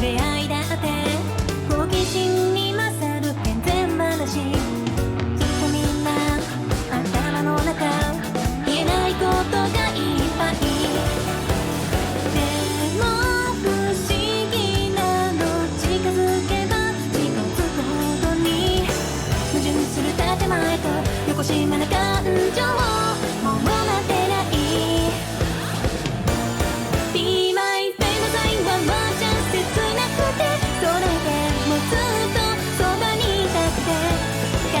れ合いだって好奇心に勝る健全話ずっとみんな頭の中言えないことがいっぱいでも不思議なの近づけば近づくほどに矛盾する建前とよこしまな感情もう待ってない Be my friend サインはもうちゃん切なくてそれでもずっとそばにいたくて体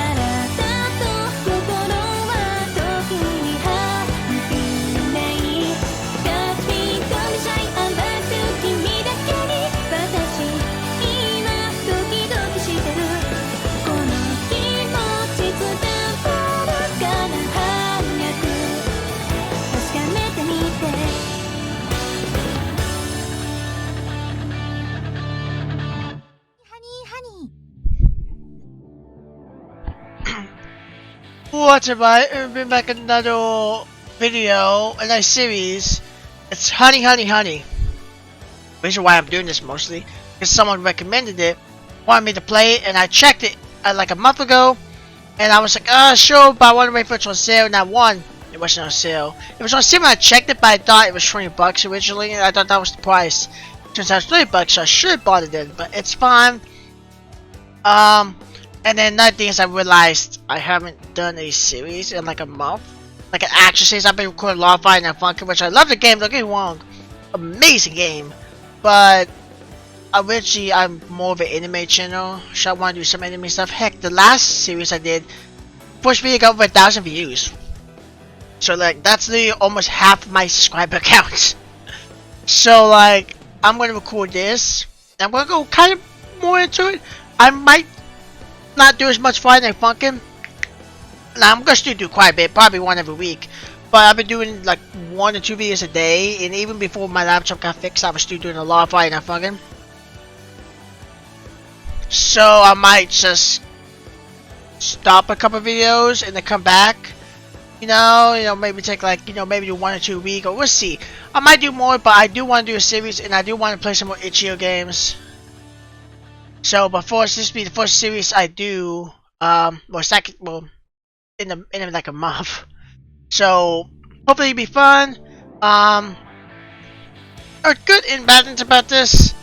と心は時にハッピーデイ Touch me, call me shy, I'm back to 君だけに私今ドキドキしてるこの気持ち伝わるかな早く確かめてみて What's up, guys? We've been back in another video, another series. It's HoneyHoneyHoney. The reason why I'm doing this mostly because someone recommended it, wanted me to play it, and I checked it like a month ago, and I was like, sure, but I want to wait for it on sale. And I won. It wasn't on sale. It was on sale when I checked it, but I thought it was $20 originally, and I thought that was the price. Since I was $30, so I should have bought it then, but it's fine. And then another thing is I realized I haven't done a series in like a month. Like an action series. I've been recording Law Fight and Funkin', which I love the game, don't get me wrong. Amazing game. But originally I'm more of an anime channel, so I want to do some anime stuff. Heck, the last series I did pushed me to go over 1,000 views. So like that's literally almost half of my subscriber count. So like I'm gonna record this. I'm gonna go kind of more into it. I might not do as much fighting and funkin'. Now I'm gonna still do quite a bit, probably one every week. But I've been doing like 1 or 2 videos a day, and even before my laptop got fixed, I was still doing a lot of fighting and funkin'. So I might just stop a couple videos and then come back. You know, maybe take like, maybe do 1 or 2 a week, or we'll see. I might do more, but I do want to do a series, and I do want to play some more Itch.io games. So before this be the first series I do, in like a month. So hopefully it'll be fun. Are good and bad things about this.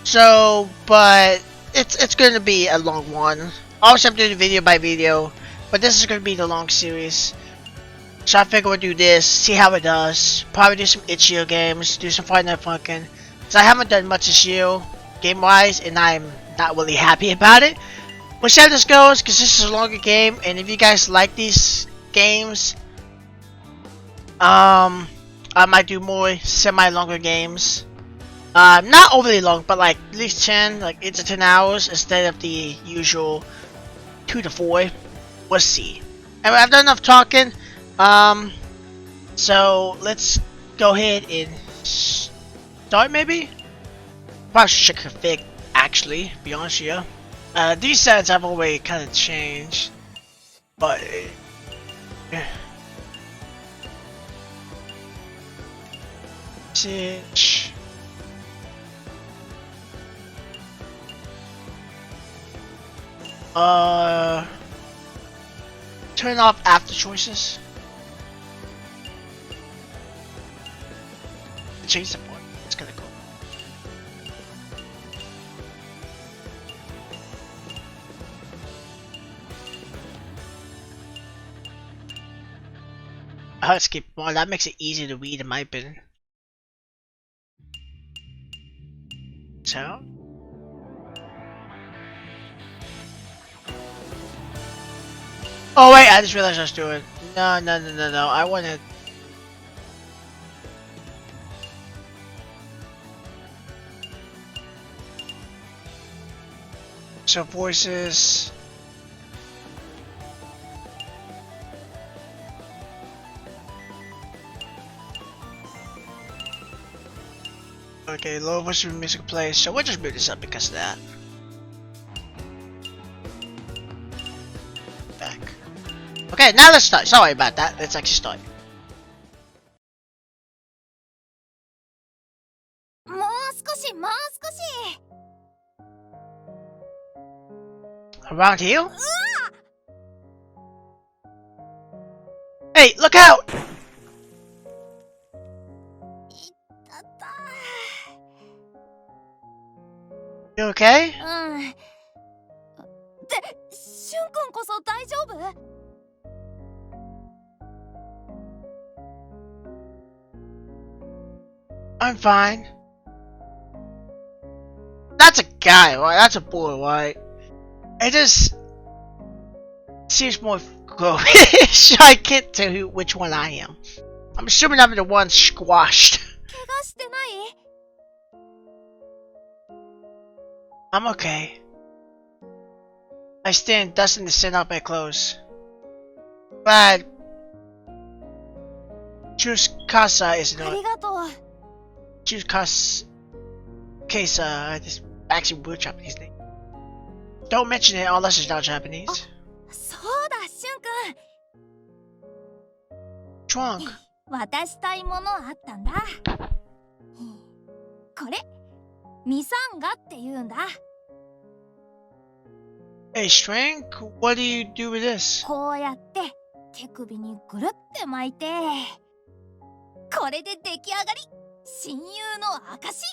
So, but it's gonna be a long one. Obviously I'm doing video by video, but this is gonna be the long series. So I figure we'll do this, see how it does. Probably do some Itch.io games, do some Fighting and Funkin'. Cause I haven't done much this year, game wise, and I'm not really happy about it. We'll see how this goes, because this is a longer game, and if you guys like these games, I might do more semi-longer games. Not overly long, but like at least 10, like 8 to 10 hours instead of the usual 2 to 4. We'll see. Anyway, I've done enough talking. So let's go ahead and start maybe? Probably should check config actually, be honest with you. These settings I've already kind of changed, but message. Turn off after choices. Change support. It's kind of cool. Let's keep well, that makes it easier to read in my opinion. So oh wait, I just realized I was doing no, I wanted so voices. Okay, low voice music plays, so we'll just move this up because of that. Back. Okay, now let's start. Sorry about that. Let's actually start. もう Around here? Hey, look out! You okay? しゅんくんこそ大丈夫？ I'm fine. That's a guy, right? That's a boy, right? It just seems more girlish. I can't tell you which one I am. I'm assuming I'm the one squashed. 怪我してない？ I'm okay. I stand dusting the sand off my clothes. Glad Choose Casa is あ not. りがとう。 Choose Casa. This actually weird Japanese name. Don't mention it unless it's not Japanese. そうだ、しゅんくん。 What's wrong? 渡したいものあったんだ。これ、ミサンガって言うんだ。 Hey, string? What do you do with this? こうやって手首にぐるって巻いて、これで出来上がり。親友の証。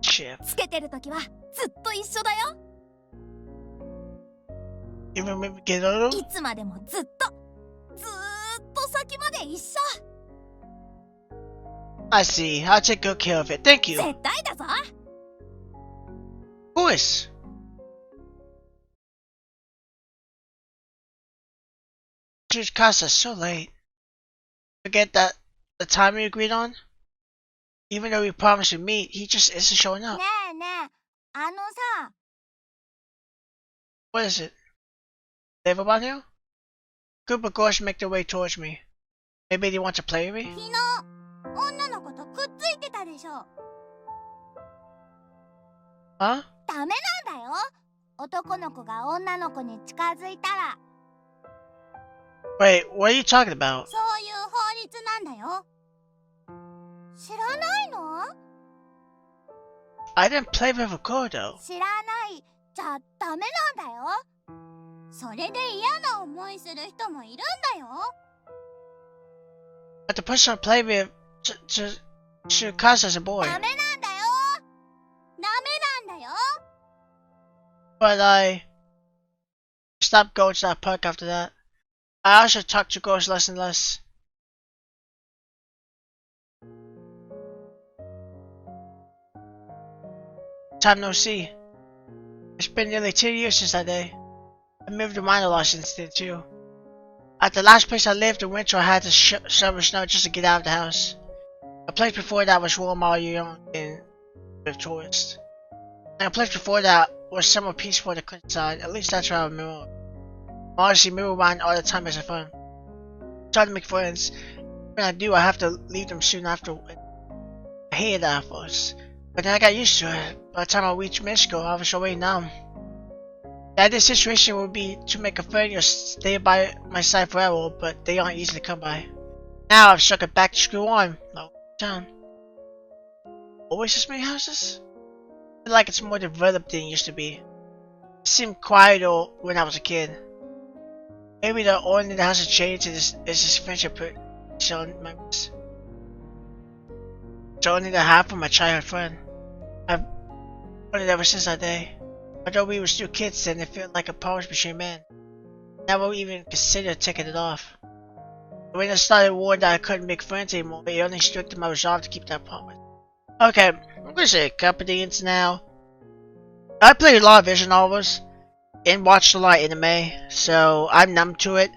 Shit. つけてるときはずっと一緒だよ。 You remember me get out of? いつまでもずっと先まで一緒。 I see. I'll take good care of it. Thank you. 絶対だぞ。 Of course. Choose Casa, so late. Forget that the time we agreed on? Even though we promised to meet, he just isn't showing up. ねえねえ、あのさ、 What is it? They have about you? Group of girls make their way towards me. Maybe they want to play with me? 昨日女の子とくっついてたでしょ。 Huh? ダメなんだよ。男の子が女の子に近づいたら。 Wait, what are you talking about? そういう法律なんだよ。知らないの？ I didn't play with a girl though. 知らないじゃダメなんだよ。それで嫌な思いする人もいるんだよ。 But the person I play with to Casa as a boy. ダメなんだよ。ダメなんだよ。 But I stopped going to that park after that. I also talked to girls less and less. Time no see. It's been nearly 2 years since that day. I moved around a lot since then too. At the last place I lived in winter I had to shovel snow just to get out of the house. A place before that was warm all year long and with tourists. And a place before that was somewhere peaceful in the countryside, at least that's what I remember. I honestly move around all the time as a fun. Try to make friends. When I do, I have to leave them soon after. I hated that at first, but then I got used to it. By the time I reached Mexico, I was already numb. The ideal situation would be to make a friend or stay by my side forever, but they aren't easy to come by. Now I've struck it back to screw on. No, town. Always this many houses? I feel like it's more developed than it used to be. It seemed quieter when I was a kid. Maybe the only that hasn't changed is this friendship showing memories. It's only that I have from my childhood friend. I've known it ever since that day. Although we were still kids then, it felt like a promise between men. Never even considered taking it off. When I started worrying that I couldn't make friends anymore, it only strengthened my resolve to keep that promise. Okay, I'm gonna say a couple of things now. I played a lot of visual novels and watched a lot of anime, so I'm numb to it.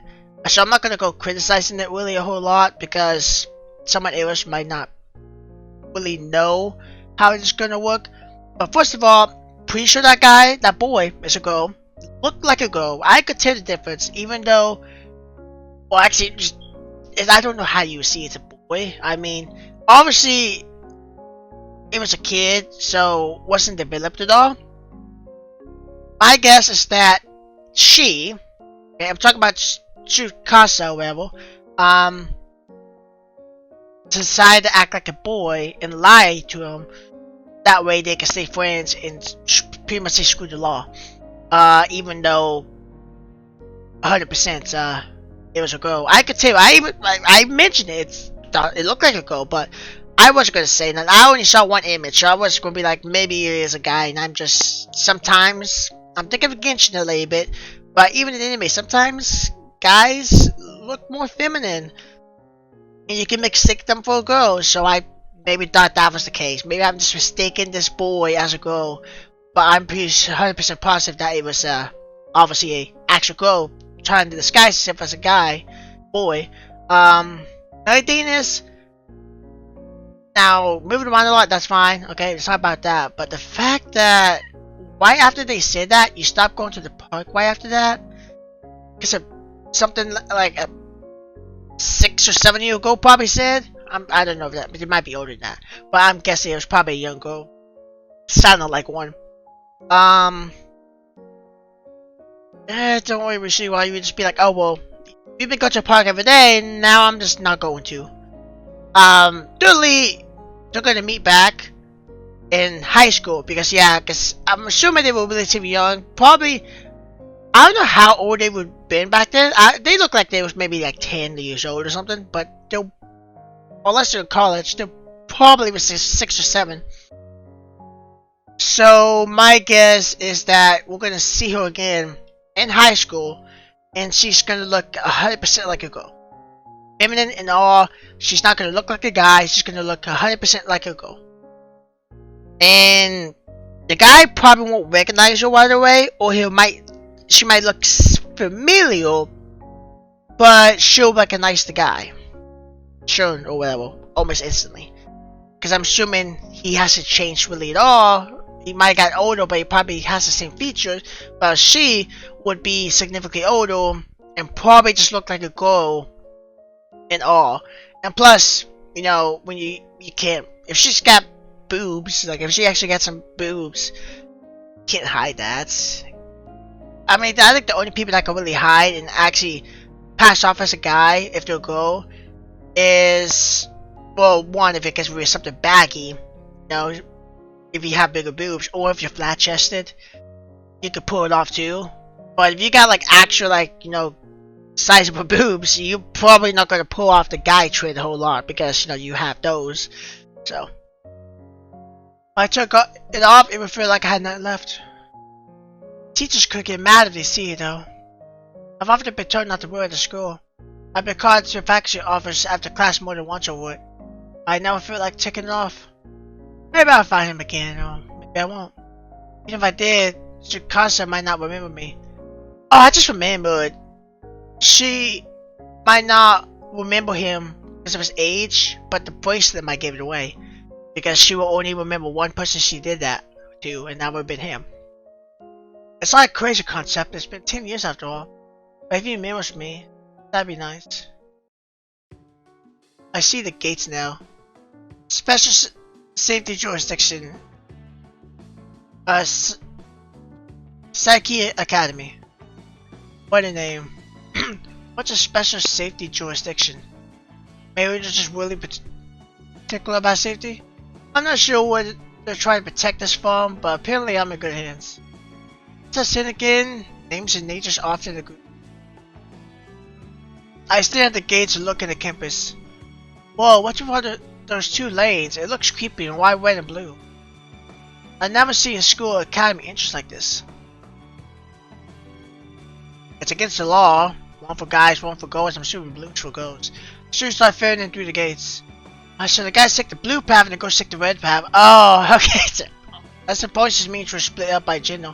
So I'm not gonna go criticizing it really a whole lot because someone else might not really know how it's gonna work. But first of all, pretty sure that guy, that boy, is a girl. Looked like a girl. I could tell the difference, even though, well, actually, I don't know how you see it's a boy. I mean, obviously, it was a kid, so wasn't developed at all. My guess is that she, okay, I'm talking about Tsukasa or whatever, decide to act like a boy and lie to him. That way they can stay friends and pretty much say screw the law. Even though 100% it was a girl. I could tell. I mentioned it. It looked like a girl, but I wasn't gonna say that. I only saw one image. So I was gonna be like, maybe it is a guy, and I'm just sometimes I'm thinking of Genshin a little bit. But even in anime, sometimes guys look more feminine, and you can mistake them for a girl. So I maybe thought that was the case. Maybe I'm just mistaken this boy as a girl, but I'm pretty 100% positive that it was obviously a actual girl trying to disguise herself as a guy, boy. Another thing is, now moving around a lot, that's fine. Okay, it's not about that. But the fact that right after they said that, you stop going to the park right after that, because of something like a 6 or 7 year ago probably said. I don't know if that, but it might be older than that. But I'm guessing it was probably a young girl. Sounded like one. Don't worry, we see why you would just be like, oh well, we've been going to the park every day, now I'm just not going to. Thirdly, they're gonna meet back in high school because because I'm assuming they were relatively young. Probably, I don't know how old they would have been back then. They look like they was maybe like 10 years old or something, but they'll, unless they're in college, they'll probably was 6 or 7. So my guess is that we're gonna see her again in high school, and she's gonna look 100% like a girl. Feminine and all, she's not gonna look like a guy, she's gonna look 100% like a girl. And the guy probably won't recognize her right away, or she might look familiar, but she'll recognize the guy. Sure, or whatever, almost instantly. Because I'm assuming he hasn't changed really at all. He might have got older, but he probably has the same features. But she would be significantly older and probably just look like a girl and all. And plus, you know, when you can't, if she's got boobs, like if she actually got some boobs, you can't hide that. I mean, I think the only people that can really hide and actually pass off as a guy if they're a girl is, well, one, if it gets really something baggy, you know, if you have bigger boobs, or if you're flat chested, you could pull it off too. But if you got like actual, like, you know, sizable boobs, you're probably not going to pull off the guy trait a whole lot because, you know, you have those. So when I took it off, it would feel like I had nothing left. Teachers could get mad if they see it though. I've often been told not to wear it at school. I've been called to faculty office after class more than once over it. I never feel like taking it off. Maybe I'll find him again, or maybe I won't. Even if I did, Tsukasa might not remember me. Oh, I just remembered. She might not remember him because of his age, but the bracelet might give it away. Because she will only remember one person she did that to, and that would have been him. It's not a crazy concept, it's been 10 years after all. But if he remembers me, that'd be nice. I see the gates now. Special safety jurisdiction. Psyche Academy. What a name. What's a special safety jurisdiction? Maybe they're just really particular about safety? I'm not sure what they're trying to protect us from, but apparently I'm in good hands. What's that again? Names and natures often agree. I stand at the gates and look at the campus. Whoa, what's with those 2 lanes? It looks creepy and why red and blue? I never see a school or academy interest like this. It's against the law. One for guys, one for girls. I'm assuming blue for girls. Students start ferrying in through the gates. So the guys take the blue path and the girls take the red path. Oh, okay. I suppose this means we're split up by gender.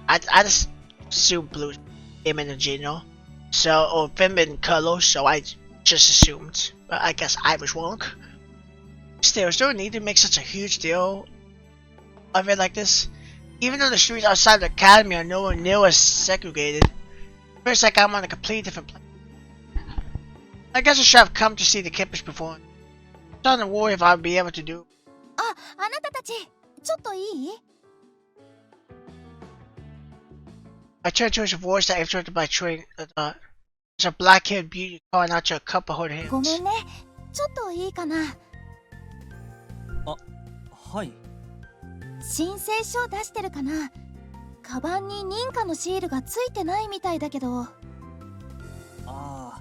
I just assumed blue came in the gender. So, or feminine color, so I just assumed. But I guess I was wrong. Still, is there a need to make such a huge deal of it like this? Even though the streets outside the academy are nowhere near as segregated, it feels like I'm on a completely different planet. I guess I should have come to see the campus before. I'm starting to worry if I'll be able to do. I turned towards a voice that interrupted my train. There's a black-haired beauty calling out to a couple holding hands. ちょっといいかな。あ、はい。申請書出してるかな。カバンに認可のシールがついてないみたいだけど。ああ、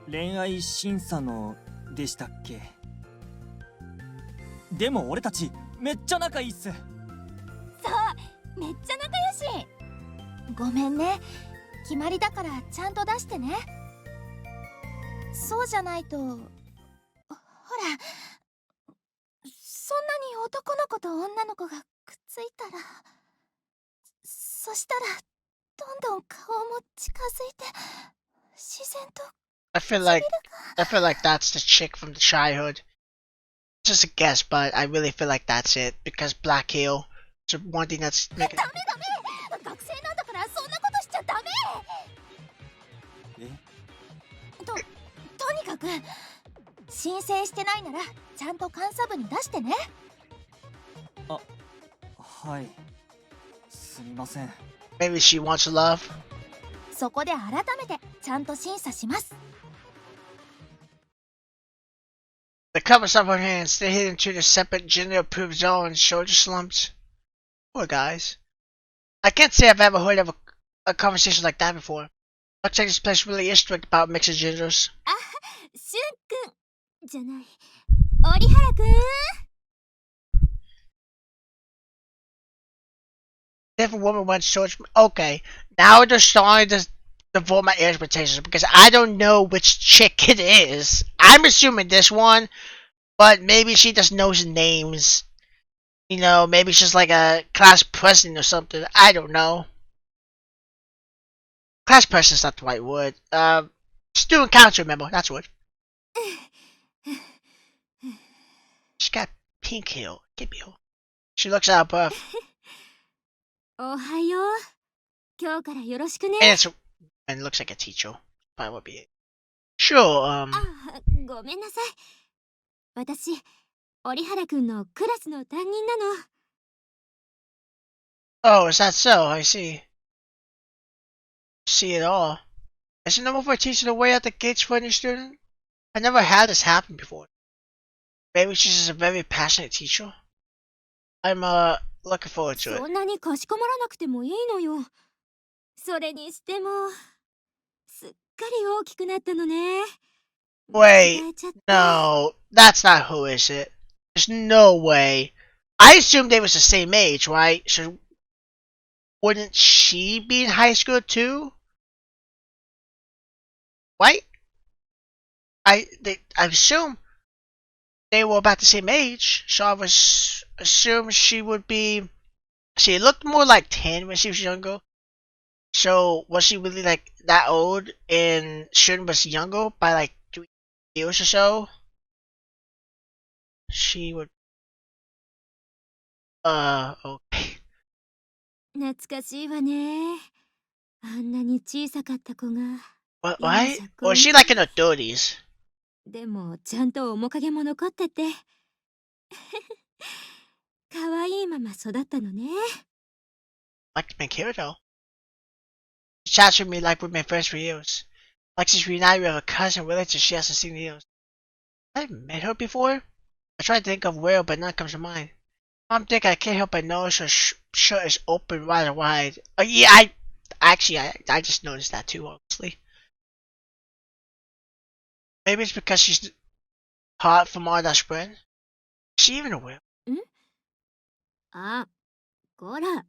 恋愛審査のでしたっけ。でも俺たちめっちゃ仲いいっす。そう、めっちゃ仲良し。ごめんね、決まりだからちゃんと出してね。そうじゃないと、ほら、そんなに男の子と女の子がくっついたら、そしたらどんどん顔も近づいて自然と I feel like that's the chick from the childhood. Just a guess, but I really feel like that's it because Black Heel. So one thing that's ダメダメ、学生なんだからそんなことしちゃダメ。とにかく申請してないならちゃんと監査部に出してね。あ、はい。すみません。maybe she wants love. そこで改めてちゃんと審査します。The covers of her hands stay hidden to the separate gender-approved zones, shoulder slumps. Poor guys. I can't say I've ever heard of a conversation like that before. Looks like this place really is strict about mixed genders. あ、しゅんくんじゃない、折原くん。If a woman wants towards me, okay, now they're starting to devote my expectations because I don't know which chick it is. I'm assuming this one, but maybe she just knows names. You know, maybe she's like a class president or something. I don't know. Class president's not the right word. Student council member, that's what. She's got pink hair. Give me her. She looks out of birth. おはよう。今日からよろしくね。And looks like a teacher. Probably would be it. Sure, あ、ごめんなさい。私、折原くんのクラスの担任なの。Oh, is that so? I see. See it all. Is it normal for a teacher to wait at the gates for a new student? I never had this happen before. Maybe she's just a very passionate teacher. I'm looking forward to it. そんなにかしこまらなくてもいいのよ。それにしても、すっかり大きくなったのね。Wait, no, that's not who, is it? There's no way. I assumed they was the same age, right? So wouldn't she be in high school too? Right? I assume they were about the same age, so I was assumed she would be. She looked more like 10 when she was younger. So was she really like that old? And Shun was younger by like 3 years or so. She would. Okay. 懐かしいわね。あんなに小さかった子が。What? Was she like in her 30s? でもちゃんと面影も残ってて。可愛いまま育ったのね。Like to make hair though. She chats with me like we've been friends for years. Like she's reunited with a cousin relative she hasn't seen in years. Have I met her before? I try to think of where, but none comes to mind. I'm thinking I can't help but notice her shirt is open rather wide. Yeah, I just noticed that too, honestly. Maybe it's because she's hot from all that spread. Is she even aware? ん？あ、こら、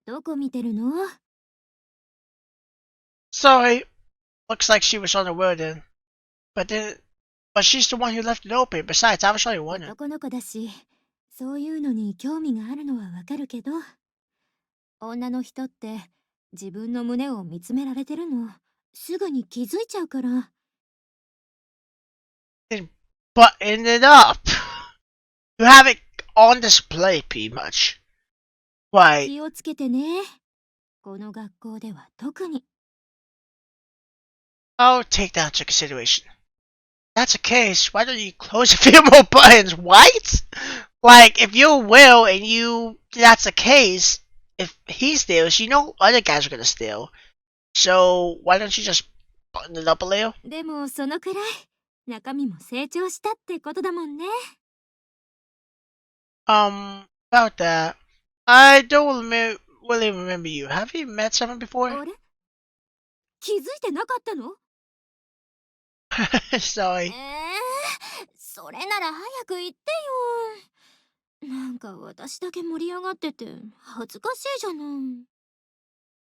どこ見てるの？ Sorry. Looks like she was unaware then. But she's the one who left it open. Besides, I was only wondering. 男の子だし、そういうのに興味があるのはわかるけど、女の人って自分の胸を見つめられてるの、すぐに気づいちゃうから。Then button it up. You have it on display, pretty much. Why? 気をつけてね。この学校では特に。I'll take that into consideration. If that's the case, why don't you close a few more buttons? What? Like, if you will and that's the case, if he steals, you know other guys are gonna steal. So, why don't you just button it up a little? でもそのくらい中身も成長したってことだもんね。About that, I don't really remember you. Have you met someone before? あれ、気づいてなかったの？ Sorry. それなら早く言ってよ。なんか私だけ盛り上がってて恥ずかしいじゃない。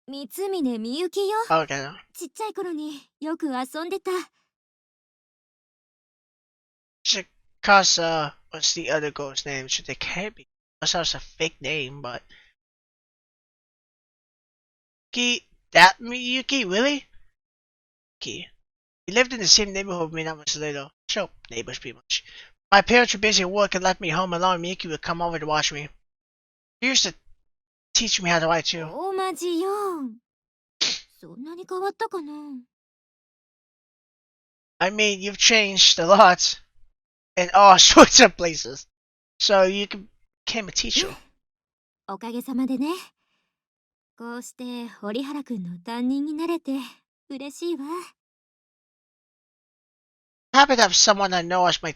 三峰みゆきよ。Okay. ちっちゃい頃によく遊んでた。Shikasa, what's the other girl's name? So they can't be. That sounds a fake name, but that Miyuki, really? He lived in the same neighborhood with me when I was little. Sure, neighbors pretty much. My parents were busy at work and left me home alone. Miyuki would come over to watch me. She used to teach me how to write too. 大マジよ。そんなに変わったかな。I mean, you've changed a lot in all sorts of places. So you became a teacher. おかげさまでね。こうして堀原くんの担任になれて嬉しいわ。I'm happy to have someone I know as my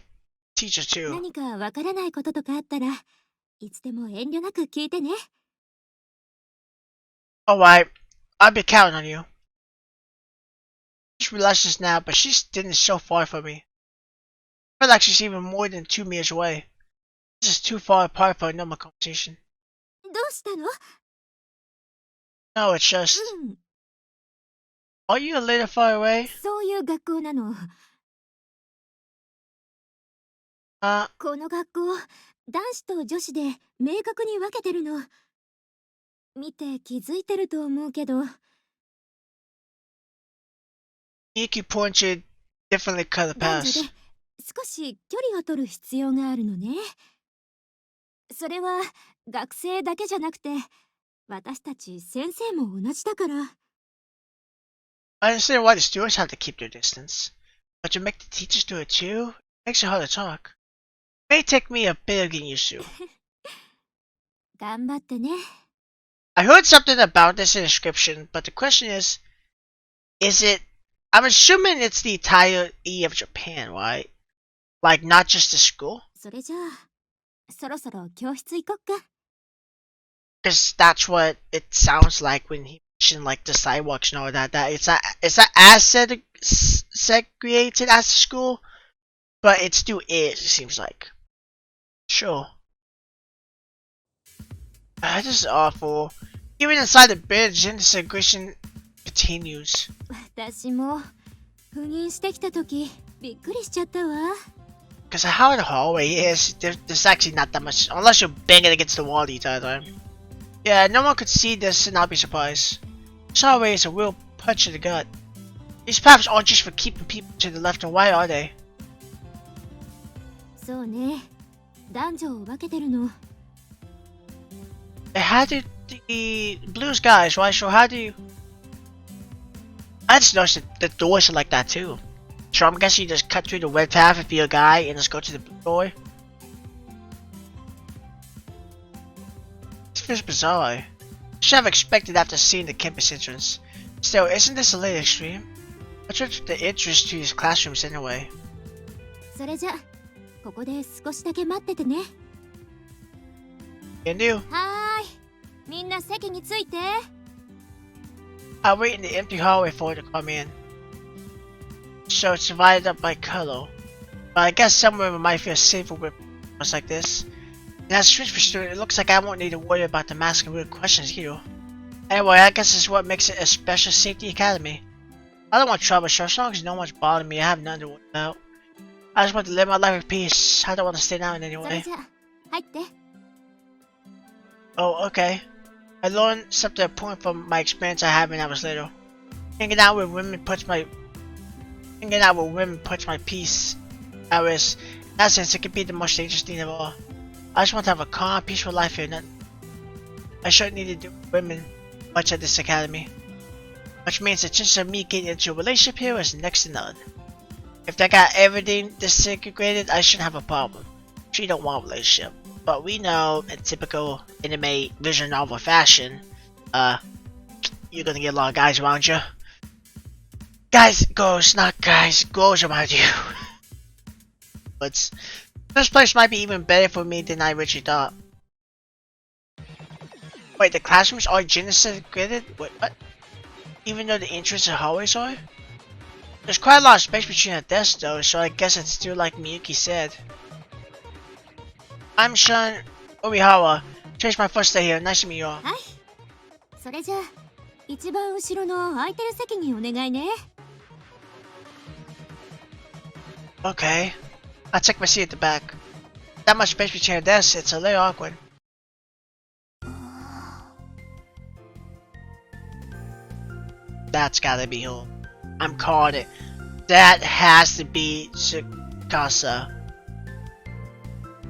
teacher too. 何かわからないこととかあったらいつでも遠慮なく聞いてね。Alright, I'll be counting on you. I just realized this now, but she's sitting so far from me. I feel like she's even more than 2 meters away. This is too far apart for a normal conversation. どうしたの？ No, it's just... Are you a little far away? そういう学校なの。この学校、男子と女子で明確に分けてるの。見て気づいてると思うけど。Miyuki points you differently colored 男女 paths. で少し距離を取る必要があるのね。それは学生だけじゃなくて、私たち先生も同じだから。I understand why the students have to keep their distance, but you make the teachers do it too? It makes it hard to talk. It may take me a bit of getting used to. 頑張ってね。I heard something about this in the description, but the question is it... I'm assuming it's the entire E of Japan, right? Like, not just the school? それじゃあ、そろそろ教室行こっか。Because that's what it sounds like when he mentioned, like, the sidewalks and all that. It's not as segregated as the school, but it still is, it seems like. Sure. This is awful. Even inside the bridge, the segregation continues. 私も赴任してきた時びっくりしちゃったわ。Because how the hallway is, there's actually not that much, unless you're banging against the wall the entire time. Yeah, no one could see this and not be surprised. This hallway is a real punch in the gut. These paths aren't just for keeping people to the left and right, are they? そうね。男女を分けてるの。How do the blues guys, right? So how do you... I just noticed that the doors are like that too. So I'm guessing you just cut through the red path if you're a guy and just go to the blue door. This feels bizarre. I should have expected after seeing the campus entrance. Still, isn't this a little extreme? What's with the entrance to these classrooms anyway? それじゃ、ここで少しだけ待っててね。Can do. はーい。みんな席について。I wait in the empty hallway for her to come in. So it's divided up by color. But I guess somewhere we might feel safer with us like this. And as a transfer student, it looks like I won't need to worry about them asking weird questions here. Anyway, I guess this is what makes it a special safety academy. I don't want trouble, so as long as no one's bothering me, I have nothing to worry about. I just want to live my life in peace. I don't want to stay down in any それ way. じゃ、入って。Oh, okay. I learned something important from my experience I had when I was little. Hanging out with women puts my peace at risk. In that sense, it could be the most dangerous thing of all. I just want to have a calm, peaceful life here. I shouldn't need to do with women much at this academy. Which means the chances of me getting into a relationship here is next to none. If they got everything desegregated, I shouldn't have a problem. She don't want a relationship. But we know, in typical anime visual novel fashion, you're gonna get a lot of guys around you. Guys, girls, not guys, girls around you. But this place might be even better for me than I originally thought. Wait, the classrooms are gender segregated? Wait, what? Even though the entrances and hallways are? There's quite a lot of space between the desks though, so I guess it's still like Miyuki said. I'm Shun Uehara. Today's my first day here. Nice to meet you all. はい。それじゃあ、一番後ろの空いてる席にお願いね。Okay. I'll take my seat at the back. That much space between the desks, it's a little awkward. That's gotta be who. I'm called it. That has to be Tsukasa.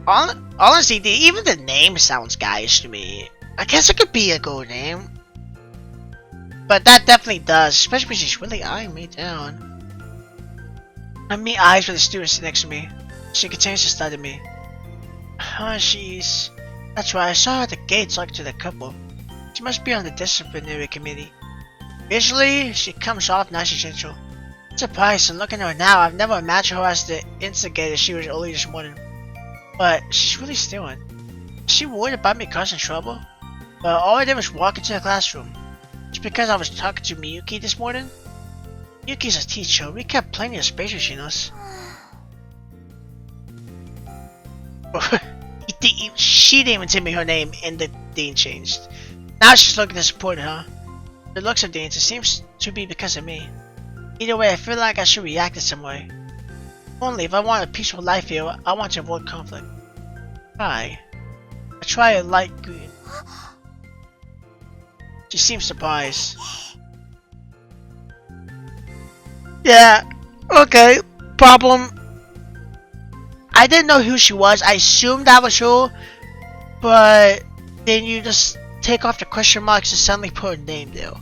Honestly, even the name sounds guyish to me. I guess it could be a good name. But that definitely does, especially when she's really eyeing me down. I meet eyes with the students next to me. She continues to study me. She's... That's right, I saw her at the gate talking to the couple. She must be on the disciplinary committee. Visually, she comes off nice and gentle. Surprised, and looking at her now, I've never imagined her as the instigator she was earlier this morning. But she's really stealing. Is she worried about me causing trouble? But all I did was walk into the classroom. It's because I was talking to Miyuki this morning. Miyuki's a teacher. We kept plenty of space between us. She didn't even tell me her name, and the dean changed. Now she's looking disappointed, huh? The looks of Deans, it seems to be because of me. Either way, I feel like I should react in some way. Only if I want a peaceful life here, I want to avoid conflict. Hi. I try a light green. She seems surprised. Yeah, okay. Problem. I didn't know who she was. I assumed that was her. But then you just take off the question marks and suddenly put her name there.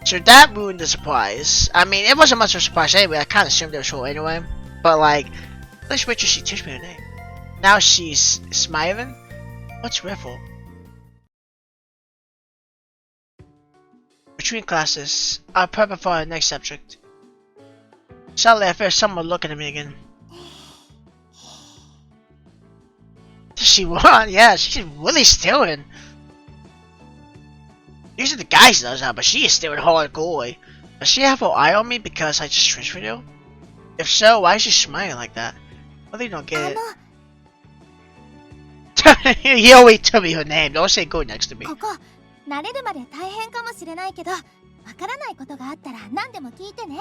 So that ruined the surprise. I mean, it wasn't much of a surprise anyway. I kind of assumed it was her anyway. But like, let's wait till she tells me her name. Now she's smiling? What's Riffle? Between classes, I'll prepare for the next subject. Suddenly I feel someone looking at me again. Does she want? Yeah, she's really stealing. Usually the guys does that, but she is stealing hardcore. Does she have her eye on me because I just transferred her? If so, why is she smiling like that? I really don't get it. You always tell me her name. Don't say go next to me. ここ、慣れるまで大変かもしれないけど、わからないことがあったら何でも聞いてね。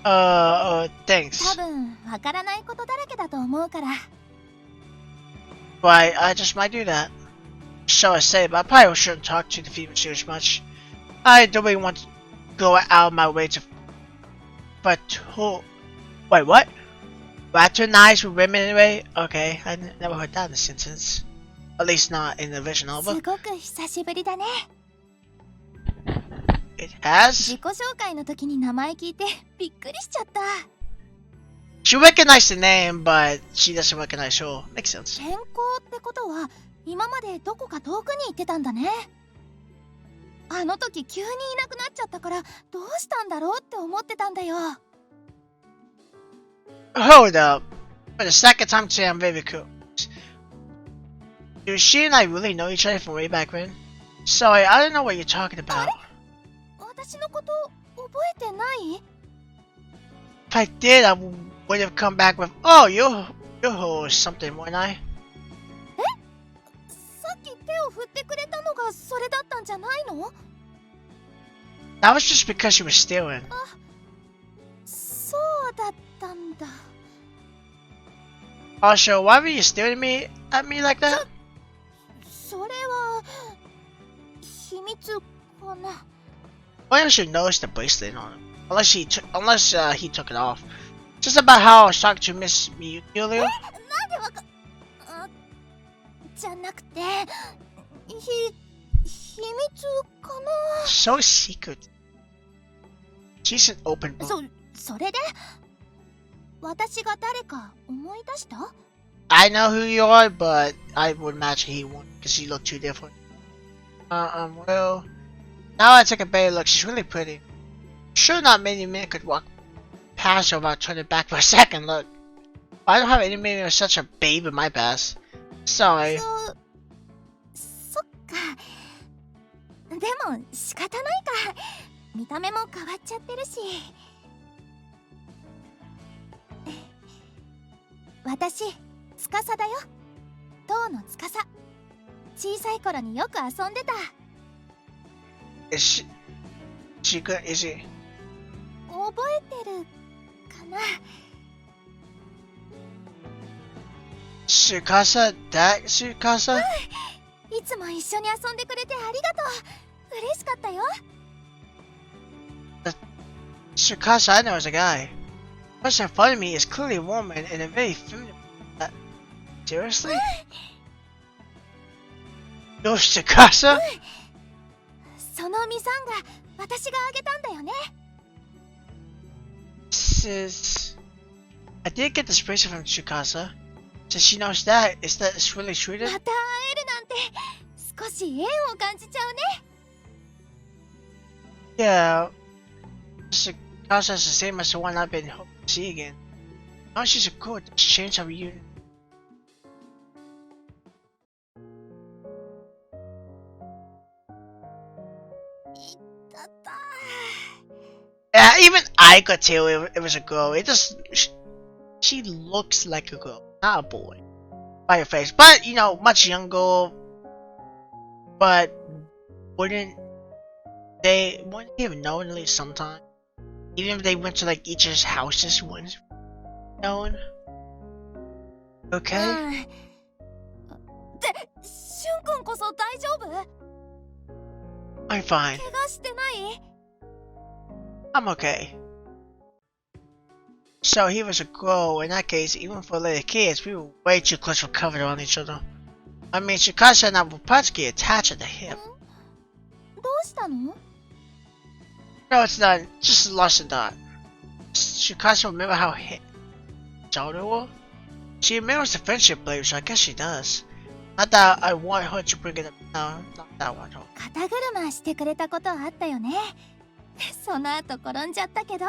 Thanks. 多分わからないことだらけだと思うから。Right, I just might do that. So I say, but I probably shouldn't talk to the female students much. I don't really want to go out of my way to... But who... Wait, what? Fraternize with women anyway? Okay, I never heard that in a sentence. At least not in the original. すごく久しぶりだね。It has? 自己紹介の時に名前聞いてびっくりしちゃった。She recognized the name, but she doesn't recognize her. Makes sense. 転校ってことは、今までどこか遠くに行ってたんだね。あの時急にいなくなっちゃったから、どうしたんだろうって思ってたんだよ。Hold up. For the second time today, I'm very curious. Do she and I really know each other from way back when? Sorry, I don't know what you're talking about. 私のこと覚えてない？ If I did, I would have come back with, oh, you're or something, wouldn't I? さっき手を振ってくれたのがそれだったんじゃないの？ That was just because she was stealing. そうだったんだ。Also, why were you staring at me like that? それは秘密かな。Why don't you notice the bracelet on him? Unless he took it off. Just about how I was talking to Miss Miyuki earlier. なんでわかじゃなくて秘密かな。 So secret. She's an open book. それで私が誰か思い出した？ I know who you are, but I would imagine he won't because you look too different. Well, now I take a better look. She's really pretty. Sure, not many men could walk past her without turning back for a second look. I don't have any memory of such a babe in my past. Sorry. そっか。でも仕方ないか。見た目も変わっちゃってるし。私、司だよ。塔の司。小さい頃によく遊んでた。Is she good? Is she? 覚えてるかな。Tsukasa? That Tsukasa? いつも一緒に遊んでくれてありがとう。嬉しかったよ。Tsukasa I know is a guy. The person in front of me is clearly a woman and a very feminine. Seriously? No Tsukasa? そのミサンが私があげたんだよね。Sis, I did get this bracelet from Tsukasa. So she knows that. Is that it's really treated? また会えるなんて少し縁を感じちゃうね。Yeah. Tsukasa is the same as the one I've been hoping to see again. Now she's a good change of reunion. Yeah, even I could tell it was a girl. It just she looks like a girl, not a boy, by her face. But you know, much younger. But wouldn't they even know at least sometime? Even if they went to like each other's houses, wouldn't known? Okay. で、しゅんくんこそ大丈夫？ I'm fine. 怪我してない？ I'm okay. So he was a girl. In that case, even for little kids, we were way too close for cover on each other. I mean, Shikasa and I were practically attached at the hip. どうしたの？ No, it's not. Just lost in thought. Shikasa remember how hit shoulder were? She remembers the friendship blade, so I guess she does. Not that I want her to bring it up now. Not that one. 肩車してくれたことあったよね。その後転んじゃったけど。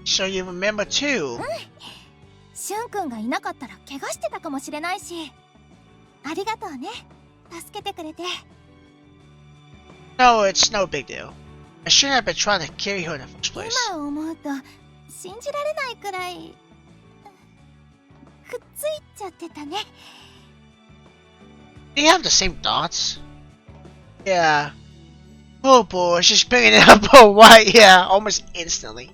So you remember too? しゅんくんがいなかったら怪我してたかもしれないし。ありがとうね。助けてくれて。No, it's no big deal. I shouldn't have been trying to carry her in the first place. 今思うと信じられないくらいくっついちゃってたね。Do you have the same thoughts? Yeah. Oh boy, she's picking it up. Oh, why? Yeah, almost instantly.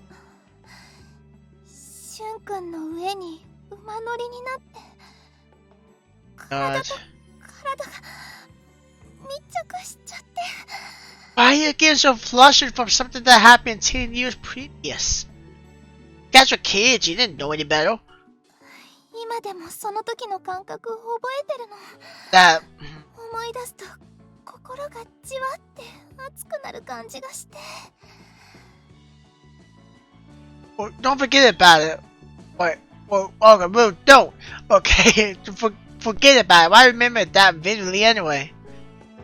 しゅんくんの上に馬乗りになって God. 体が密着しちゃって。 Why are you getting so flustered from something that happened 10 years previous? You guys were kids, you didn't know any better. 今でもその時の感覚を覚えてるの。 That... 思い出すと心がじわって熱くなる感じがして。 Well, don't forget about it. Wait, well, okay, well, don't. Okay, forget about it. Why remember that vividly anyway?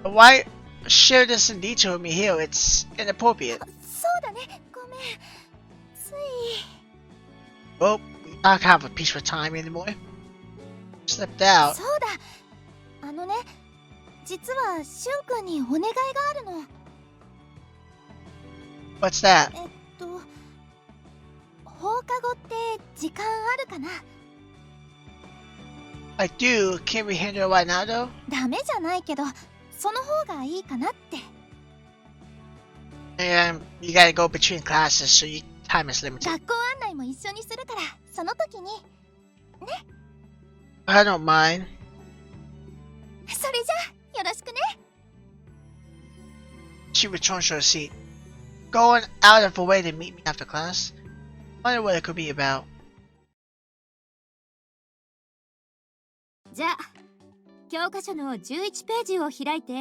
Why share this in detail with me here? It's inappropriate. そうだね、ごめん。つい。 Well, we not have a peaceful time anymore. Slipped out. そうだ。実はしゅんくんにお願いがあるの。 What's that? 放課後って時間あるかな？ I do. Can we handle it right now though? ダメじゃないけど、その方がいいかなって。 And you gotta go between classes, so your time is limited. 学校案内も一緒にするから、その時に。ね。 I don't mind. それじゃあ、よろしくね。 She returns to her seat, going out of her way to meet me after class. Wonder what it could be about. じゃあ、教科書の11ページを開いて。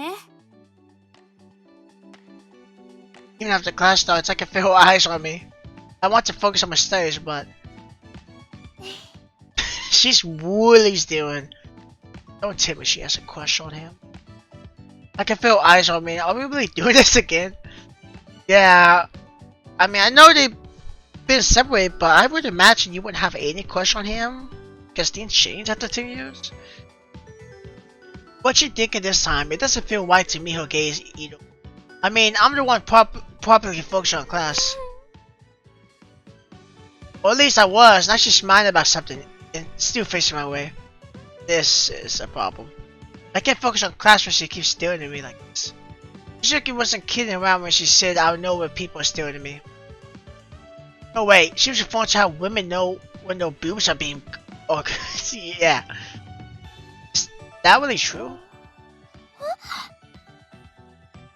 Even after class starts, I can feel her eyes on me. I want to focus on my studies, but she's really doing. Don't tell me she has a crush on him. I can feel eyes on me. Are we really doing this again? Yeah. I mean, I know they been separated, but I would imagine you wouldn't have any crush on him because things changed after 2 years. What you thinking this time? It doesn't feel right to me, her gaze either. I mean, I'm the one properly focused on class. Or at least I was. Now she's smiling about something and still facing my way. This is a problem. I can't focus on class when she keeps staring at me like this. Itsuki wasn't kidding around when she said I would know when people are staring at me. No wait, she was referring to how women know when their boobs are being... Oh, yeah. Is that really true?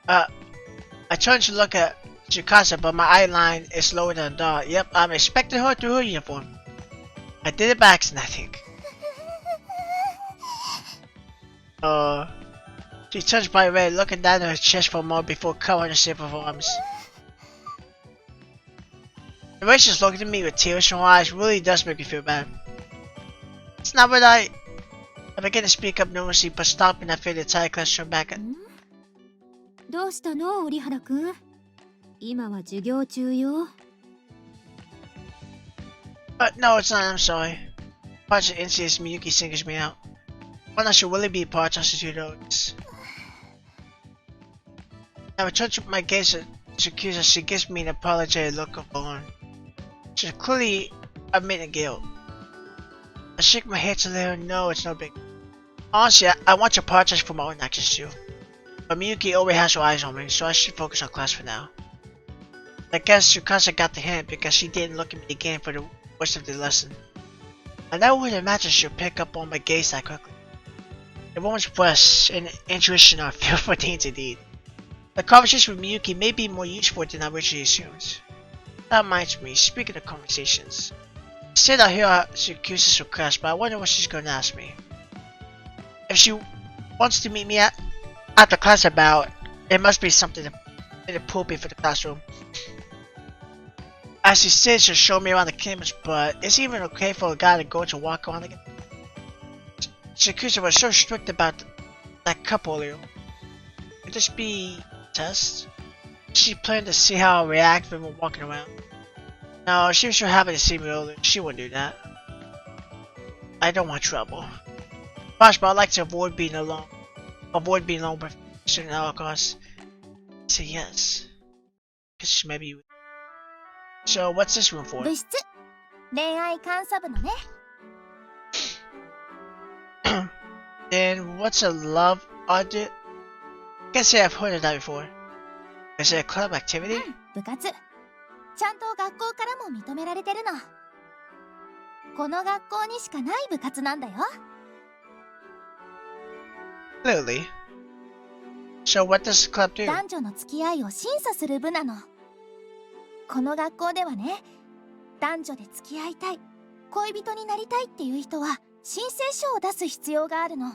I turned to look at Tsukasa, but my eye line is lower than a dot. Yep, I'm expecting her through her uniform. I did it by accident, I think. She touched my red, looking down at her chest for a moment before covering her shape of her arms. The way she's looking at me with tears in her eyes really does make me feel bad. It's not what I began to speak up nervously, but stopped and I felt the entire class turn back at... どうしたの、折原くん？今は授業中よ。No, it's not. I'm sorry. Parts of NCS Miyuki singles me out. One I should really be parts on to those. I return to my gaze at Tsukasa. She gives me an apologetic look of alarm. She's clearly admitting guilt. I shake my head to let her know it's no big. Honestly, I want to apologize for my own actions too. But Miyuki always has her eyes on me, so I should focus on class for now. I guess Tsukasa got the hint because she didn't look at me again for the rest of the lesson. I never would imagine she'll pick up on my gaze that quickly. A woman's breasts and intuition are fearful things indeed. The conversation with Miyuki may be more useful than I originally assumed. That reminds me, speaking of conversations. I said I hear Tsukasa's request, but I wonder what she's going to ask me. If she wants to meet me after class about, it must be something appropriate for the classroom. As she says, she'll show me around the campus, but is it even okay for a guy to go to walk around again? Tsukasa was so strict about that couple earlier. Could this be a test? She planned to see how I react when we're walking around. No, she was so happy to see me earlier. She wouldn't do that. I don't want trouble. Gosh, but I like to avoid being alone. Avoid being alone with student at all costs. Say yes. Cause she may be. So what's this room for? 部室、恋愛監査部のね。Then what's a love audit? Can't say I've heard of that before. Is it a club activity? 部活。ちゃんと学校からも認められてるの。この学校にしかない部活なんだよ。Clearly. So what does the club do? 男女の付き合いを審査する部なの。この学校ではね、男女で付き合いたい、恋人になりたいっていう人は申請書を出す必要があるの。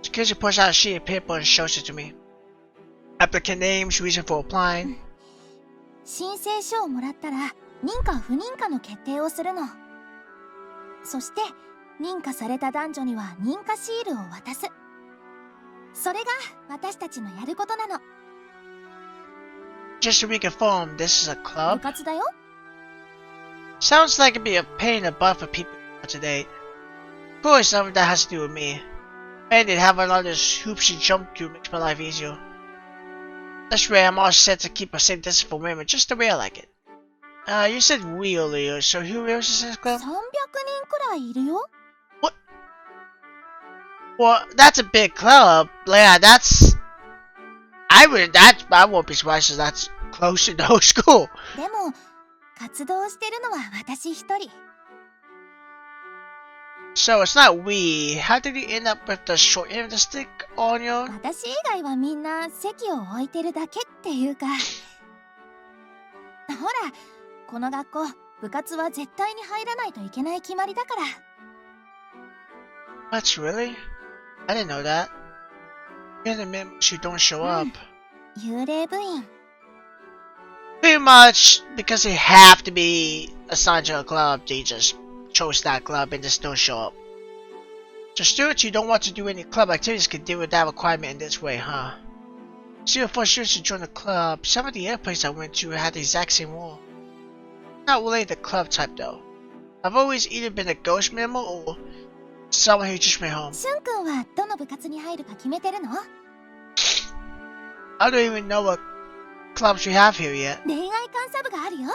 Tsukasa pulls out a sheet of paper and shows it to me. Applicant names, reason for applying. 申請書をもらったら認可不認可の決定をするの。そして認可された男女には認可シールを渡す。それが私たちのやることなの。Just to reconfirm, this is a 部 club? 活だよ。 Sounds like it'd be a pain in the butt for people today. Of course, some of that has to do with me. And it having all those hoops to jump through makes my life easier. That's right, I'm all set to keep a safe distance for women, just the way I like it. You said we earlier, so who else is in this club? 300人くらいいるよ。 What? Well, that's a big club. Yeah, that's... I won't be surprised if that's close to the whole school. でも活動してるのは私一人。 So it's not we. How did you end up with the short end of the stick on your... 私以外はみんな席を置いてるだけっていうか。ほら、この学校部活は絶対に入らないといけない決まりだから。 What, really? I didn't know that. You're the members who don't show up. 幽霊部員。 Pretty much because they have to be assigned to a club, they just chose that club and just don't show up. So students who don't want to do any club activities can deal with that requirement in this way, huh? See, for students to join the club, some of the other places I went to had the exact same rule. Not really the club type though. I've always either been a ghost member or someone who just went home. しゅんくんはどの部活に入るか決めてるの？ I don't even know what clubs we have here yet. 恋愛監査部があるよ。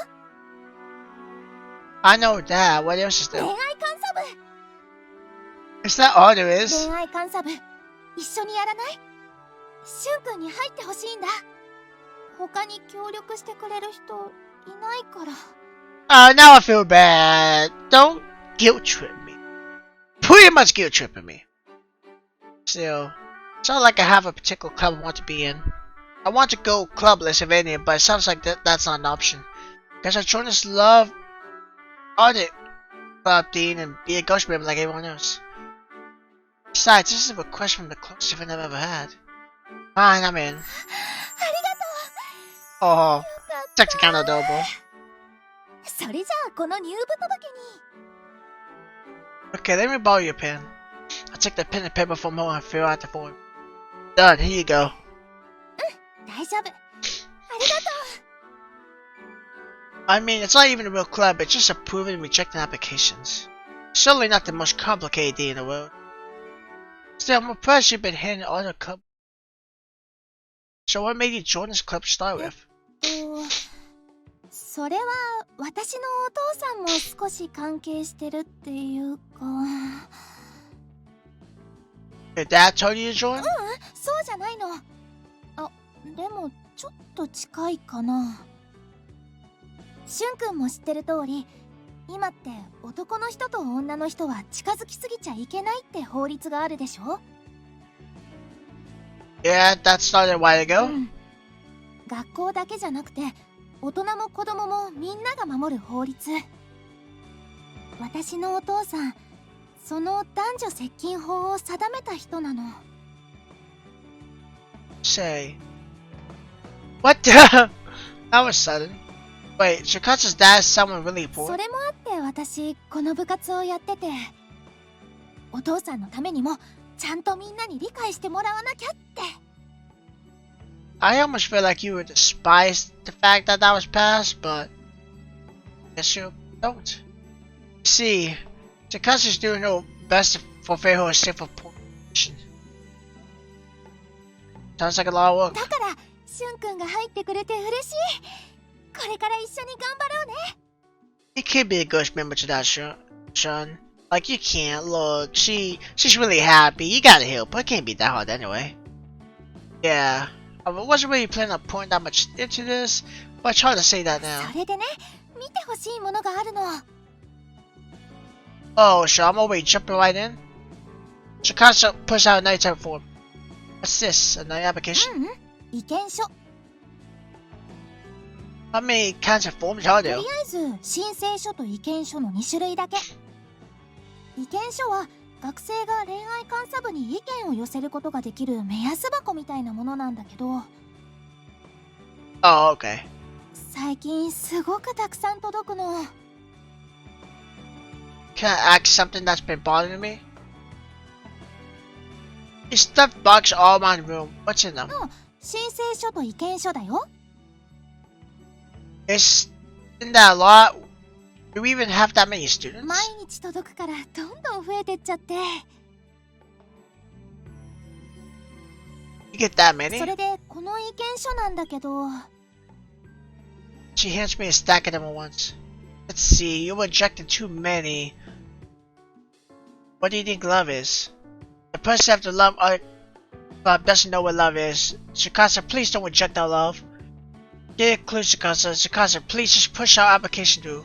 I know that. What else is 恋 there? 愛監査部。 Is that all there is? 恋愛監査部一緒にやらない？しゅんくんに入ってほしいんだ。他に協力してくれる人いないから。 Now I feel bad. Don't guilt trip me. Pretty much guilt tripping me. Still, it's not like I have a particular club I want to be in. I want to go clubless if any, but it sounds like that's not an option. Guess I join this love audit club dean and be a ghost member like everyone else. Besides, this is a request from the closest friend I've ever had. Fine, I'm in. ありがとう。 Oh, it's actually kind of adorable. それじゃあこの入部届に。 Okay, let me borrow your pen. I'll take the pen and paper from home and fill out the form. Done, here you go. 大丈夫。ありがと I mean, it's not even a real club, it's just approving and rejecting applications. Certainly not the most complicated thing in the world. Still, I'm impressed you've been handing all the club. So what made you join this club to start with? それは私のお父さんも少し関係してるっていうか。 Your dad told you to join? そうじゃないの。あ、でもちょっと近いかな。しゅんくんも知ってる通り、今って男の人と女の人は近づきすぎちゃいけないって法律があるでしょ？ Yeah, that started a while ago. 学校だけじゃなくて大人も子供もみんなが守る法律。私のお父さん、その男女接近法を定めた人なの。 Say. What the? That was sudden. Wait, Shikatsu's dad is someone really そ important? れもあって私この部活をやってて、お父さんのためにもちゃんとみんなに理解してもらわなきゃって。 I almost feel like you would despise the fact that that was passed, but I guess you don't. See, Shikatsu's doing her best to fulfill her simple position. Sounds like a lot of work. だからしゅんくんが入ってくれて嬉しい。これから一緒に頑張ろうね。 You can't be a ghost member to that, Sean. Like, you can't. Look, she's really happy. You gotta help her. It can't be that hard anyway. Yeah, I wasn't really planning on pouring that much into this, but I try to say that now. それでね、見てほしいものがあるの。 Oh, sure, I'm already jumping right in. Shikatsu pushed out a nighttime form. What's this? Another application? 意見書。 How many kinds of forms are とり there? あえず申請書と意見書の2種類だけ。意見書は学生が恋愛監査部に意見を寄せることができる目安箱みたいなものなんだけど、 Oh, okay. 最近すごくたくさん届くの。 Can I ask something that's been bothering me? These stuffed boxes all around the room. What's in them? 申請書と意見書だよ。 Isn't that a lot? Do we even have that many students? 毎日届くからどんどん増えてっちゃって。 You get that many? それでこの意見書なんだけど、 She hands me a stack of them at once. Let's see, you rejected too many. What do you think love is? The person after love club doesn't know what love is. Shikasa, please don't reject our love. Get it clear, Shikasa. Shikasa, please just push our application through.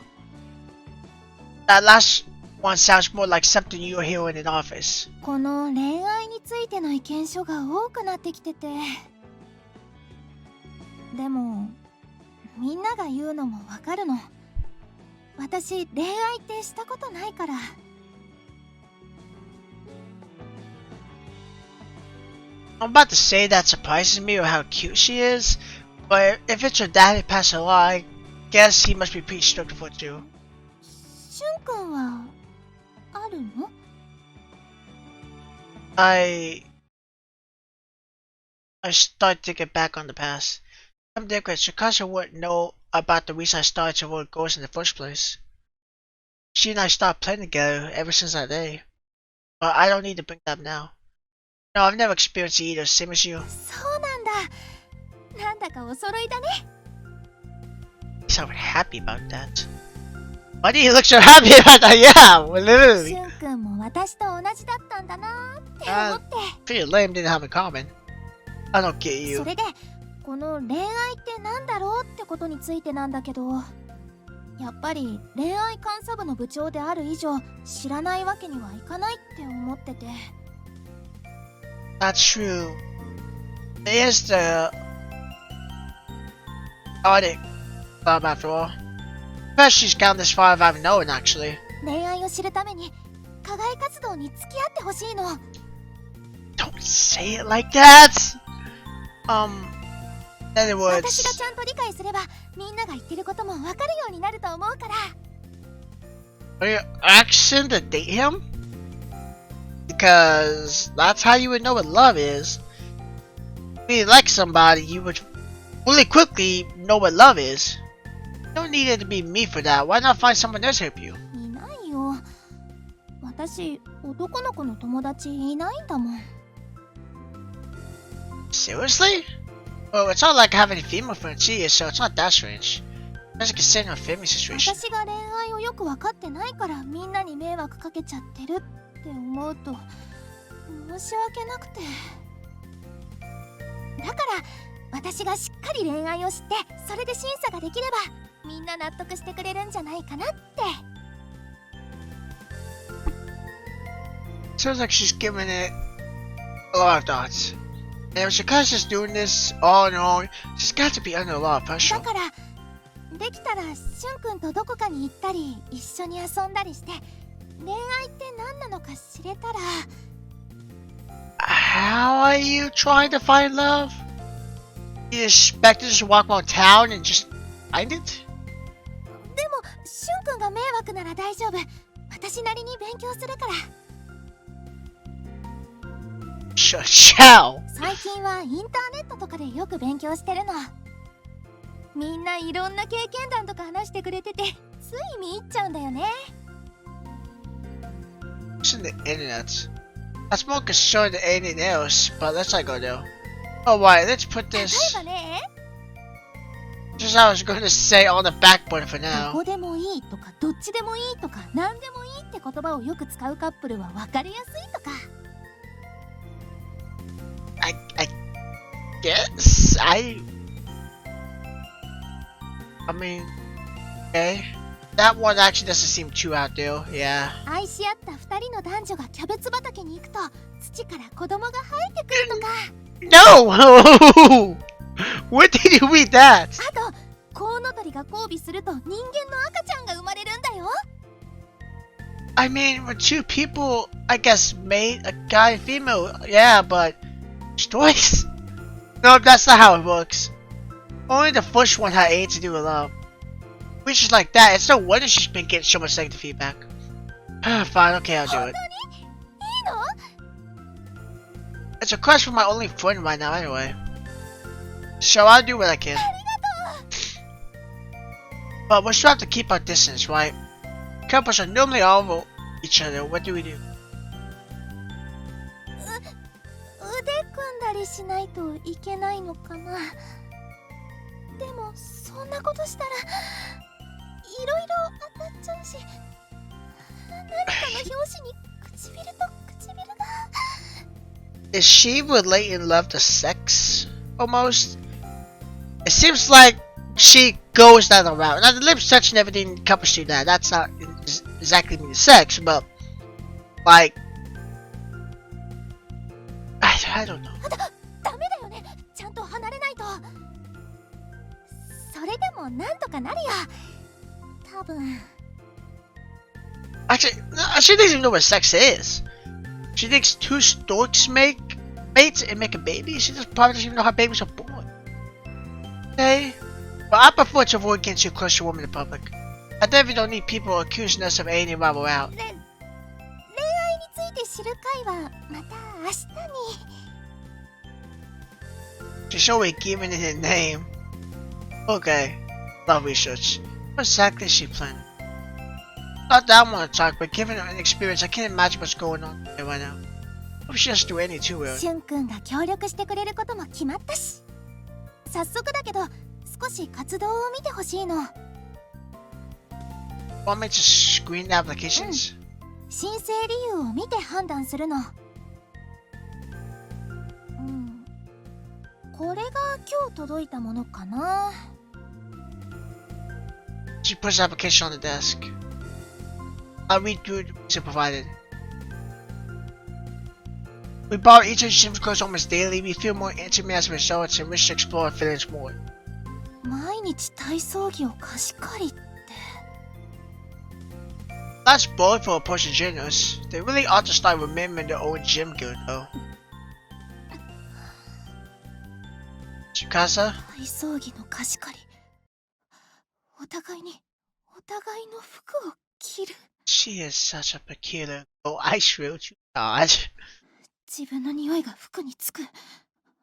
That last one sounds more like something you're hearing in office. この恋愛についての意見書が多くなってきてて、でもみんなが言うのもわかるの。私恋愛ってしたことないから。 I'm about to say that surprises me or how cute she is, but if it's her dad who passed along, I guess he must be pretty strict for it too. しゅんくんはあるの？ I start thinking back on the past. Some day, Shikasa wouldn't know about the reason I started to avoid girls in the first place. She and I stopped playing together ever since that day. But I don't need to bring that up now. No, I've never experienced it either, same as you. そうなんだ。なんだかお揃いだね。You sound happy about that. Why do you look so happy about that? Yeah, well, し literally. ゅんくんも私と同じだったんだなって思って。 Pretty lame didn't have in common. I don't get you. それで、この恋愛ってなんだろうってことについてなんだけど、やっぱり恋愛監査部の部長である以上、知らないわけにはいかないって思ってて。That's true. There's the audit club after all. But she's gone this far without knowing, actually. 恋愛を知るために課外活動に付き合ってほしいの。 Don't say it like that! In other 私が words, ちゃんと理解すれば、みんなが言ってることもわかるようになると思うから。 are you asking to date him? Because that's how you would know what love is. If you like somebody, you would really quickly know what love is. You don't need it to be me for that. Why not find someone else to help you? いないよ。私、男の子の友達いないんだもん。 Seriously? Well, it's not like I have any female friends either, so it's not that strange. Just considering our family situation. 私が恋愛をよく分かってないからみんなに迷惑かけちゃってるって思うと申し訳なくて。だから私がしっかり恋愛を知ってそれで審査ができればみんな納得してくれるんじゃないかなって。 Sounds like she's giving it a lot of thoughts. And if she's doing this all on her own, she's got to be under a lot of だ pressure. からできたらしゅんくんとどこかに行ったり一緒に遊んだりして恋愛って何なのか知れたら。 How are you trying to find love? You expect to just walk around town and just find it? でもしゅんくんが迷惑なら大丈夫。私なりに勉強するから。 Shell! 最近はインターネットとかでよく勉強してるの。みんないろんな経験談とか話してくれててつい見入っちゃうんだよね。 It's in the internet. That's more concerned than anything else, but let's not go there. Alright, let's put 例え this ばね、 just I was going to say on the back burner for ど now. こでもいいとかどっちでもいいとか何でもいいって言葉をよく使うカップルは分かりやすいとか。 I guess I mean, okay. That one actually doesn't seem too out there, yeah. 愛し合った2人の男女がキャベツ畑に行くと土から子供が生えてくるとか。 No! Where did you read that? あとコウノトリが交尾すると人間の赤ちゃんが生まれるんだよ。 I mean, when two people, I guess, mate, a guy and female, yeah, but stories? No, that's not how it works. Only the first one had anything to do with love. Which is like that, it's no wonder she's been getting so much negative feedback. Fine, okay, I'll do 本 it. 当にいいの？ It's a crush for my only friend right now anyway. So I'll do what I can. ありがとう。 But we still have to keep our distance, right? Couples are normally over each other. What do we do? 腕組んだりしないといけないのかな。でもそんなことしたらいろいろ当たっちゃうし、何かの拍子に唇と唇が。 Is she relating love to sex? Almost? It seems like she goes down the route. Now the lips touch and everything, couples do that. That's not exactly mean sex, but like I don't know. ダメだよね。ちゃんと離れないと。それでもなんとかなるよ。多分。 Actually, no, she doesn't even know what sex is. She thinks two storks make mates and make a baby. She just probably doesn't even know how babies are born. Okay, but I prefer to avoid getting too close to a woman in public. I definitely don't need people accusing us of anything while we're out. 恋愛について知る会はまた明日に。 She's already giving it a name. Okay. Love research. What exactly is she planning? Not that I want to talk, but given her inexperience, I can't imagine what's going on there right now. Hope she doesn't do anything too weird. しゅんくんが協力してくれることも決まったし、早速だけど少し活動を見てほしいの。Want me to screen the applications? 申請理由を見て判断するの。これが今日届いたものかな。She puts the application on the desk. I'll read through the reason provided. We borrow each of Jim's clothes almost daily. We feel more intimate as a result and wish to explore our feelings more. 毎日体操着を貸し借りって。That's bold for a person generous. They really ought to start remembering their own gym guild, though. Tsukasa? 体操着の貸し借り。お互いの服を着る。She is such a peculiar. Oh, I swear to God. 自分の匂いが服につく。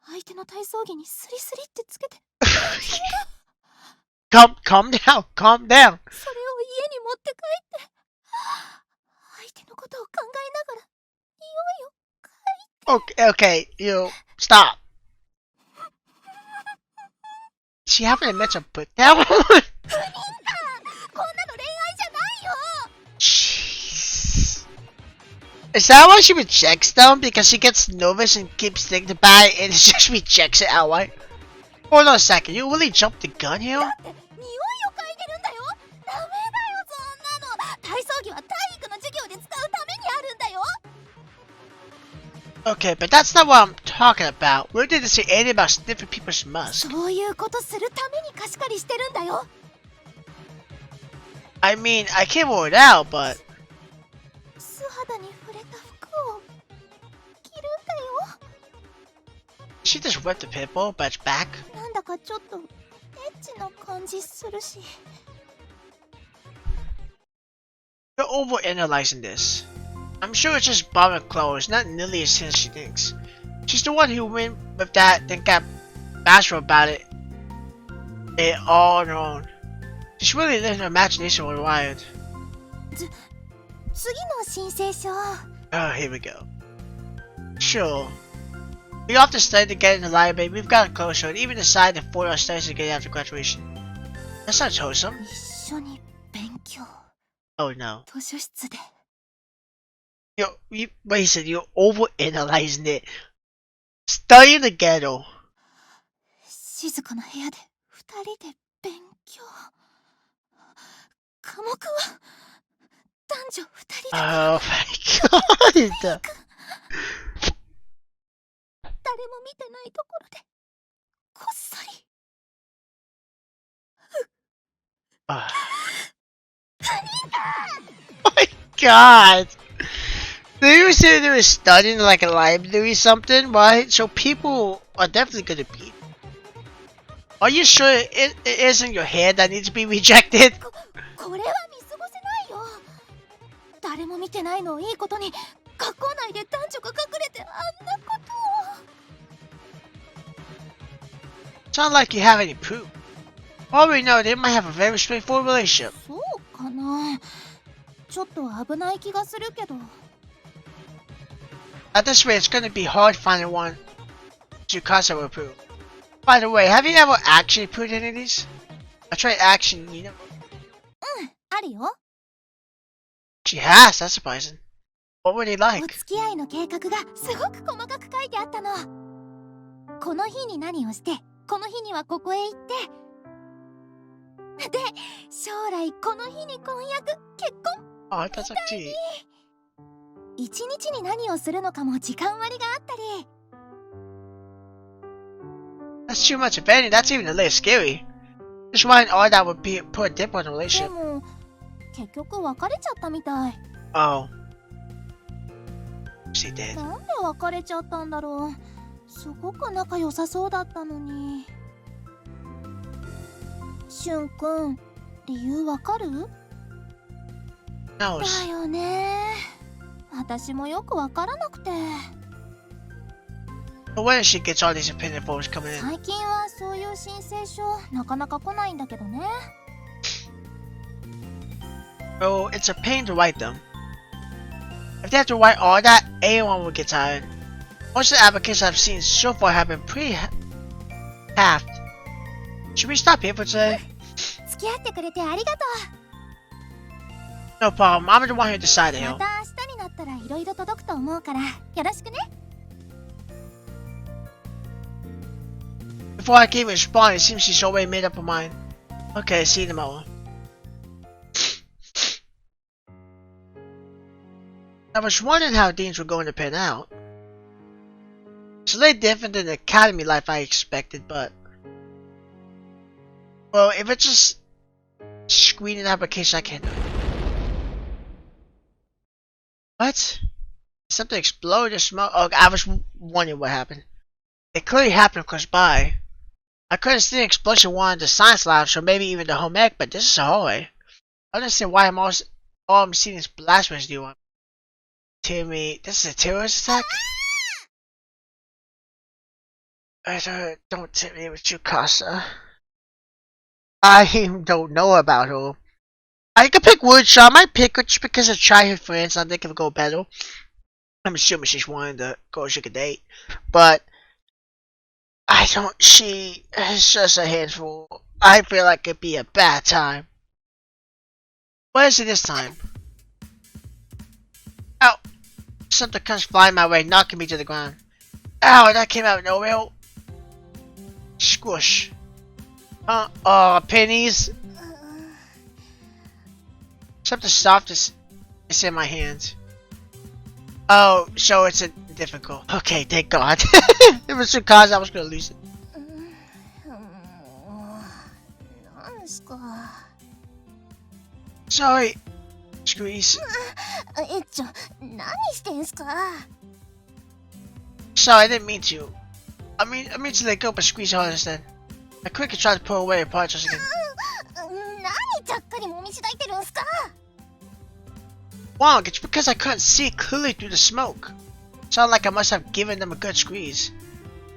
相手の体操着にスリスリってつけて。calm down, calm down. それを家に持って帰って。相手のことを考えながら匂いを嗅いで。Okay, you stop. She haven't admit to put that one. こんなの恋愛じゃないよ。 Jeez. Is that why she rejects them? Because she gets nervous and keeps thinking about it and just rejects it outright? Hold on a second, you really jumped the gun here? だって匂いを嗅いでるんだよ。ダメだよそんなの。体操着は体育の授業で使うためにあるんだよ。 Okay, but that's not what I'm talking about. Where did it say anything about sniffing people's musk? そういうことするために貸し借りしてるんだよ。 I mean, I can't rule it out, but... 素肌に触れた服を着るんだよ。 She just ripped the pimple, but it's back. なんだかちょっとエッチな感じするし。 You're overanalyzing this. I'm sure it's just bombing clothes, not nearly as sin as she thinks. She's the one who went with that, then got bashful about it all on her own. She's really letting her imagination run wild. 次の申請書。 Oh, here we go. Sure. We often study to get in the library, we've gotten closer, and even decided to forward our studies again after graduation. That sounds wholesome. 一緒に勉強。 Oh no. 図書室で。 Wait a second, you're overanalyzing it. Study in the ghetto. 静かな部屋で二人で勉強。科目は男女二人だ。 Oh my god. 誰も見てないところでこっそり。 Oh my god. They were saying they were studying like a library or something, right? So people are definitely gonna be. Are you sure it isn't your head that needs to be rejected? これは見過ごせないよ。誰も見てないのをいいことに学校内で男女が隠れてあんなことを。 It's not like you have any proof. All we know, they might have a very straightforward relationship. そうかな。ちょっと危ない気がするけど。 At this rate, it's gonna be hard finding one Tsukasa will approve. By the way, have you ever actually approved any of these? I tried action, you know. あるよ。 She has, that's surprising. What were they お like? 付き合いの計画がすごく細かく書いてあったの。この日に何をして、この日にはここへ行って。で、将来この日に婚約、結婚。 Oh, I thought so too. 一日に何をするのかも時間割があったり。 That's too much of anything, that's even a little scary. Just writing all that would be put a dip on the で relationship. も、結局別れちゃったみたい。 Oh. She did. なんで別れちゃったんだろう。すごく仲良さそうだったのに。しゅんくん、理由わかる？ No. だよね。私もよくわからなくて。But when she gets all these opinion forms coming in. 最近はそういう申請書なかなか来ないんだけどね。Oh, it's a pain to write them. If they have to write all that, anyone will get tired. Most of the applications I've seen so far have been pretty halved. Should we stop here for today? 付き合ってくれてありがと No problem. I'm the one who decided. う。また明日になったら色々届くと思うからよろしくね。Before I can even respond, it seems she's already made up her mind. Okay, see you tomorrow. I was wondering how things were going to pan out. It's a little different than the academy life I expected, but... Well, if it's just screening application, I can't do it. What? Something exploded or smoke? Oh, I was wondering what happened. It clearly happened close by. I couldn't see an explosion while in the science lab, so maybe even the home ec, but this is a hallway. I don't understand why all I'm seeing is blasphemous do on. Timmy, this is a terrorist attack? Don't tell me it was you, Casa. I don't know about her. I could pick Woodshot. I might pick her just because of childhood friends. I think it'll go better. I'm assuming she's one of the girls she could date. But she is just a handful. I feel like it'd be a bad time. What is it this time? Ow! Something comes flying my way, knocking me to the ground. Ow, that came out of nowhere. Squish. Oh, pennies. Something soft is in my hands. Oh, so it's a difficult. Okay, thank God. It was a cause I was gonna lose it. なんすか。Sorry. Squeeze. 何してんすか。 Sorry, I didn't mean to. I mean to let go, but squeeze harder instead. I quickly tried to pull away apart just again. 何ちゃっかりもみしだいてるんすか。 Wong, it's because I couldn't see clearly through the smoke. Sounded like I must have given them a good squeeze.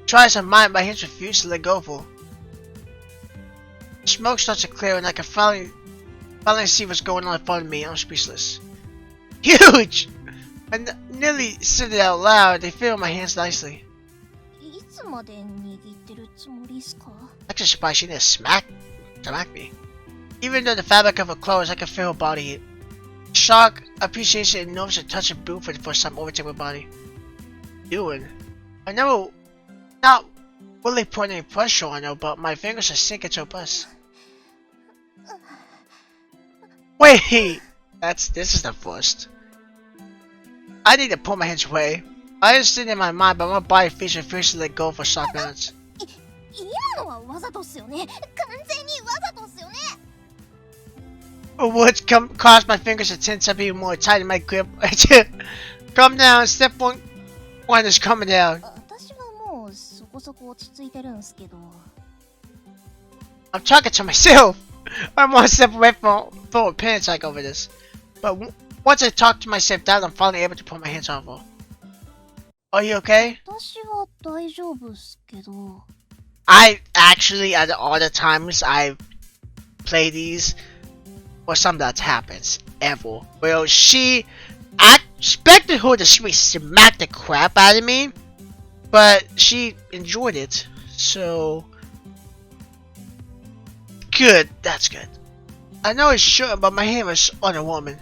Tried some mind, my hands refused to let go for. The smoke starts to clear and I can finally see what's going on in front of me. I'm speechless. Huge! I nearly said it out loud. They feel my hands nicely. いつまで握ってるつもりっすか。 I'm just surprised she didn't smack me. Even though the fabric of her clothes, I could feel her body heat. Shock, appreciation, and nerves to touch a boot for the first time overtake my body. Doing? I never, not really putting any pressure on her, but my fingers are sinking to her bust. Wait! This is the first. I need to pull my hands away. I understand in my mind, but my body feels refused to let go for soft minutes. 今のはわざとっすよね。完全にわざとっすよね。 Words caused my fingers to tense up even more, tighten my grip. Calm down, step one is coming down. 私はもうそこそこ落ち着いてるんすけど。 I'm talking to myself. I'm one step away from a panic attack over this. But once I talk to myself down, I'm finally able to pull my hands off her. Are you okay? 私は大丈夫っすけど。 I actually, at all the times I play these, or something that happens ever. Well, I expected her to smack the crap out of me, but she enjoyed it. So good. That's good. I know it's short, but my hand was on a woman.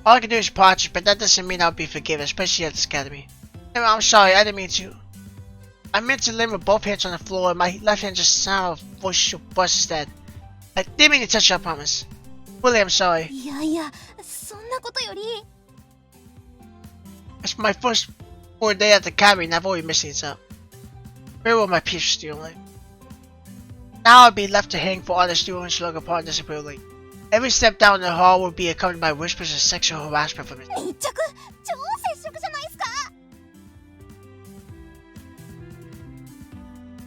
All I can do is apologize, but that doesn't mean I'll be forgiven, especially at this academy. Anyway, I'm sorry. I didn't mean to. I meant to land with both hands on the floor, and my left hand just sounded forced to bust instead. I didn't mean to touch you, I promise. Really, I'm sorry. いやいや、そんなことより。 It's my first full day at the academy, and I've already messed things up. Very well, my peace was stealing. Now I'll be left to hang for other students looking upon disability. Every step down the hall will be accompanied by whispers of sexual harassment from me. 密着、超接触じゃないっすか。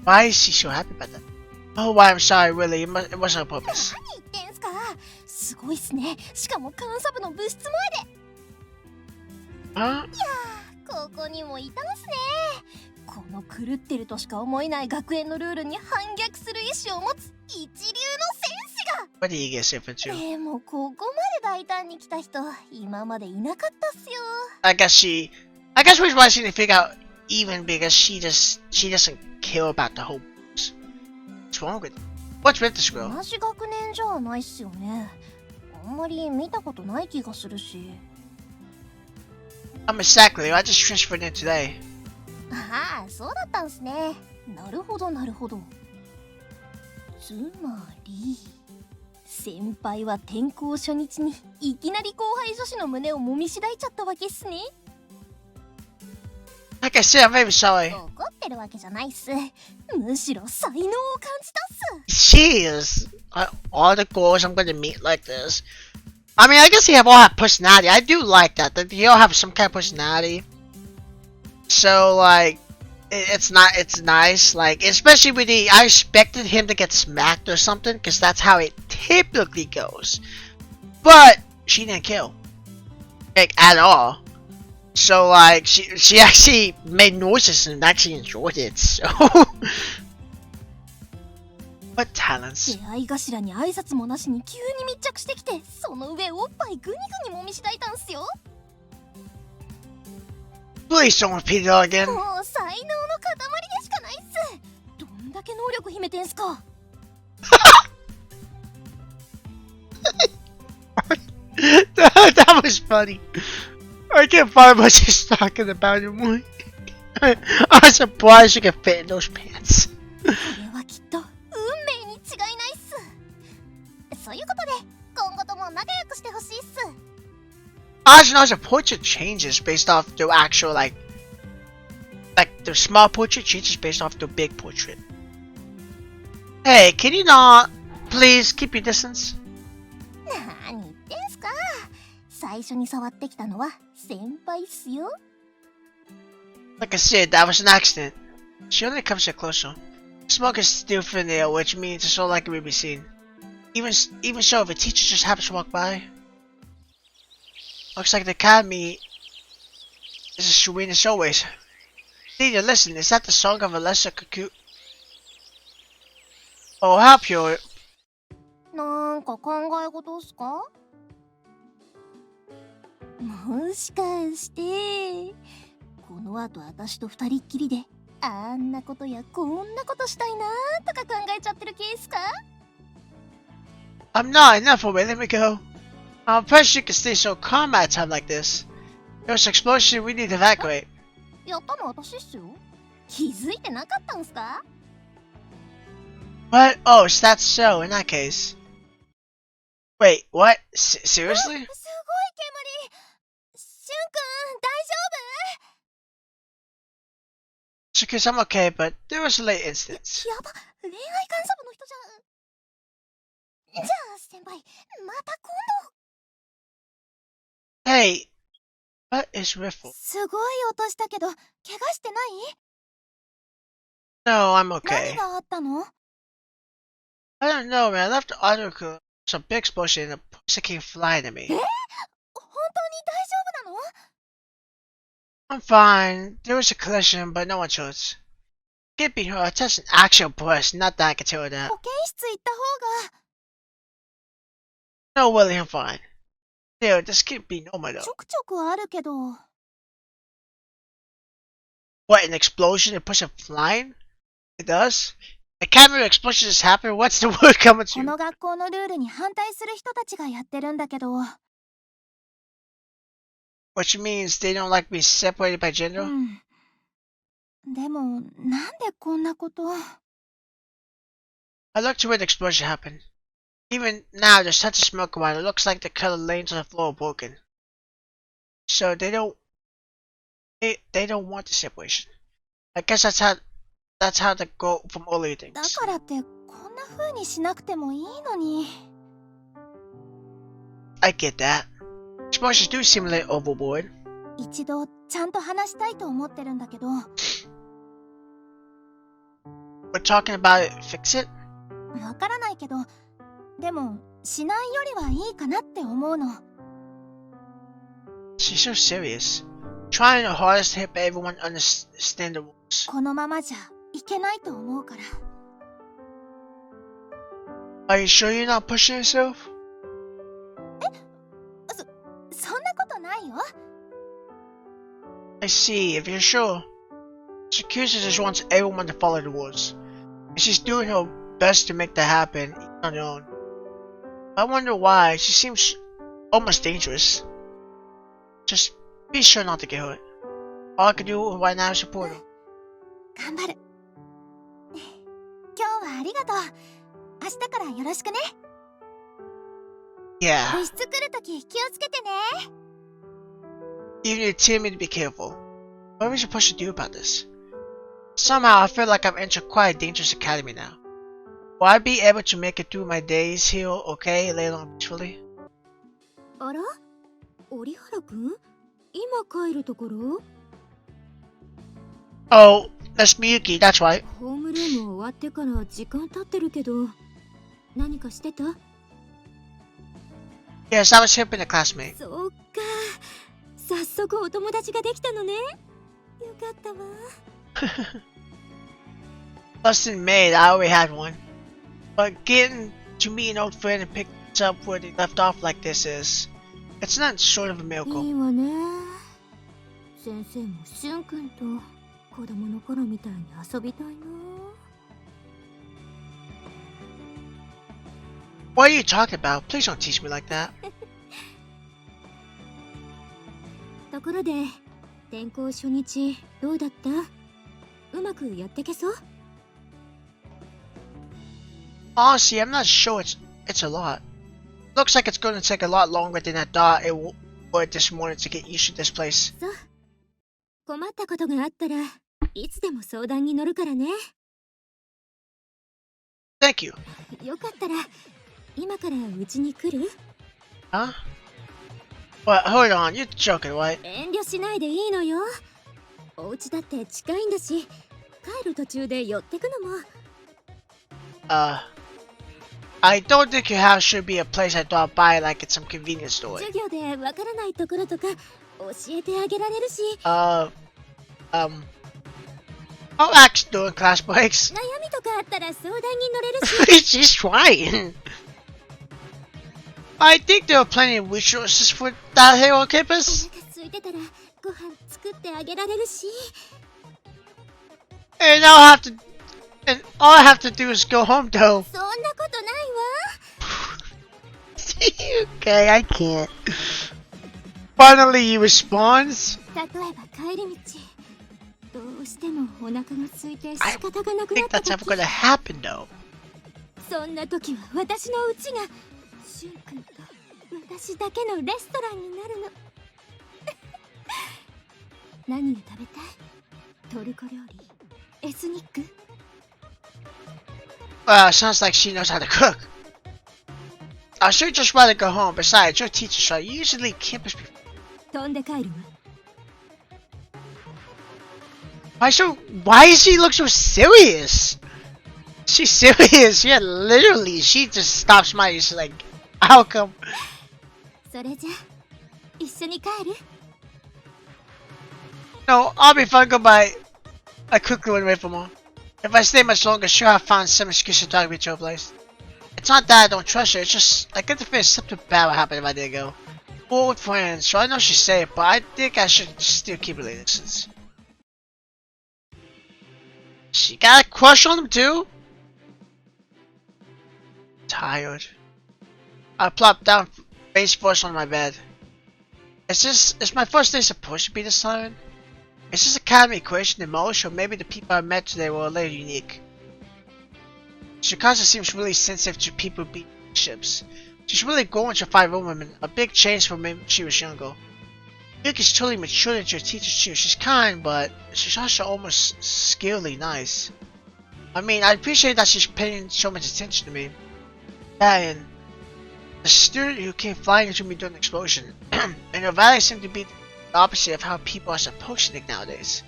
Why is she so happy about that? Oh, why, I'm sorry, really, it wasn't on purpose. 何言ってんすか。すごいっすね。しかも監査部の部室前で。 Huh? ここにもいたんすね。この狂ってるとしか思えない学園のルールに反逆する意志を持つ一流の戦士が。 What do you get different to? でもここまで大胆に来た人今までいなかったっすよ。I guess we're watching to figure out even because she doesn't care about the whole books. What's wrong with What's with this girl? 同じ学年じゃないっすよね。あんまり見たことない気がするし。Exactly. I just transferred in today. ああ、そうだったんすね。なるほどなるほど。つまり先輩は転校初日にいきなり後輩女子の胸を揉みしだいちゃったわけっすね。Like I said, I'm very sorry. 怒ってるわけじゃないっす。むしろ才能を感じたっす。 She is. All the girls I'm gonna meet like this. I mean, I guess they all have personality. I do like that. That they all have some kind of personality. So like, it's nice. Like, especially with I expected him to get smacked or something, because that's how it typically goes. But she didn't kill, like, at all. So like, she actually made noises and actually enjoyed it. So, what talents? 出会い頭に挨拶もなしに急に密着してきて、その上おっぱいグニグニ揉みしだいたんすよ。 Please don't repeat it all again. もう才能の塊でしかないっす。どんだけ能力秘めてんすか。that was funny. I can't find what she's talking about anymore. I'm surprised you can fit in those pants. これはきっと運命に違いないっす。そういうことで今後とも仲良くしてほしいっす。 I just know the portrait changes based off the actual like the small portrait changes based off the big portrait. Hey, can you not please keep your distance? 何言ってんすか。最初に触ってきたのは先輩っすよ。 Like I said, that was an accident. She only comes here closer. Smoke is still in the air, which means it's so likely to be seen. Even so, if a teacher just happens to walk by. Looks like the academy is as serene as always. Leader, listen, is that the song of a lesser cuckoo? Oh, how pure. なんか考え事っすか。もしかしてこの後私と二人っきりであんなことやこんなことしたいなとか考えちゃってるケースか。 I'm not enough of it, let me go. I'm impressed you can stay so calm at a time like this. There's an explosion, we need to evacuate. やったの私っすよ。気づいてなかったんすか。 What? Oh, is that so? In that case. Wait, what? Seriously? すごい煙。しゅんくん大丈 It's because I'm okay, but there was a late instance. 夫。やば、恋愛観察部の人じゃん。じゃあ先輩また今度。 Hey, what is Riffle? すごい音したけど怪我してない？ No, I'm 何 okay. があったの？ I don't know, man. I left the audio cool. There's a big explosion and a person came flying at me. 本当に大丈夫なの？ I'm fine. There was a collision, but no one chose. Can't be her. It's just an actual burst. Not that I can tell her that. 保健室行った方が。 No, Willie, I'm fine. Dude, this can't be normal though. ちょくちょくあるけど。 What, an explosion that puts it flying? It does? A camera explosion just happened? What's the word coming こ to? の学校のルールに反対する人たちがやってるんだけど。 Which means they don't like being separated by gender? うん。でもなんでこんなこと。 I looked to where the explosion happened. Even now, there's tons of smoke around. It looks like the colored lanes on the floor are broken. So they don't want the separation. I guess that's how they go from earlier だ things. からってこんな風にしなくてもいいのに。 I get that. Explosions do seem a little overboard. 一度ちゃんと話したいと思ってるんだけど。 We're talking about it, fix it? わからないけど、でもしないよりはいいかなって思うの。 She's so serious. Trying her hardest to help everyone understand the このままじゃいけないと思うから。 Are you sure you're not pushing yourself? そんなことないよ。 I see, if you're sure. Tsukasa just wants everyone to follow the rules. And she's doing her best to make that happen, even on her own. I wonder why. She seems almost dangerous. Just be sure not to get hurt. All I can do right now is support her. 頑張る。今日はありがとう。明日からよろしくね。 Yeah. 部室来るとき気をつけてね。 You need to tell me to be careful. What are we supposed to do about this? Somehow I feel like I've entered quite a dangerous academy now. Will I be able to make it through my days here okay later on peacefully? あら、折原くん、今帰るところ？ Oh, that's Miyuki, that's right. ホームルーム終わってから時間経ってるけど、何かしてた？ Yes, I was helping a classmate. そうか、早速お友達ができたのね。よかったわ。Less than May, I already had one. But getting to meet an old friend and pick up where they left off like this it's not short of a miracle. いいわね。先生もしゅんくんと子供の頃みたいに遊びたいな。 What are you talking about? Please don't teach me like that. ところで、転校初日どうだった？うまくやってけそう？ Honestly, I'm not sure it's a lot. Looks like it's going to take a lot longer than I thought it would this morning to get used to this place. そう。困ったことがあったらいつでも相談に乗るからね。 Thank you. よかったら今からうちに来る？ Huh? What? Hold on, you're joking, right? 遠慮しないでいいのよ。お家だって近いんだし、帰る途中で寄ってくのも。 I don't think your house should be a place I thought by like it's some convenience store. 授業でわからないところとか教えてあげられるし。 I'll ask during class breaks. 悩みとかあったら相談に乗れるし。 She's trying. I think there are plenty of resources for that here on お campus. 腹空いてたらご飯作ってあげられるし。 And all I have to do is go home though. そんなことないわ。 Okay, I can't. Finally, he responds. 例えば帰り道、どうしてもお腹が空いて仕 I 方がなく think なった that's 時、 ever gonna happen though. そんな時は私の家がしゅんくんと私だけのレストランになるの。何が食べたい？トルコ料理、エスニック？ Sounds like she knows how to cook. I should just rather go home. Besides, your teacher shot. You usually leave campus before. 飛んで帰るわ。 Why does she look so serious? She's serious. Yeah, literally. She just stops smiling. She's like, how come? それじゃ一緒に帰る？ No, I'll be fine. Goodbye. I quickly went away from her. If I stay much longer, sure I'll find some excuse to talk me to her place. It's not that I don't trust her. It's just I get the feeling something bad would happen if I didn't go. We're old friends, so I know she's safe, but I think I should still keep her distance. She got a crush on him too? Tired. I plopped down face first on my bed. Is my first day supposed to be this silent? Is this academy question the most, or maybe the people I met today were a little unique? Tsukasa seems really sensitive to people being ships. She's really going to find women, a big change from when she was younger. Yuki's totally matured into a teacher too. She's kind, but she's also almost skillfully nice. I mean, I appreciate that she's paying so much attention to me. Yeah, and the student who came flying into me during the explosion, and her values seem to be the opposite of how people are supposed to think nowadays.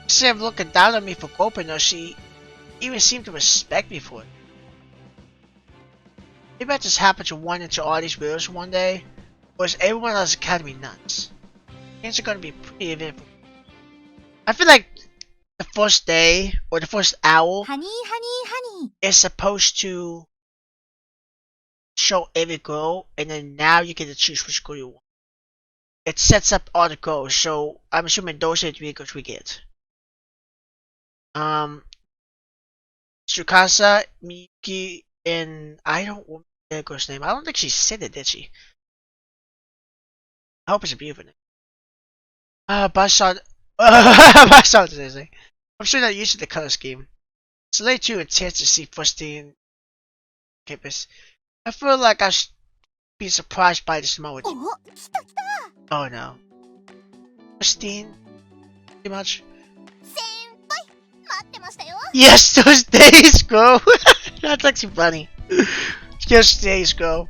Instead of looking down on me for groping her, she even seemed to respect me for it. Maybe I just happened to run into all these weirdos one day, or is everyone else academy nuts? Things are gonna be pretty eventful. I feel like the first day or the first hour ハニーハニーハニ is supposed to show every girl, and then now you get to choose which girl you want. It sets up all the girls, so I'm assuming those are the 3 girls we get. Tsukasa, Miki, and I don't remember the girl's name. I don't think she said it, did she? I hope it's a beautiful name. Bashad. Bashad is amazing. I'm sure not used to the color scheme. It's a little too intense to see Frostine campus. I feel like I should be surprised by this emoji. ー。お、来た来た。 Oh no. Frostine? Too much? 先輩、待ってましたよ。 Yes, those days, bro! That's actually funny. Just days, bro.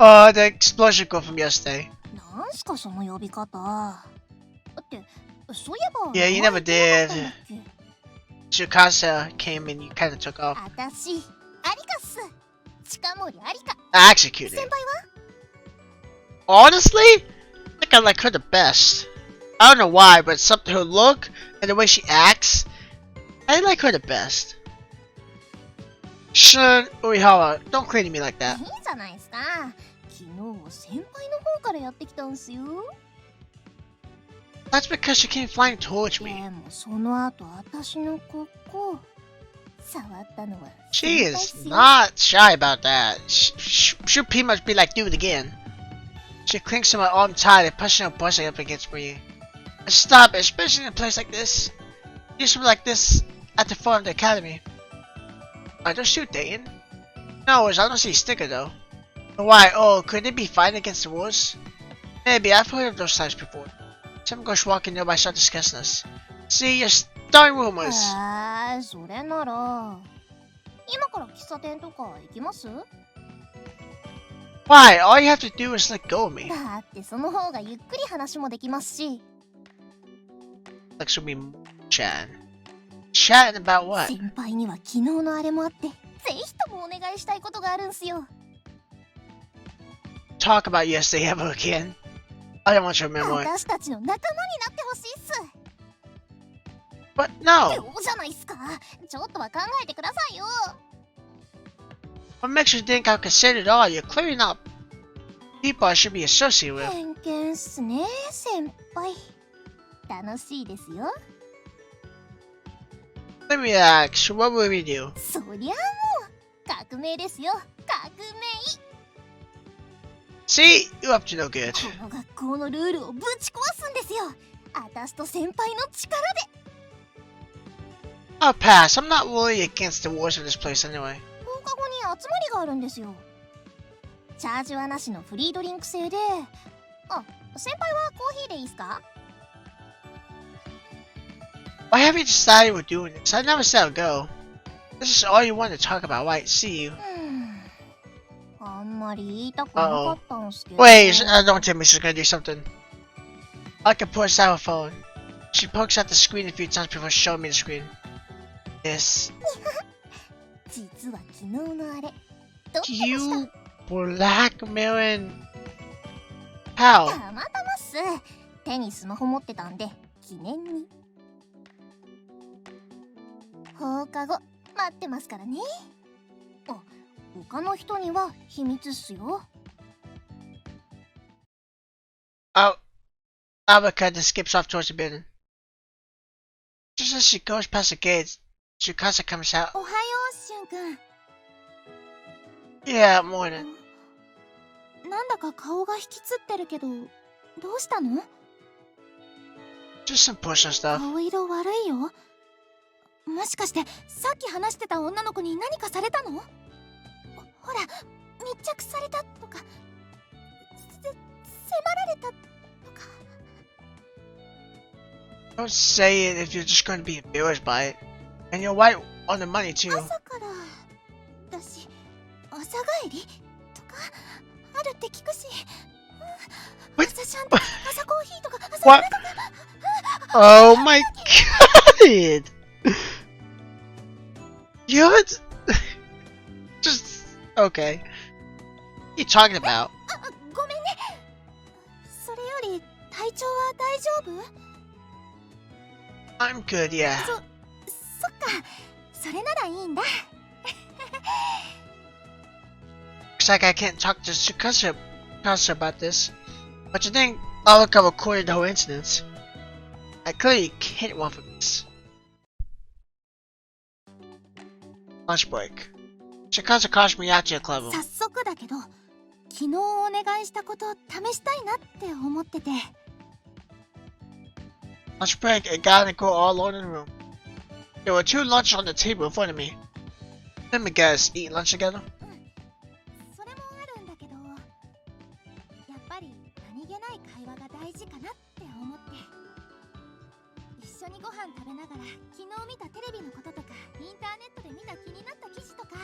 Oh, the explosion girl from yesterday. なんすかその呼び方。って、そういえば。 Yeah, you never 前言 did. ってなかったんだっけ。 Tsukasa came and you kinda took off. あたし、アリカっす。近森アリカ。 I executed 先 it. 輩は Honestly, I think I like her the best. I don't know why, but something her look and the way she acts, I like her the best. Shun Uehara, don't clean me like い that. いじゃないですか。昨日は先輩の方からやってきたんすよ。 That's because she came flying towards で me. もその後あたしのここ触ったのは She 先輩っ is すよ。 not shy about that. She'll pretty much be like, do it again. She clings to my arm tight and pushing her buzzing up against me. And stop it, especially in a place like this. Used to be like this at the front of the academy. Alright, don't shoot Dayton. No worries, I don't see a sticker though. Why? Oh, could they be fighting against the walls? Maybe, I've heard of those types before. Some girls walking nearby start discussing us. See, you're starting rumors. それなら今から喫茶店とか行きます？ Why? All you have to do is let go of me. だってその方がゆっくり話もできますし。 Like should be chatting. Chatting about what? 先輩には昨日のあれもあって、ぜひともお願いしたいことがあるんすよ。 Talk about yesterday ever again. I don't want your memory. 私たちの仲間になってほしいっす。 But no. どうじゃないっすか。ちょっとは考えてくださいよ。 What makes you think I'll consider it all? You're clearly not people I should be associated with. 偏見っすね、先輩。楽しいですよ。 Let me ask, what will we do? そりゃあもう革命ですよ。革命。 See? You're up to no good. この学校のルールをぶち壊すんですよ。私と先輩の力で。 I'll pass. I'm not really against the wars of this place anyway. 放課後に集まりがあるんですよ。チャージはなしのフリードリンク制で。あ、先輩はコーヒーでいいっすか？ Why have you decided we're doing this? I never said I'll go. This is all you wanted to talk about, right? See you. あんまり言いたくなかったんすけど。 Wait, don't tell me she's gonna do something. I can push out her phone. She pokes out the screen a few times before showing me the screen. This. 実は昨日のあれ。どうでした？ You blackmailing. How? たまたまっす。手にスマホ持ってたんで記念に。放課後待ってますからね。あ、他の人には秘密っすよ。 Oh, Albuquerque skips off towards the building. Just as she goes past the gates, Tsukasa comes out. おはよう、しゅんくん。 Yeah, morning. なんだか顔が引きつってるけど、どうしたの？ Just some personal stuff. 顔色悪いよ。もしかしてさっき話してた女の子に何かされたの？ほら、密着されたとか、迫られたとか。 Don't say it if you're just going to be embarrassed by it. And you're right on the money too. 朝からだし、朝帰りとかあるって聞くし、朝シャンとか朝コーヒーとか朝 What? とか。 Oh my god! You're just okay. What are you talking about? ごめんね。それより体調は大丈夫？ I'm good, yeah. そっか、それならいいんだ。Looks like I can't talk to Tsukasa about this. But you think I'll look up recorded the whole incident? I clearly can't want for this. Lunch break. Tsukasa cautioned me out to your club. 早速だけど、昨日お願いしたこと試したいなって思ってて。Lunch break, I got and go all alone in the room. There were 2 lunches on the table in front of me. Let me guess, eat lunch together? それもあるんだけど、やっぱり何気ない会話が大事かなって思って。一緒にご飯食べながら昨日見たテレビのこととかインターネットで見た気になった記事とか。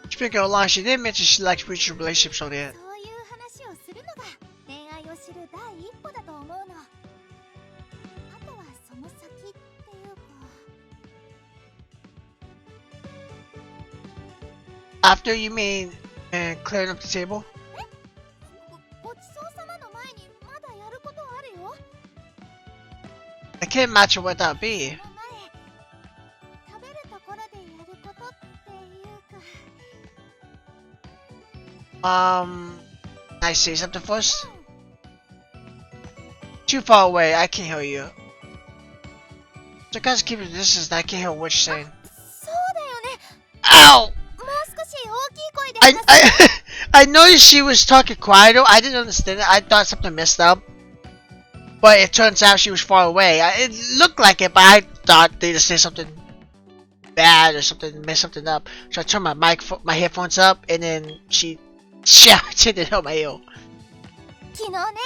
Speaking of line, she did mention she likes future relationships on the end. そういう話をするのが恋愛を知る第一歩だと思うの。あとはその先っていうか。After you mean clearing up the table? ごちそうさまの前にまだやることあるよ。I can't imagine what that would be. その前、食べるところでやることっていうか。Can I say something first? Too far away, I can't hear you. Tsukasa keeps distance and I can't hear what you're saying. そうだよね。 Ow! もう少し大きい声で話す。 I noticed she was talking quieter. I didn't understand it. I thought something messed up. But it turns out she was far away. It looked like it, but I thought they just said something bad or something, messed something up. So I turned my headphones up, and then she shouted it on my ear. 昨日ね、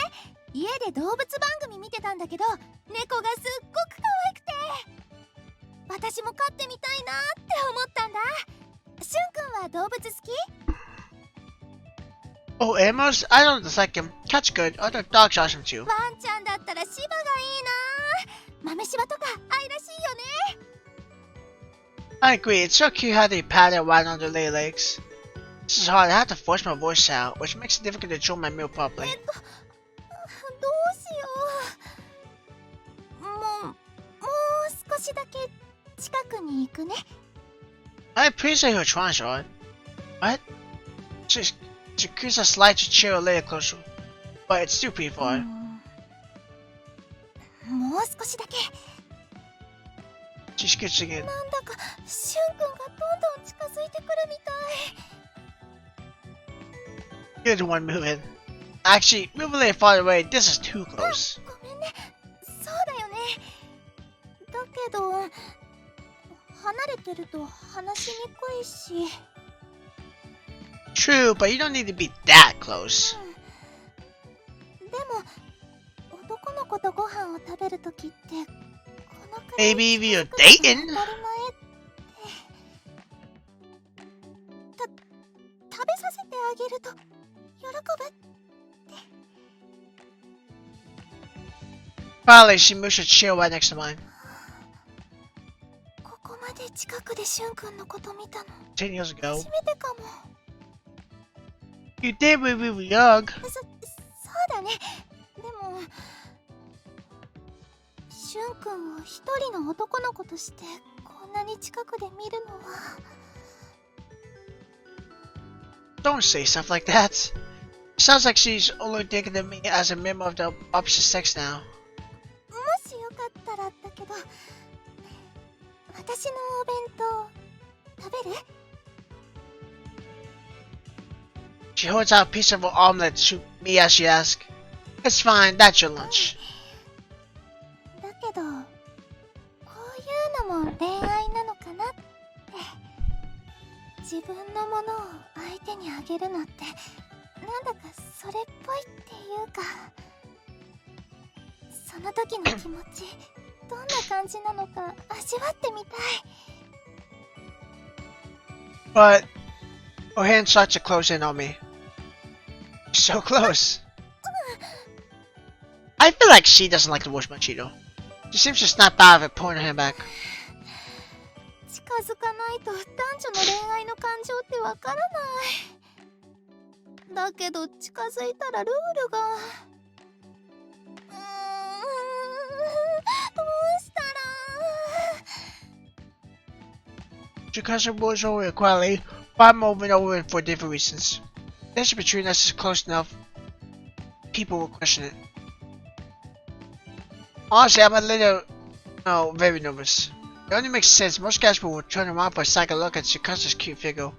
家で動物番組見てたんだけど、猫がすっごく可愛くて、私も飼ってみたいなって思ったんだ。しゅんくんは動物好き？ Oh, animals? I don't dislike them. Cat's good. Other dogs awesome too. ワンちゃんだったらシバがいいな。豆シバとか愛らしいよね。I agree. It's so cute how they pat and ride on their little legs. This is hard. I have to force my voice out, which makes it difficult to chew my meal properly. どうしよう。もう少しだけ近くに行くね。I appreciate her trying, Sean. What? Chikusa slides her chair a little closer, but it's still pretty far. もう少しだけ。 She scoots again. なんだかしゅんくんがどんどん近づいてくるみたい。 You're the one moving. Actually, move a little farther away. This is too close. ごめんね。そうだよね。だけど離れてると話しにくいし。 True, but you don't need to be that close. でも男の子とご飯を食べるときってこのくらい Maybe if you're 近くが dating. 当たり前って食べさせてあげると喜ぶって。 Finally, she moves her chair right next to mine. ここまで近くでしゅんくんのこと見たの 10 years ago. 初めてかも。 You did when we were young. そうだね。でもしゅんくんを一人の男の子としてこんなに近くで見るのは。 Don't say stuff like that. Sounds like she's only thinking of me as a member of the opposite sex now. もしよかったらだけど、私のお弁当食べる？ She holds out a piece of her omelet to me as she asks. It's fine, that's your lunch. だけどこういうのも恋愛なのかなって。自分のものを相手にあげるのってなんだかそれっぽいっていうか、その時の気持ちどんな感じなのか味わってみたい。 But her hand starts to close in on me. So close. I feel like she doesn't like to wash my Cheeto. She seems to snap out of it, pulling her hand back. 近づかないと男女の恋愛の感情ってわからない。だけど近づいたらルールが。Tsukasa moves over quietly, while I'm moving over for different reasons. The tension between us is close enough. People will question it. Honestly, I'm a little, no, very nervous. It only makes sense. Most guys will turn around for a second look at Tsukasa's cute figure.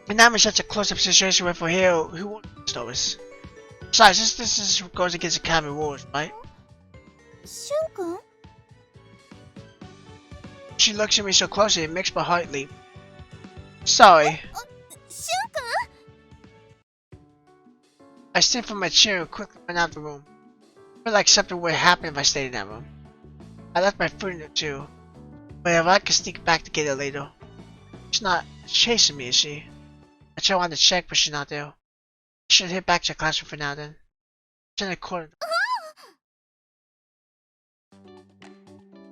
And I'm in such a close-up situation with a hero who won't notice. Besides, this goes against the common rules, right? Shun-kun? She looks at me so closely, it makes my heart leap. Sorry. Shun-kun? I stand from my chair and quickly run out of the room. I feel like something would happen if I stayed in that room. I left my food in there too. But if I can sneak back to get it later. She's not chasing me, is she? I try to check, but she's not there. I should head back to the classroom for now then. Turn the corner.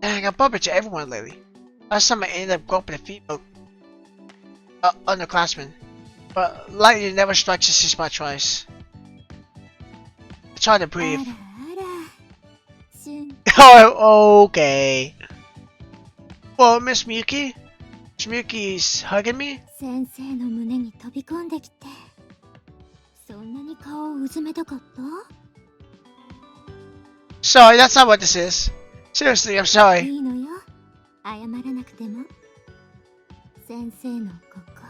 Dang, I'm bumping to everyone lately. Last time I ended up groping a female underclassman. But lightning never strikes a spot twice. It's hard to breathe. Oh, okay. Well, Miss Miyuki? Miss Miyuki's hugging me? 先生の胸に飛び込んできて、そんなに顔をうずめたかった？ Sorry, that's not what this is. Seriously, I'm sorry. いいのよ。謝らなくても。先生のここ、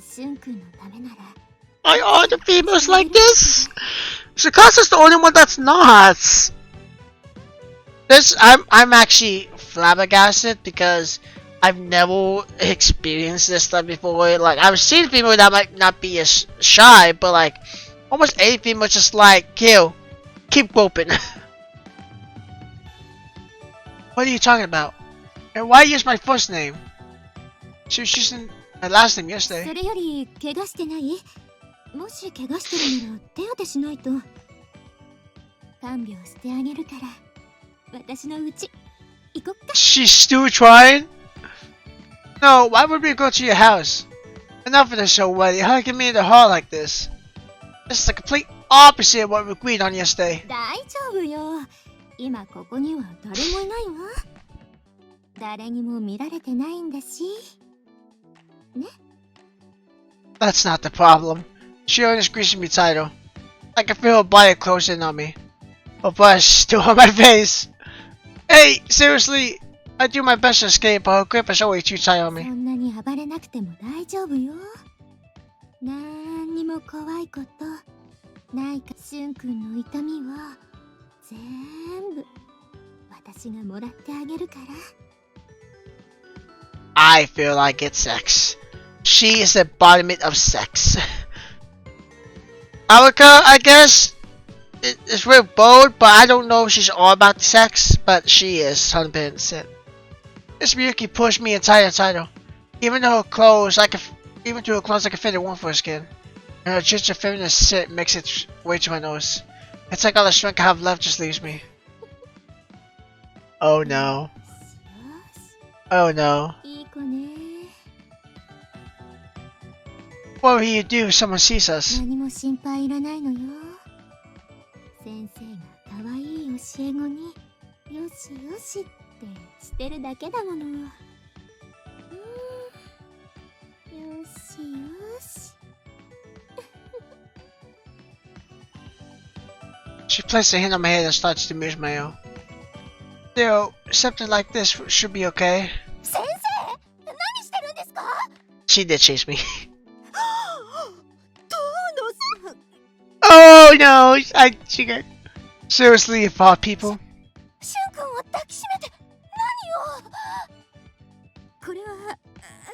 しゅんくんのためなら。Are all the females like this? Sukasa's the only one that's not. I'm actually flabbergasted because I've never experienced this stuff before. Like, I've seen people that might not be as shy, but like, almost any female just like, kill, keep groping. What are you talking about? And why use my first name? She was using my last name yesterday. それより怪我してない？もし怪我してるなら手当てしないと。看病してあげるから。私の家行こっか。 She's still trying? No, why would we go to your house? Enough of this show already, hugging me in the hall like this. This is the complete opposite of what we agreed on yesterday. 大丈夫よ。今ここには誰もいないわ。誰にも見られてないんだし。ね? That's not the problem. She always squeezing me tighter. I can feel her body closing on me. Her breath still on my face. Hey, seriously, I do my best to escape, but her grip is always too tight on そ me. んなに暴れなくても大丈夫よ。なんにも怖いことないか。しゅんくんの痛みは全部私がもらってあげるから。I feel like it's sex. She is the embodiment of sex. Alika, I guess, it's real bold, but I don't know if she's all about the sex, but she is 100%. Miss Miyuki pushed me in tighter and tighter. Even through her clothes, I can fit a wound for her skin. And her ginger feminine scent makes it way to my nose. It's like all the strength I have left just leaves me. Oh no. Oh no. いい子ね。 What will you do if someone sees us? 何も心配いらないのよ。先生が可愛い教え子によしよしってしてるだけだもの。よしよし。She placed a hand on my head and starts to move my own. Theo, something like this should be okay. 先生、何してるんですか？ She did chase me. 遠野さん。 Oh no! She got... Seriously, of all people? しゅんくんを抱きしめて何を？これは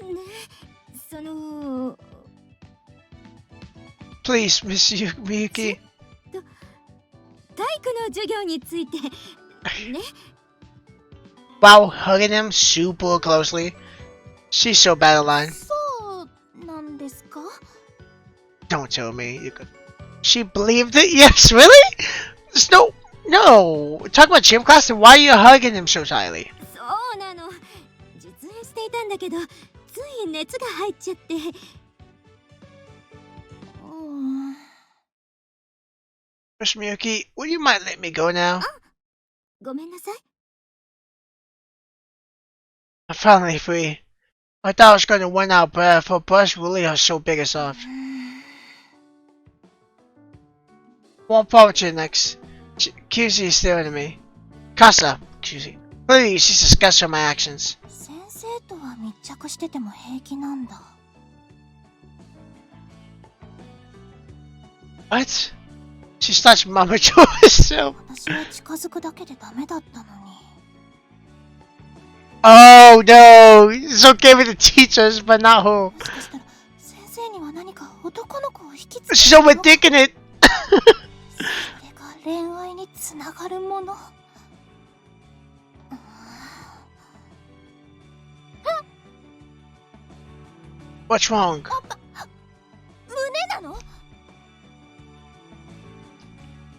ね、その Please, Miss Miyuki. 体育の授業についてね。 While hugging him super closely. She's so bad at line. そうなんですか？ Don't tell me. You could... She believed it? Yes, really? There's no. Talk about gym class and why are you hugging him so tightly? そうなの。実演していたんだけど、つい熱が入っちゃって。Miss Miyuki, would you mind letting me go now? ごめんなさい。 I'm finally free. I thought I was going to win out, but for Bus really are so big and soft. One problem to the next. QC is staring at me. Casa, QC. Please, she's disgusted with my actions. 先生とは密着してても平気なんだ。What? She starts mumbling to herself. 私は近づくだけでダメだったのに。Oh no! It's okay with the teachers, but not her. もしかしたら先生には何か男の子を引きつけ She's overthinking it. それが恋愛につながるもの。What's wrong? 胸なの？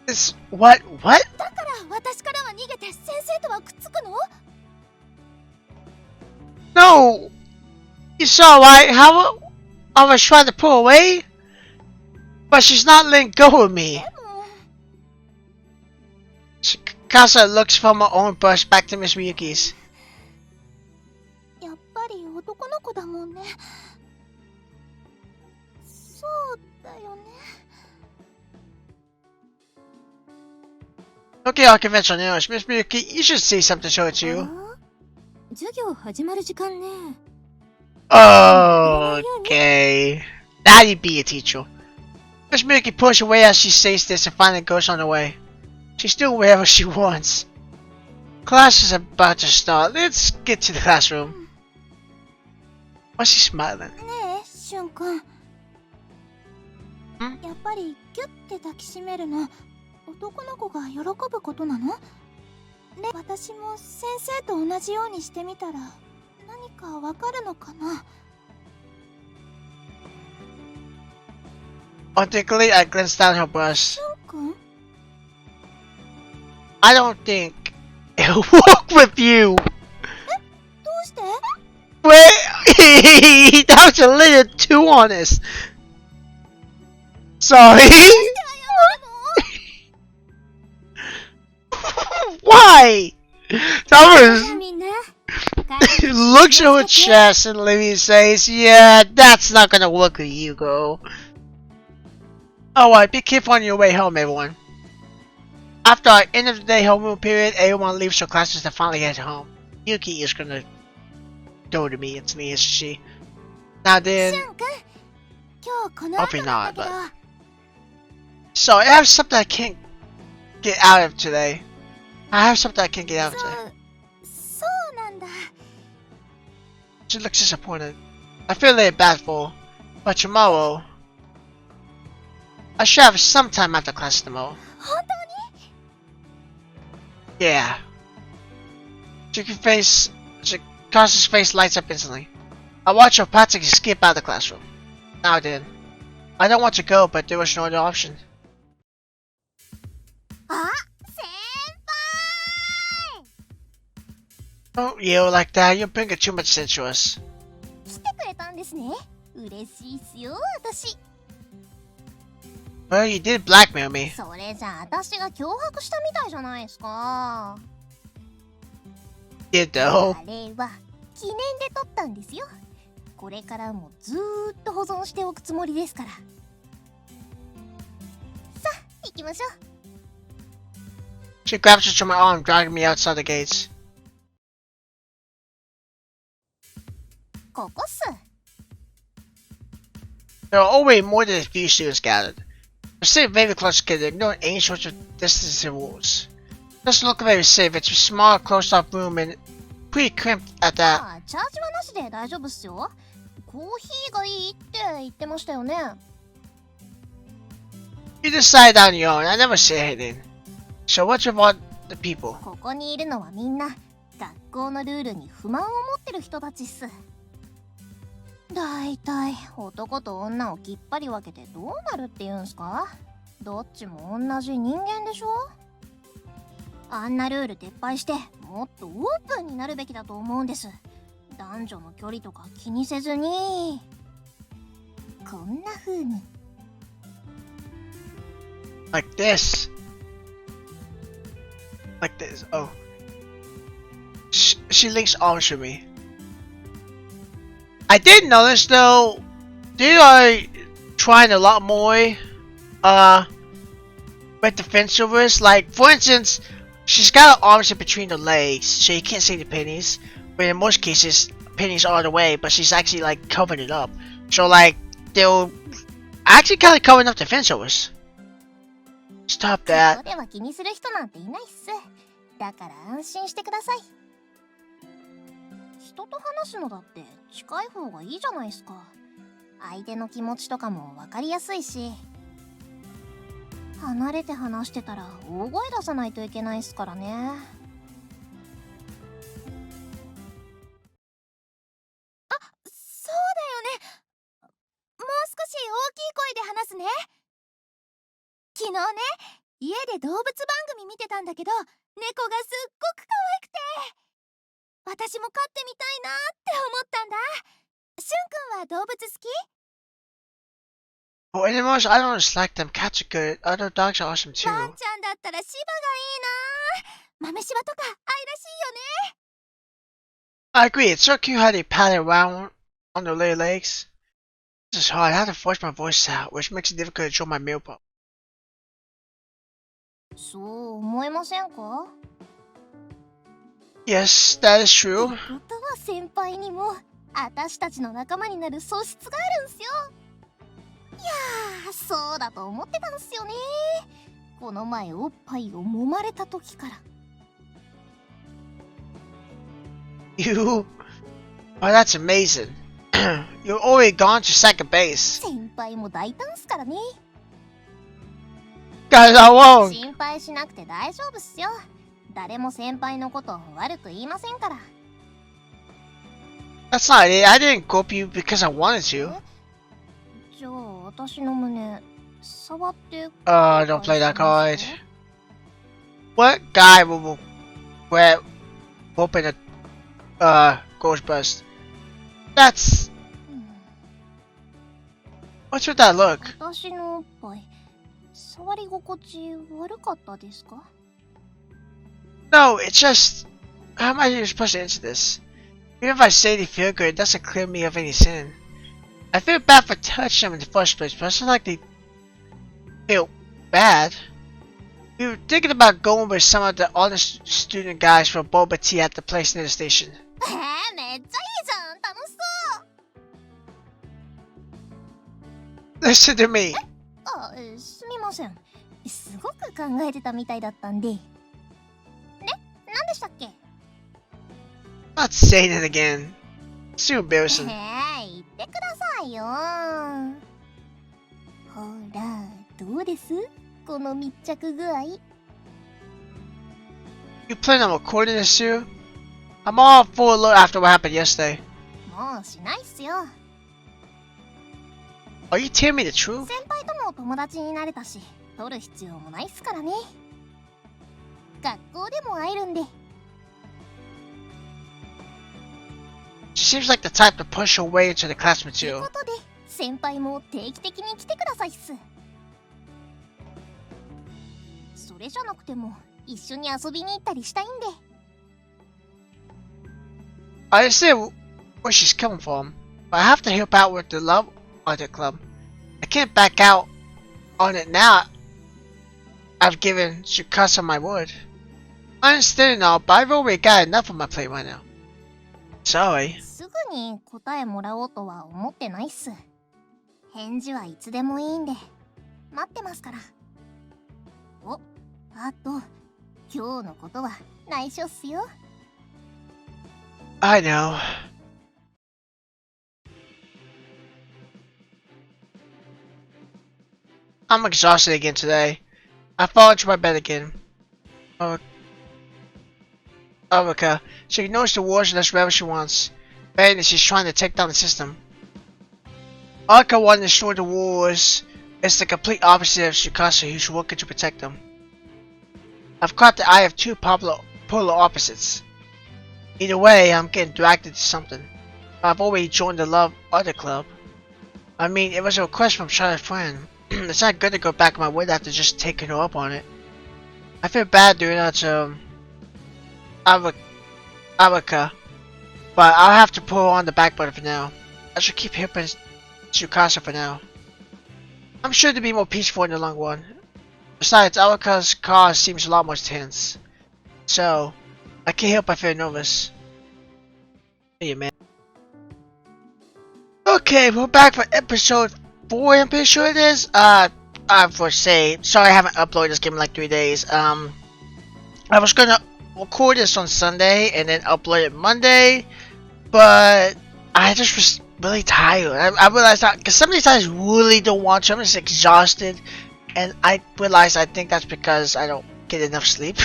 This what? What? だから私からは逃げて先生とはくっつくの？ No! You saw right how I was trying to pull away? But she's not letting go of me. Casa looks from her own brush back to Miss Miyuki's. やっぱり男の子だもんね。そうだよね。 Okay, unconventional news. Miss Miyuki, you should see something to show it to you. 授業始まる時間ね。Okay. Now you be a teacher. Miss Miyuki pushes away as she says this and finally goes on her way. She's doing whatever she wants. Class is about to start. Let's get to the classroom. Why's she smiling? ねえ、しゅんくん。やっぱりギュッて抱きしめるの男の子が喜ぶことなの？ね、私も先生と同じようにしてみたら何かわかるのかな？ Unthinkingly, I glanced down her brush. しゅんくん？ I don't think it'll work with you. どうして？ Wait, that was a little too honest. Sorry. Why? That was. Looks at her chest and Livy says, "Yeah, that's not gonna work with you, girl." Alright, be careful on your way home, everyone. After our end of the day homeroom period, everyone leaves for classes to finally head home. Yuki is gonna go to me, it's me, isn't she? Now then, hopefully not, but. So, I have something I can't get out of today. I have something I can't get out of today. そうなんだ。 She looks disappointed. I feel a little bad for her, but tomorrow, I should have some time after class tomorrow. 本当に？ Yeah. Casa's face lights up instantly. I watch her practically skip out of the classroom. Now then, I don't want to go, but there was no other option. あ、先輩！ Don't yell like that. You're bringing too much sense to us. 来てくれたんですね。嬉しいっすよ、私。 Well, you did blackmail me. それじゃあ私が脅迫したみたいじゃないですか。 You though. あれは記念で撮ったんですよ。これからもずーっと保存しておくつもりですから。さあ、行きましょう。 She grabs us from my arm, dragging me outside the gates. ここっす。 There are always more than a few students gathered. We're sitting very close together, ignoring any sorts of distancing rules. Doesn't look very safe. It's a small, closed-off room and pretty cramped at that. あ、チャージはなしで大丈夫っすよ。コーヒーがいいって言ってましたよね。 You decide on your own. I never say anything. So what's about the people? ここにいるのはみんな学校のルールに不満を持ってる人たちっす。だいたい男と女をきっぱり分けてどうなるって言うんすか？どっちも同じ人間でしょ？あんなルール撤廃してもっとオープンになるべきだと思うんです。男女の距離とか気にせずにこんな風に Like this. Like this. Oh. She links arms with me. I did notice though, they are trying a lot more with the fence like for instance, she's got an arms in between the legs, so you can't see the pennies. But in most cases, pennies are the way, but she's actually like covering it up. So like they'll actually kind of covering up the fence Stop that. では気にする人なんていないっす。だから安心してください。人と話すのだって近い方がいいじゃないですか。相手の気持ちとかも分かりやすいし。離れて話してたら大声出さないといけないっすからね。あ、そうだよね。もう少し大きい声で話すね。昨日ね、家で動物番組見てたんだけど、猫がすっごく可愛くて、私も飼ってみたいなって思ったんだ。しゅんくんは動物好き？ Oh, animals, I don't dislike them. Cats are good. Other dogs are awesome too. ワンちゃんだったらシバがいいな。豆シバとか愛らしいよね。I agree. It's so cute how they pat around on their little legs. This is hard. I have to force my voice out, which makes it difficult to show my meal pop. そう思いませんか？ Yes, that is true. ってことは先輩にも私たちの仲間になる素質があるんすよ。いやー、そうだと思ってたんすよね。この前おっぱいを揉まれた時から。You? Oh, that's amazing. You're already gone to second base. 先輩も大胆っすからね。Guys, I won't. 心配しなくて大丈夫っすよ。誰も先輩のこと悪く言いませんから。That's not it. I didn't gulp you because I wanted to. じゃあ私の胸触って。Don't play that card. What guy will open a ghost bust? That's. What's with that look? 私のおっぱい触り心地悪かったですか？ No, it's just. How am I even supposed to answer this? Even if I say they feel good, it doesn't clear me of any sin. I feel bad for touching them in the first place, but it's not like they feel bad. We were thinking about going with some of the honest student guys for boba tea at the place near the station. めっちゃいいじゃん。楽しそう。 Listen to me. あ、すみません。すごく考えてたみたいだったんで。で、何でしたっけ？ Not saying it again. It's too embarrassing. 言ってくださいよ。ほら、どうです？この密着具合。You plan on recording this too? I'm all for a look after what happened yesterday. もうしないっすよ。 Are you telling me the truth? 先輩とも友達になれたし、撮る必要もないっすからね。学校でも会えるんで。 She seems like the type to push her way into the class という material. ことで、先輩も定期的に来てくださいっす。それじゃなくても、一緒に遊びに行ったりしたいんで。 I understand where she's coming from, but I have to help out with the Love Art Club. I can't back out on it now. I've given Tsukasa my word. I understand and all, but I've already got enough on my plate right now. Sorry. すぐに答えもらおうとは思ってないっす。返事はいつでもいいんで、待ってますから。お、あと、今日のことは内緒っすよ。I know. I'm exhausted again today. I fall into my bed again. Erika, she ignores the wars and does whatever she wants. Bad that she's trying to take down the system. Erika wanting to destroy the wars is the complete opposite of Tsukasa, who's working to protect them. I've caught the eye of two polar opposites. Either way, I'm getting dragged into something. I've already joined the Love Art Club. I mean, it was a request from Charlotte's friend. It's not good to go back my word after just taking her up on it. I feel bad doing that to Erika, but I'll have to pull her on the back burner for now. I should keep helping Tsukasa for now. I'm sure to be more peaceful in the long run. Besides, Awaka's cause seems a lot more tense. So, I can't help but feel nervous. Hey, man. Okay, we're back for episode 4, I'm pretty sure it is. For say, sorry I haven't uploaded this game in like 3 days. I was gonna record this on Sunday and then upload it Monday, but I just was really tired. I realized that, because some of these times I really don't want to, I'm just exhausted, and I realized I think that's because I don't get enough sleep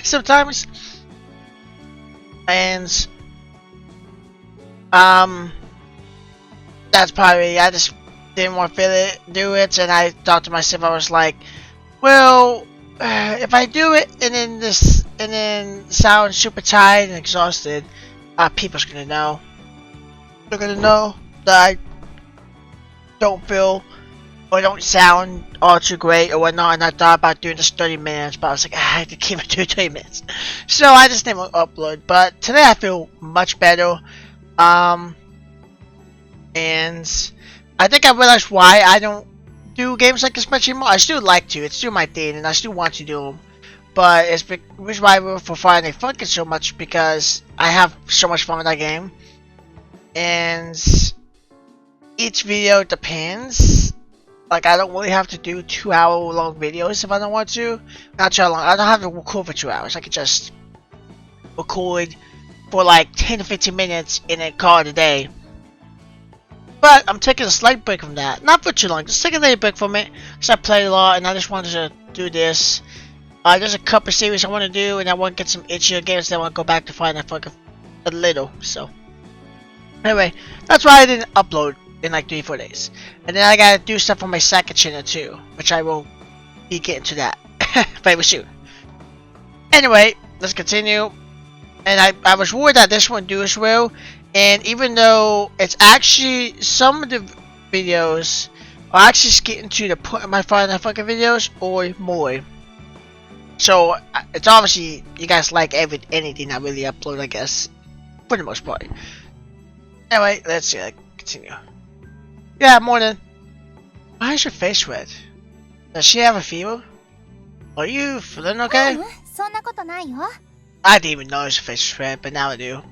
sometimes. And, that's probably, I just didn't want to do it, and I thought to myself, I was like, well, if I do it and then sound super tired and exhausted, people's gonna know. They're gonna know that I don't feel or don't sound all too great or whatnot, and I thought about doing this 30 minutes, but I was like, I had to keep it to 30 minutes. So I just didn't upload, but today I feel much better. And I think I realized why I don't do games like this much anymore. I still like to, it's still my thing, and I still want to do them. But it's which why we're for Friday Funkin' so much, because I have so much fun with that game. And each video depends. Like, I don't really have to do 2-hour long videos if I don't want to. Not too long. I don't have to record for 2 hours. I could just record for like 10 to 15 minutes and then call it a day. But I'm taking a slight break from that. Not for too long. Just take a little break from it. Because I played a lot and I just wanted to do this. There's a couple series I want to do, and I want to get some itchier games. Then I want to go back to Final Fantasy a little. So, anyway, that's why I didn't upload in like 3-4 days. And then I gotta do stuff on my second channel too, which I will be getting to that very soon. Anyway, let's continue. And I was worried that this wouldn't do as well. And even though it's actually, some of the videos are actually getting to the point of my Final Fantasy videos or more. So it's obviously you guys like anything I really upload, I guess, for the most part. Anyway, let's see. Continue. Yeah, morning. Why is your face red? Does she have a fever? Are you feeling okay? I didn't even notice your face was red, but now I do.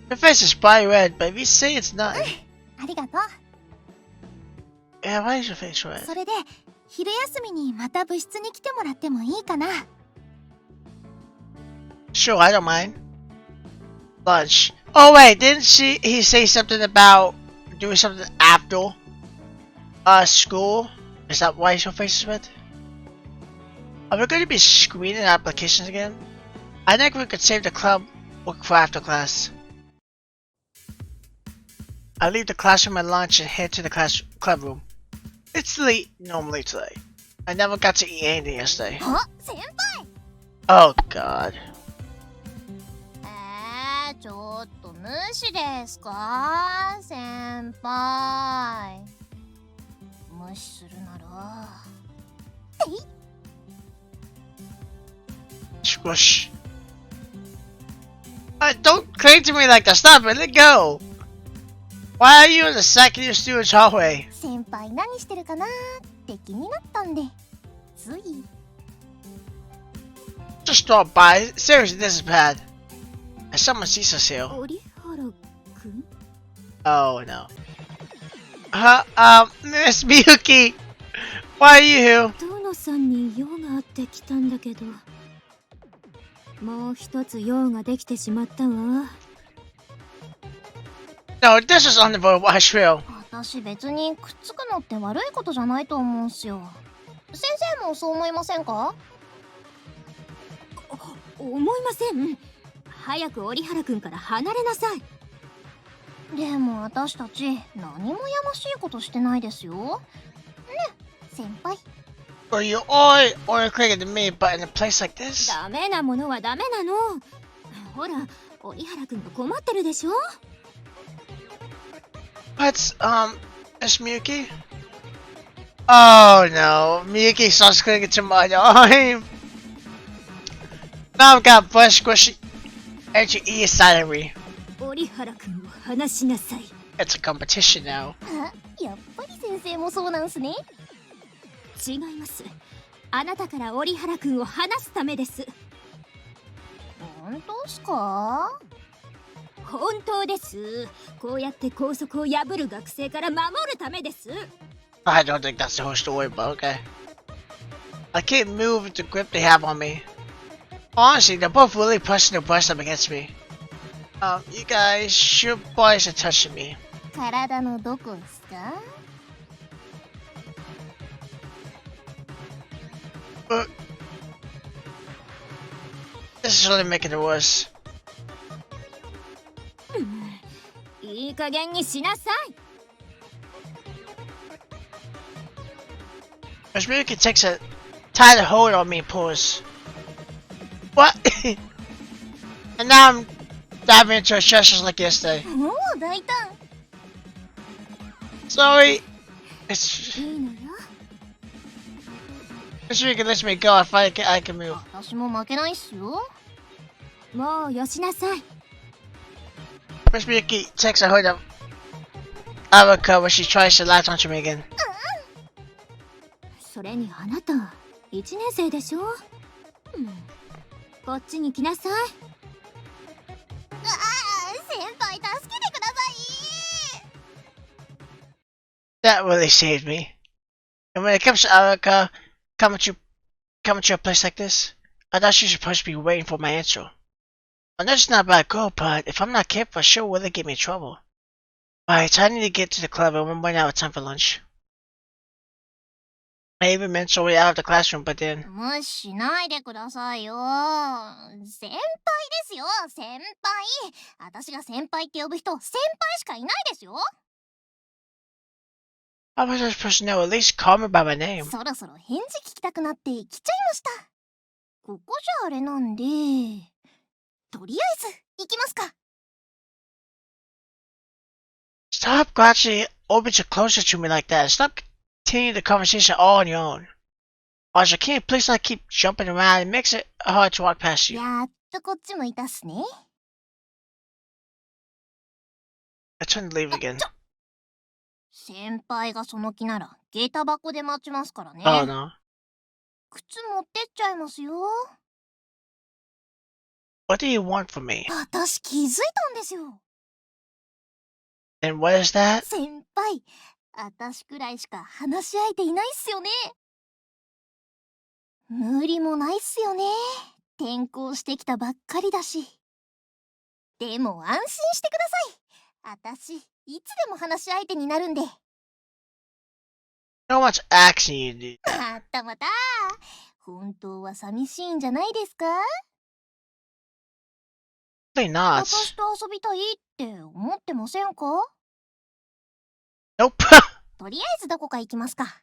Your face is bright red, but we say it's not. Yeah, why is your face red? Sure, I don't mind. Lunch. Oh wait, didn't he say something about doing something after school? Is that why your face is red? Are we going to be screening applications again? I think we could save the club book for after class. I leave the classroom at lunch and head to the club room. It's late normally today. I never got to eat anything yesterday. Oh god. ちょっと無視ですか先輩。無視するなら。Squish. Don't cling to me like that. Stop it. Let go. Why are you in the second year student's hallway? 先輩何してるかなって気になったんで。つい。Just stop by. Seriously, this is bad. And someone sees us here. Oh no. Miss Miyuki, why are you here? 遠野さんに用があって来たんだけど、もう一つ用ができてしまったわ。No, this is on the road. Watch real. 私別にくっつくのって悪いことじゃないと思うんすよ。先生もそう思いませんか？思いません。早く折原くんから離れなさい。でも私たち何もやましいことしてないですよ。ね、先輩。Well, you are quicker than me, but in a place like this. ダメなものはダメなの。ほら、折原くんが困ってるでしょ。What's Miss Miyuki? Oh no, Miyuki starts clinging to my arm. Now I've got bush squishy and you eat salary. 折原くんを離しなさい。It's a competition now. あ、やっぱり先生もそうなんすね。違います。あなたから折原くんを離すためです。本当っすか？本当です。こうやって校則を破る学生から守るためです。I don't think that's the whole story, but okay. I can't move with the grip they have on me. Honestly, they're both really pushing their butts up against me. You guys, your boys are touching me. 体のどこっすか？ This is really making it worse. いい加減にしなさい。Miss Miyuki takes a tighter hold on me and pulls. What? And now I'm diving into her treasures like yesterday. もう大胆。 Sorry. It's いいのよ。 Miss Miyuki lets me go if I can move. 私も負けないっすよ。もうよしなさい。 Miss Miyuki takes a hold of Aruka when she tries to latch onto me again. それにあなた1年生でしょ、こっちに来なさい。先輩助けてください。 That really saved me. And when it comes to Aruka, coming to a place like this, I thought she was supposed to be waiting for my answer. I know she's not a bad girl, but if I'm not careful, she'll really get me in trouble. Alright, so I need to get to the club and I'm running out of time for lunch. I even meant to way out of the classroom, but then... 無視しないでくださいよ。先輩ですよ、先輩。私が先輩って呼ぶ人、先輩しかいないですよ。 How was this person know? At least call me by my name. そろそろ返事聞きたくなって来ちゃいました。ここじゃあれなんで、とりあえず行きますか。 Stop gradually orbit your closer to me like that. Stop continuing the conversation all on your own. Arsha, can you please not keep jumping around? It makes it hard to walk past you. やっとこっちもいたっすね。 I turn to leave again. 先輩がその気なら下駄箱で待ちますからね。 Oh no. 靴持ってっちゃいますよ。 What do you want from me? 私気づいたんですよ。 And what is that? 先輩、私くらいしか話し相手いないっすよね。無理もないっすよね。転校してきたばっかりだし。でも安心してください。私、いつでも話し相手になるんで。 So much action you do. またまた。本当は寂しいんじゃないですか？ Really not. 私と遊びたいって思ってませんか？ Nope. とりあえずどこか行きますか。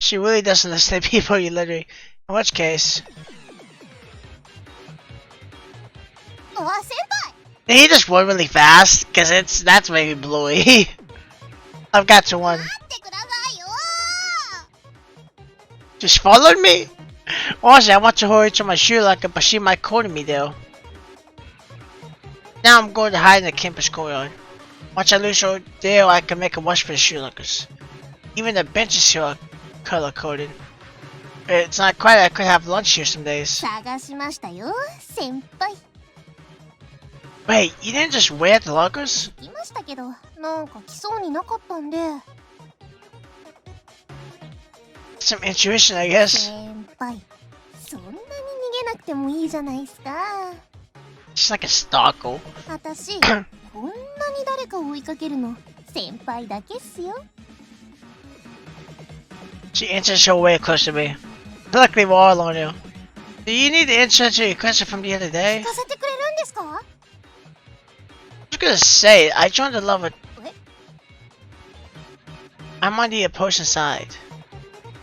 She really doesn't listen to people, you literally. In which case... 先輩！ Did he just run really fast? Cause that's maybe bluey. I've got to one. 待ってくださいよ。 Just followed me? Honestly, I want to hurry to my shoe locker, but she might corner me though. Now I'm going to hide in the campus courtyard. Once I lose her there, I can make a rush for the shoe lockers. Even the benches here are color coded. It's not quite. I could have lunch here some days. 探しましたよ、先輩。 Wait, you didn't just wait at the lockers? 聞きましたけど、なんか来そうになかったんで。 Some intuition, I guess. 先輩、そんなに逃げなくてもいいじゃないですか。 Just like a stalker. 私、こんなに誰かを追いかけるの、先輩だけっすよ。 She inches her way close to me. Luckily, we're all alone now. Do you need the answer to your question from the other day? 聞かせてくれるんですか？ I was gonna say, I joined the love of... え？ I'm on the opposing side.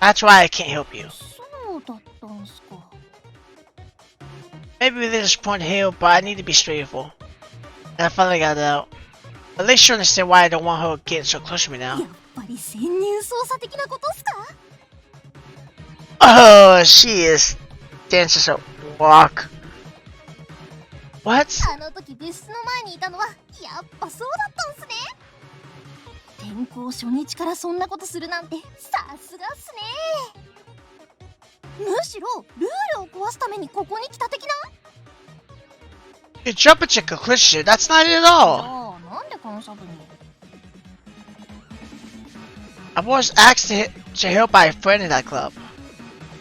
That's why I can't help you. そうだったんすか。 Maybe we're disappointed here, but I need to be straightforward. And I finally got it out. At least you understand why I don't want her getting so close to me now. やっぱり潜入捜査的なことっすか？ Oh, she is dancing so walk. What? あの時部室の前にいたのはやっぱそうだったんすね。転校初日からそんなことするなんてさすがっすね。むしろルールを壊すためにここに来た的な。 You jump at your conclusion. That's not it at じ all. ゃあなんで監査部に。 I was asked to help by a friend in that club.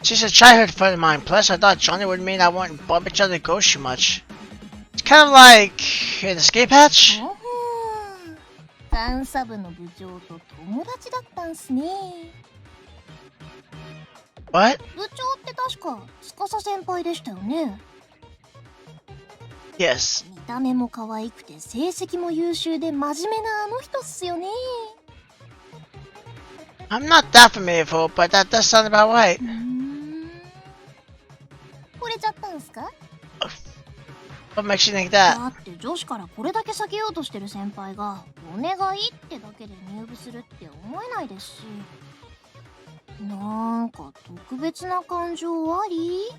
She's a childhood friend of mine. Plus, I thought Johnny would mean I wouldn't bump each other ghosts too much. It's kind of like an escape hatch. 監査部の部長と友達だったんすね。 What? 部長って確か司先輩でしたよね。 Yes. 見た目も可愛くて成績も優秀で真面目なあの人っすよね。 I'm not that familiar with her, but that does sound about right. 惚れちゃったんすか？ What makes you think that? だって女子からこれだけ避けようとしてる先輩がお願いってだけで入部するって思えないですし、なんか特別な感情あり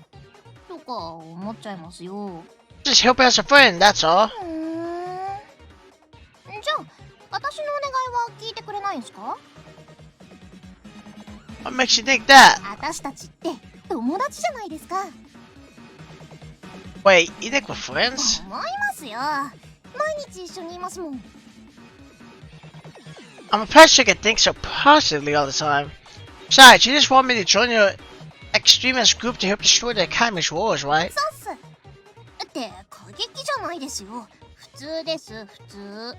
とか思っちゃいますよ。 Just help as a friend, that's all. じゃあ私のお願いは聞いてくれないんすか？ What makes you think that? 私たちって友達じゃないですか。 Wait, you think we're friends? 思いますよ。毎日一緒にいますもん。 I'm impressed you can think so positively all the time. Besides, you just want me to join your extremist group to help destroy the Academy's wars, right? そうっす。って過激じゃないですよ。普通です、普通。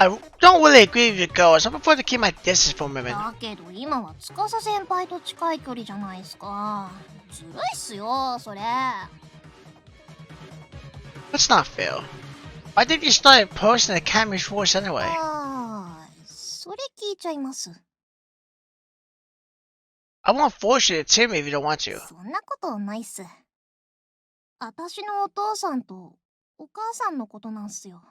I don't really agree with your goals. I prefer to keep my distance from women. だけど今は司先輩と近い距離じゃないですか。ずるいっすよ、それ。 That's not fair. Why did you start posting the Academy's wars anyway? ああ、それ聞いちゃいます。 I won't force you to tell me if you don't want to. そんなことないっす。私のお父さんとお母さんのことなんすよ。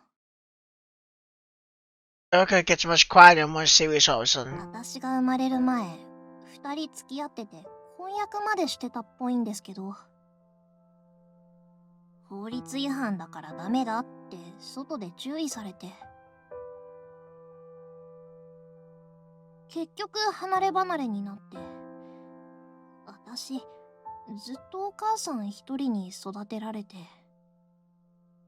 Erica gets much quieter and more serious all of a sudden. 私が生まれる前、二人付き合ってて婚約までしてたっぽいんですけど、法律違反だからダメだって外で注意されて、結局離れ離れになって、私ずっとお母さん一人に育てられて、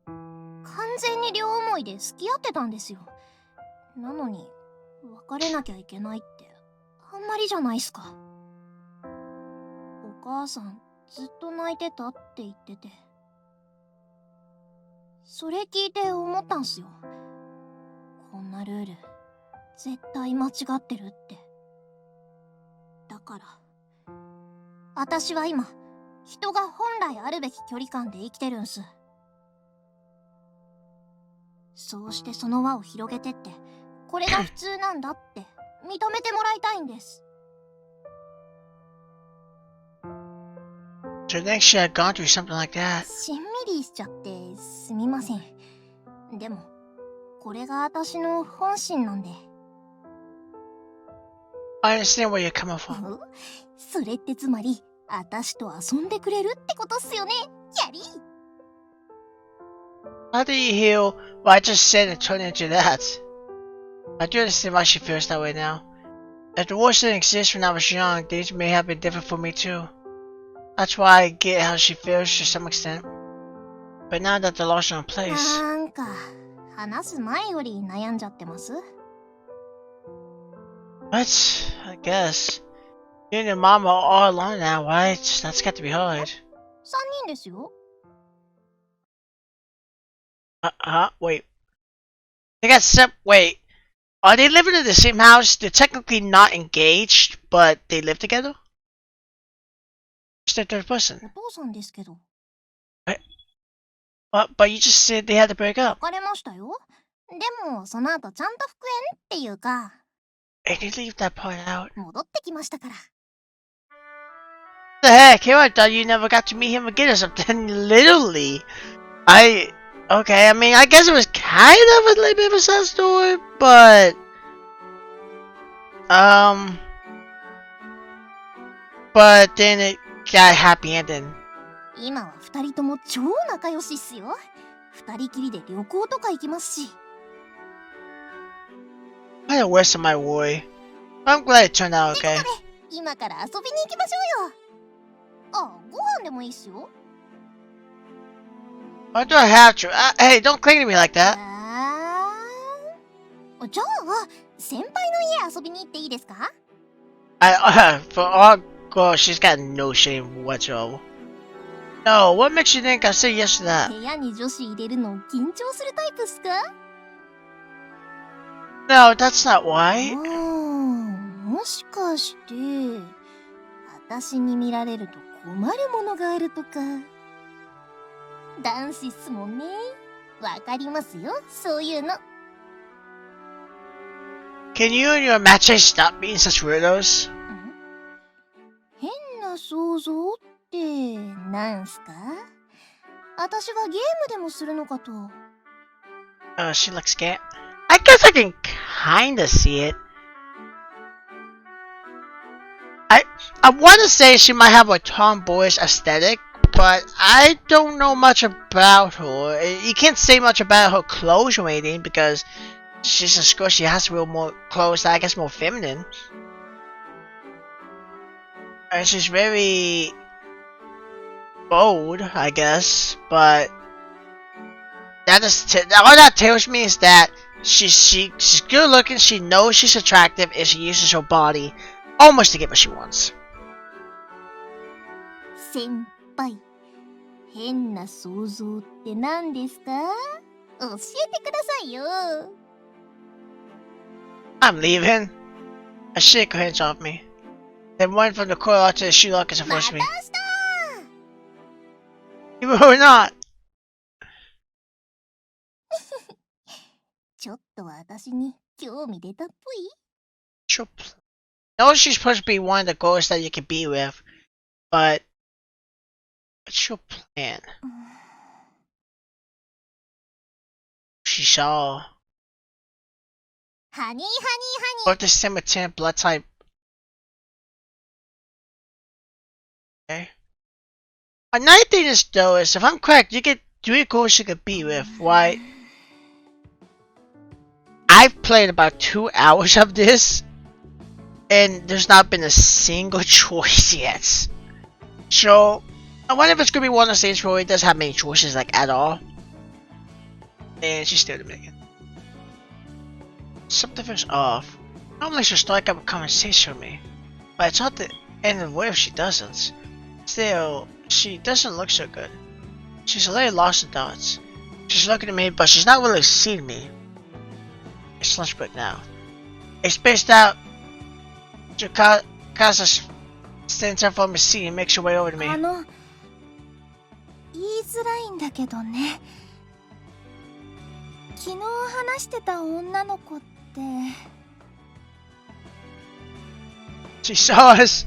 完全に両思いで付き合ってたんですよ。なのに別れなきゃいけないってあんまりじゃないっすか。お母さんずっと泣いてたって言ってて、それ聞いて思ったんすよ。こんなルール絶対間違ってるって。だから私は今人が本来あるべき距離感で生きてるんす。そうしてその輪を広げてってこれが普通なんだって認めてもらいたいんです。 So you think she had gone through something like that? しんみりしちゃってすみません。でもこれが私の本心なんで。 I understand where you're coming from. それってつまり私と遊んでくれるってことっすよね。やり How do you heal what I just said and turn into that? I do understand why she feels that way now. If the wars didn't exist when I was young, things may have been different for me too. That's why I get how she feels to some extent. But now that the laws are in place... なんか話す前より悩んじゃってます。 What? I guess. You and your mom are all alone now, right? That's got to be hard. 3人ですよ。 Wait. They got wait. Are they living in the same house? They're technically not engaged, but they live together? It's the third person. お父さんですけど。 But you just said they had to break up. 別れましたよ。でもその後ちゃんと復縁っていうか。 And you leave that part out. 戻ってきましたから。 The heck? Here I thought you never got to meet him again or something. Literally. Okay, I mean, I guess it was kind of a little bit of a sad story, but... But then it got a happy ending. 今は二人とも超仲良しっすよ。二人きりで旅行とか行きますし。What a waste of my worry. I'm glad it turned out okay. 今から遊びに行きましょうよ。あ、ご飯でもいいっすよ。Why do I have to? Hey, don't cling to me like that. じゃあ、先輩の家遊びに行っていいですか？ For our girl, she's got no shame whatsoever. No, what makes you think I say yes to that? 部屋に女子入れるの緊張するタイプっすか？ No, that's not why. もしかして、私に見られると困るものがあるとか。男子っすもんね。わかりますよ、そういうの。Can you and your matches stop being such weirdos? 変な想像ってなんすか？私がゲームでもするのかと。She looks scared. I guess I can kinda see it. I want to say she might have a tomboyish aesthetic, but I don't know much about her. You can't say much about her clothes rating because she's a girl. She has real more clothes that I guess more feminine, and she's very bold, I guess. But that is all that tells me is that she's good looking. She knows she's attractive, and she uses her body almost to get what she wants. 先輩、変な想像って何ですか？教えてくださいよ。I'm leaving. I shake her hands off me. Then went from the corridor to the shoe lockers and forced me. またしたー。 You were not. ちょっと私に興味出たっぽい？ No, she's supposed to be one of the girls that you can be with, but what's your plan? She saw. ハニーハニーハニ Or the December 10th blood type. Okay. Another thing is though is if I'm correct, you get 3 girls you could be with, right? I've played about 2 hours of this, and there's not been a single choice yet. So I wonder if it's gonna be one of those things where it doesn't have many choices like at all. And she's still Dominican. Something feels off. Normally she'll strike up a conversation with me, but it's not the end of the way if she doesn't. Still, she doesn't look so good. She's a little lost in thoughts. She's looking at me, but she's not really seeing me. It's lunch break now. It's spaced out. Casa stands up from his seat and makes her way over to me. 言いづらいんだけどね。昨日話してた女の子って。She saw us.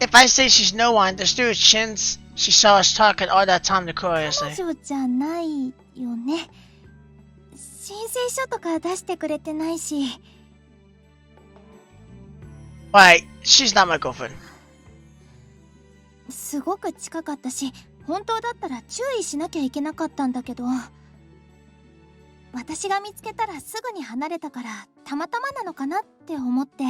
If I say she's no one, there's still a chance she saw us talking all that time to call us. 彼女じゃないよね。申請書とか出してくれてないし。Why? She's not my girlfriend. すごく近かったし、本当だったら注意しなきゃいけなかったんだけど、私が見つけたらすぐに離れたからたまたまなのかなって思って。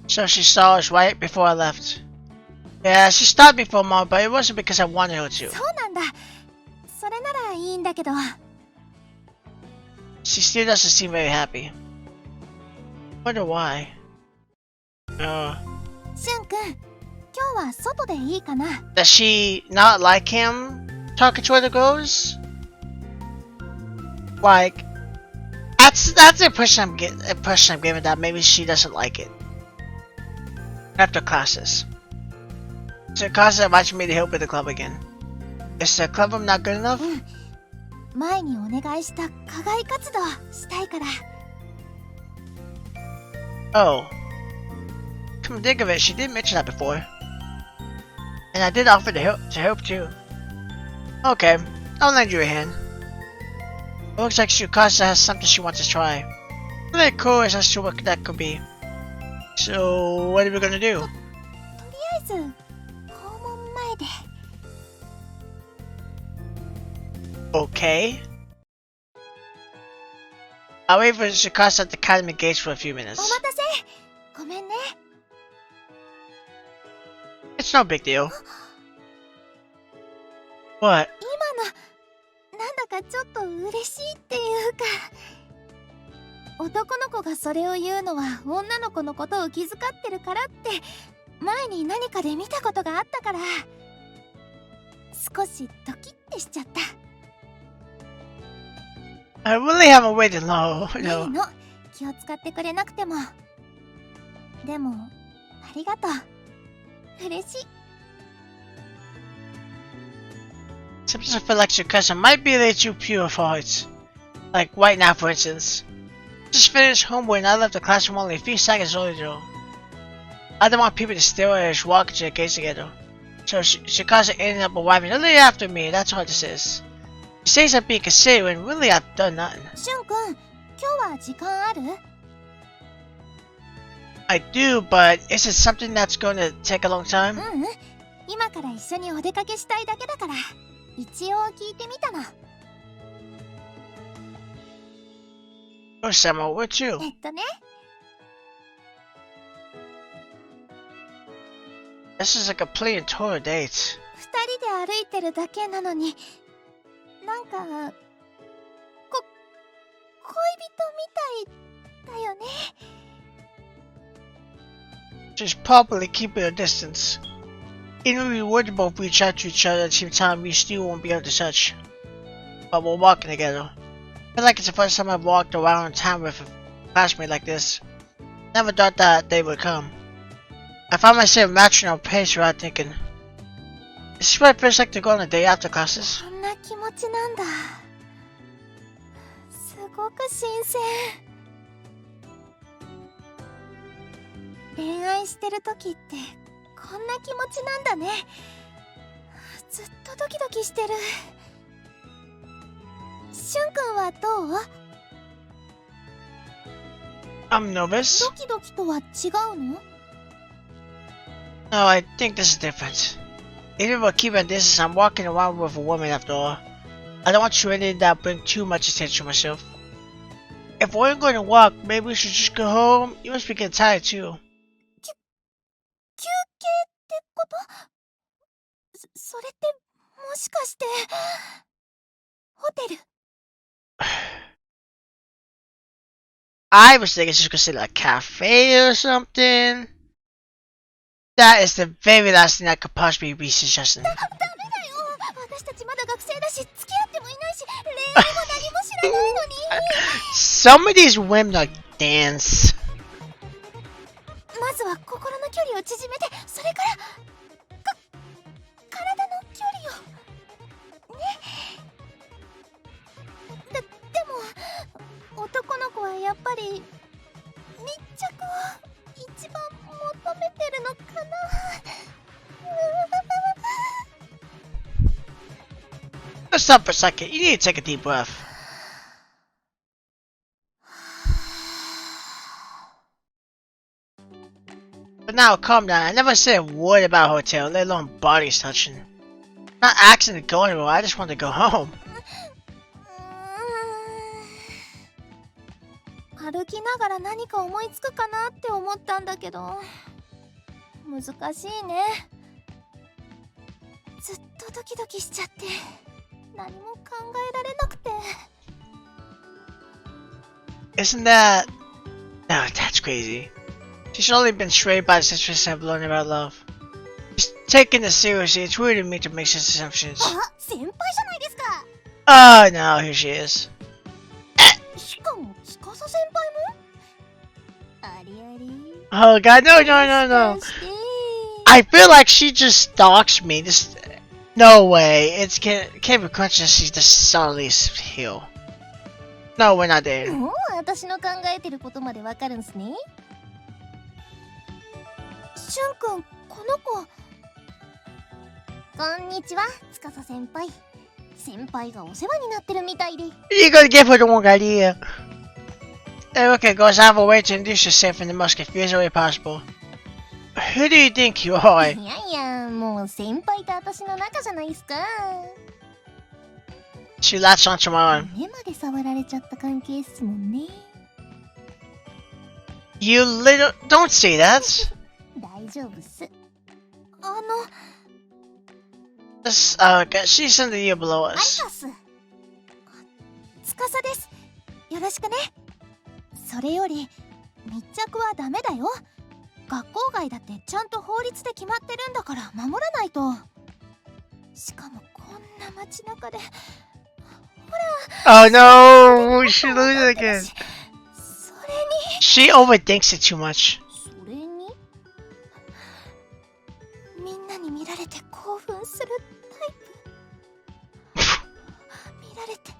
So she saw us right before I left. Yeah, she stopped me for a moment, but it wasn't because I wanted her to. そうなんだ。それならいいんだけど。She still doesn't seem very happy. Wonder why. しゅんくん、今日は外でいいかな。Does she not like him talking to other girls? Like, that's the impression I'm getting. That maybe she doesn't like it. After classes, so classes invites me to help with the club again. Is the club room not good enough? 前にお願いした課外活動したいから。Oh. Come to think of it, she did mention that before. And I did offer to help too. Okay, I'll lend you a hand. It looks like Shukasa has something she wants to try. I'm really curious as to what that could be. So, what are we gonna do? とりあえず、校門前で。Okay. I'll wait for Shikasa at the academy gates for a few お minutes. 待たせ。ごめんね。 It's no big deal. What? 今のなんだかちょっと嬉しいっていうか、男の子がそれを言うのは女の子のことを気遣ってるからって前に何かで見たことがあったから、少しドキッてしちゃった。 I really haven't waited long. いい No. の、気を使ってくれなくても。でもありがとう、嬉しい。 Sometimes I feel like Shikasa might be a little too pure for it. Like right now, for instance. Just finished homework and I left the classroom only a few seconds earlier. I don't want people to stare at us walking to the gates together. So Shikasa ended up arriving a little after me, that's all this is. She says I'm being considerate when really I've done nothing. しゅんくん、今日は時間ある？ I do, but is it something that's going to take a long time? ううん、今から一緒にお出かけしたいだけだから、一応聞いてみたの。Oh, Sama, where to? ね、This is a complete and total date. 二人で歩いてるだけなのに、なんか恋人みたいだよね。 Just probably keep it a distance. Even if we were to both reach out to each other at the same time, we still won't be able to touch. But we're walking together. I feel like it's the first time I've walked around town with a classmate like this. Never thought that day would come. I found myself matching our pace without thinking. This is what it feels like to go on a day after classes. こんな気持ちなんだ。すごく新鮮。恋愛してる時ってこんな気持ちなんだね。ずっとドキドキしてる。しゅんくんはどう？ I'm nervous. ドキドキとは違うの？ No, I think this is different. Even if we're keeping a distance, I'm walking around with a woman after all. I don't want to do anything that bring too much attention to myself. If we're going to walk, maybe we should just go home. You must be getting tired too. 休憩ってこと？それってもしかしてホテル？ I was thinking she's gonna say like a cafe or something. That is the very last thing I could possibly be suggesting. ダメだよ。私たちまだ学生だし、付き合ってもいないし、恋愛も何も知らないのに。 Some of these women are dance. まずは心の距離を縮めて、それから体の距離をね。でも男の子はやっぱり密着を一番求めてるのかな。Let's stop for a second. You need to take a deep breath. But now, calm down. I never said a word about a hotel, let alone bodies touching. Not asking to go anywhere, I just want to go home. 歩きながら何か思いつくかなって思ったんだけど、難しいね。ずっとドキドキしちゃって何も考えられなくて。 Isn't that... No, that's crazy. She's only been swayed by the situation of learning about love. Just taking this seriously, it's weird of me to make such assumptions. あ、先輩じゃないですか。 Oh no, here she is. しかも司先輩も？ありあり。 Oh god, no, no, no, no. I feel like she just stalks me. This, no way. It can't be conscious. She's just subtly here. No, we're not there. もう私の考えてることまでわかるんすね。しゅんくん、この子。こんにちは、司先輩。先輩がお世話になってるみたいで。 You're gonna give her the wrong idea. Okay, goes out of her way to introduce yourself in the most confusing way possible. Who do you think you are? いやいや、もう先輩と私の仲じゃないっすか。She latched onto my arm. 目まで触られちゃった関係っすもんね。You little... Don't say that! 大丈夫っす。This, she's in the year below アリカ us. ス。司です。よろしくね。それより、密着はダメだよ。学校外だってちゃんと法律で決まってるんだから守らないと。しかもこんな街中で。 Oh no! She loses again. それに She overthinks it too much. それにみんなに見られて興奮するタイプ。見られて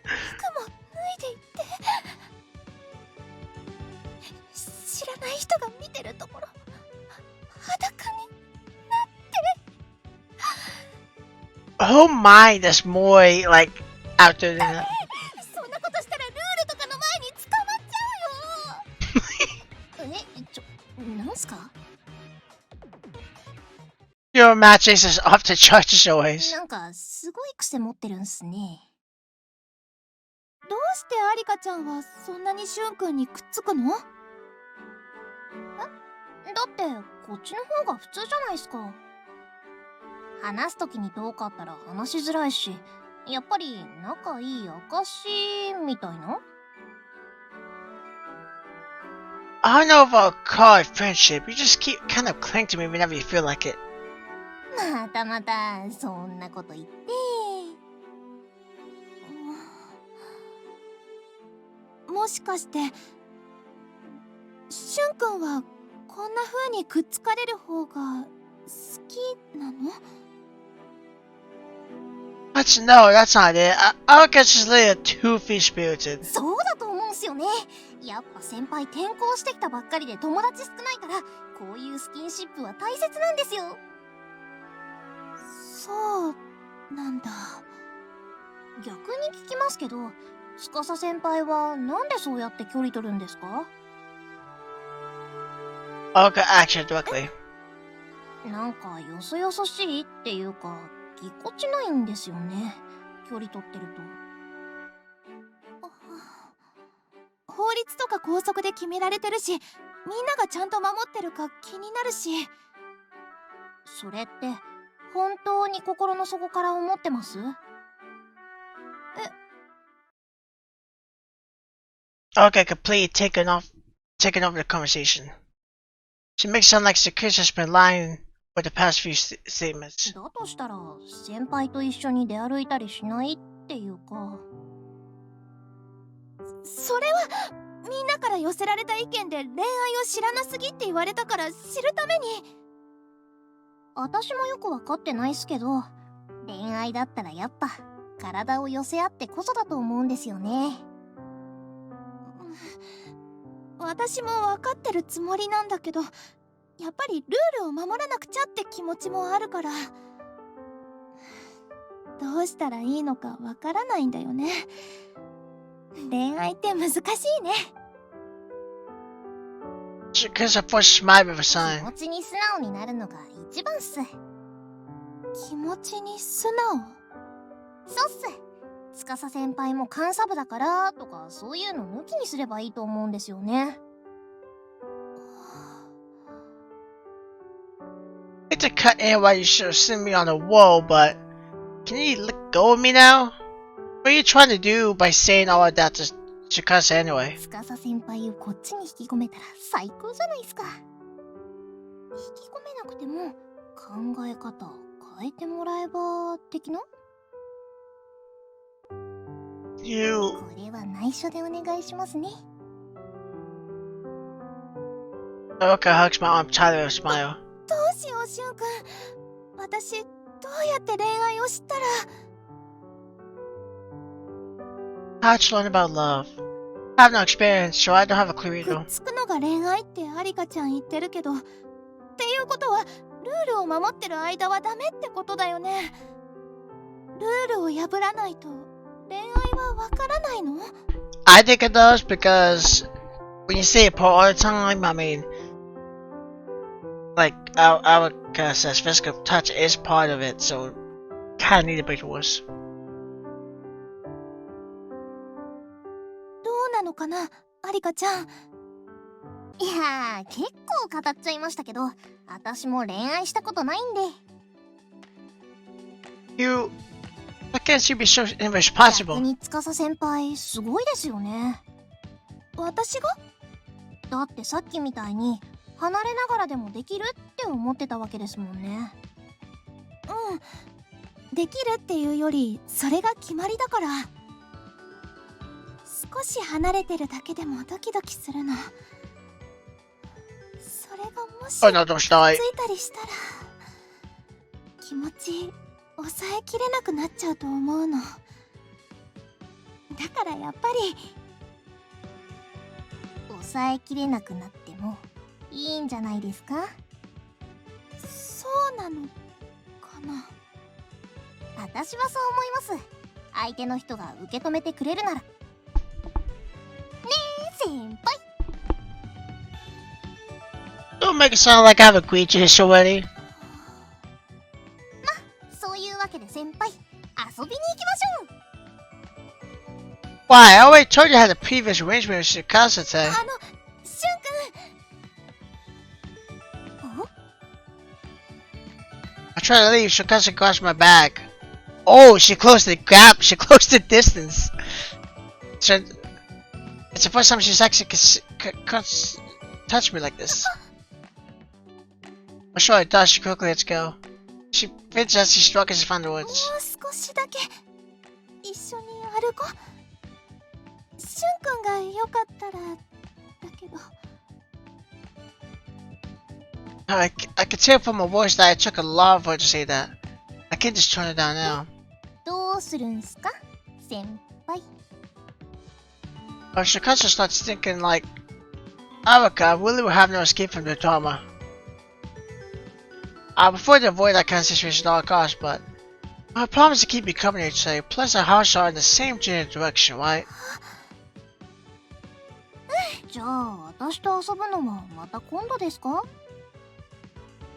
服も脱いでいって知らない人が見てるところ裸になって。 Oh my, there's more, like, out there than that. そんなことしたらルールとかの前に捕まっちゃうよ。なんすか？ Your matches is off the charts always. なんかすごい癖持ってるんすね。どうしてアリカちゃんはそんなにシュンくんにくっつくの？だってこっちの方が普通じゃないすか。話すときに遠かったら話しづらいし、やっぱり仲いい証みたいな。 I don't know about call it friendship. You just keep kind of cling to me whenever you feel like it. またまたそんなこと言って。もしかしてシュンくんはこんな風にくっつかれる方が好きなの？ No, that's not it. I'll get just little too free-spirited. そうだと思うんすよね。やっぱ先輩転校してきたばっかりで友達少ないから、こういうスキンシップは大切なんですよ。そうなんだ。逆に聞きますけど、司先輩はなんでそうやって距離取るんですか？ Okay, action directly. なんかよそよそしいっていうか、ぎこちないんですよね、距離取ってると。法律とか校則で決められてるし、みんながちゃんと守ってるか気になるし。それって本当に心の底から思ってます？ Okay, completely taken over the conversation. She makes it sound like Sakura has been lying for the past few statements. だとしたら先輩と一緒に出歩いたりしないっていうか。それはみんなから寄せられた意見で恋愛を知らなすぎって言われたから知るために。私もよく分かってないっすけど、恋愛だったらやっぱ体を寄せ合ってこそだと思うんですよね。私も分かってるつもりなんだけど、やっぱりルールを守らなくちゃって気持ちもあるから、どうしたらいいのか分からないんだよね。恋愛って難しいね。Because of course smile with a 気 sign. 持ちに素直になるのが一番っす。気持ちに素直？そうっす。司先輩も監査部だからとかそういうの抜きにすればいいと思うんですよね。I hate to cut in while you should have seen me on the wall, but can you let go of me now? What are you trying to do by saying all of that to Chikasa anyway? 司先輩をこっちに引き込めたら最高じゃないっすか。引き込めなくても考え方変えてもらえば的な？ You... これは内緒でお願いしますね。 Okay, hugs my arm tightly with a smile. どうしよう、しゅんくん。私どうやって恋愛を知ったら。 How'd you learn about love? I have no experience, so I don't have a clue くっ either. つくのが恋愛ってアリカちゃん言ってるけど、っていうことはルールを守ってる間はダメってことだよね。ルールを破らないと恋愛はわからないの？ I think it does because when you say it all the time, I mean, like our says physical touch is part of it, so kind of need to break the rules. のかな、アリカちゃん。いやー、結構語っちゃいましたけど、私も恋愛したことないんで。How can you be so irresponsible? 逆に司先輩、すごいですよね。私が？だってさっきみたいに、離れながらでもできるって思ってたわけですもんね。うん。できるっていうより、それが決まりだから。少し離れてるだけでもドキドキするの。それがもし Oh no, don't つ die. いたりしたら、気持ち抑えきれなくなっちゃうと思うの。だからやっぱり抑えきれなくなってもいいんじゃないですか？そうなのかな。私はそう思います。相手の人が受け止めてくれるなら。ねえ先輩。 Don't make it sound like I've agreed to this already. そういうわけで先輩、遊びに行きましょう。 Why? I already told you I had a previous arrangement with Shikasa today. しゅんくん。 I tried to leave, Shikasa grasped my bag. Oh, she closed the gap. She closed the distance. So, it's the first time she's actually touched me like this. I'm sure it does. She quickly lets go. She fidgets as she struck as she found the もう woods. 少しだけ一緒に歩こう。しゅんくんがよかったらだけど。 I could tell from her voice that it took a lot for her to say that. I can't just turn it down now. どうするんすか先輩。 But Shikasa starts thinking like, Araka really will have no escape from the trauma. I prefer to avoid that kind of situation at all costs, but I promise to keep you company today. Plus, our houses are in the same general direction, right? じゃあ私と遊ぶのはまた今度ですか？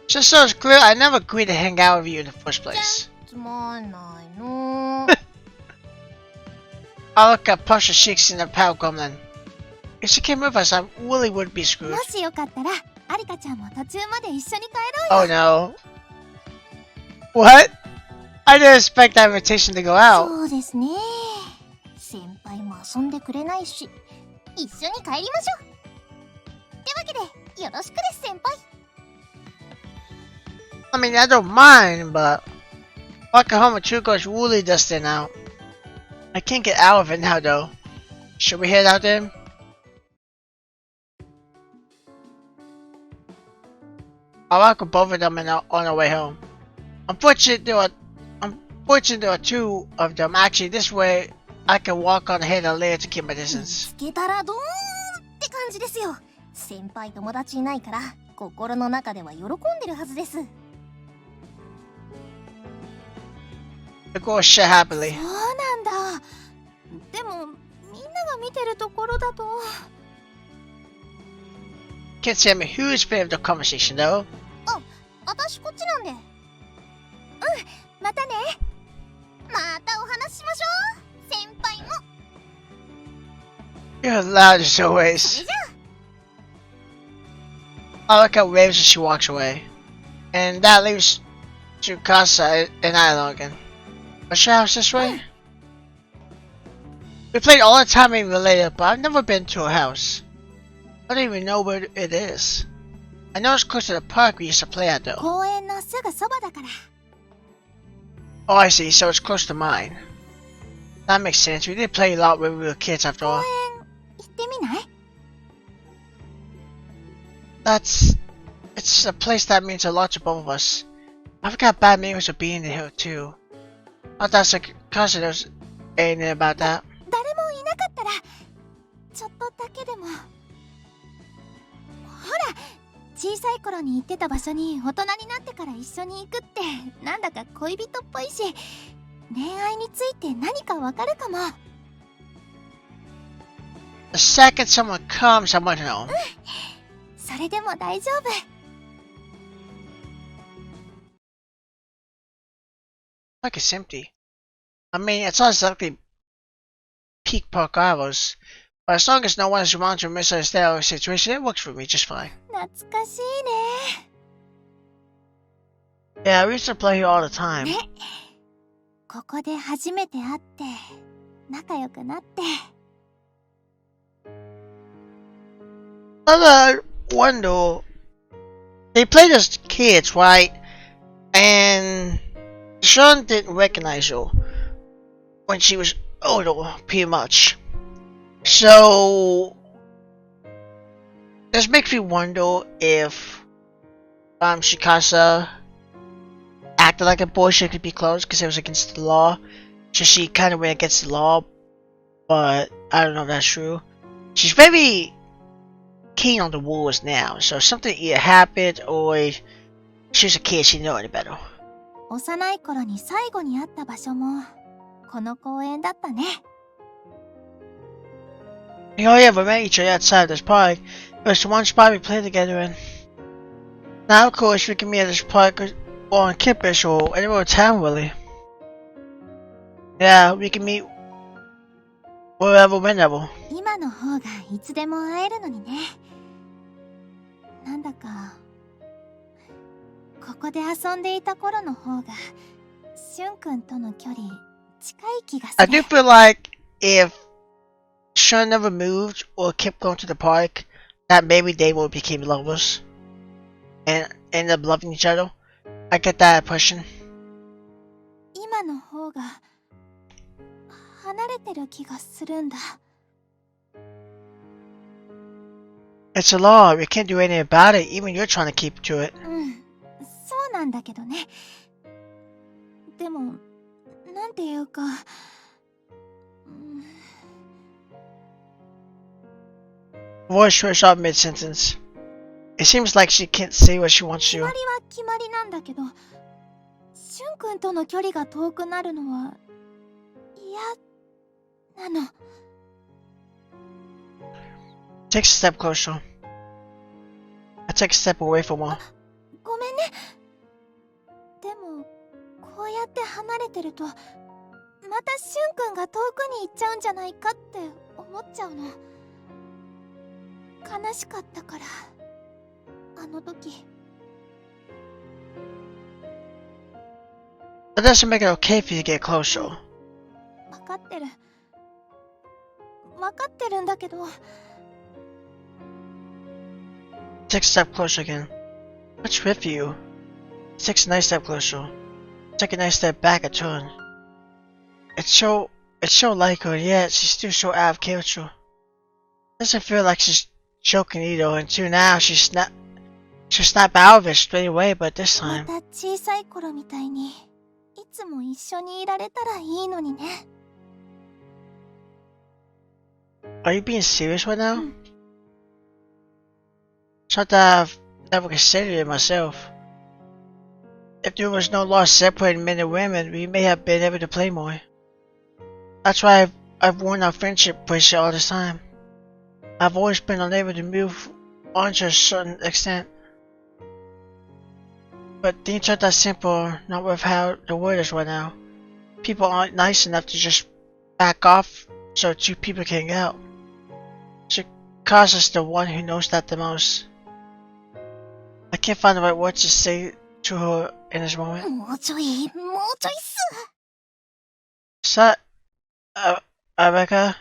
Just so it's clear, I never agreed to hang out with you in the first place. つまんないの。 Araka punched her cheeks in the pale gremlin. If she came with us, I really would be screwed. もしよかったらアリカちゃんも途中まで一緒に帰ろうよ。 Oh no. What? I didn't expect that invitation to go out. そうですね。先輩も遊んでくれないし、一緒に帰りましょう。ってわけでよろしくです先輩。 I mean, I don't mind, but Wakahama Chuko's really dusting out. I can't get out of it now, though. Should we head out then? I walk with both of them on our way home. Unfortunately, there are two of them. Actually, this way I can walk on ahead and later to keep my distance. つけたらどーんって感じですよ。先輩友達いないから心の中では喜んでるはずです。 The girls share happily. そうなんだ。でもみんなが見てるところだと。 Can't say I'm a huge fan of the conversation, though. 私こっちなんで。うん、またね。またお話ししましょう。先輩も。 You're loud as それ always. じゃあ。 I look at waves as she walks away. And that leaves Tsukasa and I alone again. What's your house this way? We played all the time in related, but I've never been to a house. I don't even know where it is. I know it's close to the park we used to play at though. 公園のすぐそばだから。 Oh, I see, so it's close to mine. That makes sense. We did play a lot when we were kids after 公 all. 園行ってみない？ It's a place that means a lot to both of us. I've got bad memories of being here too. Oh, that's a cousin that was anything about that. 誰もいなかったらちょっとだけでも。ほら、小さい頃に行ってた場所に大人になってから一緒に行くってなんだか恋人っぽいし、恋愛について何かわかるかも。 The second someone comes, I want to know. それでも大丈夫。 Like it's empty. I mean, it's not exactly Peak Park Isles, But as long as no one is around to misunderstand our situation, it works for me just fine. 懐かしいね。 Yeah, we used to play here all the time. ね。ここで初めて会って仲良くなって。Another one though, they played as kids, right? And Sean didn't recognize her when she was older, pretty much. So this makes me wonder if Shikasa acted like a boy so she could be close because it was against the law. So she kind of went against the law, but I don't know if that's true. She's very keen on the rules now, so something either happened or she was a kid, she didn't know any better. 幼い頃に最後に会った場所もこの公園だったね。We only ever met each other outside this park. It was the one spot we played together in. Now, of course, we can meet at this park or on campus or anywhere in town, really. Yeah, we can meet wherever, whenever. 今の方がいつでも会えるのにね。なんだかここで遊んでいた頃の方がしゅんくんとの距離近い気がする。I do feel like if Sean never moved or kept going to the park, that maybe they would become lovers and end up loving each other. I get that impression. 今の方が離れてる気がするんだ。It's a law. We can't do anything about it. Even you're trying to keep to it. うん、そうなんだけどね。でも、なんていうか、Voice switched off mid-sentence. It seems like she can't say what she wants 決 to. まりは決まりなんだけど、しゅんくんとの距離が遠くなるのは嫌なの。Take a step closer. I take a step away from her. ごめんね。でも、こうやって離れてると、またしゅんくんが遠くに行っちゃうんじゃないかって思っちゃうの。悲しかったから、あの時。That doesn't make it okay for you to get closer. わかってる。わかってるんだけど。Take a step closer again. What's with you? Takes a nice step closer. Take a nice step back, a turn. It's so like her, yet she's still so out of character. Doesn't feel like she's joking either, until now she'll snap out of it straight away, but this ま time. た小さい頃みたいに、いつも一緒にいられたらいいのにね。Are you being serious right now? Something I've never considered it myself. If there was no law separating men and women, we may have been able to play more. That's why I've worn our friendship bracelet all this time. I've always been unable to move on to a certain extent. But things aren't that simple, not with how the world is right now. People aren't nice enough to just back off so two people can get out. Shikasa is the one who knows that the most. I can't find the right words to say to her in this moment. もうちょいっす。 Rebecca?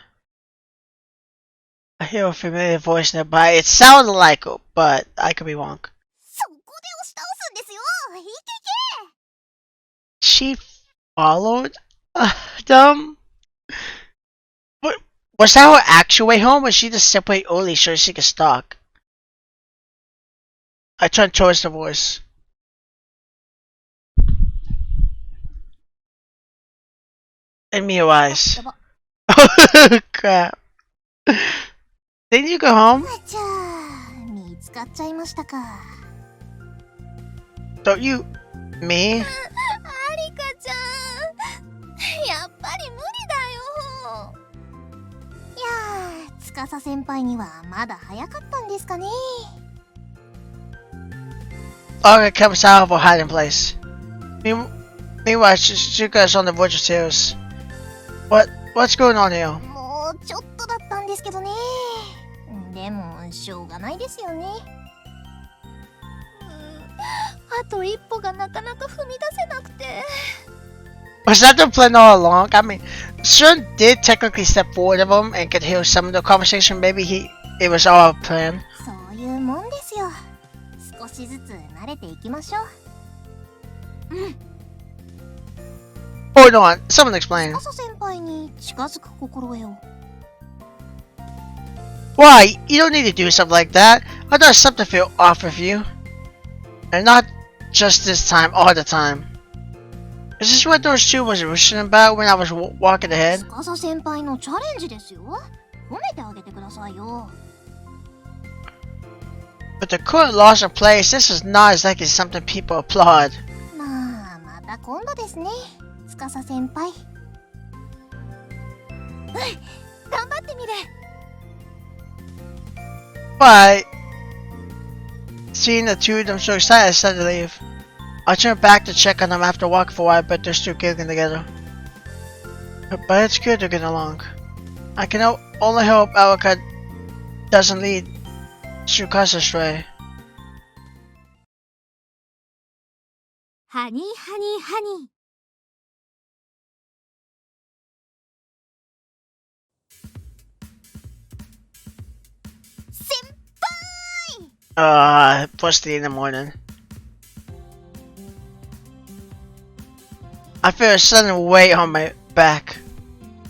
I hear a familiar voice nearby. It sounded like her, but I could be wrong. そこで押し倒すんですよ。いけいけ。 She followed them? What, was that her actual way home, or was she just separate early so she could stalk? I turned towards the voice. And me eyes. Oh crap. Didn't you go home? じゃあ、見つかっちゃいましたか。 Don't you... me? アリカちゃん、やっぱり無理だよ。いやー、司先輩にはまだ早かったんですかね。 Olga comes out of her hiding place. Meanwhile, Shizuka is on the verge of tears. What's going on here? もうちょっとだったんですですけどね。でもしょうがないですよね。あと一歩がなかなか踏み出せなくて。Was that the plan all along? I mean, Shun did technically step forward of him and could hear some of the conversation. Maybe it was all a plan. そういうもんですよ。少しずつ慣れていきましょう。Hold on, someone explain. 司先輩に近づく心得を。Why? You don't need to do something like that. I thought something feel off with you. And not just this time, all the time. Is this what those two was rushing about when I was walking ahead? 司先輩のチャレンジですよ。褒めてあげてくださいよ。With the current laws in place, this is not exactly something people applaud. まあ、また今度ですね。司先輩。頑張ってみる。But seeing the two of them so excited, I decided to leave. I turned back to check on them after walking for a while, but they're still giggling together. But it's good they're getting along. I can only hope Alaka doesn't lead Tsukasa astray. ハニーハニーハニー。先 plus 3 in the morning. I feel a sudden weight on my back.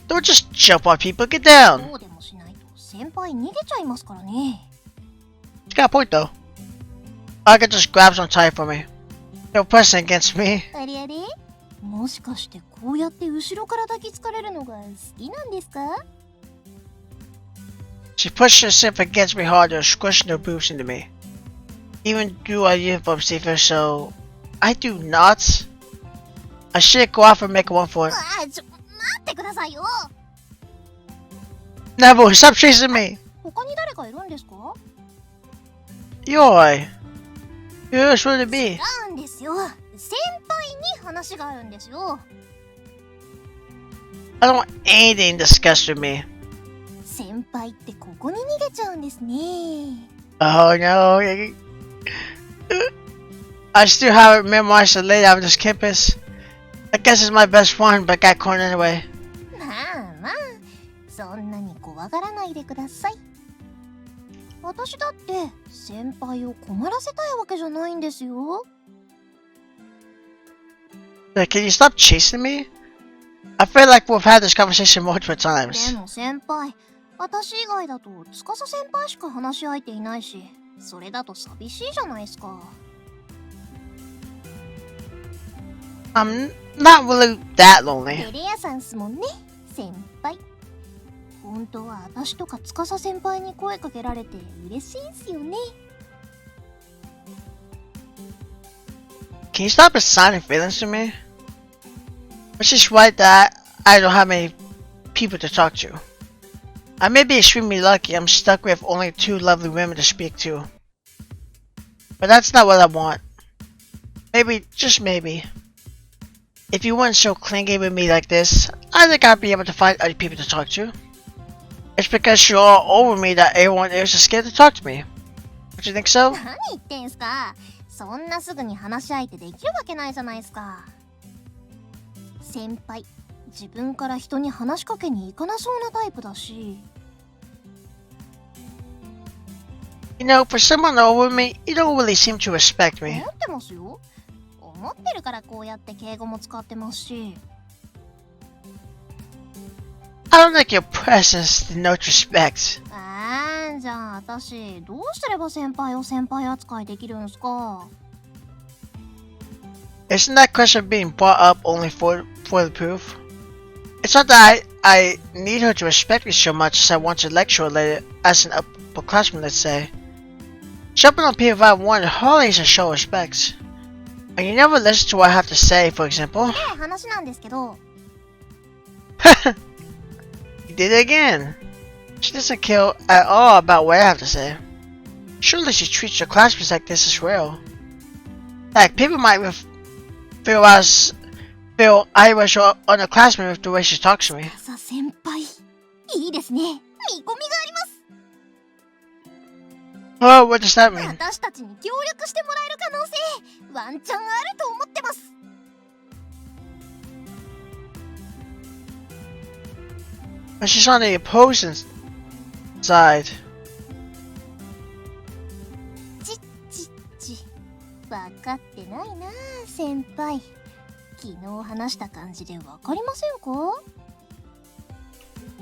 Don't just jump on people, get down. そうでもしないと先輩逃げちゃいますからね。 She's got a point though. Alaka just grabs on tight for me. No pressing against me. あれあれ、もしかしてこうやって後ろから抱きつかれるのが好きなんですか？ She pushed herself against me harder, squishing her boobs into me. Even though I uniform safer, so I do not. I should go off and make a one for it. 待ってくださいよ。 Never stop chasing me. 他に誰かいるんですか？ Yoi. Who else would it be? 違うんですよ。先輩に話があるんですよ。 I don't want anything discussed with me. 先輩ってここに逃げちゃうんですね。 Oh no. I still haven't memorized the layout of this campus. I guess it's my best one, but got cornered anyway. まあまあ、そんなに怖がらないでください。私だって先輩を困らせたいわけじゃないんですよ。 Can you stop chasing me? I feel like we've had this conversation multiple で times. も先輩、私以外だと司先輩しか話し相手いないし、それだと寂しいじゃないですか。 I'm not really that lonely. テレ屋さんすもんね、先輩。本当は私とか司先輩に声かけられて嬉しいんすよね。 Can you stop assigning feelings to me? It's just right that I don't have many people to talk to. I may be extremely lucky I'm stuck with only 2 lovely women to speak to. But that's not what I want. Maybe, just maybe. If you weren't so clingy with me like this, I think I'd be able to find other people to talk to. It's because you're all over me that everyone else is scared to talk to me. Don't you think so? 何言ってんすか。そんなすぐに話し相手できるわけないじゃないですか。先輩、自分から人に話しかけに行かなそうなタイプだし。 You know, for someone over me, you don't really seem to respect me. 思ってますよ。思ってるからこうやって敬語も使ってますし。 I don't like your presence denotes respect. じゃあ私どうすれば先輩を先輩扱いできるんすか。 Isn't that question being brought up only for the proof? It's not that I need her to respect me so much as I want to lecture her later as an upperclassman, let's say. Jumping on people without warning hardly is a show of respect. And you never listen to what I have to say, for example. 話なんですけど。 You did it again. She doesn't care at all about what I have to say. Surely she treats her classmates like this as well. Like, people might feel I was your underclassman with the way she talks to me. さ先輩、いいですね。見込みがあります。 Oh, what does that mean? 私たちに協力してもらえる可能性ワンチャンあると思ってます。 But she's on the opposing side. 分かってないな先輩。昨日話した感じで分かりませんか？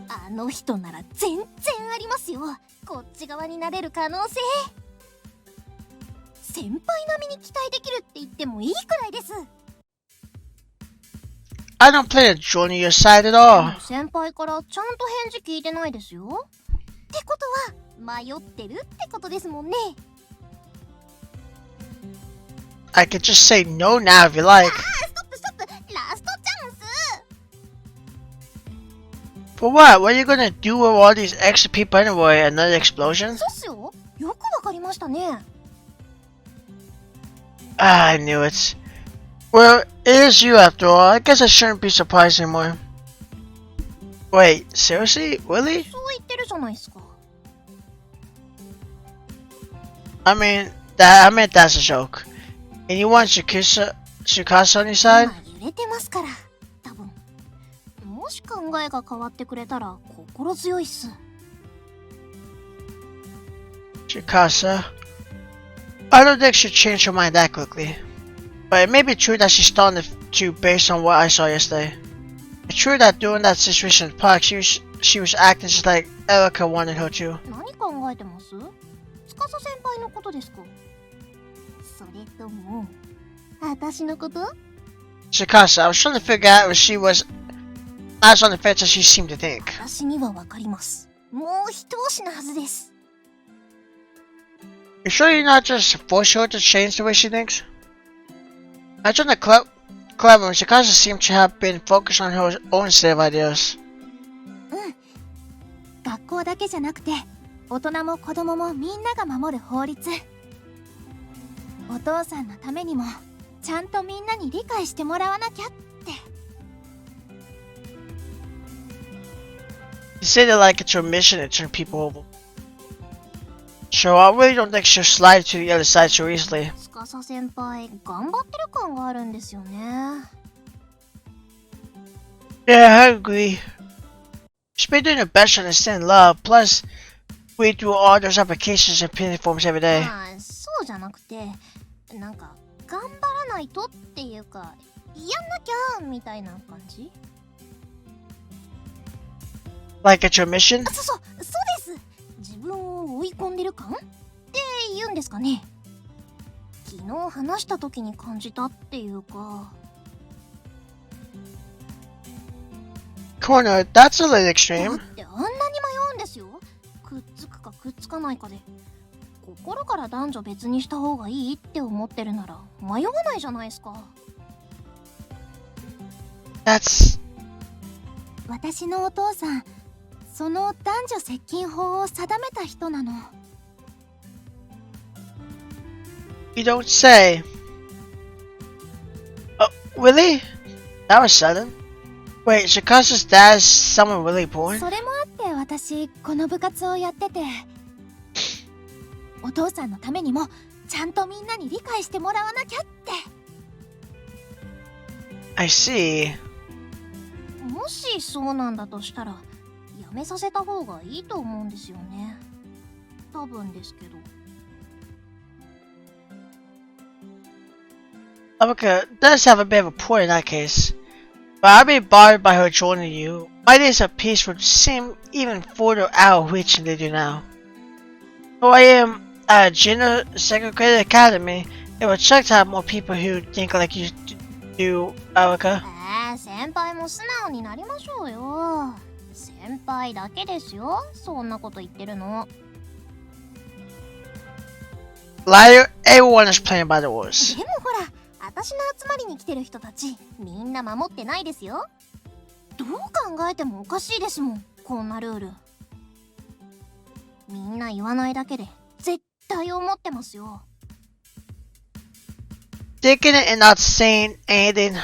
あの人なら全然ありますよ、こっち側になれる可能性。先輩並みに期待できるって言ってもいいくらいです。 I don't plan to join your side at all. 先輩からちゃんと返事聞いてないですよ。ってことは迷ってるってことですもんね。 I can just say no now if you like. ストップストップ、ラストチャンス。 For what? What are you gonna do with all these extra people anyway? Another explosion? そうっすよ、よくわかりましたね。 Ah, I knew it. Well, it is you after all. I guess I shouldn't be surprised anymore. Wait, seriously? Really? そう言ってるじゃないですか。 I mean, that's a joke. And you want Shikasa on your side? 今揺れてますから、多分。もし考えが変わってくれたら心強いっす。 Shikasa? I don't think she'll change her mind that quickly. But it may be true that she's starting to based on what I saw yesterday. It's true that during that situation in the park, she was acting just like Erica wanted her to. 何考えてます？司先輩のことですか？それとも私のこと？ Shikasa, I was trying to figure out if she was as on the fence as she seemed to think. 私にはわかります。もう一押しなはずです。 You sure you're not just force her to change the way she thinks? Imagine the clever when Shikasa seemed to have been focused on her own set of ideas. 学校だけじゃなくて大人も子供もみんなが守る法律。お父さんのためにもちゃんとみんなに理解してもらわなきゃって。 You say that like it's your mission to turn people over. So I really don't think she'll slide to the other side so easily. 司先輩頑張ってる感があるんですよね。 Yeah, I agree. She's been doing her best to understand love, plus we do all those applications and opinion forms every day. まあそうじゃなくて、なんか頑張らないとっていうか、やんなきゃみたいな感じ。 Like it's your mission? そうです。自分を追い込んでる感って言うんですかね。昨日話した時に感じたっていうか。 Corner, that's a little だ extreme. ってあんなに迷うんですよ。くっつくかくっつかないかで。心から男女別にした方がいいって思ってるなら迷わないじゃないですか。 That's... 私のお父さん、その男女接近法を定めた人なの。 You don't say. Oh, really? That was sudden. Wait, Shikasa's dad's someone really born? それもあって私この部活をやってて、お父さんのためにもちゃんとみんなに理解してもらわなきゃって。 I see. もしそうなんだとしたらやめさせた方がいいと思うんですよね。多分ですけど。 Abika does have a bit of a point in that case. But I'd be bothered by her joining you. My days of peace would seem even further out of reach than they do now. Though I am at a junior second grade academy, it would suck to have more people who think like you do, Abika. 先輩も素直になりましょうよ。先輩だけですよ、そんなこと言ってるの。 Liar, everyone is playing by the rules. でもほら、私の集まりに来てる人たちみんな守ってないですよ。どう考えてもおかしいですもん、こんなルール。みんな言わないだけで絶対思ってますよ。 Thinking it and not saying anything,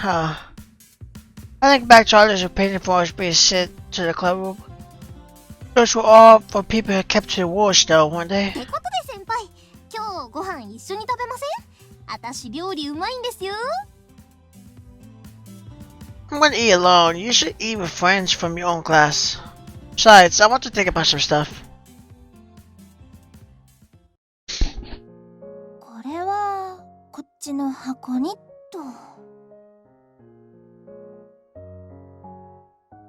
I think back to others' opinion for us being sent to the club room. Those were all for people who kept to the rules, though, weren't they? ってことで先輩、今日ご飯一緒に食べません？私料理うまいんですよ。I'm gonna eat alone. You should eat with friends from your own class. Besides, I want to think about some stuff. これはこっちの箱にと。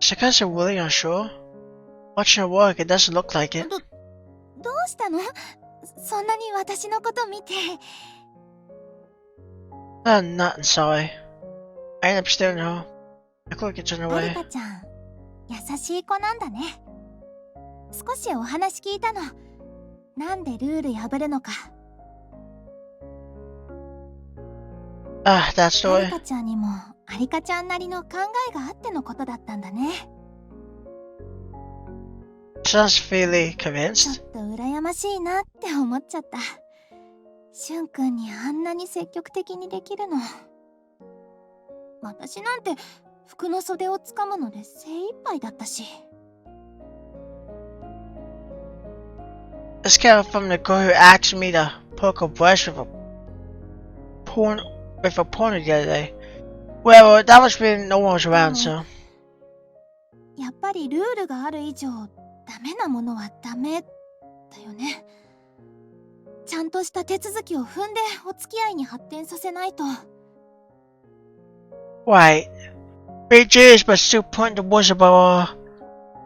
Because you're really unsure? Watching her work, it doesn't look like it. どうしたの？そんなに私のこと見て。I'm not sorry. I end up staring at her. I couldn't get turned アリ away. カちゃん、優しい子なんだね。少しお話聞いたの。なんでルール破るのか。Ah, that's the アリ way. カちゃんにもアリカちゃんなりの考えがあってのことだったんだね。Sounds fairly ちょ convinced. っと羨ましいなって思っちゃった。しゅんくんにあんなに積極的にできるの。私なんて服の袖をつかむので精一杯だったし。This came from the girl who asked me to poke a brush with a porn the other day. Well, that was when no one was around, so やっぱりルールがある以上ダメなものはダメだよね。ちゃんとした手続きを踏んでお付き合いに発展させないと。right. Big J's, but still pointing the words about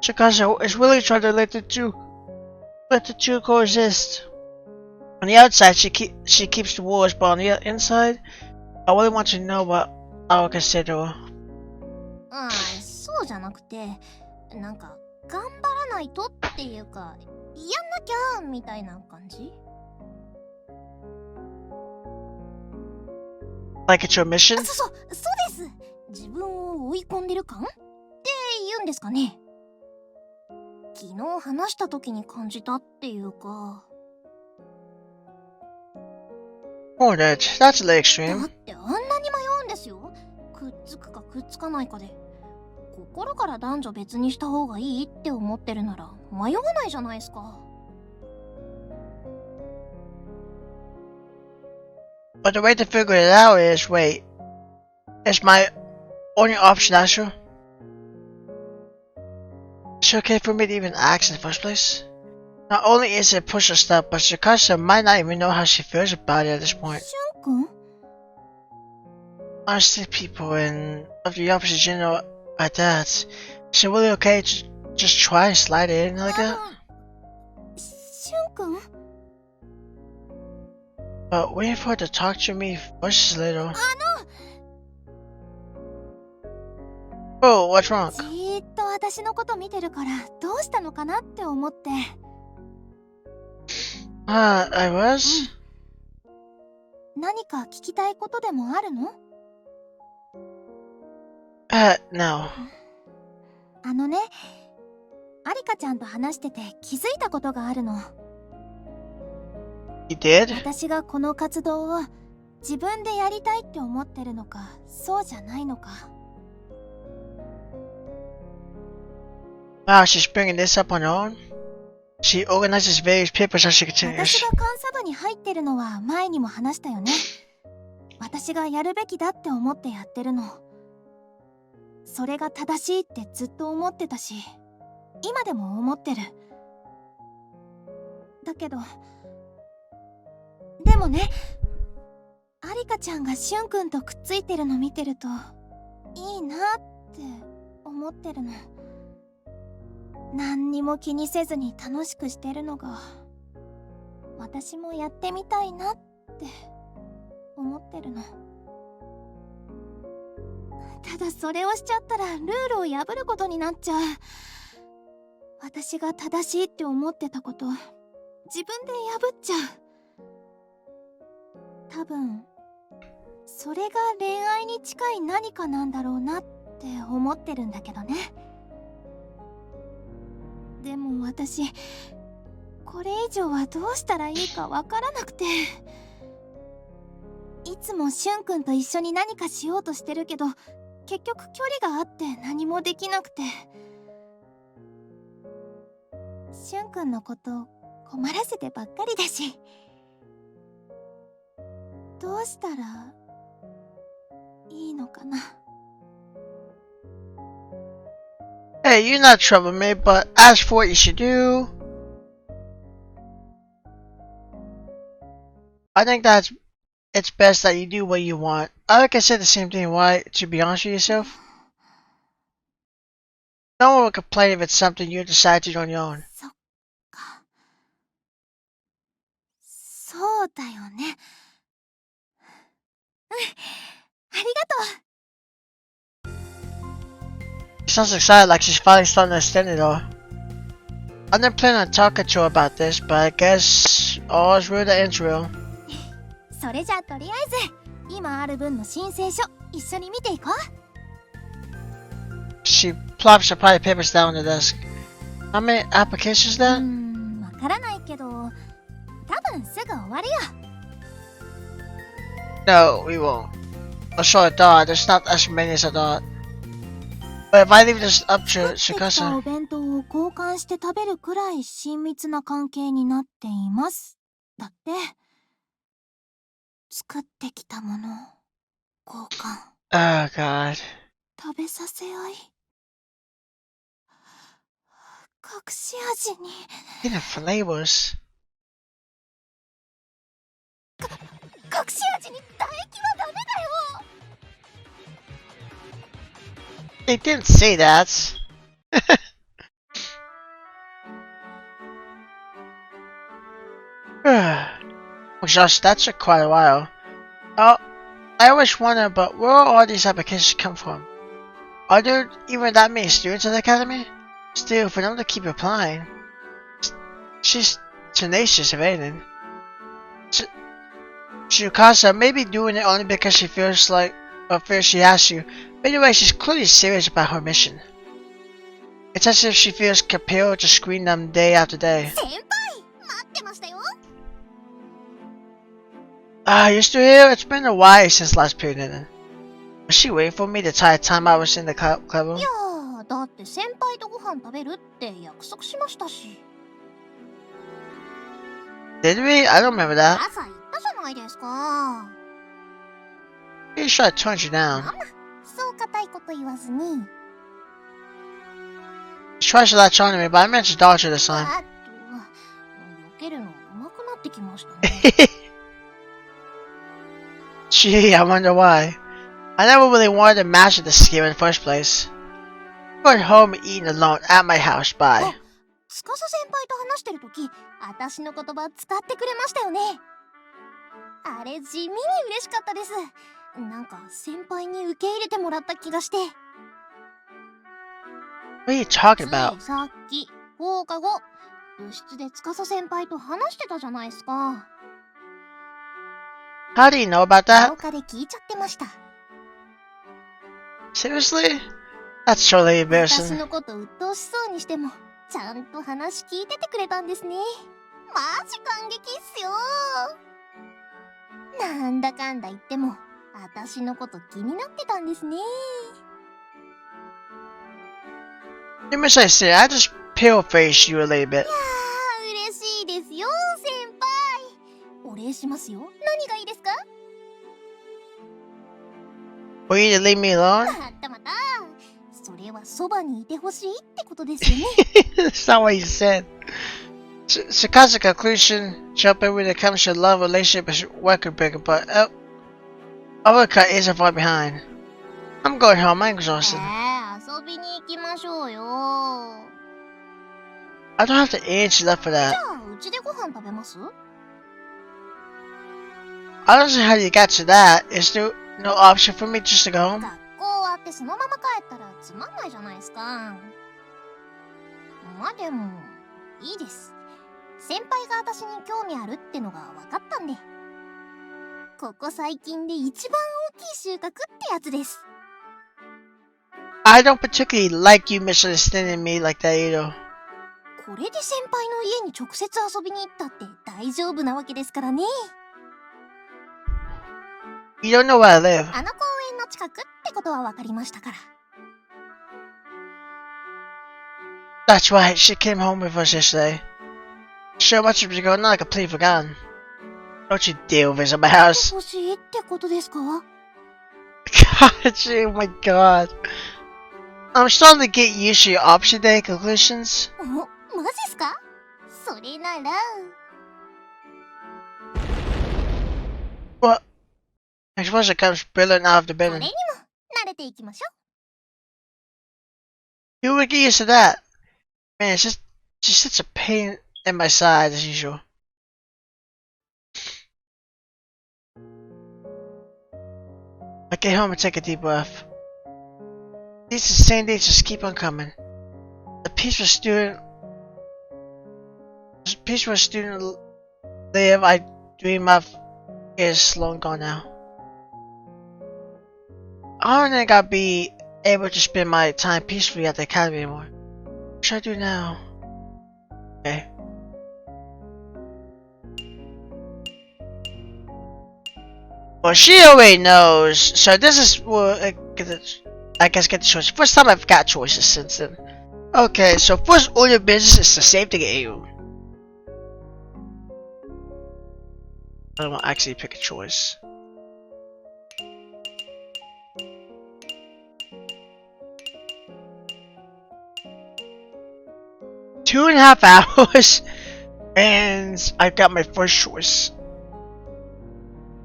Shikasa is really trying to let the two coexist. On the outside, she keeps the wars, but on the inside, I really want you to know what I would consider her. ああ、そうじゃなくて、なんか頑張らないとっていうか、やんなきゃみたいな感じ？ Like it's your mission? そうです。自分を追い込んでる感って言うんですかね。昨日話した時に感じたっていうか。Oh, that's a little だ extreme. ってあんなに迷うんですよ。くっつくかくっつかないかで。心から男女別にした方がいいって思ってるなら迷わないじゃないですか。But the way to figure it out is, wait, is my only option Asher? Is it okay for me to even ask in the first place? Not only is it a push a step, but Shikasa might not even know how she feels about it at this point. しゅんくん？ Honestly, people of the opposite gender like that, is it really okay to just try and slide it in like that? しゅんくん？ But waiting for her to talk to me first is a little. Oh, what's wrong? じーっと私のこと見てるからどうしたのかなって思って。I was? 何か聞きたいことでもあるの？ No. あのね、アリカちゃんと話してて気づいたことがあるの。You did? 私がこの活動を自分でやりたいって思ってるのか、そうじゃないのか。Wow, she's bringing this up on her own? She organizes various papers as she 私 continues. が監査部に入ってるのは前にも話したよね。私がやるべきだって思ってやってるの。それが正しいってずっと思ってたし、今でも思ってる。だけど、でもね、アリカちゃんがしゅんくんとくっついてるの見てるといいなって思ってるの。何にも気にせずに楽しくしてるのが私もやってみたいなって思ってるの。ただそれをしちゃったらルールを破ることになっちゃう。私が正しいって思ってたこと自分で破っちゃう。多分それが恋愛に近い何かなんだろうなって思ってるんだけどね。でも私これ以上はどうしたらいいかわからなくて、いつもしゅんくんと一緒に何かしようとしてるけど結局距離があって何もできなくて。しゅんくんのこと困らせてばっかりだし。どうしたらいいのかな。Hey, you're not troubling me, but as for what you should do, I think that it's best that you do what you want. I like I said the same thing. Why? To be honest with yourself, no one will complain if it's something you decide to do on your own. そっか。そうだよね。ありがとう。She sounds excited, like she's finally starting to understand it all. I've been planning on talking to her about this, but I guess all is real that ends real. それじゃあとりあえず今ある分の申請書一緒に見ていこう。She plops her pile of papers down on the desk. How many applications then? わからないけど、多分すぐ終わるよ。No, we won't. Or so I thought. There's not as many as I thought. But if I leave this up to 作ってきた Shikasa, お弁当を交換して食べるくらい親密な関係になっています。だって。作ってきたもの交換。oh god. 食べさせ合い。隠し味に。Even flavors. 隠し味に唾液はダメだよ。They didn't say that. Well, Josh, that took quite a while. Oh, I always wonder, but where all these applications come from? Are there even that many students at the academy? Still, for them to keep applying, she's tenacious of anything. Shukasa may be doing it only because she feels like, or feels she has to, but anyway, she's clearly serious about her mission. It's as if she feels compelled to screen them day after day. 先輩、待ってましたよ。Ah, you're still here? It's been a while since last period. Was she waiting for me the entire time I was in the club? いやー、だって先輩とご飯食べるって約束しましたし。Did we? I don't remember that. 朝言ったじゃないですか。Pretty sure I turned you down. そう固いこと言わずに。She tries to latch on to me, but I managed to dodge her this time. あと、避けるの上手くなってきましたね。Gee, I wonder why. I never really wanted to master the skill in the first place. Going home and eating alone at my house, bye. 司先輩と話してるとき、私の言葉使ってくれましたよね。あれ地味に嬉しかったです。なんか先輩に受け入れてもらった気がして。What are you talking つ about? いさっき放課後部室で司先輩と話してたじゃないですか。 How do you know about 廊 that? 下で聞いちゃってました。 Seriously? That's totally 私 embarrassing. のこと鬱陶しそうにしてもちゃんと話聞いててくれたんですね。マジ感激っすよ。なんだかんだ言っても私のこと気になってたんですね。 You must say, I just pale-faced you a little bit. いやー嬉しいですよ先輩。お礼しますよ。何がいいですか？ For you to leave me alone? またまた。それはそばにいてほしいってことですよね。 That's not what you said. Saka's conclusion, jumping when it comes to love relationship is record breaker, but Overcut isn't far behind. I'm going home, I'm exhausted. 遊びに行きましょうよ。 I don't have the energy left for じゃ that. あうちでご飯食べます？ I don't see how you got to that. Is there no option for me just to go home? 学校終わってそのまま帰ったらつまんないじゃないですか。まあでもいいです。先輩が私に興味あるってのが分かったんで。ここ最近で一番大きい収穫ってやつです。 I don't particularly like you misunderstanding me like that either. これで先輩の家に直接遊びに行ったって大丈夫なわけですからね。 You don't know where I live. あの公園の近くってことは分かりましたから。That's right, she came home with us yesterday. So much was going on, I completely forgotten. Don't you dare visit my house. 欲しいってことですか？ God, oh my god. I'm starting to get used to your option day conclusions. お、マジっすか？それなら。What? Explosion comes brilliant out of the これに building. も慣れていきましょ You would get used to that. Man, it's just such a pain in my side as usual. I get home and take a deep breath. These insane days just keep on coming. The peaceful student live I dream of is long gone now. I don't think I'll be able to spend my time peacefully at the academy anymore. What should I do now? Okay. Well, she already knows, so this is I guess get the choice. First time I've got choices since then. Okay, so first order of business is to save the game. I don't actually pick a choice. Two and a half hours, and I've got my first choice.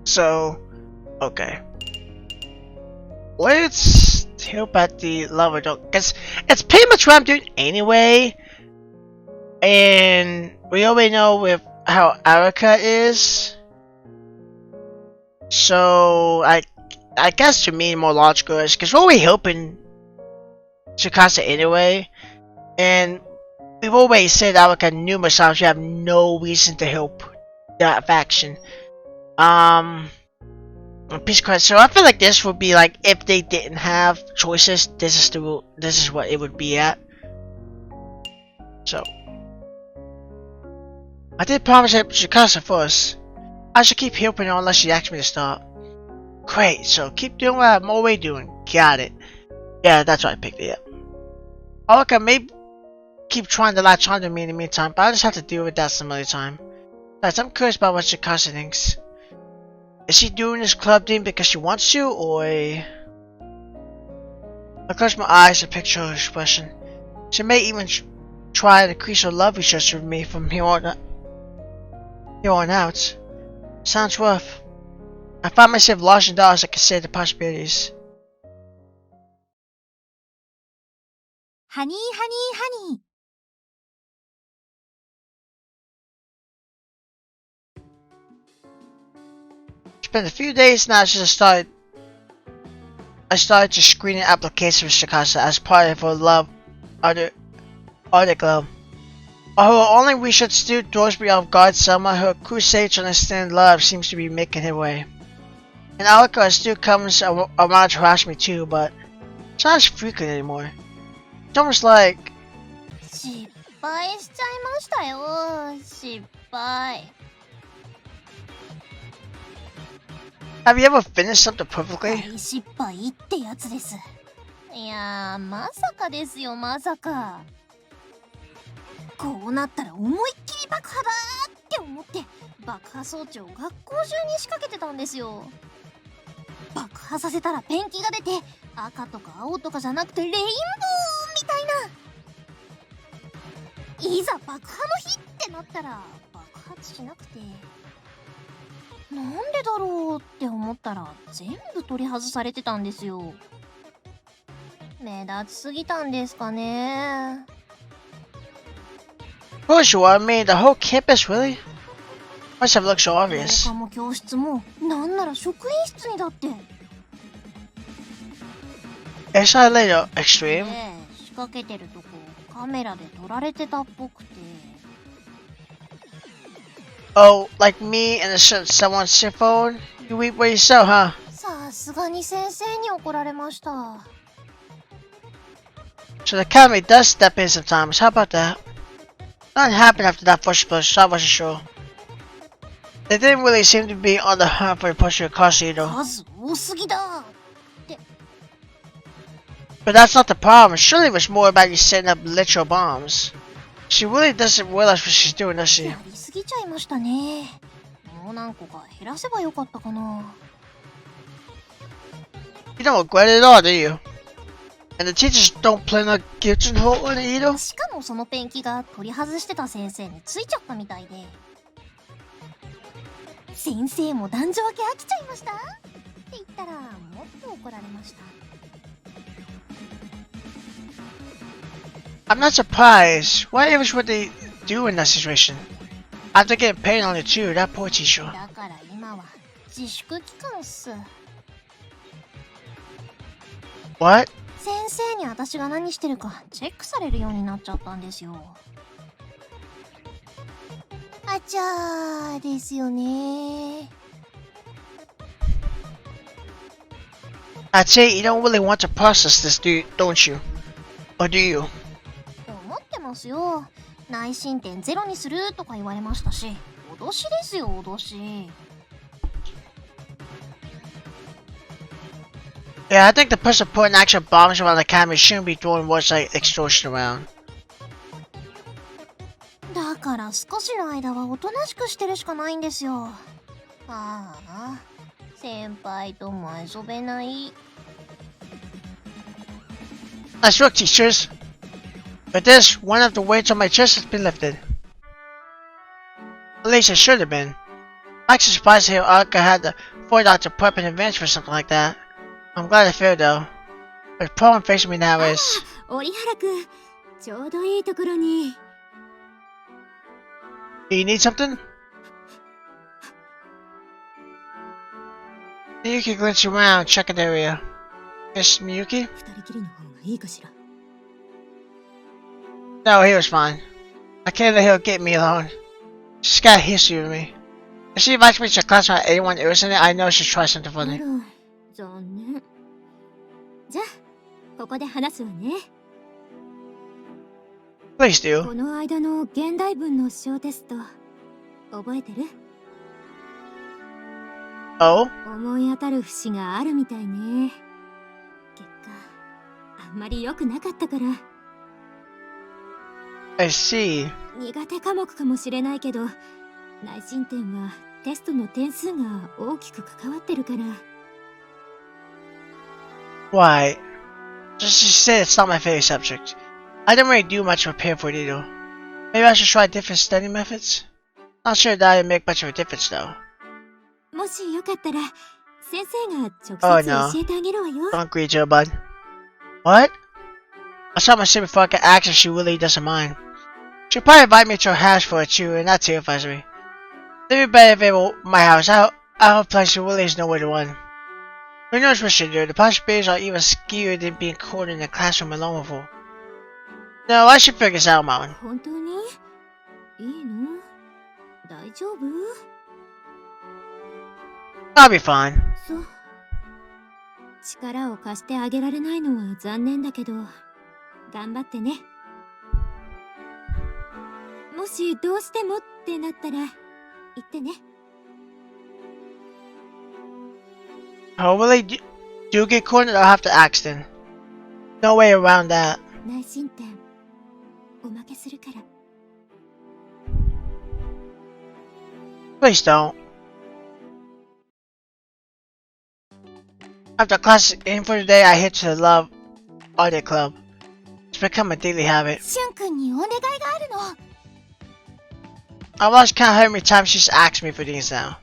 So, okay. Let's help at the level dog, because it's pretty much what I'm doing anyway. And we already know with how Erica is. So, I guess to me more logical is because we're already helping Tsukasa anyway. And we've always said Erica numerous times we have no reason to help that faction. Peace Christ. So I feel like this would be like if they didn't have choices, this is what it would be at. So I did promise to help Tsukasa first. I should keep helping her unless she asks me to stop. Great, so keep doing what I'm already doing. Got it. Yeah, that's why I picked it up. Oh, okay, maybe keep trying to latch onto me in the meantime, but I just have to deal with that some other time. Besides, I'm curious about what Tsukasa thinks. Is she doing this club thing because she wants to, or... I close my eyes and picture her expression. She may even try to increase her love research with me from here on out. Sounds rough. I find myself lost in doubt as I consider the possibilities. ハニーハニーハニー。It's been a few days now since I started to screen an application for Tsukasa as part of her love art club. Although her only research student throws me off guard somewhat, her crusade to understand love seems to be making headway. And Alaka still comes around to harass me too, but it's not as frequent anymore. It's almost like... 失敗しちゃいましたよ。失敗。Have you ever finished something perfectly? 大失敗ってやつです。いやー、まさかですよ、まさか。こうなったら思いっきり爆破だーって思って爆破装置を学校中に仕掛けてたんですよ。爆破させたらペンキが出て赤とか青とかじゃなくてレインボーみたいな。いざ爆破の日ってなったら爆発しなくて、なんでだろうって思ったら全部取り外されてたんですよ。目立ちすぎたんですかね。For sure, I mean the whole campus really? Must have looked so obvious. 廊下も教室もなんなら職員室にだって。It's not a little extreme. 仕掛けてるとこカメラで撮られてたっぽくて。Oh, like me and someone's phone? You weep where you sew, huh? さすがに先生に怒られました。So the academy does step in sometimes. How about that? Nothing happened after that first splash, so I wasn't sure. They didn't really seem to be on the hunt for a push across either. 数多すぎだって。But that's not the problem. Surely it was more about you setting up literal bombs. She really doesn't realize what she's doing, does she? やりすぎちゃいましたね。もう何個か減らせばよかったかな。You don't regret it at all, do you? And the teachers don't plan on guilting her on it either? しかもそのペンキが取り外してた先生についちゃったみたいで。先生も男女分け飽きちゃいましたって言ったらもっと怒られました。I'm not surprised. What else would they do in that situation? After getting paid on it too, that poor teacher. だから今は自粛期間っす。 What? 先生に私が何してるかチェックされるようになっちゃったんですよ。あちゃーですよね。 I'd say you don't really want to process this, don't you? Or do you? 思ってますよ。内申点ゼロにするとか言われましたし、脅しですよ脅し。 Yeah, I think the person putting actual bombs around the camera shouldn't be throwing words like extortion around. だから少しの間はおとなしくしてるしかないんですよ。ああ、先輩とも遊べない。 Nice work, teachers. With this, one of the weights on my chest has been lifted. At least it should have been. I'm actually surprised to hear Arca had the forethought to prep in advance for something like that. I'm glad I failed though. The problem facing me now is... 折原くん、ちょうどいいところに。 Do you need something? Miyuki glanced around, checking the area. Miss Miyuki? 二人きりの方がいいかしら。 No, he was fine. I can't let him get me alone. She's got a history with me. If she invites me to class without anyone else in it, I know she'll try something funny. 残念。じゃあ、ここで話すわね。 Please do. この間の現代文の小テスト、覚えてる？ Oh? 思い当たる節があるみたいね。結果、あんまり良くなかったから。 I see. 苦手科目かもしれないけど、内申点はテストの点数が大きく関わってるから。 Why? Just to say it's not my favorite subject. I didn't really do much to prepare for it either. Maybe I should try different study methods? Not sure that it'd make much of a difference though. もしよかったら、先生が直 Oh 接 no. 教えてあげるわよ。 Don't agree, Joe, bud. What? I'll stop my shit before I can ask if she really doesn't mind. She'll probably invite me to her house for a chew, and that terrifies me. It'd be better if it were my house. I hope place she really is nowhere to run. Who knows what she'll do? The possibilities are even scarier than being caught in the classroom alone with her. No, I should figure this out, Mom. 本当に？いいの？大丈夫？ I'll be fine. そう。力を貸してあげられないのは残念だけど、頑張ってね。もしどうしてもってなったら、言ってね。 Oh, really? Do get cornered? I'll have to ask then. No way around that. 内申点、おまけするから。 Please don't. After class in for the day, I head to the Love Art Club. It's become a daily habit. しゅんくんにお願いがあるの。 I've lost count how many times she's asked me for these now.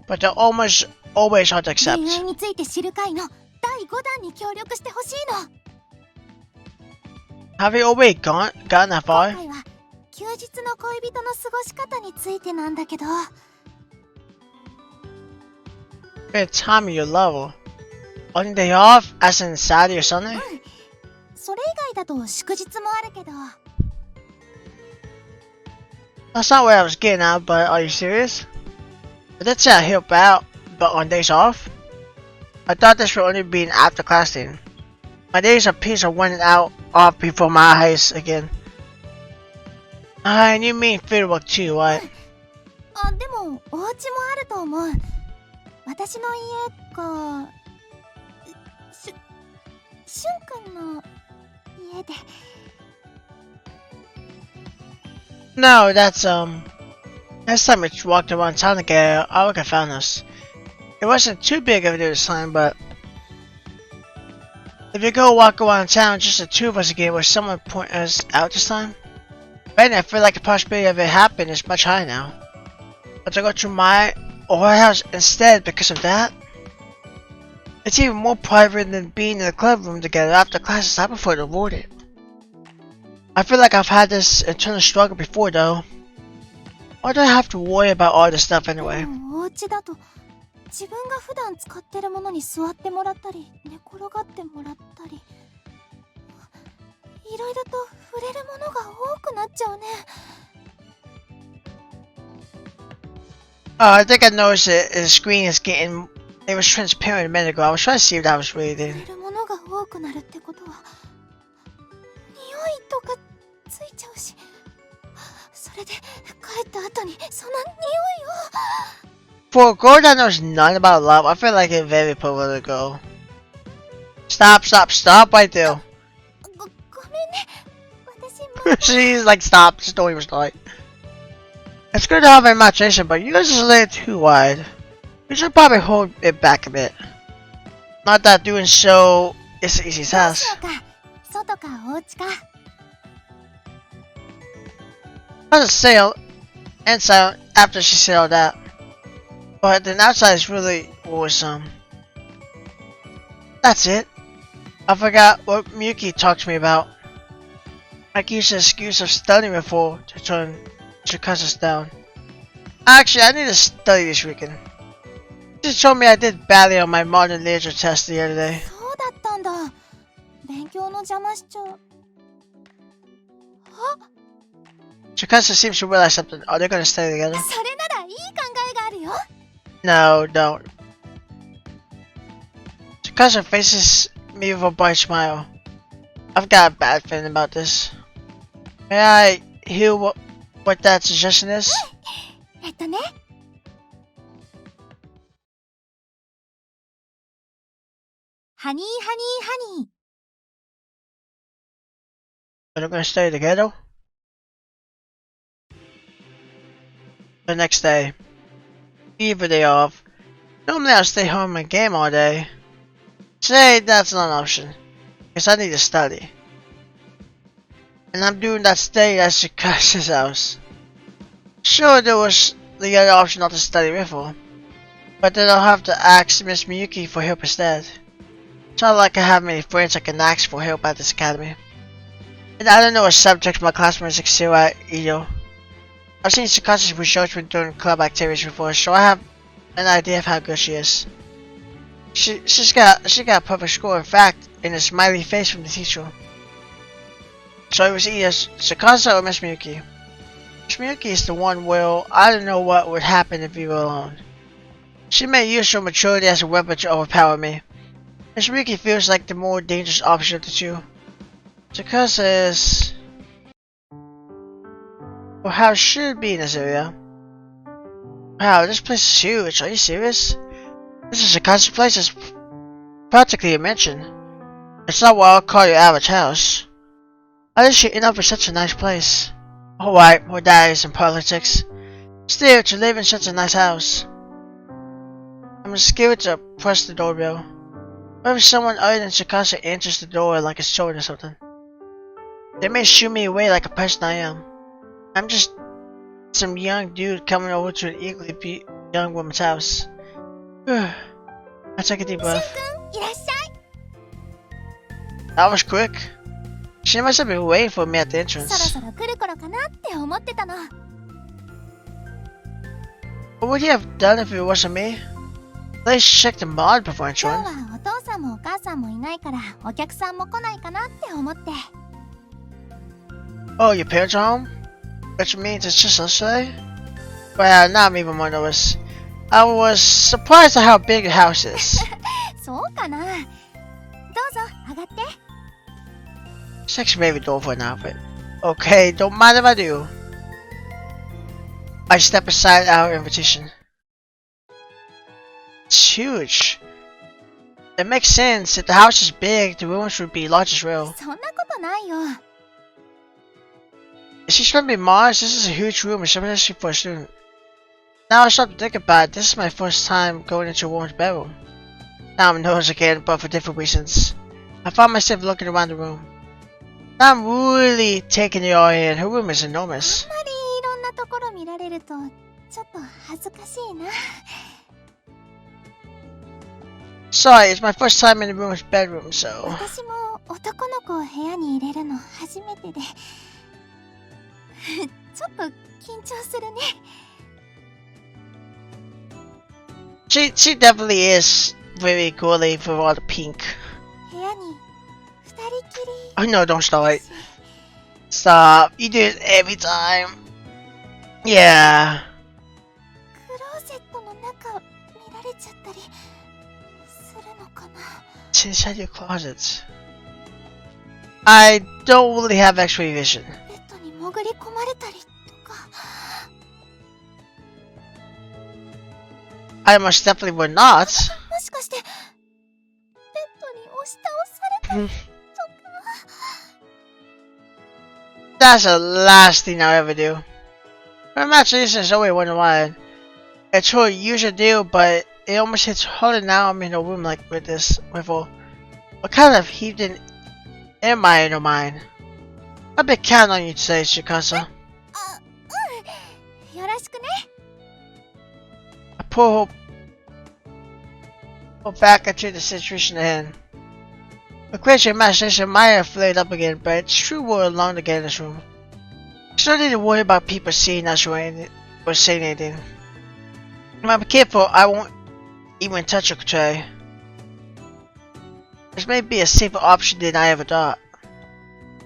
But they're almost always hard to accept. 恋愛について知る会の第5弾に協力してほしいの。 Have you already gotten that 今 far? 回は休日の恋人の過ごし方についてなんだけど。 Spend time with your lover. On the day off, as in Saturday or Sunday? それ以外だと祝日もあるけど。 That's not what I was getting at, but are you serious? I did say I help out, but on days off? I thought this would only be an after class thing. My days of peace are running out off before my eyes again. And you mean field work too, right? あ、でもお家もあると思う。私の家がししゅんくんの家で。 No, that's last time we walked around town together, Alka found us. It wasn't too big of a deal this time, but if you go walk around town just the two of us again, will someone point us out this time? Right now, I feel like the possibility of it happening is much higher now. But to go to my or her house instead because of that? It's even more private than being in the club room together after classes. I prefer to avoid it. I feel like I've had this internal struggle before though. Why do I have to worry about all this stuff anyway? お家だと自分が普段使ってるものに座ってもらったり寝転がってもらったり、いろいろと触れるものが多くなっちゃうね。 I think I noticed it. The screen is getting. It was transparent a minute ago. I was trying to see if that was really there. 触れるものが多くなるってことは匂いとかついちゃうし、それで帰った後にその匂いを。 For a girl that knows nothing about love, I feel like it's very political. Stop right there. ごめんね。私も She's like, stop, just don't even start. It's good to have an imagination, but yours is a little too wide. You should probably hold it back a bit. Not that doing so is an easy どうし task. ようか。外かお家か。 I was sail inside after she said all that. But then outside is really awesome. That's it. I forgot what Miyuki talked to me about. I used the excuse of studying before to turn Chikasa's down. Actually, I need to study this weekend. She told me I did badly on my modern literature test the other day. そうだったんだ。勉強の邪魔しちゃう。 Chikasa seems to realize something. Are they gonna stay together? それならいい考えがあるよ。 No, don't. Chikasa faces me with a bright smile. I've got a bad feeling about this. May I hear what that suggestion is? ね。ハニーハニーハニー。 Are they gonna stay together? The next day. Either day off. Normally I'll stay home and game all day. Today that's not an option. Because I need to study. And I'm doing that stay at Chikasa's house. Sure, there was the other option not to study with her. But then I'll have to ask Miss Miyuki for help instead. It's not like I have many friends I can ask for help at this academy. And I don't know what subjects my classmates excel at either. I've seen Chikasa's results when doing club activities before, so I have an idea of how good she is. She got a perfect score, in fact, in a smiley face from the teacher. So it was either Chikasa or Miss Miyuki. Miss Miyuki is the one where I don't know what would happen if we were alone. She may use her maturity as a weapon to overpower me. Miss Miyuki feels like the more dangerous option of the two. Chikasa is... Well, how should it be in this area? Wow, this place is huge. Are you serious? This is Chikasa's place. It's practically a mansion. It's not what I'll call your average house. How did she end up in such a nice place? Alright, her dad is in politics. Still, to live in such a nice house. I'm scared to press the doorbell. What if someone other than Chikasa enters the door like a sword or something? They may shoo me away like a person I am. I'm just some young dude coming over to an equally young woman's house. I take a deep breath. いらっしゃい。 That was quick. She must have been waiting for me at the そろ entrance. そろ来る頃かなって思ってたの。 What would you have done if it wasn't me? Let's check the mod before 今 entering. 日はお父さんもお母さんもいないからお客さんも来ないかなって思って。 Oh, your parents are home? Which means it's just us today? Well, now I'm even more nervous. I was surprised at how big the house is. そうかな。どうぞ上がって。 Sex baby door for an outfit. Okay, don't mind if I do. I step aside our invitation. It's huge. It makes sense. If the house is big, the rooms would be large as well. そんなことないよ。 Is she gonna be Mars? This is a huge room, especially for a student. Now I stop to think about it. This is my first time going into a woman's bedroom. Now I'm nervous again, but for different reasons. I found myself looking around the room. Now I'm really taking it all in. Her room is あ enormous. んまりいろんなところ見られるとちょっと恥ずかしいな。 Sorry, it's my first time in the woman's bedroom, so... 私も男の子を部屋に入れるの初めてでちょっと緊張するね。 She definitely is very girly for all the pink. 部屋に二人きり Oh no, don't start. Stop. You do it every time. Yeah. クローゼットの中見られちゃったりするのかな。 It's inside your closet. I don't really have X-ray vision. ベッドに潜り込まれたりとか。 I most definitely would not. もしかしてベッドに押し倒されたりとか。 That's the last thing I'll ever do. My imagination is always wonder why. It's what you usually do, but it almost hits harder now I'm in a room like with this riffle. What kind of heathen am I in your mind? I've been counting on you today, Shikasa. あ、うん。よろしくね。 I pull back into the situation at hand. A crazy imagination might have flared up again, but it's true we're alone again in this room. There's no need to worry about people seeing us or saying anything. If I'm careful, I won't even touch a tray. This may be a safer option than I ever thought.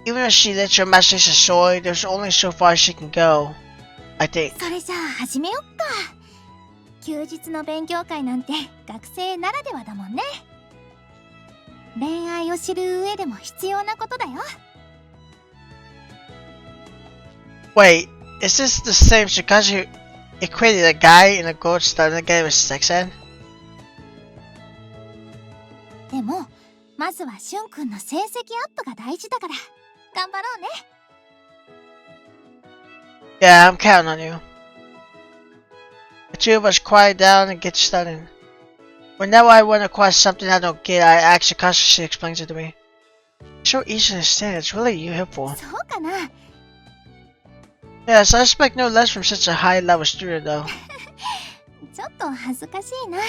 Even if she lets your imagination soar, there's only so far she can go, I think. それじゃあ始めよっか。休日の勉強会なんて学生ならではだもんね。恋愛を知る上でも必要なことだよ。 Wait, is this the same Shikashi who equated a guy and a girl starting a game with sex ed? でもまずはしゅんくんの成績アップが大事だから頑張ろうね。 Yeah, I'm counting on you. The two of us quiet down and get started. Whenever I run across something I don't get, I ask Shikasa. She explains it to me. It's so easy to understand. It's really helpful. そうかな。 Yes, I expect no less from such a high-level student, though. ちょっと恥ずかしいな。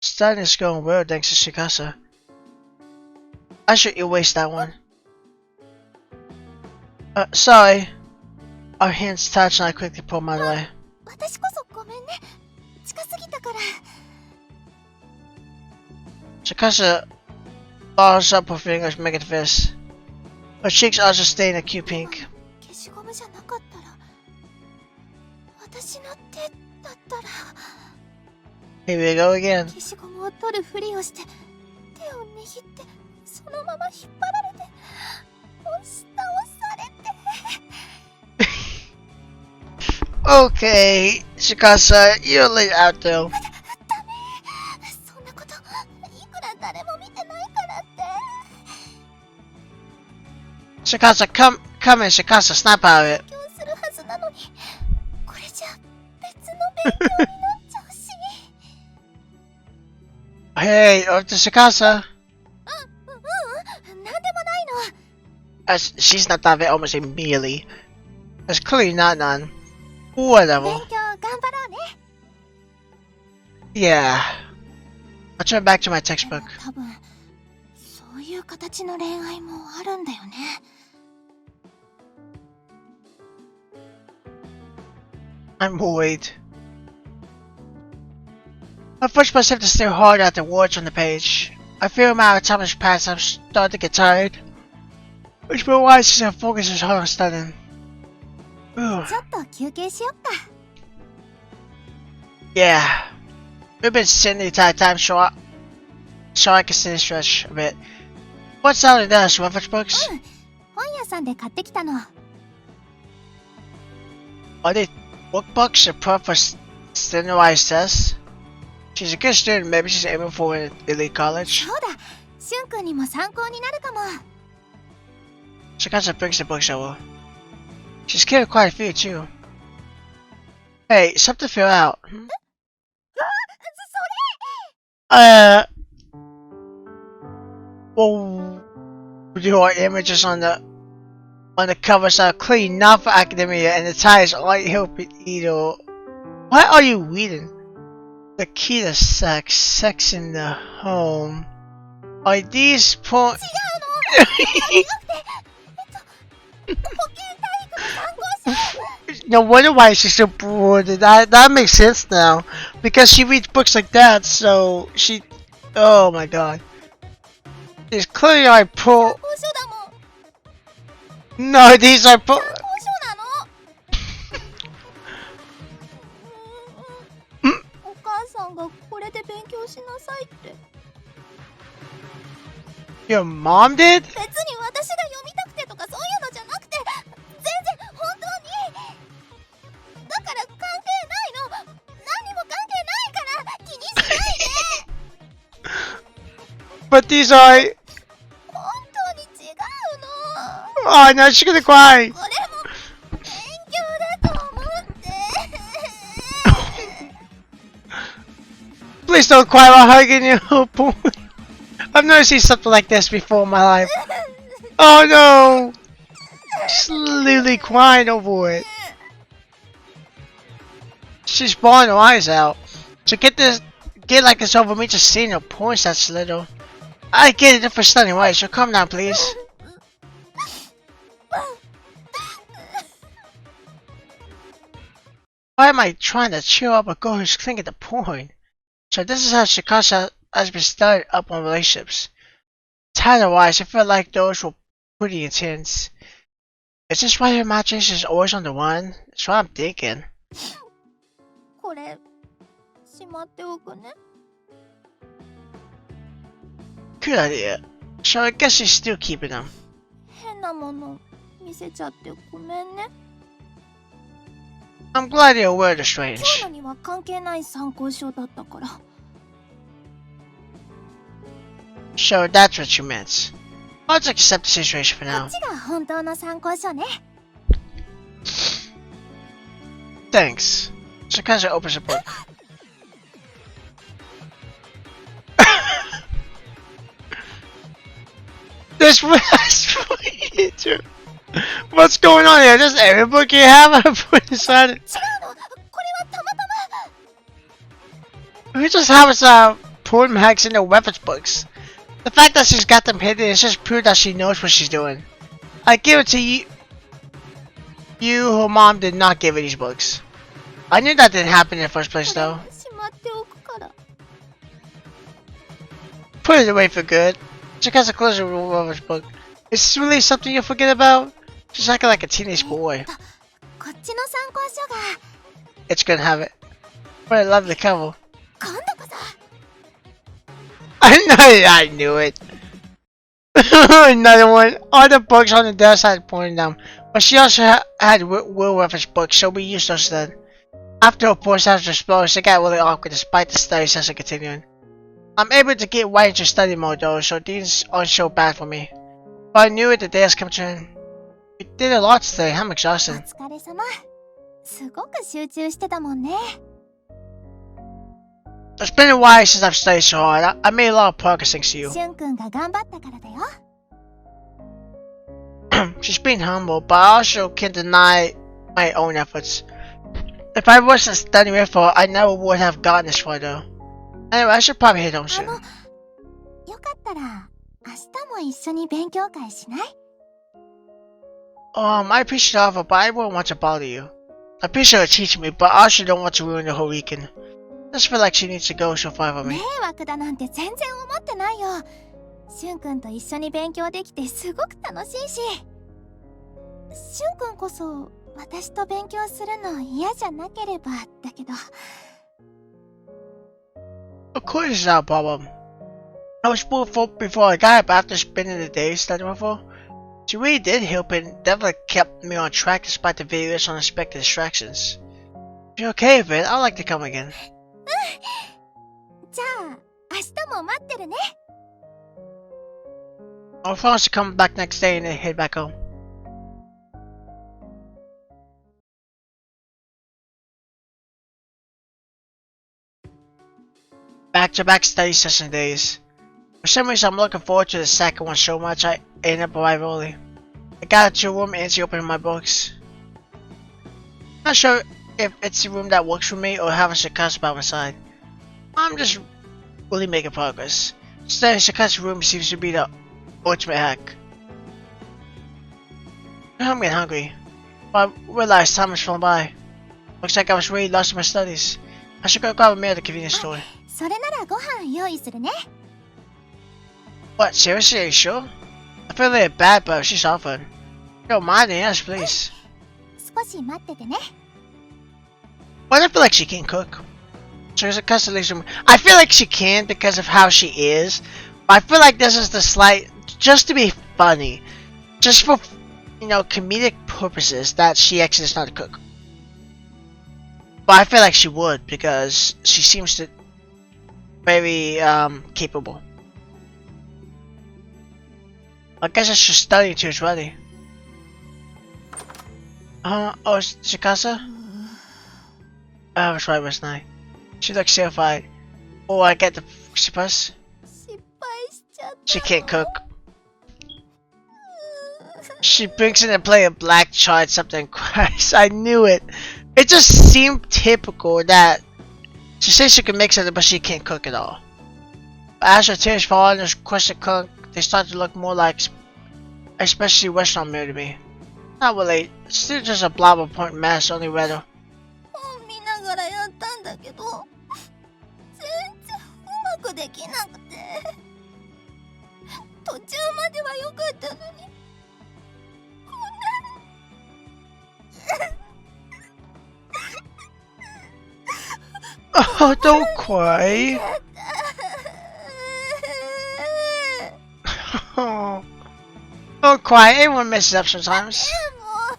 Studying is going well thanks to Shikasa. I should erase that one. Sorry. Our hands touch and I quickly pull mine away. 私こそごめんね。近すぎたから。 Shikasa balls up her fingers, making a fist. Her cheeks also stain a cute pink. 消しゴムじゃなかったら私の手だったら Here we go again. 消しゴムを取るふりをして手を握ってそのまま引っ張られて押し倒されて Okay, Shikasa, you're late out though. ダメそんなこといくら誰も見てないからって Shikasa, come in, Shikasa, snap out of it. 勉強するはずなのにこれじゃ別の勉強になっちゃうし Hey, over to Shikasa. なんでもないの As she snapped out of it almost immediately. There's clearly not none. Whatever. 勉強頑張ろうね Yeah. I'll turn back to my textbook. 多分そういう形の恋愛もあるんだよね I'm worried. I forced myself to stare hard at the words on the page. I feel my time has passed. I'm starting to get tired. It's been a while since I focused as hard on studying. Ugh. ちょっと休憩しよっか Yeah. We've been sitting the entire time, so I can sit and stretch a bit. What's out of this? Reference books? 本屋さんで買ってきたの Are they workbooks that prep for standardized tests? She's a good student. Maybe she's aiming for an elite college. そうだ、しゅんくんにも参考になるかも。 Shikasa brings the books over. She's killed quite a few too. Hey, something fell out. それ Well, your images on the covers are clean, not for academia, and the ties aren't helping either. Why are you reading? The key to sex in the home. Are these points? No wonder why she's so bored. That makes sense now, because she reads books like that. So she, oh my god, these clearly are pro. No, these are pro. お母さんがこれで勉強しなさいって。 Your mom did? 別に私が読みたくてとかそういうのじゃなくて、全然本当に。だから関係ないの。何にも関係ないから気にしないで。But these are. 本当に違うの。 Oh no, she's gonna cry. これも勉強だと思って。 Please don't cry while hugging your boy. I've never seen something like this before in my life. Oh no! She's literally crying over it. She's bawling her eyes out. So get like this over me just seeing her points that's little. I get it for stunning white, so calm down please. Why am I trying to cheer up a girl who's clinging to porn? So this is how Shikasa has been studied up on relationships. Title-wise, I feel like those were pretty intense. Is this why her imagination is always on the run? That's what I'm thinking. これしまっておくね。 Good idea. So I guess she's still keeping them. 変なもの見せちゃってごめんね。 I'm glad you're aware of the 今 strange. 日のには関係ない参考書だったから。 So that's what you meant. I'll just accept the situation for こ now. っちが本当の参考書ね。 Thanks. Shikasa opens the book. This What's going on here? Just every book you have, I put inside it. 違うの。これはたまたま。 We just have some porn mags in the weapons books. The fact that she's got them hidden is just proof that she knows what she's doing. I give it to you. Her mom did not give her these books. I knew that didn't happen in the first place though. しまっておくから。 Put it away for good. Shikasa closes the weapons book. Is this really something you'll forget about? She's acting like a teenage boy. こっちの参考書が。 It's gonna have it. What a lovely cover. 今度こそ。 I knew it. Another one. All the books on the desk had pointed them, but she also had Will reference books, so we used those then. After her poor sounds exploded, it got really awkward despite the study session continuing. I'm able to get right into study mode though, so these aren't so bad for me. But I knew it the day has come to an end. We did a lot today. I'm お exhausted. 疲れ様。すごく集中してたもんね。 It's been a while since I've studied so hard. I made a lot of progress thanks to you. しゅんくんが頑張ったからだよ。 She's being humble, but I also can't deny my own efforts. If I wasn't studying with her, I never would have gotten this far though. Anyway, I should probably head home あ soon. の、よかったら明日も一緒に勉強会しない？ I appreciate the offer, but I won't want to bother you. I appreciate her teaching me, but I also don't want to ruin the whole weekend. I just feel like she needs to go so far for 迷 me. 惑だなんて全然思ってないよ。しゅんくんと一緒に勉強できてすごく楽しいし。しゅんくんこそ私と勉強するの嫌じゃなければだけど。 Of course it's not a problem. I was bored before I got up after spending the day studying with her. She really did help and definitely kept me on track despite the various unexpected distractions. If you're okay with it, I'd like to come again. じゃあ明日も待ってるね。 I'll promise to come back next day and then head back home. Back-to-back study session days. For some reason, I'm looking forward to the second one so much I ended up arriving early. I got into a room and she opened my books. Not sure if it's the room that works for me or having Shikasa by my side. I'm just really making progress. Studying Shikasa's room seems to be the ultimate hack. I'm getting hungry, but I realized time has flown by. Looks like I was really lost in my studies. I should go grab a meal at the convenience store. それならご飯用意するね。 What, seriously, are you sure? I feel really bad, but she's offered. Don't mind it, yes, please. 少し待っててね。 Why do I feel like she can't cook? There's a constellation. I feel like she can because of how she is. But I feel like this is the slight, just to be funny, just for, you know, comedic purposes, that she actually does not cook. But I feel like she would because she seems to very capable. I guess I should study until it's ready. Oh, Shikasa? I was right last night. She looks terrified. Oh, I get the surprise. 失敗しちゃった。 She can't cook. She brings in a plate of black chard something. Christ, I knew it. It just seemed typical that she says she can make something, but she can't cook at all. But as her tears fall and her question cook, they start to look more like, especially restaurant meal to me. Not really. It's still just a blob of point mass, only redder. 本見ながらやったんだけど、全然うまくできなくて。途中までは良かったのに、こんな。Oh, don't cry. Oh, don't cry. Everyone messes up sometimes. もう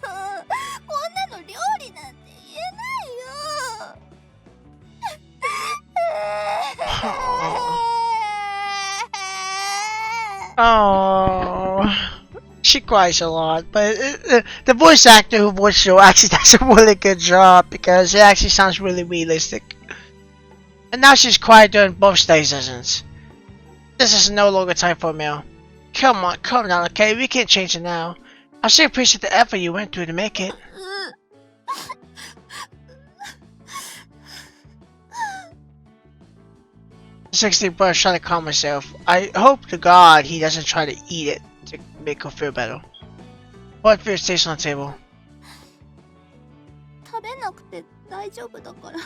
こんなの料理なんて言えないよ。Oh, she cries a lot, but the voice actor who voiced her actually does a really good job because it actually sounds really realistic. And now she's quiet during both study sessions. This is no longer time for a meal. Come on, calm down, okay? We can't change it now. I still appreciate the effort you went through to make it. Sixty brush trying to calm myself. I hope to God he doesn't try to eat it to make her feel better. What food stays on the table? 食べなくて大丈夫だから。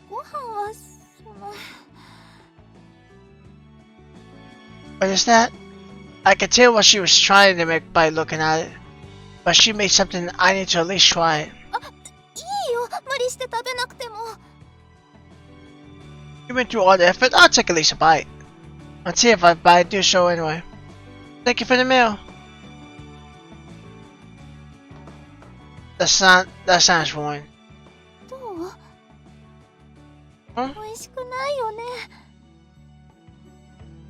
ご飯はその。 What is that? I could tell what she was trying to make by looking at it. But she made something I need to at least try it. あ、いいよ、無理して食べなくても。 You went through all the effort, I'll take at least a bite. I'll see if I do so anyway. Thank you for the meal. That sounds ruined. どう？ Huh? 美味しくないよね。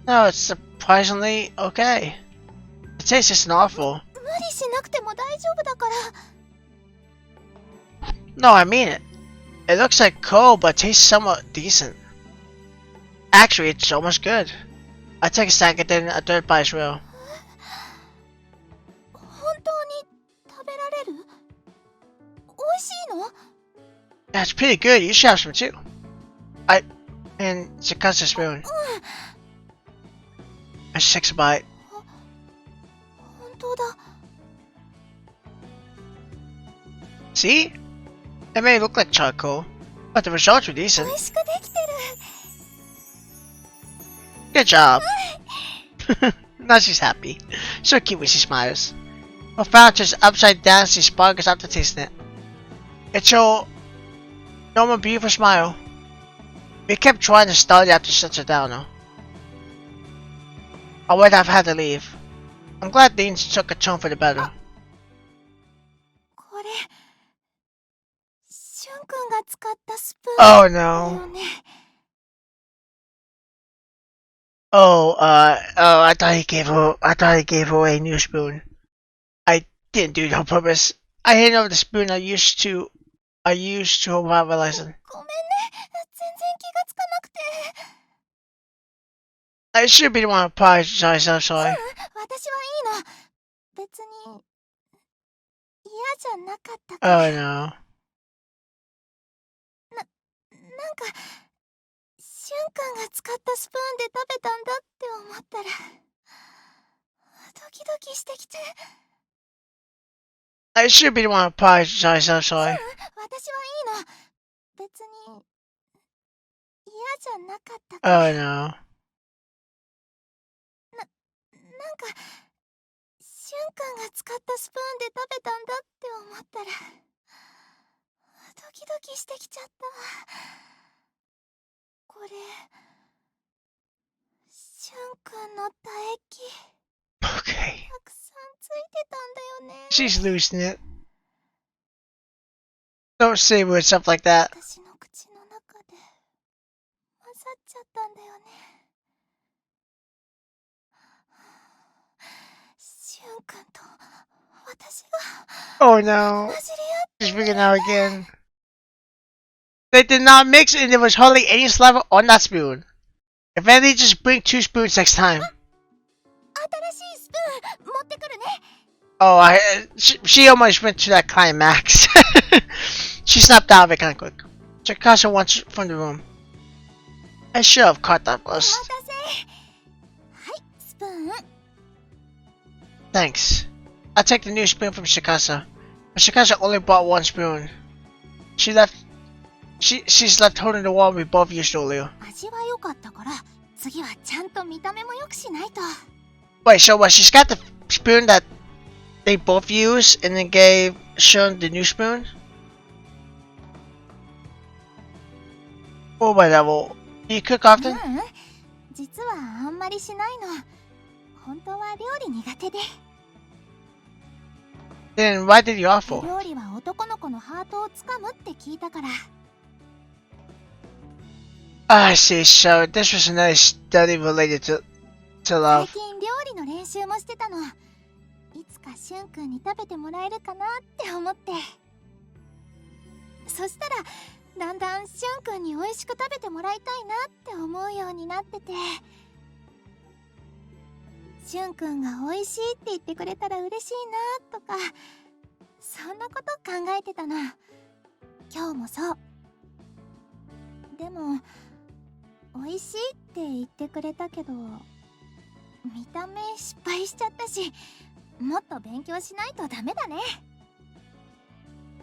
No, it's surprisingly okay. The taste isn't awful. 無理しなくても大丈夫だから。 No, I mean it. It looks like cold, but tastes somewhat decent. Actually, it's almost good. I take a second, then a third bite as well. 本当に食べられる？美味しいの？ Yeah, it's pretty good. You should have some too. And Shikasa spoon. I just takes a bite. 本当だ。 See? It may look like charcoal, but the results were 美 decent. 味しくできてる。 Good job. Now she's happy. So cute when she smiles. Her frown turns upside down as she sparkles after tasting it. It's your normal beautiful smile. We kept trying to start it after such a downer. I would have had to leave. I'm glad things took a turn for the better. これ、瞬君が使ったスプーン Oh だ no. よね。Oh, I thought he gave her a new spoon. I didn't do it on purpose. I handed over the spoon I used to without realizing. ごめんね。全然気がつかなくて。I should be the one to apologize. I'm sorry. 私はいいの。別に嫌じゃなかったから。Oh no. なんかしゅんくんが使ったスプーンで食べたんだって思ったらドキドキしてきて。I should be the one to apologize. I'm sorry. 私はいいの。別に嫌じゃなかったから。Oh no. なんかしゅんくんが使ったスプーンで食べたんだって思ったらドキドキしてきちゃった。これしゅんくんの唾液 Okay. たくさんついてたんだよね。 She's losing it. Don't say weird stuff like that. 私の口の中で混ざっちゃったんだよね。しゅんくんと私が Oh 混 no. じり合って She's freaking out again. They did not mix and there was hardly any saliva on that spoon. If anything, just bring 2 spoons next time. 新しいスプーン持ってくるね。 Oh, she almost went to that climax. She snapped out of it kind of quick. Chikasa wants from the room. I should have caught that お待 first. たせ。はい、スプーン。 Thanks. I'll take the new spoon from Shikasa. But Shikasa only bought 1 spoon. She's left holding the one we both used earlier. 味は良かったから次はちゃんと見た目も良くしないと。 Wait, so what? She's got the spoon that they both used and then gave Shun the new spoon? Oh, whatever. Do you cook often? 実はあんまりしないの。本当は料理苦手で。 Then why did you offer? 料理は男の子のハートをつかむって聞いたから。 I see, so this was another study related to 最 love. 近料理の練習もしてたの。いつかしゅんくんに食べてもらえるかなって思って。そしたらだんだんしゅんくんに美味しく食べてもらいたいなって思うようになってて、しゅんくんが美味しいって言ってくれたら嬉しいなとか、そんなこと考えてたの。今日もそう。でも美味しいって言ってくれたけど見た目失敗しちゃったし、もっと勉強しないとダメだね。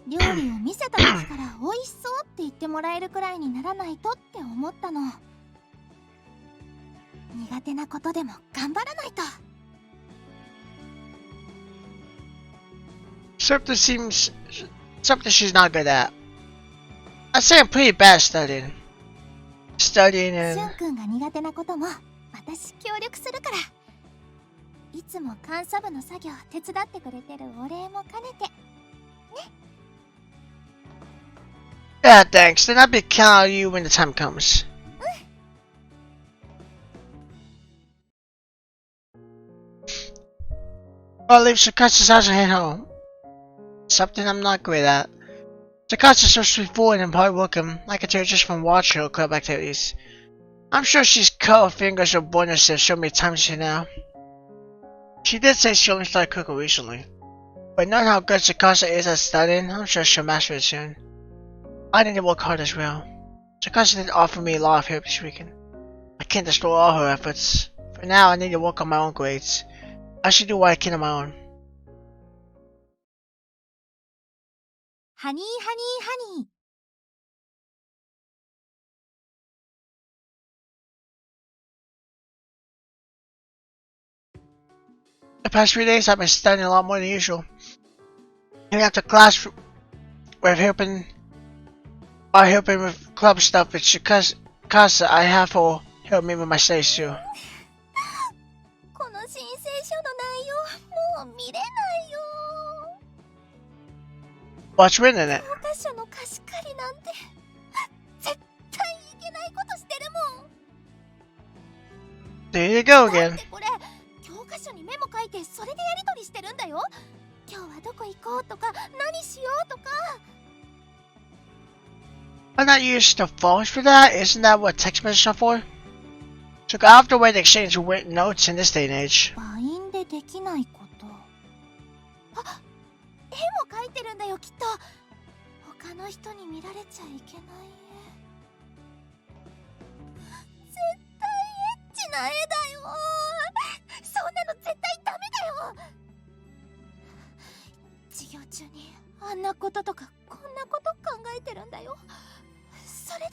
料理を見せた時から美味しそうって言ってもらえるくらいにならないとって思ったの。苦手なことでも頑張らないと。 Something she's not good at. I say I'm pretty bad at studying. Studying しゅ and んくんが苦手なことも私協力するから。いつも監査部の作業手伝ってくれてるお礼も兼ねて。 yeah, thanks. Then I'll be counting on you when the time comes. I'll leave Shikasa's house and head home. Something I'm not great at. Shikasa's so straightforward and hardworking. I can tell just from watching her club activities. I'm sure she's cut her fingers or burned herself so many times now. She did say she only started cooking recently. But knowing how good Shikasa is at studying, I'm sure she'll master it soon. I need to work hard as well. Shikasa did offer me a lot of help this weekend. I can't destroy all her efforts. For now, I need to work on my own grades. I should do what I can on my own. ハニーハニーハニー。 The past 3 days, I've been studying a lot more than usual. Even after class, with helping with club stuff with Shikasa, I have her help me with my studies too. この申請書の内容もう見れないよ。 What's written in it? 教科書の貸し借りなんて絶対いけないことしてるもん。 There you go だ again. ってこれ教科書にメモ書いてそれでやり取りしてるんだよ。今日はどこ行こうとか何しようとか。 I'm not using the phones for that. Isn't that what text messages are for? So I have to wait to exchange written notes in this day and age. LINE でできないこと。あ、絵も描いてるんだよきっと。他の人に見られちゃいけない絶対エッチな絵だよ。そんなの絶対ダメだよ。授業中にあんなこととかこんなこと考えてるんだよ。それでも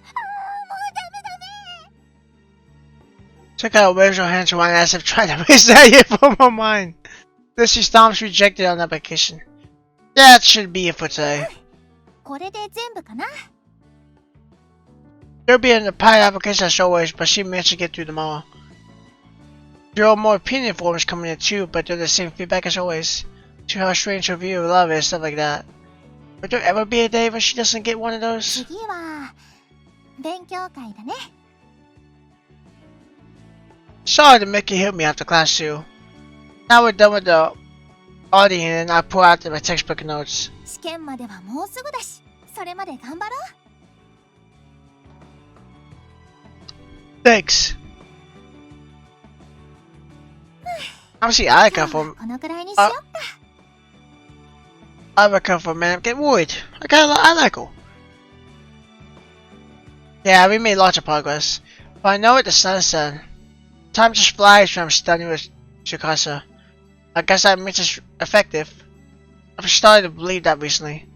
うダメダメ。 Check out waves her hands around as if trying to erase that yet from her mind. Then she stomps rejected on application. That should be it for today. これで全部かな。 There'll be an pilot application as always, but she managed to get through them all. There are more opinion forms coming in too, but they're the same feedback as always. To how strange her view of love is, stuff like that. Would there ever be a day when she doesn't get one of those? 次は勉強会だね。 Sorry to make you help me after class too. Now we're done with the auditing and I pull out my textbook notes. 試験まではもうすぐだし、それまで頑張ろう。 Thanks. Obviously, I come 今日は from このくらいにしよっか。 I come from man. I'm getting worried. I like her. Yeah, we made lots of progress, but I know what the sun is saying. Time just flies when I'm studying with Shikasa. I guess that means it's effective. I've started to believe that recently.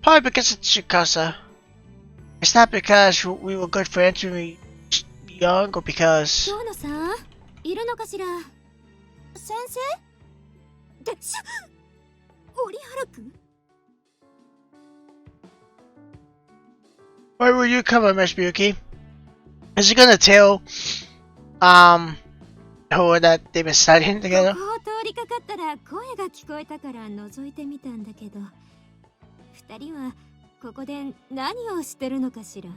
Probably because it's Shikasa. It's not because we were good friends when we were young, or because... 今日のさ、いるのかしら。先生？でしょ。折原くん？ Where will you come from, Miss Miyuki? Is he gonna tell, her that they've been studying together? ここを通りかかったら声が聞こえたから覗いてみたんだけど、二人はここで何をしてるのかしら？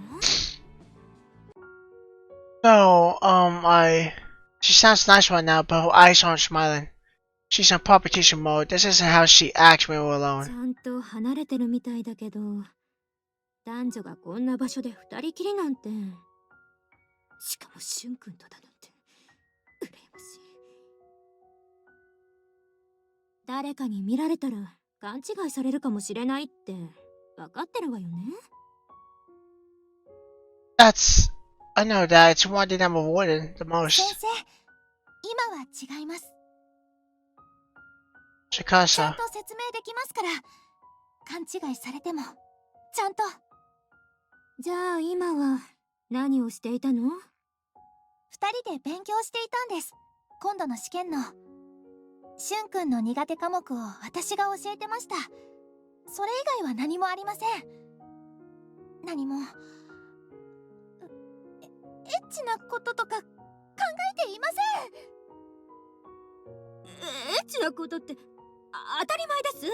No, she sounds nice right now, but her eyes aren't smiling. She's in palpitation mode. This isn't how she acts when we're ち alone. ゃんと離れてるみたいだけど、男女がこんな場所で二人きりなんて、しかもしゅんくんとだなんて羨ましい。誰かに見られたら勘違いされるかもしれないって分かってるわよね。 I know that. It's one thing I'm avoiding the 先 most. 生、今は違います。ちゃん Shikasa. と説明できますから。勘違いされてもちゃんと。じゃあ今は何をしていたの？二人で勉強していたんです。今度の試験の。しゅんくんの苦手科目を私が教えてました。それ以外は何もありません。何もエッチなこととか考えていません。エッチなことって当たり前です。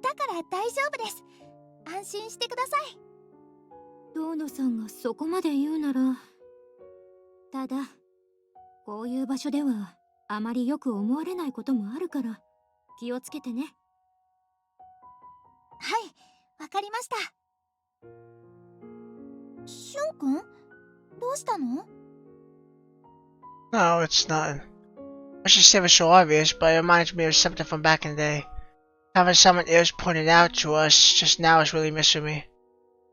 だから大丈夫です。安心してください。遠野さんがそこまで言うなら。ただこういう場所ではあまりよく思われないこともあるから気をつけてね。はい、わかりました。しゅんくん、どうしたの？ No, it's nothing. I should say it was so obvious, but it reminds me of something from back in the day. Having someone else pointed out to us just now is really missing me.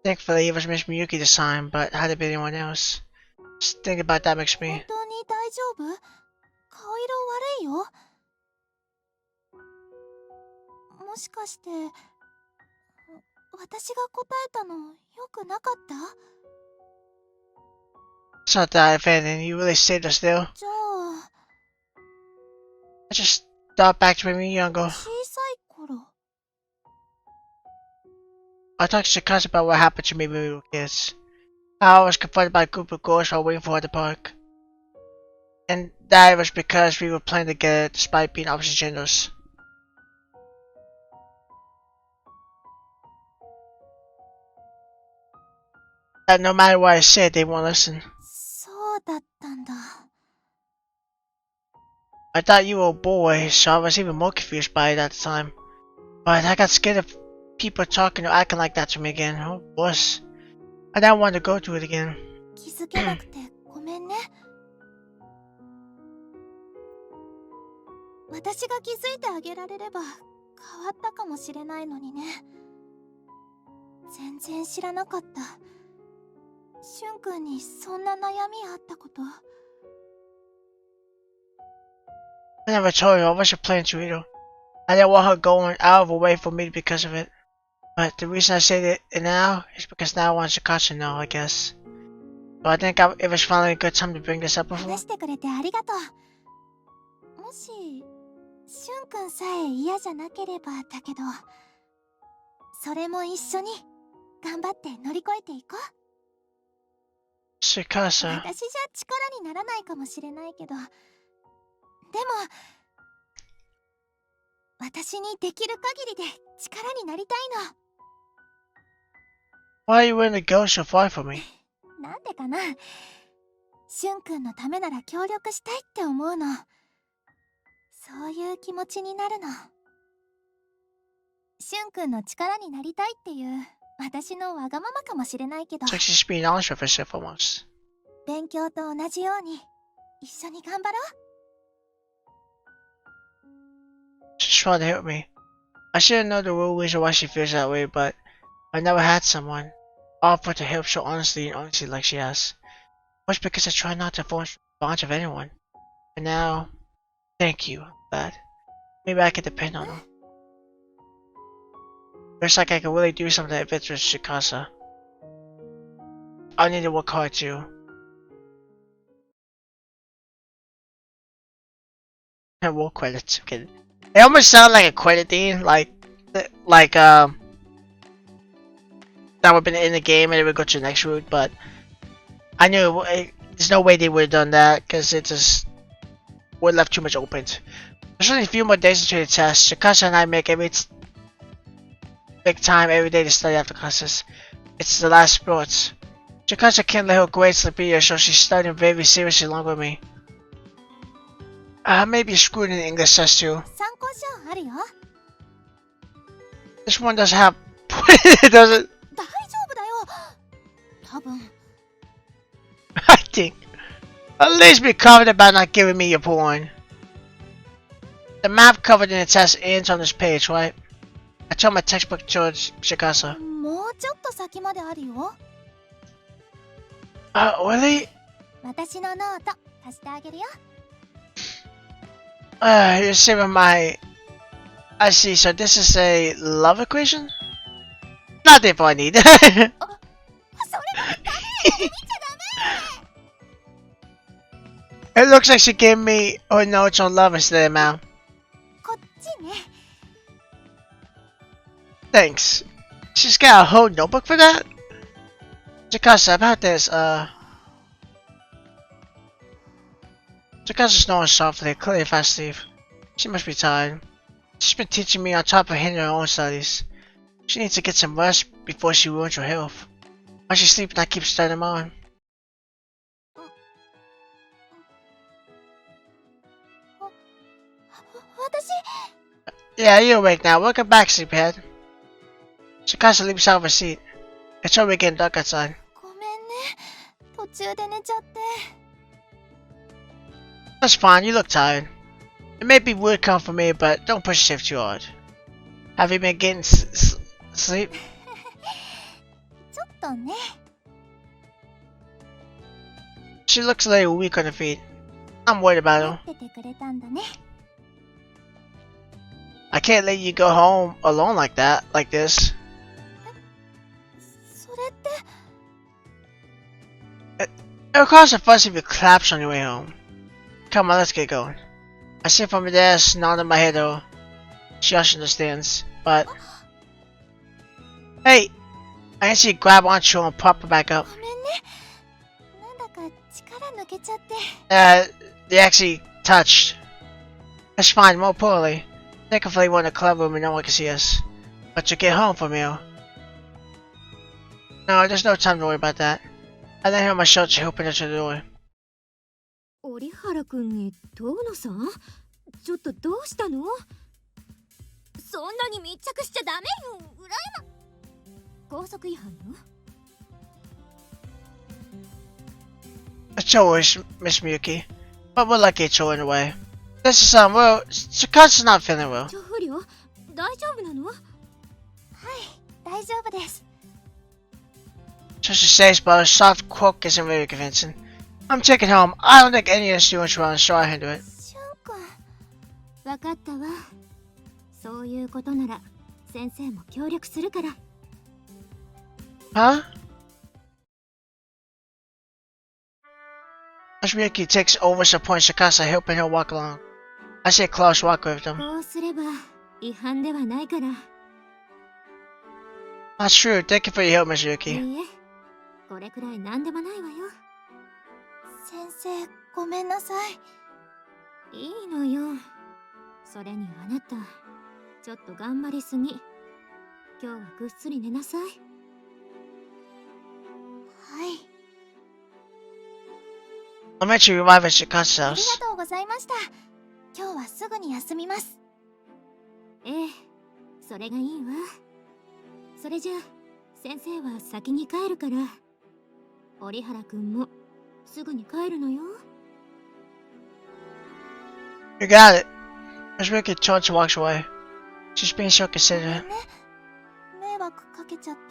Thankfully, it was Miss Miyuki this time, but had it been anyone else? Just thinking about that makes 本 me... 当に大丈夫？顔色悪いよ。もしかして私が答えたのよくなかった？ It's not that, if anything, you really saved us though. じゃあ I just thought back to when we were younger. 小さい頃。 I talked to Shikasa about what happened to me when we were kids. How I was confronted by a group of girls while waiting for her at the park. And that was because we were playing together despite being opposite genders. That no matter what I say, they won't listen. そうだったんだ。 I thought you were a boy, so I was even more confused by it at the time. But I got scared of people talking or acting like that to me again. Oh, worse. I don't want to go through it again. 気づけなくてごめんね。私が気づいてあげられれば変わったかもしれないのにね。全然知らなかった。しゅんくんにそんな悩みあったこと。 I never told her I wasn't planning to either. I didn't want her going out of her way for me because of it. But the reason I say it now is because now I want Shikasa to know, I guess. So I think it was finally a good time to bring this up before. 話してくれてありがとう。もししゅんくんさえ嫌じゃなければだけど、それも一緒に頑張って乗り越えていこう。 Shikasa. 私じゃ力にならないかもしれないけど、でも私にできる限りで力になりたいの。 Why are you willing to go so far for me? なんでかな。しゅんくんのためなら協力したいって思うの。そういう気持ちになるの。しゅんくんの力になりたいっていう私のわがままかもしれないけど、 It's like she's being honest with herself almost. 勉強と同じように一緒に頑張ろう。 She's trying to help me. I shouldn't know the real reason why she feels that way, but I never had someone offer to help so honestly and honestly like she has. Much because I try not to force a bunch of anyone. And now, thank you, Dad. Maybe I can depend on her. Looks like I can really do something if it's with Shikasa. I need to work hard too. And roll credits. Okay. It almost sounds like a credit thing, that would have been in the game and it would go to the next route, but I knew there's no way they would have done that because it just would have left too much open. There's only a few more days until the test. Shikasa and I make big time every day to study after classes. It's the last sports. Shikasa can't let her grades slip either, so she's studying very seriously along with me. I may be screwed in the English test too. 参考書あるよ。 This one doesn't have. It doesn't. 大丈夫だよ。多分。 I think. At least be confident about not giving me your porn. The map covered in the test ends on this page, right? I told my textbook George Shikasa. もうちょっと先まであるよ。 Really? 私のノート貸してあげるよ。 You're saving my. I see, so this is a love equation? Not if I need. それはダメよ。見ちゃダメ。 It looks like she gave me her notes on love instead of math. こっちね。 Thanks. She's got a whole notebook for that? Jakasa, about this, Jakasa's snoring softly, clearly fast asleep. She must be tired. She's been teaching me on top of hitting her own studies. She needs to get some rest before she ruins her health. While she's sleeping, I keep studying them on. 私。 Yeah, you're awake now. Welcome back, sleepyhead. Jakasa leaps out of her seat. It's already getting dark outside. ごめんね。途中で寝ちゃって。 That's fine, you look tired. It may be weird coming from me, but don't push yourself too hard. Have you been getting sleep? ちょっとね。 She looks a little weak on her feet. I'm worried about her. 待っててくれたんだね。 I can't let you go home alone like this. それって。 It'll cause a fuss if you collapse on your way home. Come on, let's get going. I sit from my desk, nodding my head though. She also understands, but... Hey! I can see you grab onto her and pop her back up. ごめんね。なんだか力抜けちゃって。 They actually touched. That's fine, more poorly. Thankfully we're in a club room and no one can see us. But you get home from here. No, there's no time to worry about that. I let him on my shoulder to open the door. 折原くんに遠野さん、ちょっとどうしたの？そんなに密着しちゃダメよ。うらやま。高速違反よ。It's always Miss Miyuki, but we're lucky it's all in the way. This is well, Sakata's not feeling well. 体調不良？大丈夫なの？はい、大丈夫です。 So she says, but her soft croak isn't really convincing. I'm taking home. I don't think any of us doing wrong, so I handle it. しゅんくん。わかったわ。そういうことなら先生も協力するから。Huh? As Miyuki takes over, supporting Sakasa, helping her walk along. I say Klaus walk with them. こうすれば違反ではないから。That's true. Thank you for your help, Miss い Miyuki. いえ、これくらいなんでもないわよ。先生、ごめんなさい。いいのよ。それにあなた、ちょっと頑張りすぎ。今日はぐっすり寝なさい。はい。 I'll meet you arrive at Sakasa's あり house. がとうございました。今日はすぐに休みます。ええ、それがいいわ。それじゃあ、先生は先に帰るから。折原くんもすぐに帰るのよ。You got it. As Miyuki turns and walks away. She's being so ごめ considerate. んね。迷惑かけちゃって。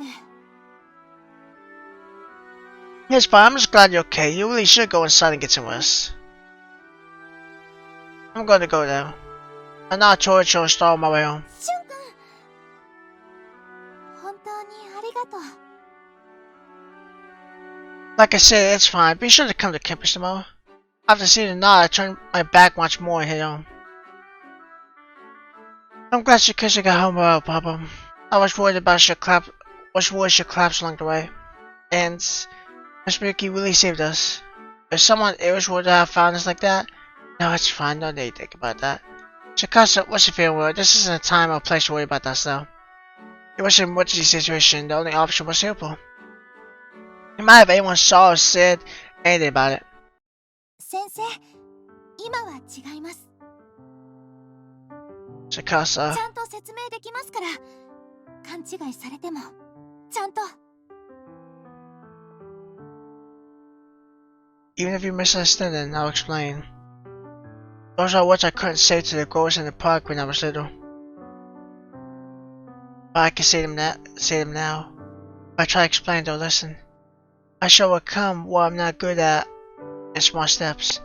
It's fine. I'm just glad you're okay. You really should go inside and get some rest. I'm going to go now. I'm not torture and start on my way home. しゅんくん。本当にありがとう。 Like I said, it's fine. Be sure to come to campus tomorrow. After seeing the nod, I turned my back once more and head home. I'm glad Shikisha got home well, Papa. I was worried about she'll collapse along the way. And Miss Miyuki really saved us. If someone else would have found us like that, no, it's fine. No need to think about that. Shikasa, what's your feeling? Well, this isn't a time or place to worry about that stuff. It was an emergency situation. The only option was helpful. You might have anyone saw or said anything about it. 先生、今は違います。 Shikasa. ちゃんと説明できますから。勘違いされても、ちゃんと。 Even if you misunderstand, then I'll explain. Those are words I couldn't say to the girls in the park when I was little. But I can say them now. If I try to explain, they'll listen. I shall overcome what I'm not good at in small steps.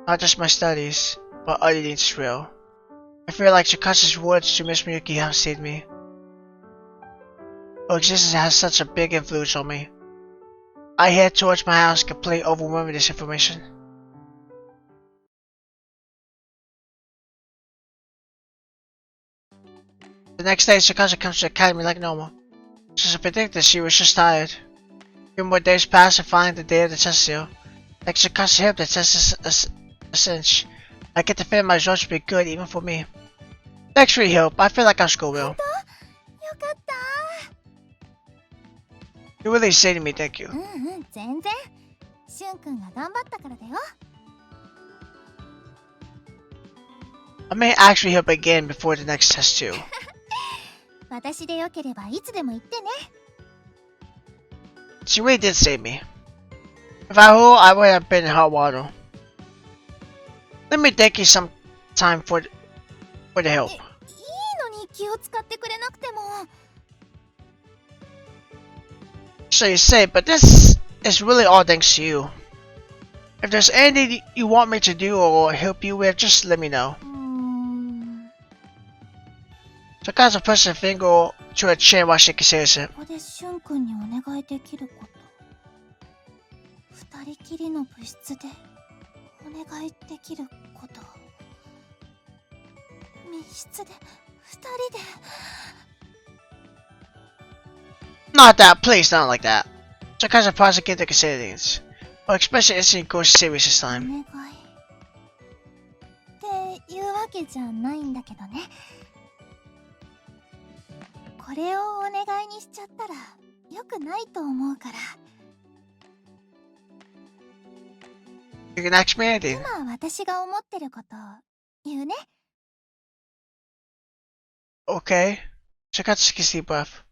Not just my studies, but other things as well. I feel like Shikasa's words to Miss Miyuki have saved me. Her existence has such a big influence on me. I head towards my house, completely overwhelmed with this information. The next day, Sakasa comes to the academy like normal. As I predicted, she was just tired. A few more days pass and finally the day of the test is here. Like Sakasa helped, the test is a cinch. I get the feeling my results will be good even for me. Thanks for your help. I feel like I'll score well. よかった。 You really saved me, thank you. 全然。しゅんくんが頑張ったからだよ。 I may actually help again before the next test too. 私でよければいつでも言ってね。 She really did save me. If I were, I would have been in hot water. Let me thank you some time for the help. いいのに気を使ってくれなくても。 So you say, but this is really all thanks to you. If there's anything you want me to do or help you with, just let me know. Sakasa pressed her finger to her chin while she considers it. ここでしゅんくんにお願いできること。二人きりの部室でお願いできること。密室で二人で。 Not that, please, not like that. Sakasa paused again to consider things. Her expression instantly goes serious this お time. 願いっていうわけじゃないんだけどね。これをお願いにしちゃったら良くないと思うから。 You can ask me anything. 今私が思ってること言うね。 Okay. Check out Ski Buff.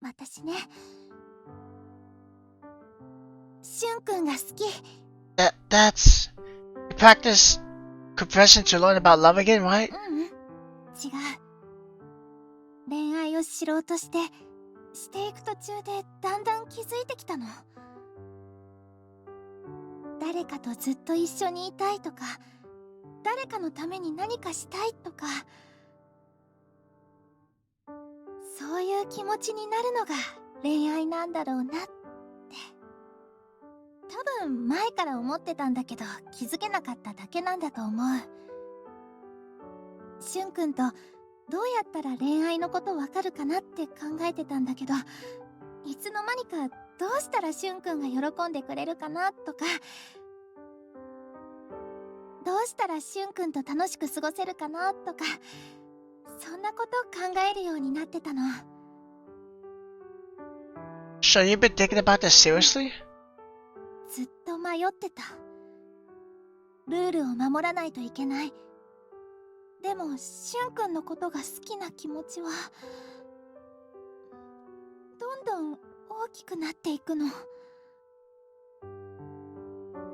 私ね、しゅんくんが好き。 That's... You practice confession to learn about love again, right? ううん、違う。恋愛を知ろうとしていく途中でだんだん気づいてきたの。誰かとずっと一緒にいたいとか、誰かのために何かしたいとか、そういう気持ちになるのが恋愛なんだろうなって。多分前から思ってたんだけど気づけなかっただけなんだと思う。しゅんくんとどうやったら恋愛のことわかるかなって考えてたんだけど、いつの間にかどうしたらしゅんくんが喜んでくれるかなとか、どうしたらしゅんくんと楽しく過ごせるかなとか、そんなことを考えるようになってたの。 So you've been thinking about this seriously? ずっと迷ってた。ルールを守らないといけない。でもしゅんくんのことが好きな気持ちはどんどん大きくなっていくの。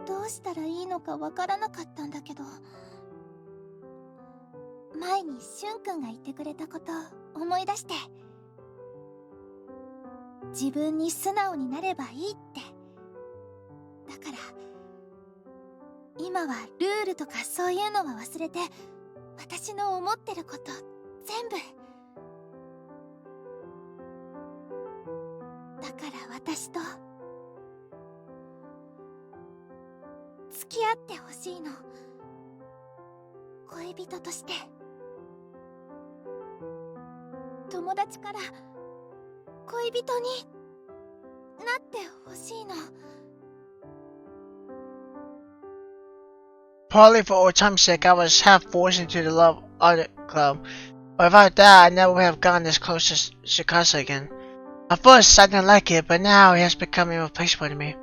どうしたらいいのかわからなかったんだけど、前にしゅんくんが言ってくれたことを思い出して、自分に素直になればいいって。だから今はルールとかそういうのは忘れて、私の思ってること全部。だから私と付き合ってほしいの。恋人として。友達から恋人になってほしいの。 Partly for old time's sake, I was half forced into the Love Art Club. But without that, I never would have gotten this close to Shikasa again. At first, I didn't like it, but now it has become irreplaceable to me.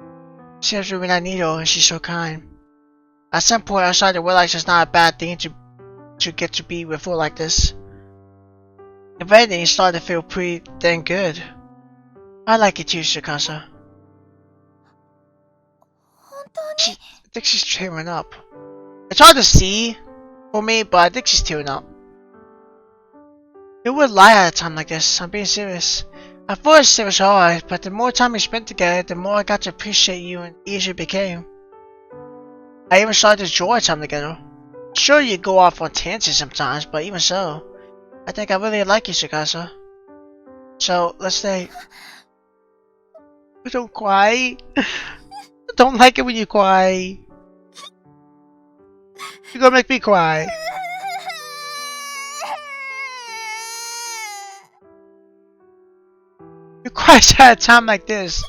She has really I need her, and she's so kind. At some point, I started to realize it's not a bad thing to get to be with her like this. If anything, it started to feel pretty dang good. I like it too, Shikasa. 本当に I think she's tearing up. It's hard to see for me, but I think she's tearing up. Who would lie at a time like this? I'm being serious. At first, it was hard, but the more time we spent together, the more I got to appreciate you and the easier it became. I even started to enjoy time together. Sure, you go off on tangents sometimes, but even so, I think I really like you, Shikasa. So, let's stay. Don't cry. I don't like it when you cry. You're gonna make me cry. You cry at a time like this.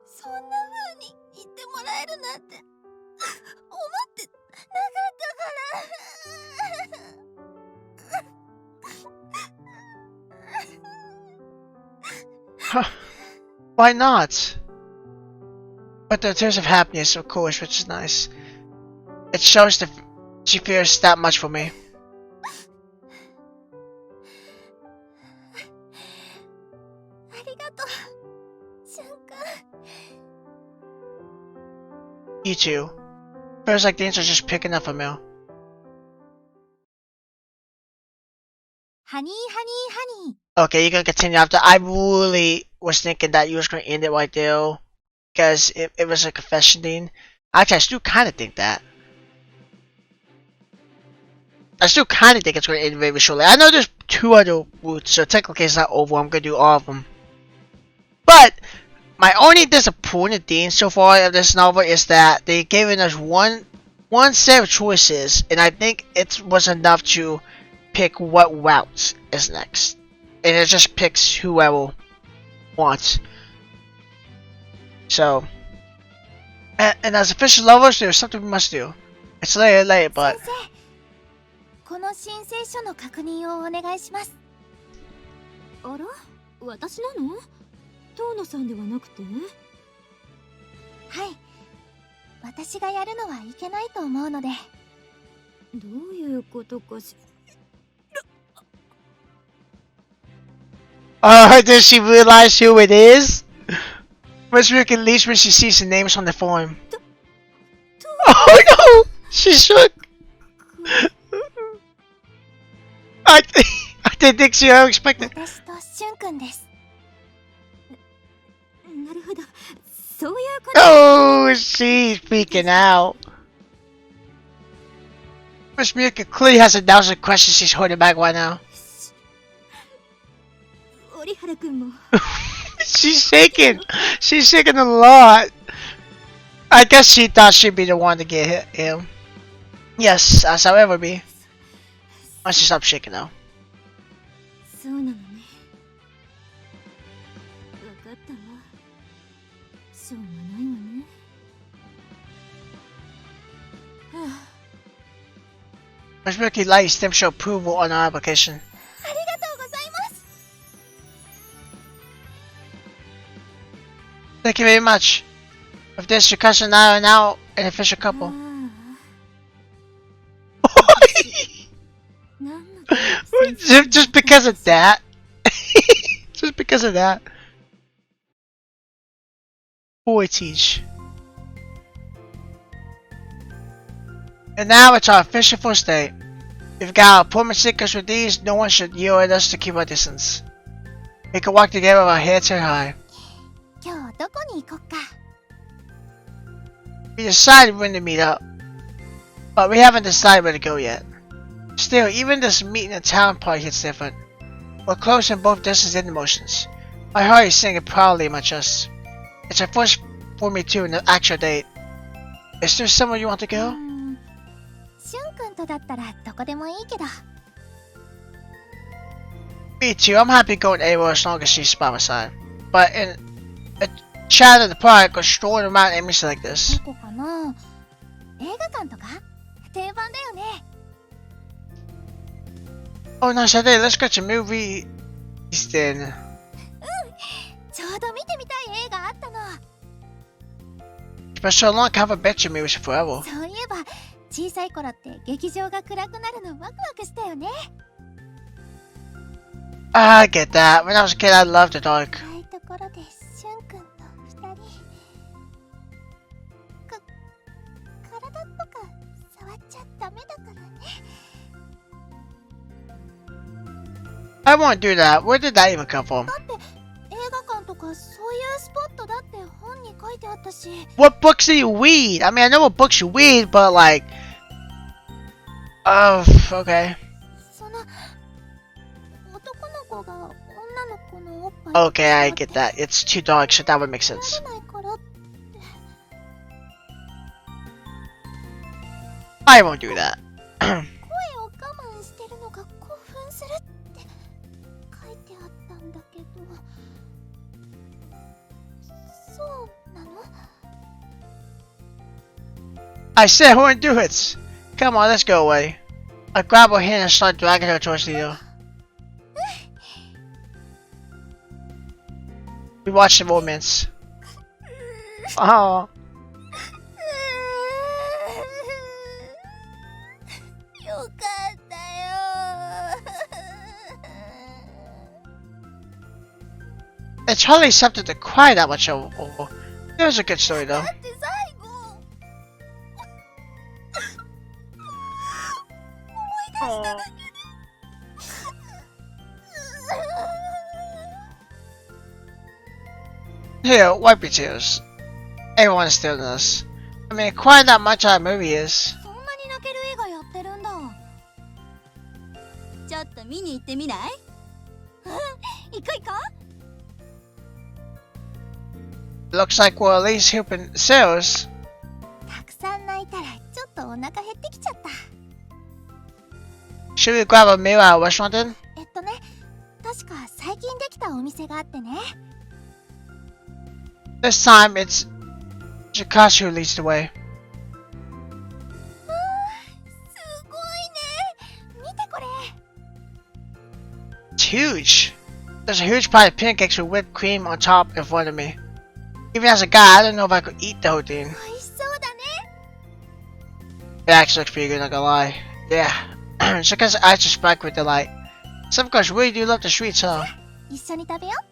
そんな風に言ってもらえるなんて思ってなかったから。 Why not? But there are tears of happiness, of course, which is nice. It shows that she fears that much for me. ありがとう、しゅんくん。 You too. Feels like things are just picking up for me. ハニーハニーハニー。 Okay, you're gonna continue after. I really was thinking that you was gonna end it right there. Because it was a confession thing. Actually, I still kinda think that. I still kinda think it's gonna end very shortly. I know there's 2 other routes, so technically it's not over. I'm gonna do all of them. But my only disappointing thing so far of this novel is that they given us one set of choices, and I think it was enough to pick what route is next. And it just picks whoever wants. So, and as official lovers, there's something we must do. It's late, but... 先生、この申請書の確認をお願いします。あら、私なの？遠野さんではなくて？はい、私がやるのはいけないと思うので。どういうことかし。Does she realize who it is? Miss Rick leaves when she sees the names on the form. Oh no! She shook! I didn't think she ever expected. 私としゅんくんです。なるほど、そういうこと。Oh, she's freaking out. Miss Rick clearly has a thousand questions she's holding back right now. 折原くんも。She's shaking. She's shaking a lot. I guess she thought she'd be the one to get him. Yes, as I'll ever be. Once she stops shaking though. そうなのね。わかったわ。しょうがないわね。はあ。Miss Ricky likes them show approval on our application. ありがとうございます。 Thank you very much. With this, your cousin and I are now an official couple. なんの Just because of that. Just because of that. Boy teach. And now it's our official first date. If we got our appointment stickers with these, no one should yell at us to keep our distance. We can walk together with our heads held high. 今日どこに行こっか。 We decided when to meet up, but we haven't decided where to go yet. Still, even this meeting in town party hits different. We're close in both distance and emotions. My heart is singing proudly in my chest. It's a first for me too in the actual date. Is there somewhere you want to go? しゅんくんとだったらどこでもいいけど。 Me too, I'm happy going anywhere as long as she's by my side. But in a chat in the park or strolling around aimlessly like this. どこかな。映画館とか定番だよね。 Oh no, Saturday, let's go to movies then. ちょうど見てみたい映画あったの。 It's been so long, I haven't been to movies forever. そういえば小さい頃って劇場が暗くなるのワクワクしたよね。 I get that. When I was a kid, I loved the dark. 暗いところでしゅんくんと二人。体とか触っちゃダメだからね。 I won't do that. Where did that even come from? だって映画館とかそういうスポットだって本に書いてあったし。 What books do you read? I mean, I know what books you read, but like... Oh, okay. その男の子が女の子のおっぱい Okay, I get that. It's too dark, so that would make sense. 食べないからって。 I won't do that. 声を我慢してるのが興奮するって書いてあったんだけど、そうなの？ I said I wouldn't do it. Come on, let's go away. I grab her hand and start dragging her towards the door. We watch the romance. Oh. よかったよ。 It's hardly accepted to cry that much over. It was a good story though. だって最後思い出しただけで。 Here, wipe your tears. Everyone is still in us. I mean, crying that much at a movie is. そんなに泣ける映画やってるんだ。ちょっと見に行ってみない？行く行こ Looks like we're at least helping sales. う。たくさん泣いたらちょっとお腹減ってきちゃった。 Should we grab a meal at a restaurant then? 確か最近できたお店があってね。 This time it's Jakashi who leads the way. すごいね。見てこれ。 It's huge. There's a huge pile of pancakes with whipped cream on top in front of me. Even as a guy, I don't know if I could eat the whole thing. 美味しそうだね。 It actually looks pretty good, not gonna lie. Yeah. Shika's eyes just spark with delight. Some girls really do love the sweets, huh? 一緒に食べよう。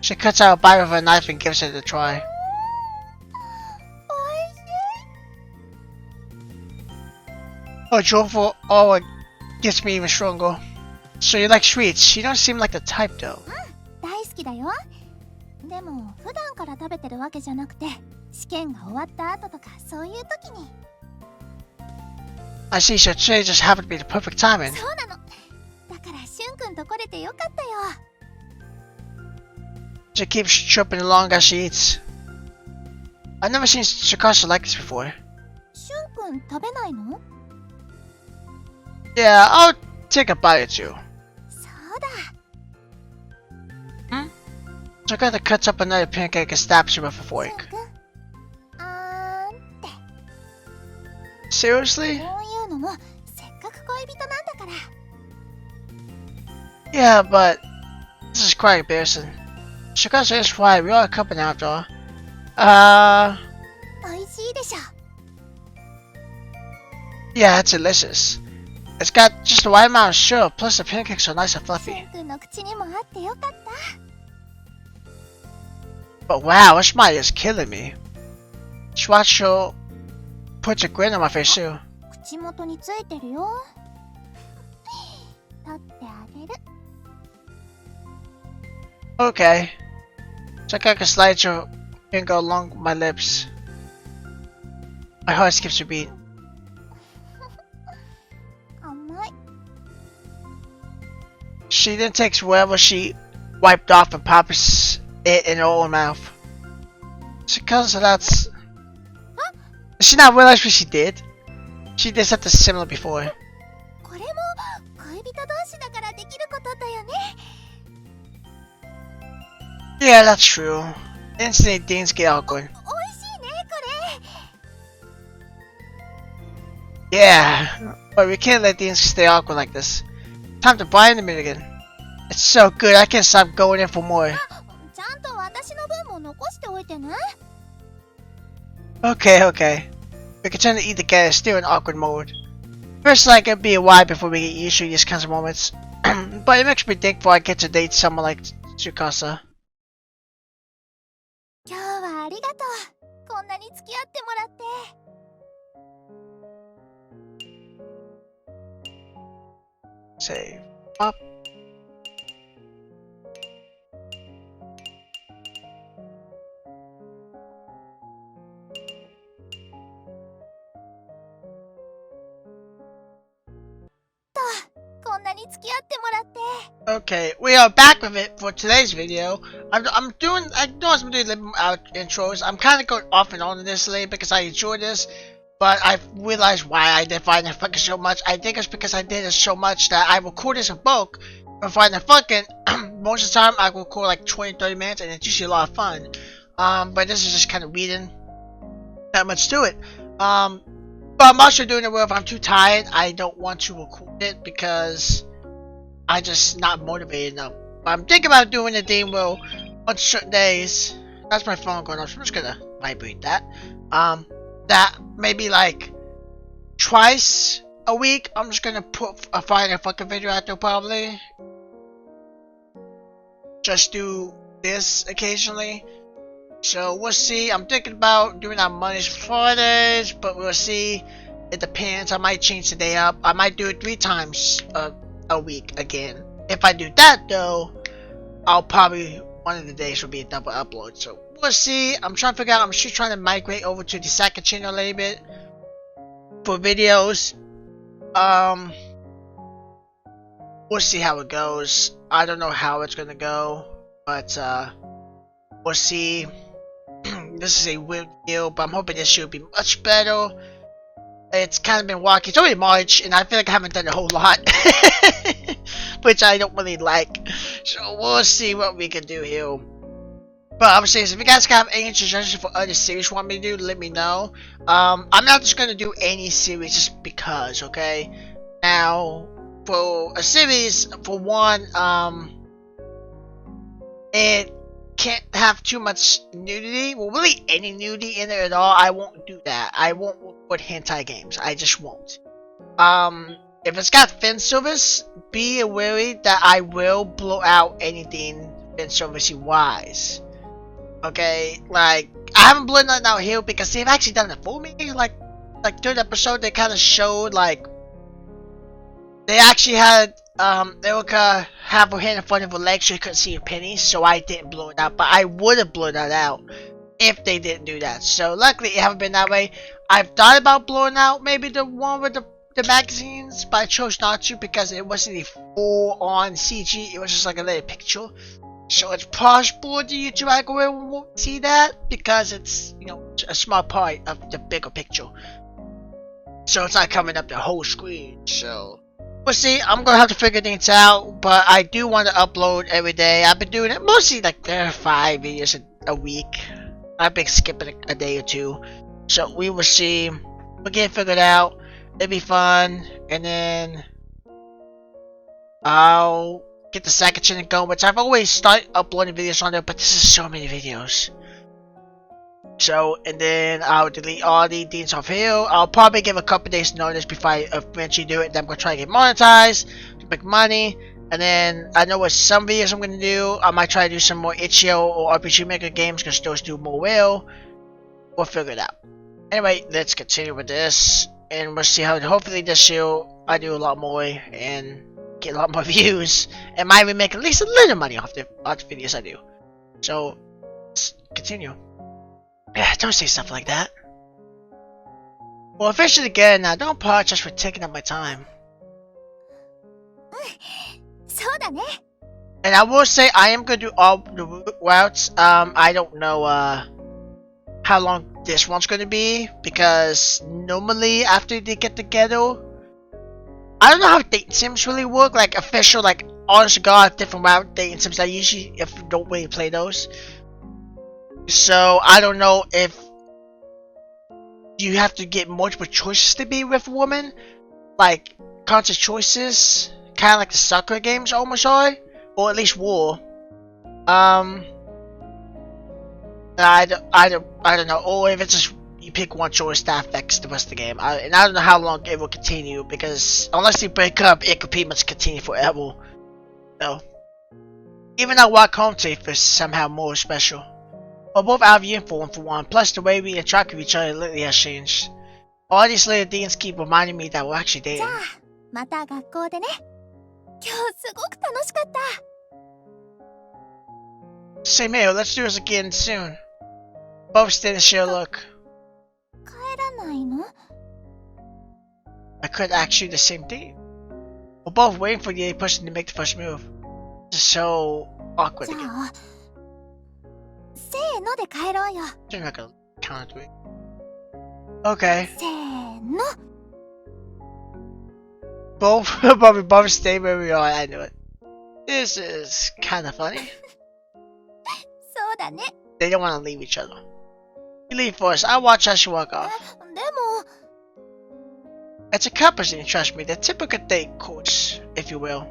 She cuts out a bite with a knife and gives it a try. おいしい。 Oh, joyful. Oh, it gets me even stronger. So you like sweets? You don't seem like the type, though. 大好きだよ。でも普段から食べてるわけじゃなくて、試験が終わった後とかそういう時に。 I see, so today just happened to be the perfect timing. そうなの。だからしゅんくんと来れてよかったよ。 She keeps chirping along as she eats. I've never seen Shikasa like this before. しゅんくん食べないの？ Yeah, I'll take a bite or two. そうだ。 Shikasa cuts up another pancake and stabs it with a しゅん fork. くん。あーんって。 Seriously? こういうのもせっかく恋人なんだから。 Yeah, but this is quite embarrassing. Shikasa is right, we are a couple now after all. 美味しいでしょ。 Yeah, it's delicious. It's got just the right amount of sugar, plus the pancakes are nice and しゅ fluffy. んくんの口にもあってよかった。 But wow, this smile is killing me. Schwacho puts a grin on my face too. 口元についてるよ。取ってあげる。 Okay. Shikaka slides her finger along my lips. My heart skips a beat. 甘い。 She then takes whatever she wiped off and pops it in her own mouth. Shikasa, that's... Did she not realize what she did? She did something similar before. これも恋人同士だからできることだよね。 Yeah, that's true. Instantly, things get awkward. おいしいねこ Yeah, but we can't let things stay awkward like this. Time to buy in the minute again. It's so good, I can't stop going in for more. れ。ちゃんと私の分も残しておいてね。 Okay, okay. We continue to eat together, still in awkward mode. First, like it'd be a while before we get used to these kinds of moments. But it makes me thankful I get to date someone like Tsukasa. 今日はありがとう。こんなに付き合ってもらって。 Save. Up. Okay, we are back with it for today's video. I know I'm doing intros. I'm kind of going off and on in this lately because I enjoy this, but I've realized why I did Final Fucking so much. I think it's because I did it so much that I record this in bulk for Final Fucking. Most of the time I record like 20-30 minutes and it's usually a lot of fun. But this is just kind of reading. Not much to it. But I'm also doing it where if I'm too tired, I don't want to record it because I just not motivated enough. But I'm thinking about doing a thing where on certain days, that's my phone going off, so I'm just gonna vibrate that. That maybe like twice a week, I'm just gonna put a Final Fucking video out there probably. Just do this occasionally. So we'll see. I'm thinking about doing that Mondays Fridays, but we'll see. It depends. I might change the day up. I might do it 3 times a week again. If I do that though, I'll probably one of the days will be a double upload. So we'll see. I'm trying to figure out. I'm just trying to migrate over to the second channel a little bit for videos. We'll see how it goes. I don't know how it's gonna go, but we'll see. This is a weird video, but I'm hoping this should be much better. It's kind of been walking. It's only March, and I feel like I haven't done a whole lot, which I don't really like. So we'll see what we can do here. But obviously, if you guys have any suggestions for other series you want me to do, let me know. I'm not just gonna do any series just because, okay? Now, for a series, for one, it can't have too much nudity. Well, really any nudity in it at all. I won't do that. I won't record hentai games. I just won't. If it's got fan service, be wary that I will blow out anything fan service wise. Okay, like I haven't blown that out here because they've actually done it for me. Like third episode, they kind of showed like they actually had Erica have her hand in front of her leg so you couldn't see her pennies, so I didn't blow it out. But I would have blown that out if they didn't do that. So luckily it haven't been that way. I've thought about blowing out maybe the one with the magazines, but I chose not to because it wasn't a full-on CG. It was just like a little picture. So it's possible the YouTube algorithm won't see that because it's, you know, a small part of the bigger picture. So it's not coming up the whole screen. So we'll see. I'm gonna have to figure things out, but I do want to upload every day. I've been doing it mostly like 5 videos a week. I've been skipping a day or two. So we will see. We'll get it figured out. It'll be fun, and then I'll get the second channel going, which I've always started uploading videos on there, but this is so many videos. So, and then I'll delete all the things off here. I'll probably give a couple days notice before I eventually do it. Then I'm gonna try to get monetized to make money, and then I know what some videos I'm gonna do. I might try to do some more itch.io or RPG Maker games because those do more well. We'll figure it out. Anyway, let's continue with this, and we'll see how. Hopefully, this year I do a lot more and get a lot more views, and might even make at least a little money off the videos I do. So, let's continue. Yeah, don't say stuff like that. Well, officially again, now don't apologize for taking up my time. And I will say I am gonna do all the routes. I don't know how long this one's gonna be because normally after they get together, I don't know how dating sims really work. Like official, like honest to God, different route dating sims. I usually don't really play those. So I don't know if you have to get multiple choices to be with a woman, like constant choices, kind of like the soccer games almost are, or at least war. I don't know, or if it's just you pick one choice that affects the rest of the game. And I don't know how long it will continue because unless they break up, it could pretty much continue forever. So even though Walk Home Safe is somehow more special. We're both out of uniform for one, plus the way we interact with each other lately has changed. All these little things keep reminding me that we're actually dating. Same here, let's do this again soon. Both stay to share a look. I could ask you the same thing. We're both waiting for the other person to make the first move. This is so awkward again. You're not gonna count to it. Okay. Both stay where we are. I knew it. This is kind of funny. They don't want to leave each other. You leave first. I'll watch as you walk off. It's a couple scene, trust me. The typical date course, if you will.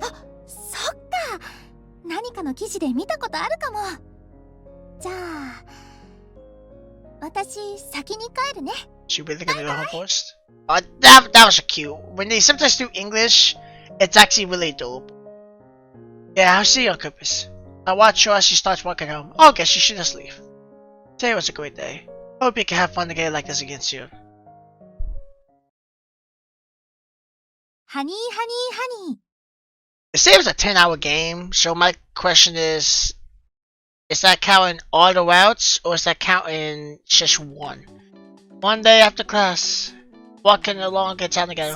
She really gonna go home first? That was cute. When they sometimes do English, it's actually really dope. Yeah, I'll see you on campus. I'll watch her as she starts walking home. Oh, I guess she should just leave. Today was a great day. Hope you can have fun together like this again soon. It saves a 10-hour game, so my question is that counting all the routes, or is that counting just one? One day after class, walking along, get time together.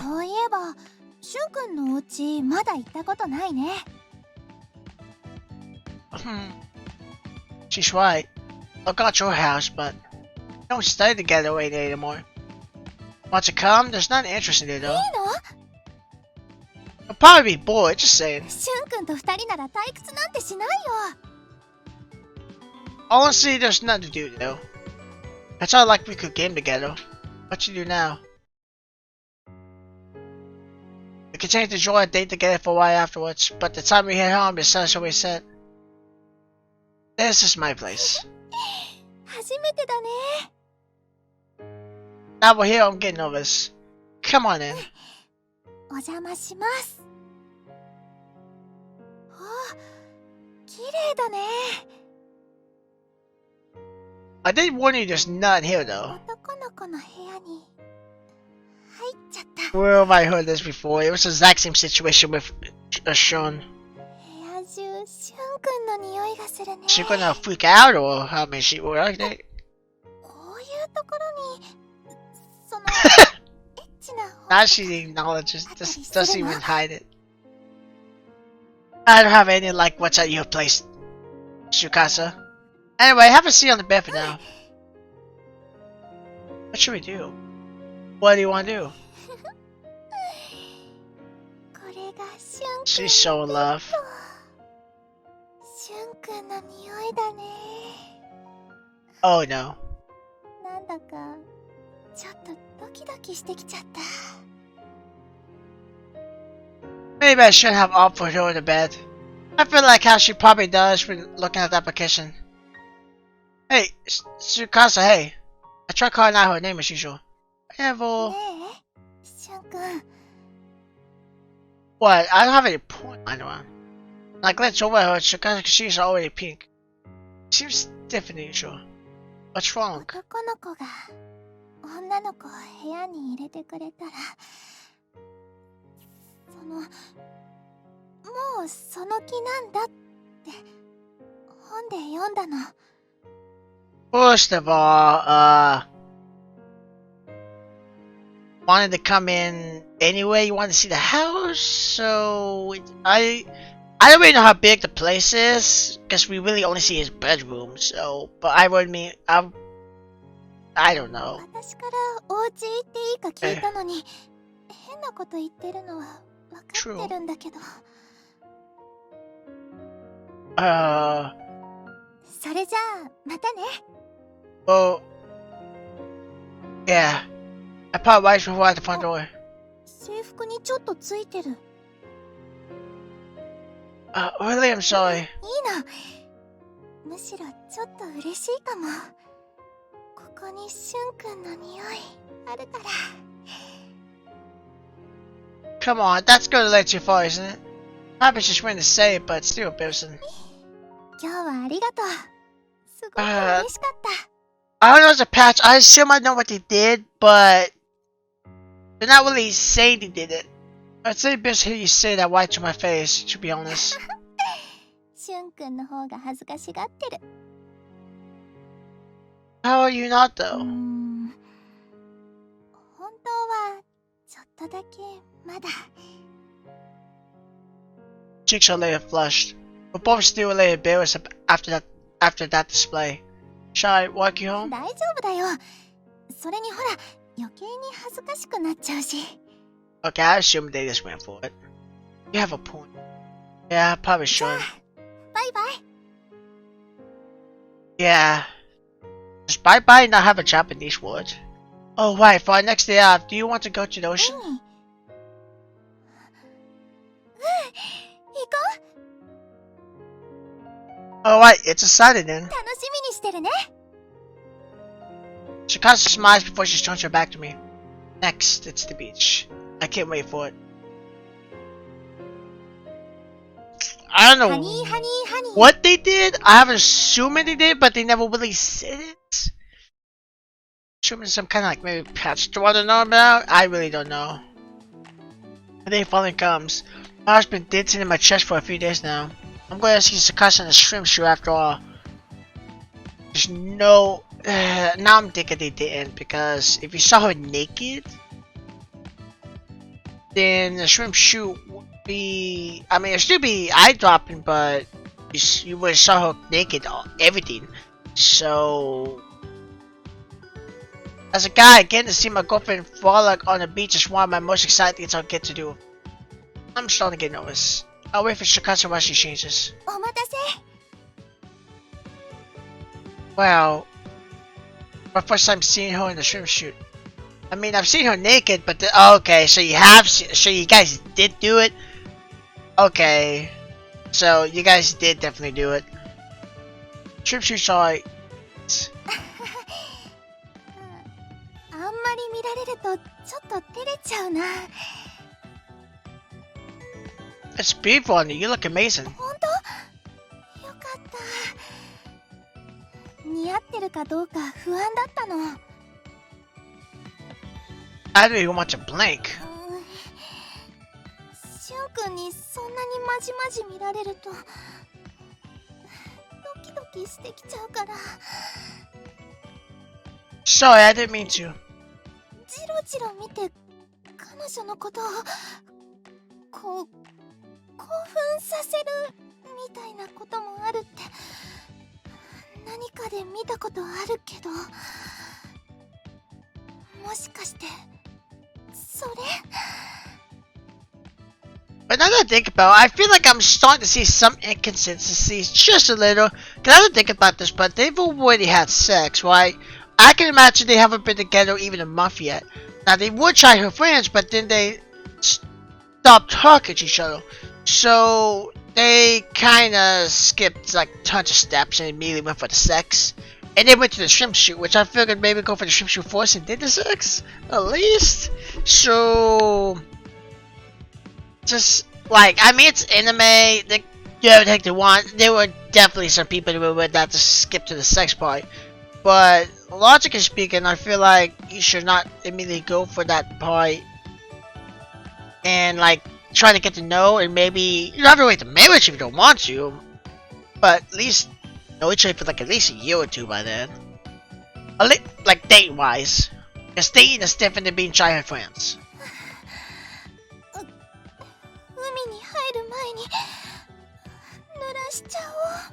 She's right. I got your house, but don't stay together anymore. Want to come? There's nothing interesting there though. I'll probably be bored, just saying. Honestly, there's nothing to do though. That's all like we could game together. What you do now? We continue to enjoy a date together for a while afterwards, but the time we head home, the sun's always set. What you do now? We continue to enjoy a date together for a while afterwards, but the time we head home, the sun's always set. We continue to enjoy a date together for a while afterwards, but the time we head home, the sun's always set. This is my place. 初めてだね。 Now we're here, I'm getting nervous. Come on in. お邪魔します。あ、綺麗だね。 I did warn you there's none here though. 男の子の部屋に入っちゃった。 Where have I heard this before? It was the exact same situation with Sean. 部屋中、しゅんくんの匂いがするね。 She gonna freak out or how many she were like that? こういうところに、その、エッチな方 Now she acknowledges, just doesn't even hide it. I don't have any like what's at your place, Tsukasa. Anyway, have a seat on the bed for now. What should we do? What do you want to do? これがしゅんくん She's so in love. しゅんくんの匂いだね。 Oh no. なんだかちょっとドキドキしてきちゃった。 Maybe I shouldn't have offered her the bed. I feel like how she probably does when looking at the application. Hey, Tsukasa, hey. I tried calling out her name as usual. Ever. ねえ、しゅんくん。 What? I don't have any point lying around. Like, let's over her, Tsukasa, she's already pink. Seems different than usual. What's wrong? 男の子が女の子を部屋に入れてくれたら、もうその気なんだって本で読んだの。 First of all, wanted to come in anyway. You wanted to see the house, so I don't really know how big the place is because we really only see his bedroom. So, but I don't know. 私からお家行っていいか聞いたのに、変なこと言ってるのは分かってるんだけど。それじゃあまたね。 Well, yeah. I popped right before at the front door. 制服にちょっとついてる。 Really, I'm sorry. いいの。むしろちょっと嬉しいかも。ここにしゅんくんの匂いあるから。 Come on, that's going a little too far, isn't it? Probably just waiting to say it, but it's still embarrassing. 今日はありがとう。すごく嬉しかった。 I don't know the patch. I assume I know what they did, but they're not really saying they did it. I'd say best hear you say that right to my face, to be honest. しゅんくんの方が恥ずかしがってる。 How are you not, though? 本当はちょっとだけまだ。 Cheeks are a little flushed. We're both still a little embarrassed after that display. Shall I walk you home? 大丈夫だよ。それにほら、余計に恥ずかしくなっちゃうし。 Okay, I assume they just went for it. You have a point. Yeah, I probably should. バイバイ。 Yeah. Does bye bye not have a Japanese word? Oh, right, for our next day off, do you want to go to the ocean? 行こう。 Alright, it's decided then. 楽しみにしてるね。 Shikasa smiles before she turns her back to me. Next, it's the beach. I can't wait for it. I don't know HoneyHoneyHoney. what they did. I have an assuming they did, but they never really said it. Assuming some kind of like maybe patch to what I know about. I really don't know. The day finally comes. My heart's been dancing in my chest for a few days now. I'm going to see Sakasa in a swimsuit after all. There's no... now I'm thinking they didn't, because if you saw her naked, then the swimsuit would be... I mean, it'd still be eye-dropping, but you would have saw her naked, everything. So... As a guy, getting to see my girlfriend frolic on the beach is one of my most exciting things I'll get to do. I'm starting to get nervous. I'll wait for Shikasa while she changes. お待たせ。 Well, my first time seeing her in the swimsuit. I mean, I've seen her naked, but okay, so you have, so you guys did do it. Okay, so you guys did definitely do it. Shrimp shoots are あんまり見られるとちょっと照れちゃうな。 It's beautiful on you. You look amazing. 本当？よかった。似合ってるかどうか不安だったの。 I don't even want to blink. しゅんくんにそんなにまじまじ見られるとドキドキしてきちゃうから。 Sorry, I didn't mean to. ジロジロ見て彼女のことをこう興奮させるみたいなこともあるって何かで見たことあるけど、もしかしてそれ？ But now that I think about it, I feel like I'm starting to see some inconsistencies, just a little. Cause I don't think about this, but they've already had sex, right? I can imagine they haven't been together even a month yet. Now they would try her friends, but then they stopped talking to each other. So they kinda skipped like tons of steps and immediately went for the sex. And they went to the shrimp shoot, which I figured maybe go for the shrimp shoot first and did the sex, at least. So just like, I mean, it's anime. They do everything they want. There were definitely some people who would not to skip to the sex part. But logically speaking, I feel like you should not immediately go for that part and like try to get to know, and maybe you don't have to wait to marriage if you don't want to, but at least know each other for like at least a year or two by then. Like date wise, because dating is different than being childhood friends. 海に入る前に濡らしちゃ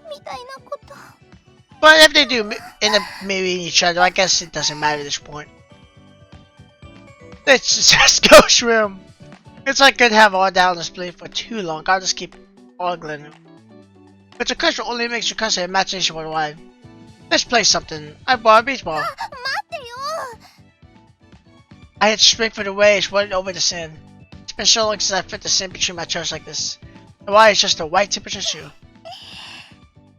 おうみたいなこと。 But if they do end up marrying each other, I guess it doesn't matter at this point. Let's just go swim. It's like good to have all down display for too long. I'll just keep ogling it. But your cousin only makes your cousin imagination more wide. Let's play something. I bought a beach ball. 待ってよ。 I hit straight for the waves, running over the sand. It's been so long since I fit the sand between my toes like this. The water is just a white temperature shoe.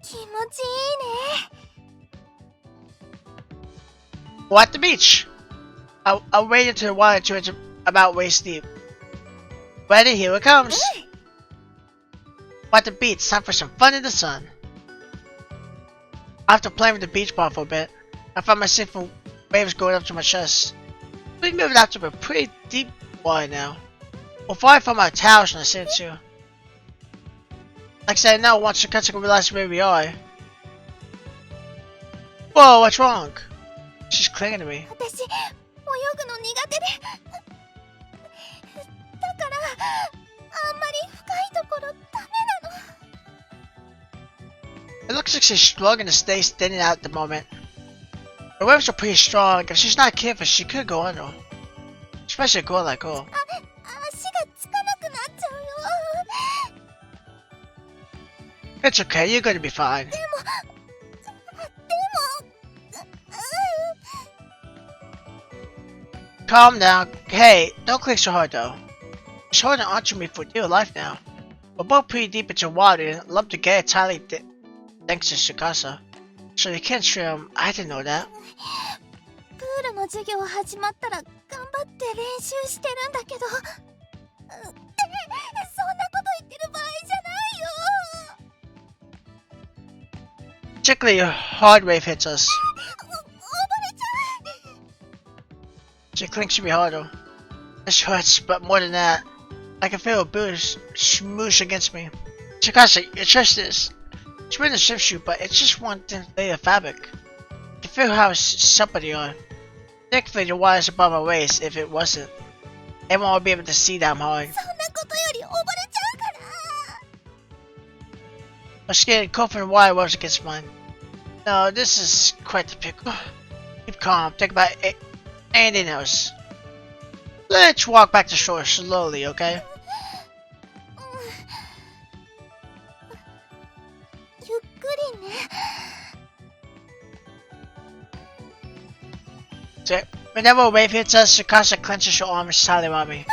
気持ちいいね。 We're at the beach. I'll wade into the water to it's about waist deep. Ready? Here it comes. We're at the beach. Time for some fun in the sun. After playing with the beach ball for a bit, I found myself with waves going up to my chest. We moved out to a pretty deep water now. Before I found my towels in the sand too. Like I said, now once the country realizes where we are. Whoa, what's wrong? She's clinging to me. 私泳ぐの苦手で。だからあんまり深いところダメなの。 It looks like she's struggling to stay steady out at the moment. The waves are pretty strong. If she's not careful, she could go under. Especially a girl like her. 足がつかなくなっちゃうよ。 It's okay, you're gonna be fine. でも Calm down. Hey, don't click so hard though. She's holding onto me for dear life now. We're both pretty deep into water and love to get entirely thanks to Tsukasa. So you can't swim. I didn't know that. プールの授業始まったら頑張って練習してるんだけど。そんなこと言ってる場合じゃないよ。 Particularly a hard wave hits us. 溺れちゃう。 She clings to me harder. This hurts, but more than that, I can feel a bruise smoosh against me. Tsukasa, your chest is. It's wearing a swimsuit, but it's just one thin layer of fabric. I can feel how supple they are. Thankfully, the water's above my waist. If it wasn't, everyone would be able to see that I'm hard. そんなことより溺れちゃうから。 My skin cold from the water rubs against mine. No, this is quite the pickle. Keep calm. Think about it. Anything else. Let's walk back to shore slowly, okay? ゆっくりね。 So, whenever a wave hits us, Tsukasa clenches her arms tightly around me.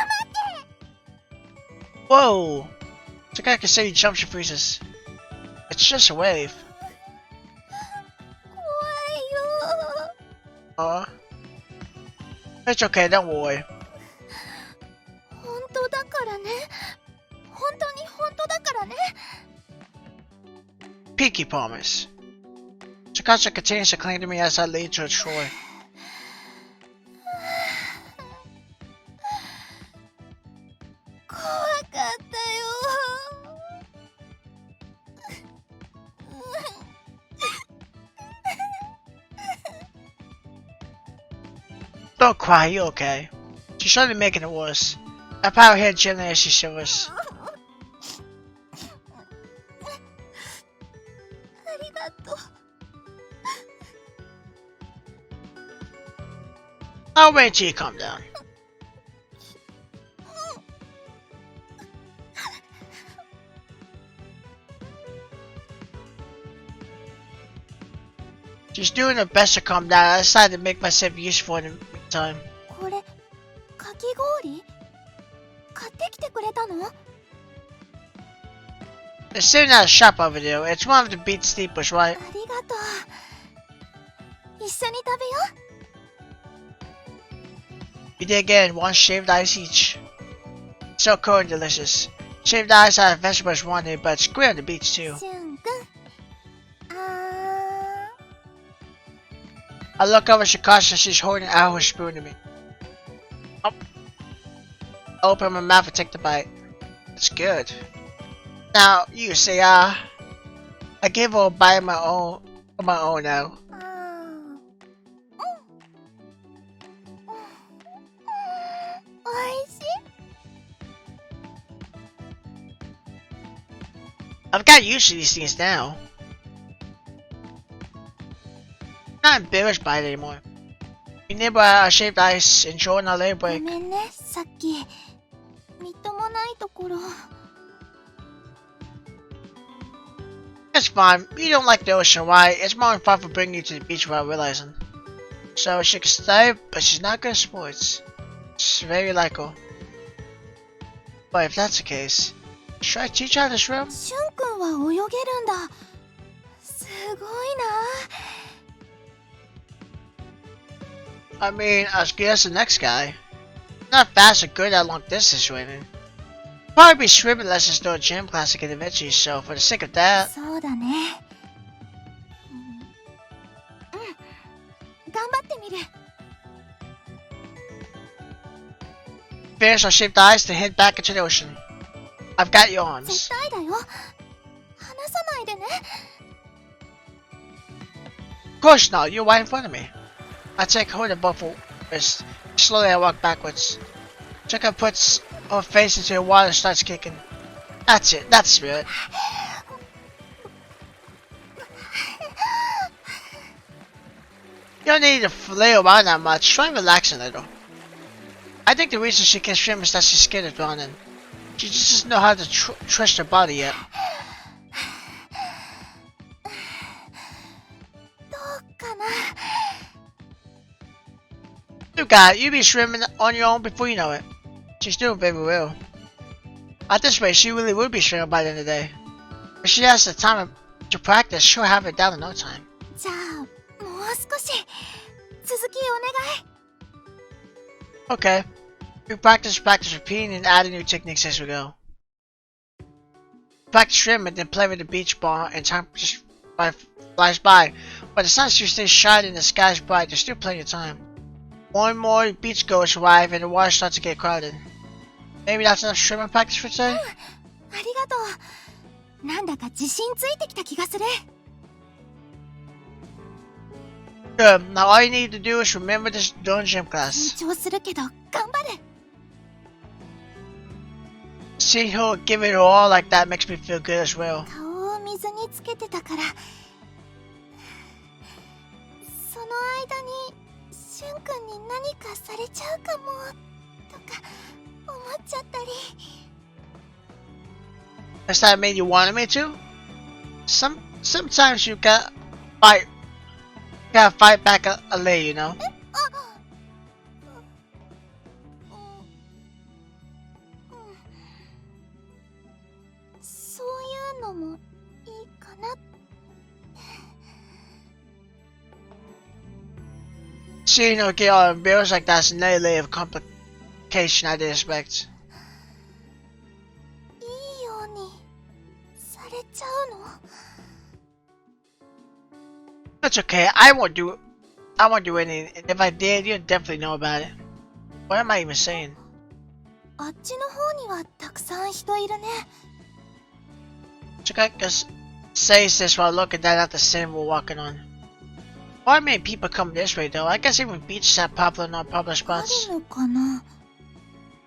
Whoa! Tsukasa can see jumps and freezes. It's just a wave. It's okay, don't worry. 本当だからね。本当に本当だからね。 Pinky promise. Sakasa continues to cling to me as I lead towards Troy. 怖かったよ。 Don't cry, you okay? She's only making it worse. I pat her head gently as she shivers. ありがとう。 I'll wait till you calm down. She's doing her best to calm down. I decided to make myself useful in the meantime. これかき氷買ってきてくれたの？ They're sitting at a shop over there. It's one of the beat steeples, right? ありがとう。一緒に食べよう。 We did again, one shaved ice each. So cold and delicious. Shaved ice out of vegetables wanted, but it's great on the beach too. しゅんくん。I look over Shikasha and she's holding out her spoon to me. Oh. I open my mouth and take the bite. It's good. Now, you say, I gave her a bite of my own now. おいしい。 I've got used to these things now. I'm not embarrassed by it anymore. We nibble at our shaved ice, enjoying our little ご break. めんね、さっきみっともないところ。 It's fine. You don't like the ocean, right? It's more fun for bringing you to the beach without realizing. So she can stay, but she's not good at sports. It's very like her. But if that's the case, should I teach her how to swim? しゅんくんは泳げるんだ。すごいな。 I mean, as good as the next guy. Not fast or good at long distance swimming. Probably be swimming lessons during gym class again eventually, so for the sake of that. そうだね。頑張ってみる。 Finish our shaved ice to head back into the ocean. I've got your 絶 arms. 対だよ。離さないでね。 Of course not, you're right in front of me. I take hold of both wrists. Slowly I walk backwards. Chika puts her face into the water and starts kicking. That's it, that's the spirit. You don't need to flail around that much, try and relax a little. I think the reason she can swim is that she's scared of drowning. She just doesn't know how to trust her body yet. どうかな。 You got it, you'll be swimming on your own before you know it. She's doing very well. At this rate, she really will be swimming by the end of the day. If she has the time to practice, she'll have it down in no time. じゃあもう少し続きお願い。 Okay. We practice, repeating and adding new techniques as we go. Practice swimming, then play with the beach ball, and time just flies by. But the sun still stays shining and the sky's bright, there's still plenty of time. More and more beachgoers arrive and the water starts to get crowded. Maybe that's enough swimming practice for today? ありがとう。なんだか自信ついてきた気がする。 Good. Now all you need to do is remember this during gym class. 緊張するけど頑張る。 Seeing her give it her all like that makes me feel good as well. 顔を水につけてたから。その間にしゅんくんに何かされちゃうかもとか思っちゃったり。 Has that made you wanted me to? Sometimes you gotta fight back a little, you know? そういうのもいいかな。Seeing her get all embarrassed like that's another layer of complication I didn't expect. いいようにされちゃうの？ That's okay. I won't do anything. And if I did, you'd definitely know about it. What am I even saying? あっちの方にはたくさん人いるね。Chikaka says this while looking down at the sand we're walking on. Why many people come this way though? I guess even beaches have popular and non-popular あ spots. るのかな。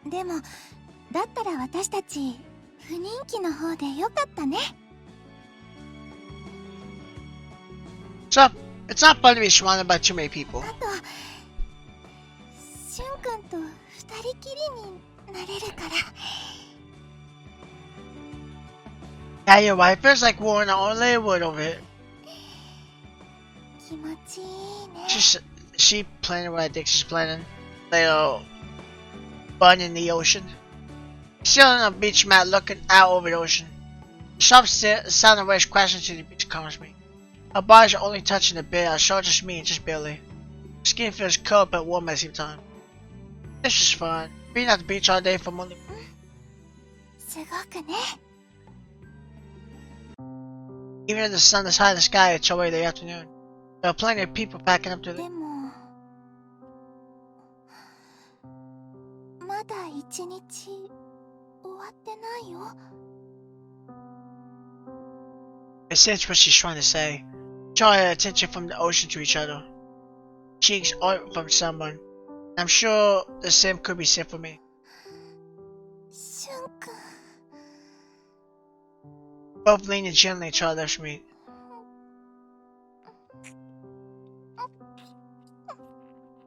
でもだったら私たち不人気の方でよかったね。So, it's not fun to be surrounded by too many people. あとしゅんくんと二人きりになれるから。 Yeah, you're right. It feels like we're in our own little world over here. 気持ちいいね。She planning what I think she's planning. Little fun in the ocean. Still on a beach mat looking out over the ocean. Sharp sound of waves crashing to the beach calms me. Our bodies are only touching a bit. Our shoulders meet just barely. Skin feels cold but warm at the same time. This is fun. Being at the beach all day from only. すごくね。 Even if the sun is high in the sky, it's already the afternoon. There are plenty of people packing up to the. でもまだ一日終わってないよ。 I sense what she's trying to say. Drawing attention from the ocean to each other. Cheeks art from someone. I'm sure the same could be said for me. しゅんくん。 Both leaning gently until I left me.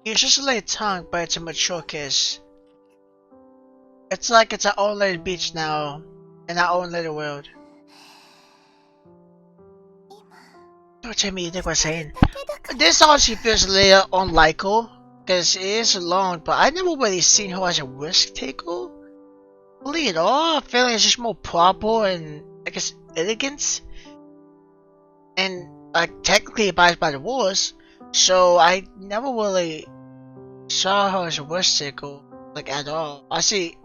It's just a little tongue, but it's a mature kiss. It's like it's our own little beach now, in our own little world. Don't tell me you think what I'm saying. This honestly feels a little unlikable, because it is long, but I never really seen her as a risk taker. Really at all. I feel like it's just more proper and, I guess, elegance. And technically abides by the rules, so I never really saw her as a risk taker, like at all. I see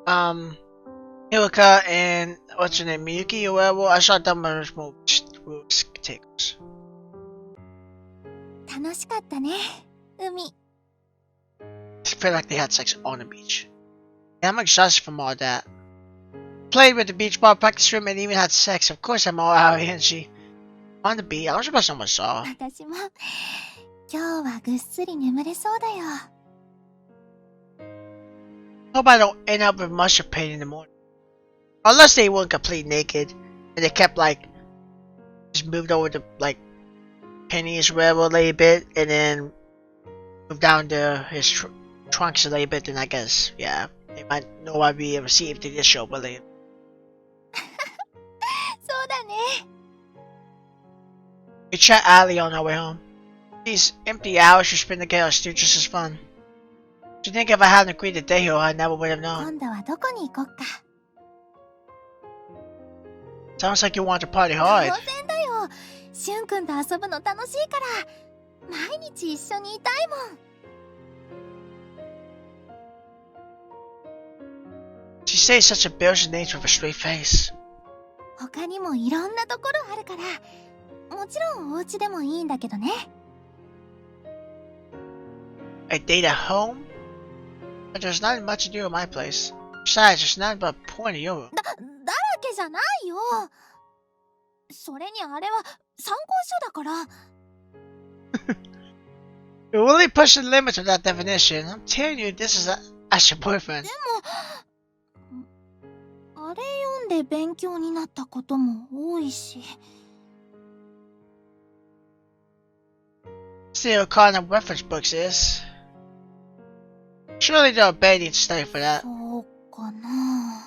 Hilka and what's her name, Miyuki or whatever. I saw them as more risk takers. 楽しかったね、海。 I feel like they had sex on the beach. And I'm exhausted from all that. Played with the beach ball, practiced swim, and even had sex. Of course I'm all out of energy. On the beach, I was about someone saw. 私も今日はぐっすり眠れそうだよ。 Hope I don't end up with muscle pain in the morning. Unless they weren't completely naked, and they kept like, just moved over the like, pennies or whatever a little bit, and then moved down to his trunks a little bit, then I guess, yeah. They might know I'd be able to see if they did show up later. そうだね。 We chat Ali on our way home. These empty hours we spend together are still just as fun. Do you think if I hadn't agreed to date her, I never would have known? 今度はどこに行こっか。 Sounds like you want to party 当 hard. 然だよ。しゅんくんと遊ぶの楽しいから毎日一緒にいたいもん。 She says such a embarrassing nature with a straight face. 他にもいろんなところあるからもちろんお家でもいいんだけどね。 A date at home? But there's not much to do at my place. Besides, there's nothing but a point of your room. だらけじゃないよ。それにあれは参考書だから。 You're really pushing the limits of that definition. I'm telling you, this is as your boyfriend. でもあれ読んで勉強になったことも多いし。 Still, calling up reference books is. Surely they're begging to study for that. そうかな。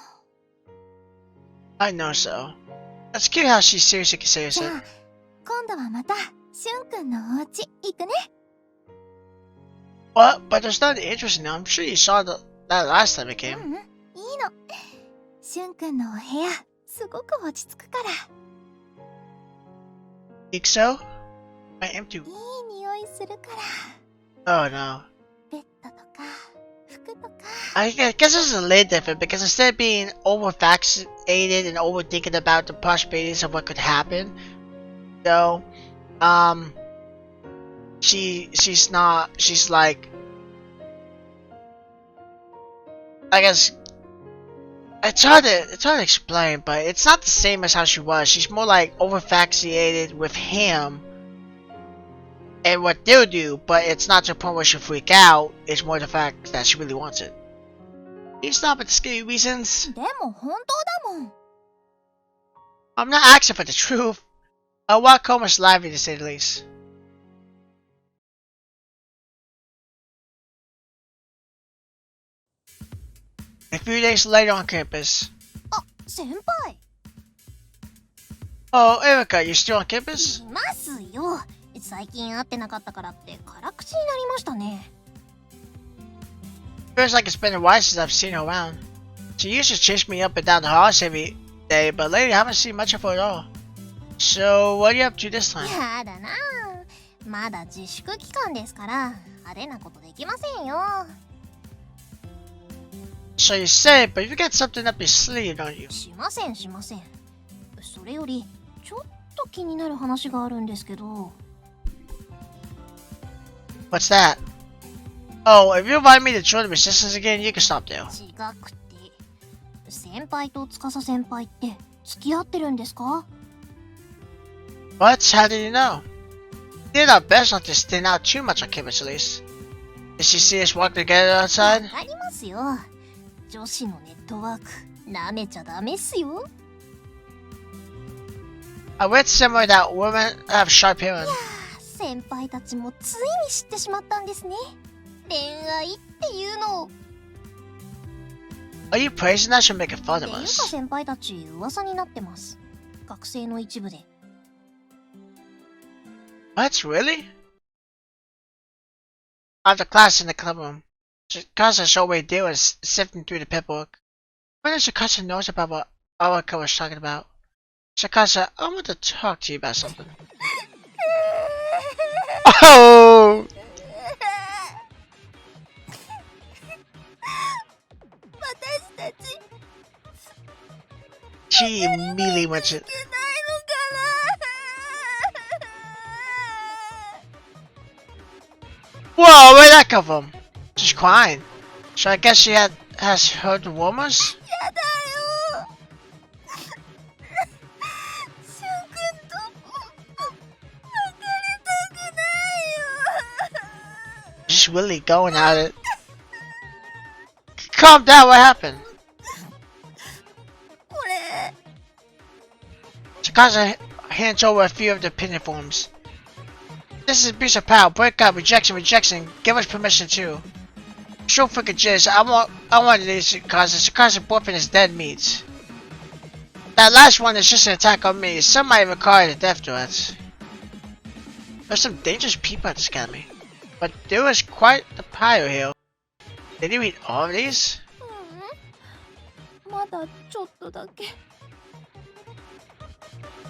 I know so. That's cute how she seriously considers じ it. ゃあ今度はまたしゅんくんのお家行くね。 What? But there's nothing interesting. I'm sure you saw that last time it う came. ん、いいの。しゅんくんのお部屋すごく落ち着くから。 Think so? My empty. いい匂いするから。 Oh no. ベッドとか服とか。 I guess this is a little different because instead of being over vaccinated and overthinking about the possibilities of what could happen, though, she's like, I guess it's hard to explain, but it's not the same as how she was. She's more like over vaccinated with him and what they'll do, but it's not to the point where she'll freak out. It's more the fact that she really wants it. Can you stop at the scary reasons? でも本当だもん。 I'm not asking for the truth. Wacom was lively to say the least. A few days later on campus. あ、先輩。 Oh, Erica, you're still on campus? いますよ。最近会ってなかったからって辛口になりましたね。 Feels like it's been a while since I've seen her around. She used to chase me up and down the halls every day, but lately I haven't seen much of her at all. So, what are you up to this time? やだなあ。まだ自粛期間ですから派手なことできませんよ。 So you say, but you got something up your sleeve, don't you? しませんしません。それよりちょっと気になる話があるんですけど。 What's that? Oh, if you invite me to join the resistance again, you can stop there. 違くて、先輩と司先輩って付き合ってるんですか？ What? How did you know? We did our best not to stand out too much on campus at least. Did she see us walk together わ outside? かりますよ。女子のネットワークなめちゃダメっすよ。 I read somewhere that women have sharp hearing. 先輩たちもついに知ってしまったんですね。恋愛っていうのを。 Are you praising us or making fun って of いうか us? 先輩たち噂になってます。学生の一部で。 What? Really? After class in the club room, Shikasa showed what he did was sifting through the paperwork. When did Shikasa knows about what Awaka was talking about? Shikasa, I want to talk to you about something. Oh! 私たち She immediately went to. いけないのかな。 Whoa, where'd that come from? She's crying. So I guess she has heard the rumors? やだよ。しゅんくんと別れたくないよ。 She's really going at it. Calm down, what happened? これ Shikasa hands over a few of the opinion forms. This is abuse of power, breakup, rejection, give us permission too. Show freaking jizz, I want these Shikasa's boyfriend is dead meat. That last one is just an attack on me, some might require the death threats. There's some dangerous people at this academy. But there was quite the pile here. Did you read all of these? まだちょっとだけ。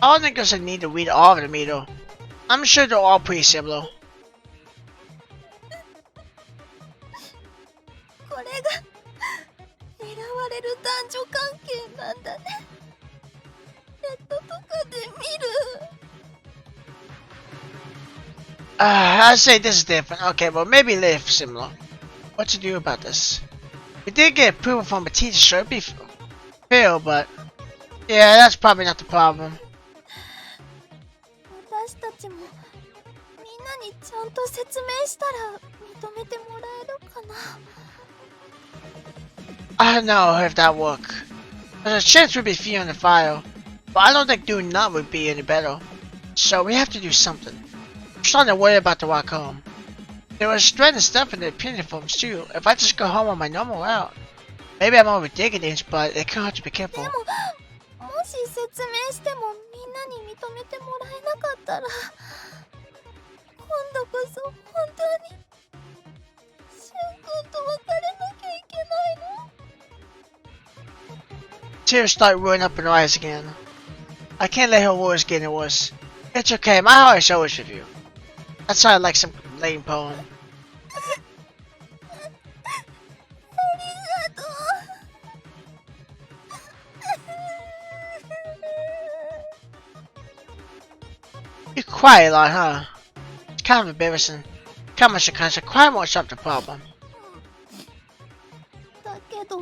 I don't think there's a need to read all of them either. I'm sure they're all pretty similar. これが狙われる男女関係なんだね。ネットとかで見る。 I'd say this is different. Okay, well maybe they're similar. What to do about this? We did get approval from a teacher, so it'd be fair, but yeah, that's probably not the problem. 私たちもみんなにちゃんと説明したら認めてもらえるかな。 I don't know if that work. There's a chance we'd be few in the file, but I don't think doing none would be any better. So we have to do something. I'm starting to worry about the walk home. There was threatening stuff in the opinion forms too. If I just go home on my normal route, maybe I'm overthinking things, but I can't have to be careful. でももし説明してもみんなに認めてもらえなかったら今度こそ本当にしゅんくんと別れなきゃいけないの？ Tears start rolling up in her eyes again. I can't let her words get any worse. It's okay, my heart is always with you. That sounded like some lame poem. You cry a lot, huh? It's kind of embarrassing. Come on, Shikasha, cry won't solve the problem. だけど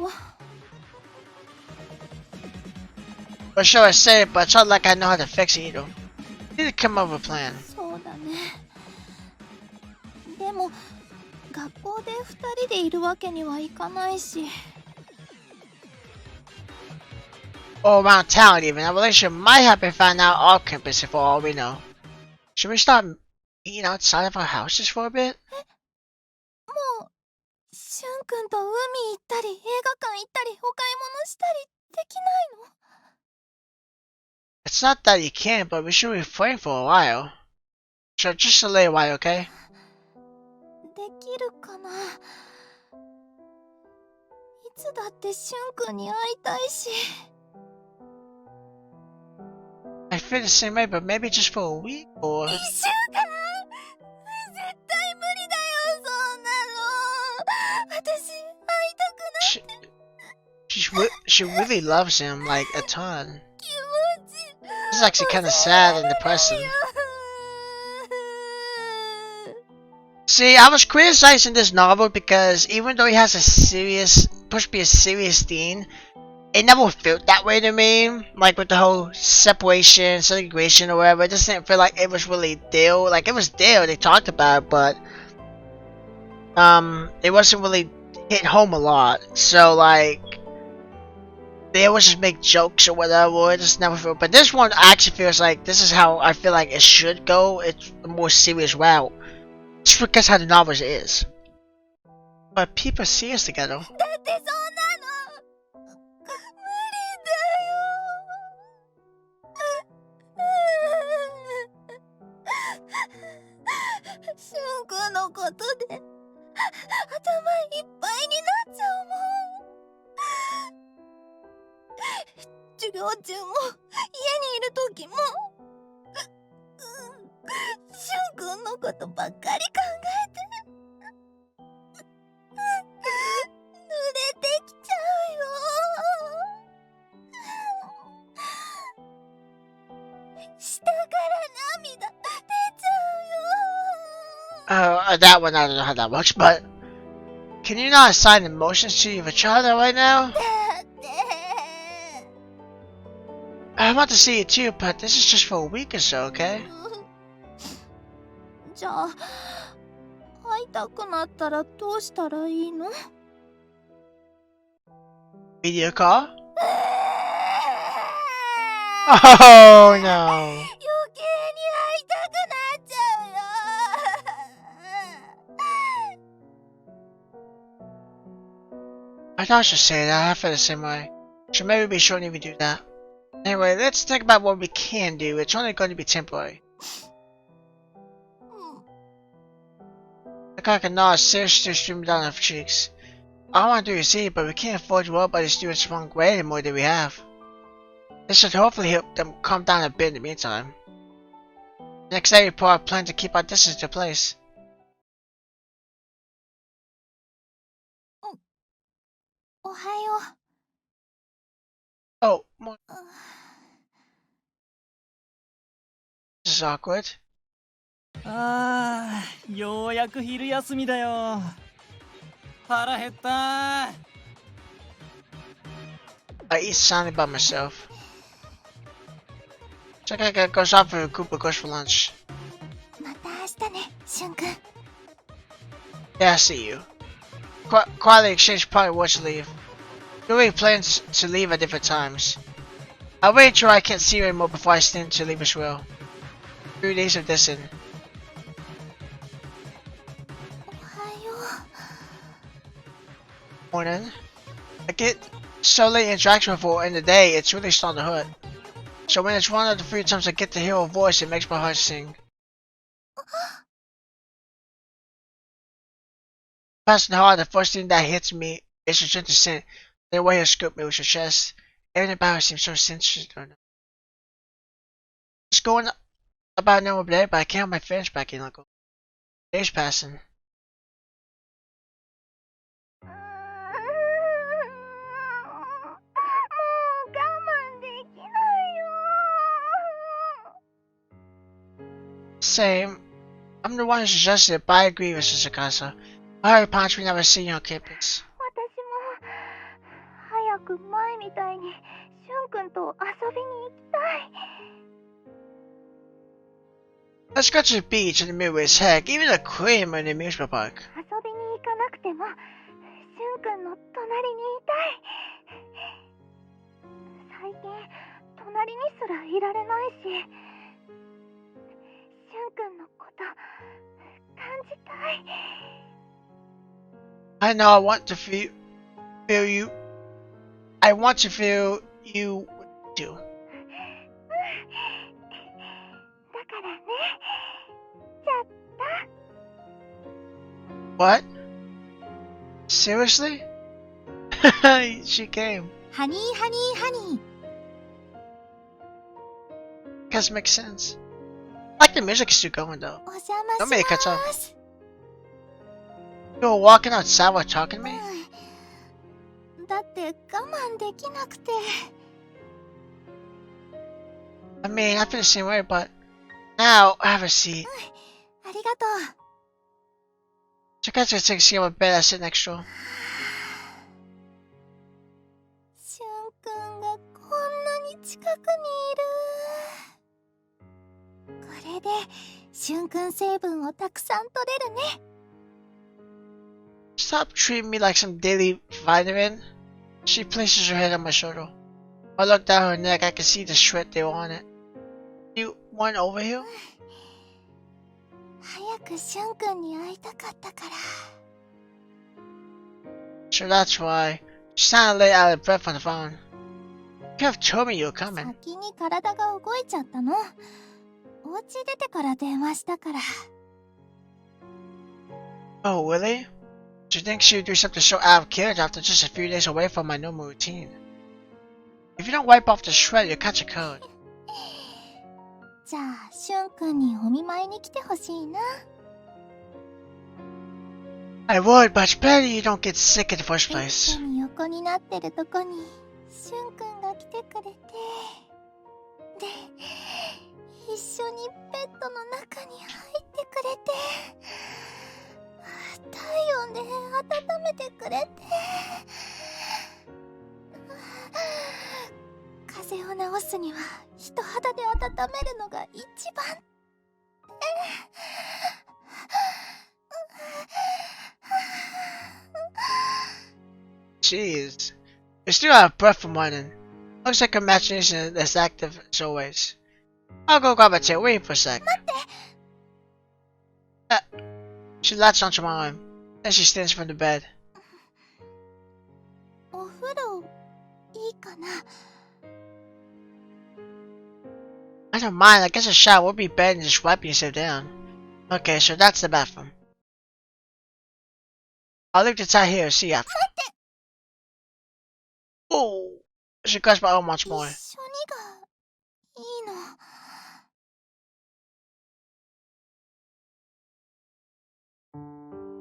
For sure I said it, but it's not like I know how to fix it either. You need to come up with a plan. そうだね。でも学校で2人でいるわけにはいかないし。 Or around town even. A relationship might have been found out off campus for all we know. Should we start eating outside of our houses for a bit? もうしゅんくんと海行ったり映画館行ったりお買い物したりできないの？ It's not that you can't, but we should refrain for a while. Sure, just a little while, okay? できるかな。いつだってしゅんくんに会いたいし。 I feel the same way, but maybe just for a week or... 1週間？絶対無理だよ、そんなの。私会いたくなって。 She really loves him, like, a ton. 気持ち。 This is actually kind of sad and depressing. See, I was criticizing this novel because even though it has a serious, supposed to be a serious theme, it never felt that way to me. Like with the whole separation, segregation, or whatever, it just didn't feel like it was really there. Like it was there, they talked about it, but it wasn't really hit home a lot. So like, they always just make jokes or whatever. It just never felt. But this one actually feels like this is how I feel like it should go. It's a more serious route. Just because how the novel is. But people see us together. だってそんなの無理だよ。しゅんくんのことで頭いっぱいになっちゃうもん。授業中も家にいる時もしゅんくんのことばっかり考えて濡れてきちゃうよ。下から涙出ちゃうよ。 That one I don't know how that works, but can you not assign emotions to each other right now? だって I want to see it too, but this is just for a week or so, okay? じゃあ会いたくなったらどうしたらいいの？ Video call? Oh no! 余計に会いたくなっちゃうよ。 I thought I should say that. I feel the same way. So maybe we shouldn't even do that. Anyway, let's think about what we can do. It's only going to be temporary. Look like a nod seriously streaming down her cheeks. I want to do is see it, but we can't afford to worry about these students wrong way anymore than we have. This should hopefully help them calm down a bit in the meantime. Next day, we put our plan to keep our distance to place. おはよう。 Oh, more. This is awkward. ああ、ようやく昼休みだよ。腹減ったー。I eat silently by myself. So I gotta go shop for Cooper goes for lunch. また明日ね、しゅんくん。 Yeah, I see you. Quietly exchange party words to leave. We already plans to leave at different times. I'll wait until I can't see you anymore before I stand to leave as well. 3 days of this in. おはよう。 Morning. I get so late interaction with her in the day, it's really starting to hurt. So when it's one of the few times I get to hear her voice, it makes my heart sing. Passing hard, the first thing that hits me is her gentle scent. The way her scooped me with her chest. Everything about her seems so sensitive. Just going about normal day, but I can't have my friends back in like Days passing. もう我慢できないよ。 Same. I'm the one who suggested it, but I agree with Sakasa. I heard punch we never see you on campus. 私も早く前みたいにしゅんくんと遊びに行きたい。 Let's go to the beach in the Midwest. Heck, even a aquarium in the amusement park. 遊びに行かなくてもしゅんくんの隣にいたい。最近隣にすらいられないし、しゅんくんのこと感じたい。 I know I want to feel you. I want to feel you too. だからね、ちゃった。 What? Seriously? She came. ハニーハニーハニー。 Guess makes sense. I like the music is still going though. お邪魔 Don't make it cut しま off. す。 You were walking outside while talking to me? だって我慢できなくて。 I mean, I feel the same way, but now I have a seat. ありがとう。 So I guess I take a seat on my bed. I sit next to him. しゅんくんがこんなに近くにいる。これでしゅんくん成分をたくさん取れるね。 Stop treating me like some daily vitamin. She places her head on my shoulder. I look down her neck. I can see the sweat they were on it. You want over here? 早くしゅんくんに会いたかったから。 Sure, that's why. She sounded late out of breath on the phone. You could have told me you were coming. 先に体が動いちゃったの。お家出てから電話したから。 Oh, really? Do you think she would do something so out of character after just a few days away from my normal routine? If you don't wipe off the sweat, you'll catch a cold. じゃあしゅんくんにお見舞いに来てほしいな。 I would, but it's better you don't get sick in the first ベッ place. ドに横になってるとこにしゅんくんが来てくれて、で一緒にベッドの中に入ってくれて、体温で温めてくれて、風邪を治すには人肌で温めるのが一番。 Jeez. You're still out of breath from running. Looks like her imagination is as active as always. I'll go grab a chair. Wait for a sec. She latched onto my arm. Then she stands from the bed. お風呂いいかな。 I don't mind. I guess a shower would be better than just wiping yourself down. Okay, so that's the bathroom. I'll leave the tie here. See ya. Oh! She grabs my arm once 一 more. 緒にがいいの。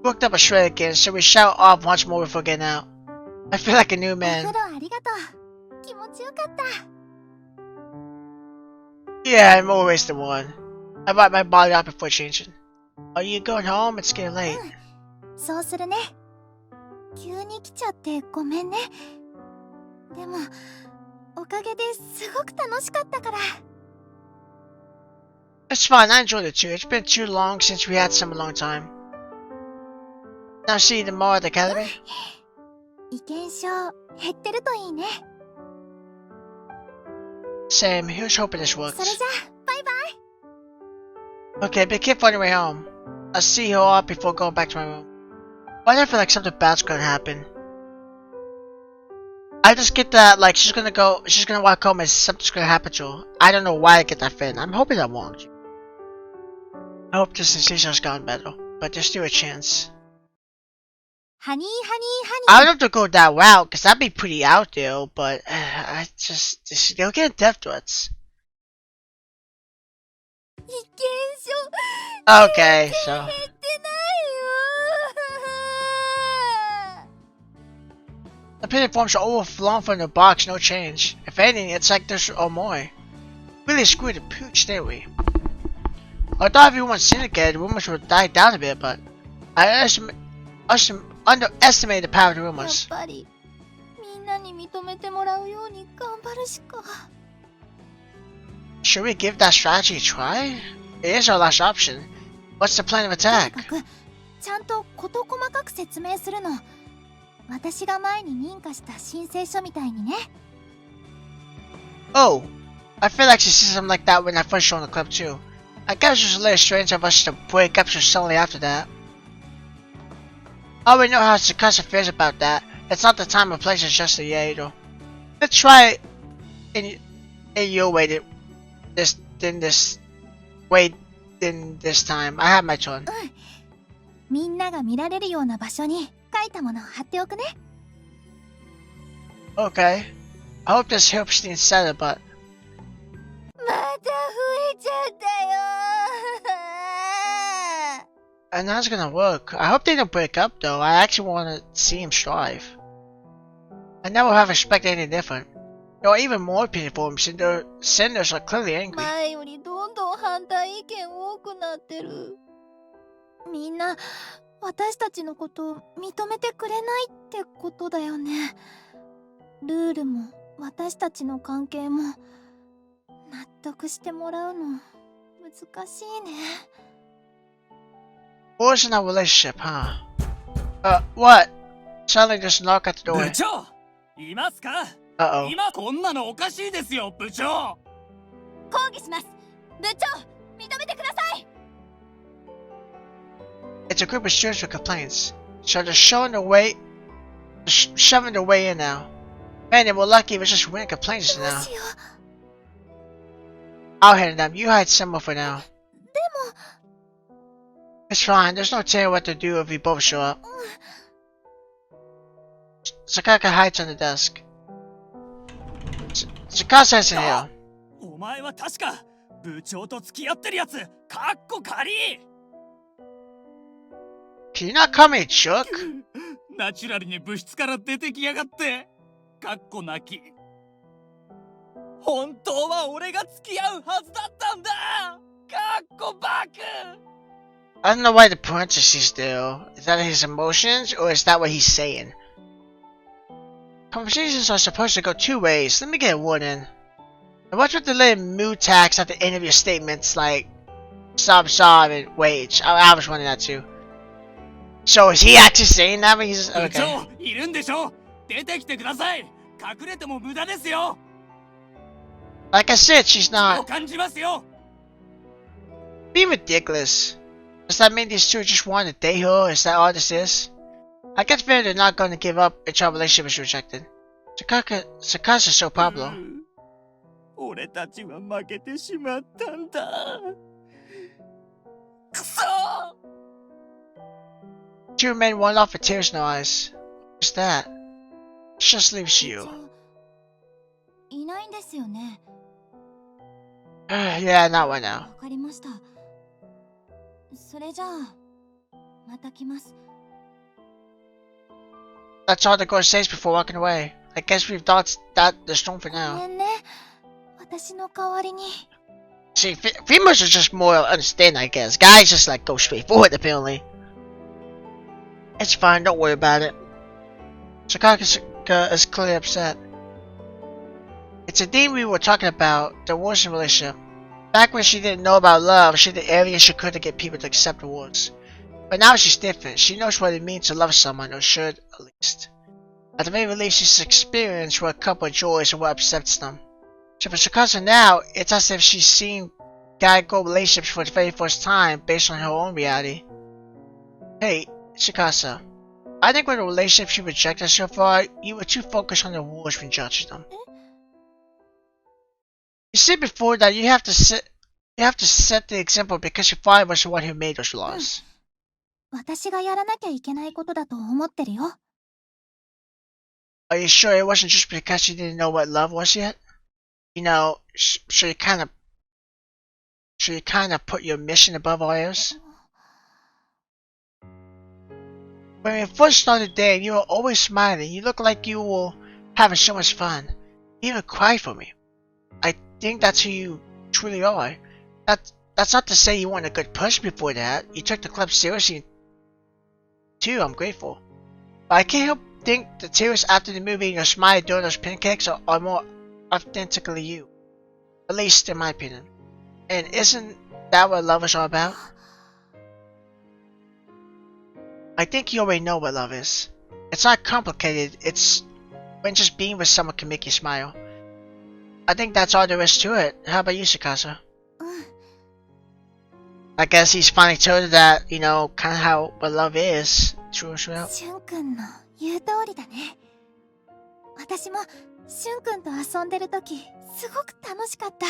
Worked up a shred again, so we shower off once more before getting out. I feel like a new お man. 風呂ありがとう。気持ちよかった。 Yeah, I'm always the one. I wipe my body out before changing. Are you going home? It's getting late. そうするね。急に来ちゃってごめんね。でもおかげですごく楽しかったから。 It's fine, I enjoyed it too. It's been too long since we had some alone time. Now see you tomorrow at the academy? 意見書減ってるといいね。 Same, here's hoping this それ works. じゃあバイバイ。 Okay, be careful on your way home. I'll see you all before going back to my room. Why do I feel like something bad's gonna happen? I just get that, like, she's gonna walk home and something's gonna happen to her. I don't know why I get that feeling. I'm hoping I won't. I hope this decision's gotten better, but there's still a chance. ハニーハニーハ I ニー。 don't have to go that route, because that'd be pretty out there, but they'll get death threats. 意見書 Okay, so. 減ってな The pity forms are overflowing from the box, no change. If anything, it's like there's more. Really screwed the pooch, didn't we? I thought if everyone syndicated, rumors would die down a bit, but I underestimated the power of the やっ rumors. ぱりみんなに認めてもらうように頑張るしか。 Should we give that strategy a try? It is our last option. What's the plan of とに attack? かくちゃんと事細かく説明するの。私が前に認可した申請書みたいにね。 Oh, I feel like she said something like that when I first joined the club too. I guess it was a little strange of us to break up so suddenly after that. I already know how Tsukasa feels about that. It's not the time or place just yet, though. Let's try it in your way this time. I have my turn. みんなが見られるような場所に書いたものを貼っておくね。 Okay. I hope this helps the insider, but また増えちゃったよ。 I know it's gonna work. I hope they don't break up though. I actually want to see him strive. I never have expected anything different. There are even more people from Senders are clearly angry. 前よりどんどん反対意見多くなってる。みんな私たちのことを認めてくれないってことだよね。ルールも私たちの関係も納得してもらうの難しいね。 What's in our relationship, huh? What? Suddenly just knock at the door. 部長いますか Uh-oh. 今こんなのおかしいですよ部長。抗議します。部長認めてください。 It's a group of students with complaints. So they're shoving their way in now. Man, they were lucky if it's just winning complaints どう now. しよ I'll handle them. You hide somewhere for now. It's fine. There's no telling what to do if we both show up. Sakaka hides on the desk. Sakasa isn't here. お前は確か部長と付き合ってるやつかっこ仮。 Can you not call me a jerk? ナチュラルに部室から出てきやがってかっこ泣き。本当は俺が付き合うはずだったんだかっこバク。 I don't know why the parentheses there. Is that his emotions or is that what he's saying? Conversations are supposed to go two ways. Let me get one in. And what's with the little mood tags at the end of your statements like sob and wage? I was wondering that too. So is he actually saying that when he's 部 okay? 長いるんでしょ。出てきてください。隠れても無駄ですよ。 Like I said, she's を not 感じますよ。 being ridiculous. Does that mean these two just want to date her? Is that all this is? I guess they're not going to give up until our relationship is rejected. Sakasa is so popular. 俺たちは負けてしまったんだ。くそ。 Two men went off with tears in their eyes. What's that? It just leaves you. いないんですよね。 Yeah, not right now. わかりました。それじゃあまた来ます。 That's all the girl says before walking away. I guess we've dodged that the storm for ご now. めんね。私の代わりに。 See, females are just more understanding, I guess. Guys just like go straight forward, apparently. It's fine, don't worry about it. Sakaka is clearly upset. It's a theme we were talking about, the wars in relationship. Back when she didn't know about love, she did everything she could to get people to accept the words. But now she's different. She knows what it means to love someone, or should, at least. At the very least, she's experienced what a couple of joys and what upsets them. So for Sakasa now, it's as if she's seen guy-girl relationships for the very first time based on her own reality. Hey, Sakasa. I think with the relationships you rejected so far, you were too focused on the rules when judging them. You said before that you have to set the example because your father was the one who made those laws. 私がやらなきゃいけないことだと思ってるよ。 Are you sure it wasn't just because you didn't know what love was yet? You know, so you kind of put your mission above all else? When we first started the day, you were always smiling. You looked like you were having so much fun. You even cried for me. I think that's who you truly are. That's not to say you weren't a good person before that. You took the club seriously too. I'm grateful. But I can't help think the tears after the movie and your smile during those pancakes are more authentically you. At least in my opinion. And isn't that what love is all about? I think you already know what love is. It's not complicated. It's when just being with someone can make you smile. I think that's all there is to it. How about you, Tsukasa? I guess he's finally told her that, you know, kind of how what love is. True, true. しゅんくんの言う通りだね。私もしゅんくんと遊んでる時すごく楽しかった。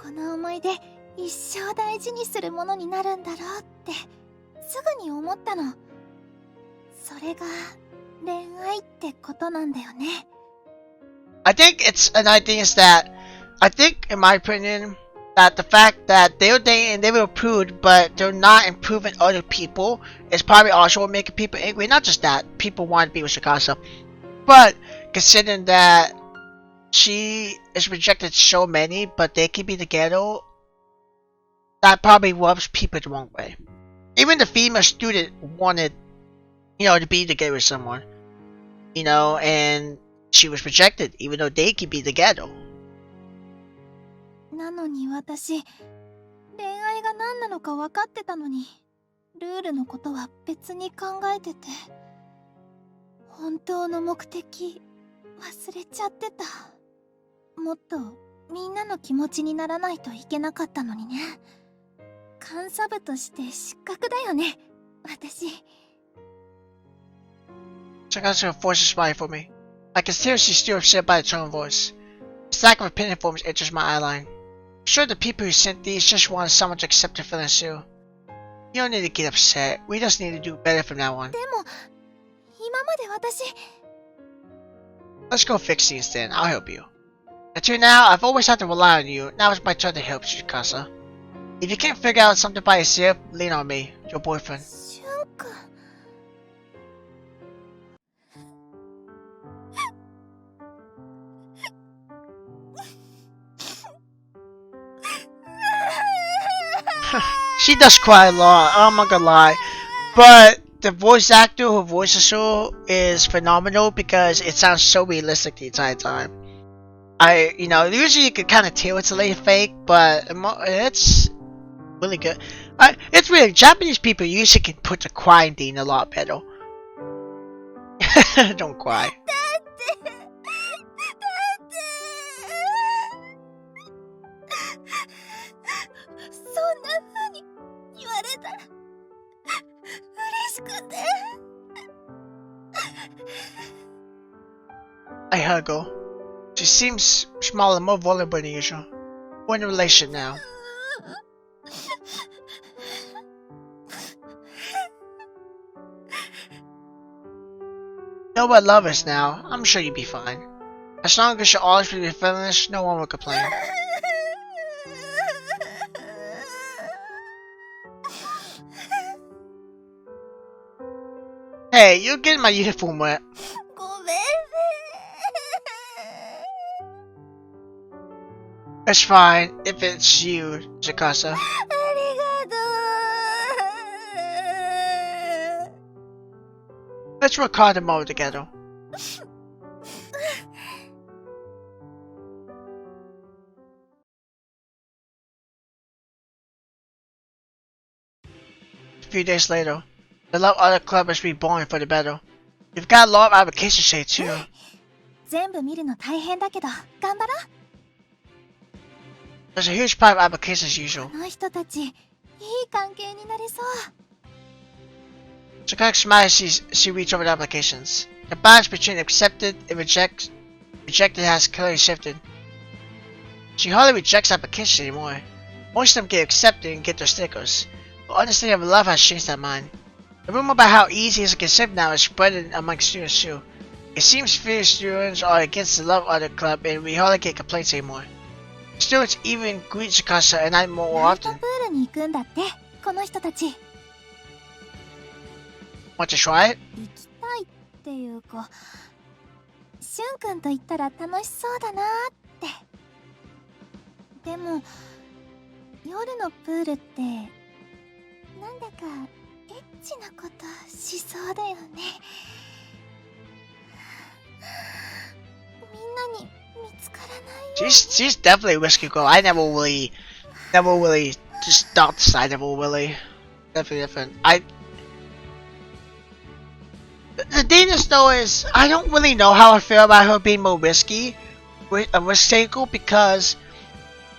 この思い出一生大事にするものになるんだろうってすぐに思ったの。それが恋愛ってことなんだよね。I think it's another thing is that I think, in my opinion, that the fact that they're dating and they were approved, but they're not improving other people is probably also making people angry. Not just that, people want to be with Tsukasa, but considering that she is rejected so many, but they can be together, that probably rubs people the wrong way. Even the female student wanted, you know, to be together with someone, you know, and she was rejected, even though they could be together. なのに私、恋愛が何なのか分かってたのに、ルールのことは別に考えてて、本当の目的忘れちゃってた。もっとみんなの気持ちにならないといけなかったのにね。監査部として失格だよね、私。Tsukasa forced a smile for me. I can seriously still upset by the tone of voice. The lack of opinion forms enters my eyeline. I'm sure the people who sent these just wanted someone to accept their feelings too. You don't need to get upset. We just need to do better from now on. でも、今まで私。Let's go fix these then. I'll help you. Until now, I've always had to rely on you. Now it's my turn to help, Tsukasa. If you can't figure out something by yourself, lean on me, your boyfriend. しゅんくん。She does cry a lot, I'm not gonna lie. But the voice actor who voices her is phenomenal because it sounds so realistic the entire time. You know, usually you can kind of tell it's a little fake, but it's really good. It's really, Japanese people usually can put the crying thing a lot better. Don't cry. そんな風に言われたら嬉しくて。I hug her. She seems smaller and more vulnerable than usual. We're in a relationship now. Know what love is now. I'm sure you'll be fine. As long as you're always be feelings, no one will complain. Hey, you're getting my uniform wet. ごめんね。 It's fine if it's you, Tsukasa. ありがとう。 Let's work hard tomorrow together. A few days later, the Love Other Club is reborn for the better. We've got a lot of applications today too. 全部見るの大変だけど頑張ろ There's a huge pile of applications as usual. う。この人たちいい関係になりそう。 Tsukasa smiles as she reads over the applications. The balance between accepted and rejected has clearly shifted. She hardly rejects applications anymore. Most of them get accepted and get their stickers, but understanding of love has changed that mind. The rumor about how easy it is to accept now is spreading among students too. It seems few students are against the Love Other Club and we hardly get complaints anymore. Students even greet Tsukasa and I more ナイト often. プールに行くんだってこの人たち。Want to try it? 行きたいっていうか、しゅんくんと行ったら楽しそうだなーって。でも夜のプールってなんだかエッチなことしそうだよね。みんなに見つからないよ。She's definitely a risky girl. I never really just not the side of her really. Definitely different. The thing is though is I don't really know how I feel about her being more risky, a risk taker, because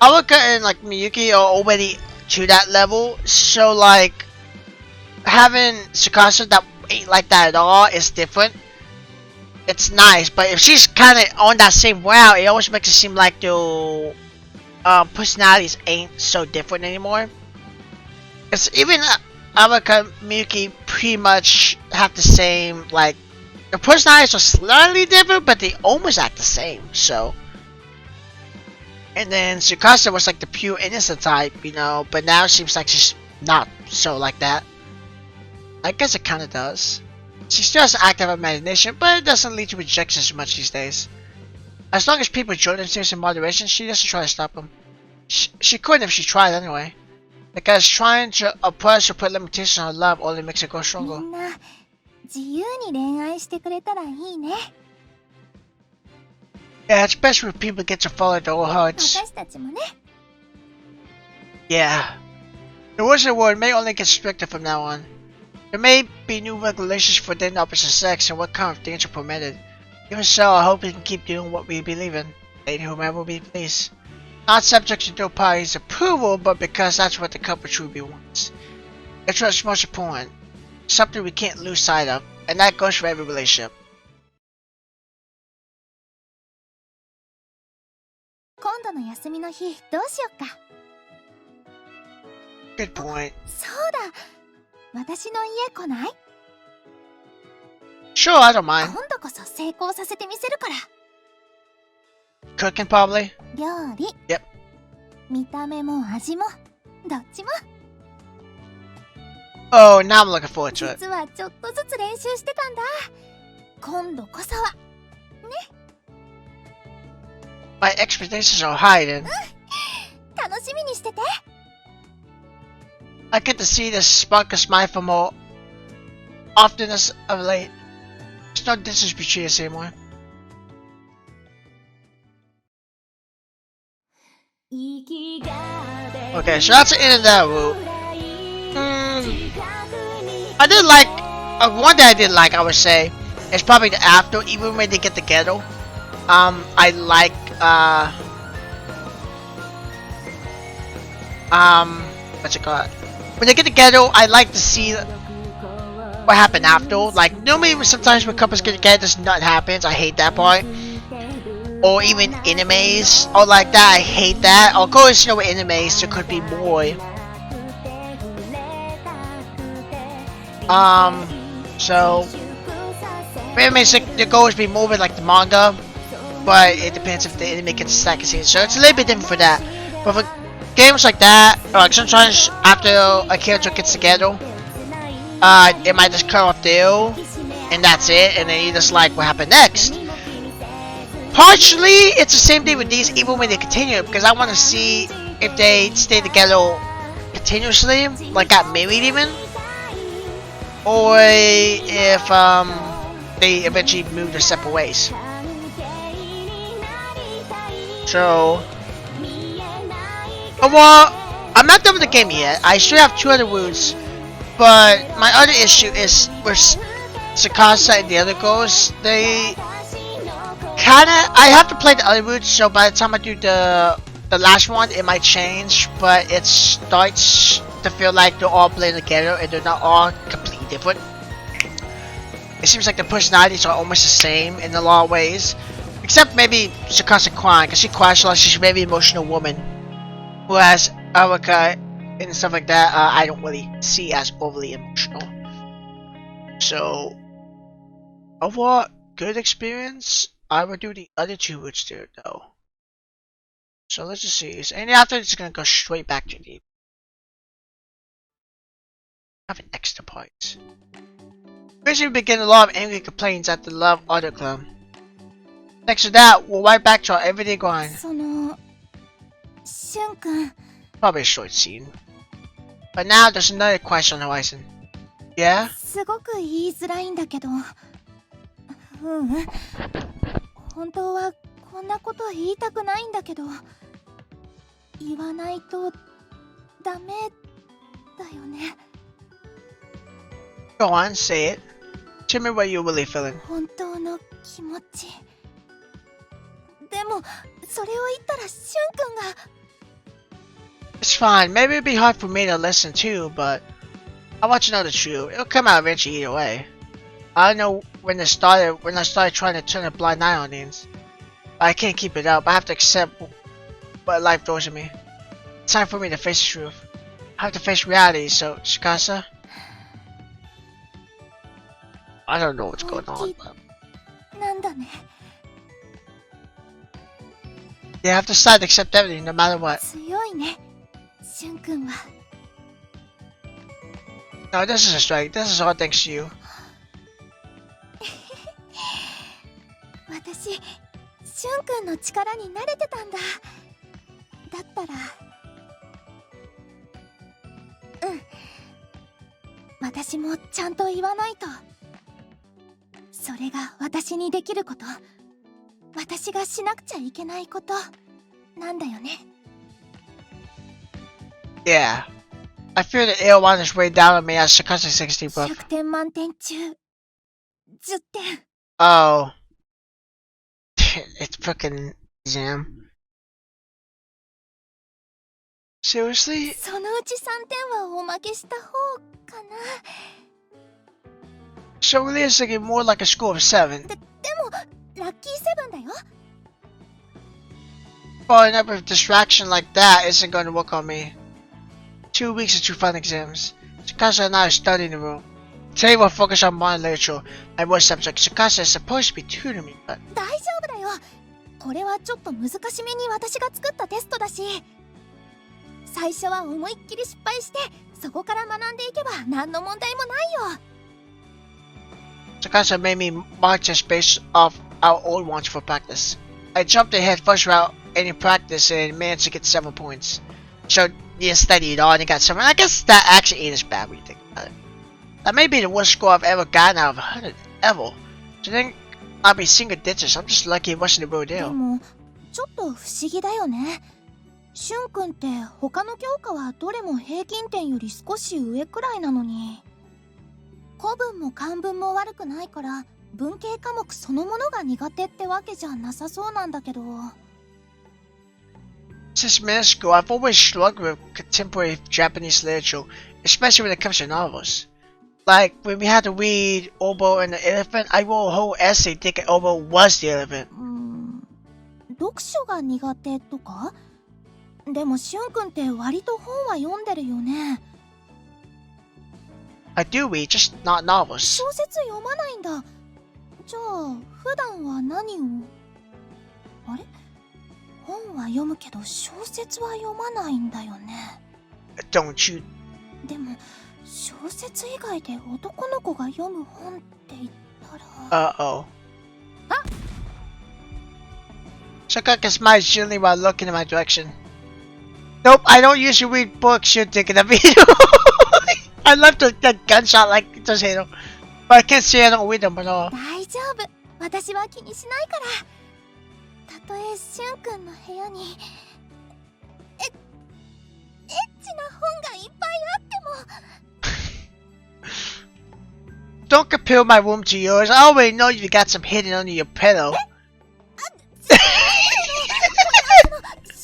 Awaka and like Miyuki are already to that level. So like having Tsukasa that ain't like that at all is different. It's nice, but if she's kind of on that same route, it always makes it seem like the personalities ain't so different anymore. Because even Awaka and Miyuki pretty much have the same, like, their personalities are slightly different, but they almost act the same, so. And then Tsukasa was like the pure innocent type, you know, but now it seems like she's not so like that. I guess it kinda does. She still has an active imagination, but it doesn't lead to rejection as much these days. As long as people join themselves in moderation, she doesn't try to stop them. She couldn't if she tried anyway. Because trying to oppress or put limitations on love only makes it go stronger. みんな自由に恋愛してくれたらいいね。Yeah, it's best when people get to follow their own hearts. 私たちもね。Yeah. The wizard world may only get stricter from now on. There may be new regulations for the opposite sex and what kind of things are permitted. Even so, I hope we can keep doing what we believe in, dating whomever we please. Not subject to third parties' approval, but because that's what the couple truly wants. It's what's most important. Something we can't lose sight of, and that goes for every relationship. 今度の休みの日どうしよっか。 Good point. そうだ、私の家来ない？ Sure, I don't mind. 今度こそ成功させてみせるから。 Cooking probably? 料理、 Yep. 見た目も味もどっちも。 Oh, now I'm looking forward to it. 実はちょっとずつ練習してたんだ。今度こそは。 My expectations are high then. 楽しみにしてて。 I get to see this spark a smile for more often as of late. There's no distance between us anymore. Okay, so that's the end of that route. I did like one thing I did like, I would say, is probably the after, even when they get together. I like what's it called? When they get together, I like to see what happened after. Like normally, sometimes when couples get together, nothing happens. I hate that part. Or even animes, or like that. I hate that. Of course, you know, with animes, there could be more. So for animes, the goal is to be more with like the manga, but it depends if the anime gets a second season. So it's a little bit different for that. But for games like that, like sometimes after a character gets together, it might just cut off there, and that's it, and then you just like what happened next. Partially, it's the same thing with these, even when they continue, because I want to see if they stay together continuously, like got married even, or if they eventually move their separate ways. So, well, I'm not done with the game yet. I still have 2 other routes, but my other issue is with Tsukasa and the other girls. They I have to play the other routes, so by the time I do the last one, it might change, but it starts to feel like they're all blended together and they're not all completely different. It seems like the personalities are almost the same in a lot of ways, except maybe Tsukasa crying, because she cries a lot. She's a very emotional woman, whereas Awaka and stuff like that, I don't really see as overly emotional. So, overall, good experience. I would do the other 2 routes there though. So let's just see. And after it's gonna go straight back to the. I have an extra part. Eventually, we begin a lot of angry complaints at the Love Auto Club. Thanks to that, we're right back to our everyday grind. そのしゅんくん Probably a short scene. But now there's another question on the horizon. Yeah? すごく言いづらいんだけど、本当はこんなこと言いたくないんだけど、言わないとダメだよね。Go on, say it. Tell me what you're really feeling. 本当の気持ち。でもそれを言ったらしゅんくんが。It's fine. Maybe it'd be hard for me to listen too, but I want you to know the truth. It'll come out eventually either way. I know when I started trying to turn a blind eye on things. But I can't keep it up. I have to accept what life throws at me. It's time for me to face the truth. I have to face reality, so Shikasa. I don't know what's going on, but なんだね。 you have to decide to accept everything no matter what. 強いね、しゅんくんは。 No, this is a strike. This is all thanks to you. 私、しゅんくんの力に慣れてたんだ。だったら、私もちゃんと言わないと。それが私にできること、私がしなくちゃいけないことなんだよね。 Yeah. I feel the ill on its way down on me as Shikasa 60 buff. 100点満点中10点。 Oh. It's fucking exam. Seriously? そのうち3点はおまけした方かな。 So really it's looking more like a score of 7. でもラッキーセブンだよ。 Following up with distraction like that isn't going to work on me. 2 weeks until final exams. Shikasa and I are studying the room. Today we'll focus on modern literature. My worst subject, Shikasa is supposed to be tutoring me, but 大丈夫だよ。これはちょっと難しめに私が作ったテストだし、最初は思いっきり失敗してそこから学んでいけば何の問題もないよ。 Shikasa made me mark just based off our old ones for practice. I jumped ahead first round any practice and managed to get 7 points. So you studied it all and you got 7. I guess that actually ain't as bad when you think about it. That may be the worst score I've ever gotten out of 100 ever. So then I'll be single digits. I'm just lucky it wasn't a real で deal. もちょっと不思議だよね。しゅんくんって他の教科はどれも平均点より少し上くらいなのに、古文も漢文も悪くないから文系科目そのものが苦手ってわけじゃなさそうなんだけど。 Since middle school, I've always struggled with contemporary Japanese literature, especially when it comes to novels. Like, when we had to read Obo and the Elephant, I wrote a whole essay thinking Obo was the elephant. 読書が苦手とか？でもしゅんくんって割と本は読んでるよね。 I do read, just not novels. 小説読まないんだ。じゃあ普段は何を？あれ？本は読むけど小説は読まないんだよね。 Don't you? でも小説以外で男の子が読む本って言ったら。 Uh-oh. Shikaka smiles gently while looking in my direction. Nope, I don't usually read books you're thinking of. I love the gunshot like Tosado. But I can't say I don't read them at all. 大丈夫、私は気にしないから。たとえしゅんくんの部屋にエッチな本がいっぱいあっても。 Don't compare my room to yours. I already know you got some hidden under your pillow. し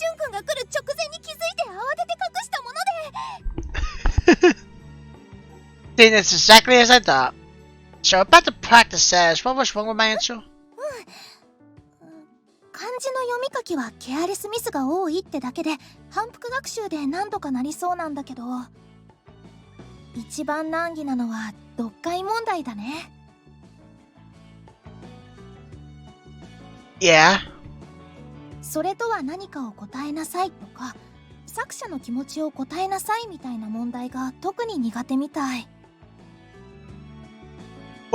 ゅんくんが来る直前に気づいて慌てて隠したもので。 Then it's exactly as I thought. So about the practice says, what was wrong with my answer? 漢字の読み書きはケアレスミスが多いってだけで反復学習で何とかなりそうなんだけど、一番難儀なのは読解問題だね。 Yeah. それとは何かを答えなさいとか、作者の気持ちを答えなさいみたいな問題が特に苦手みたい。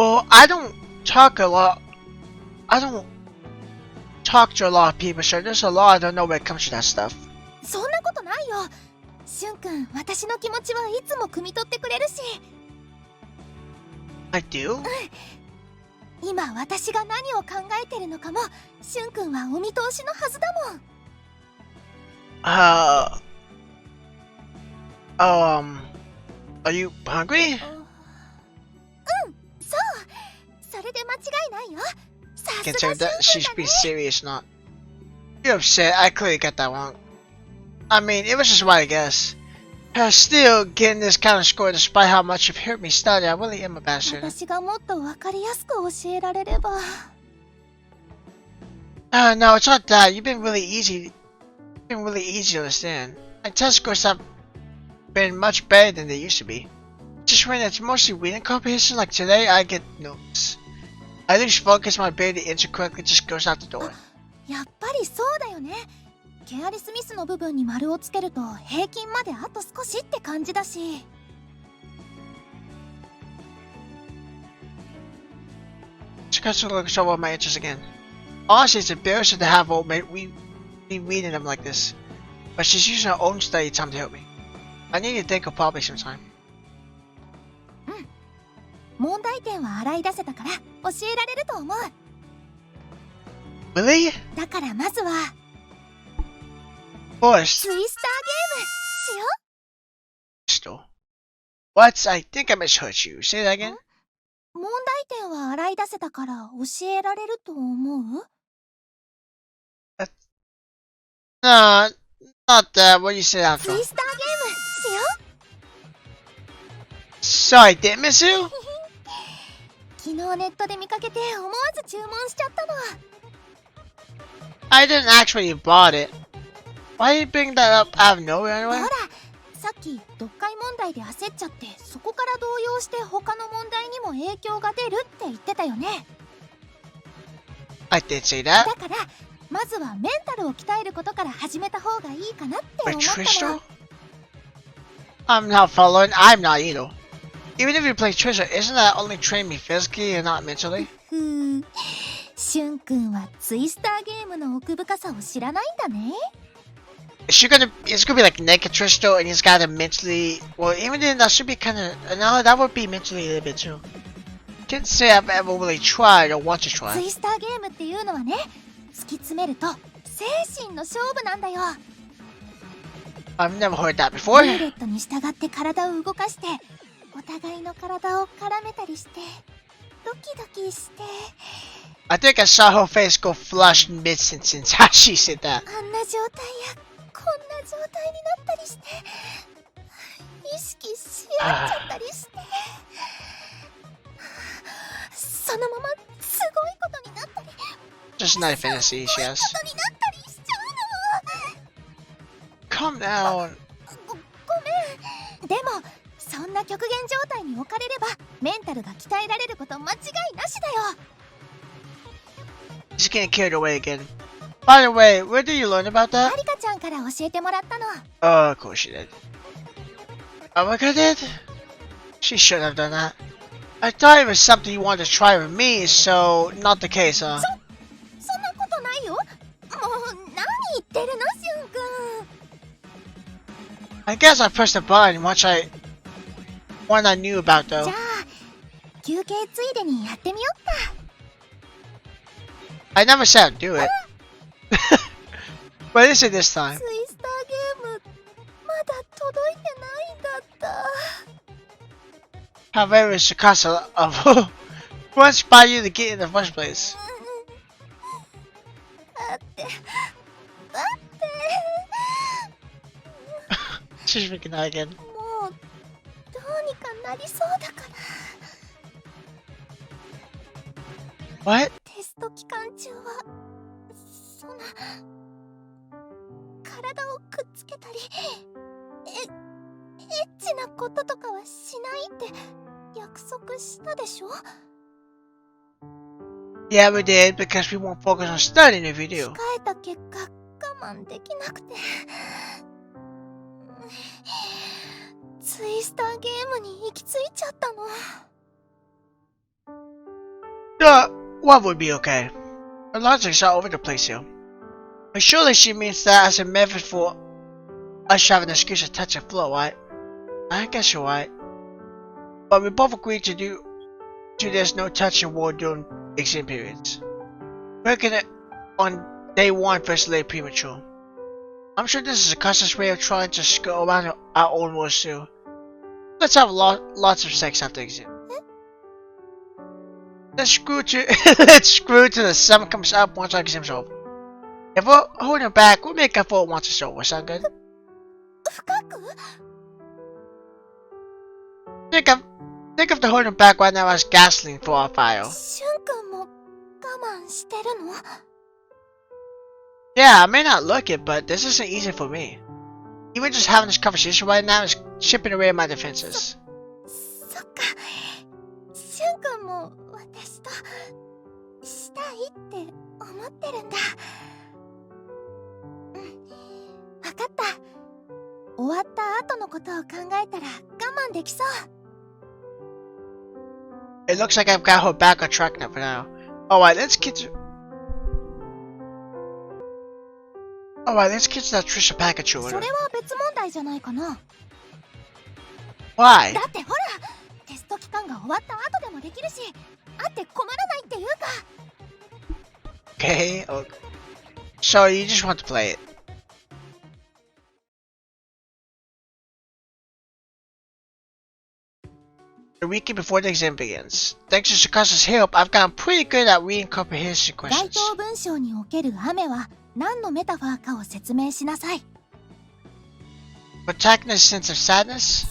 Well, I don't talk a lot. I don't talk to a lot of people, so there's a lot I don't know when it comes to that stuff. そんなことないよ。しゅんくん、私の気持ちはいつも汲み取ってくれるし。I do? 今私が何を考えてるのかも、しゅんくんはお見通しのはずだもん。Are you hungry? そう。それで間違いないよ。さす Can't が tell しゅん that く she's んだ being ね。 serious, not. You're upset. I clearly got that wrong. I mean, it was just my guess. Still, getting this kind of score despite how much you've heard me study, I really am a bad student. 私がもっとわかりやすく教えられれば。No, it's not that. You've been really easy. Been really easy to understand. My test scores have been much better than they used to be. Just when it's mostly reading comprehension, like today, I get notes. I lose focus, my ability to answer correctly just goes out the door. やっぱりそうだよね。ケアリスミスの部分に丸をつけると平均まであと少しって感じだし。She cuts to look over my answers again. Honestly, it's embarrassing to have old mate me reading them like this. But she's using her own study time to help me. I need to think of probably some time. 問題点は洗い出せたから教えられると思う。 Really? だからまずは First, ツイスターゲームしよ Crystal. What? I think I misheard you. Say that again? う。問題点は洗い出せたから教えられると思う？ No, not that. What you said ツ after. イスターゲームしよ Sorry, did I miss you? う。昨日ネットで見かけて思わず注文しちゃったの。 I didn't actually bought it. Why you bring that up out of nowhere ほ anyway? ら、さっき読解問題で焦っちゃってそこから動揺して他の問題にも影響が出るって言ってたよね。 I did say that. だからまずはメンタルを鍛えることから始めた方がいいかなって思 Wait, ったの。 Crystal? I'm not following. I'm not either. Even if you play Trisha, isn't that only train me physically and not mentally? ふー、しゅんくんはツイスターゲームの奥深さを知らないんだね。 It's gonna be like naked Tristo and he's gotta mentally, well even then that should be kinda, no, that would be mentally a little bit too. Can't say I've ever really tried or want to ツ try. イスターゲームっていうのはね、突き詰めると精神の勝負なんだよ。 I've never heard that ル before. ーレットに従って体を動かしてお互いの体を絡めたりしてドキドキして I think I saw her face go flush mid-sentence how she said that. あんな状態やこんな状態になったりして意識し合っちゃったりしてそのまますごいことになったり Just not a fantasy, she すごい has. ことになったりしちゃう Calm の。 down. ごめん。でもそんな極限状態に置かれればメンタルが鍛えられること間違いなしだよ。 She's getting carried away again. By the way, where did you learn about は that? りかちゃんから教えてもらったの。 Oh, of course she did. Oh my god, did? She should have done that. I thought it was something you wanted to try with me, so not the case, huh? そんなことないよ。もう何言ってるのしゅんくん。 I guess I pressed the button one I knew about じゃ though. あ休憩ついでにやってみよっか。 I never said I'd do it. But is it this time? ツイスターゲームまだ届いてないんだった。 However, it's the cost of who inspired you to get in the first place? だって。 She's freaking out again. もうどうにかなりそうだから。 What? テスト期間中はそんな体をくっつけたりエッチなこととかはしないって約束したでしょ。 Yeah, we did because we won't focus on studying if we 控 do. えた結果我慢できなくてツイスターゲームに行き着いちゃったの。What would be okay? Her logics are over the place here. But surely she means that as a method for us to have an excuse to touch the floor, right? I guess you're right. But we both agreed to there's no touching war during exam periods. Breaking it on day one feels a little premature. I'm sure this is a customer's way of trying to skirt around our own rules too. Let's have lots of sex after exam. Let's screw to the sun comes up once our exam's over. If we're holding her back, we'll make up for it once it's over. Sound good? Think of the holding her back right now as gasoline for our fire. Yeah, I may not look it, but this isn't easy for me. Even just having this conversation right now is chipping away at my defenses. It looks like I've got her back on track now for now. Alright, let's get to that Trisha package order. Why? Okay. So you just want to play it. The weekend before the exam begins. Thanks to Sakasa's help, I've gotten pretty good at reading comprehension questions. Protagonist's sense of sadness?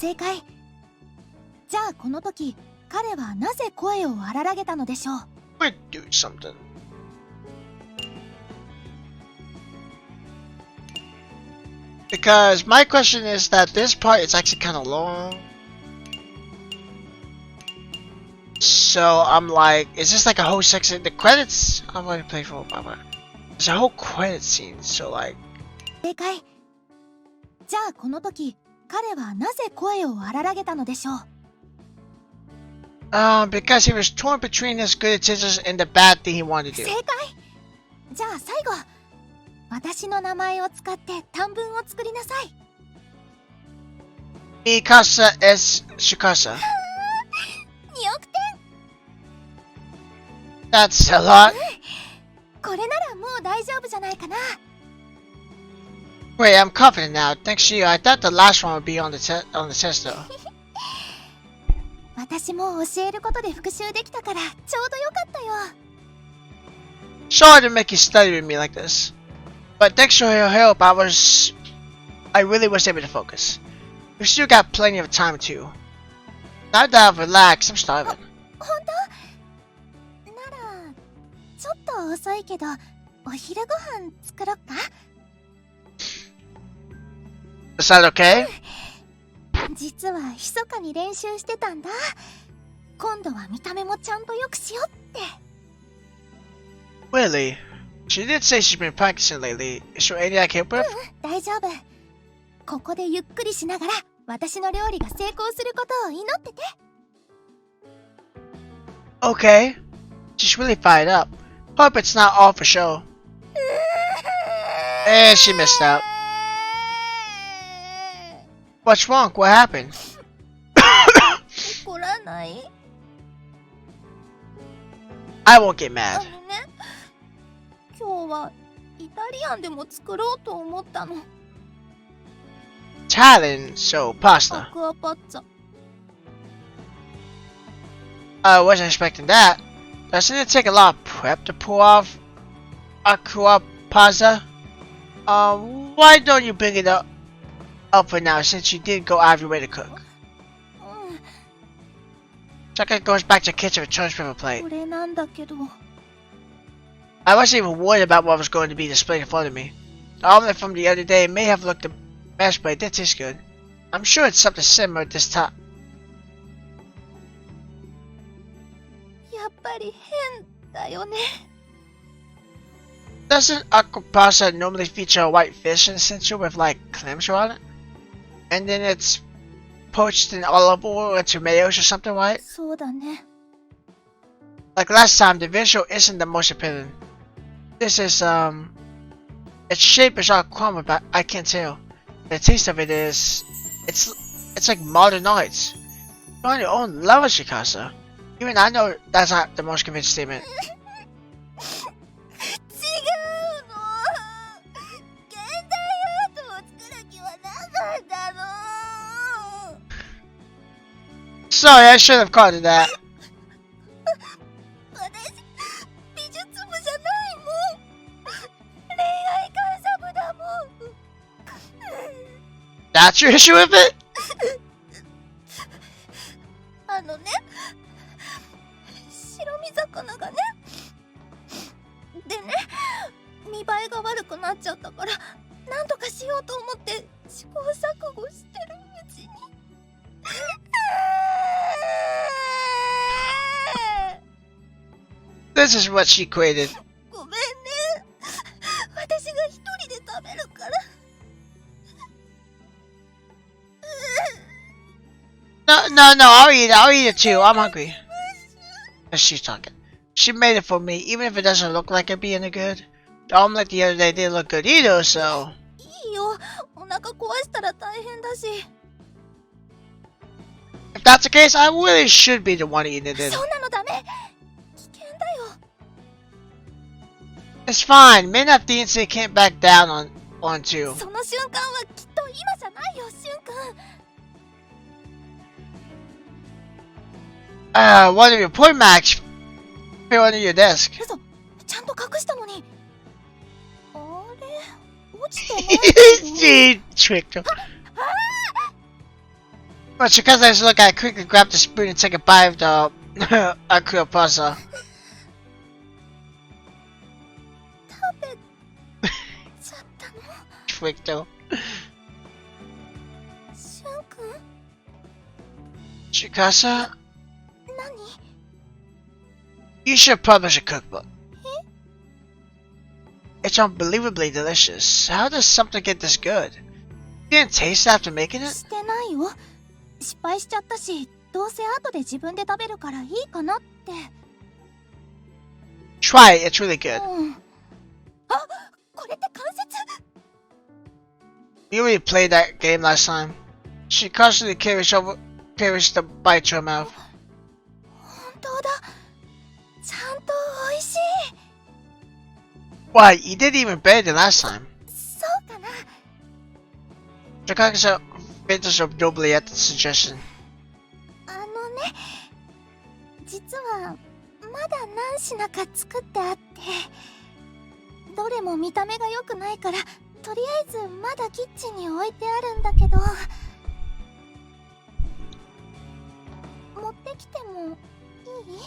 We're doing something. Because my question is that this part is actually kind of long. So I'm like, is this like a whole section? The credits? I'm going to play for there's a whole credit scene, so like. Because he was torn between his good intentions and the bad thing he wanted to do. Mikasa es Shikasa. That's a lot. Wait, I'm confident now. Thanks to you. I thought the last one would be on the test though. Sorry to make you study with me like this. But thanks to your help, I really was able to focus. We've still got plenty of time too. Now that I've relaxed, I'm starving. Is that okay? Really? She did say she's been practicing lately. Is there anything I can help with? Okay. She's really fired up. Hope it's not all for show. And she missed out. What's wrong? What happened? I won't get mad. Italian, so pasta. I wasn't expecting that. Doesn't it take a lot of prep to pull off aqua pasta? Why don't you bring it up for now since you didn't go out of your way to cook? Chaka goes back to the kitchen and returns with a plate. I wasn't even worried about what was going to be displayed in front of me. The omelet from the other day may have looked a mess, but it did taste good. I'm sure it's something similar this time. Doesn't aqua pasta normally feature a white fish in the center with like clams on it? And then it's poached in olive oil and tomatoes or something, right? Like last time, the visual isn't the most appealing. This is, its shape is all crumbled, but I can't tell. The taste of it is, it's like modern art. You're on your own level, Shikasa. Even I know that's not the most convincing statement. 違うの。現代アートを作る気はなかったの。 Sorry, I should have called it that. 私、美術部じゃないもん。恋愛観察部だもん。 That's your issue with it? あのね、白身魚がね。でね、見栄えが悪くなっちゃったから、なんとかしようと思って試行錯誤してるうちに。This is what she created. ごめんね。私が一人で食べるから。 No, I'll eat it too. I'm hungry. She's talking. She made it for me, even if it doesn't look like it being good. The omelet the other day didn't look good either, so... いいよ。お腹壊したら大変だし。 If that's the case, I really should be the one eating it then. そんなのダメ。危険だよ。 It's fine. Men have things they can't back down onto. その瞬間はきっと今じゃないよ、しゅんくん。 One of your point marks fell under your desk. 嘘、ちゃんと隠したのに。あれ、落ちてないけど。 She tricked him. But because I just look, I quickly grabbed the spoon and take a bite of the akura pasta. 食べちゃったの。 Tricked him. しゅんくん、 Chikasa, 何？ you should publish a cookbook. It's unbelievably delicious. How does something get this good? You didn't taste it after making it? してないよ。失敗しちゃったし、どうせ後で自分で食べるからいいかなって。 Try it, it's really good. うん。あ、これって関節？ You already played that game last time. She constantly carries the bite to her mouth. 本当だ。ちゃんと美味しい。 What? You did even better than last time. そうかな。 Chikasa fainted nobly at the suggestion. あのね、実はまだ何品か作ってあって、どれも見た目が良くないから、とりあえずまだキッチンに置いてあるんだけど、持ってきてもいい？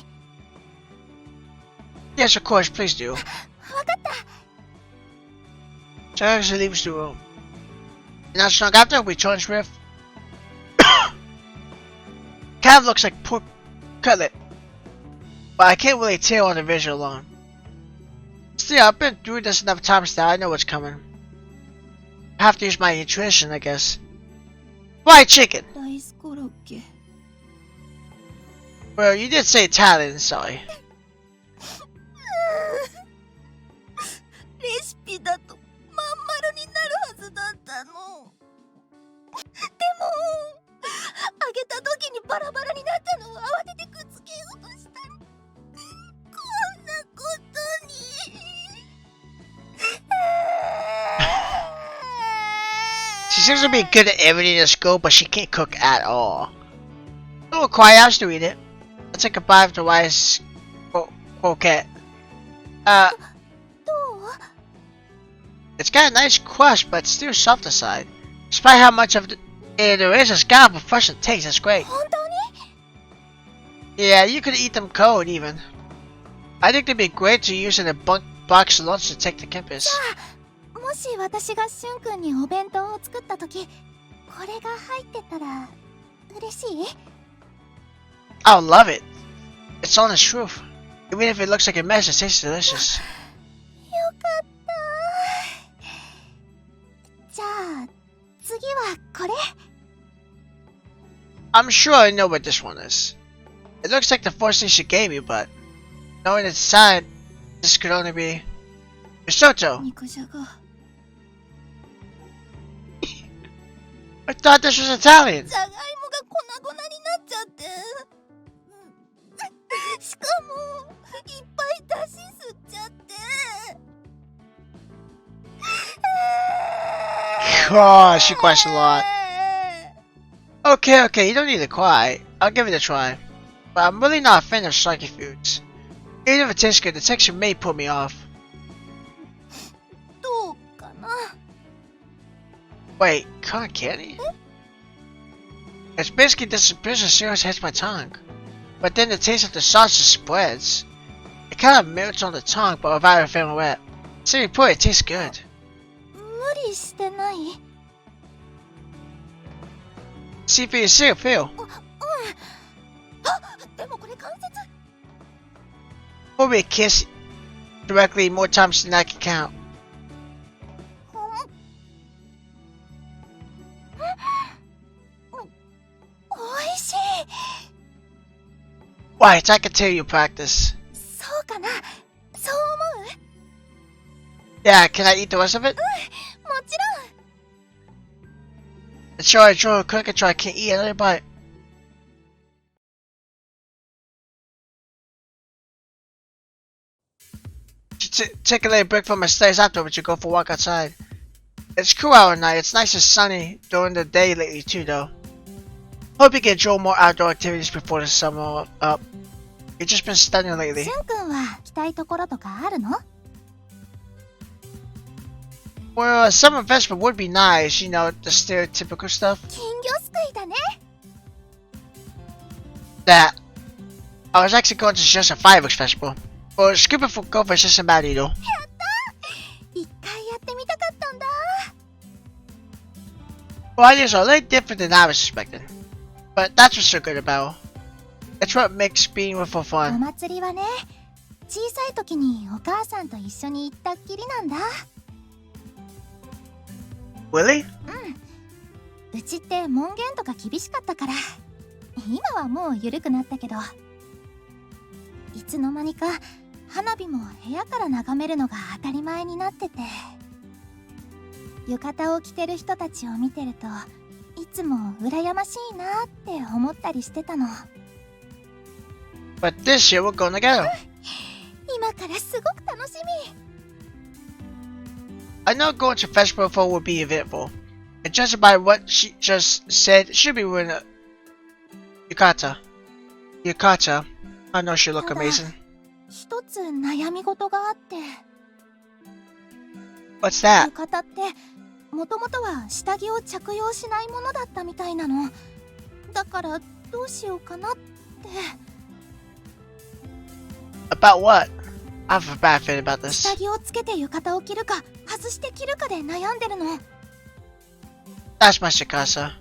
Yes, of course, please do. わかった。 Chikasa leaves the room. Not long after, we join Riff. Kind of looks like pork cutlet, but I can't really tell on the visual alone. Still, I've been through this enough times that I know what's coming. I have to use my intuition, I guess. Fried chicken! ライスコロッケ。 Well, you did say Italian, sorry. レシピだとまん丸になるはずだったの。でも揚げた時にバラバラになったのを慌ててくっつけようとしたら、こんなことに。 She seems to be good at everything in school, but she can't cook at all. Don't require us to eat it. I'll take a bite of the rice croquette. どう？ It's got a nice crust, but it's still soft inside. Despite how much of it there is, it's got a refreshing taste. It's great. 本当に？ Yeah, you could eat them cold even. I think they'd be great to use in a box lunch to take to campus. もし私がしゅんくんにお弁当を作った時、これが入ってたら嬉しい？ I'll love it. It's honest truth. Even if it looks like a mess, it tastes delicious. よかった。じゃあ次はこれ。 I'm sure I know what this one is. It looks like the first thing she gave me, but Knowing it's Italian, this could only be risotto. 肉じゃが I thought this was Italian. じゃがいもが粉々になっちゃって。しかもいっぱいだし吸っちゃって。God, she cries a lot. Okay, you don't need to cry. I'll give it a try. But I'm really not a fan of soggy foods. Even if it tastes good, the texture may put me off. どうかな。 Wait, cotton candy? It's basically this business serious hits my tongue. But then the taste of the sausage spreads. It kind of melts on the tongue, but without a feeling wet. Simply put, it tastes good. 無理してない？ See for yourself, feel. あ、でもこれ関節。 Probably a kiss directly more times than I can count. おいしい。 Right, I can tell you practice. そうかな。そう思う？ Yeah, can I eat the rest of it? もちろん。 Sure, I draw a quick and try. I can't eat another bite. Take a little break from my studies afterwards to go for a walk outside. It's cool out at night. It's nice and sunny during the day lately too, though. Hope you can enjoy more outdoor activities before the summer up. It's just been stunning lately. しゅんくんは行きたいところとかあるの？ Well, a summer festival would be nice, you know, the stereotypical stuff. 金魚すくいだね。 That I was actually going to suggest a fireworks festival. Or scuba for gophers isn't bad either. 一回やってみたかったんだ。 Well, ideas are a little different than I was expecting. But that's what's so good about it. It's what makes being with for お fun. 祭りはね、小さい時にお母さんと一緒に行ったっきりなんだ。 Really? うちって門限とか厳しかったから、今はもう緩くなったけど、いつの間にか花火も部屋から眺めるのが当たり前になってて、浴衣を着てる人たちを見てるといつも羨ましいなって思ったりしてたの。 But this year we're going together. 今からすごく楽しみ。 I know going to festival before would be eventful. And judging by what she just said, she'll be wearing a yukata. Yukata. I know she'll look amazing. 一つ悩み事があって、 What's that? 浴衣ってもともとは下着を着用しないものだったみたいなの。だからどうしようかなって。 About what? I have a bad feeling about this. 下着をつけて浴衣を着るか外して着るかで悩んでるの。やっ That's my Shikasa.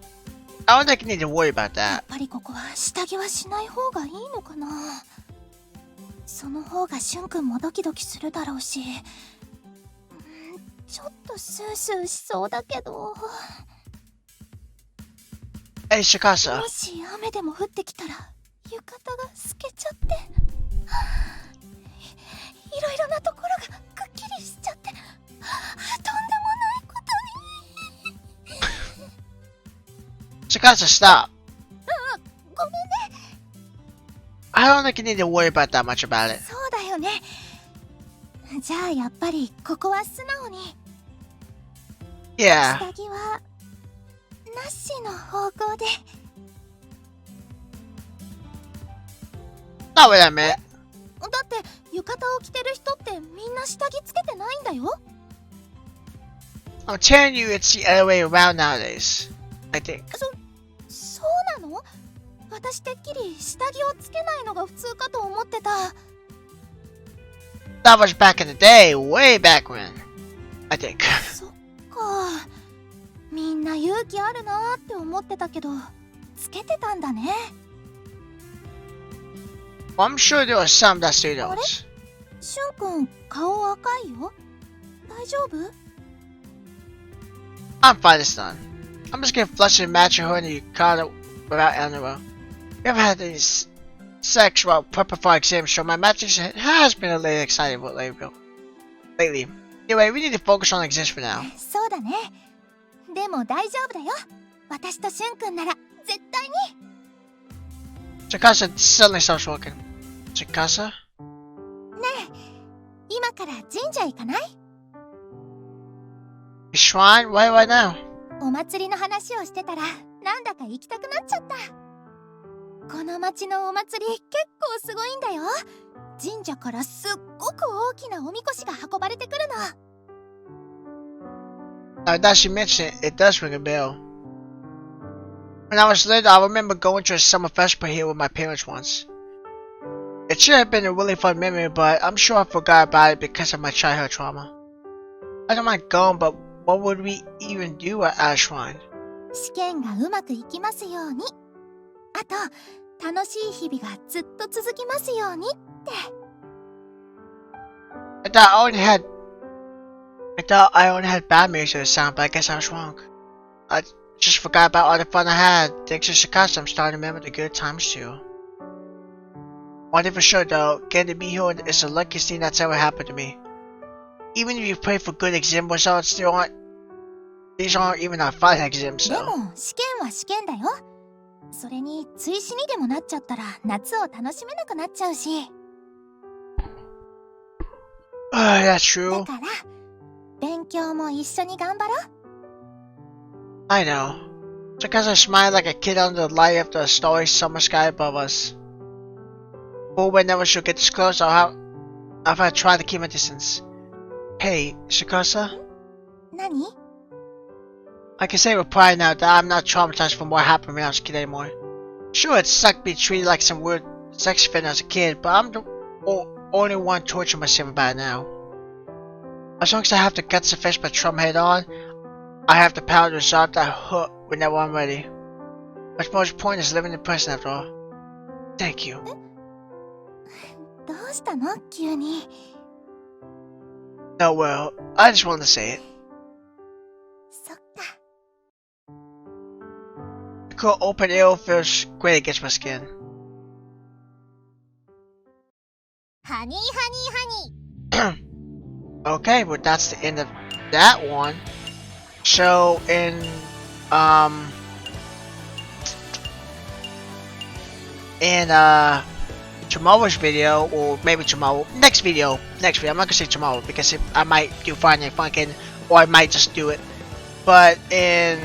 I don't think you need to worry about that. ぱりここは下着はしない方がいいのかな。その方がしゅんくんもドキドキするだろうし、ちょっとスースーしそうだけど。 Hey Shikasa. もし雨でも降ってきたら浴衣が透けちゃって、いろいろなところがくっきりしちゃって、とんでもないことに。 Shikasa, stop. ごめんね。 I don't think you need to worry about that much about it. そうだよね。じゃあやっぱりここは素直に。 Yeah. 下着はなしの方向で。 Not what I meant. だって浴衣を着てる人ってみんな下着つけてないんだよ。 I'm telling you, it's the other way around nowadays. I think. そうなの？私てっきり下着をつけないのが普通かと思ってた。 That was back in the day, way back when. I think. そっか。みんな勇気あるなーって思ってたけど、つけてたんだね。 Well, I'm sure there are some that still don't. しゅんくん顔赤いよ。大丈夫？ I'm fine this time. I'm just gonna flush and match her in the yukata without underwear. You ever had any sexual prep for exam, so my matrix has been a little excited lately. Anyway, we need to focus on exams for now. そうだね。でも大丈夫だよ。私としゅんくんなら絶対に。Tsukasa suddenly starts walking. Tsukasa? ねえ、今から神社行かない？ Shrine? Why now? お祭りの話をしてたらなんだか行きたくなっちゃった。この町のお祭り結構すごいんだよ。神社からすっごく大きなおみこしが運ばれてくるの。Now that she mentioned it, it does ring a bell. When I was little, I remember going to a summer festival here with my parents once. It should have been a really fun memory, but I'm sure I forgot about it because of my childhood trauma. I don't mind going, but what would we even do at a shrine? 試験がうまくいきますように。あと、楽しい日々がずっと続きますようにって。I thought I only had bad music to the sound, but I guess I was wrong. I just forgot about all the fun I had. Thanks to Shikasa, I'm starting to remember the good times too. One thing for sure though, getting to be here is the luckiest thing that's ever happened to me. Even if you pray for good exam results, these aren't even our final exams, で so. も試験は試験だよ。それに追試にでもなっちゃったら夏を楽しめなくなっちゃうし。That's true. だから勉強も一緒に頑張ろう。I know. Shikasa smiled like a kid under the light of the starry summer sky above us. But whenever she'll get this close, I'll have to try to keep my distance. Hey, Shikasa? 何？ I can say with pride now that I'm not traumatized from what happened when I was a kid anymore. Sure, it sucked being treated like some weird sex offender as a kid, but I'm the only one torturing myself about it now. As long as I have the guts to face my trauma head on, I have the power to resolve that hurt whenever I'm ready. What's most important is living in the present after all. Thank you. どうしたの？急に。No, well, I just wanted to say it. そっか。The cool open air feels great against my skin. ハニーハニーハニー。 Okay, well that's the end of that one. So in tomorrow's video, or maybe next video, I'm not gonna say tomorrow because I might do Friday Night Funkin', or I might just do it. But in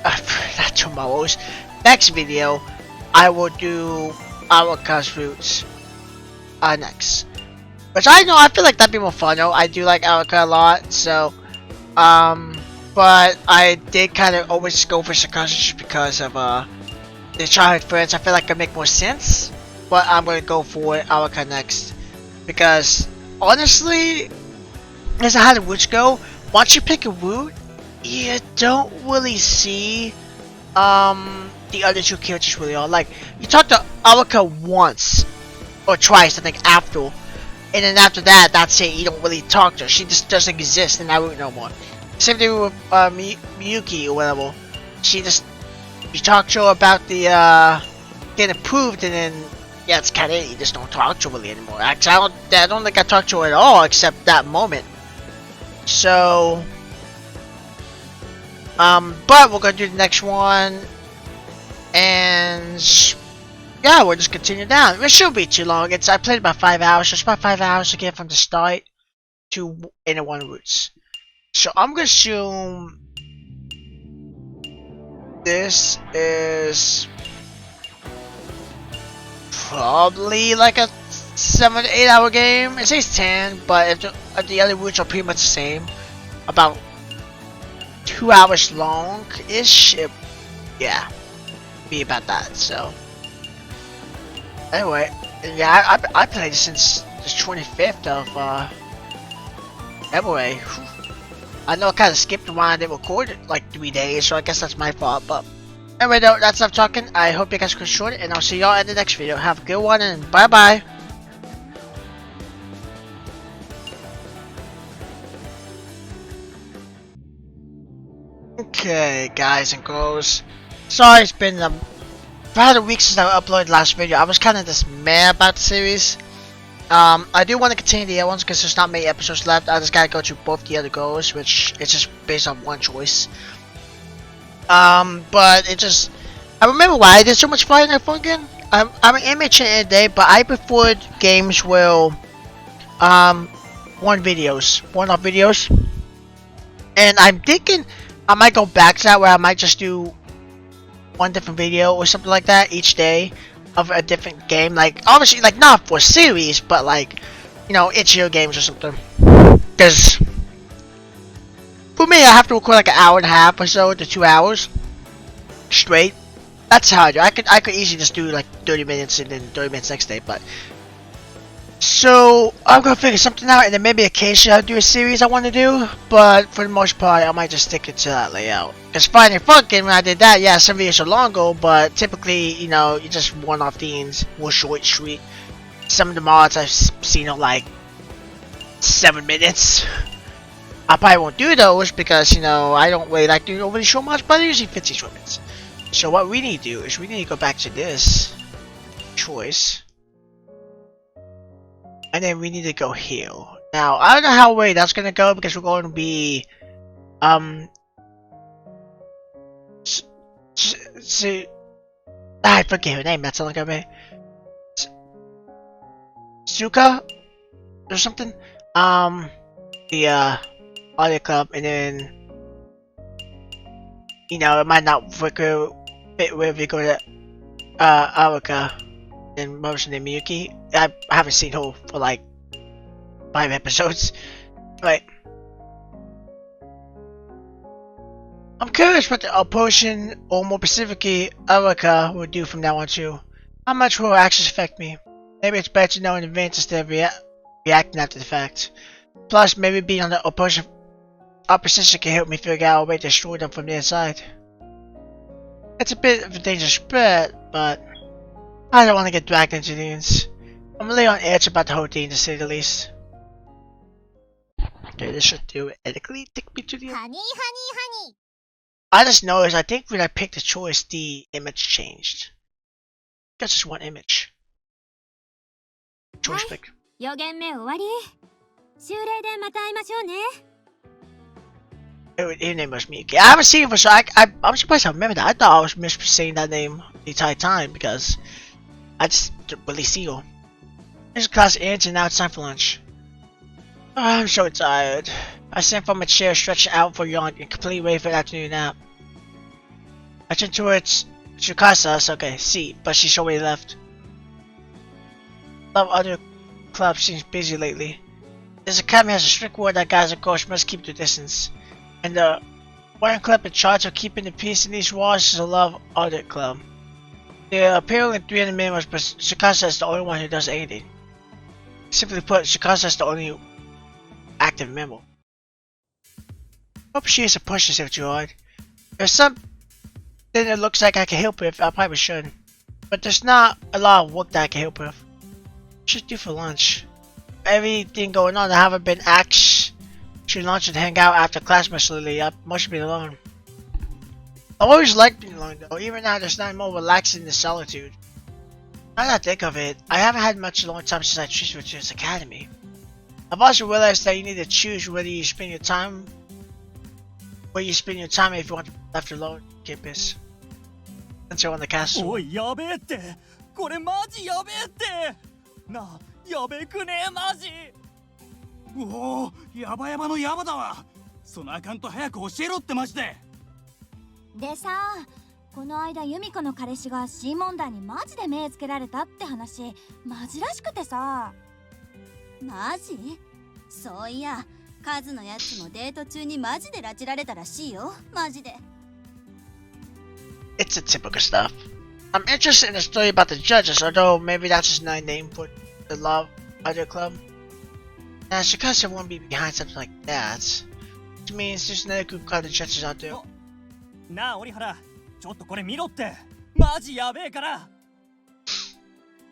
not tomorrow's next video, I will do Araka's Roots next. Which I feel like that'd be more fun though. I do like Araka a lot, so but I did kind of always go for Sakasa just because of the childhood friends. I feel like it make more sense, but I'm gonna go for Araka next because honestly, as to how the roots go, once you pick a root, you don't really see the other two characters really are. Like you talk to Araka once or twice, I think after. And then after that, that's it. You don't really talk to her. She just doesn't exist in that route no more. Same thing with Miyuki or whatever. You talk to her about the getting approved, and then yeah, it's kind of it. You just don't talk to her really anymore. Actually, I don't think I talked to her at all except that moment. So, but we're gonna do the next one, and yeah, we'll just continue down. It shouldn't be too long. I played about 5 hours. So it's about 5 hours to get from the start to Inner One Roots. So I'm gonna assume this is probably like a 7 to 8 hour game. It says 10, but if the other roots are pretty much the same, about 2 hours long ish. Yeah, be about that. So. Anyway, yeah, I played since the 25th of February. Whew. I know I kind of skipped one. I didn't record it like 3 days, so I guess that's my fault. But anyway, though, that's enough talking. I hope you guys could enjoy it, and I'll see y'all in the next video. Have a good one, and bye bye. Okay, guys and girls. Sorry, it's been about a week since I uploaded last video, I was kind of just mad about the series. I do want to continue the other ones because there's not many episodes left. I just gotta go through both the other goals, which it's just based on one choice. But it just, I remember why I did so much fighting that again. I'm an image in a day, but I preferred games where, one-off videos. And I'm thinking I might go back to that where I might just do one different video or something like that each day of a different game. Like, obviously, like, not for series, but like, you know, Itch.io games or something. Because for me, I have to record like an hour and a half or so to 2 hours straight. That's how I do. I could easily just do like 30 minutes and then 30 minutes next day, but so I'm gonna figure something out, and then maybe occasionally I'll do a series I want to do, but for the most part I might just stick it to that layout. Because Friday Funkin', when I did that, yeah, some videos are longer, but typically, you know, you just one-off themes, more short, sweet. Some of the mods I've seen are like 7 minutes. I probably won't do those because, you know, I don't really like doing overly short mods, but usually 15 short minutes. So what we need to do is we need to go back to this choice. And then we need to go heal. Now, I don't know how way that's gonna go because we're going to be, I forget her name, that's all I got me. Suka? Or something? The, audio club, and then, you know, it might not fit where we go to, Arika. And what was her name, Miyuki? I haven't seen her for like 5 episodes. But I'm curious what the potion, or more specifically, Arika, will do from now on too. How much will her actions affect me? Maybe it's better to know in advance instead of reacting after the fact. Plus, maybe being on the opposition can help me figure out a way to destroy them from the inside. It's a bit of a dangerous bet, but I don't want to get dragged into these. I'm really on edge about the whole thing, to say the least. Okay, this should do it. Ethically take me to the. Honey, honey, honey. I just noticed, I think when I picked the choice, the image changed. That's just one image. Choice pick. 4限目終わり。終礼でまた会いましょうね。Her name was Miyuki. I haven't seen her, so I'm surprised I remember that. I thought I was saying that name the entire time because I just didn't really see her. This class ends and now it's time for lunch. Oh, I'm so tired. I sat from a chair, stretched out for a yawn, and completely ready for an afternoon nap. I turned towards Tsukasa, so okay, see, but she's already left. Love other club seems busy lately. This academy has a strict rule that guys and girls must keep their distance. And the one club in charge of keeping the peace in these walls is a Love Audit Club. There are apparently 300 members, but Tsukasa is the only one who does anything. Simply put, Tsukasa is the only active member. Hope she isn't pushing herself too hard. There's something that looks like I can help with, I probably should. But there's not a lot of work that I can help with. What should I do for lunch? Everything going on, I haven't been actually lunch and hang out after class much lately. I must be alone. I always liked being alone though, even now there's nothing more relaxing than solitude. Now that I think of it, I haven't had much a long time since I transferred to this academy. I've also realized that you need to choose where you spend your time if you want to be left alone on campus. Since you're on the castle. おいやべえってこれマジやべえってなあやべくねえマジうおやばやばのやばだわそのアカウント早く教えろってマジででさ、この間ユミコの彼氏が C 問題にマジで目つけられたって話マジらしくてさ。マジ？そういやカズのやつもデート中にマジで拉致られたらしいよマジで。It's the typical stuff. I'm interested in the story about the judges, although maybe that's just not a name for the Love Other Club. Now, Shikasa won't be behind something like that. Which means there's another group called the judges out there. なあ折原ちょっとこれ見ろってマジやべえから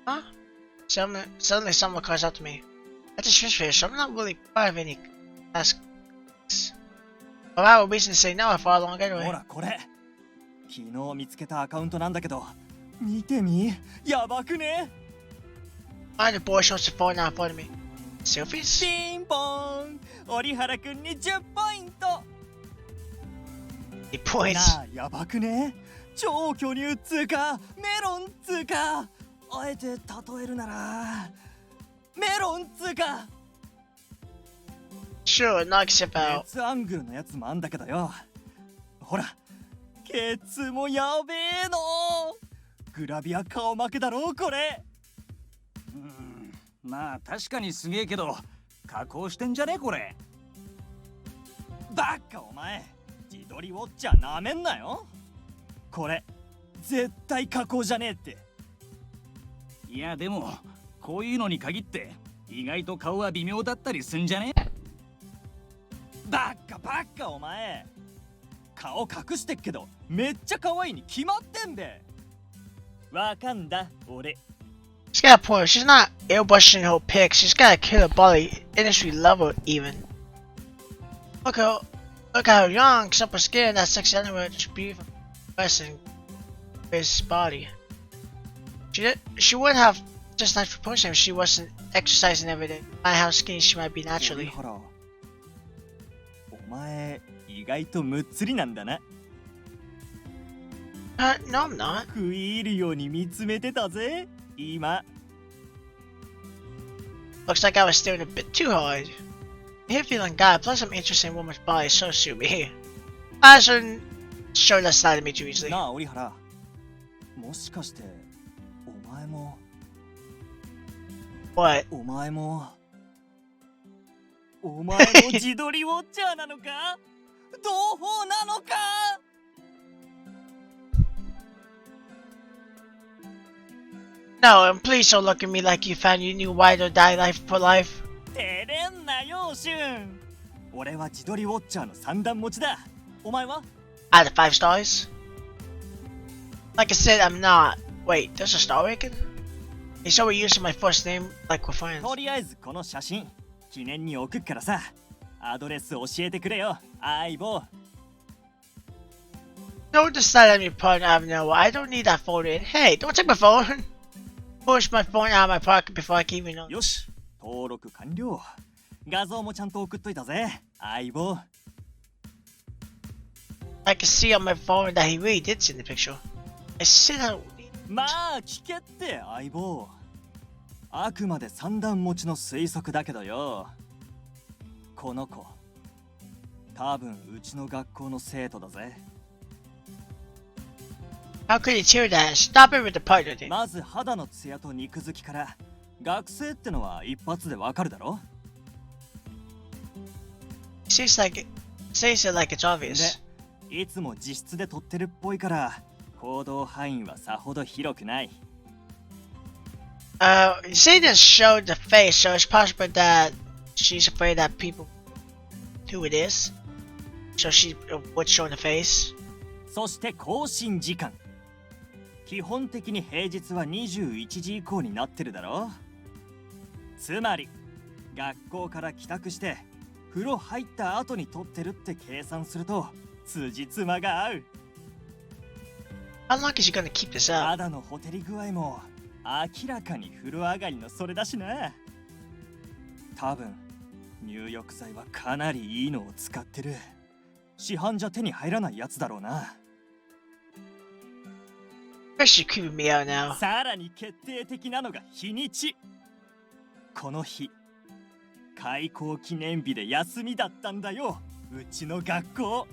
Huh? Suddenly someone calls out to me. I just finished, so I'm not really part of any tasks. But I have a reason to say no if I follow along ほ anyway. らこれ昨日見つけたアカウントなんだけど見てみ、やばくね。 Why the boy shows the phone now in front of me? Selfies? ピンポン、折原くんに10ポイント。 8 points. なあ、やばくね。超巨乳っつうかメロンっつうか、あえて例えるならメロンっつうか。 Sure, knocks about. ケツアングルのやつもあんだけどよ。ほら、ケツもやべえの。グラビア顔負けだろこれ。まあ確かにすげえけど、加工してんじゃねこれ。バッカお前、自撮りウォッチャーなめんなよ。これ絶対加工じゃねえって。いやでもこういうのに限って意外と顔は微妙だったりすんじゃね。バッカお前、顔隠してっけどめっちゃ可愛いに決まってんべ。わかんだ俺。 She's got a point. She's not airbrushing her pics. She's got a killer body, industry level even. Look at her young, simple skin, that sexy underwear, just beautiful, dressing, his body. She wouldn't have just nice proportion if she wasn't exercising every day. Not how skinny she might be naturally. お前意外とむっつりなんだな。No, I'm not. 食い入るように見つめてたぜ今。 Looks like I was staring a bit too hard. I hate feeling God, plus I'm interested in woman's body, so suit me. I shouldn't show that side of me too easily. なあ折原、もしかしてお前も What? お前も自撮りウォッチャーなのか、同胞なのか。 No, and please don't look at me like you found your new ride or die life for life. 照れんなよシュン。俺は自撮りウォッチャーの三段持ちだ。お前は？ Out of 5 stars? Like I said, I'm not. Wait, there's a star ranking? Hey, so we're using my first name like we're friends. とりあえずこの写真記念に送っからさ、アドレス教えてくれよ相棒。 Don't decide on your partner out of nowhere. I don't need that photo in. Hey, don't take my phone. Push my phone out of my pocket before I can even know. よし、登録完了。画像もちゃんと送っといたぜ相棒。 I can see on my phone that he really did see the picture. I said I don't need. まあ聞けって相棒。あくまで三段持ちの推測だけどよ。この子、多分うちの学校の生徒だぜ。 How could you cheer that? Stop it with the partner thing. まず肌のツヤと肉付きから学生ってのは一発でわかるだろ。 Says it like it's obvious. で、いつも自室で撮ってるっぽいから行動範囲はさほど広くない。 You say didn't show the face, so it's possible that she's afraid that people who it is. So she would show the face. そして更新時間。基本的に平日は21時以降になってるだろ。つまり学校から帰宅して風呂入った後に撮ってるって計算すると辻褄が合う。 How long is she gonna keep this up? 肌のほてり具合も明らかに風呂上がりのそれだしな。多分入浴剤はかなりいいのを使ってる。市販じゃ手に入らないやつだろうな。 She's creeping me out now. さらに決定的なのが日にち。この日、開校記念日で休みだったんだよ、うちの学校。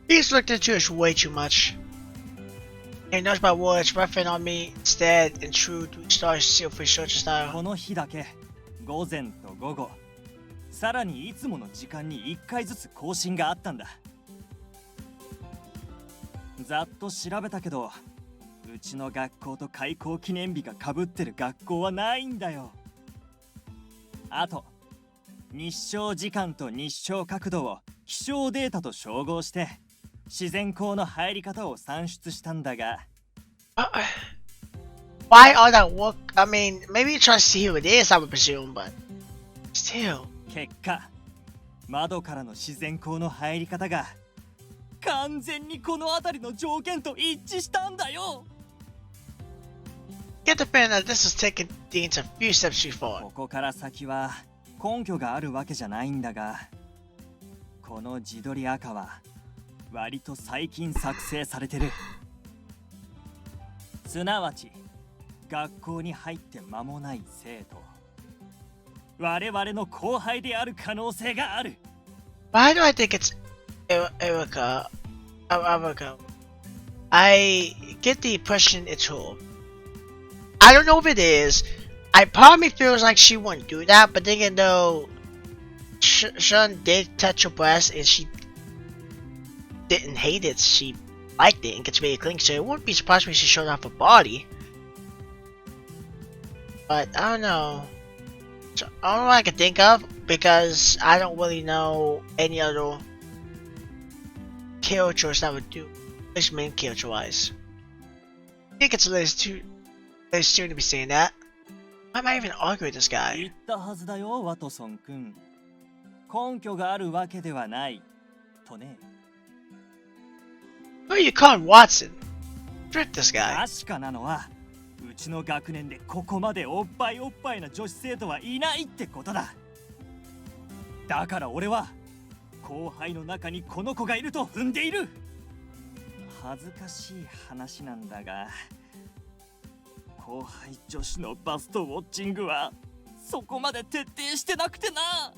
He's looked into us way too much. He knows my words, roughing on me instead, in true 3-star seal free search こ style. の日だけ午前と午後、さらにいつもの時間に1回ずつ更新があったんだ。ざっと調べたけど、うちの学校と開校記念日がかぶってる学校はないんだよ。あと日照時間と日照角度を気象データと照合して自然光の入り方を算出したんだが、 Why all that work? I mean, maybe you're trying to see who it is, I would presume, but still. 結果窓からの自然光の入り方が完全にこの辺りの条件と一致したんだよ。Get the feeling that this is taking things a few steps too far. ここから先は根拠があるわけじゃないんだが、この自撮り赤は割と最近作成されてる。すなわち学校に入って間もない生徒、我々の後輩である可能性がある。 Why do I think it's Erica? I get the impression it's her. I don't know if it is. Part of me feels like she wouldn't do that, but then again though, Shun did touch her breast and she didn't hate it, she liked it and gets very clean, so it wouldn't be surprised when she showed off her body. But I don't know. So, I don't know what I can think of because I don't really know any other characters that would do, at least main character wise. I think it's a little too soon to be saying that. Why am I even arguing with this 言 guy? ったはずだよ、ワトソン君。根拠があるわけではないとね。Who are you calling Watson? Trick this guy. 確かなのは、うちの学年でここまでおっぱいおっぱいな女子生徒はいないってことだ。だから俺は後輩の中にこの子がいると踏んでいる。恥ずかしい話なんだが、後輩女子のバストウォッチングはそこまで徹底してなくてな。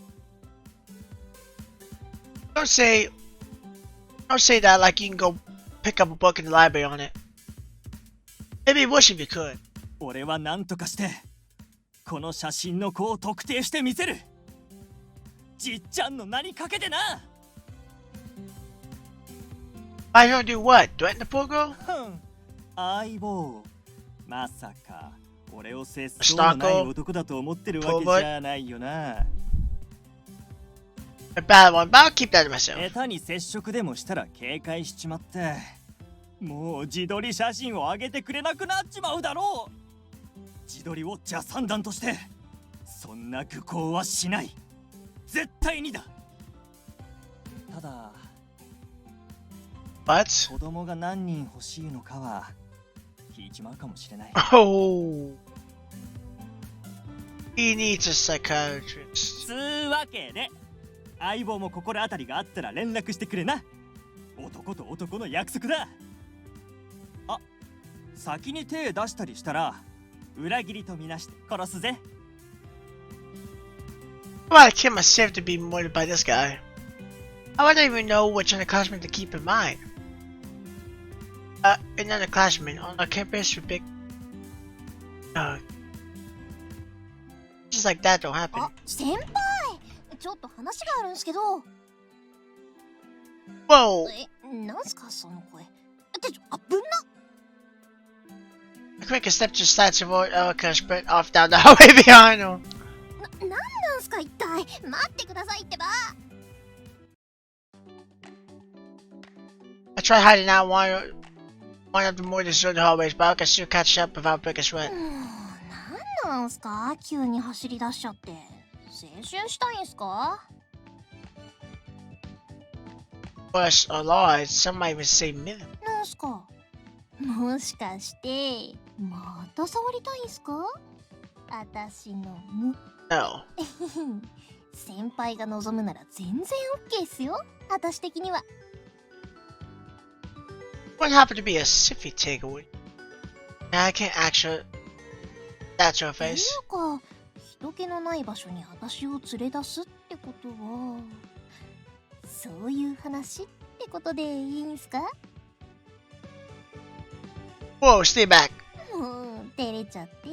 Don't say that like you can go pick up a book in the library on it. Maybe you wish if you could. 俺は何とかしてこの写真の子を特定してみせる。じっちゃんの名にかけてな。I don't do what? Threaten the poor girl? 相棒。まさか俺を節操のない男だと思ってるわけじゃないよな。A bad one, but I'll keep that to myself. 下手に接触でもしたら警戒しちまって、もう自撮り写真を上げてくれなくなっちまうだろう。自撮りウォッチャー三段としてそんな愚行はしない。絶対にだ。ただ But 子供が何人欲しいのかは聞いちまうかもしれない。oh, he needs a psychiatrist. つうわけで相棒も心当たりがあったら連絡してくれな。男と男の約束だ。あ、先に手出したりしたら裏切りとみなして殺すぜ。Well, I kill myself to be murdered by this guy. I don't even know which underclassmen to keep in mind. An underclassman on a campus for big. Just like that don't happen. あ、先輩、ちょっと話があるんすけど。Whoa! なんすかその声。ってちょ、あぶんな。A quick step to side to avoid Erica sprint off down the hallway behind him. なんなんすか一体。待ってくださいってば。I tried hiding out one of the more deserted hallways, but I could still catch up without breaking sweat. なんなんすか急に走り出しちゃって。青春したいんすか。 Worse or lies, some might even say million. なんすか。もしかしてまた触りたいんすか。私のむ。No. 先輩が望むなら全然 OK っすよ。私的には。What happened to be a siffy takeaway? Now I can't actually. That's your ていう face. か、人気のない場所に私を連れ出すってことは、そういう話ってことでいいんすか。 Whoa, stay back. もう照れちゃって、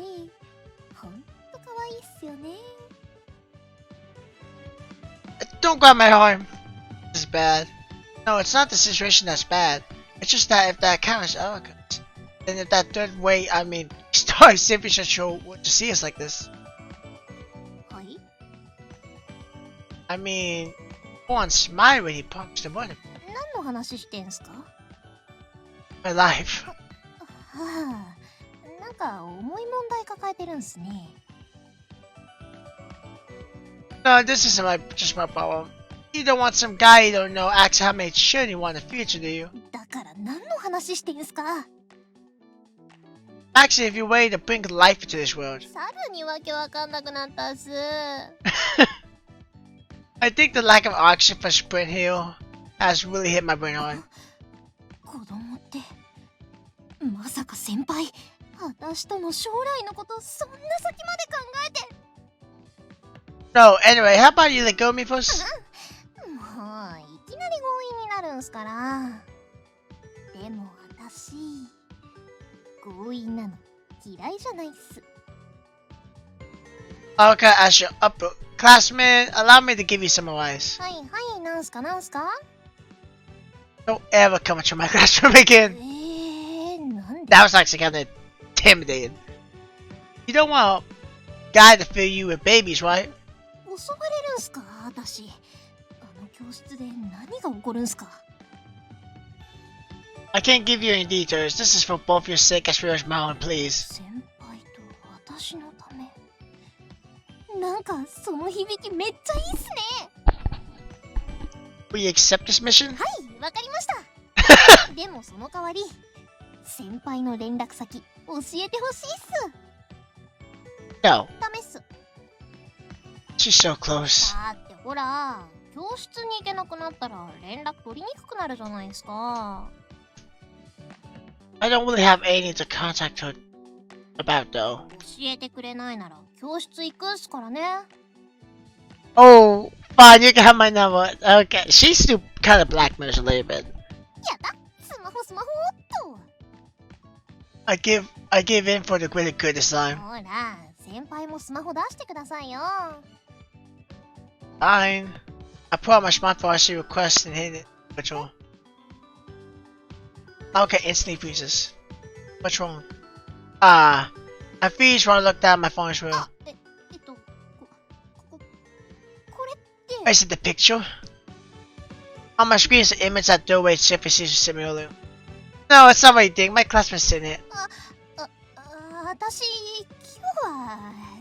ほんと可愛いっすよね。Don't grab my arm. This is bad. No, it's not the situation that's bad. It's just that if that counts Erica's, then if that third way, I mean, Star simply should show what to see us like this. はい。 I mean, one smile when he punched the button. 何の話してんすか。 My life. はあ、なんか重い問題抱えてるんすね。No, this isn't just my problem. You don't want some guy you don't know ask how many children you want in the future, do you? だから何の話してんすか。Actually, if you're ready to bring life into this world. 猿にわけわかんなくなったっす。 I think the lack of oxygen for Sprint Hill has really hit my brain hard. 子供って、まさか先輩、私との将来のことそんな先まで考えて。 No, anyway, how about you let go of me first? もういきなり強引になるんすから。でも私、強引なの嫌いじゃないっす。 Okay, as your upperclassman, allow me to give you some advice. はいはい、なんすかなんすか。 Don't ever come into my classroom again. なんで。 That was actually kind of intimidating. You don't want a guy to fill you with babies, right? 襲われるんすか私。あの教室で何が起こるんすか。 I can't give you any details. This is for both your sake as well as my own, please. 先輩と私のため。なんかその響きめっちゃいいっすね。 Will you accept this mission? はい、わかりました。でもその代わり、先輩の連絡先教えてほしいっす。 No. ダメっす。 She's so close. だってほら、教室に行けなくなったら連絡取りにくくなるじゃないですか。 I don't really have anything to contact her about, though. 教えてくれないなら教室行くっすからね。 Oh, fine, you can have my number. Okay, she's still kind of blackmails a little bit. やだ、スマホっと。 I give in for the greater good this time. ほら、先輩もスマホ出してくださいよ。 Fine. I put on my smartphone as she requests and hit it. Patrol. Okay, instantly freezes. What's wrong? I freeze when I look down my phone as well. これって。 Is it the picture? On my screen is the image that doorway shift is similar. No, it's not what you think. My classmate's in it. 私、今日は、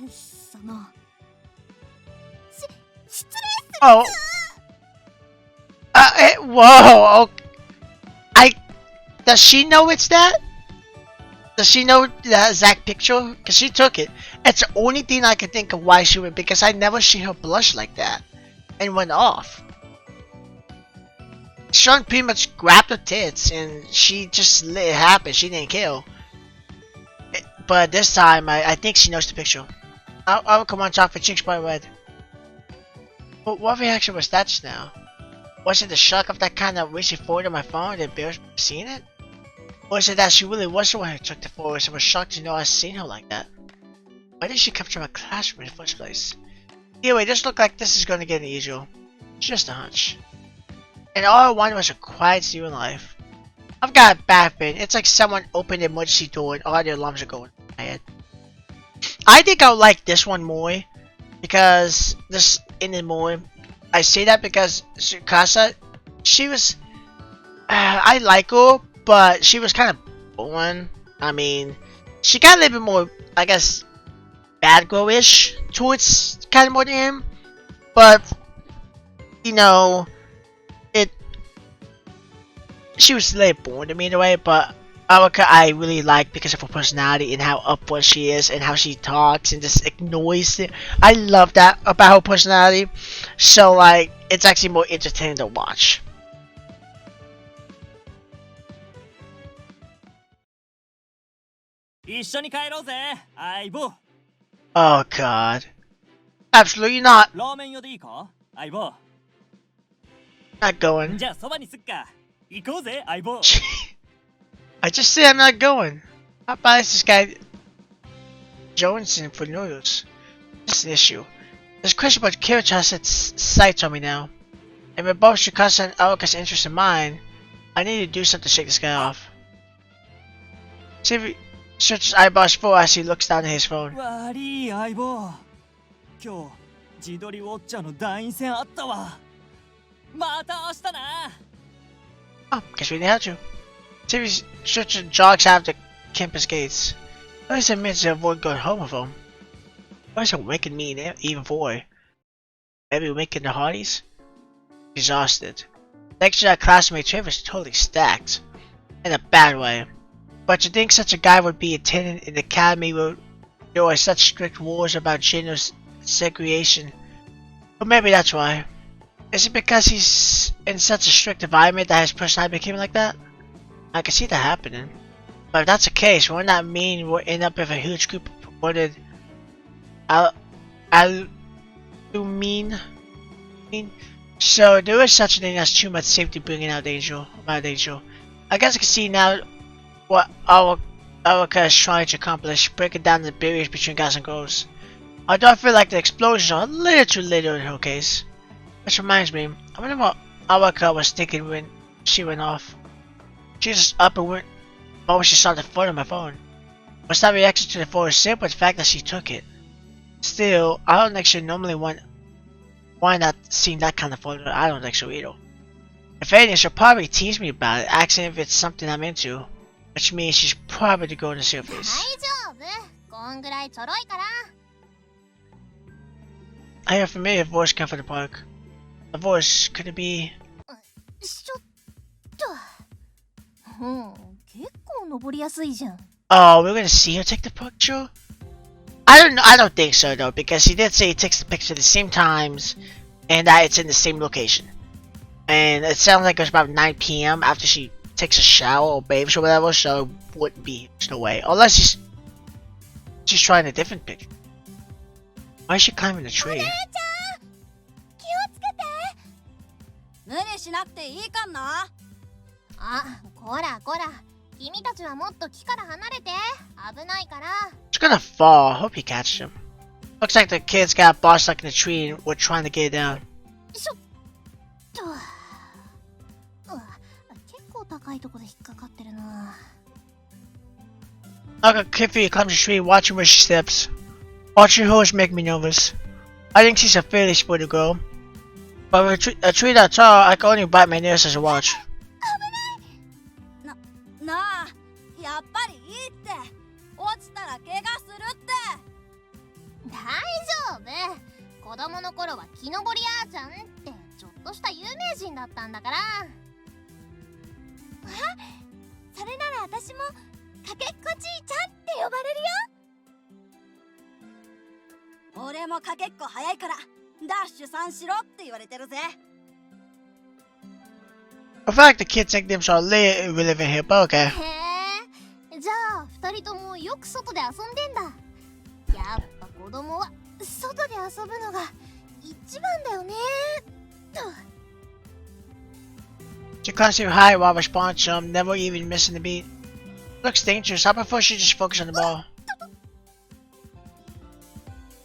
その、失礼する。 Oh. Whoa. Okay. Does she know it's that? Does she know the exact picture? Because she took it. It's the only thing I can think of why she would, because I never seen her blush like that. And went off. Sean pretty much grabbed her tits and she just let it happen. She didn't kill. But this time, I think she knows the picture. I'll come on top for Chinks by Red. But what reaction was that just now? Was it the shock of that kind of reaching forward on my phone and embarrassed seeing it? Or is it that she really was the one who took the photos and was shocked to know I'd seen her like that? Why did she come to my classroom in the first place? Anyway, this looks like this is gonna get easier. Just a hunch. And all I wanted was a quiet zero life. I've got a bad pain. It's like someone opened the emergency door and all the alarms are going in my head. I think I'll like this one more because this in it more. I say that because Tsukasa, she was, I like her, but she was kind of boring. I mean, she got a little bit more, I guess, bad girl-ish towards kind of more than him. But, you know, she was a little boring to me in a way, but Awaka I really like because of her personality and how upward she is and how she talks and just ignores it. I love that about her personality. So like, it's actually more entertaining to watch. Oh god. Absolutely not. Not going. I just said I'm not going. How about this guy Johnson for noodles? This is an issue. This question about character has its sights on me now. And with both Shikasa and Aoka's interest in mine, I need to do something to shake this guy off. See if he searches eyeballs for as he looks down at his phone. Oh, guess we didn't have to. See if he searches jogs out the campus gates. At least admits to avoid going home with him. Why is it waking me an even boy? Maybe waking the Hardies? Exhausted. Next to that classmate Trevor is totally stacked. In a bad way. But to think such a guy would be attending an academy where there were such strict rules about gender segregation. Or maybe that's why. Is it because he's in such a strict environment that his personality became like that? I can see that happening. But if that's the case, wouldn't that mean we'll end up with a huge group of purported mean? So there is such a thing as too much safety bringing out Angel. I guess I can see now what our is trying to accomplish, breaking down the barriers between guys and girls. Although I feel like the explosions are a little too little in her case. Which reminds me, I wonder what Awaka was thinking when she went off. She just up and went when she saw the photo on my phone. Was that reaction to the photo simple with the fact that she took it? Still, I don't think she normally want not seeing that kind of photo. I don't think so either. If anything, she'll probably tease me about it, asking if it's something I'm into. Which means she's probably the girl in the surface. I hear a familiar voice come from the park. A voice, could it be? Oh, we're gonna see her take the picture? I don't think so though, because he did say he takes the picture at the same times and that it's in the same location. And it sounds like it was about 9 PM after she takes a shower or bathes or whatever, so it wouldn't be, there's no way. Unless she's trying a different picture. Why is she climbing the tree? She's gonna fall. I hope you catch him. Looks like the kids got boss stuck in the tree and we're trying to get it down. Look, Kiffy climbs the tree, watching where she steps. Watching her make me nervous. I think she's a fairly sporty girl. But with a tree that tall, I can only bite my nails as I watch. I feel like the kids' nicknames are a little irrelevant here, but okay. She climbs too high while responding to him, never even missing the beat. Looks dangerous. I prefer she just focus on the ball.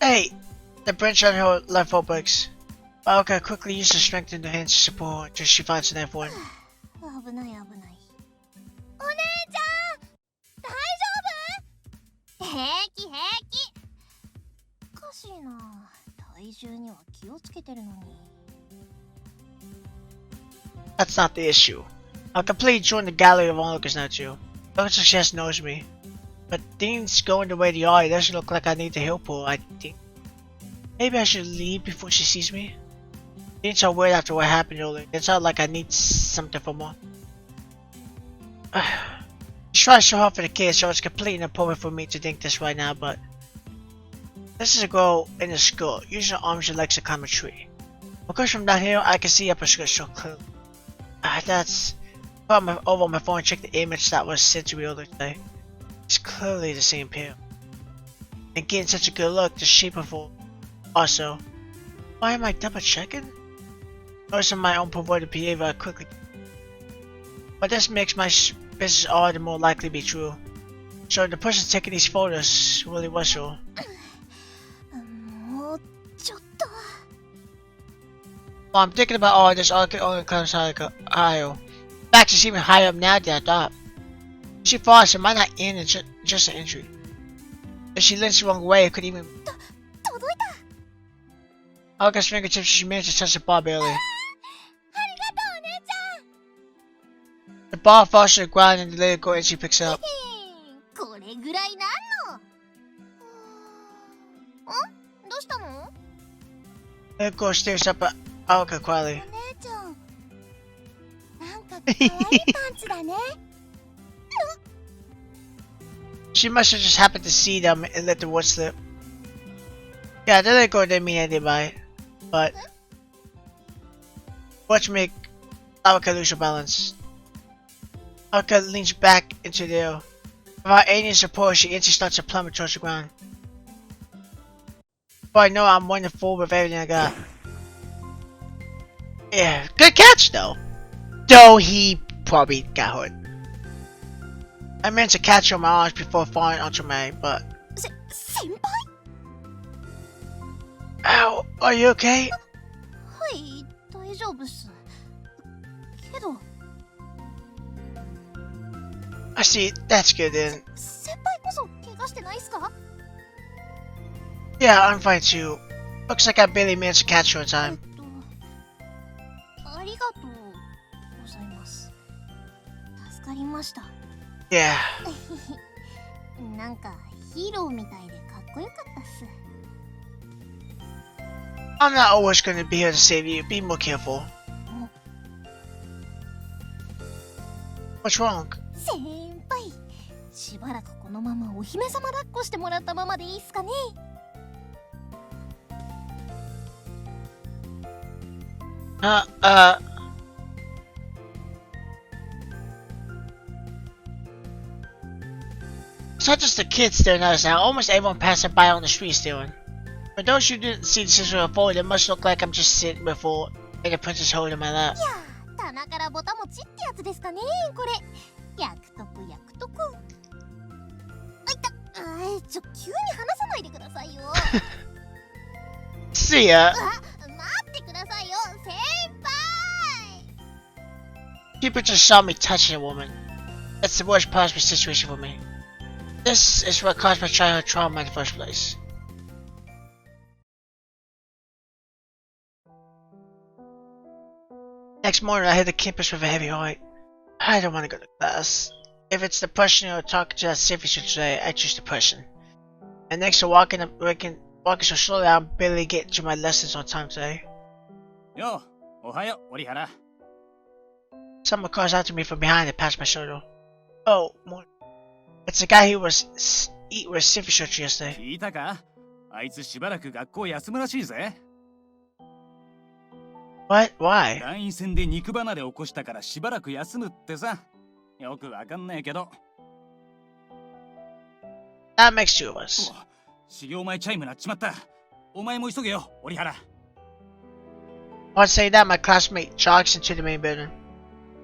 Hey! The branch on her left foot breaks. Aoka quickly uses her strength in the hands to support her until she finds the knife one. That's not the issue. I'll completely join the gallery of onlookers now too. Looks like she just knows me. But things going the way they are, it doesn't look like I need to help her, I think. Maybe I should leave before she sees me? Things are weird after what happened earlier. It's not like I need something from her. She tries so hard for the kids, so it's completely inappropriate for me to think this right now, but... This is a girl in a skirt, using her arms and legs to climb a tree. Because from down here, I can see up her skirt so clearly. That's... over on my phone and check the image that was sent to me earlier today. It's clearly the same pair. And getting such a good look, the shape of her. Also, why am I double checking? Noticing my own perverted behavior, I quickly. But this makes my business all the more likely to be true. So the person taking these photos really was her. Well, I'm thinking about all this, all the only climbs higher. In fact, she's even higher up now than I thought. If she falls, it might not end in just an injury. If she leans the wrong way, it could even... Aoka's fingertips, she managed to touch the ball barely. The ball falls to the ground and the little girl and she picks it up. The little girl stares up at Aoka quietly. She must have just happened to see them and let the word slip. Yeah, they let go didn't mean anything by it. But watch make Awaka lose her balance. Awaka leans back into the air. Without any support, she instantly starts to plummet towards the ground. But I know I'm wonderful with everything I got. Yeah, good catch though. Though he probably got hurt. I managed to catch her in my arms before falling onto me, but... senpai? Ow, are you okay? はい、大丈夫っす。けど I see, that's good then. 先輩こそ怪我してないっすか？ Yeah, I'm fine too. Looks like I barely managed to catch her in time. ありがとうございます。助かりました。Yeah. なんかヒーローみたいでかっこよかったっす。 I'm not always gonna be here to save you. Be more careful. What's wrong? 先輩、しばらくこのままお姫様抱っこしてもらったままでいいっすかね。It's not just the kids staring at us now. Almost everyone passing by on the street staring. For those who didn't see the situation unfold, it must look like I'm just sitting before and the princess holding my lap. いやー、棚からぼたもちってやつですかね、これ。役得役得。あいた。急に話さないでくださいよ。See ya. 待ってくださいよ、先輩。 People just saw me touching a woman. That's the worst possible situation for me. This is what caused my childhood trauma in the first place. Next morning, I hit the campus with a heavy heart. I don't want to go to class. If it's depression or talking to that safety today, I choose depression. And next to walking so slowly, I'm barely getting to my lessons on time today. Yo, ohayo, Orihara. Someone calls out to me from behind and pats my shoulder. Oh, more. It's the guy who was safety search yesterday. 聞いたか？あいつしばらく学校休むらしいぜ。 What? Why? 団員戦で肉離れ起こしたからしばらく休むってさ。よくわかんないけど。That makes two of us. 始業前チャイム鳴っちまった。お前も急げよ、折原。Upon saying that, my classmate jogs into the main building.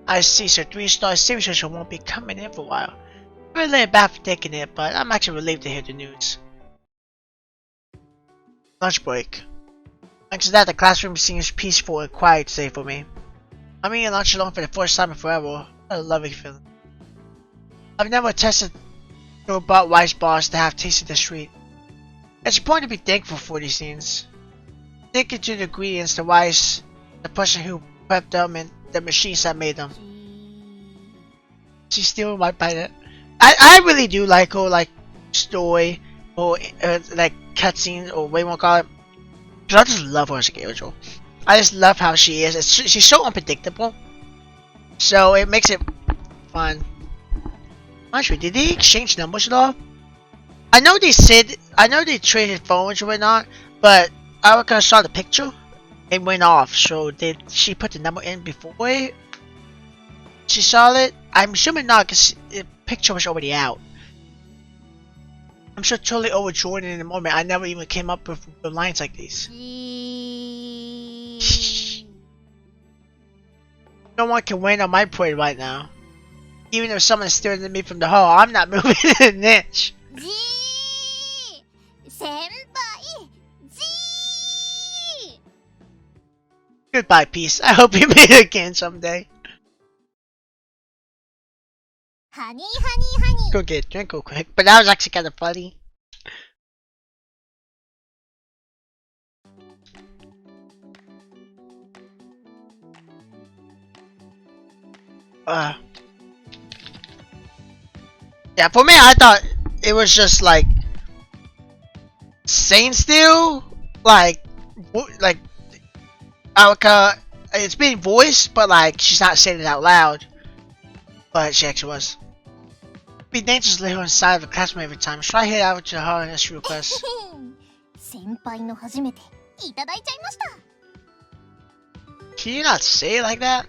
I see, so 3-star safety searcher won't be coming in for a while. I'm really laid back for taking it, but I'm actually relieved to hear the news. Lunch break. Thanks to that, the classroom seems peaceful and quiet today for me. I'm eating lunch alone for the first time in forever. What a lovely feeling. I've never tested through Bout Wise bars to have tasted this sweet. It's important to be thankful for these things. Thinking to the ingredients, the Wise, the person who prepped them, and the machines that made them. She's stealing my bite. I really do like her like story or like cutscenes or what you want to call it. Cause I just love her as a character. I just love how she is. She's so unpredictable. So it makes it fun. Actually, did they exchange numbers at all? I know they traded phones or whatnot, but I kind of saw the picture. It went off. So did she put the number in before she saw it? I'm assuming not, because the picture was already out. I'm so totally overjoyed in the moment. I never even came up with lines like these. No one can win on my parade right now. Even if someone's staring at me from the hall, I'm not moving an inch. Goodbye, peace. I hope you meet again someday. Honey, honey, honey. Go get a drink real quick, but that was actually kind of funny. Yeah, for me, I thought it was just like saying still, like Alaka, it's being voiced, but like she's not saying it out loud. But she actually was. be dangerous to let her inside of a classroom every time. Should I head out to her and ask request? 先輩の初めていただいちゃいました。 Can you not say it like that?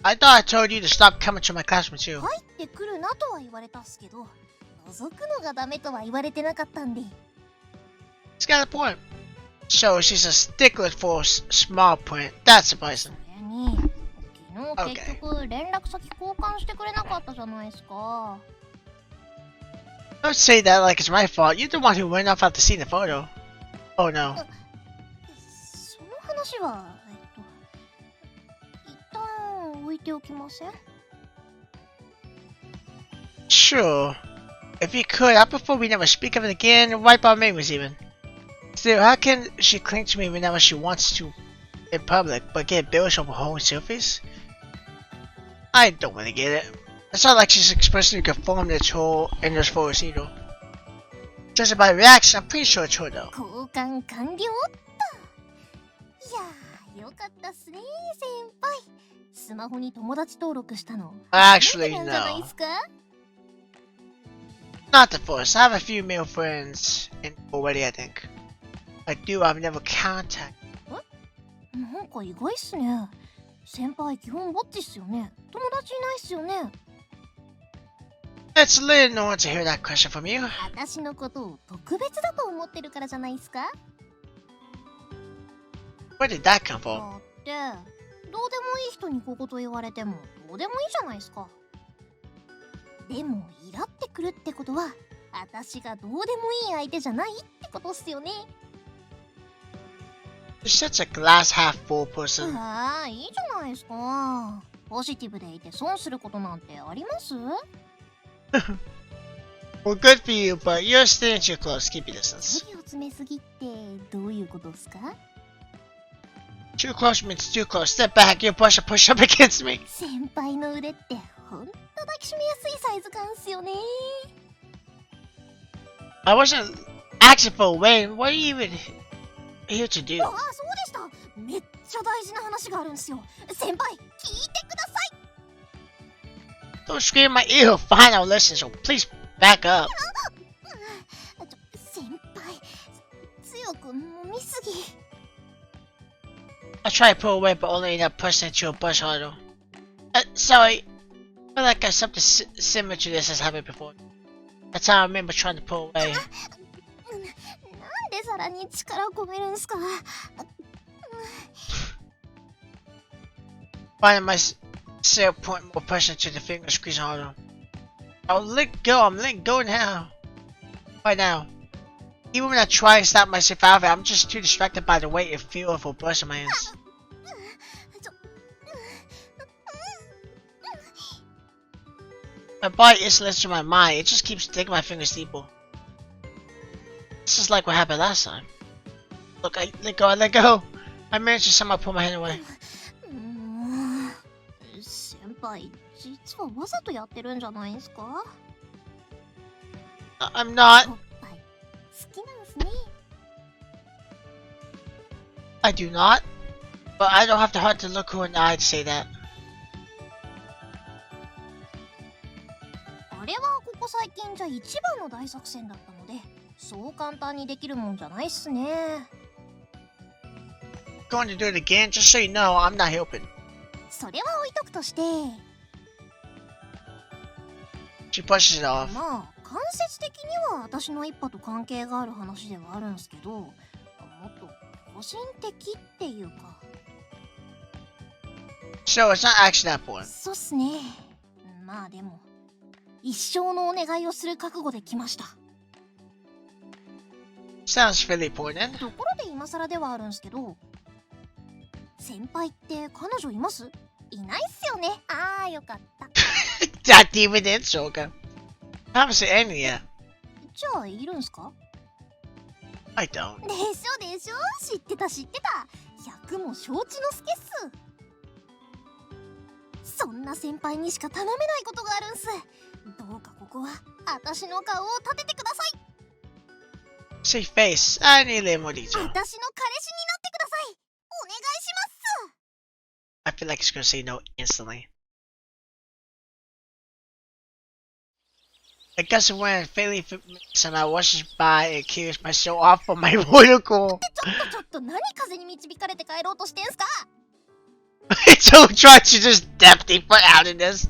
I thought I told you to stop coming to my classroom too. 入ってくるなとは言われたっすけど、覗くのがダメとは言われてなかったんで。He's got a point. So she's a stickler for small print. That's surprising. それに、昨日結局連絡先交換してくれなかったじゃないですか。Don't say that like it's my fault. You're the one who went off after seeing the photo. Oh no. その話は、一旦置いておきません？ Sure. If you could, I prefer we never speak of it again and wipe our memories even. Still, how can she cling to me whenever she wants to in public, but get embarrassed over her own selfies? I don't really get it. It's not like she's expressing to conform to whole in those photos either. Judging by reaction, I'm pretty sure it's her though. 交換完了っと。いやー、よかったっすね、先輩。スマホに友達登録したの。 Actually, なんじゃないっ no. すか？ Not the first. I have a few male friends in already, I think. I do, I've never contacted. なんか意外っすね。先輩基本ぼっちっすよね。友達いないっすよね。It's a little annoying to hear that question from you. 私のことを特別だと思ってるからじゃないっすか？ Where did that come from? だってどうでもいい人にここと言われてもどうでもいいじゃないっすか。でもイラってくるってことは私がどうでもいい相手じゃないってことっすよね。You're such a glass half full person. ああ、いいじゃないですか。ポジティブでいて損することなんてあります？ Well, good for you, but you're staying too close. Keep your distance. 距離を詰めすぎってどういうことですか？ Too close means too close. Step back. You're push up against me. 先輩の腕ってほんと抱きしめやすいサイズ感っすよね。 I wasn't asking for a win. What are you even here to do? ああ、そうでした。めっちゃ大事な話があるんですよ。先輩、聞いてください。 Don't scream in my ear. Fine, I'll listen. So please back up. 先輩、強く飲みすぎ。 I tried to pull away, but only enough pushing into your bush harder. Sorry. I feel like something similar to this has happened before. That's how I remember trying to pull away. なんでさらに力を込めるんすか？ Finding myself putting more pressure into the finger, squeezing harder. I'll let go. I'm letting go now. Right now. Even when I try and snap myself out of it, I'm just too distracted by the weight and feel of her brush in my hands. My body isn't to my mind. It just keeps digging my fingers deeper. This is like what happened last time. Look, I let go. I let go. I managed to somehow pull my hand away. 先輩、実はわざとやってるんじゃないんすか？ I'm not. おっぱい好きなんすね。 I do not. But I don't have the heart to look her in the eye to say that. あれはここ最近じゃ一番の大作戦だったので、そう簡単にできるもんじゃないっすね。 Going to do it again? Just so you know, I'm not helping. それは置いとくとして、 She pushes it off. まあ間接的には私の一派と関係がある話ではあるんすけど、もっと個人的っていうか。 So it's not actually that important. そうっすね。まあでも一生のお願いをする覚悟で来ました。 Sounds really important. ところで今更ではあるんすけど、先輩って彼女います？いないっすよね。ああ、よかった。That even insult. I haven't said anything yet. じゃあいるんすか？ I don't. でしょでしょ、知ってた知ってた。100も承知の助っす。そんな先輩にしか頼めないことがあるんす。どうかここは私の顔を立ててください。 Say face. I need a little more detail. 私の彼氏になってください。お願いします。 I feel like he's gonna say no instantly. I guess when failing and I wasn't by and carries myself off on my vehicle. ちょっと何風に導かれて帰ろうとしてんすか So try to just deftly put out in this.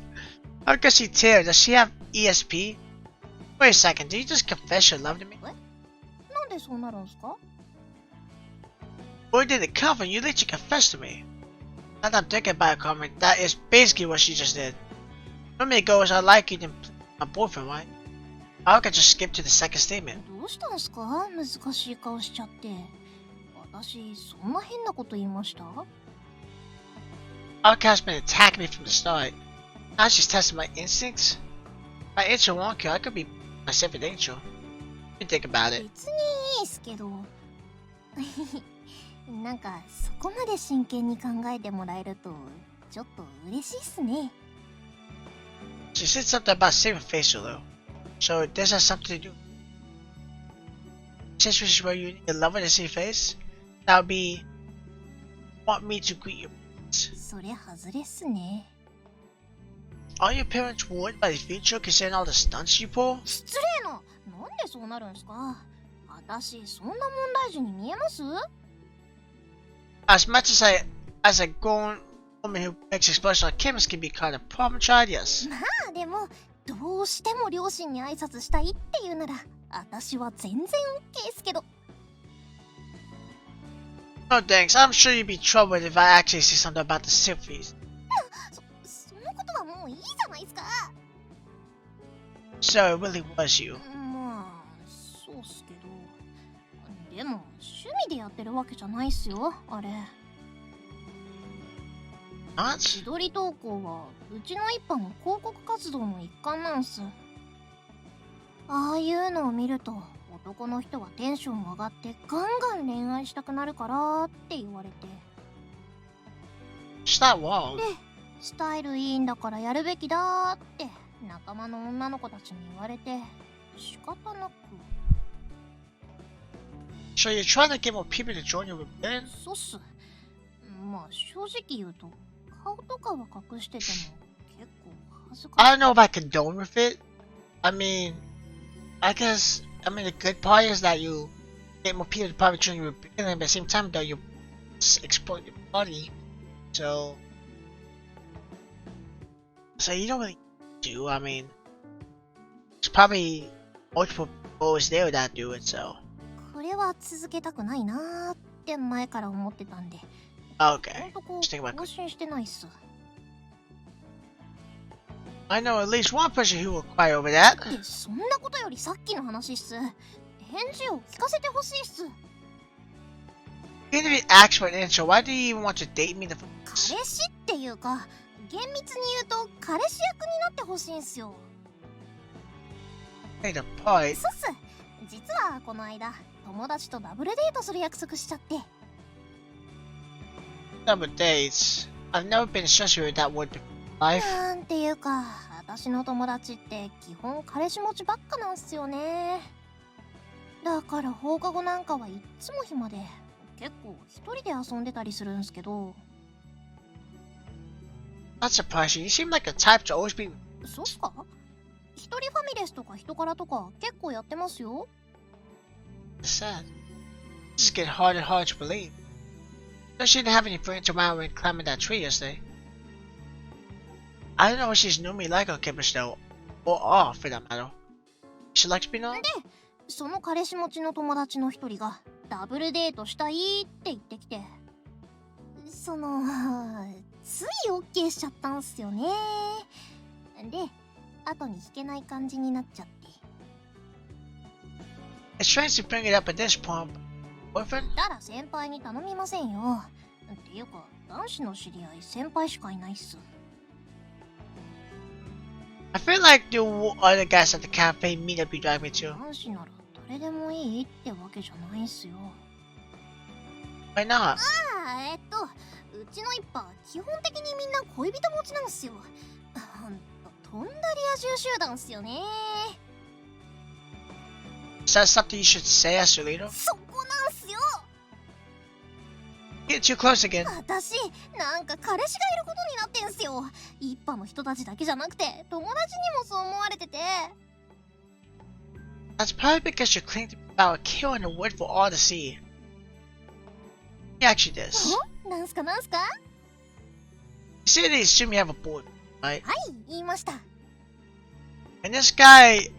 How can she tell? Does she have ESP? Wait a second, did you just confess your love to me? なんでそうなるんすか Where did it come from? You literally confessed to me. Now that I'm thinking about it, Carmen, that is basically what she just did. A minute ago, I like you, then my boyfriend, right? I can just skip to the second statement. どうしたんすか難しい顔しちゃって。私、そんな変なこと言いました Outcast's been attacking me from the start. Now she's testing my instincts. My angel wonky, I could be my separate angel. You think about it. 別にいいっすけど。なんか、そこまで真剣に考えてもらえると、ちょっと嬉しいっすね。She said something about saving facial though. So this has something to do. Situations where you need a lover to see face? That would be want me to greet you. それ外れっすね。Are your parents worried about the future considering all the stunts you pull? 失礼な。なんでそうなるんすか私、そんな問題児に見えます As much as a grown woman who makes explosions on campus can be kind of problem child, yes. まあでも、どうしても両親に挨拶したいっていうなら、私は全然 OK っすけど。No thanks, I'm sure you'd be troubled if I actually say something about the symphonies. そのことはもういいじゃないっすか So it really was you. まあ、そうっすけど。でも、趣味でやってるわけじゃないっすよ、あれ。 Not? 自撮り投稿は、うちの一派の広告活動の一環なんす。ああいうのを見ると、男の人はテンション上がってガンガン恋愛したくなるからって言われて。It's not wrong. で、スタイルいいんだからやるべきだって仲間の女の子たちに言われて仕方なく。So you're trying to get more people to join your rebellion? そうっす。まあ正直言うと顔とかは隠してても結構恥ずかしい。I don't know if I condone with it. I mean, I mean the good part is that you get more people to probably join your rebellion, but at the same time though you exploit your body. So you don't really do, I mean, there's probably multiple boys there that do it, so. これは続けたくないなーって前から思ってたんで。 Okay. ほんとこ Just think う about 更新してないっす。 I know at least one person who will cry over that. で、そんなことよりさっきの話っす。返事を聞かせてほしいっす。 Even if you ask for an intro, why do you even want to date me in the first place? 彼氏っていうか、厳密に言うと彼氏役になってほしいんすよ。 Hey, the point. そうっす。実はこの間、友達とダブルデートする約束しちゃって。Double dates. I've never been associated with that word before in my life. なんていうか、私の友達って基本彼氏持ちばっかなんすよね。だから放課後なんかはいっつも暇で、結構一人で遊んでたりするんすけど。Not surprising. You seem like a type to always be. そうっすか？一人ファミレスとか人からとか結構やってますよ。Sad. This is getting harder and harder to believe. No, she didn't have any friends around when climbing that tree yesterday. I don't know what she's normally like on campus though, or off for that matter. She likes being on. で、その彼氏持ちの友達の一人がダブルデートしたいって言ってきて、そのつい OK しちゃったんすよね。で、後に引けない感じになっちゃって。It's strange to bring it up at this point. Boyfriend? だら先輩に頼みませんよ。っていうか、男子の知り合い先輩しかいないっす。I feel like the other guys at the cafe meet up you drive me to. 男子なら誰でもいいってわけじゃないっすよ。Why not? うちの一派基本的にみんな恋人持ちなんすよ。ほんととんだリア充集団っすよね。Is that something you should say as your leader? そこなんすよ。Get too close again. 私なんか彼氏がいることになってんすよ。一派の人たちだけじゃなくて友達にもそう思われてて。That's probably because you cling to about a kill in the wood for all to see. He actually does. なんすかなんすか？ You say they assume you have a boyfriend, right? はい、言いました。 And this guy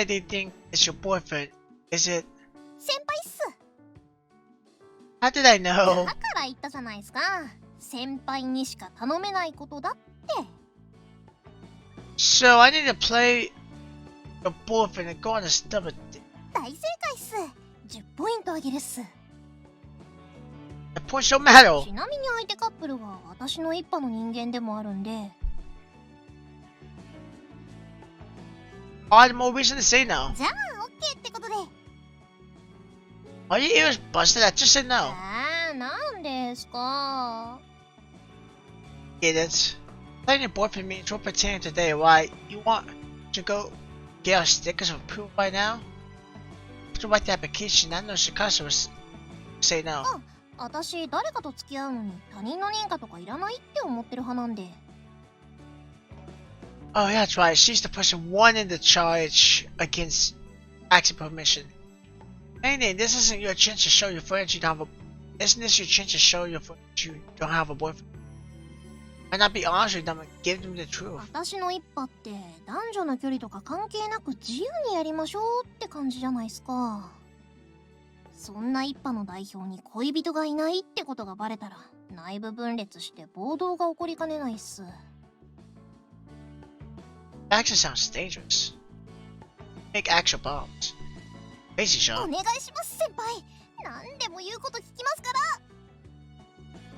they think is your boyfriend. Is it? 先輩っす。 How did I だ know? から言ったじゃないですか。先輩にしか頼めないことだって。 So I need to play your boyfriend and go on this double date. 大正解っす。10ポイントあげるっす。 The points don't matter. ちなみに相手カップルは私の一派の人間でもあるんで。 All the more reason to say no. じゃあ、オッケーってことで。 Are your ears busted? I just said no. なんですか？ Get it? Playing your boyfriend means we're pretending today, right? You want to go get our stickers of approval by now? To write the application, I know the customers say no. 私、誰かと付き合うのに他人の認可とかいらないって思ってる派なんで。 Oh, yeah, that's right. She's the person wanting the charge against acting permission. Hey, this isn't your chance to show your friends you don't have a. Isn't this your chance to show your friends you don't have a boyfriend? Why not be honest with them and give them the truth? 私の一派って男女の距離とか関係なく自由にやりましょうって感じじゃないですか。そんな一派の代表に恋人がいないってことがバレたら内部分裂して暴動が起こりかねないっす。 Action sounds dangerous. Make actual bombs. Crazy, お Sean. 願いします先輩。何でも言うこと聞きますか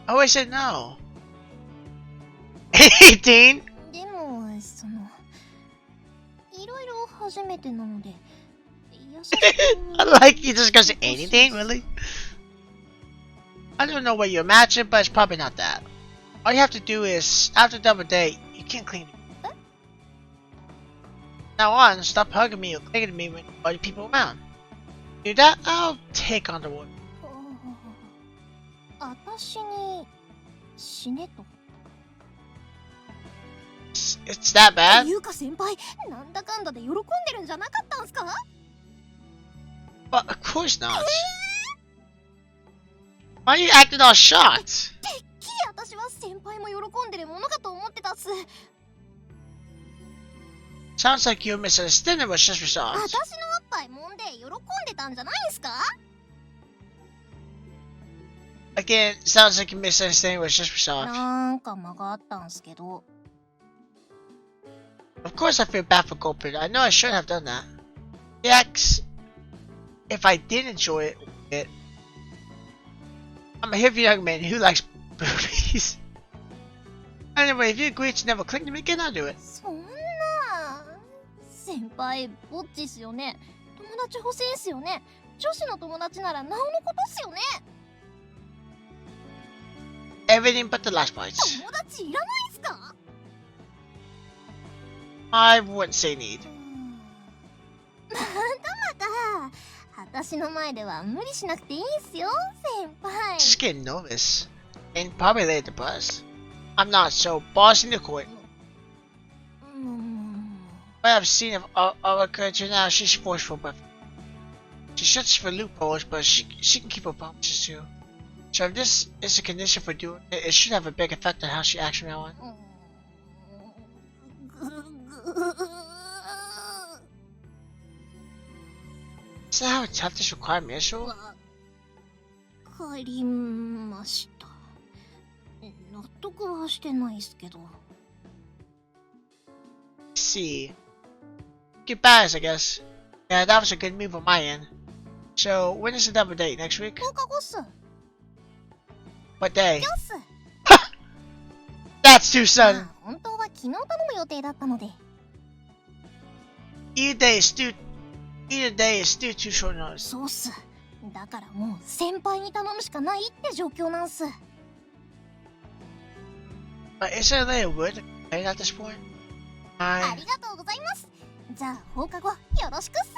ら。 I always said no. 18? でもいろいろ初めてなので優しく I like you just gonna say anything, really? I don't know what you imagine, but it's probably not that. All you have to do is, after double date, you can clean it. Now on, stop hugging me or clinging to me when other people around. Do that, I'll take on the wood. 私に死ねと。 It's that bad? いうか先輩、なんだかんだで喜んでるんじゃなかったんすか？ But of course not. Why are you acting all shocked? てっきり私は先輩も喜んでるものかと思ってたっす。 Sounds like you're misunderstanding what just 私の resolved. おっぱい揉んで喜んでたんじゃないんすか？ Again, sounds like you're misunderstanding what just resolved. なんか間があったんすけど。 Of course I feel bad for Gulpin. I know I should have done that. He asks if I did enjoy it. I'm a heavy young man who likes boobies. Anyway, if you agree to never cling to me again, I'll do it. そんな。先輩、ぼっちっすよね。友達欲しいっすよね。女子の友達ならなおのことっすよね。 Everything but the last parts. 友達いらないっすか？ I wouldn't say need. またまた。私の前では無理しなくていいっすよ、先輩。 Just getting nervous. And probably later the bus. I'm not so bossing the court. But I've seen of our culture now, she's forceful, but she shuts for loopholes, but she can keep her promises too. So if this is a condition for doing it, it should have a big effect on how she acts from now on. Is that how tough this requirement? わかりました。納得はしてないっすけど。See. Goodbyes, I guess. Yeah, that was a good move on my end. So, when is the double date? Next week? 放課後っす。 What day? 今日っす。 That's too ま sudden! あ本当は昨日頼む予定だったので。 Either day is still too short notice. そうっす。だからもう先輩に頼むしかないって状況なんす。 But is there a word at this point? ありがとうございます。じゃあ放課後よろしくっす。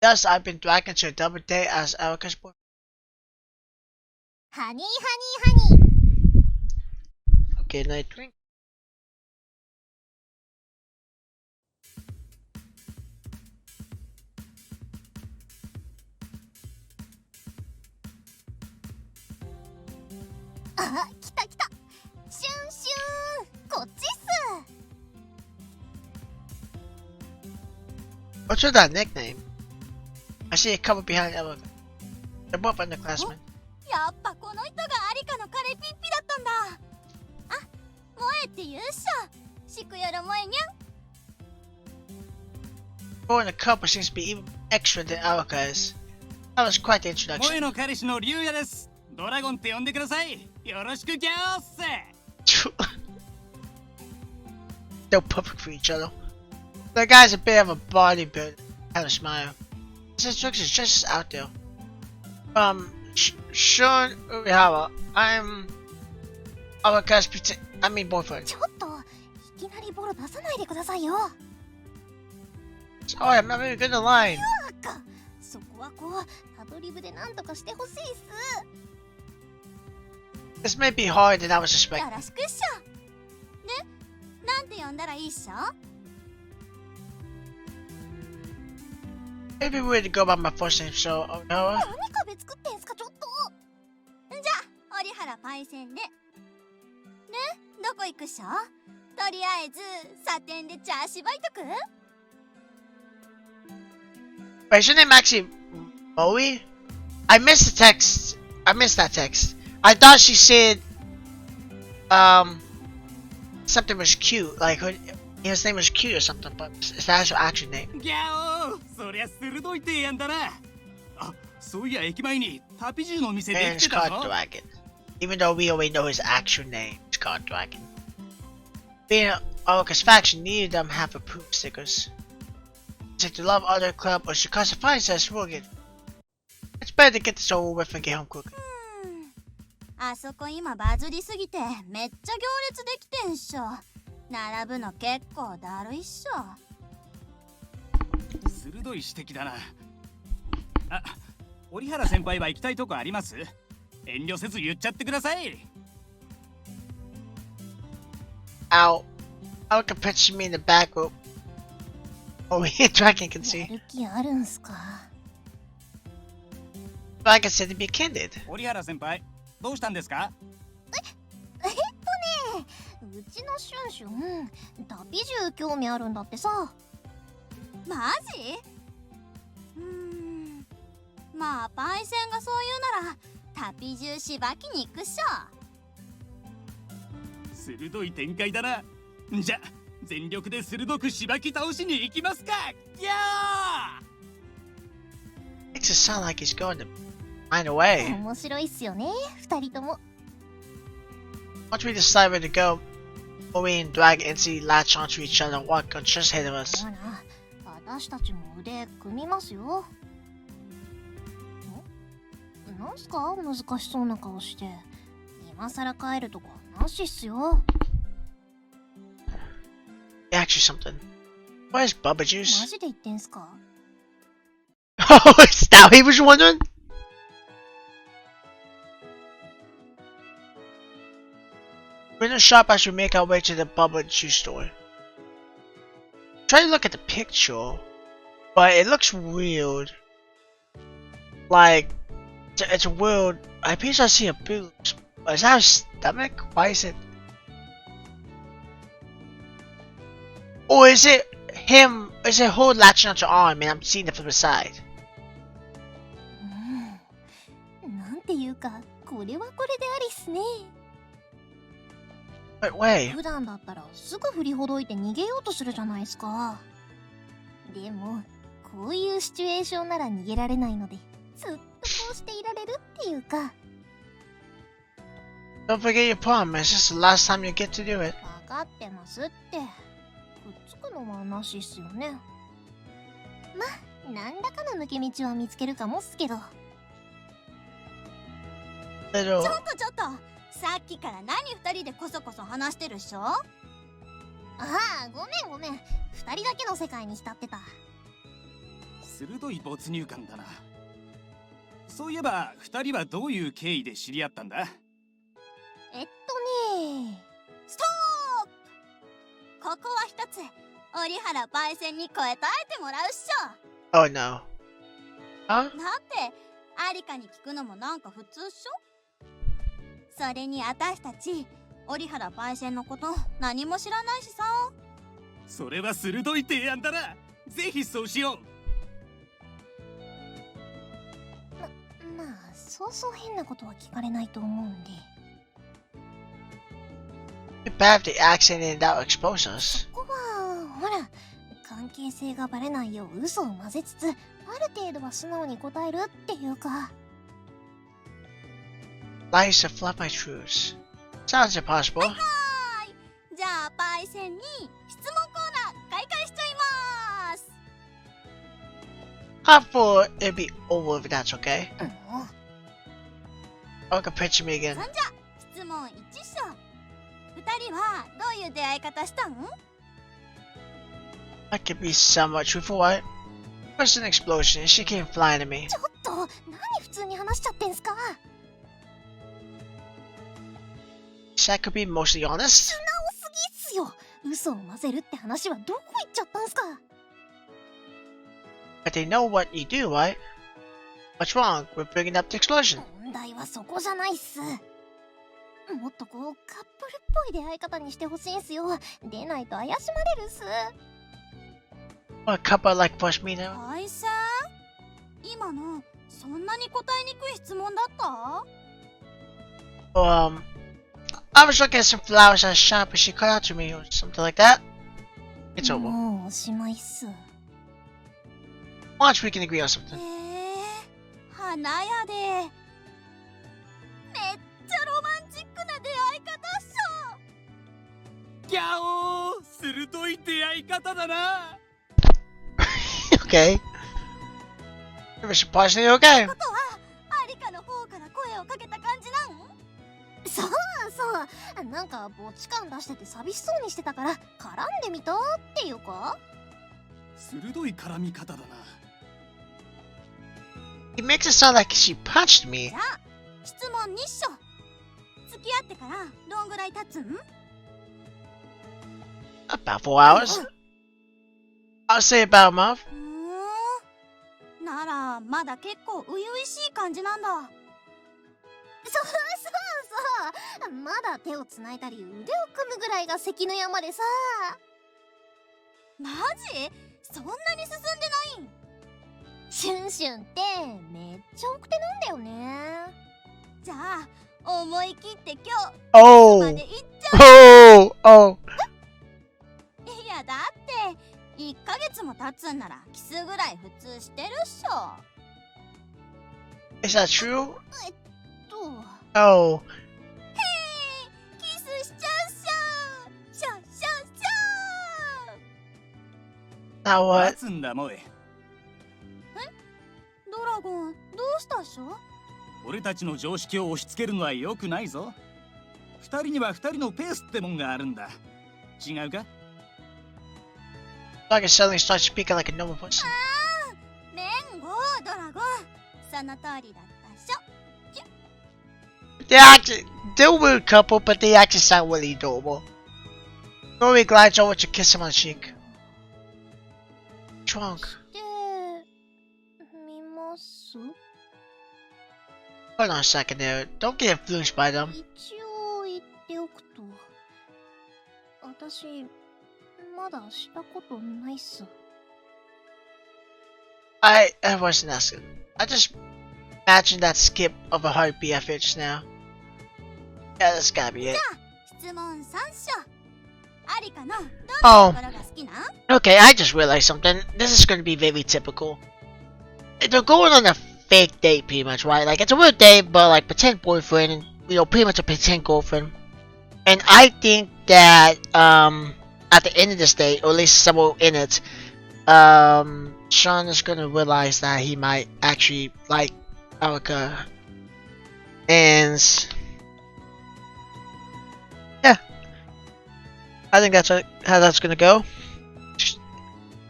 Thus, I've been dragged into a double date as Erica's boyfriend. ハニーハニーハニー。 Okay, night drink. あ、来た来た。シュンシュン、こっちっす。 What's with that nickname? I see a couple behind Ella. They're both underclassmen. やっぱこの人がアリカの彼ピッピだったんだ。あ、萌えって言うっしょ。しくよろ萌えにゃん。 Boy in the couple seems to be even extra than Alaka is. That was quite the 萌 introduction. えの彼氏の竜也です。ドラゴンって呼んでください。よろしくギャーっす。 They're perfect for each other. The guy's a bit of a bodybuilder. Had a smile. His instructions just as out there. Sean Urihawa. I'm Alaka's boyfriend. ちょっといきなりボロ出さないでくださいよ。 Sorry, I'm not very good at the line. か、そこはこうアドリブでなんとかしてほしいっす。 This may be harder than I was よ expecting. ろしくっしょ。ね、なんて呼んだらいいっしょ。 Maybe we're to go by my first name, so Noah. 何壁作ってんすかちょっと。じゃあ折原パイセンで。ね、どこ行くっしょ。とりあえずサテンでチャーシバいとく。 Wait, is your name actually Bowie? I missed the text. I missed that text. I thought she said something was cute, like his name was cute or something, but it's the actual name. ギャオー、そりゃ鋭い提案だな。あ、そういや駅前にタピ銃の店で And き it's てた called ぞ。 Dragon. Even though we already know his actual name, it's called Dragon. Being Orca's faction, neither of them have approved stickers. Is it to love other club or should classify us as rugged? It's better to get this over with and get home quickly. あそこ今バズりすぎてめっちゃ行列できてんっしょ。並ぶの結構だるいっしょ。鋭い指摘だな。あ、折原先輩は行きたいとこあります？遠慮せず言っちゃってください。 Ow. Orca pitched me in the back rope. Oh, here Dragon can や see. る気あるんすか。 Dragon said to be candid. 折原先輩、どうしたんですか？うちのシュンシュンタピ銃興味あるんだってさ。マジ？まあパイセンがそう言うならタピ銃しばきに行くっしょ。鋭い展開だな。じゃ、全力で鋭くしばき倒しに行きますか。ギャー。 Makes it sound like he's going to find a way. 面白いっすよね、二人とも。 Once we decide where to go, Bowie and Dragon instantly latch onto each other and walk on just ahead of us. ほら、私たちも腕組みますよ。なんすか難しそうな顔して。今さら帰るとこなしっすよ。 Ask you something. What is Bubba マ Juice? ジで言ってんすか。 Oh, is that what he was wondering? We're in the shop as we make our way to the Bubba Juice store. Try to look at the picture, but it looks weird. Like, it's weird. I piece I see a boobs. Is that a stomach? Why is it? Or is it him? Is it her latching onto arm and I'm seeing it from the side? なんていうか、これはこれでありっすね。 But wait. 普段だったらすぐ振りほどいて逃げようとするじゃないですか。でもこういうシチュエーションなら逃げられないので、ずっとこうしていられるっていうか。 Don't forget your palm. It's just the last time you get to do it. 分かってますって。くっつくのはなしっすよね。まあ何らかの抜け道は見つけるかもっすけど。 Little. ちょっとさっきから何二人でこそこそ話してるっしょ。ああ、ごめん、二人だけの世界に浸ってた。鋭い没入感だな。そういえば二人はどういう経緯で知り合ったんだ？ストップ。ここは一つ折原パイセンに声とあえてもらうっしょ。 Oh no. Huh? だってアリカに聞くのもなんか普通っしょ。それに私たち折原パイセンのこと何も知らないしさ。それは鋭い提案だな。ぜひそうしよう。まあそうそう変なことは聞かれないと思うんで。Bad if the accident and that expose us. ここはほら関係性がバレないよう嘘を混ぜつつ、ある程度は素直に答えるっていうか。Lies to flop my truths. Sounds impossible. はい、じゃあパイセンに質問コーナー開会しちゃいます。I thought it'd be over if that's okay. もう Okay, picture me again. そんじゃ質問1章。2人はどういう出会い方したん？ I could be somewhat truthful, what? First an explosion, she came flying at me. ちょっと何普通に話しちゃってんすか。 So I could be mostly honest. 素直すぎっすよ。嘘を混ぜるって話はどこ行っちゃったんすか。 But they know what you do, right? What's wrong with bringing up the explosion? 問題はそこじゃないっす。もっとこうカップルっぽい出会い方にしてほしいんすよ。出ないと怪しまれるっす。 What a couple like push me now? パイセン、今のそんなに答えにくい質問だった？ I was looking at some flowers at a shop and she cut out to me or something like that. It's over. もうおしまいっす。 Once we can agree on something. 花屋でめっちゃロマンチックな出会い方っしょ。う。ギャオー、鋭い出会い方だな。Okay. It was surprisingly okay. ことはアリカの方から声をかけた感じなん？そうそう、なんかぼっち感出してて寂しそうにしてたから絡んでみたっていうか。鋭い絡み方だな。It makes it sound like she punched me. じゃあ質問2章。付き合ってからどんぐらい経つんAbout 4 hours. I'll say about a month. ならまだ結構初々しい感じなんだ。そうまだ手をつないだり腕を組むぐらいが関の山でさ。マジ？そんなに進んでないん？シュンシュンってめっちゃ奥手なんだよね。じゃあ思い切って今日 Oh. まで行っちゃう。Oh. いやだって1ヶ月も経つんならキスぐらい普通してるっしょ。 Is that true? と Oh. キスしちゃうっしょ。シャンシャンシャン。 Now what? 待つんだもい。ドラゴンどうしたっしょ。俺たちの常識を押し付けるのは良くないぞ。二人には二人のペースってもんがあるんだ。違うか？ Like it suddenly starts speaking like a normal person. 連合ドラゴンその通りだったっしょ。 They're a weird couple, but they actually sound really adorable. Rory glides over to kiss him on the cheek. What's wrong? で見ます。 Hold on a second there. Don't get influenced by them. 一応言っておくと私まだしたことないっす。 I wasn't asking. I just imagined that skip of a hard BFH just now. Yeah, that's gotta be it. 質問3章。アリカのどんなところが好きなん？ Okay, I just realized something. This is gonna be very typical. They're going on a fake date, pretty much, right? Like, it's a real date, but like pretend boyfriend, and pretty much a pretend girlfriend. And I think that, at the end of this date, or at least somewhere in it, Sean is gonna realize that he might actually like Erica. And yeah, I think that's how that's gonna go.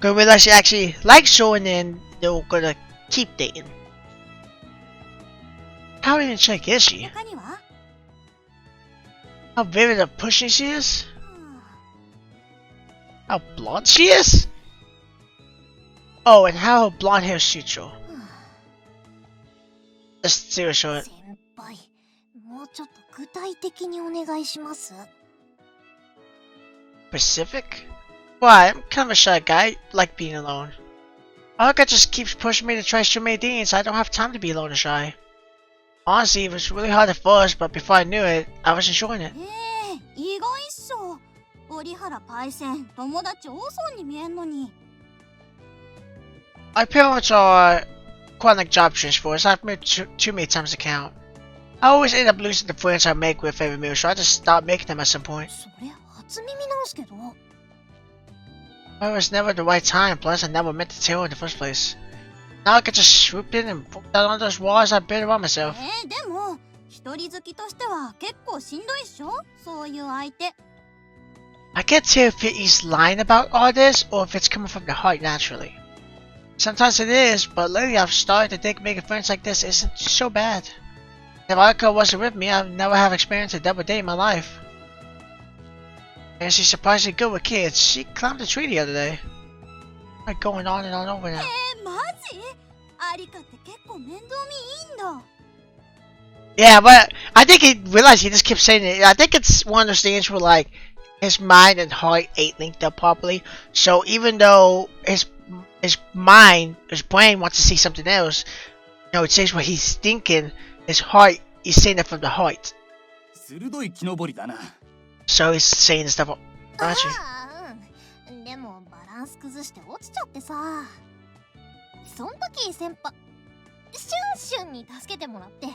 Gonna realize she actually likes Sean, and then they're gonna keep dating. How even chick is she? 他には？ How vivid of pushing she is? How blonde she is? Oh, and how her blonde hair suits her. Just serious short. 先輩もうちょっと具体的にお願いします。Specific? Why? I'm kind of a shy guy. Like being alone. Arca just keeps pushing me to try so many things. I don't have time to be alone and shy. Honestly, it was really hard at first, but before I knew it, I was enjoying it. 意外っしょ。折原パイセン、友達多そうに見えんのに。My parents are quite like job transfers. I've moved too many times to count. I always end up losing the friends I make with every move, so I just stopped making them at some point. それ初耳なんすけど。It was never the right time, plus I never meant to tell in the first place. Now I could just swoop in and poke down on those walls I built around myself. でも一人好きとしては結構しんどいっしょ、そういう相手。I can't tell if he's lying about all this or if it's coming from the heart naturally. Sometimes it is, but lately I've started to think making friends like this isn't so bad. If Arka wasn't with me, I'd never have experienced a double date in my life. And she's surprisingly good with kids. She climbed a tree the other day. I'm going on and on over now. マジ？アリカって結構面倒見いいんだ。Yeah, but I think he realized he just keeps saying it. I think it's one of those things where like his mind and heart ain't linked up properly. So even though his mind, his brain wants to see something else, you know, it says what he's thinking. His heart, he's saying it from the heart. 鋭い木登りだな。 So he's saying the stuff. Aren't you? でもバランス崩して落ちちゃってさ。そん時先輩シュンシュンに助けてもらって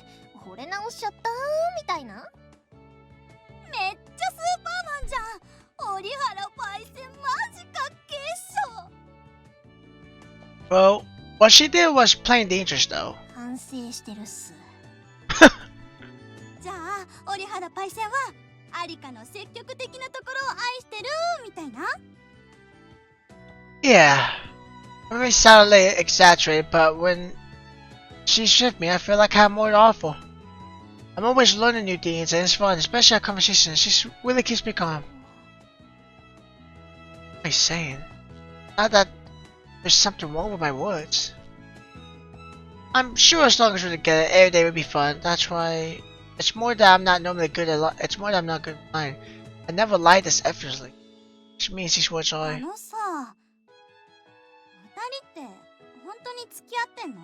惚れ直しちゃったみたいな。めっちゃスーパーマンじゃん。折原パイセンマジかっけえっしょ。 Well, what she did was plain dangerous though. 反省してるっす。じゃあ折原パイセンはアリカの積極的なところを愛してるみたいな。 Yeah, I mean, sadly exaggerated, but when she's with me, I feel like I have more to offer. I'm always learning new things and it's fun, especially our conversations. She really keeps me calm. What am I saying? Not that there's something wrong with my words. I'm sure as long as we're together, every day would be fun. That's why it's more that I'm not normally good at it's more that I'm not good at lying. I never lie this effortlessly. Which means these words are さ、二人って本当に付き合ってんの？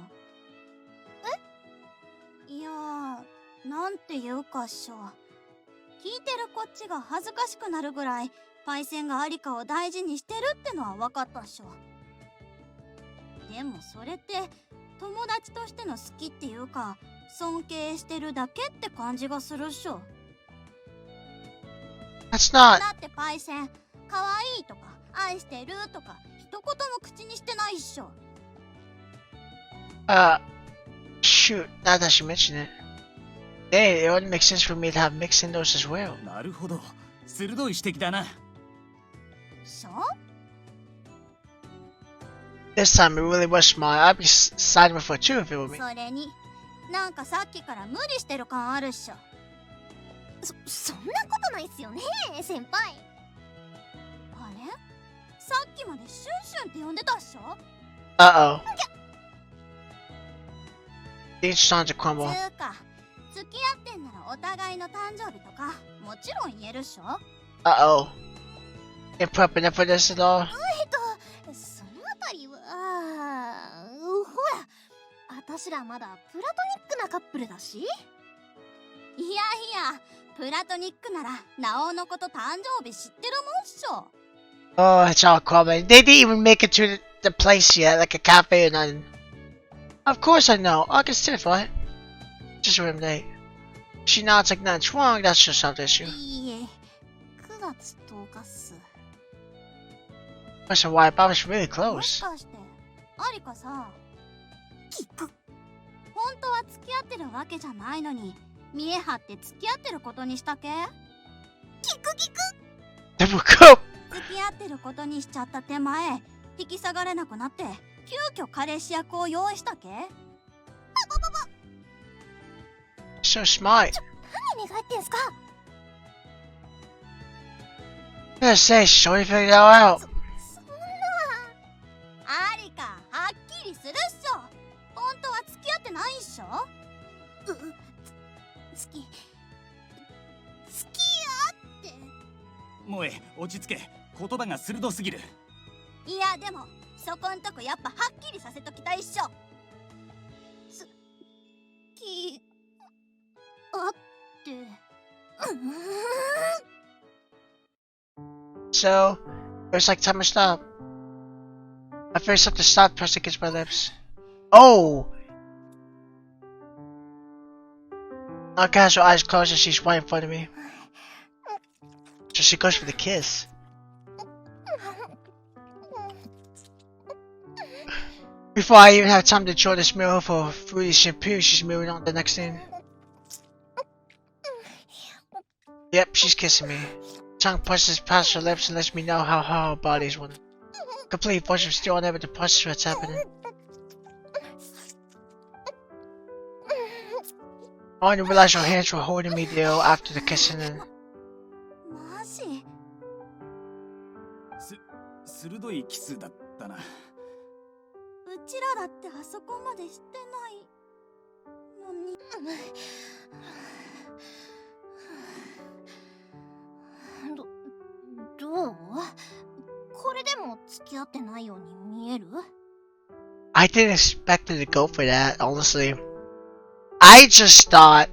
いやー、なんていうかっしょ。聞いてるこっちが恥ずかしくなるぐらいパイセンがアリカを大事にしてるってのは分かったっしょ。でもそれって友達としての好きっていうか尊敬してるだけって感じがするっしょ。 That's not だってパイセン可愛いとか愛してるとか一言も口にしてないっしょ。shoot, now that you mention it. Hey, it wouldn't make sense for me to have mixed in those as well. なるほど、鋭い指摘だな。しょ？ This time it really was smart. I'd be siding with her too if it were me. それになんかさっきから無理してる感あるっしょ。そんなことないっすよね先輩。あれさっきまでシュンシュンって呼んでたっしょ。 Uh-oh. These songs are つ crumble. ーか付き合ってんならお互いの誕生日とかもちろん言えるっしょ。 Uh-oh. Ain't prepping up for this at all. そのあたりはほら私らまだプラトニックなカップルだし。いやいやプラトニックならナオのこと誕生日知ってるもんっしょ。 Oh, it's all crumbling. They didn't even make it to the place yet, like a cafe or nothing. Of course I know. I can stand for it. Just a random date. She nods like nothing's wrong. That's just some issue. いいえ9月10日っす。 Question why I was really もし close. かしてアリカさ聞く本当は付き合ってるわけじゃないのに見え張って付き合ってることにしたけ？聞く Then we'll go. 付き合ってることにしちゃった手前引き下がれなくなって急遽彼氏役を用意したけ？ So smart. 何願ってんすか？ I'm gonna say, Shorty figured it all out. そんなアリカはっきりするっしょ。本当は付き合ってないっしょ。萌え、落ち着け。言葉が鋭すぎる。いやでもそこんとこやっぱはっきりさせときたいっしょ。あって。So, it's like time to stop. I first have to stop pressing against my lips. Oh! Anka has her eyes closed and she's right in front of me. So she goes for the kiss. Before I even have time to enjoy this mirror for fruity shampoo, she's moving on to the next thing. Yep, she's kissing me. Tongue pushes past her lips and lets me know how hard her body's running. Complete voice of still unable to process what's happening. I only realized her hands were holding me there after the kissing and... マジ？鋭いキスだったな。うちらだってあそこまでしてないのに。どう？これでも付き合ってないように見える？ I didn't expect her to go for that, honestly. I just thought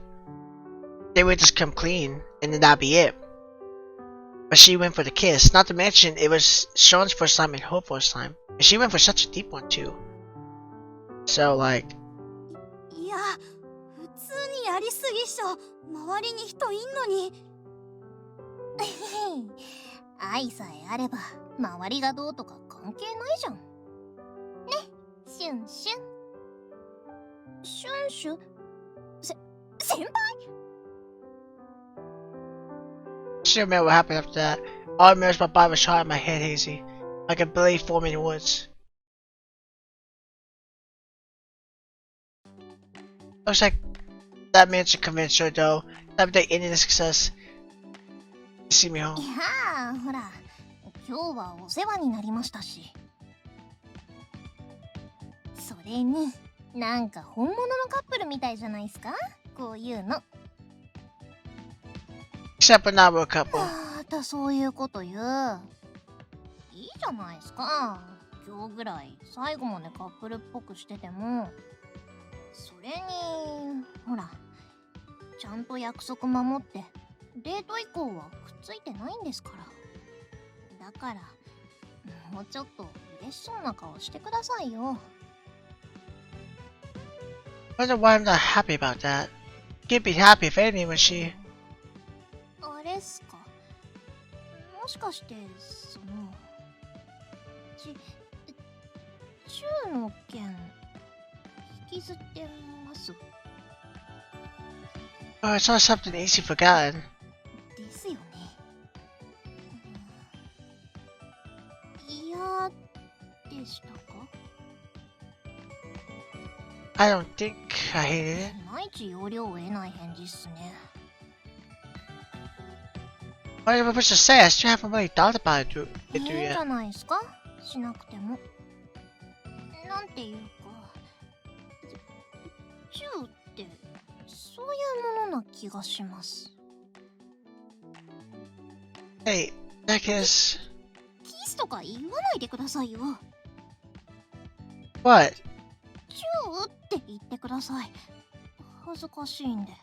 they would just come clean and then that'd be it. But she went for the kiss. Not to mention, it was Sean's first time and her first time. And she went for such a deep one too. So, like... いや、普通にやりすぎっしょ。周りに人いんのに。愛さえあれば、周りがどうとか関係ないじゃん。ね、シュンシュン。シュンシュン？先輩？ She remember what happened after that. All I remember is my body was hot and my head hazy. I could barely form any words. Looks like that managed to convince her though. That day ended a success. You see me home. いやー、ほら、今日はお世話になりましたし。それに、なんか本物のカップルみたいじゃないですか？こういうの。Except we're not a real couple. またそういうこと言う。いいじゃないですか。今日ぐらい最後までカップルっぽくしてても。それに、ほら、ちゃんと約束守って、デート以降はくっついてないんですから。だから、もうちょっと嬉しそうな顔してくださいよ。I wonder why I'm not happy about that. Can't be happy if anything when she... あれっすか。もしかして、その、チューの件、引きずってます？ Oh, it's not something easy forgotten. ですよね。嫌でしたか？ I don't think I hated it. いまいち要領を得ない返事っすね。What am I supposed to say? I still haven't really thought about it いいんじ yet. ゃないですか？しなくても。なんていうか、チューってそういうものな気がします。Hey, that kiss. キスとか言わないでくださいよ。 What? チューって言ってください。恥ずかしいんで。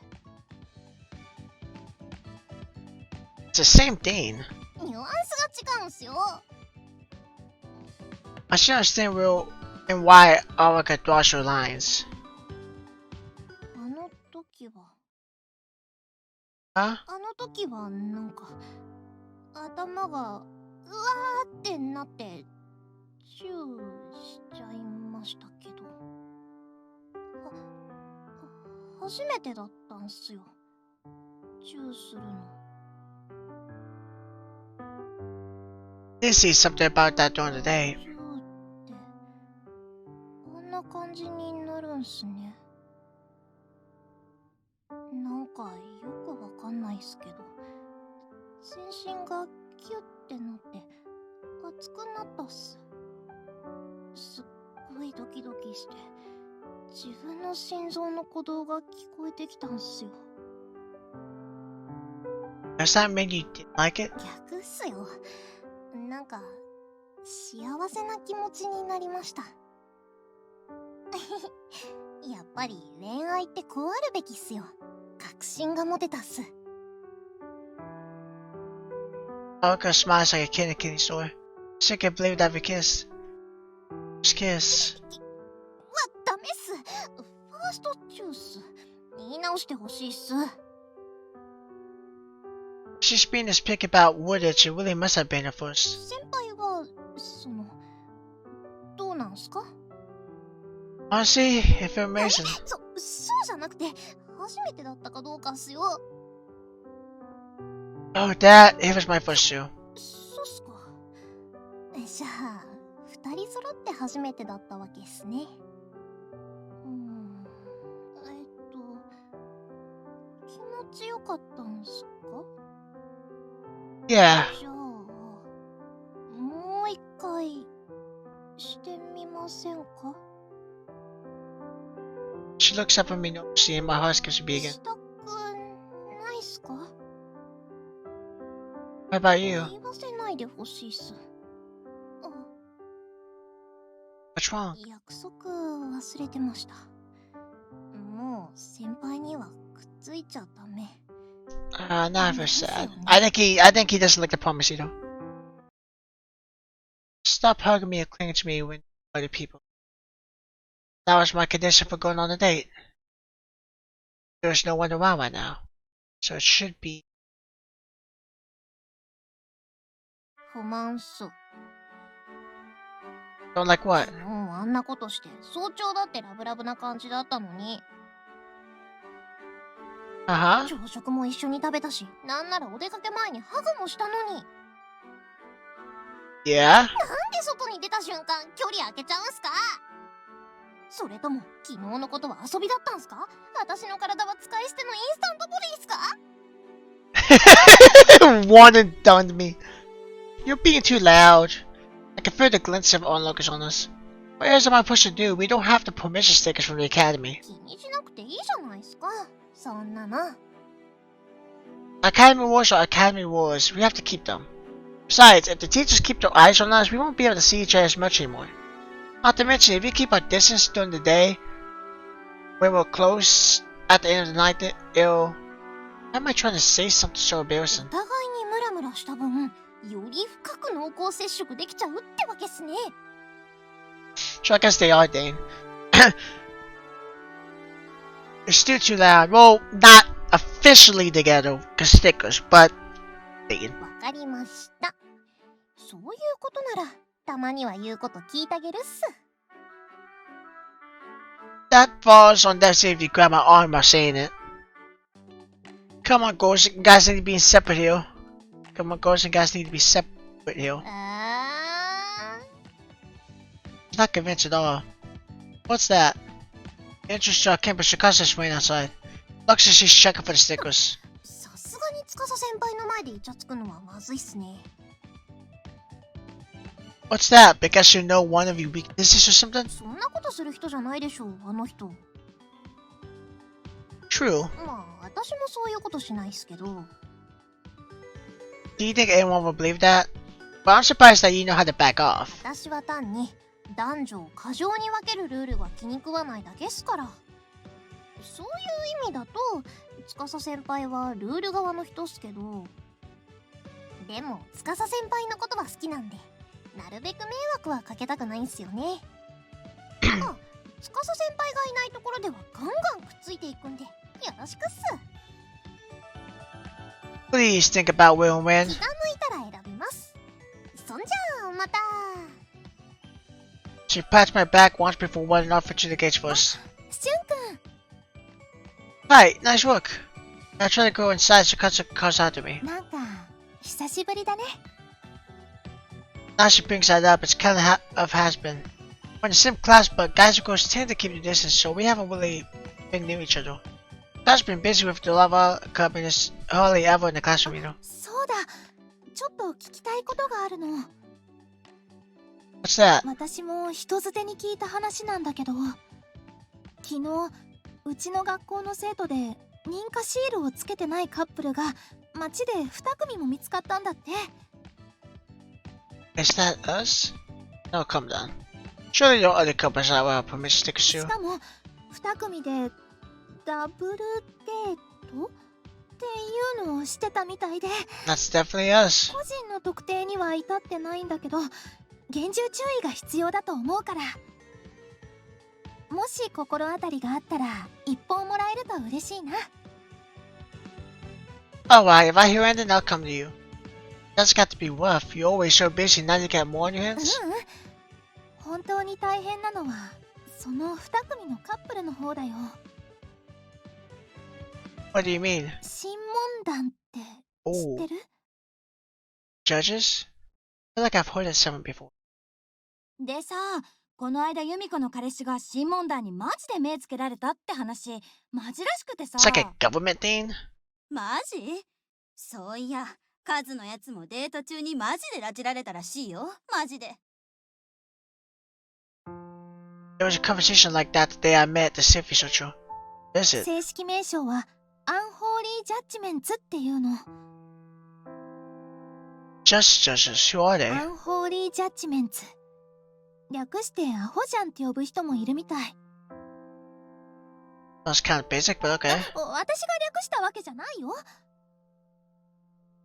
It's the same thing. ニュアンスが違うんすよ。 I should understand real and why Araka draws her lines. あの時は Huh? あの時はなんか頭がうわーってなってチューしちゃいましたけど、初めてだったんすよ、チューするの。 Did see something about that during the day. チューってこんな感じになるんすね。なんかよくわかんないっすけど、全身がキュッてなって熱くなったっす。すっごいドキドキして、自分の心臓の鼓動が聞こえてきたんすよ。Does that mean you didn't like it? 逆っすよ。なんか幸せな気持ちになりました。やっぱり恋愛ってこうあるべきっすよ。確信が持てたっす。Aoka smiles like a kid in a candy store. Still can't believe that we kissed. Just kiss. ダメっす。ファーストチュース。言い直してほしいっす。She's being this picky about Woodage. It really must have been at first. 先輩はどうなんすか？ Honestly, it felt amazing. そうじゃなくて初めてだったかどうかっすよ。Oh, that it was my first too. そうっすか。じゃあ二人揃って初めてだったわけっすね。気持ちよかったんすか？ Yeah. じゃあもう一回してみませんか？ She looks up at me, noticing my heart skips a beat again. したくないっすか？ What about you? 言わせないでほしいっす。What's wrong? 約束忘れてました。もう先輩にはくっついちゃダメ。Not very sad. I think he doesn't like the promise, you know. Stop hugging me and clinging to me when other people. That was my condition for going on a date. There's no one around right now, so it should be. 不満っす。 Don't like what? 昨日あんなことして早朝だってラブラブな感じだったのに。Uh-huh. 朝食も一緒に食べたし、なんならお出かけ前にハグもしたのに。 Yeah? なんで外に出た瞬間距離空けちゃうんすか？それとも昨日のことは遊びだったんすか？私の体は使い捨てのインスタントボディっすか？ One and done to me. You're being too loud. I can feel the glints of onlookers on us. What else am I supposed to do? We don't have the permission stickers from the academy. 気にしなくていいじゃないすか、そんなの。 Academy rules are academy rules. We have to keep them. Besides, if the teachers keep their eyes on us, we won't be able to see each other as much anymore. Not to mention, if we keep our distance during the day, when we're close at the end of the night, it'll... Why am I trying to say something so お embarrassing? 互いにムラムラした分、より深く濃厚接触できちゃうってわけっすね。 So I guess they are, Dane. You're still too loud. Well, not officially together, cause stickers, but... Dane. わかりました。そういうことなら、たまには言うこと聞いてあげるっす。 That falls on that if you grab my arm by saying it. Come on, girls and guys need to be separate here. Come on, girls and guys need to be separate here. It's not convinced at all. What's that? Interest to our campus because it's rain outside. Looks like she's checking for the stickers. さすがに司先輩の前でイチャつくのはまずいっすね。 What's that? Because you know one of your weaknesses or something? そんなことする人じゃないでしょう、あの人。 True. まあ、私もそういうことしないっすけど。 Do you think anyone will believe that? But I'm surprised that you know how to back off. 私は単に男女を過剰に分けるルールが気に食わないだけっすから。そういう意味だと司先輩はルール側の人っすけど、でも司先輩のことは好きなんで、なるべく迷惑はかけたくないんすよね。あ、司先輩がいないところではガンガンくっついていくんで、よろしくっす。 Please think about will and win. 気が向いたら選びます。そんじゃあまた。 She pats my back once before running off into the gates for us. しゅんくん。 Hi, nice work. I try to go inside so Katsu calls out to me. なんか久しぶりだね。 Now she brings that up, it's kind of has been. We're in the same class, but guys and girls tend to keep the distance, so we haven't really been near each other. Katsu's been busy with the lava cup and is hardly ever in the classroom, you know. そうだ。ちょっと聞きたいことがあるの。 What's that? 私も人づてに聞いた話なんだけど、昨日うちの学校の生徒で認可シールをつけてないカップルが街で2組も見つかったんだって。 Is that us? No, calm down. Surely there are other couples that will have permission to し pursue. かも2組でダブルデートっていうのをしてたみたいで、 That's definitely us. 個人の特定には至ってないんだけど、厳重注意が必要だと思うから、もし心当たりがあったら一報もらえると嬉しいな。 Alright, if I hear anything, I'll come to you. That's got to be rough. You're always so busy, now you got more on your hands? 本当に大変なのはその2組のカップルの方だよ。 What do you mean? 審問団って知ってる？ Judges? I feel like I've heard that someone before. でさ、この間ユミコの彼氏が審問団にマジで目つけられたって話、マジらしくてさ。 It's like a government thing? マジ？そういや、カズのやつもデート中にマジで拉致られたらしいよ。マジで。 There was a conversation like that the day I met the Symphony Social. Is it? 正式名称はアンホーリージャッジメンツっていうの。 Just judges, who are ア they? ンホーリージャッジメンツ、略してアホじゃんって呼ぶ人もいるみたい。 Sounds kind of basic, but okay. 私が略したわけじゃないよ。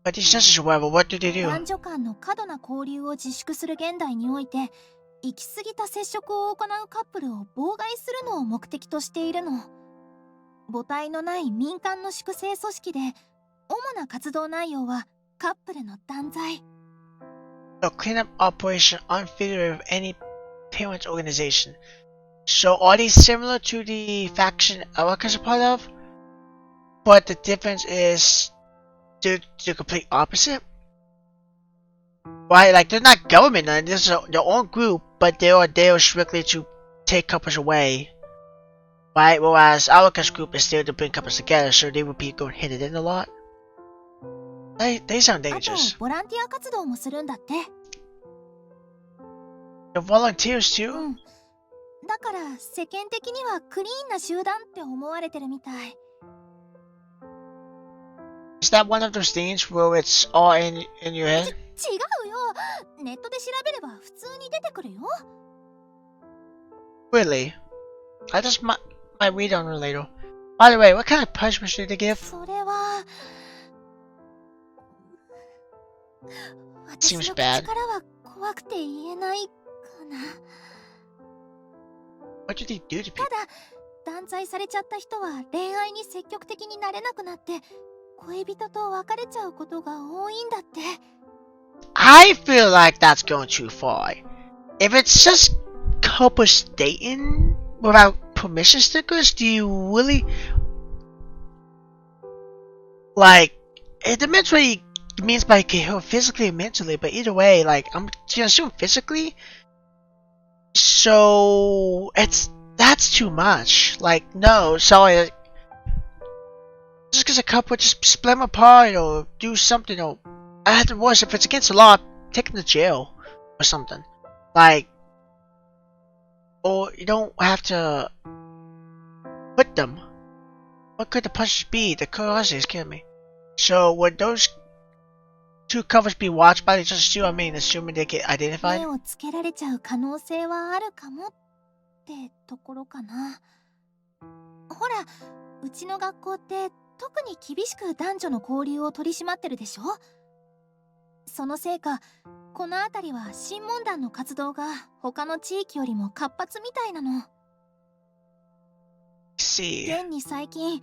But these judges, however, what do they do? 男女間の過度な交流を自粛する現代において、行き過ぎた接触を行うカップルを妨害するのを目的としているの。母体のない民間の粛清組織で、主な活動内容はカップルの断罪。 A cleanup operation unaffiliated with any parent organization. So are these similar to the faction Erica's a part of? But the difference is they're the complete opposite? Right, like they're not government, this is their own group, but they are there strictly to take couples away. Right, whereas Erica's group is there to bring couples together, so they would be going hit it in a lot. They sound あと dangerous. ボランティア活動もするんだって。 They're volunteers too? うん。だから世間的にはクリーンな集団って思われてるみたい。 Is that one of those things where it's all in your head? 違うよ。ネットで調べれば普通に出てくるよ。 Really? I just might read on it later. By the way, what kind of punishments do they give? それは私 Seems の bad. 口からは怖くて言えないかな。 What do they do to た people? だ断罪されちゃった人は恋愛に積極的になれなくなって恋人と別れちゃうことが多いんだって。 I feel like that's going too far. If it's just couples dating without permission stickers, do you really like? It depends what he means by physically and mentally, but either way, like I'm gonna assume physically. So that's too much. Like no, sorry. Just because a couple just split them apart or do something, or at the worst, if it's against the law, take them to jail or something. Like, or you don't have to put them. What could the punishment be? The curiosity is killing me. So would those two covers be watched by the judges too? I mean, assuming they get identified. 目をつけられちゃう可能性はあるかもってところかな。ほら、うちの学校って特に厳しく男女の交流を取り締まってるでしょ。そのせいか、この辺りは審問団の活動が他の地域よりも活発みたいなの。See. 現に最近、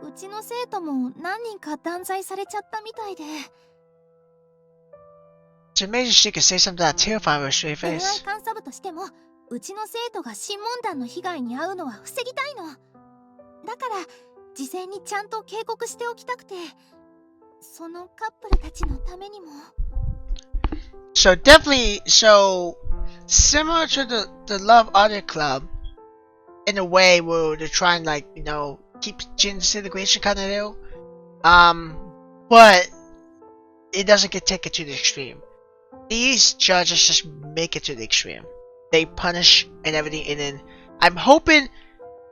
うちの生徒も何人か断罪されちゃったみたいで。 It's amazing she could say something that terrifying with a straight 恋愛 face. 監査部としても、うちの生徒が審問団の被害に遭うのは防ぎたいの。だから事前にちゃんと警告しておきたくて、そのカップルたちのためにも。 So definitely, so similar to the Love Other Club, in a way where they're trying like keep gender segregation kind of deal. But it doesn't get taken to the extreme. These judges just make it to the extreme. They punish and everything, and then I'm hoping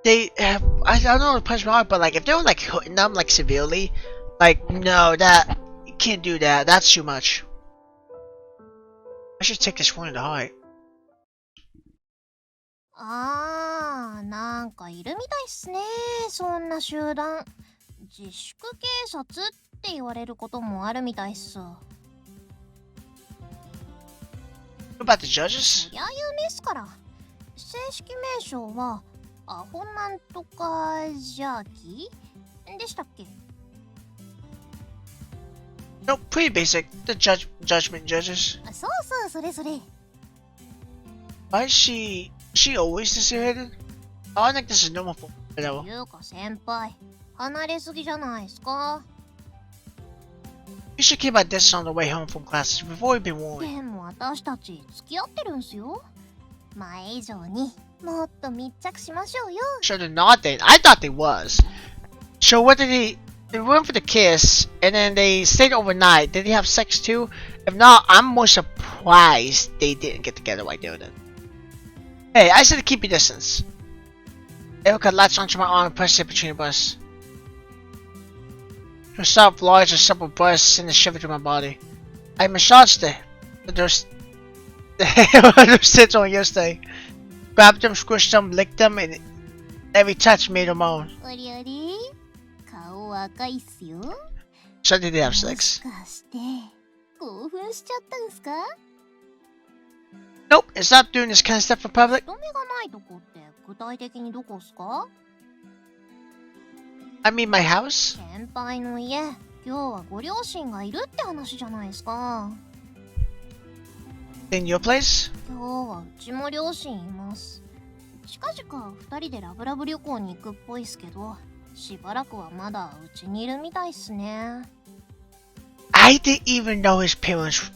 they have. I don't know what punishment are, but like if they were like hurting them like severely, Like, no, that you can't do that. That's too much. I should take this one to heart. なんかいるみたいっすね、そんな集団。自粛警察って言われることもあるみたいっす。 What about the judges? そりゃ有名っすから。正式名称はアホなんとかジャーキーでしたっけ？ No, pretty basic. The judgment judges. そうそう、それそれ。 Why is she always decided? I think this is normal for her though. いうか先輩、離れすぎじゃないっすか。 You should keep at this on the way home from classes before we've been warned. でも私たち付き合ってるんすよ。前以上にもっと密着しましょうよ。 Sure they're not then. I thought they was. So what did they went for the kiss and then they stayed overnight. Did they have sex too? If not, I'm more surprised they didn't get together while doing it. Hey, I said to keep your distance. Erica latched onto my arm and pressed it between us. Her soft, large, and supple breasts sent a shiver through my body. I massaged it. There's sits on yesterday. Grabbed them, squished them, licked them, and every touch made them moan. おりおり、顔赤いっすよ。 So did they have もし sex? かして興奮しちゃったんすか？ Nope, it's not doing this kind of stuff in public. 人目がないとこって具体的にどこっすか？ I mean my house. 先輩の家、今日はご両親がいるって話じゃないですか。 In your place? 今日はうちも両親います。近々2人でラブラブ旅行に行くっぽいっすけど、しばらくはまだうちにいるみたいっすね。 I didn't even know his parents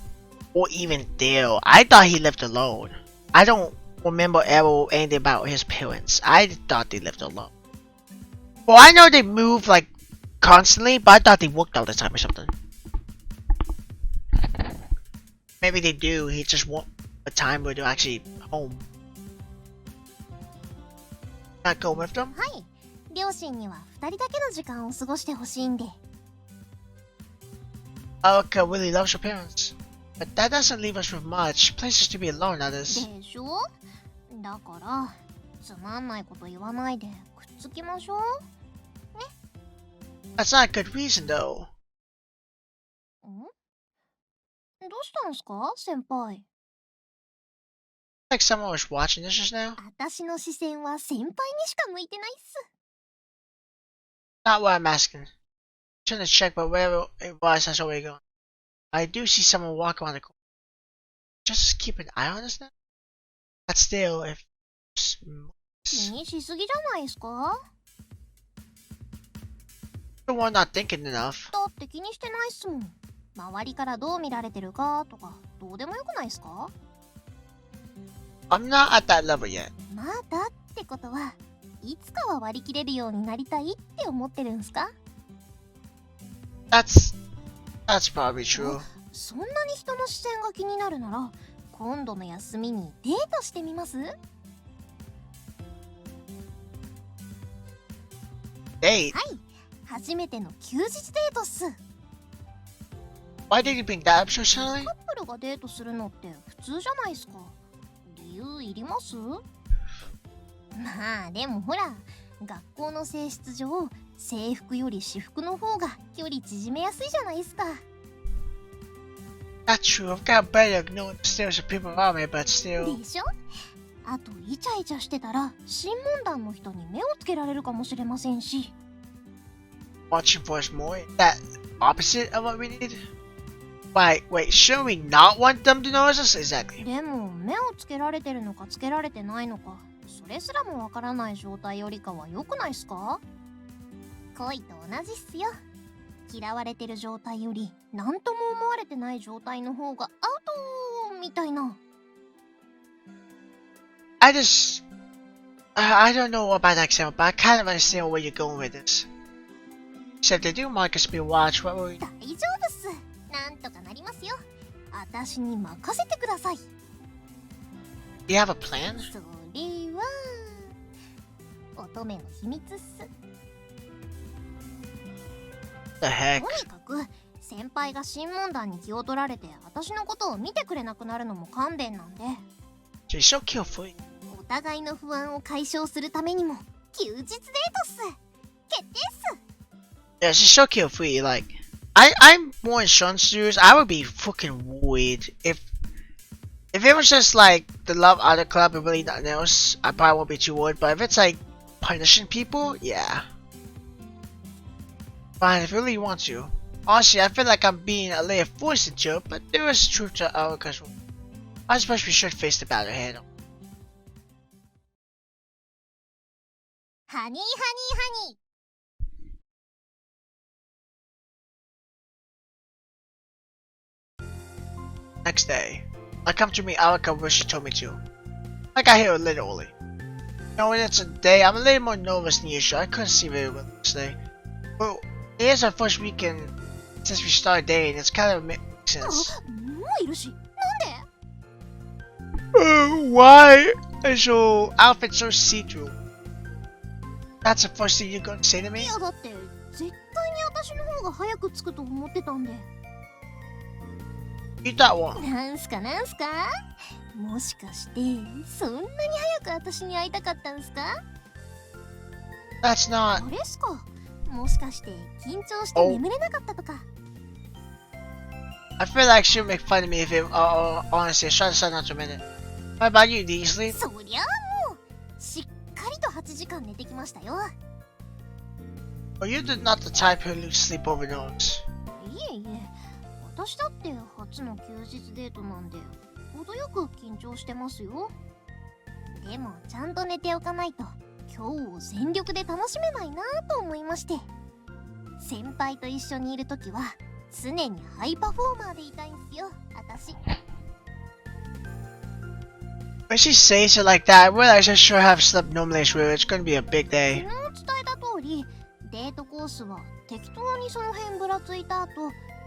were even there. I thought he lived alone. I don't remember ever anything about his parents. I thought they lived alone. Well, I know they move like constantly, but I thought they worked all the time or something. Maybe they do. He just want a time where they're actually home. Not go with them? はい、両親には2人だけの時間を過ごしてほしいんで。 Erica really loves her parents. But that doesn't leave us with much places to be alone, that is. でしょ？だからつまんないこと言わないでくっつきましょう。 That's not a good reason, though. どうしたんすか先輩？ Like someone was watching this just now? 私の視線は先輩にしか向いてないっす。 Not what I'm asking. Trying to check, but wherever it was, that's already gone. I do see someone walk around the corner. Just keep an eye on us now? But still, if... 気にしすぎじゃないっすか？ The one not thinking enough. だって気にしてないっすもん。周りからどう見られてるかとかどうでもよくないっすか？ I'm not at that level yet. まだってことはいつかは割り切れるようになりたいって思ってるんすか？ That's probably true. そんなに人の視線が気になるなら今度の休みにデートしてみます？ Hey, はい、初めての休日デートっす。 why did you bring that up so suddenly? カップルがデートするのって普通じゃないっすか。理由いります？まあでもほら、学校の性質上制服より私服の方が距離縮めやすいじゃないっすか。 That's true. I've got better ignoring the stares of people around me, but still. でしょ？あとイチャイチャしてたら審問団の人に目をつけられるかもしれませんし。 Watching for us more? That opposite of what we need? Wait, should we not want them to notice us? Exactly. でも目をつけられてるのかつけられてないのかそれすらもわからない状態よりかは良くないっすか？恋と同じっすよ。嫌われてる状態より何とも思われてない状態の方がアウトみたいな。 I don't know about that example, but I kind of understand where you're going with this. Except they do mark us being watched. What were we? 大丈夫っす。なんとかなりますよ。私に任せてください。 Do you have a plan? それは乙女の秘密っす。The と heck? にかく先輩が新問題に気を取られて私のことを見てくれなくなるのも勘弁なんで、 She's so cute for you. お互いの不安を解消するためにも休日デートっす。決定っす。 Yeah, she's so cute for you. Like, I'm more in Sean's shoes. I would be fucking worried if it was just like the Love Other Club and really nothing else. I probably won't be too worried. But if it's like punishing people, yeah. Fine, if you really want to. Honestly, I feel like I'm being a little forced into it, but there is truth to our cause I suppose we should face the battle head on. ハニーハニーハニー。 Next day, I come to meet Alaka where she told me to. I got here a little early. Knowing it's a day, I'm a little more nervous than usual. I couldn't see very well today. Well, it is our first weekend since we started dating. It's kind of makes sense. もういるし、なんで？ Why is your outfit so see-through? That's the first thing you're going to say to me? いやだって絶対に私の方が早く着くと思ってたんで。 You thought one. なんすかなんすか？もしかしてそんなに早く私に会いたかったんすか？ That's not. あれっすか？もしかして緊張して眠れなかったとか？ I feel like she'll make fun of me if it. Honestly, try to sign out to a minute. What about you? Did you sleep? そりゃあもうしっかりと8時間寝てきましたよ。 Well, you're not the type who lose sleep over those. いえいえ、私だって初の休日デートなんで程よく緊張してますよ。でもちゃんと寝ておかないと今日を全力で楽しめないなと思いまして、先輩と一緒にいるときは常にハイパフォーマーでいたいんすよ、私。 When she says it like that, I realize I sure have slept normally as well. It's gonna be a big 昨 day. 日伝えた通り、デートコースは適当にその辺ぶらついた後、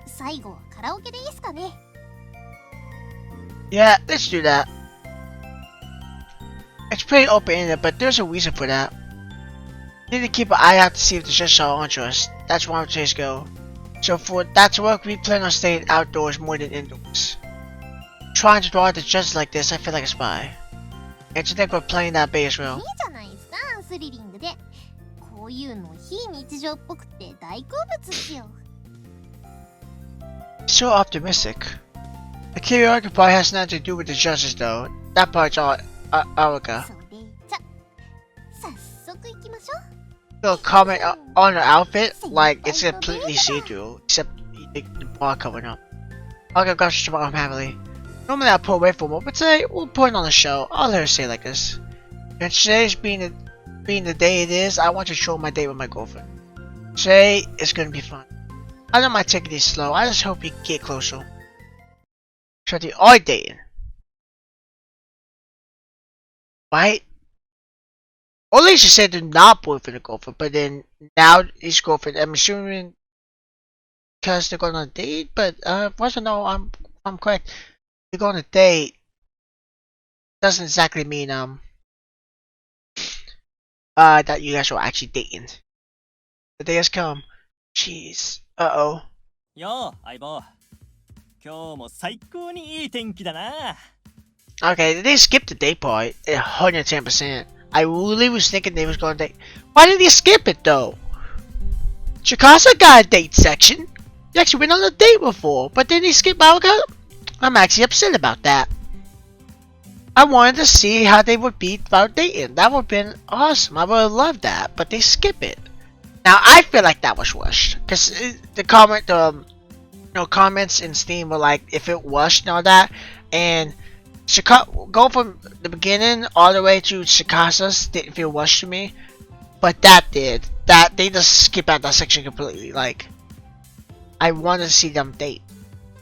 最後はカラオケでいいっすかね。 Yeah, let's do that. It's pretty open-ended, but there's a reason for that. Need to keep an eye out to see if the judges are on to us. That's why today's go. So for that to work, we plan on staying outdoors more than indoors. Trying to draw the judges like this, I feel like a spy. And to think we're playing that bay as いい well. じゃないですか、スリリングで。こういうの非日常っぽくて大好物っすよ。 So optimistic. The karaoke part has nothing to do with the judges though. That part's all Alaka. それじゃ早速行きましょう。 Little comment on her outfit, like it's completely see-through, except the bar covering up. Alaka grabs her arm happily. Normally I pull away from her, but today we'll put it on the show. I'll let her say it like this. And today's being the day it is, I want to show my date with my girlfriend. Today is gonna be fun. I know my taking it slow, I just hope we get closer. So they are dating. Right? Or at least she said they're not boyfriend and girlfriend, but then now he's girlfriend. I'm assuming because they're going on a date, but once I know I'm correct. They're going on a date doesn't exactly mean that you guys are actually dating. The day has come. Jeez. Uh-oh. よう相棒、今日も最高にいい天気だな。 Okay, they skipped the date part 110%. I really was thinking they was going to date. Why did they skip it though? Chikasa got a date section. They actually went on a date before, but then they skipped Alaka. I'm actually upset about that. I wanted to see how they would be about dating. That would have been awesome. I would have loved that, but they skip it. Now I feel like that was rushed because the comments in Steam were like if it rushed and all that, and go from the beginning all the way to Shikasa's didn't feel rushed to me, but that did. That they just skip out that section completely. Like I wanted to see them date,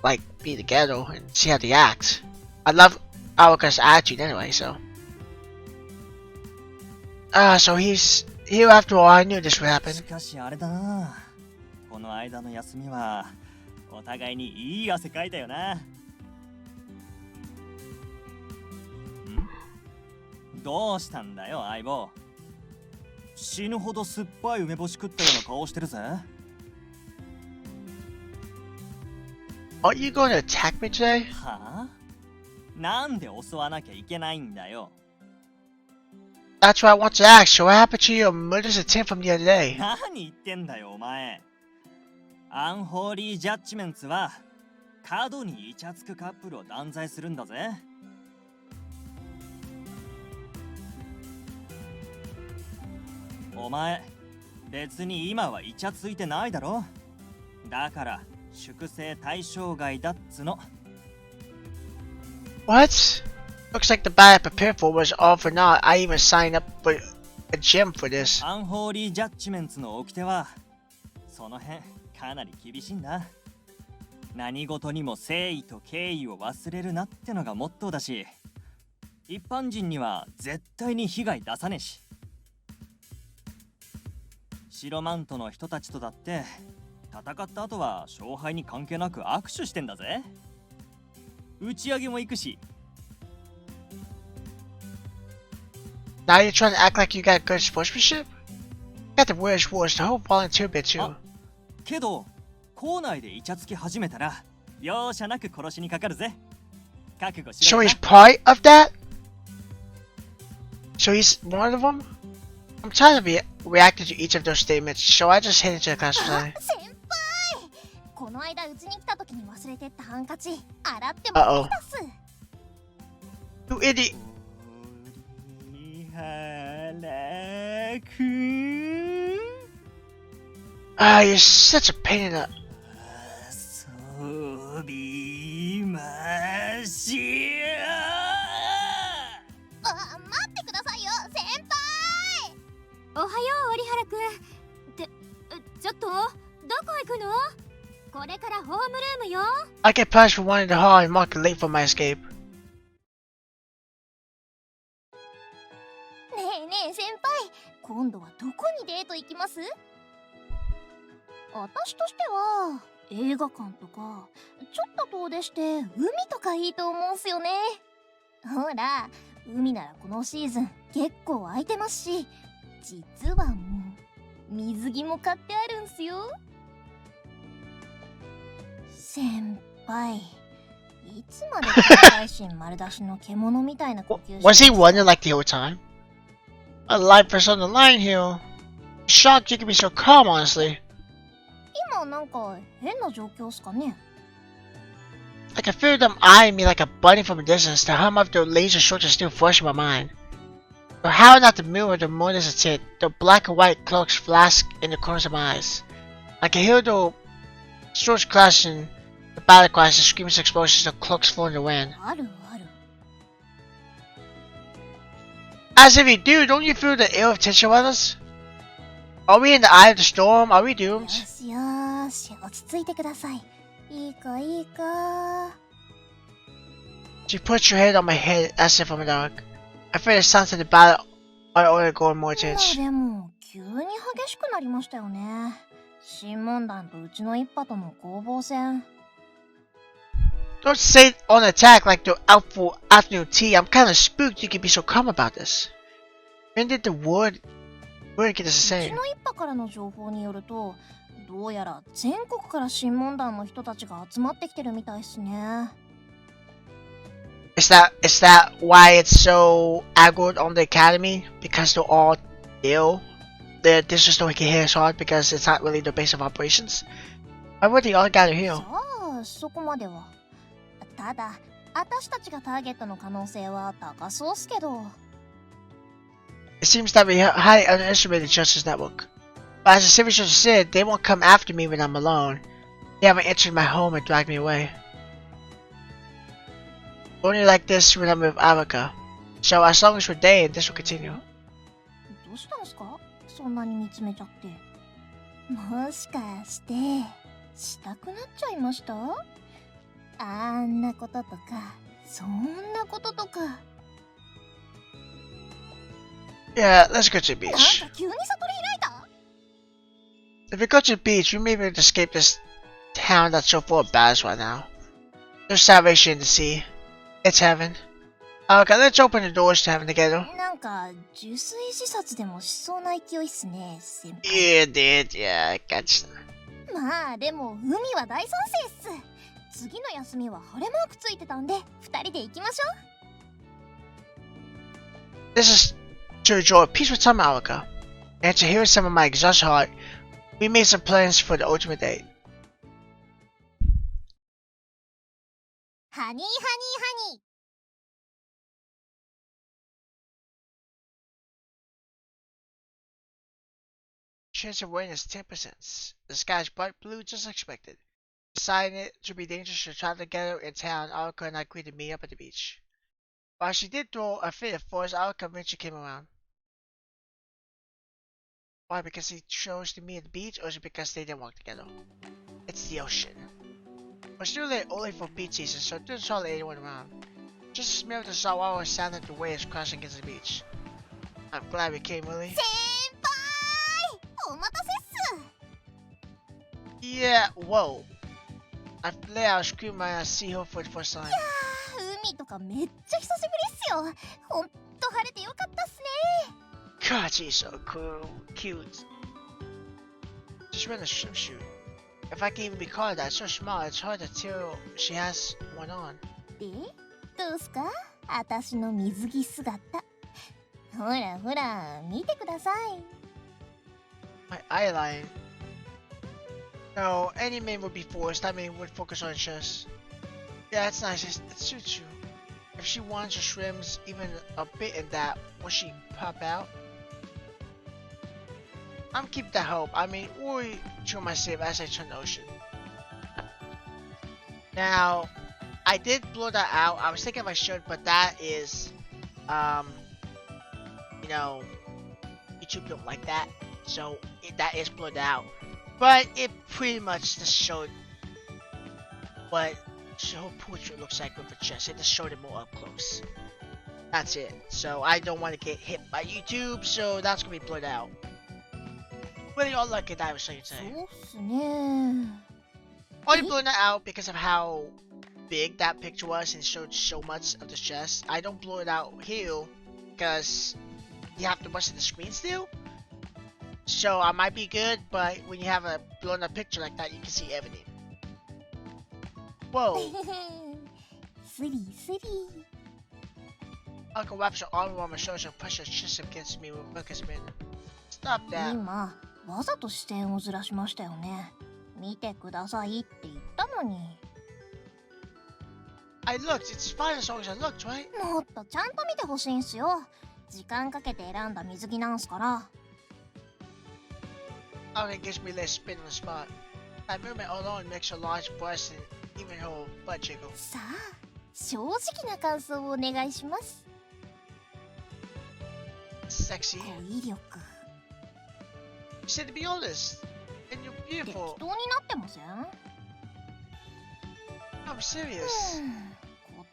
like be together and see how they act. I love Awaka's attitude anyway, so. So he's here after all. I knew this would happen. しかしあれだな。この間の休みはお互いにいい汗かいたよな。どうしたんだよ相棒。死ぬほど酸っぱい梅干し食ったような顔してるぜ。Aren't you going to attack me today? はあ、なんで襲わなきゃいけないんだよ。That's what I want to ask. So what happened to your murderous attempt from the other day? 何言ってんだよお前。アンホーリージャッジメンツは過度にイチャつくカップルを断罪するんだぜ。お前別に今はイチャついてないだろ。だから粛清対象外だっつの。What? Looks like the bat I prepared for was all for naught. I even signed up for a gym for this. アンホーリージャッジメンツの掟はその辺かなり厳しいんだ。何事にも誠意と敬意を忘れるなってのがモットーだし、一般人には絶対に被害出さねえし。白マントの人たちとだって戦った後は勝敗に関係なく握手してんだぜ。打ち上げも行くし。Now you're trying to act like you got good sportsmanship? You got the worst words, the whole volunteer bit too. けど校内でイチャつき始めたら容赦なく殺しにかかるぜ。覚悟し So ろよ he's part of that? So he's one of them? I'm tired of reacting to each of those statements, so I just head into the class today. 先輩、この間うちに来た時に忘れてったハンカチ洗ってもらってきたっす。 You idiot! 原くん、 Ah, you're such a pain in the... 遊びましょう。待ってくださいよ先輩。おはよう折原くん。ってちょっとどこ行くの？これからホームルームよ。 I get punished for wanting to hall and mark late for my escape. ねえねえ先輩、今度はどこにデート行きます？私としては映画館とかちょっと遠出して海とかいいと思うんすよね。ほら海ならこのシーズン結構空いてますし、実はもう水着も買ってあるんすよ。先輩、いつまで警戒心丸出しの獣みたいな呼吸して Was he wondering like the whole time? A life is on the line here. Shocked you can be so calm, honestly. 今なんか変な状況っすかね。 I can feel them eyeing me like a bunny from a distance. The hum of their laser shorts is still fresh in my mind. But how not the mirror the more as a tit, the black and white cloaks flash in the corners of my eyes. I can hear the swords clashing, the battle cries, the screaming explosions, the cloaks fall in the wind. あるある。 As if you do, don't you feel the air of tension with us? Are we in the eye of the storm? Are we よ doomed? しよーし、落ち着いてください。いいかいいか。 She puts her head on my head as if I'm a dog. I feel the sounds of the battle are only growing more 今 intense. でも急に激しくなりましたよね。新門団とうちの一派との攻防戦。 Don't say it on attack like they're out for afternoon tea. I'm kinda spooked you can be so calm about this. When did the word get us う to ち say? の一派からの情報によると、どうやら全国から新門団の人たちが集まってきてるみたいっすね。 Is that why it's so aggroed on the academy? Because they're all ill? They're disrespecting his hard because it's not really the base of operations? Why would they all gather here? さあ、そこまでは。ただ、私たちがターゲットの可能性は高そうっすけど。 It seems that we highly underestimated Justice Network. But as the civil soldier said, they won't come after me when I'm alone. They haven't entered my home and dragged me away. Only like this when I'm with Avika. So as long as we're dead, this will continue. どうしたんすか？そんなに見つめちゃって。もしかしてしたくなっちゃいました？あんなこととか、そんなこととか。 Yeah, let's go to the なん beach. か急に悟り開いた？ If we go to the beach, we may be able to escape this town that's so full of battles right now. There's salvation in the sea. It's heaven. Okay, let's open the doors to heaven together. なんか受水自殺でもしそうな勢いっすね、先輩。 Yeah, dude. Yeah, I gotcha. まあでも海は大賛成っす。次の休みは晴れマークついてたんで2人で行きましょう。 This is to enjoy a peaceful time in Alaka. And to hear some of my exhausted heart, we made some plans for the ultimate date. ハニーハニーハニー。 Chance of rain is 10%. The sky is bright blue, just as expected. Deciding it to be dangerous to travel together in town, Alaka and I agreed to meet up at the beach. While she did throw a fit at first, Alaka eventually came around. Why? Because he chose to meet at the beach, or is it because they didn't walk together? It's the ocean. We're still there only for beach season, so it didn't hardly anyone around. Just a smear of the saltwater sounded the waves crashing against the beach. I'm glad we came, Willie. 先輩お待たせっす。 Yeah, whoa. I've let out scream when I see her for the first time. 海とかめっちゃ久しぶりっすよ。ほんと晴れてよかったっすね。 God, she's so cool, cute. She's wearing a swimsuit. If I can even be called that, so small, it's hard to tell she has one on. でどうすか私の水着姿。ほらほら見てください。 My eyeline. No, any man would be forced. I mean, would focus on chest. Yeah, it's nice. It suits you. If she wants or swims even a bit in that, will she pop out? I'm keeping that hope. I mean, worry to myself as I turn the ocean. Now, I did blow that out. I was thinking if I should, but that is, you know, YouTube don't like that, so that is blurred out. But it pretty much just showed what the whole portrait looks like with the chest. It just showed it more up close. That's it. So I don't want to get hit by YouTube, so that's gonna be blurred out. Really unlucky that I was saying today. そうっすね。 Only blurred that out because of how big that picture was and showed so much of the chest. I don't blur it out here because you have to watch the screen still. So I might be good, but when you have a blown up picture like that, you can see everything. Whoa. スリスリ。 Uncle wraps her arm around my shoulders and pushes her chest against me with a spin. Stop that. 今わざと視線をずらしましたよね。見てくださいって言ったのに。 I looked. It's fine as long as I looked, right? もっとちゃんと見てほしいんすよ。時間かけて選んだ水着なんすから。 Uncle gives me a little spin on the spot. That movement alone makes her large breast and even her butt jiggle. さあ正直な感想をお願いします。 Sexy. 語彙力。 You said to be honest. And you're 適 beautiful. 当になってません？ I'm serious.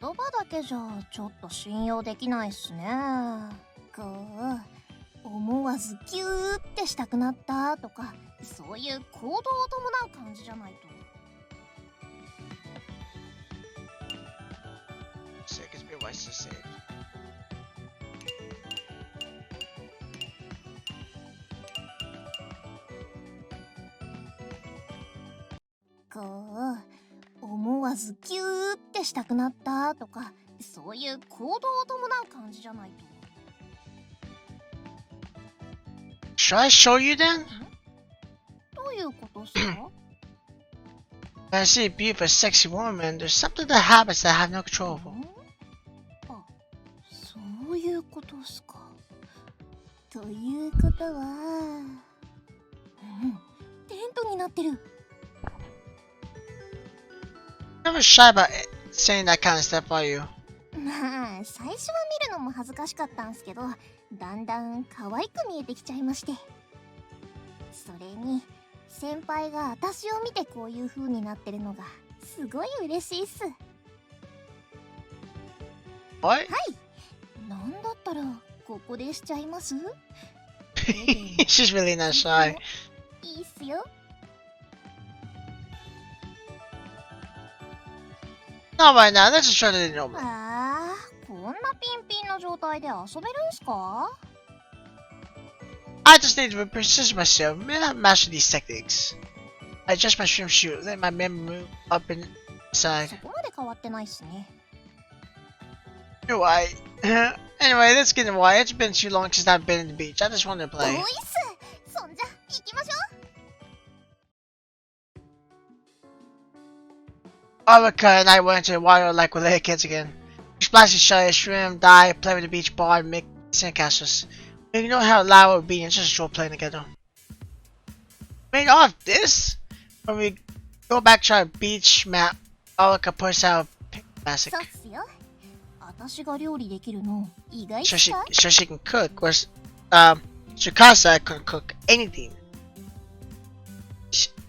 言葉だけじゃちょっと信用できないっすね。こう思わずギューってしたくなったとかそういう行動を伴う感じじゃないと。 Sick as me, what's to say? こう思わずギューってしたくなったとかそういう行動を伴う感じじゃないと。 Should I show you then? どういうことっすか？ When I see a beautiful, sexy woman, there's something that happens that I have no control over. あ、そういうことっすか。ということは、テントになってる。 Never shy about saying that kind of stuff, are you? まあ最初は見るのも恥ずかしかったんすけどだんだん可愛く見えてきちゃいまして。それに先輩が私を見てこういう風になってるのがすごい嬉しいっす。 What? なんだったらここでしちゃいます？ She's really not shy. いいっすよ。 Not right now, let's just try to do it normal. あー、こんなピンピンの状態で遊べるんすか？ I just need to position myself. May not master these techniques. I adjust my swimsuit, let my member move up and Side. そこまで変わってないしね。 You're white. Anyway, let's get into why. It's been too long since I've been in the beach. I just wanted to おい play. っす。そんじゃ行きましょう。 Orica and I went into the water like we're little kids again. We splashed each other, swim, dive, play with the beach ball, and make sandcastles. You know how loud it would be in just a short playing together. Made all of this? When we go back to our beach map, Orica puts out a pink plastic. そうっすよ。私が料理できるの意外っ So す she か？ so she can cook. Whereas Tsukasa couldn't cook anything.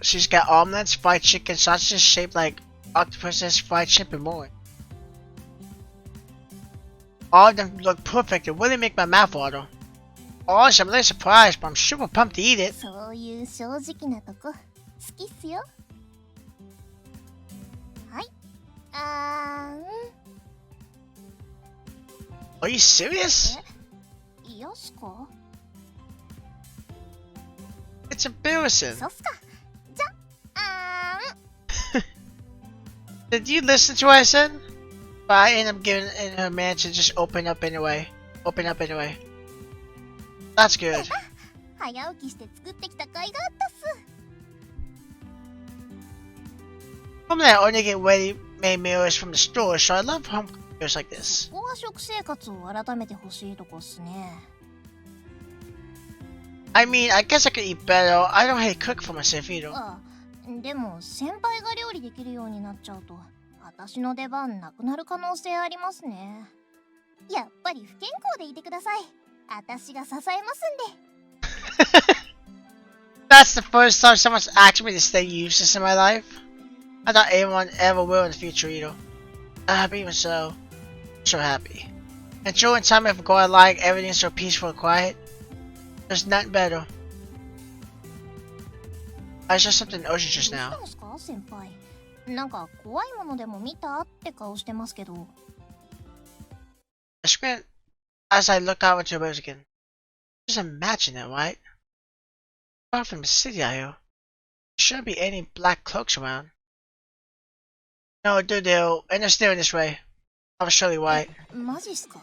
She's got omelets, fried chicken, sausages shaped like octopuses, fried shrimp, and more. All of them look perfect and really make my mouth water. Honestly, I'm a little surprised, but I'm super pumped to eat it. そういう正直なとこ好きっすよ。はい。Are you serious? いやしか？ It's embarrassing. そうっすか。じゃDid you listen to what I said? But I ended up giving in her mansion just open up anyway. Open up anyway. That's good. 早起きして作ってきた甲斐があったっす。 Normally I only get ready-made meals from the store, so I love home meals like this. ここは食生活を改めてほしいとこっすね。 I mean, I guess I could eat better. I don't hate cook for myself either. あ、でも先輩が料理できるようになっちゃうと私の出番なくなる可能性ありますね。やっぱり不健康でいてください。私が支えますんで。 That's the first time someone's asked me to stay useless in my life. I thought anyone ever will in the future either. But even so, I'm so happy. And during time of going like everything's so peaceful and quiet, there's nothing better. I saw something in the ocean just どうした now. んすか先輩。なんか怖いものでも見たって顔してますけど。 I squint as I look out into the waves again. Just imagine it, right? Far from the city out here. There shouldn't be any black cloaks around. No, dude, and they're steering this way. I was surely white. マジっすか？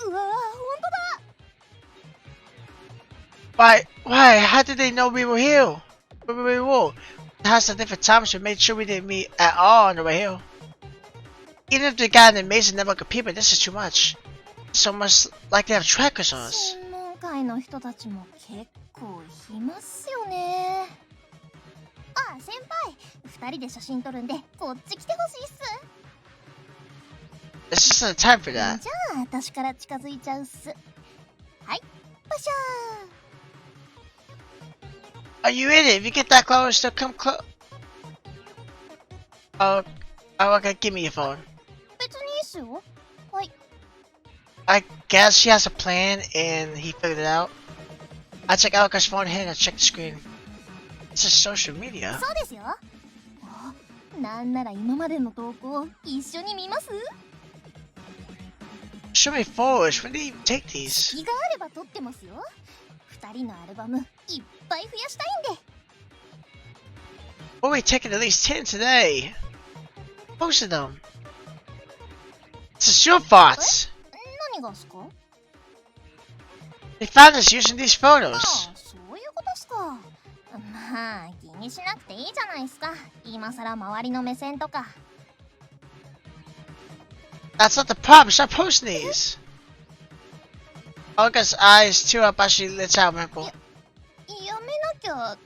うわー、ほんとだ。 Why? How did they know we were here? We were. The house at different times, we made sure we didn't meet at all on the way here. Even if the guy in the maze never could peep, but this is too much. It's almost like they have trackers on us. 専門界の人たちも結構いますよね。あ、先輩、二人で写真撮るんでこっち来てほしいっす。 This isn't the time for じゃ that. あ私から近づいちゃうっす。はい、パシャー。 Are you in it? If you get that close, they'll come close. Oh, okay, give me your phone. 別にいいっすよ。はい。 I guess she has a plan and he figured it out. I check Alka's phone and I check the screen. This is social media. そうですよ。あ、なんなら今までの投稿一緒に見ます？ Show me photos. When did you take these? 気があれば撮ってますよ。二人のアルバムいっぱい増やしたいんで。 We'll be taking at least 10 today. Most of them. This is your thoughts. 何がっすか？ They found us using these あ photos. あ、そういうことっすか。まあ気にしなくていいじゃないっすか。今さら周りの目線とか。 That's not the problem. Stop posting these. Olga's eyes tear up as she lets out a wimple. やめなきゃダ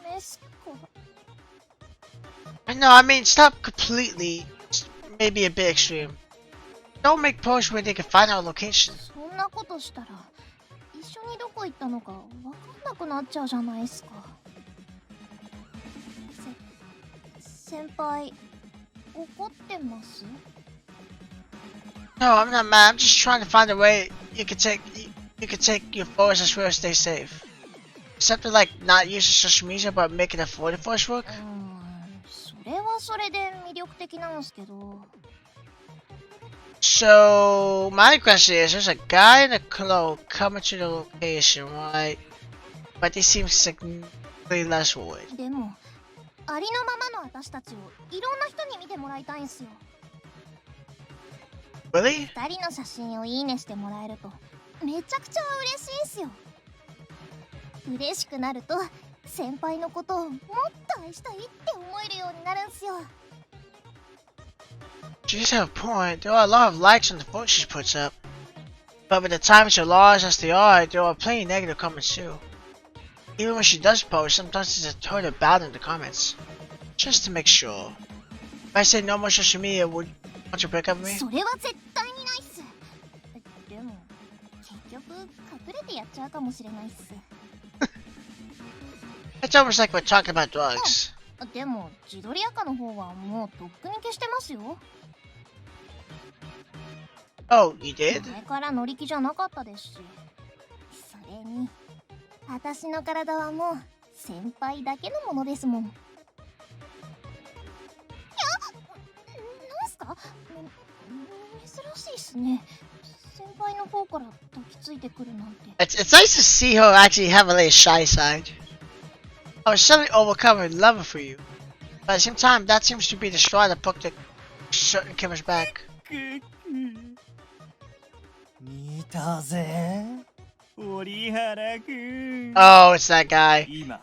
メっすか？ No, I mean, stop completely. Maybe a bit extreme. Don't make posts where they can find our location. そんなことしたら一緒にどこ行ったのかわかんなくなっちゃうじゃないっすか。先輩怒ってます？ No, I'm not mad. I'm just trying to find a way you can take your photos as well as stay safe. Something like not using social media but making a photo for us work. それはそれで魅力的なんすけど。 So my question is, there's a guy in a cloak coming to the location, right? But he seems significantly less worried. でもありのままの私たちをいろんな人に見てもらいたいんすよ。 Really? 2人の写真をいいねしてもらえるとめちゃくちゃ嬉しいんすよ。嬉しくなると先輩のことをもっと愛したいって思えるようになるんすよ。 She does have a point. There are a lot of likes on the photos she puts up. But with the times so large as they are, there are plenty of negative comments too. Even when she does post, sometimes there's a ton about in the comments. Just to make sure. If I say no more social media, would you break up with me? それは絶対にないっす。でも結局隠れてやっちゃうかもしれないっす。 It's almost like we're talking about drugs. でも自撮り赤の方はもうとっくに消してますよ。 Oh, you did? 前から乗り気じゃなかったですし、それに私の体はもう先輩だけのものですもん。いや、なんすか？珍しいっすね。先輩の方から抱きついてくるなんて。It's nice to see her actually have a little shy side. I was suddenly overcome with love for you. But at the same time, that seems to be the straw that broke the certain Kimmer's back. 見たぜ、折原くん。 Oh, it's that guy. 今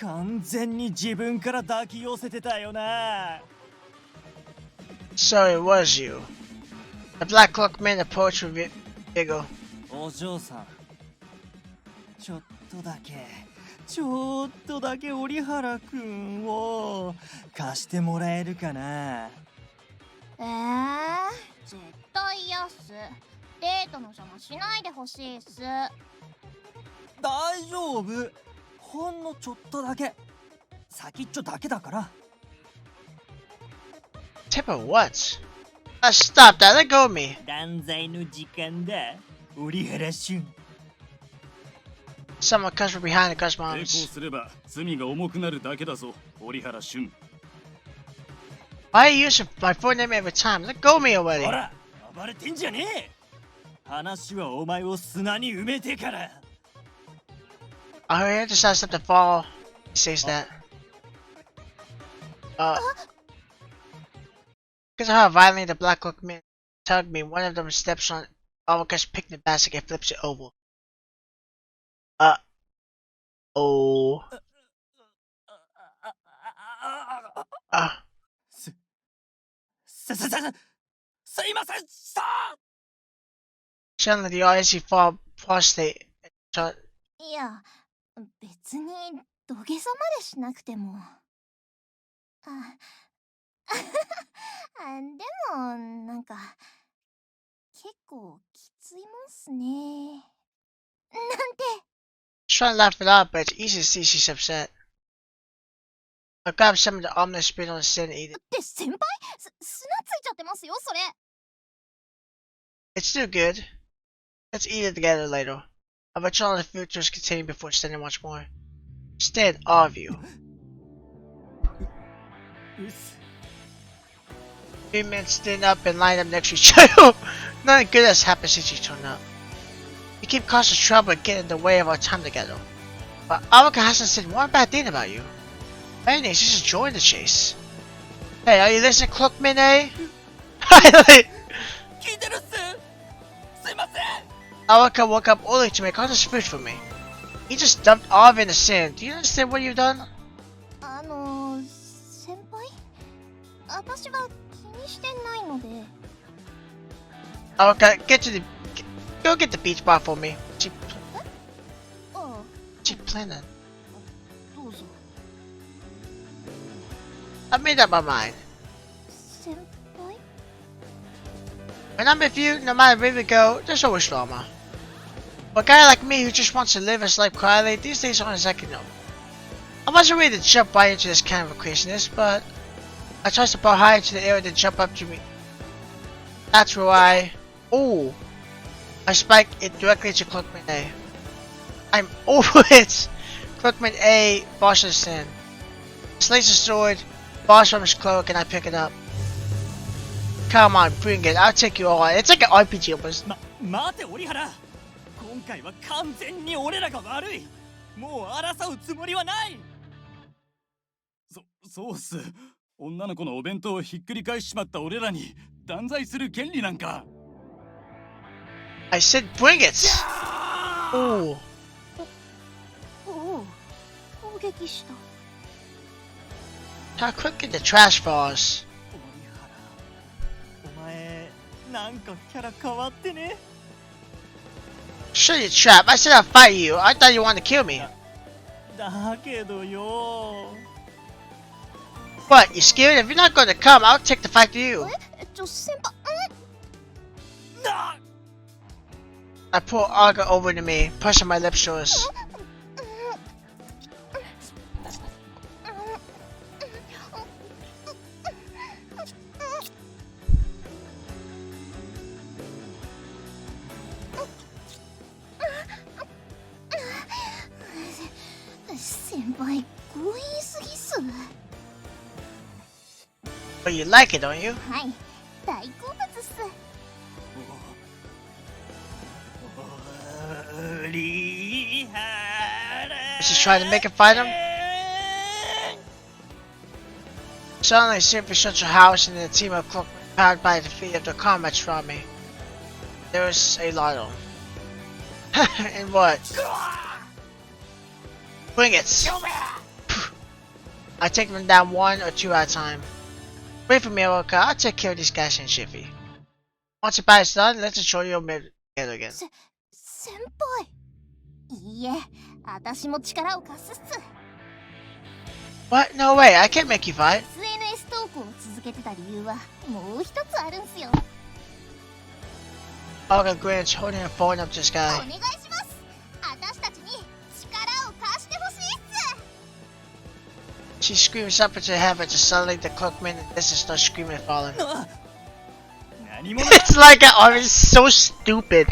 完全に自分から抱き寄せてたよな。 So it was you. The black cloak man approached with Viggo. お嬢さん、ちょっとだけ折原くんを貸してもらえるかな。絶対嫌っす。デートの邪魔しないでほしいっす。大丈夫、ほんのちょっとだけ、先っちょだけだから。 Tip of what? Stop that, let go of me. 断罪の時間だ、折原俊。 Someone comes from behind and cuts 抵抗 moms. すれば罪が重くなるだけだぞ、折原俊。 Why are you using my full name every time? Let go of me already. ほら、暴れてんじゃねえ。話はお前を砂に埋めてから。 I heard decides to fall. He says that. Because of how violently the black cloak men tugged me, one of them steps on Alvacar's picnic basket and flips it over. Oh. すいませんでした。 Suddenly the audience fall prostrate. いや、別に土下座までしなくても。でもなんか結構きついもんっすね。なんて。 She's trying to laugh it out, but it's easy to see she's upset. I grab some of the ominous spit on the sand and eat it. って先輩、砂ついちゃってますよ、それ。 It's still good. Let's eat it together later. I'll bet you all the food was contained before standing much more. Instead, all of you. 3 men stand up and line up next to each other. Nothing good has happened since you turned up. You keep causing trouble and getting in the way of our time together. But Alvacar hasn't said one bad thing about you. Anyways, just enjoy the chase. Hey, are you listening, Cloakman, eh? 聞いてるっす。すいません。 Alvacar woke up early to make all this food for me. He just dumped all of it in the sand. Do you understand what you've done? 先輩、私は気にしてないので。 Alvacar, go get the beach bar for me. ああ、 She planning. どうぞ。 I made up my mind. 先輩？ When I'm with you, no matter where we go, there's always drama. For a guy like me who just wants to live his life quietly, these days aren't exactly no. I wasn't ready to jump right into this kind of craziness, but I tried to bow high into the air and then jump up to me. That's where I spiked it directly to Cloakman A. I'm over it! Cloakman A bosses in. Slays the sword, falls from his cloak, and I pick it up. Come on, bring it. I'll take you all. It's like an RPG almost. 待て折原。今回は完全に俺らが悪い。もう争うつもりはない。そうっす。女の子のお弁当をひっくり返しちまった俺らに断罪する権利なんか。I said bring it! Ooh. おう、攻撃した。 How quick did the trash falls? お前なんかキャラ変わってね。 Shut your trap. I said I'd fight you. I thought you wanted to kill me. だけどよ。 What? You scared? If you're not going to come, I'll take the fight to you. 先輩、な I pull Arga over to me, pushing my lips to us. But you like it, don't you? はい、大好物っす。栗原 She's trying to make it fight him? Suddenly, the infrastructure house and the team of clock powered by the feet of the comrades from me. There was a lot of them. And what? Bring it! I take them down 1 or 2 at a time. Wait for me, Oka. I'll take care of these guys in Shiffy. Once the battle is done, let's show you together again. 先輩。いいえ、私も力を貸すっす。 What? No way, I can't make you fight. SNS 投稿を続けてた理由はもう一つあるんすよ。 Olga grins, holding her phone up to the お sky. 願いします。私たちに力を貸してほしいっす。 She screams up into heaven, and suddenly the cloakman and distance starts screaming and falling. 何者 It's like it's so stupid.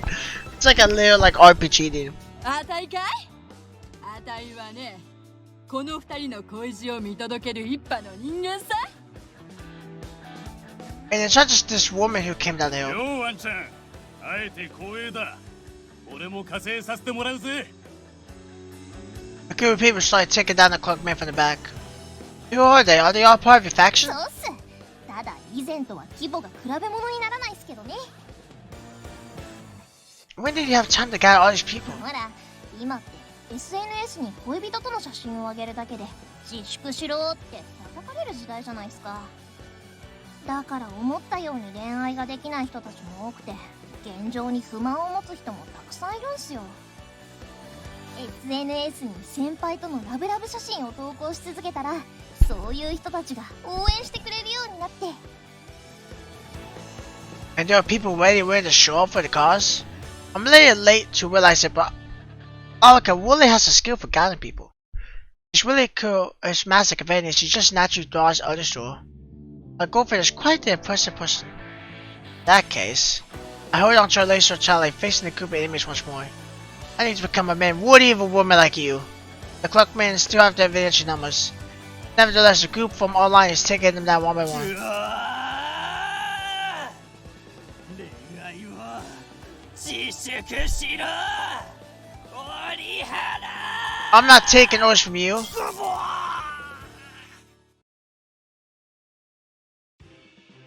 It's like a little like RPG dude. あたいかい？あたいはね、この二人の恋路を見届ける一派の人間さ。 And it's not just this woman who came down the hill. ようワンちゃん、あえて光栄だ。俺も加勢させてもらうぜ。 A group of people started taking down the cloakman from the back. Who are they? Are they all part of your そ faction? うっす。ただ以前とは規模が比べ物にならないっすけどね。 When did you have time to gather all these people? ほら、今って SNS に恋人との写真を上げるだけで自粛しろって叩かれる時代じゃないですか。だから思ったように恋愛ができない人たちも多くて、現状に不満を持つ人もたくさんいるんすよ。 SNS に先輩とのラブラブ写真を投稿し続けたら、そういう人たちが応援してくれるようになって。 And there are people waiting to show up for the cause? I'm a little late to realize it, but Olga really has a skill for guiding people. She's really cool, it's massive advantage, she just naturally draws others to her. Her girlfriend is quite the impressive person. In that case, I hold on to her laser child, facing the group of enemies once more. I need to become a man, would even woman like you. The clockmen still have the advantage in numbers. Nevertheless, the group from online is taking them down one by one. うわー恋愛を自粛しろ折原 I'm not taking orders from you.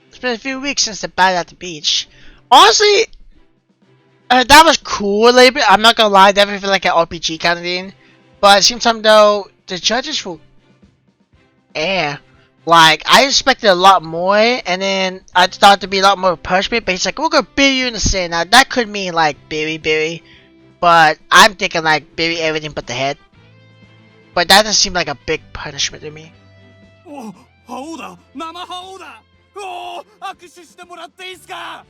It's been a few weeks since the battle at the beach. Honestly, that was cool a little bit. I'm not gonna lie, definitely feel like an RPG kind of thing. But at the same time though, the judges were like, I expected a lot more, and then I thought there'd be a lot more punishment, but he's like, we're gonna bury you in the sand. Now, that could mean, like, bury, but I'm thinking, like, bury everything but the head. But that doesn't seem like a big punishment to me. お、覇王だ、生覇王だ。おお、握手してもらっていいっすか。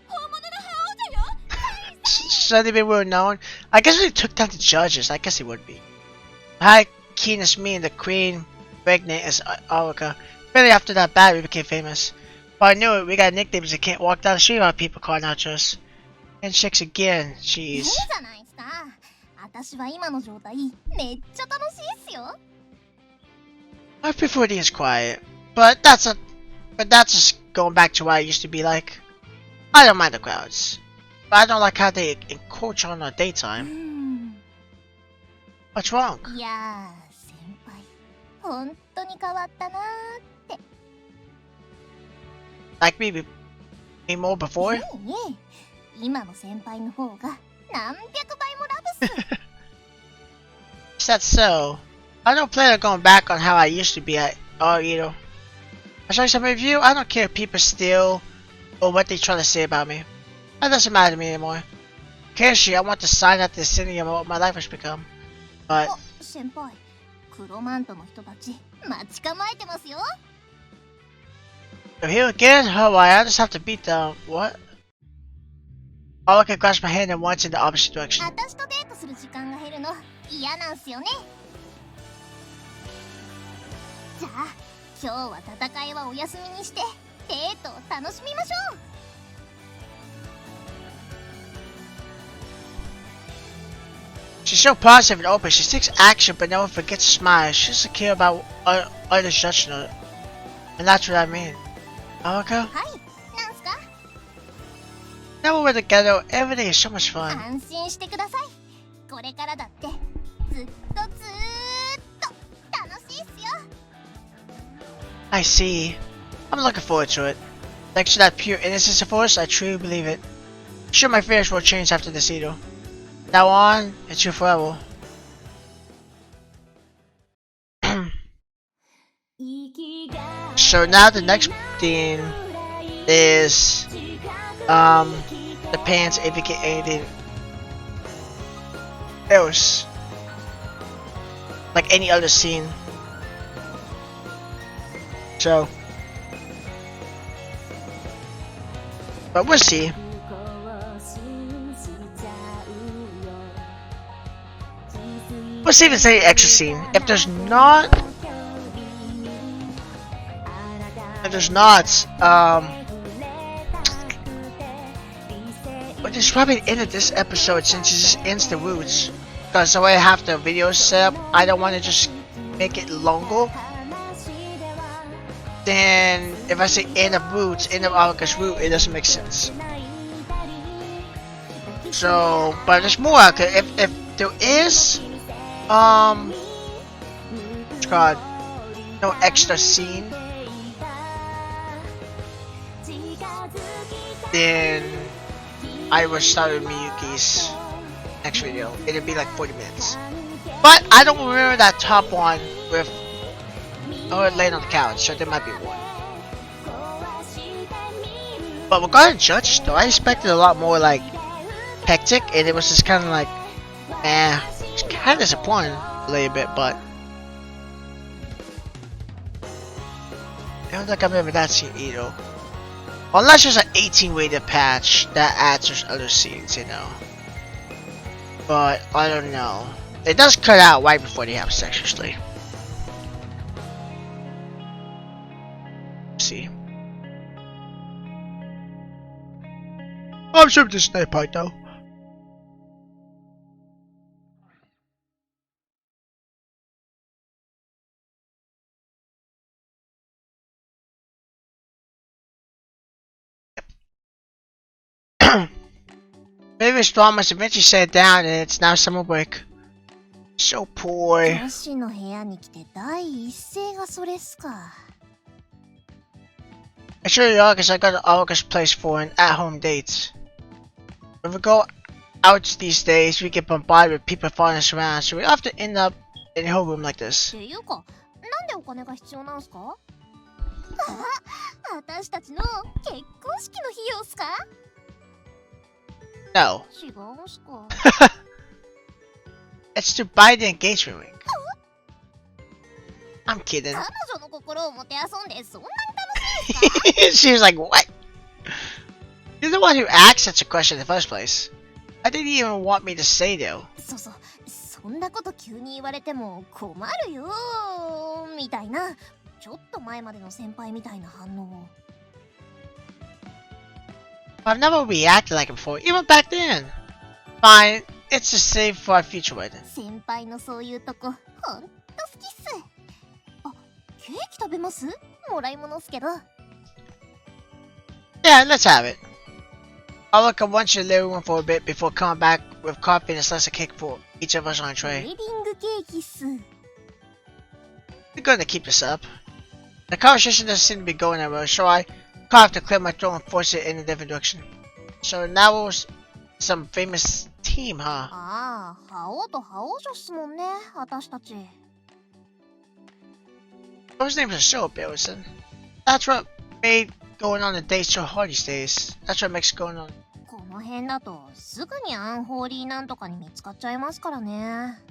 本物の覇王だよ。 Suddenly we were known. I guess we took down the judges. I guess he would be. Hi, keen as me and the queen, pregnant as Aruka. Really after that battle we became famous. But I knew it, we got nicknames and can't walk down the street without people calling out to us. And chicks again, いい jeez. じゃないですか。私は今の状態めっちゃ楽しいっすよ。 I prefer things quiet. But that's just going back to what I used to be like. I don't mind the crowds. But I don't like how they encroach on our daytime. What's wrong? いやー、先輩、本当に変わったなーって。 Like me more before? いえいえ、今の先輩の方が何百倍もラブっす。 Is that so? I don't plan on going back on how I used to be at you know. As like some of you, I don't care if people steal or what they try to say about me. That doesn't matter to me anymore. Occasionally, I want to sign out the city of what my life has become. But あ、先輩、黒マントの人たち待ち構えてますよ。 you're here again? Oh, I just have to beat them. What? All I can grasp my hand and once in the opposite direction. 私とデートする時間が減るの嫌なんすよね。じゃあ今日は戦いはお休みにしてデートを楽しみましょう。 She's so positive and open. She takes action but never forgets to smile. She doesn't care about others judging her. And that's what I mean. Aoka? はい、なんすか？ Now we're together, every day is so much fun. 安心してください。これからだってずっと楽しいっすよ。 I see. I'm looking forward to it. Thanks to that pure innocence of yours, I truly believe it. I'm sure my fears will change after this Edo. Now on, it's you forever. So now the next theme is the pants indicate anything else, like any other scene. So, but we'll see. We'll see if there's any extra scene. If there's not, but there's probably the end of this episode since it just ends the roots. Because the way I have the video set up, I don't want to just make it longer. Then if I say end of roots, end of Arca's root, it doesn't make sense. So, but there's more. If there is, God, no extra scene, then I will start with Miyuki's next video. It'll be like 40 minutes. But I don't remember that top one with laying on the couch, so there might be one. But regarding judges though, I expected a lot more like hectic, and it was just kind of like, it's kind of disappointing a little bit, but I don't think I've ever that scene either. Unless there's an 18 rated patch that adds those other scenes, you know. But I don't know. It does cut out right before they have sex usually. See. I'm sure this is no part though. Maybe it's storm must eventually set down and it's now summer break. So poor. 女子の部屋に来て第一声がそれっすか。 I sure you are because I got an August place for an at-home date. When we go out these days, we get bombarded with people following us around, so we often end up in a whole room like this. っていうか、なんでお金が必要なんすか？私たちの結婚式の費用っすか？ No. 違うんすか？ It's to buy the engagement ring. I'm kidding. 彼女の心をもてあそんでそんなに楽しいんですか？ She was like, what? You're the one who asked such a question in the first place. I didn't even want me to say though. そう、そんなこと急に言われても困るよーみたいな、ちょっと前までの先輩みたいな反応を。 I've never reacted like it before, even back then. Fine, it's to save for our future wedding. 先輩のそういうとこ、ほんと好きっす。あ、ケーキ食べます？もらい物っすけど。 Yeah, let's have it. I'll look at once in the living room for a bit before coming back with coffee and a slice of cake for each of us on a ウェ tray. ディングケーキっす。We're going to keep this up. The conversation doesn't seem to be going anywhere, so I have to clear my throat and force it in a different direction. So now was some famous team, huh? ああ、覇王と覇王女っすもんね、私たち。Those names are so embarrassing. That's what made going on the dates so hard these days. That's what makes going on. この辺だとすぐにアンホーリーなんとかに見つかっちゃいますからね。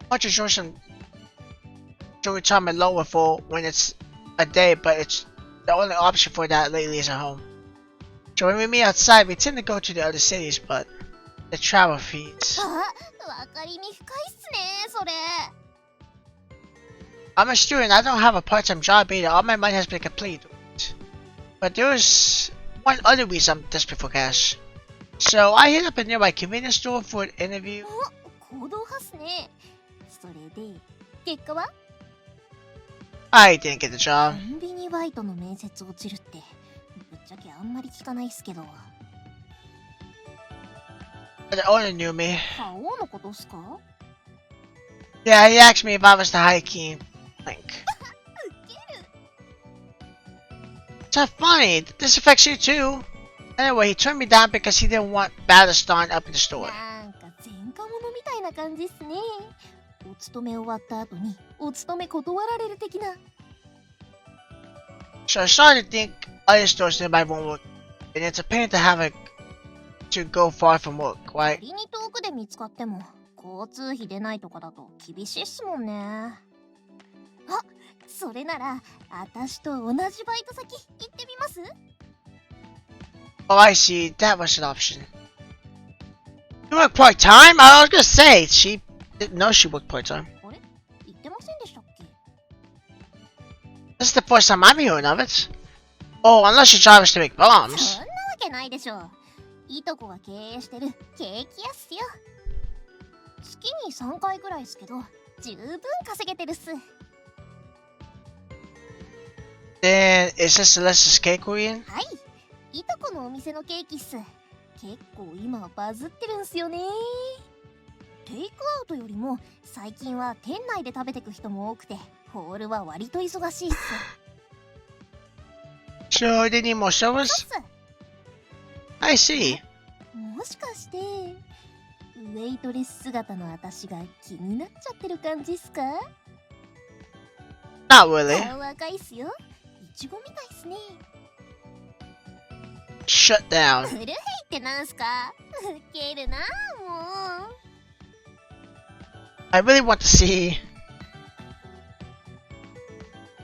Much as Jordan during time at lower for when it's a day, but it's the only option for that lately is at home. So when we meet outside, we tend to go to the other cities, but the travel fees. あ、わかりみ深いっすね、それ。I'm a student, I don't have a part-time job either. All my money has been completed. But there's one other reason I'm desperate for cash. So I hit up a nearby convenience store for an interview. お、行動派っすね。それで、結果は I didn't get the コ job. ンビニバイトの面接落ちるって、ぶっちゃけあんまり聞かないっすけど。 But the owner knew me. 覇王のことっすか？ Yeah, he asked me if I was the high king. Link. It's not funny. This affects you too. Anyway, he turned me down because he didn't want Battlestar up in the store. なんか前科者みたいな感じっすね。お勤め終わった後にお勤め断られる的な。 So I started to think other stores nearby won't work. And it's a pain to have it to go far from work, right? 仮に遠くで見つかっても交通費出ないとかだと厳しいっすもんね。あ、それなら私と同じバイト先行ってみます？ Oh, I see. That was an option. You work part-time? I was gonna say, she didn't know she worked part-time. あれ？言ってませんでしたっけ？ This is the first time I'm hearing of it. Oh, unless your job is to make そん bombs. なわけないでしょ。いとこが経営してるケーキ屋っすよ。月に3回ぐらいっすけど十分稼げてるっす。 Then, is this Celeste's Cake Korean? はい、いとこのお店のケーキっす。結構今バズってるんすよね。テイクアウトよりも最近は店内で食べてく人も多くて、ホールは割と忙しいっす。 So, they need more servers? っす。 I see. もしかしてウェイトレス姿の私が気になっちゃってる感じっすか？ Not really. 顔若いっすよ。いちごみたいっすね。 Shut down. 古いってなんすか？ウケるなもう。 I really want to see.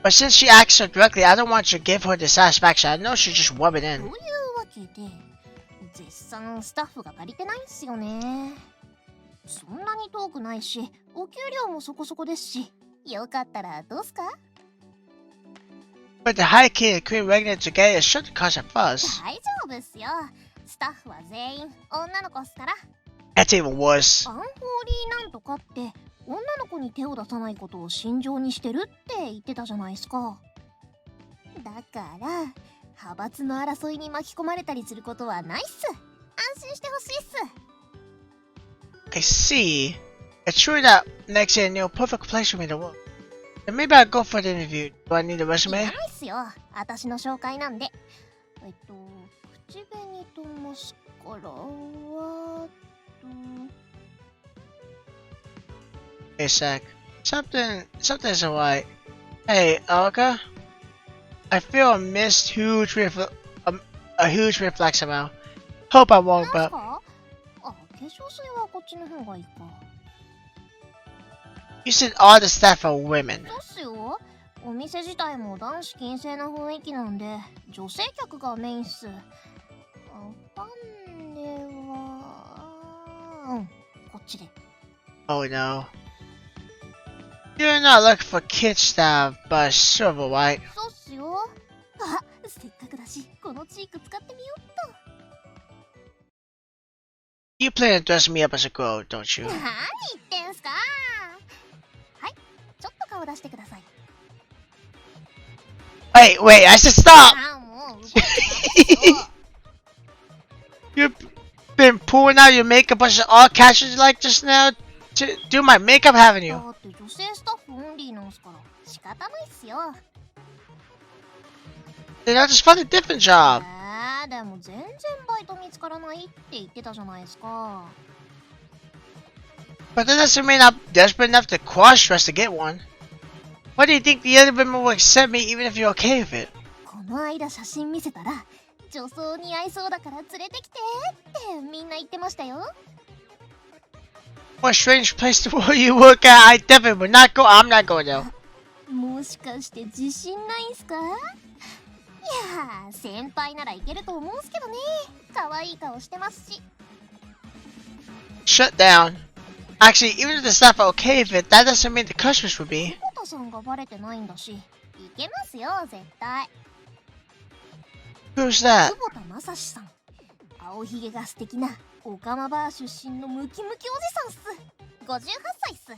But since she asks so directly, I don't want to give her the satisfaction. I know she'll just rub it とい in. うわけで絶賛スタッフが足りてないんすよね。そんなに遠くないしお給料もそこそこですし、よかったらどうすか？ But the high key and queen regular together should cause a fuss. 大丈夫っすよ。スタッフは全員女の子っすから。 That's even worse. アンホーリーなんとかって女の子に手を出さないことを信条にしてるって言ってたじゃないですか。だから派閥の争いに巻き込まれたりすることはないっす。安心してほしいっす。 I see. It's true that next year knew a perfect place for me to work. Then maybe I'll go for the interview. Do I need a いら resume? ないっすよ。私の紹介なんで。口紅とマスカラはWait a sec. Something's alright. Hey, Olga. I feel a huge reflex somehow. Hope I'm wrong, なんす but か？あ、化粧水はこっちの方がいいか。 you said all the staff are women. そうっすよ。お店自体も男子禁制な雰囲気なんで女性客がメインっす。パンではこっちで。 Oh no. You're not looking for kid staff, but sure of alright. そうっすよ。あ、せっかくだしこのチーク使ってみよっと。 You plan to dress me up as a girl, don't you? 何言ってんすか？はい、ちょっと顔出してください。 Wait, I said stop! あ、もう動いてますよ。 You've been pulling out your makeup as all casual like just now? to do my makeup, haven't だ you? って女性スタッフオンリーなんすから仕方ないっすよ。 Then I'll just find a different job. でも全然バイト見つからないって言ってたじゃないですか。 But that doesn't mean I'm desperate enough to cross-dress to get one. Why do you think the other women will accept me even if you're okay with it? この間写真見せたら女装に合いそうだから連れてきてってみんな言ってましたよ。 What a strange place to where you work at. I definitely would not go. I'm not going though. もしかして自信ないんすか？いやー先輩ならいけると思うんすけどね。可愛い顔してますし。 Shut down. Actually, even if the staff are okay with it, that doesn't mean the customers would be. 久保田さんがバレてないんだしいけますよ絶対。 Who's that? 久保田正史さん。青ひげが素敵なオカマバー出身のムキムキおじさんっす。58歳っす。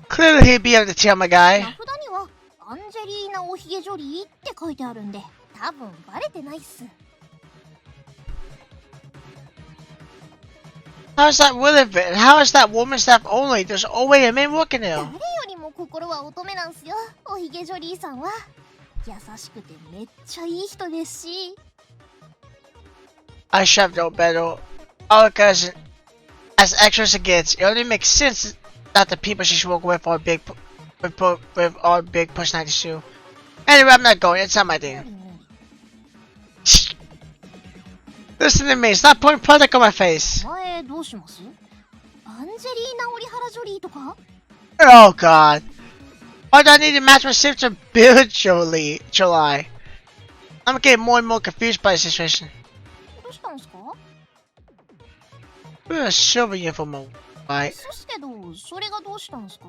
Clearly he'd be able to tell my 名 guy. 札にはアンジェリーナ・おひげジョリーって書いてあるんで多分バレてないっす。 How is that relevant? And how is that woman staff only? There's always a man working 誰 there. よりも心は乙女なんすよおひげジョリーさんは。優しくてめっちゃいい人ですし。 I should have known better. All because as extra as it gets, it only makes sense that the people she's working with are big, with are big personalities too. Anyway, I'm not going. It's not my thing. Listen to me. Stop putting product on my face. 前どうします？アンジェリーナ・オリハラジョリーとか？ Oh God. Why do I need to match my signature build, July? I'm getting more and more confused by the situation. どうしたんすか？ We're a silver uniform, right? そうっすけどそれがどうしたんすか？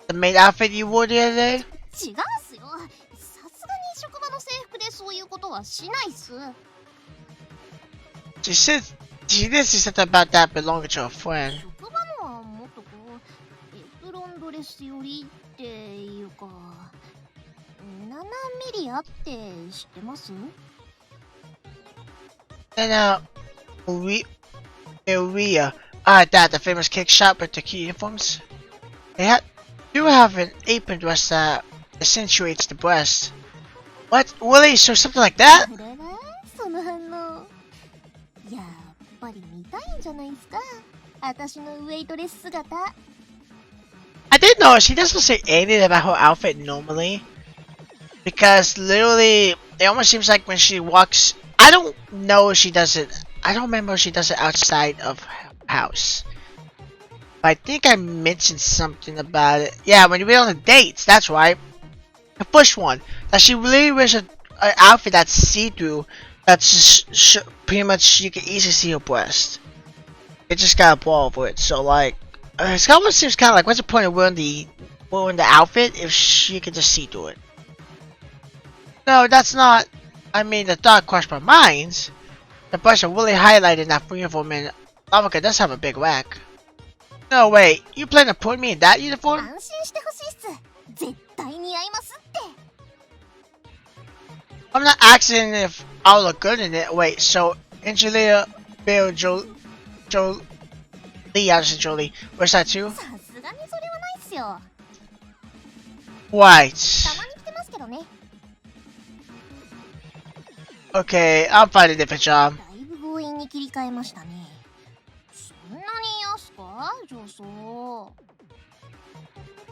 The maid outfit you wore the other day? 違うっすよ。さすがに職場の制服でそういうことはしないっす。 She did say something about that belonging to a friend. 職場のはもっとこうエプロンドレスよりっていうか7ミリあって知ってます？ And Maria, that the famous cake shop with the key uniforms. They do have an apron dress that accentuates the breast. What? Really? So something like that? これがその反応。やっぱり見たいんじゃないですか。私のウェイトレス姿。 I did notice she doesn't say anything about her outfit normally. Because literally, it almost seems like when she walks, I don't know if she does it. I don't remember if she does it outside of her house. But I think I mentioned something about it. Yeah, when you went on the dates, that's right. The first one. That she really wears an outfit that's see-through. That's pretty much, you can easily see her breast. It just got a ball over it. So like, it almost seems kind of like, what's the point of wearing the outfit if she can just see through it? No, that's not. I mean, the thought crossed my mind. The breasts are really highlighted in that uniform, and Avoka does have a big rack. No, wait, you plan to put me in that uniform? 安心してほしいっす。絶対似合いますって。 I'm not asking if I'll look good in it. Wait, so Angelina, Bill, Jolie, I just said Jolie. Where's that too? さすがにそれはないっすよ。 White. たまに着てますけどね。 Okay, I'll find a different job. だいぶ強引に切り替えましたね。そんなに嫌っすか？女装。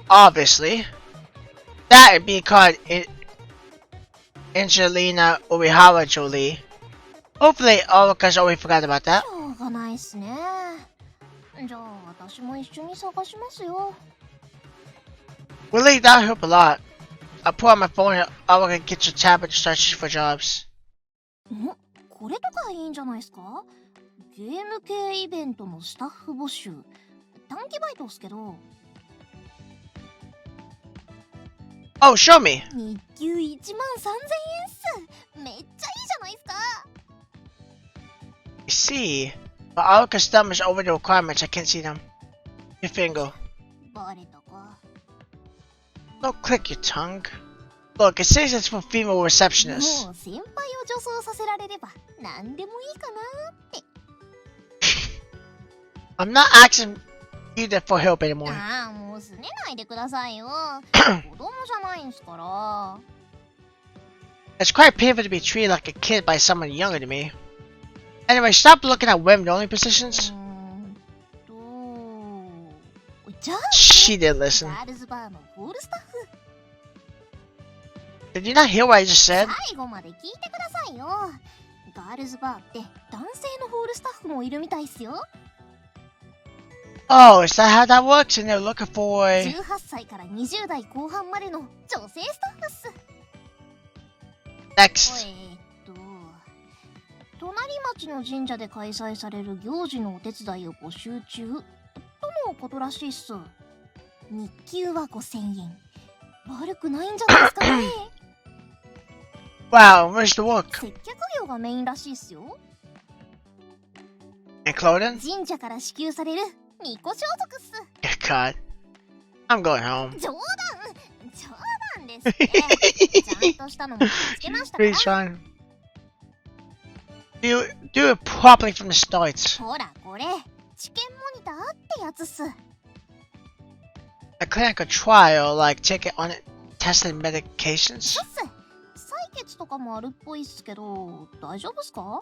Obviously. That would be called Angelina Urihara Jolie. Hopefully, Avoka's already forgot about that. しょうがないっすね。じゃあ私も一緒に探しますよ。 Really, that'll help a lot. I'll put on my phone and Avoka can get your tablet to start searching for jobs. これとかいいんじゃないですか？ゲーム系イベントのスタッフ募集。短期バイトっすけど。 Oh, show me. 日給13000円っす。めっちゃいいじゃないっすか。 I see. But Avoka's thumb is over the requirements. I can't see them. Your finger. バレたか。 Don't click your tongue. Look, it says it's for female もう receptionists. 先輩を女装させられれば何でもいいかなって。I'm not asking you that for help anymore. ああ、もうすねないでくださいよ。子供じゃないんすから。 It's quite painful to be treated like a kid by someone younger than me. Anyway, stop looking at women-only positions. じゃあ She didn't listen. ガールズバーのホールスタッフ Did you not hear what I just said? 最後まで聞いてくださいよ。ガールズバーって男性のホールスタッフもいるみたいっすよ。 Oh, is that how that works? And they're looking for a... 18歳から20代後半までの女性スタッフっす。 Next. 隣町の神社で開催される行事のお手伝いを募集中とのことらしいっす。日給は5000円。悪くないんじゃないですかね。Wow, where's the work? 接客業がメインらしいっすよ。 And clothing? 神社から支給される巫女装束っす。 God. I'm going home. 冗談ですって。ちゃんとしたのもつけましたか Please ら。 try. Do it properly from the start. ほらこれ治験モニターってやつっす。 A clinical trial, like taking on tested medications? そうっす。採血とかもあるっぽいっすけど大丈夫っすか？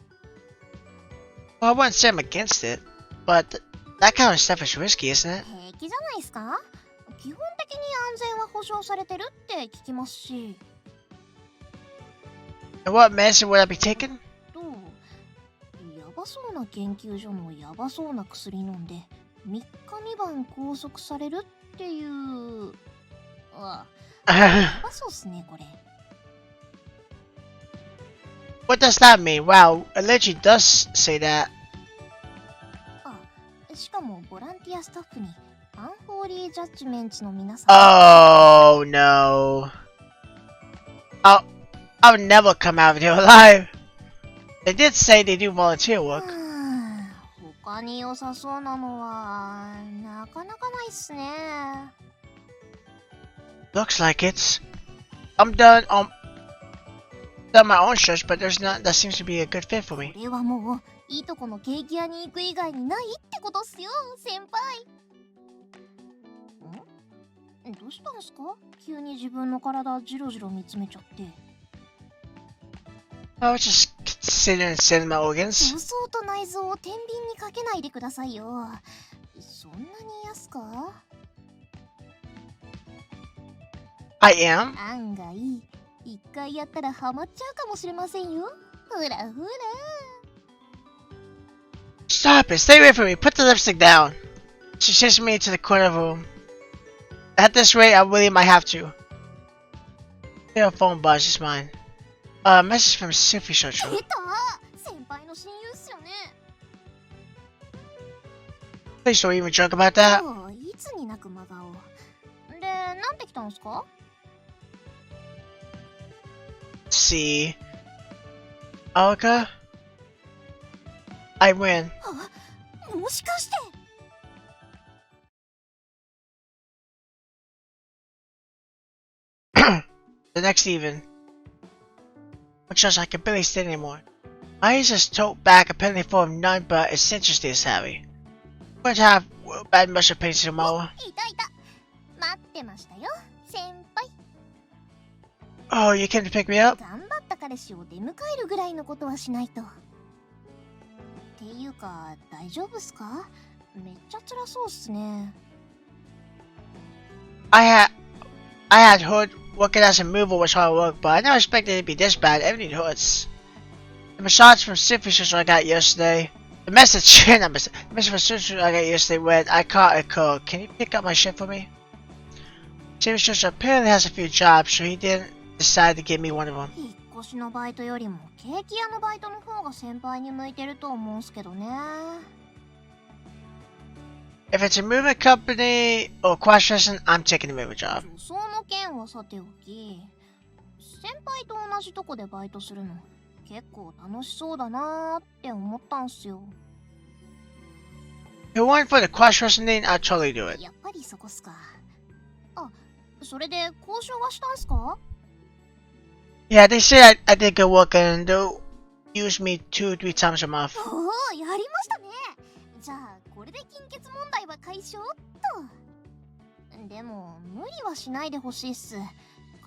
Well, I wouldn't say I'm against it, but that kind of stuff is risky, isn't it? 平気じゃないっすか？基本的に安全は保証されてるって聞きますし。 And what medicine would I be taking? と、やばそうな研究所のやばそうな薬飲んで3日3晩拘束されるっていう。やばそうっすねこれ。 What does that mean? Wow, it literally does say that. あ、しかもボランティアスタッフにアンホーリージャッジメンツの皆さん。 Oh no. I'll never come out of here alive. They did say they do volunteer work. 他に良さそうなのはなかなかないっすね。 Looks like it. I'm done my own search, but there's none that seems to be a good fit for me. これはもういいとこのケーキ屋に行く以外にないってことっすよ先輩。どうしたんすか？急に自分の体ジロジロ見つめちゃって。 I was just considering selling my organs. そうそうと内臓を天秤にかけないでくださいよ。そんなに安か？ I am. 案外一回やったらハマっちゃうかもしれませんよ。ほらほら。 Stop it! Stay away from me! Put the lipstick down! She chased me to the corner of the room. At this rate, I really might have to. Your phone buzz is mine. Message from Sophie Shotro. 出た！先輩の親友っすよね。 Please don't even joke about that. そういつになく真顔。で、なんて来たんすか？ See. Alka? I win. あ、もしかして。 The next even. Which I can barely stand anymore. I use this tote bag apparently full of none but essential status heavy. I'm going to have bad much of pain tomorrow. いたいた。待ってましたよ、先輩。 Oh, you came to pick me up? 頑張った彼氏を出迎えるぐらいのことはしないと。っていうか、大丈夫っすか？めっちゃ辛そうっすね。 I had heard working as a mover was hard work, but I never expected it to be this bad. Everything hurts. The massage from Symphysis I got yesterday. The message from Symphysis I got yesterday when I caught a call. Can you pick up my shit for me? Symphysis apparently has a few jobs, so he didn't decide to give me one of them. 引っ越しのバイトよりもケーキ屋のバイトの方が先輩に向いてると思うんすけどね。 If it's a moving company or cross-dressing, I'm taking the mover job. 女装の件はさておき、先輩と同じとこでバイトするの結構楽しそうだなーって思ったんすよ。 If you want for the cross-dressing thing, I'll totally do it. やっぱりそこっすか。あ、それで交渉はしたんすか？ Yeah, they said I did good work and they'll use me 2-3 times a month. おお、やりましたね。じゃあこれで金欠問題は解消っと。でも無理はしないでほしいっす。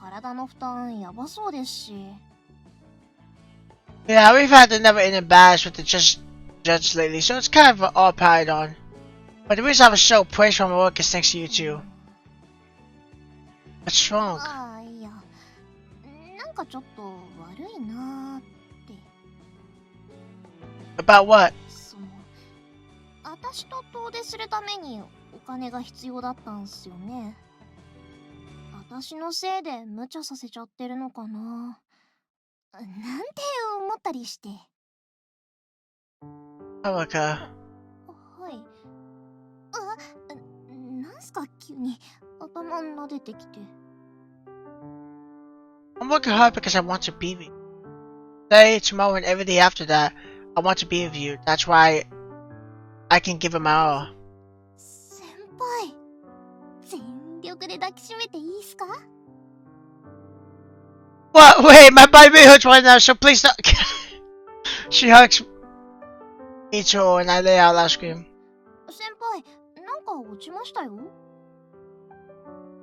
体の負担やばそうですし。Yeah, we've had another inner bash with the judge lately, so it's kind of all piled on. But the reason I was so praised from my work is thanks to you two. What's wrong? ああ、いや、なんかちょっと悪いなーって。 About what? その、私と遠出するためにお金が必要だったんすよね。私のせいで無茶させちゃってるのかななんて思ったりして。Haruka. はい。なんすか急に頭撫でてきて。I'm working hard because I want to be with you. Today, tomorrow, and every day after that, I want to be with you. That's why I can give it my all. 先輩、全力で抱きしめていいっすか？ What? Wait, my body really hurts right now, so please don't. She hugs me too, and I lay out loud scream. 先輩、なんか落ちましたよ。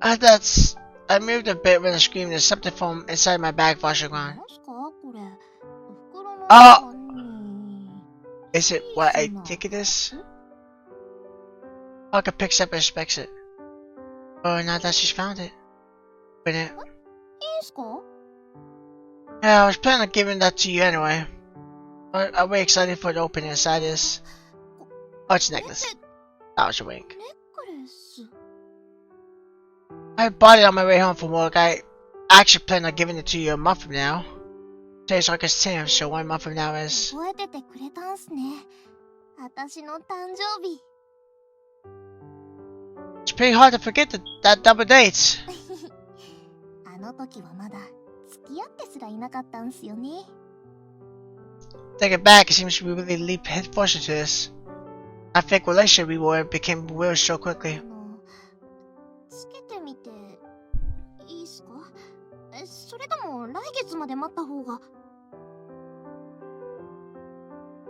That's. I moved a bit when I screamed. There's something from inside my bag falls to the な ground. んすかこれ。袋のあ中に。 Is it what I think it is? Parker picks up and inspects it. Oh, now that she's found it. But it. いいっすか？ Yeah, I was planning on giving that to you anyway. But I'm way excited for the opening inside this. Oh, it's a necklace. That was a wink. ネックレス。 I bought it on my way home from work. I actually plan on giving it to you a month from now. Today's August 10th, so 1 month from now is. 覚えててくれたんすね。私の誕生日。 It's pretty hard to forget that double date. あの時はまだ付き合ってすらいなかったんすよね。 Thinking back, it seems we really leaped headfirst into this. That fake relationship we were became real so quickly. つけてみていいっすか？それとも来月まで待った方が。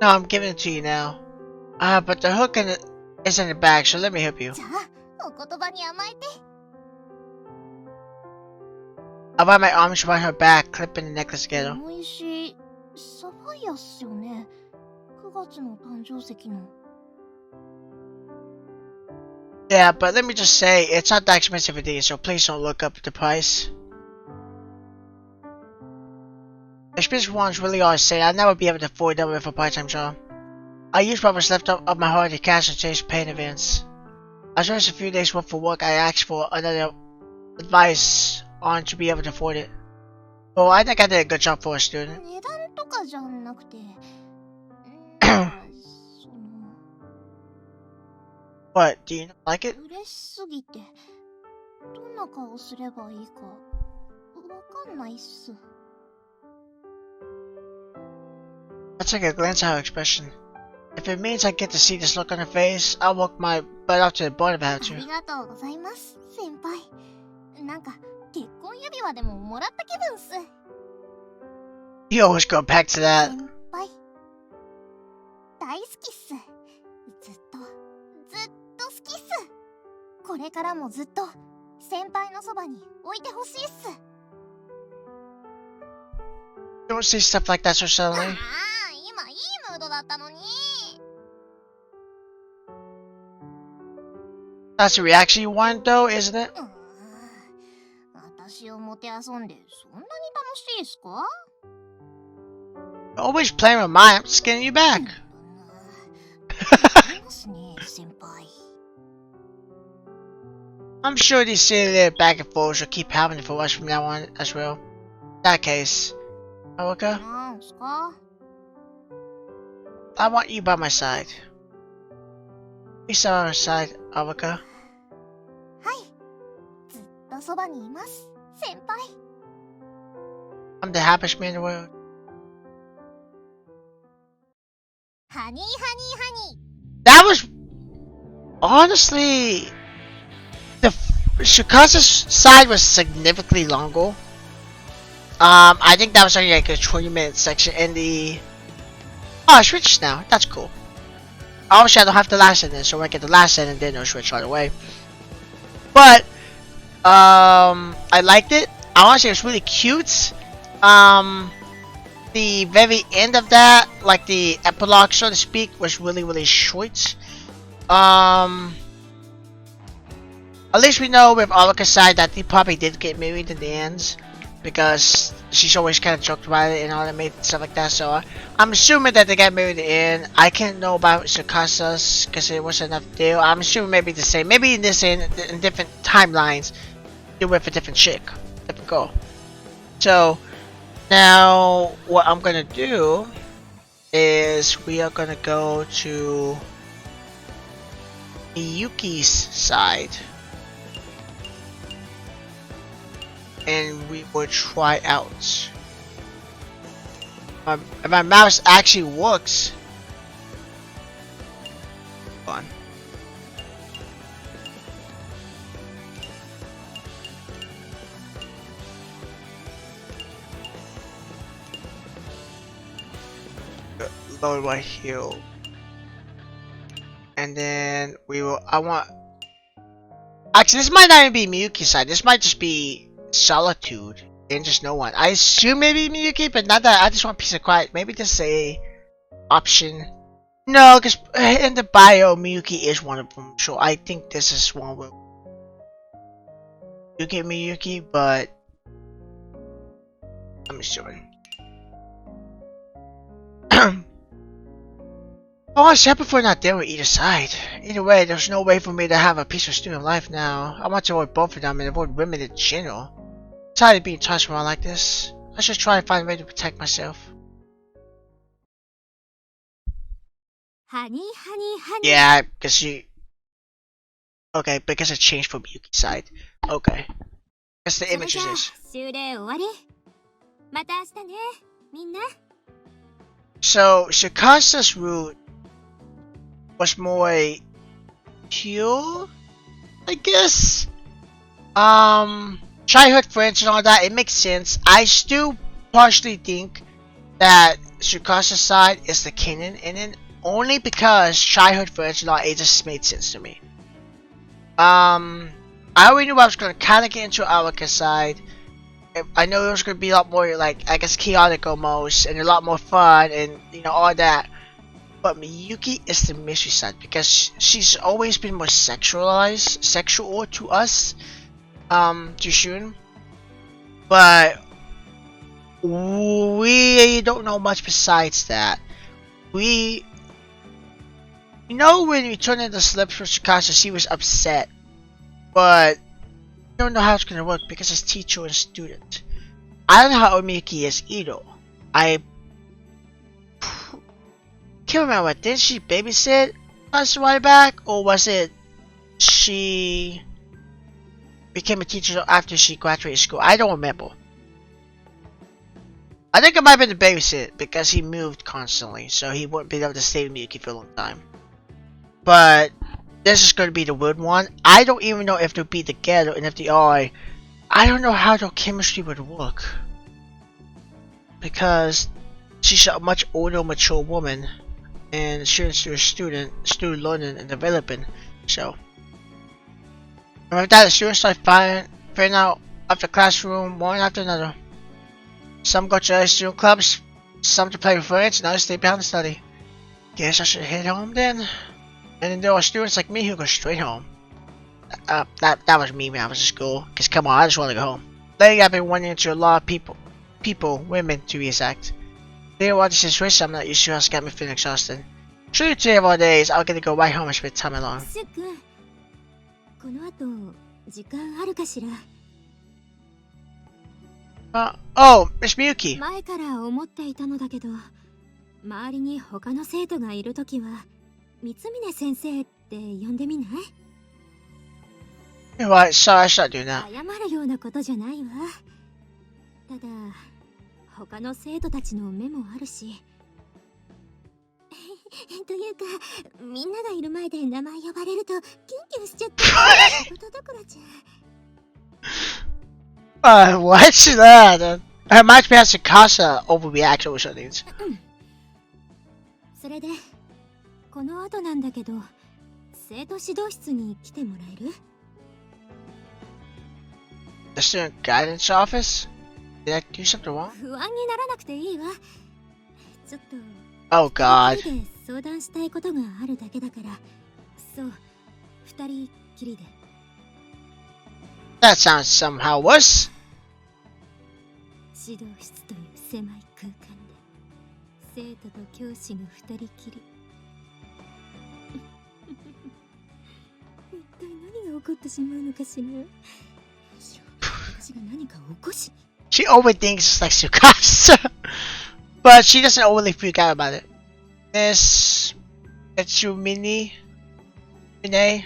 No, I'm giving it to you now. But the hook is in the bag, so let me help you. じゃあお言葉に甘えて。 I'll wrap my arms around her back, clipping the necklace together. この石サファイアっすよね。9月の誕生石の。 Yeah, but let me just say, it's not that expensive a deal, so please don't look up the price. Expensive ones really are insane. I'll never be able to afford them with a part-time job. I used what was left of my holiday cash and changed pay in advance. As well as a few days worth for work, I asked for another advice on to be able to afford it. Well, I think I did a good job for a student. 値段とかじゃなくて、その What, do you not like it? 嬉しすぎてどんな顔すればいいかわかんないっす。 I'll take a glance at her expression. If it means I get to see this look on her face, I'll walk my butt out to the bone if I have あ to. りがとうございます、先輩。なんか結婚指輪でももらった気分っす。 You always go back to that. 先輩大好きっす。ずっと好きっす。これからもずっと先輩のそばに置いてほしいっす。 Don't say stuff like that so ああ、 suddenly. 今いいムードだったのに。 That's the reaction you want, though, isn't it? 私をもてあそんでそんなに楽しいっすか？ You're always playing with mine. I'm just getting you back. いますね、先輩。 I'm sure these silly little back and forths will keep happening for us from now on as well. In that case, Haruka, なんすか？ I want you by my side. We stay on our side, Haruka. はい、ずっとそばにいます、先輩。 I'm the happiest man in the world. ハニーハニーハニー。 That was honestly the Shukasa's side was significantly longer. I think that was only like a 20-minute section in the. Oh, I switched now. That's cool. obviously I don't have the last sentence, so when I get the last sentence, then it'll switch right away. But I liked it. I want to say it was really cute. The very end of that, like the epilogue, so to speak, was really short. At least we know with Alaka's side that he probably did get married in the end, because she's always kind of joked about it and all that, made stuff like that. So I'm assuming that they got married in the end. I can't know about Sukasa's because it wasn't enough deal. I'm assuming maybe the same. Maybe in this in different timelines, they went for different chick, different girl. So now what I'm gonna do is we are gonna go to Miyuki's side. And we will try out. If my mouse actually works. Hold on. Lower right here. And then we will. I want. Actually, this might not even be Miyuki's side. This might just be Solitude and just no one. I assume maybe Miyuki, but not that. I just want peace and quiet. Maybe just say option. No, because in the bio, Miyuki is one of them. So I think this is one where you get Miyuki, but I'm sure. Oh, I said before not there with either side. Either way, there's no way for me to have a peaceful student life now. I want to avoid both of them and avoid women in general. I'm tired of being touched around like this. I should try and find a way to protect myself. Honey, honey, honey. Yeah, because she... Okay, because it changed from Yuki's side. Okay. That's the image is. 終礼終わり。また明日ね、みんな。 So, Shikasa's route was more pure, I guess. Childhood friends and all that, it makes sense. I still partially think that Sukasa's side is the canon in it, only because childhood friends and all, it just made sense to me. I already knew I was going to kind of get into Araka's side. I know it was going to be a lot more, like, I guess chaotic almost, and a lot more fun, and, you know, all that. But Miyuki is the mystery side, because she's always been more sexualized, sexual to us, to Shun. But we don't know much besides that. You know, when we turned into slips for Tsukasa, she was upset. But I don't know how it's gonna work because it's teacher and student. I don't know how Miyuki is either. I can't remember. Did she babysit us a while back, or was it she became a teacher after she graduated school? I don't remember. I think it might have been the babysit because he moved constantly, so he wouldn't be able to stay with Miyuki for a long time. But this is going to be the weird one. I don't even know if they'll be together, and if they are, I don't know how their chemistry would work. Because she's a much older, mature woman, and she's a student, still learning and developing. So, and with that, the students start figuring out of the classroom one after another. Some go to other student clubs, some to play with friends, and others stay behind to study. Guess I should head home then. And then there are students like me who go straight home. That was me when I was in school. Cause come on, I just want to go home. Lately, I've been running into a lot of people, women to be exact. They watch the situation I'm not used to has got me feeling exhausted. Surely today of all days, I'll get to go right home and spend time alone. この後時間あるかしら。 Oh, Miss Miyuki. 前から思っていたのだけど、周りに他の生徒がいるときは。 三峰先生って呼んでみない？ Right, so I should do that. 謝るようなことじゃないわ。ただ、他の生徒たちの目もあるし。というか、みんながいる前で名前呼ばれるとキュンキュンしちゃって。ことどころじゃ。What's that? It reminds me of Tsukasa overreaction or something. それで。この後なんだけど、生徒指導室に来てもらえる？ The student guidance office? Did I do something wrong? 不安にならなくていいわ。ちょっと Oh god. 二人きりで相談したいことがあるだけだから。そう、二人きりで。That sounds somehow worse. 指導室という狭い空間で生徒と教師が二人きり。一体何が起こってしまうのかしら。私が何かを起こし。She overthinks like Sukasa. But she doesn't overly freak out about it. Miss Betsumine? Mine?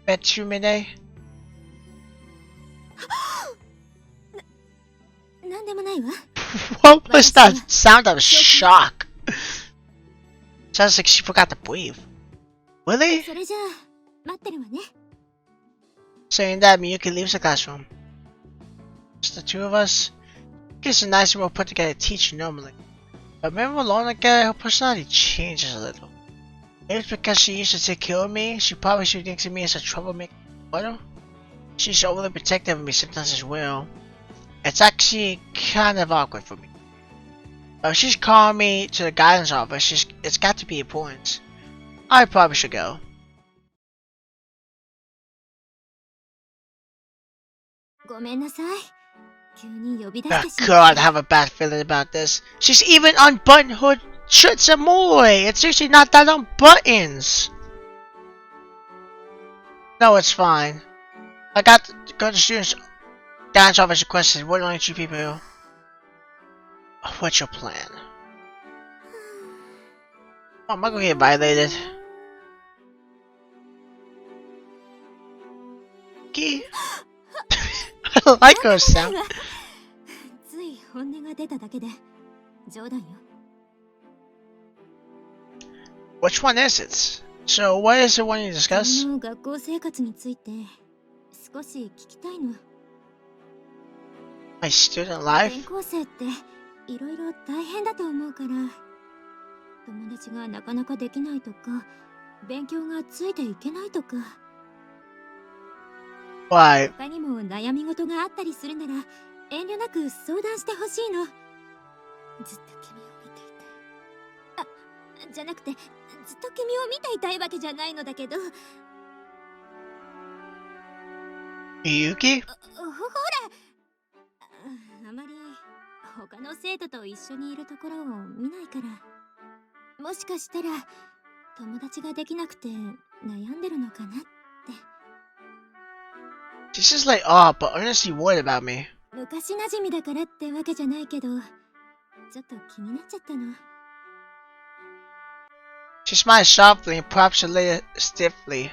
Betsumine? なんでもないわ。What was that sound of shock? Sounds like she forgot to breathe. Really? それじゃあ待ってるわね。Saying that, Miyuki leaves the classroom. Just the two of us. It's a nice and well put together teacher normally. But remember alone again, her personality changes a little. Maybe it's because she used to take care of me, she probably should think of me as a troublemaker. What? She's overly protective of me sometimes as well. It's actually kind of awkward for me. But if she's calling me to the guidance office, it's got to be important. I probably should go. ごめんなさい。急に呼び出 Oh してしま god, I have a bad feeling about this. She's even unbuttoned her shirt some more. It's usually not that on buttons. No, it's fine. I got to go to the students' guidance office requested. We're only 2 people here. What's your plan? Oh, am I gonna get violated? Key? I don't like her sound. つい本音が出ただけで冗談よ。 Which one is it? So, what is the one you discuss? 君の学校生活について少し聞きたいの。 My student life? 転校生っていろいろ大変だと思うから、友達がなかなかできないとか、勉強がついていけないとか、 Why? 他にも悩み事があったりするなら遠慮なく相談してほしいの。ずっと君を見ていたい。あ、じゃなくてずっと君を見ていたいわけじゃないのだけど。 Yuki? ほら、あまり他の生徒と一緒にいるところを見ないから、もしかしたら友達ができなくて悩んでるのかなって。 She's just like, oh, but honestly worried about me. 昔馴染みだからってわけじゃないけど、ちょっと気になっちゃったの。 She smiles softly and props her leg stiffly.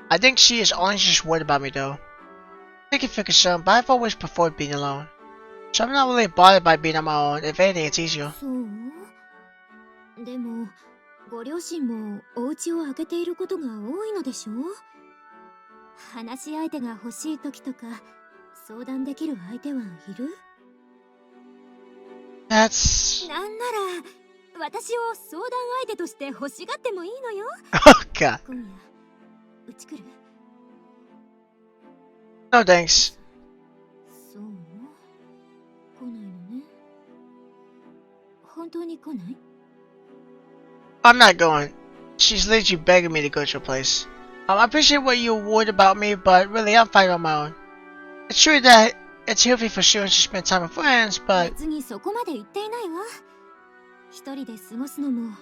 I think she is only just worried about me though. I can figure some, but I've always preferred being alone. So I'm not really bothered by being on my own. If anything, it's easier. そう？でもご両親もお家を空けていることが多いのでしょ？話し相手が欲しい時とか相談できる相手はいる？ That's... なんなら私を相談相手として欲しがってもいいのよ。 Oh god. 今夜うち来る？ No thanks. そう？来ないのね。本当に来ない？ I'm not going. She's literally begging me to go to her place. I appreciate what you're worried about me, but really I'm fine on my own. It's true that it's healthy for students to spend time with friends, but... 別にそこまで言っていないわ。一人で過ごすのも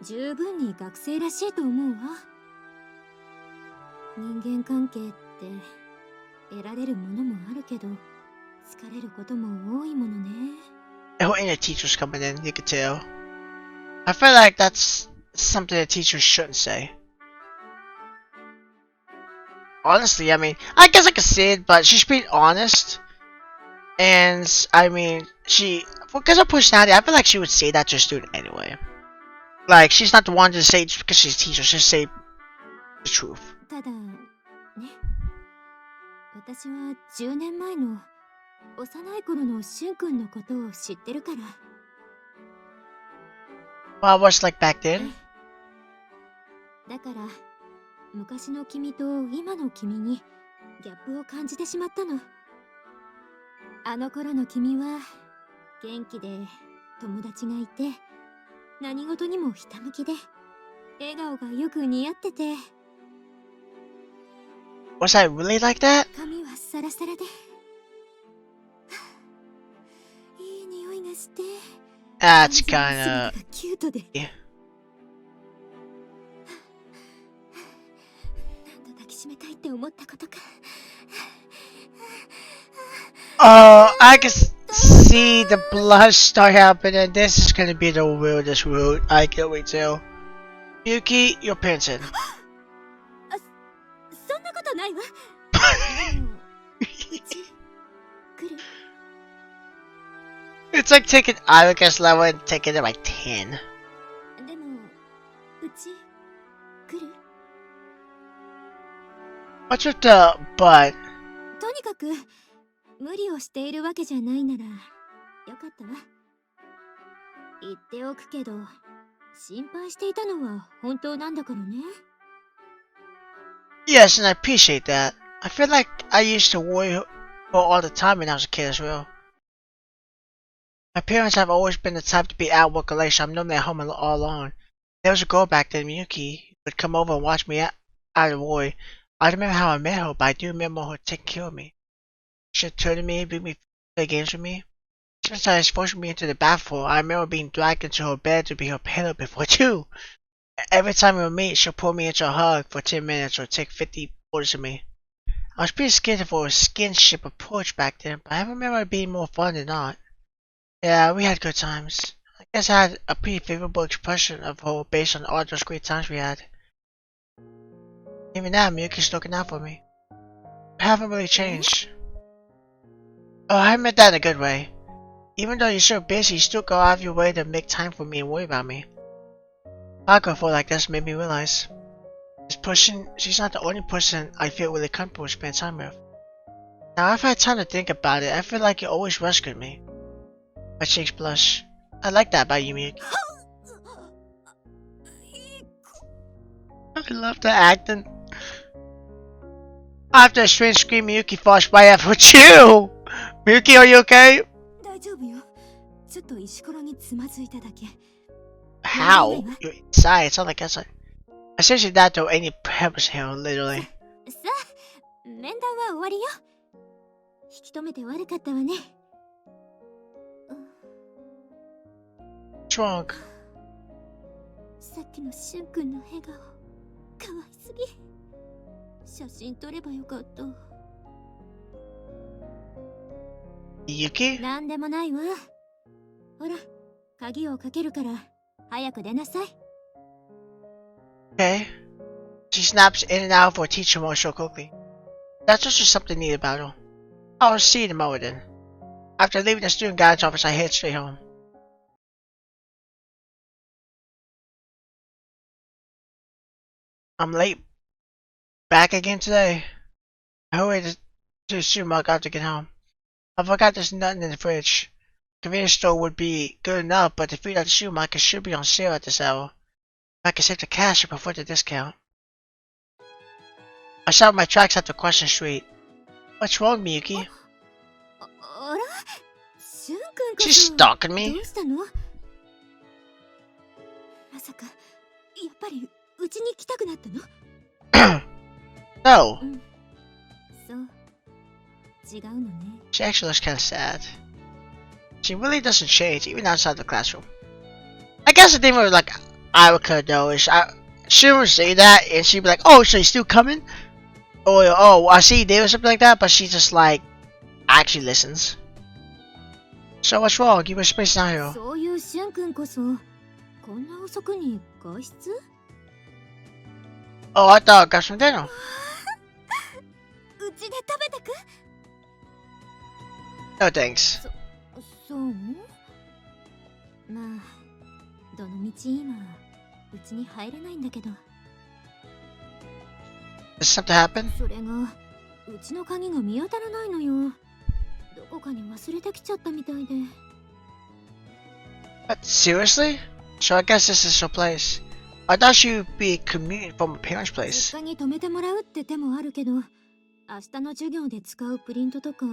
十分に学生らしいと思うわ。人間関係って得られるものもあるけど、疲れることも多いものね。 Her inner teacher's coming in, you can tell. I feel like that's something a teacher shouldn't say. Honestly, I mean, I guess I could say it, but she's being honest. And, I mean, because of her personality, I feel like she would say that to a student anyway. Like, she's not the one to say it just because she's a teacher, she'll say the truth. ただね、私は10年前の幼い頃のしゅんくんのことを知ってるから。Well, what's like back then? だから昔の君と今の君にギャップを感じてしまったの。あの頃の君は元気で友達がいて何事にもひたむきで笑顔がよく似合ってて。 Was I really like that? 髪はサラサラでいい匂いがして That's 感じの姿 kinda... がキュートで Yeah. 何度抱きしめたいって思ったことか。 Oh, I can see the blush start happening. This is gonna be the weirdest route. I can't wait to. Yuki, you're pinching. そんなことないわ。でもうち来る？ It's like taking Ira's level and taking it by 10. でもうち来る？ What's with the but? とにかく無理をしているわけじゃないならよかったわ。言っておくけど心配していたのは本当なんだからね。 Yes, and I appreciate that. I feel like I used to worry all the time when I was a kid as well. My parents have always been the type to be at work late, so I'm normally at home all alone. There was a girl back then, Miyuki, who would come over and watch me out of worry. I don't remember how I met her, but I do remember her taking care of me. She would turn to me and bring me play games with me. Sometimes she forced me into the bathroom. I remember being dragged into her bed to be her pillow before too. Every time we would meet, she'll pull me into a hug for 10 minutes or take 50 photos of me. I was pretty scared for a skinship approach back then, but I remember it being more fun than not. Yeah, we had good times. I guess I had a pretty favorable expression of her based on all those great times we had. Even now, Miyuki's looking out for me. I haven't really changed. Oh, I meant that in a good way. Even though you're so busy, you still go out of your way to make time for me and worry about me. Talking for like this made me realize she's not the only person I feel really comfortable spending time with. Now I've had time to think about it. I feel like you always rescued me. My cheeks blush. I like that about you, Miyuki. I love the acting. After a strange scream, Miyuki falls right after you. Miyuki, are you okay? 大丈夫よ。ちょっと石ころにつまずいただけ。 How? You're inside. It's not like outside. Essentially that to any purpose here, literally. さあ、面談は終わりよ。引き止めて悪かったわね。 What's wrong? さっきのしゅんくんの笑顔、かわいすぎ。写真撮ればよかった。 Yuki? なんでもないわ。ほら、鍵をかけるから早く出なさい。 Okay. She snaps in and out for a teacher more so quickly. That's just something neat about her. I'll see you tomorrow then. After leaving the student guidance office, I head straight home. I'm late. Back again today. I hurried to the supermarket after get home. I forgot there's nothing in the fridge. The convenience store would be good enough, but the food at the supermarket should be on sale at this hour. I can save the cash before the discount. I stopped my tracks at the question street. What's wrong, Miyuki? あら、しゅんくんこそ She's stalking me. どうしたの？まさかやっぱりうちに来たくなったの？ No. そう、違うのね。 She actually looks kind of sad. She really doesn't change, even outside the classroom. I guess the thing with like Irika though is she would say that and she'd be like, "Oh, so you still coming?" Or "Oh, I see you there," or something like that. But she just like actually listens. So what's wrong? You were supposed to know. そういうしゅんくんこそこんな遅くに外出？ Oh, I thought I got some dinner. うちで食べてく？ No thanks. そう？まあ、どのみち今うちに入れないんだけど。 Did something happen? それがうちの鍵が見当たらないのよ。どこかに忘れてきちゃったみたいで。 But seriously? So I guess this is her place. I thought you'd be commuting from a parent's place. 実家に泊めてもらうって手もあるけど、明日の授業で使うプリントとか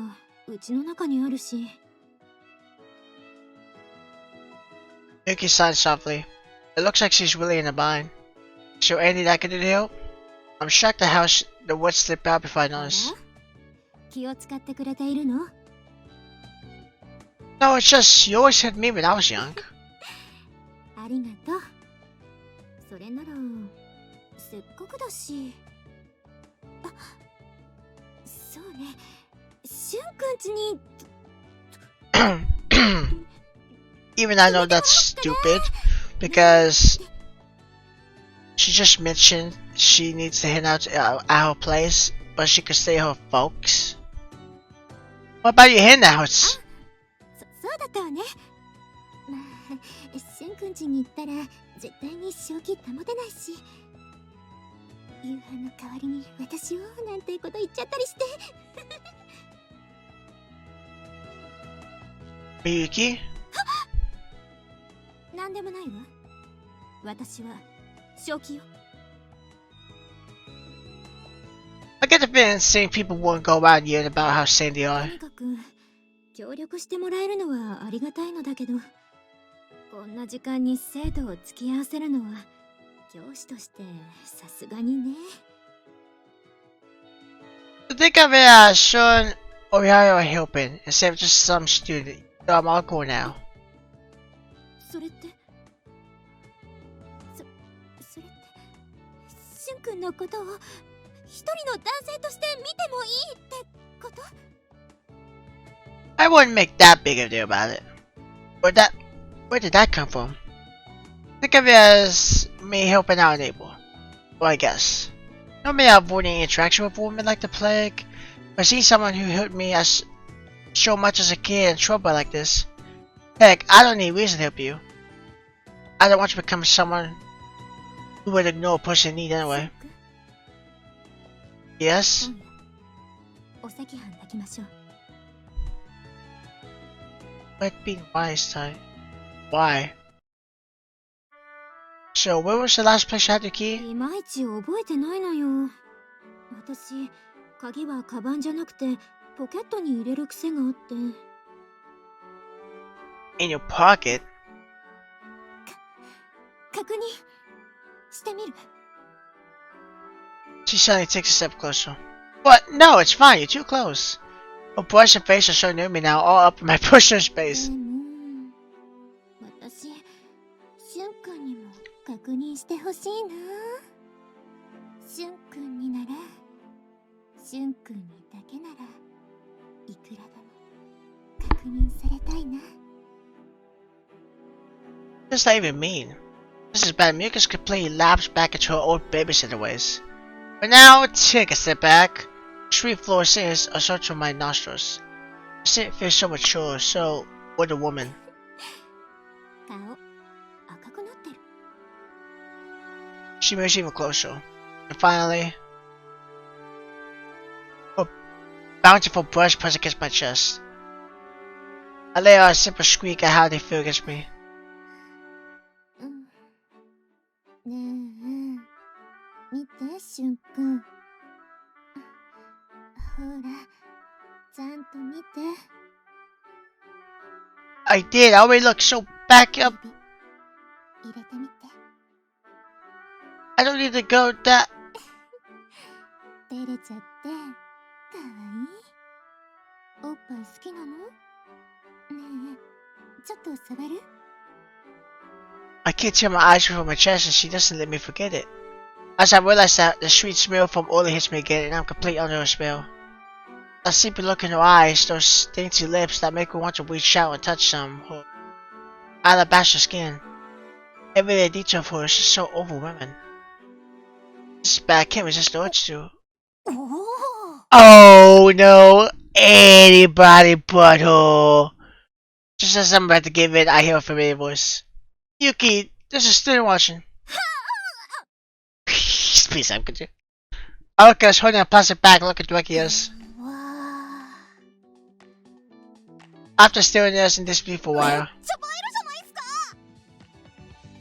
うちの中にあるし。Yuki sighed softly. It looks like she's really in a bind. So anything I can do to help? I'm shocked at how the words slipped out before I あら noticed. 気を使ってくれているの？ No, it's just you always hit me when I was young. ありがとう。それならせっかくだし。あ、そうね。しゅんくん家に Even I know that's stupid because she just mentioned she needs to hang out at her place, but she could stay at her folks. What about your handouts? そうだったわね。まあ、しゅんくん家に行ったら絶対に正気保てないし、夕飯の代わりに私をなんてこと言っちゃったりして。Miyuki? なんでもないわ。私は正気よ。I get the feeling seeing people won't go around yelling about how sane they と are. にかく協力してもらえるのはありがたいのだけど、こんな時間に生徒を付き合わせるのは教師としてさすがにね。To think of it as Sean or Yaya helping instead of just some student. So I'm all cool now. それってそれってしゅんくんのことを一人の男性として見てもいいってこと？ I wouldn't make that big of a deal about it. Where did that come from? Think of it as me helping out a neighbor. Well, I guess. Not me avoiding interaction with women like the plague, but seeing someone who helped me as so much as a kid in trouble like this. Heck, I don't need reason to help you. I don't want you to become someone who would ignore a person in need anyway. Yes? お赤飯炊きましょう。 Let be wise time. Why? So, where was the last place you had the key? いまいち覚えてないのよ。私、鍵はカバンじゃなくてポケットに入れる癖があって。In your pocket? 確認してみる。 She suddenly takes a step closer. What? No, it's fine. You're too close. Her brush and face are so near me now, all up in my personal で space. も、私、しゅんくんにも確認してほしいな。しゅんくんになら、しゅんくんにだけなら、いくらでも確認されたいな。 What does that even mean? This is bad. Mika's completely lapsed back into her old babysitter ways. But now, take a step back. Street floor scents are such from my nostrils. The scent feels so mature, so with a woman. 顔、赤くなってる。 She moves even closer. And finally, her bountiful brush pressed against my chest. I let out a simple squeak at how they feel against me. ねえ、見て、しゅんくん。ほら、ちゃんと見て。 I did. I already look so back up. 指入れてみて。 I don't need to go that. 照れちゃって、かわいい。おっぱい好きなの？ねえ、ちょっと触る？ I can't tear my eyes from my chest and she doesn't let me forget it. As I realize that, the sweet smell from oil hits me again and I'm completely under her spell. That sleepy look in her eyes, those dainty lips that make me want to reach out and touch some, her alabaster skin. Every little detail of her is just so overwhelming. This is bad, I can't resist the urge to. おお。 Oh no, anybody but her. Just as I'm about to give in, I hear a familiar voice. Yuki, there's a student watching. Please, I'm good. I look at us holding a plastic bag looking directly at us. わあ。 After staring at us in disbelief for a while, ちょばいるじゃないっすか。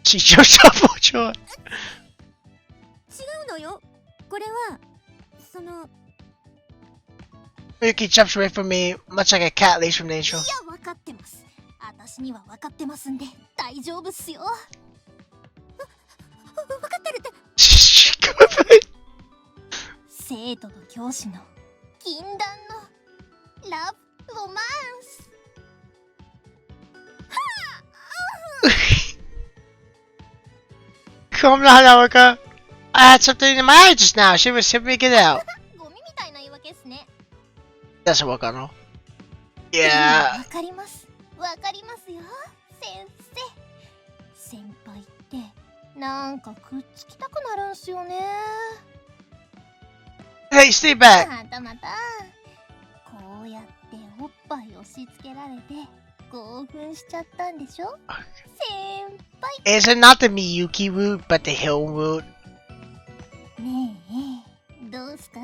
She jumps up for joy. 違うのよ。これはその Yuki jumps away from me, much like a cat leaves from the angel. いや、分かってます。私には分かってますんで大丈夫っすよ。分かってるって。生徒と教師の禁断のラブロマンス。Calm down, Erica. I had something in my eye just now. She was helping me get out. ゴミみたいな言い訳っすね。Doesn't work on her. Yeah. わかります。わかりますよ、先生。先輩ってなんかくっつきたくなるんすよね。Hey, stay back. またまた。こうやっておっぱい押し付けられて興奮しちゃったんでしょ、先輩。Is it not the Miyuki route, but the hill route? ねえ、どうすか？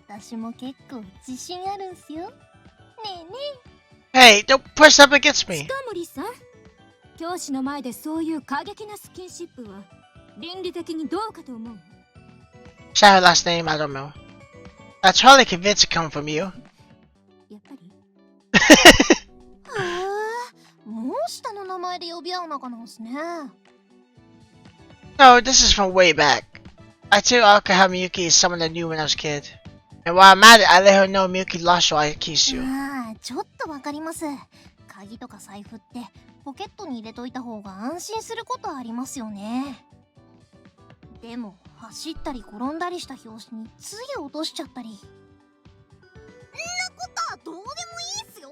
私も結構自信あるんすよ。ねえね Hey, don't push up against me. 近森さん、教師の前でそういう過激なスキンシップは倫理的にどうかと思う？ Shout her last name, I don't know. That's hardly convinced to come from you. やっぱりえ。はあ、もう下の名前で呼び合う仲なんすね。No, this is from way back. I tell Aka how Miyuki is someone I knew when I was a kid. And while I'm at it, I let her know Miyuki lost her I kissed you. ああ、ちょっとわかります。鍵とか財布ってポケットに入れといた方が安心することありますよね。でも走ったり転んだりした拍子につい落としちゃったり。んなことはどうでもいいっすよ。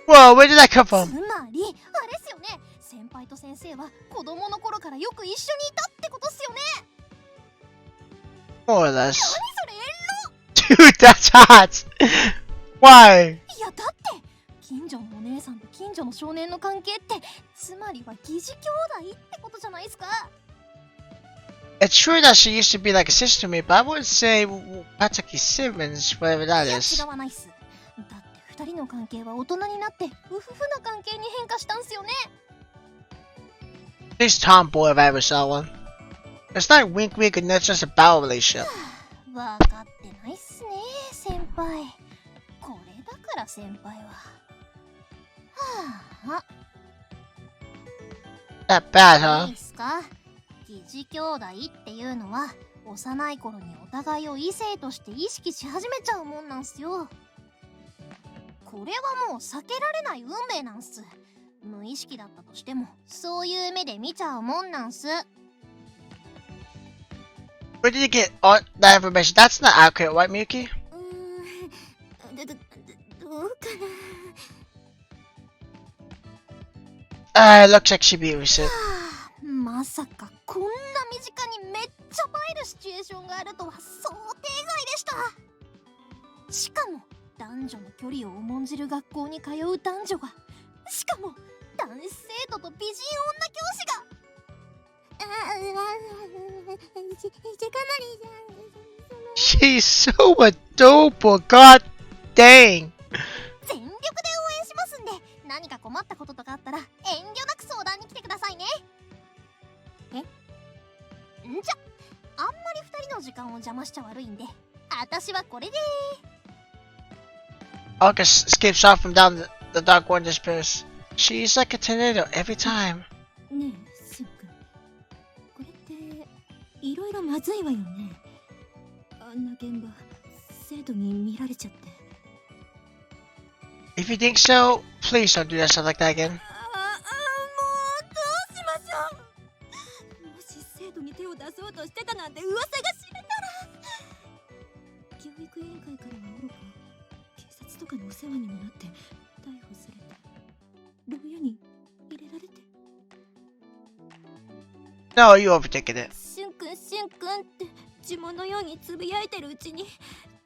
Whoa, where did that come つ from? まりあれっすよね。先輩と先生は子供の頃からよく一緒にいたってことっすよね。 More or 何 less. それ。 Dude, that's hot. Why? いやだって近所のお姉さんと近所の少年の関係ってつまりは疑似兄弟ってことじゃないですか。 It's true that she used to be like a sister to me, but I wouldn't say Pataki siblings, whatever that いや is. 違わないっす。だって2人の関係は大人になって夫婦な関係に変化したんすよね。 This tomboy if I ever saw one. It's not wink wink and that's just a battle relationship. わかってないっすね先輩。これだから先輩は。はあ。 That bad, い huh? いっすか。疑似兄弟っていうのは幼い頃にお互いを異性として意識し始めちゃうもんなんすよ。これはもう避けられない運命なんす。無意識だったとしてもそういう目で見ちゃうもんなんす。 Where did you get all that information? That's not accurate, right, Miyuki? どうか Looks like she beat recent. はあ、まさかこんな身近にめっちゃ映えるシチュエーションがあるとは想定外でした。しかも男女の距離を重んじる学校に通う男女が、しかも男子生徒と美人女教師が。She's so adorable, god dang. 全力で応援しますんで、何か困ったこととかあったら遠慮なく相談に来てくださいね。え？んじゃ、あんまり2人の時間を邪魔しちゃ悪いんで、私はこれで。 August escapes off from down the dark one disappears. She's like a tornado every time. ねえ、しんくん。これっていろいろまずいわよね。あんな現場、生徒に見られちゃって。If you think so, please don't do that stuff like that again. もうどうしましょう。もし生徒に手を出そうとしてたなんて噂が知れたら。教育委員会からはおろか、警察とかのお世話にもなって逮捕されて、牢屋に入れられて。 No, you overthinking it. しゅんくんって呪文のようにつぶやいてるうちに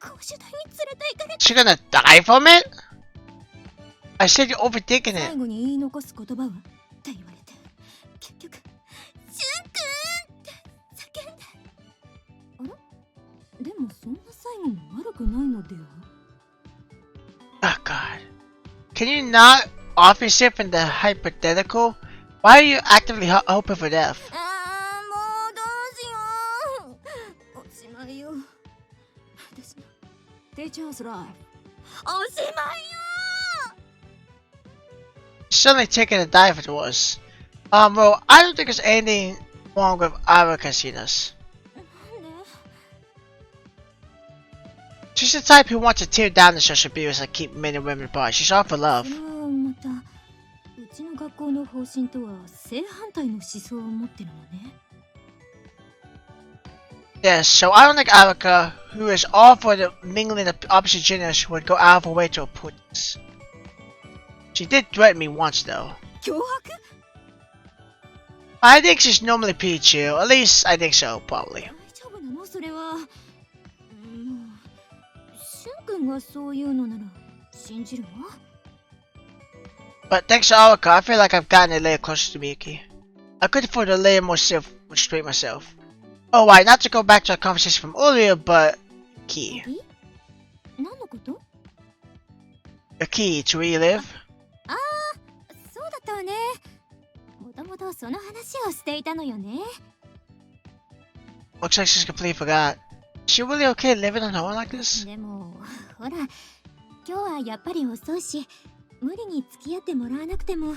公主大に連れて行かれて。 She gonna die from it? I said you're overthinking 最 it. 後に言い残す言葉はって言われて、結局しゅんくんって叫んで。あら？でもそんな最後も悪くないのでは？ Oh god. Can you not off yourself in the hypothetical? Why are you actively hoping for death? もうどうしよう。おしまいよ。私の Teacher's life。おしまいよ。 Suddenly taking a dive if it was. Well, I don't think there's anything wrong with Araka seeing us. She's the type who wants to tear down the social abuse and keep men and women apart. She's all for love. それはまたうちの学校の方針とは正反対の思想を持ってるのね。 Yes, so I don't think Araka, who is all for the mingling of opposite genders, would go out of her way to oppose this. She did threaten me once though. 脅迫？ I think she's normally pretty chill. At least I think so, probably. 大丈夫なのそれは。もうしゅんくんがそういうのなら信じるわ。 But thanks to Araka, I feel like I've gotten a layer closer to Miyuki. I could afford a layer more self-restraint myself. Oh, right, not to go back to our conversation from earlier, but key. 何のこと？ The key to relive. ああ、そうだったわね。もともとその話をしていたのよね。 Looks like she's completely forgot. Is she really okay living on her own like this? でも、ほら、今日はやっぱり遅いし、無理に付き合ってもらわなくても。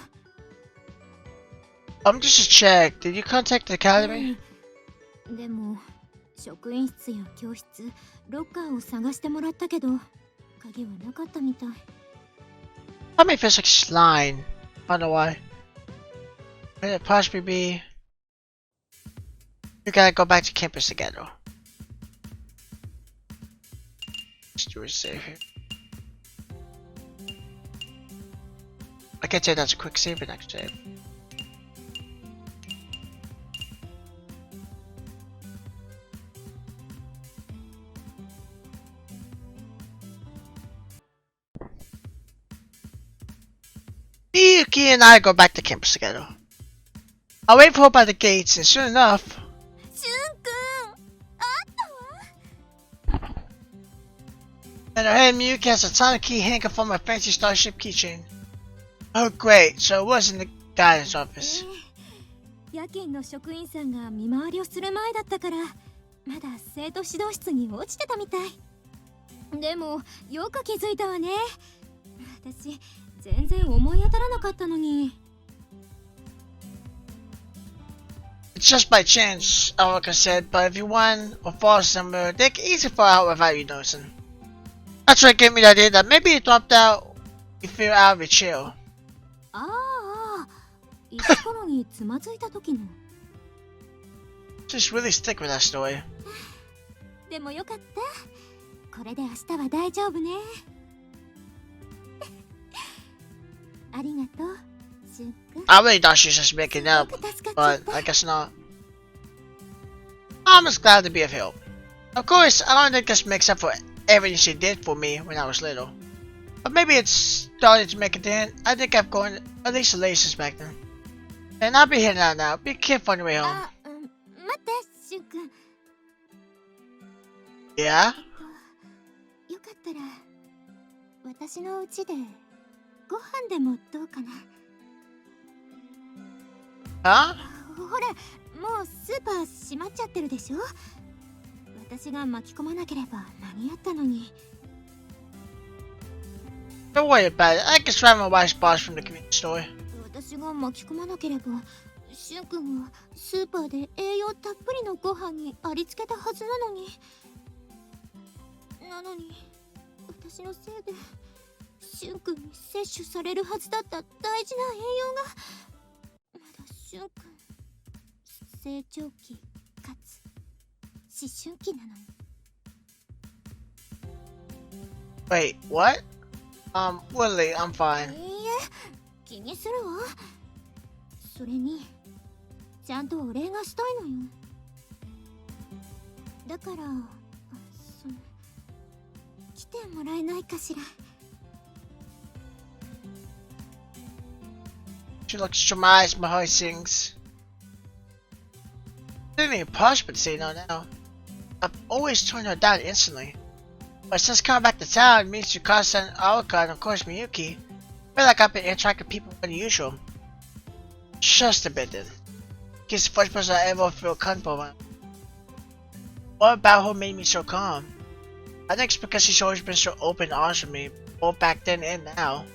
Just to check, did you contact the academy? でも、職員室や教室、ロッカーを探してもらったけど、鍵はなかったみたい。How many feels like she's lying? I don't know why. Could it possibly be? You gotta go back to campus together. Let's do a save here. I can't say that's a quick save or next save. Miyuki and I go back to campus together. I'll wait for her by the gates, and soon enough. しゅんくん、あったわ。 And her head, Miyuki has a tiny key hanging from my fancy starship keychain. Oh great, so it was in the guidance office. 夜勤の職員さんが見回りをする前だったから、まだ生徒指導室に落ちてたみたい。でも、よく気づいたわね。私、全然思い当たらなかったのに。 It's just by chance, Araka said, but if you won or fall somewhere, they can easily fall out without you noticing. That's what gave me the idea that maybe you dropped out, you feel out of your chill. ああ、いつ頃につまずいた時の。 Just really stick with that story. でもよかった。これで明日は大丈夫ね。ありがとう、しゅんくん。 I really thought she was just making up, but I guess not. I'm just glad to be of help. Of course, I don't think this makes up for everything she did for me when I was little. But maybe it's starting to make a dent. I think I've gone at least a lace since back then. And I'll be heading out now. Be careful on your way home. あ、待って、しゅんくん。 Yeah? よかったら私の家でご飯でもどうかな。 Huh? ほら、もうスーパー閉まっちゃってるでしょ。私が巻き込まなければ間に合ったのに。 Don't worry about it. I can swap my wife's boss from the convenience store. 私が巻き込まなければ、しゅんくんはスーパーで栄養たっぷりのご飯にありつけたはずなのに。なのに、私のせいでしゅんくんに摂取されるはずだった大事な栄養がまだしゅんくん成長期かつ思春期なのに。 Wait, what? Lily, I'm い fine. いえ、気にするわ。それにちゃんとお礼がしたいのよ。だからその来てもらえないかしら。 She looks traumatized by how he sings. It isn't even possible to say no now. I've always turned her down instantly. But since coming back to town, meets Yukasa and Aoka and of course Miyuki, I feel like I've been interacting with people more than usual. Just a bit then. He's the first person I ever feel comfortable with. What about who made me so calm? I think it's because he's always been so open and honest with me, both back then and now.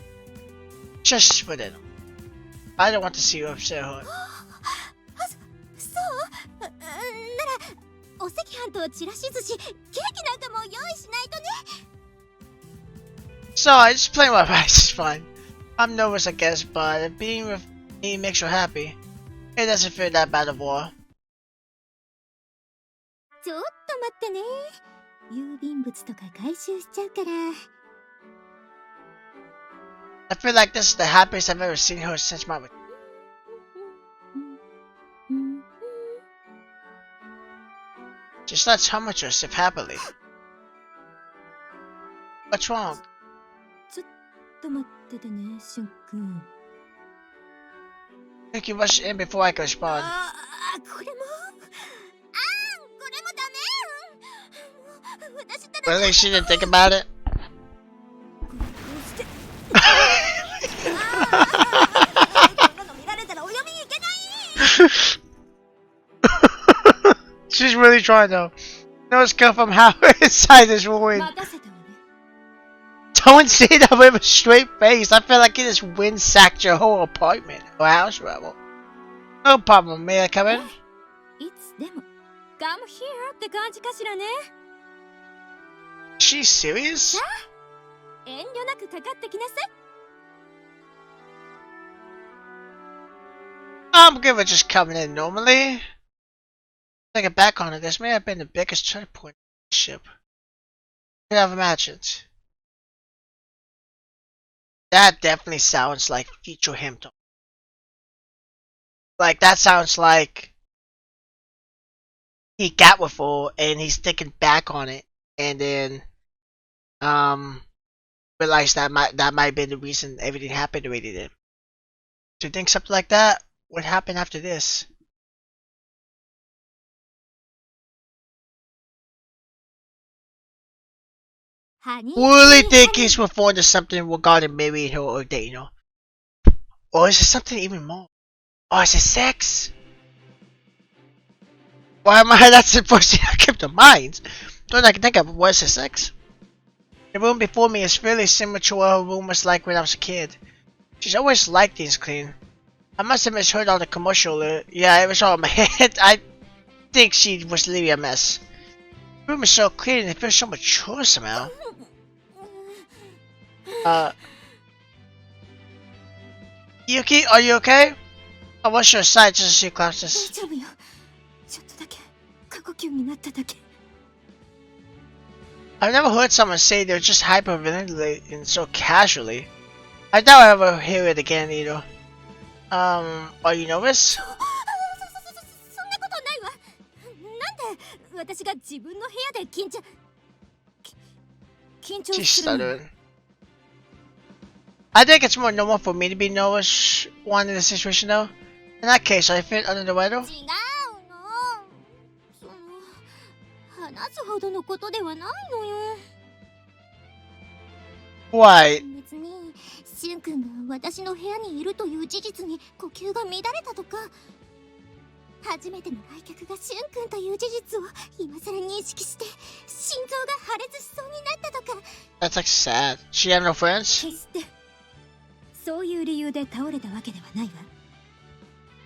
Just with it. I don't want to see you upset, Hood. そうならお赤飯とちらし寿司ケーキなんかも用意しないとね So, I just playing my rice is fine. I'm nervous, I guess, but if being with me makes you happy, it doesn't feel that bad of war. ちょっと待ってね。郵便物とか回収しちゃうから。 I feel like this is the happiest I've ever seen her since my... Just let's hum with yourself happily. What's wrong? ちょっと待っててね、しゅんくん。 I think you rushed in before I could respond. これもダメ私ったら Really? She didn't think about it? こんなの見られたらお嫁に行けない She's really trying though. Notes come from how inside this ruin. 任せたわね。 Don't say that with a straight face. I feel like you just wind-sacked your whole apartment or house, rebel. No problem. May I come in? いつでも。Come here って感じかしらね。 She's serious? 遠慮なくかかってきなさい。 I'm good with just coming in normally. Thinking back on it, this may have been the biggest turning point in the ship could have imagined. That definitely sounds like future him. Like that sounds like he got with her and he's thinking back on it and then realized that might have been the reason everything happened the way it did. Do you think something like that would happen after this? Really think he's referring to something regarding marrying her or dating her? Or is it something even more? Or is it sex? Why am I? That's the first thing I kept in mind. Don't I can think of what is it, sex? The room before me is fairly similar to what her room was like when I was a kid. She's always liked things clean. I must have misheard all the commercial. Yeah, it was all in my head. I think she was leaving a mess. The room is so clean and it feels so mature somehow. Yuki, are you okay? I watched your side just as she collapses. 大丈夫よ。ちょっとだけ過呼吸になっただけ。 I've never heard someone say they're just hyperventilating so casually. I doubt I'll ever hear it again either. Are you nervous? そんなことないわなんで私が自分の部屋で緊張 She's するの stuttering. I think it's more normal for me to be nervous one in this situation though. In that case, I fit under the weather. 違うのその話すほどのことではないのよ Why? 別にしゅんくんが私の部屋にいるという事実に呼吸が乱れたとか初めての来客がしゅんくんという事実を今更認識して心臓が破裂しそうになったとか That's like sad. She have no friends? 決してそういう理由で倒れたわけではないわ。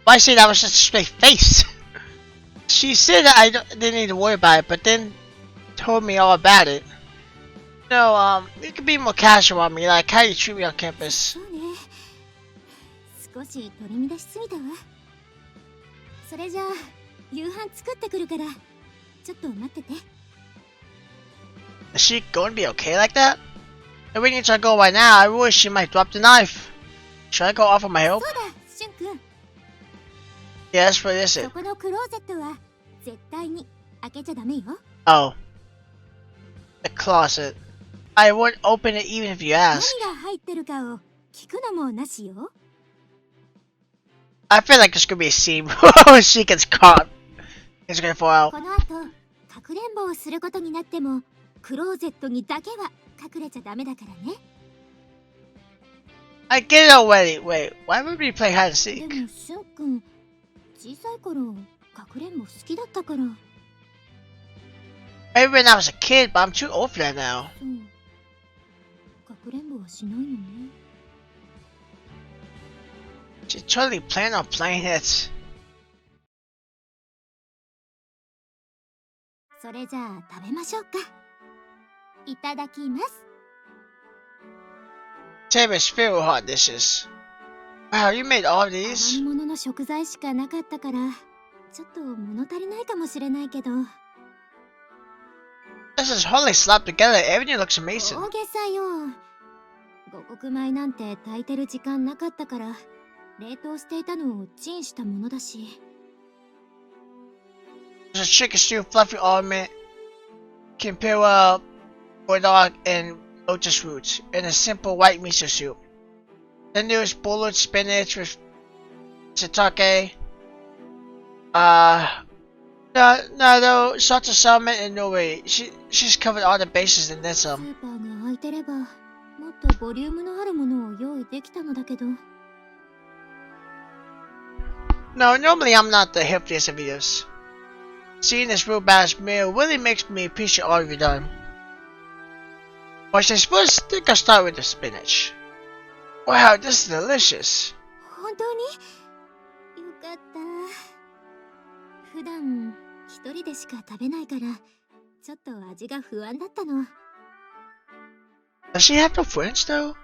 Why say that was just a straight face? She said that I didn't need to worry about it, but then told me all about it. No, you could be more casual on me, like how you treat me on campus. そうね少し取り乱しすぎたわそれじゃあ夕飯作ってくるからちょっと待ってて Is she going to be okay like that? If we need to go right now, I worry she might drop the knife. Should I go offer my help? そうだしゅんくん Yes, what is it? そこのクローゼットは絶対に開けちゃダメよ Oh. The closet. I wouldn't open it even if you 何 ask. が入ってるかを聞くのもなしよ I feel like there's gonna be a scene when she gets caught. It's gonna fall out. この後かくれんぼをすることになってもクローゼットにだけは隠れちゃダメだからね I get it already. Wait, why would we play hide and で seek? もしゅんくん小さい頃かくれんぼ好きだったから。 Maybe when I was a kid, but I'm too old for that now. そうかくれんぼはしないのね。 She totally planned on playing it. それじゃあ食べましょうか。いただきます。 Tables filled with hot dishes. Wow, you made all 余り these? 物の食材しかなかったからちょっと物足りないかもしれないけど。 This is wholly slapped together. Everything looks amazing. 大げさよ。五穀米なんて炊いてる時間なかったから冷凍していたのをチンしたものだし。 There's a chicken stew, fluffy almond, Kimpira, bulldog, and lotus roots, and a simple white miso soup. Then there was boiled spinach with shiitake, no, salted salmon, and nori. She's covered all the bases and then ス some. ーパーが空いてればもっとボリュームのあるものを用意できたのだけど。 No, normally I'm not the healthiest of eaters. Seeing this real balanced meal really makes me appreciate all you've done. But I suppose I think I'll start with the spinach. Wow, this is delicious. 本当によかった。普段一人でしか食べないからちょっと味が不安だったの。 Does she have no friends though?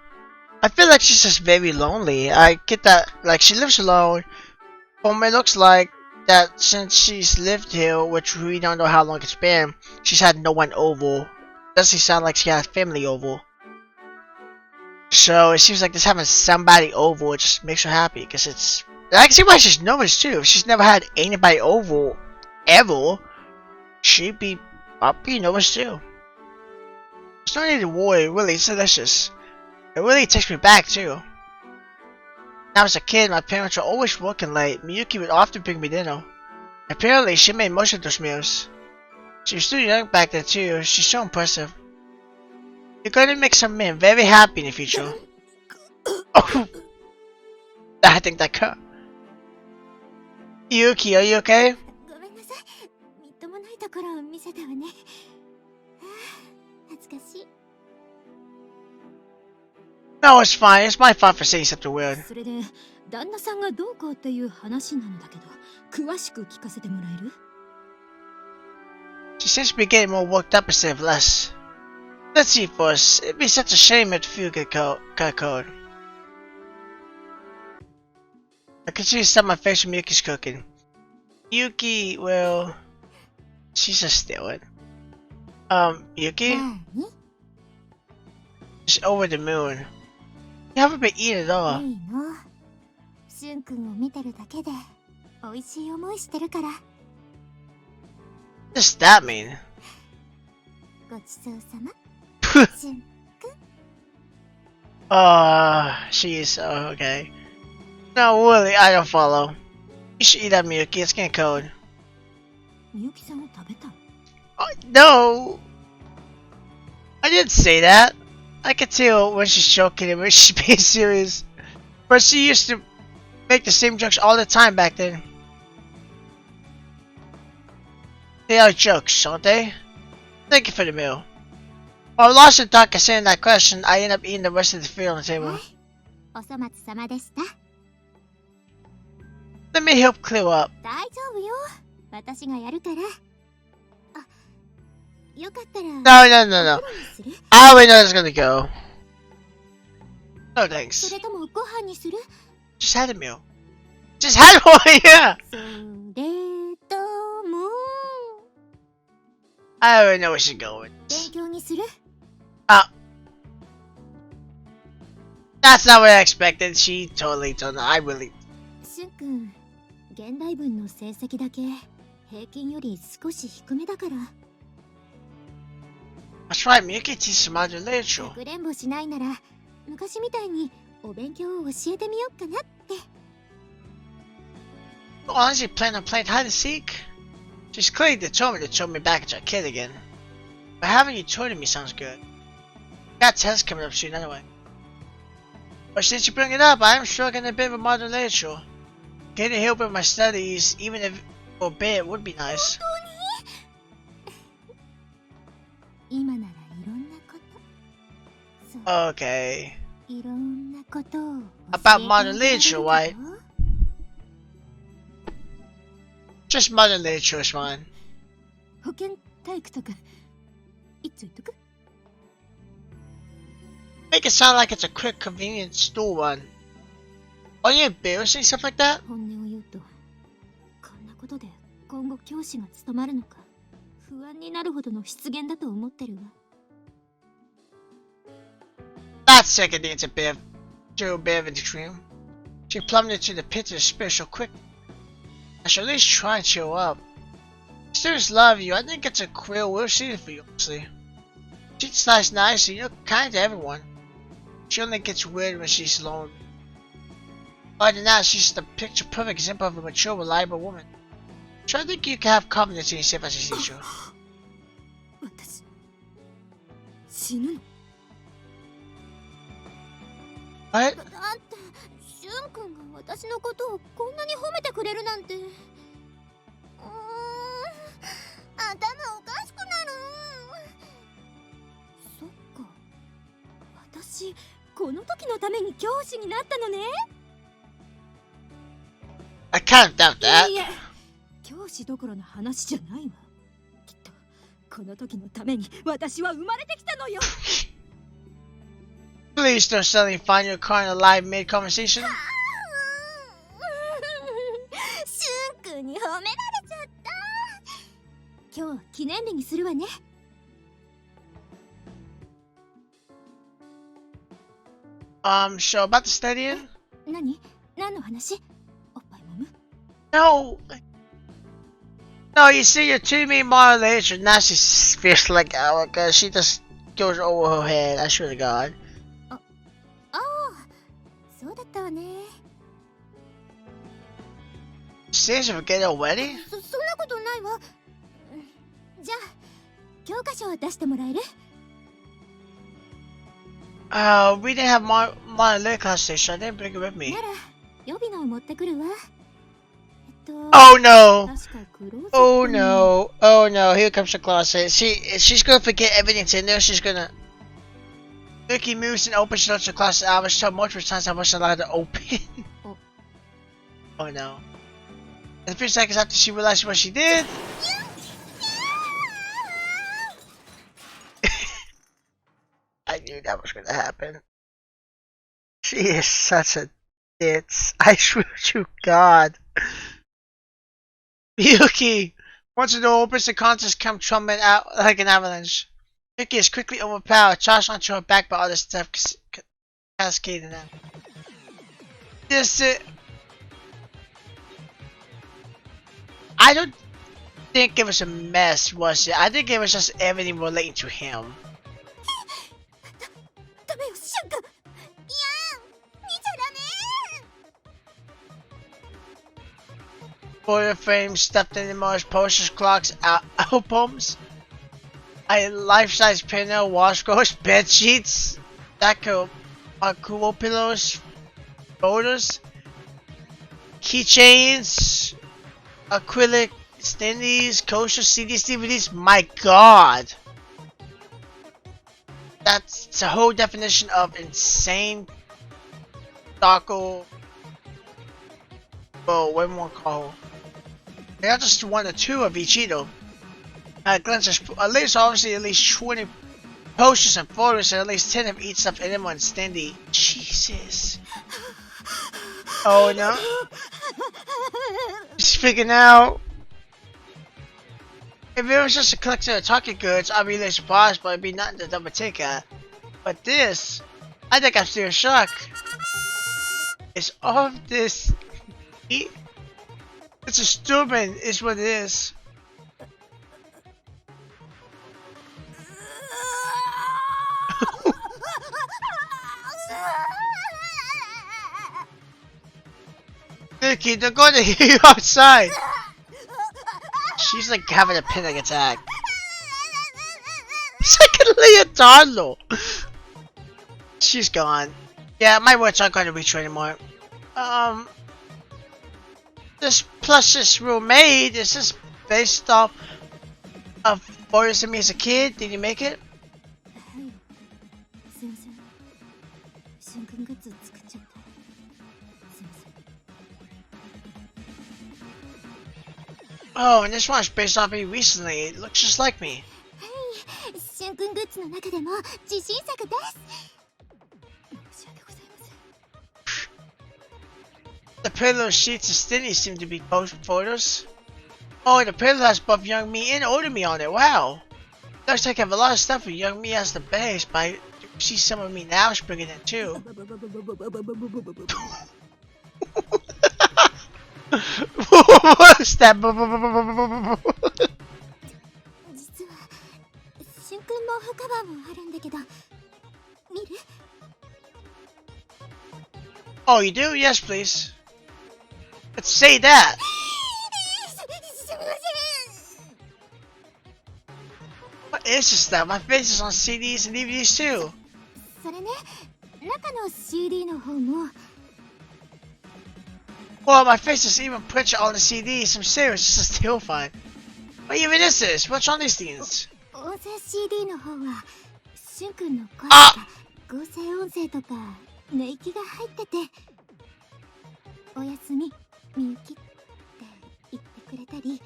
I feel like she's just very lonely. I get that, like she lives alone. From it looks like that since she's lived here, which we don't know how long it's been, she's had no one over. Doesn't sound like she has family over. So it seems like just having somebody over just makes her happy, because it's... I can see why she's nervous too. If she's never had anybody over, ever, she'd be... I'd be nervous too. There's no need to worry, really, it's delicious. It really takes me back too. When I was a kid, my parents were always working late. Miyuki would often bring me dinner. Apparently, she made most of those meals. She was still young back then too. She's so impressive. You're going to make some men very happy in the future. Oh, I think that cut. Yuki, are you okay? ごめんなさい。みっともないところを見せたわね。はあ、恥ずかしい。 No, it's fine. It's my fault for saying something weird. それで旦那さんがどうこうっていう話なのだけど詳しく聞かせてもらえる？ She seems to be getting more worked up instead of less. Let's see first. It'd be such a shame if you got caught. I can see some of my face from Yuki's cooking. Yuki, well, she's just stealing. Yuki? 何？ She's over the moon. You haven't been eating at all. いいの。しゅんくんを見てるだけで美味しい思いしてるから。 What does that mean? ごちそうさま。しゅん。 She's okay. No, really, I don't follow. You should eat that, Miyuki. It's getting cold. みゆきさんを食べた。 No! I didn't say that. I can tell when she's joking and when she's being serious. But she used to make the same jokes all the time back then. They are jokes, aren't they? Thank you for the meal. While lost in thought considering that question, I end up eating the rest of the food on the table. お粗末様でした。 Let me help clear up. 大丈夫よ。私がやるから。あ、よかったら。 No, no, no, no. I already know it's gonna go. No そ thanks. れともご飯にする？ Just had a meal. Just had one, yeah! それとも I already know where she's going. 勉強にする？ That's not what I expected. She totally don't know. I really... しゅんくん、現代文の成績だけ平均より少し低めだから。 That's right, Miyuki teaches some other literature. かくれんぼしないなら昔みたいにお勉強を教えてみようかなって。 Well, honestly, plan on playing hide and seek? She's clearly determined to turn me back into a kid again. But having you tutoring me sounds good. Got tests coming up soon anyway. But since you bring it up, I am struggling a bit with modern literature. Getting help with my studies, even if for a bit, would be nice. 今ならいろんなことそう Okay. いろんなことを教えて About modern あげられる literature, けど right? Just modern literature is fine. 保健体育とかいつ言っとく Make it sound like it's a quick, convenient store run. Are you embarrassing stuff like that? 本音を言うとこんなことで今後教師が務まるのか不安になるほどの失言だと思ってるわ That second needs a bit of extreme. She plummeted to the pit of spiritual quick. I should at least try and cheer up. Students love you. I think it's a career worth seeing for you, honestly. She decides nicely. You're kind to everyone. She only gets weird when she's alone. Other than that, she's the picture-perfect example of a mature, reliable woman. So I think you can have confidence in yourself as a teacher. 私死ぬの What? だってシュン君が私のことをこんなに褒めてくれるなんて頭おかしくなるそっか私この時のために教師になったのね I can't doubt that. いいえ教師どころの話じゃないわきっとこの時のために私は生まれてきたのよ Please don't suddenly find your car in a live mid-conversation. シュン君に褒められちゃった今日記念日にするわね So about the studying? 何の話おっぱいもむ No. No, you see, you're too mean modern literature. Now she feels like, oh my god, she just goes over her head. I swear to God. ああそうだったわね Seriously, forget already? そんなことないわじゃあ教科書を出してもらえる We didn't have modern lit class today, so I didn't bring it with me. なら予備のを持ってくるわOh no! 確かクローゼッ Oh トに no! Oh no! Here comes the closet. She's gonna forget everything's in there. She's gonna. Vicky moves and opens the door to the closet. I was told multiple times I wasn't allowed to open. Oh. Oh no! And a few seconds after she realized what she did. I knew that was gonna happen. She is such a ditz. I swear to God. Yuki! Once the door opens, the contents come tumbling out like an avalanche. Yuki is quickly overpowered, charged onto her back by other stuff cascading out. I don't think it was a mess, was it? I think it was just everything relating to him. ダメよシュン君いや見ちゃダメ Photo frames, stuffed animals, posters, clocks, albums, a life-size piano, wall scrolls, bed sheets, cool pillows, photos, keychains, acrylic standees, coasters, CDs, DVDs. My God, that's the whole definition of insane. Taco. Oh, one more call. They are just one or two of each either. At least obviously at least 20 posters and photos and at least 10 of each stuffed animal and standee. Jesus. Oh no. She's freaking out. If it was just a collection of talking goods, I'd be really surprised, but it'd be nothing to double take at. But this, I think I'm still in shock. It's all of this. It's disturbing, is what it is. Vicky, they're going to hear you outside. She's like having a panic attack. It's like a Leotardo. She's gone. Yeah, my words aren't going to reach you anymore. This plus this roommate, is this based off of photos of me as a kid? Did you make it? はい、すいません。しゅんくんグッズ作っちゃって。すいません。Oh, and this one's based off me recently. It looks just like me. はい、しゅんくんグッズの中でも自信作です。申し訳ございません。The pillow sheets and Stinny seem to be both photos. Oh, and the pillow has both young me and older me on it. Wow. Looks like I have a lot of stuff with young me as the base, but I see some of me now springing in too. What's that? 実はしゅんくん毛布カバーもあるんだけど、見る？ Oh, you do? Yes, please. Let's say that. すみません。 What is this stuff? My face is on CDs and DVDs too. それね、中の CD の方も。 Well, my face is even picture on the CDs. I'm serious, this is still fine. What even is this? What's on these things? 音声 CD の方はしゅんくんの声とあか合成音声とか寝息が入ってて、おやすみみゆきって言ってくれたり、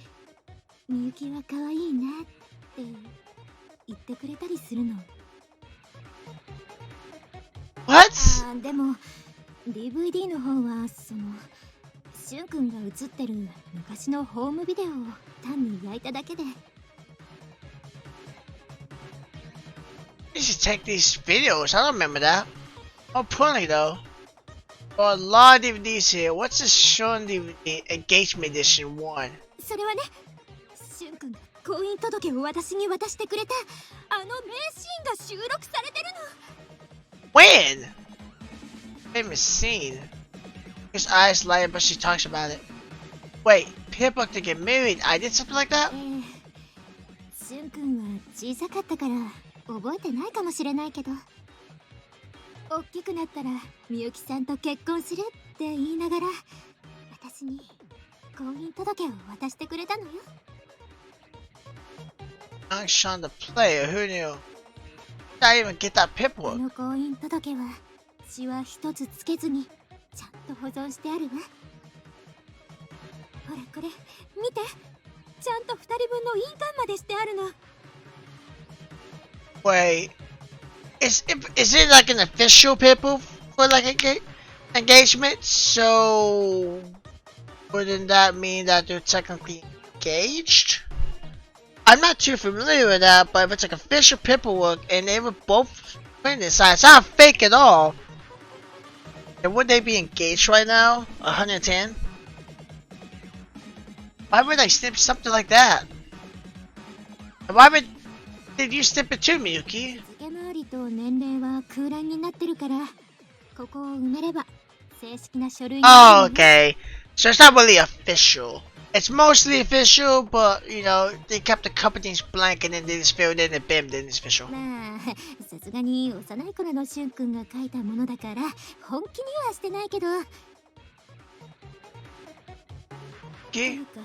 みゆきは可愛いなって言ってくれたりするの。 What? でも DVD の方はそのしゅんくんが映ってる昔のホームビデオを単に焼いただけで。 You should take these videos. I don't remember that. Oh, poorly though. Well, a lot of DVDs here. What's this Sean DVD Engagement Edition 1? それはね、しゅんくんが婚姻届を私に渡してくれたあの名シーンが収録されてるの。 When? Famous scene. His eyes light up, but she talks about it. Wait, people to get married. I did something like that? しゅんくんは小さかったから覚えてないかもしれないけど、大きくなったらみゆきさんと結婚するって言いながら私に婚姻届を渡してくれたのよ。 Young Sean the player, who knew? I didn't even get that あ paperwork. の婚姻届はシワ一つつけずにちゃんと保存してあるわ。ほらこれ見て、ちゃんと2人分の印鑑までしてあるの。 Wait, is it like an official paper for like engagement? So wouldn't that mean that they're technically engaged? I'm not too familiar with that, but if it's like official paperwork and they were both printed inside, it's not fake at all. And would they be engaged right now? 110? Why would I snip something like that? And why did you snip it too, Miyuki? 付け回りと年齢は空欄になってるから、ここを埋めれば正式な書類にな Oh, るのね。 okay. So it's not really official. It's mostly official, but you know, they kept the companies blank and then they just filled in and bim, then it's official. まあさすがに幼い頃のしゅんくんが書いたものだから本気にはしてないけど、とい Okay? うか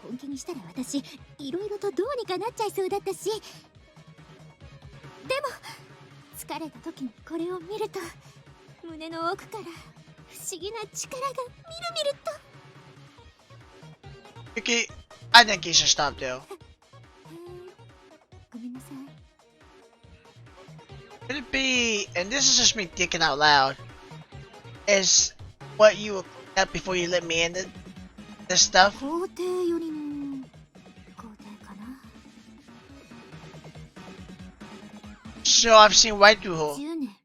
本気にしたら私いろいろとどうにかなっちゃいそうだったし、でも疲れた時にこれを見ると胸の奥から不思議な力がみるみると。 Yuki, I think you should stop though. ごめんなさい。 Could it be, and this is just me thinking out loud, is what you were at before you let me in this stuff? 皇帝よりの皇帝かな。 So I've seen right through her. 10年。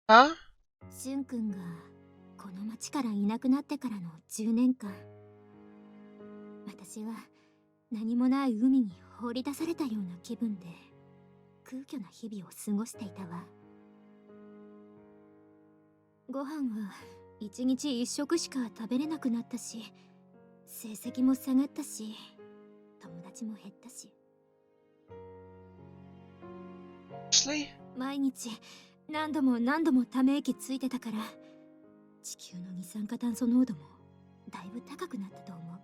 Huh? しゅんくんがこの町からいなくなってからの10年間、私は何もない海に放り出されたような気分で空虚な日々を過ごしていたわ。ご飯は1日1食しか食べれなくなったし、成績も下がったし、友達も減ったし、 Honestly? 毎日何度も何度もため息ついてたから、地球の二酸化炭素濃度もだいぶ高くなったと思う。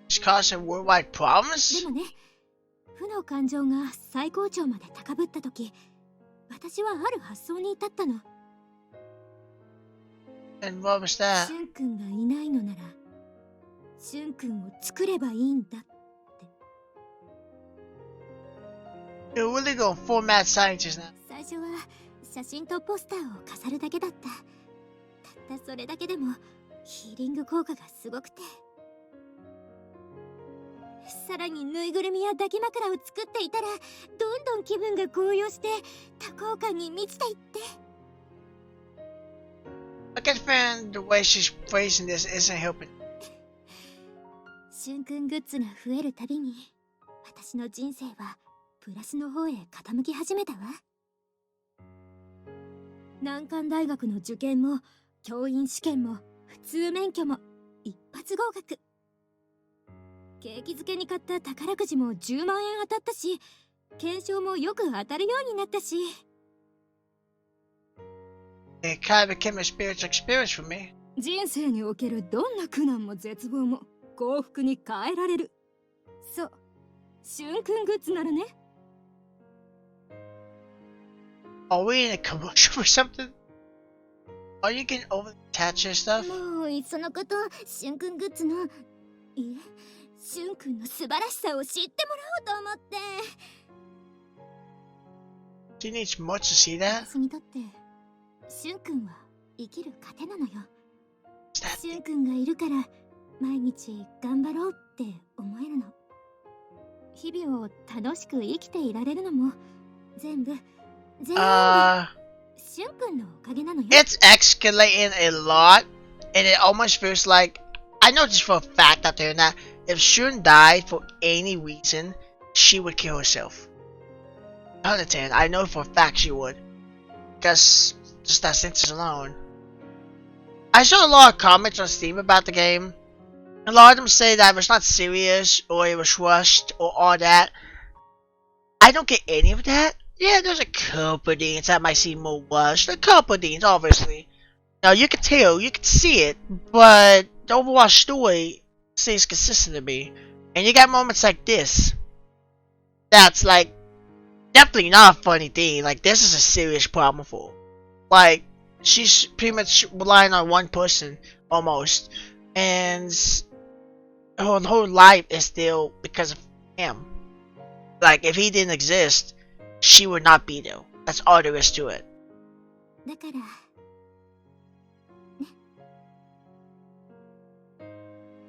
It's causing worldwide problems? でもね、負の感情が最高潮まで高ぶった時、私はある発想に至ったの。And what was that? シュン君がいないのなら、シュン君を作ればいいんだって。 You're really going full mad scientist now. 最初は写真とポスターを飾るだけだった。たったそれだけでもヒーリング効果がすごくて、さらにぬいぐるみや抱き枕を作っていたら、どんどん気分が高揚して多幸感に満ちていって。 I can find the way she's phrasing this isn't helping. シュン君グッズが増えるたびに、私の人生はプラスの方へ傾き始めたわ。難関大学の受験も教員試験も普通免許も一発合格。景気づけに買った宝くじも10万円当たったし、懸賞もよく当たるようになったし。 It kind of became a spiritual experience for me. 人生におけるどんな苦難も絶望も幸福に変えられる。そう、シュン君グッズならね。 Are we in a commercial or something? Are you getting over attached and stuff? もういっそのこと、シュン君グッズの、いえ、シュン君の素晴らしさを知ってもらおうと思って。 She needs much to see that. 私にとってシュン君は生きる糧なのよ。 Is that シュン君がいるから毎日頑張ろうって思えるの。日々を楽しく生きていられるのも全部シュン君のおかげなのよ。 It's escalating a lot, and it almost feels like I know this for a fact out there that if Shun died for any reason, she would kill herself. 110, I know for a fact she would, because just that sentence alone. I saw a lot of comments on Steam about the game. A lot of them say that it was not serious, or it was rushed, or all that. I don't get any of that. Yeah, there's a couple of things that might seem more rushed. A couple of things, obviously. Now, you can tell, you can see it, but the overall story stays consistent to me. And you got moments like this. That's like, definitely not a funny thing. Like, this is a serious problem for her. Like, she's pretty much relying on one person, almost. And her whole life is still because of him. Like, if he didn't exist, she would not be there. That's all there is to it. だから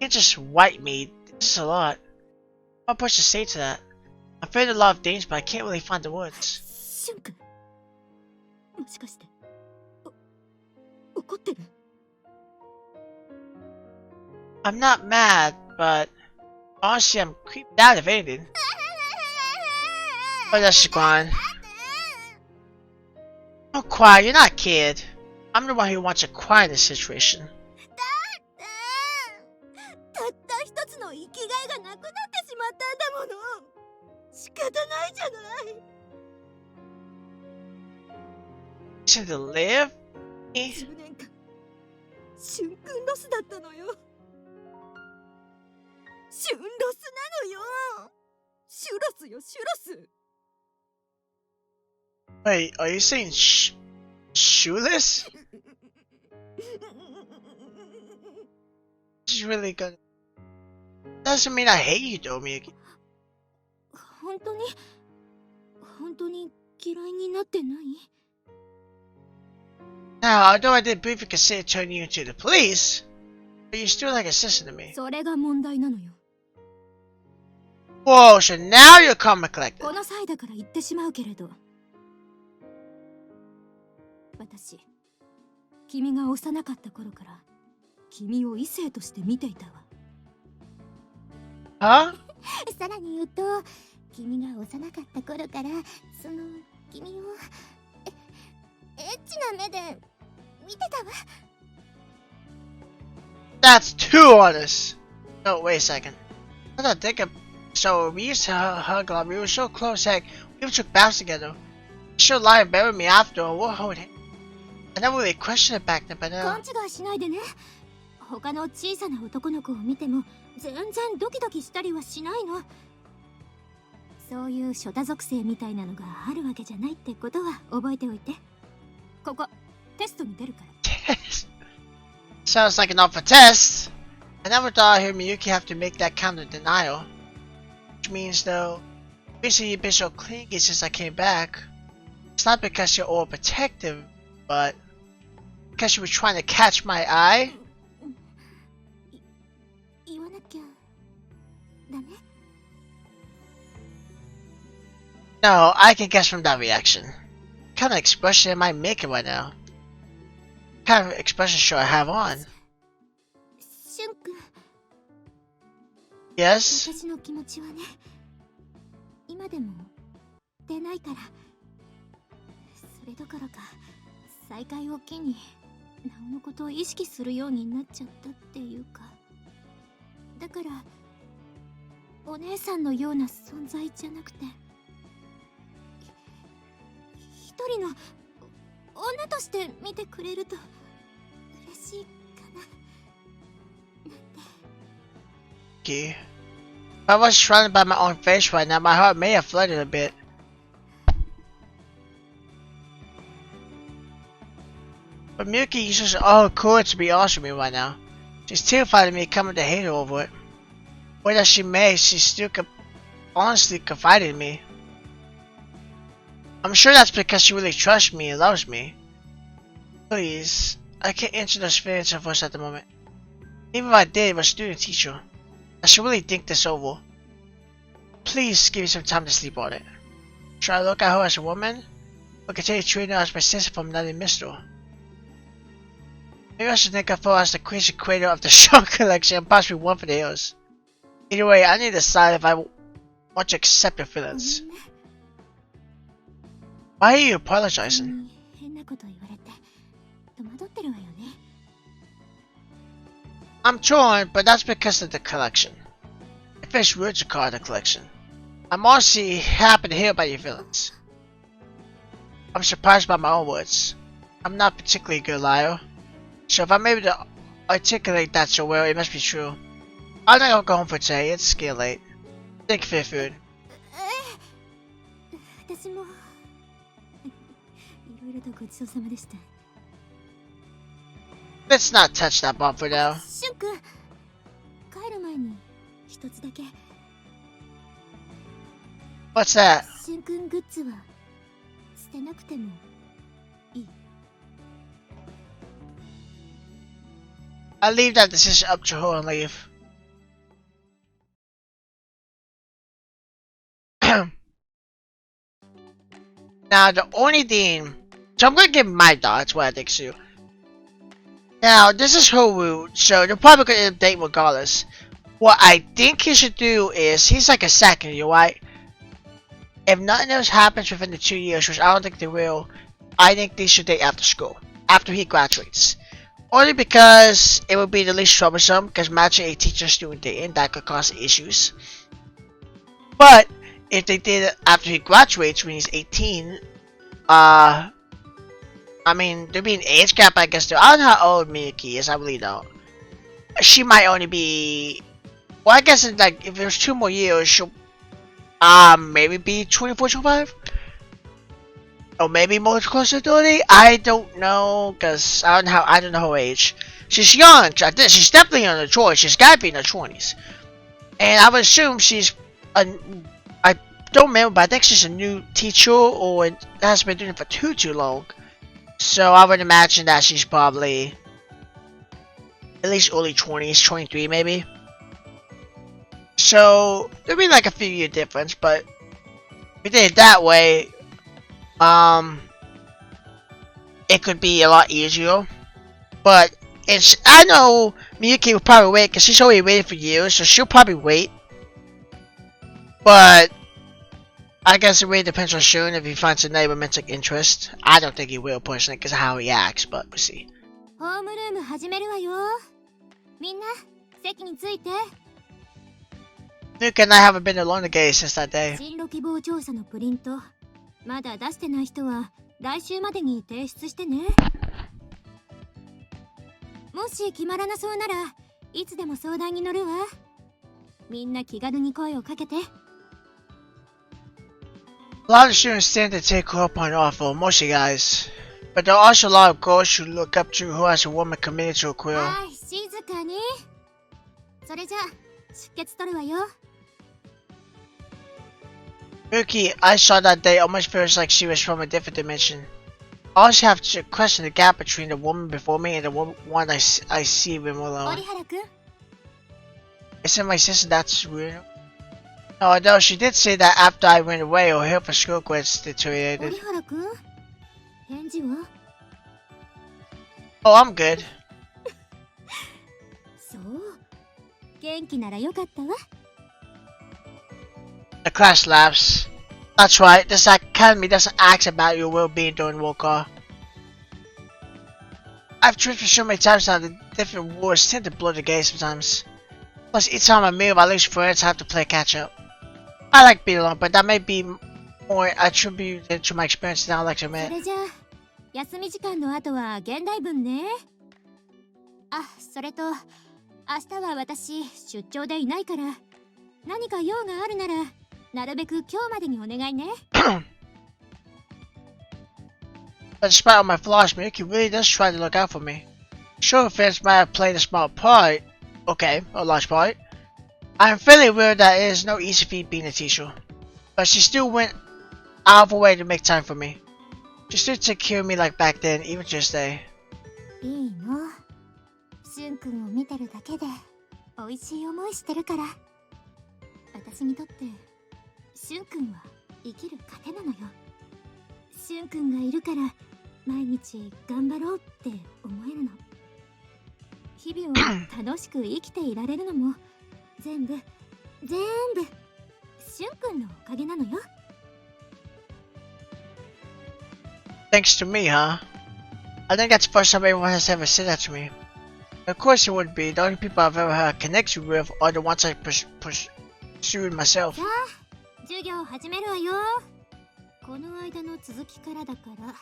You can't just wipe me. This is a lot. What much to say to that? I'm afraid of a lot of things, but I can't really find the words. シュン君、もしかして怒ってる？ I'm not mad, but honestly, I'm creeped out if anything. Oh, that's she crying. Don't cry, you're not a kid. I'm the one who wants to cry in this situation. たった一つの生きがいがなくなってしまったんだもの。仕方ないじゃない。 Reason to live? 10年間、シュン君ロスだったのよ。シュンロスなのよ。シュロスよ、シュロス。 Wait, are you saying shoeless? She's really good. Doesn't mean I hate you, though, Miyuki. 本当に嫌いになってない？ Now, although I did briefly consider turning you into the police, but you're still like a sister to me. それが問題なのよ。 Whoa, so now you're karma collector. この際だから言ってしまうけれど、私、君が幼かった頃から君を異性として見ていたわ。 Huh? さらに言うと、君が幼かった頃からその君をエッチな目で見てたわ。 That's too honest. No, wait a second. I thought think of so we used to hug a lot. We were so close, heck. We even took baths together. She'll lie and bury me after all. We'll hold it. I never really questioned it back then, but 勘違いしないでね。他の小さな男の子を見ても全然ドキドキしたりはしないの。そういう初太属性みたいなのがあるわけじゃないってことは覚えておいて。ここテストに出るから。Sounds like an offer test. I never thought I heard Miyuki have to make that counter denial. Which means though, basically you've been so clingy since I came back. It's not because you're overprotective, but because you were trying to catch my eye. 言わなきゃダメ。No, I can guess from that reaction. What kind of expression am I making right now? What kind of expression should I have on? しゅんくん。 Yes? 私の気持ちはね、今でも出ないから。それどころか再会を機になおのことを意識するようになっちゃったっていうか。だからお姉さんのような存在じゃなくて一人の女として見てくれると嬉しいかななんて。 If I was surrounded by my own face right now, my heart may have fluttered a bit. But Miyuki uses all her courage to be honest with me right now. She's terrified of me coming to hate her over it. Whatever she may, she still honestly confided in me. I'm sure that's because she really trusts me and loves me. Please, I can't answer those feelings of us at the moment. Even if I did, I'm a student teacher. I should really think this over. Please give me some time to sleep on it. Should I look at her as a woman, or continue treating her as my sister from another mister? Maybe I should think of her as the crazy creator of the show collection and possibly one for the hills. Either way, I need to decide if I want to accept your feelings. Why are you apologizing? 変なこと言われて戸惑ってるわよね。 I'm torn, but that's because of the collection. I finished words to call the collection. I'm honestly happy to hear about your feelings. I'm surprised by my own words. I'm not a particularly good liar, so if I'm able to articulate that so well, it must be true. I think I'll go home for today. It's getting late. Thank you for your food. 私もいろいろとごちそうさまでした。 Let's not touch that bomb for now. しゅんくん、帰る前に一つだけ。 What's that? しゅんくんグッズは捨てなくてもいい。 I'll leave that decision up to her and leave. Now, the only thing... So I'm gonna give my thoughts, what I think too. Now, this is her route, so they're probably gonna end up dating regardless. What I think he should do is, he's like a second year, right? If nothing else happens within the 2 years, which I don't think they will, I think they should date after school, after he graduates. Only because it would be the least troublesome, because matching a teacher-student dating, that could cause issues. But, if they did it after he graduates when he's 18, I mean, there'd be an age gap, I guess, I don't know how old Miyuki is, I really don't. She might only be... Well, I guess, like, if there's 2 more years, she'll... maybe be 24, 25? Or maybe more closer to 30? I don't know, because I don't know her age. She's young, she's definitely in her 20s, she's gotta be in her 20s. And I would assume she's... I don't remember, but I think she's a new teacher, or hasn't been doing it for too long. So I would imagine that she's probably at least early 20s, 23 maybe. So there'd be like a few year difference, but if we did it that way, it could be a lot easier. But I know Miyuki will probably wait because she's already waited for years, so she'll probably wait. But I guess it really depends on Shun if he finds a romantic interest. I don't think he will personally because of how he acts, but we'll see. ホームルーム始めるわよ。みんな席について。 Luke and I haven't been alone together since that day. 進路希望調査のプリントまだ出してない人は来週までに提出してね。もし決まらなそうならいつでも相談に乗るわ。みんな気軽に声をかけて。A lot of students tend to take her up on offer, mostly guys. But there are also a lot of girls who look up to who has a woman committed to a quill. はい、静かに。それじゃ出血取るわよ。Yuki, I saw that day almost feels like she was from a different dimension. I always have to question the gap between the woman before me and the one I see when we're alone. 折原くん。 Isn't my sister that's weird? Although she did say that after I went away, her health for school grades 折 deteriorated. 原くん。返事は？ Oh, I'm good. そう。元気ならよかったわ。The class laughs. That's right, this academy doesn't ask about your well-being during war call. I've transferred so many times now that different wars tend to blow the game sometimes. Plus, each time I move, I lose friends, I have to play catch-up. I like being alone, but that may be more attributed to my experience than I like to そ admit. れじゃあ休み時間の後は現代文ね。あ、それと明日は私出張でいないから、何か用があるならなるべく今日までにお願いね。But despite all my flaws, Miyuki really does try to look out for me. Sure, her friends might have played a small part. Okay, a large part. I am fairly aware that it is no easy feat being a teacher. But she still went out of her way to make time for me. She still took care of me like back then, even to this day. いいの。しゅんくんを見てるだけで美味しい思いしてるから。私にとってしゅんくんは生きる糧なのよ。しゅんくんがいるから毎日頑張ろうって思えるの。日々を楽しく生きていられるのも全部しゅんくんのおかげなのよ。Thanks to me, huh? I think that's the first time anyone has ever said that to me. Of course it would be. The only people I've ever had a connection with are the ones I pursued myself. さあ、授業始めるわよ。この間の続きからだから、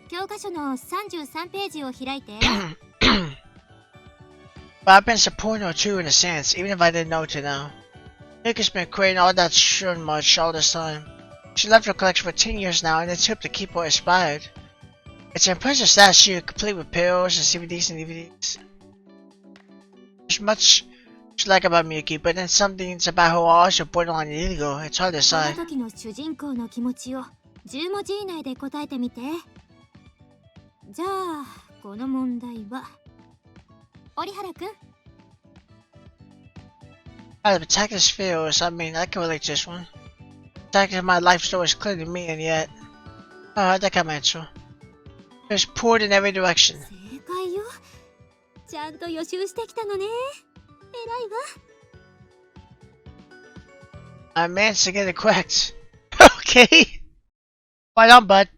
教科書の33ページを開いて。But I've been supporting her too in a sense, even if I didn't know till now. Yuki's been creating all that shouldn't much all this time. She left her collection for 10 years now, and it's hoped to keep her inspired. It's an impressive stat sheet, complete with pills and CVDs and DVDs. There's much to like about Miyuki, but then some things about her are also borderline illegal. It's hard to そ decide. の時の主人公の気持ちを10文字以内で答えてみて。じゃあ、この問題は折原くん。Out of Attackers feels, I mean, I can relate to this one. Attackers, my life story is clear to me, and yet... I think I'm answer. There's poured in every direction. 正解よ。ちゃんと予習してきたのね。偉いわ。I managed to get it correct. Okay. Right on, bud.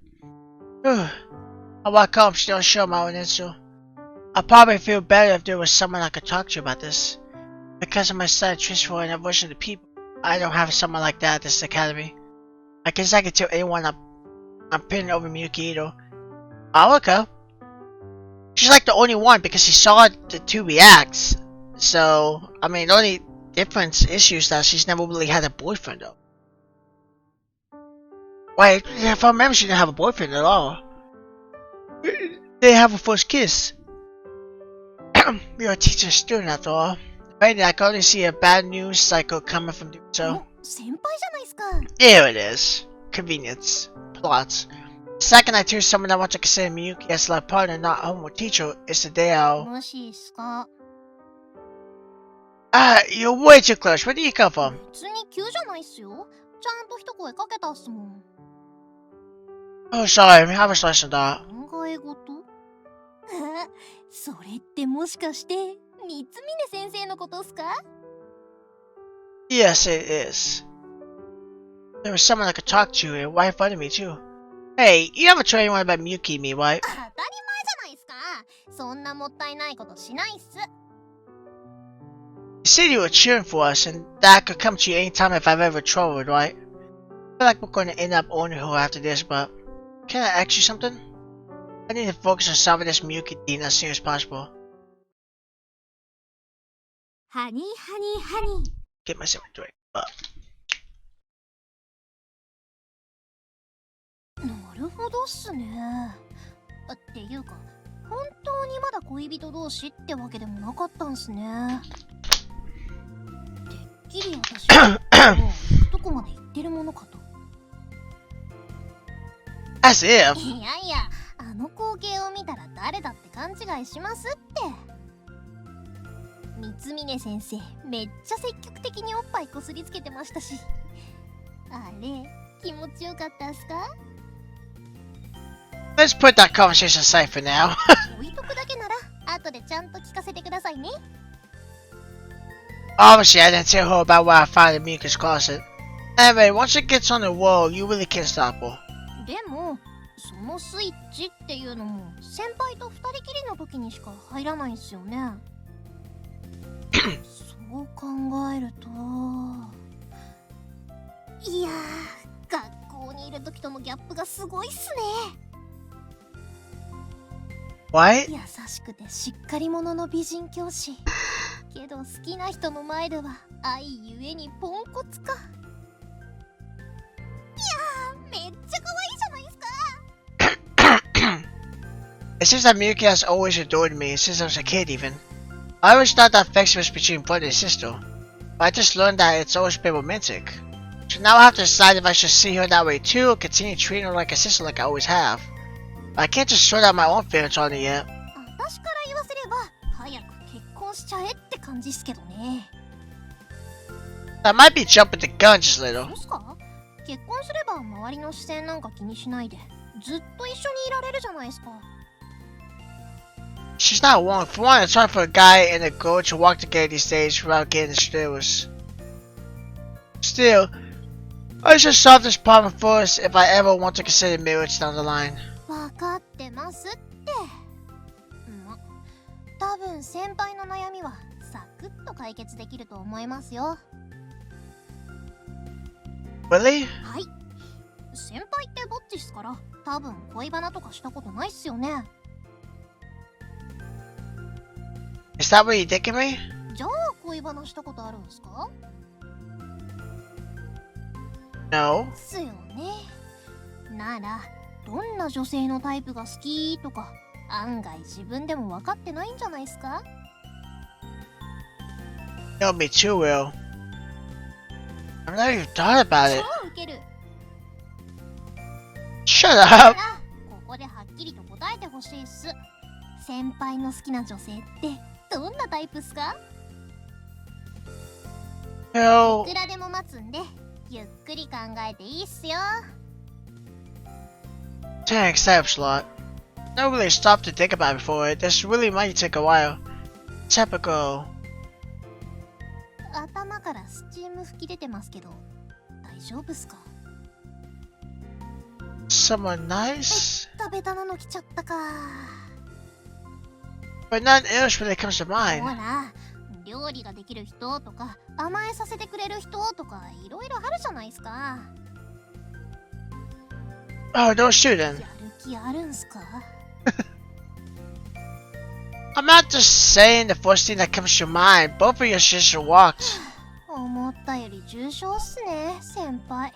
How about come she don't show my own answer? I'd probably feel better if there was someone I could talk to about this. Because of my side transfer and aversion to people, I don't have someone like that at this academy. I guess I could tell anyone I'm pinning over Miyuki Ito. Oh, okay. She's like the only one because she saw the two reacts. So, I mean, the only difference is that she's never really had a boyfriend though. Wait, if I remember, she didn't have a boyfriend at all. They have a first kiss. You're a teacher student after all. Right now, I can only see a bad news cycle coming from doing so. 先輩じゃないですか。 There it is. Convenience. Plots. The second I choose someone that wants to consider Miyuki as a life partner, not a homework teacher, is the day I'll... 無視っすか。 You're way too close. Where do you come from? 別に急じゃないっすよ。ちゃんと一声かけたっすもん。Oh, sorry. I was less than that. 考え事それってもしかして三峰先生のことっすか？ Yes, it is. There was someone I could talk to, and why invited me too. Hey, you haven't told anyone about Miyuki and me, right? 当たり前じゃないっすか。そんなもったいないことしないっす。 You said you were cheering for us, and that I could come to you anytime if I've ever troubled, right? feel like we're going to end up owning her after this, but can I ask you something? I need to focus on solving this Miyuki dean as soon as possible. ハニーハニーハニー。 Get myself into it. But なるほどっすね。っていうか、本当にまだ恋人同士ってわけでもなかったんすね。てっきり私はもうどこまで行ってるものかと。 as if. いやいや、あの光景を見たら誰だって勘違いしますって。三峰先生、めっちゃ積極的におっぱいこすりつけてましたし。あれ、気持ちよかったっすか？ Let's put that conversation aside for now. 置いとくだけなら、後でちゃんと聞かせてくださいね。 Obviously, I didn't tell her about what I found in Miyuki's closet. Anyway, once she gets on the wall, you really can't stop her. でも、そのスイッチっていうのも先輩と二人きりの時にしか入らないんすよね。そう考えると、いやー、学校にいる時とのギャップがすごいっすね。 What? 優しくてしっかり者の美人教師。けど好きな人の前では愛ゆえにポンコツか。いやー、めっちゃ可愛いじゃないですか。 It seems that Miyuki has always adored me since I was a kid even. I always thought that affection was between brother and sister, but I just learned that it's always been romantic. So now I have to decide if I should see her that way too or continue treating her like a sister like I always have. But I can't just sort out my own feelings on it yet. 私から言わせれば早く結婚しちゃえって感じっすけどね。 I might be jumping the gun just a little. どうすか？結婚すれば周りの視線なんか気にしないでずっと一緒にいられるじゃないですか。 She's not wrong. For one, it's hard for a guy and a girl to walk together these days without getting disturbed. Still, I should solve this problem first if I ever want to consider marriage down the line. わかってますって。ま、多分先輩の悩みはサクッと解決できると思いますよ。 Really? はい。先輩ってぼっちっすから多分恋バナとかしたことないっすよね。 Is that what you're thinking me? じゃあ恋バナしたことあるんすか？ No. すよね。ならどんな女性のタイプが好きとか案外自分でも分かってないんじゃないですか？ You know me too well. I've never even thought about it. 超ウケる。 Shut だか up! らここではっきりと答えてほしいっす。先輩の好きな女性ってどんなタイプっすか？ No. いくらでも待つんでゆっくり考えていいっすよ。 Thanks, Slot. Never really stopped to think about it before. This really might take a while. Typical. 頭からスチーム吹き出てますけど大丈夫っすか？ Someone nice? ベタなの来ちゃったか。 But none else really comes to ほ mind. ら、料理ができる人とか甘えさせてくれる人とかいろいろあるじゃないですか。 Oh, don't shoot him. やる気あるんすか？ I'm not just saying the first thing that comes to mind. Both of your sisters walked. 思ったより重症っすね、先輩。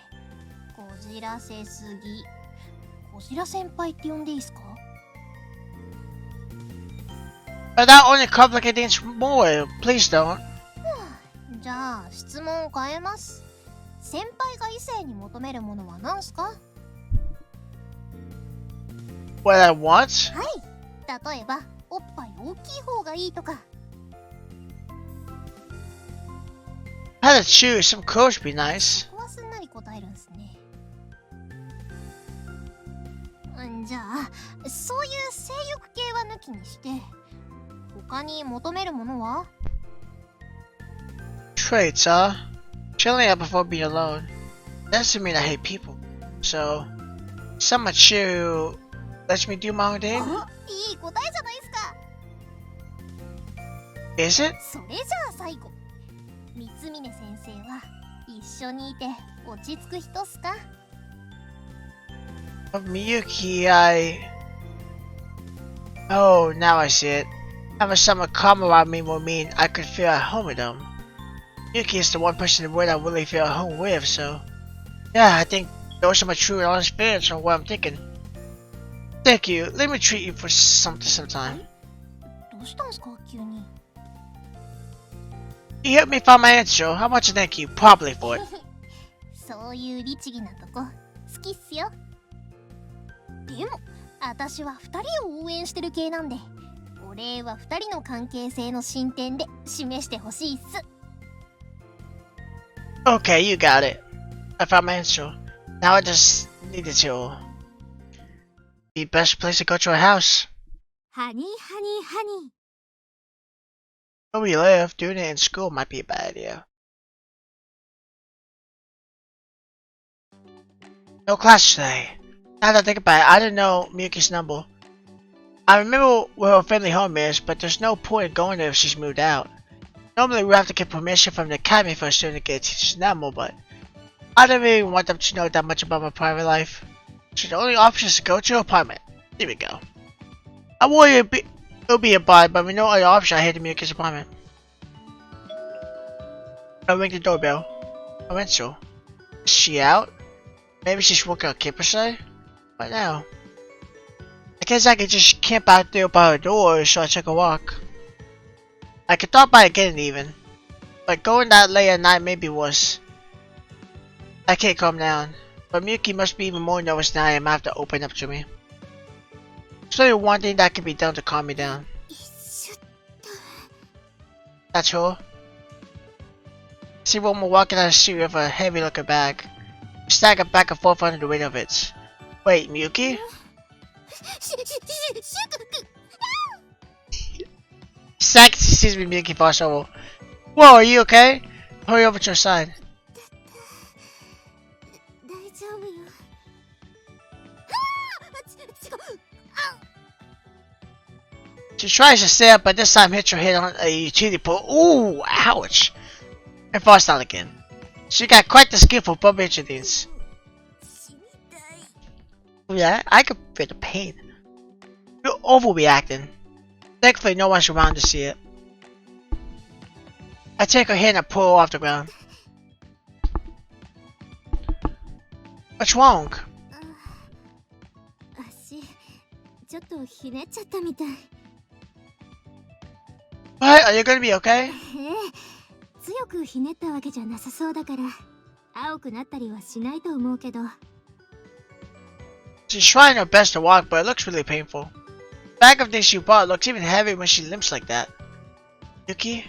こじらせすぎ。こじら先輩って呼んでいいっすか？ But that only complicates things more. Please don't. じゃあ質問変えます。先輩が異性に求めるものは何すか？ What I want? はい。例えばおっぱい大きい方がいいとか。 I had to choose. Some curves would be nice. ここはすんなり答えるんすね。じゃあそういう性欲系は抜きにして他に求めるものは？ Traits, huh? Chilling out before being alone. That doesn't mean I hate people. So, someone chill lets me do my own thing? いい答えじゃないですか。 Is it? それじゃあ最後、三峰先生は一緒にいて落ち着く人っすか？ Of Miyuki, Oh, now I see it. Having someone calm around me will mean I could feel at home with them. Miyuki is the one person in the world I really feel at home with, so... Yeah, I think those are my true and honest feelings on what I'm thinking. Thank you. Let me treat you for something sometime. どうしたんすか急に。 You helped me find my answer. How much thank you? Probably for it. そういう律儀なとこ好きっすよ。でも私は2人を応援してる系なんで、お礼は2人の関係性の進展で示してほしいっす。 Okay, you got it. I found my answer. Now I just needed to... The best place to go to a house. ハニーハニーハニー。 Where we live, doing it in school might be a bad idea. No class today. Now that I think about it, I didn't know Miyuki's number. I remember where her family home is, but there's no point in going there if she's moved out. Normally we have to get permission from the academy for a student to get a teacher's number, but I don't really want them to know that much about my private life. So the only option is to go to her apartment. Here we go. I worry it'll be a bye, but with no other option, I head to Miyuki's apartment. I ring the doorbell. I went so. Is she out? Maybe she's working on campus side? What now? I guess I could just camp out there by her door, so I took a walk. I could thought about it getting even, but going that late at night may be worse. I can't calm down, but Miyuki must be even more nervous than I am after opening up to me. There's only one thing that can be done to calm me down. That's her. I see a woman walking down the street with a heavy looking bag. Stagger back and forth under the weight of it. Wait, Miyuki? Second, she sees me, Miyuki falls over. Whoa, are you okay? Hurry over to her side. 大丈夫よ。She tries to stay up, but this time hits her head on a utility pole. Ooh, ouch! And falls down again. She got quite the skill for bumping into things. Yeah, I could feel the pain. You're overreacting. Thankfully, no one's around to see it. I take her hand and pull her off the ground. What's wrong? 足ちょっとひねっちゃったみたい。 What? Are you gonna be okay? ええ、強くひねったわけじゃなさそうだから青くなったりはしないと思うけど。 She's trying her best to walk, but it looks really painful. The bag of things she bought looks even heavier when she limps like that. Yuki?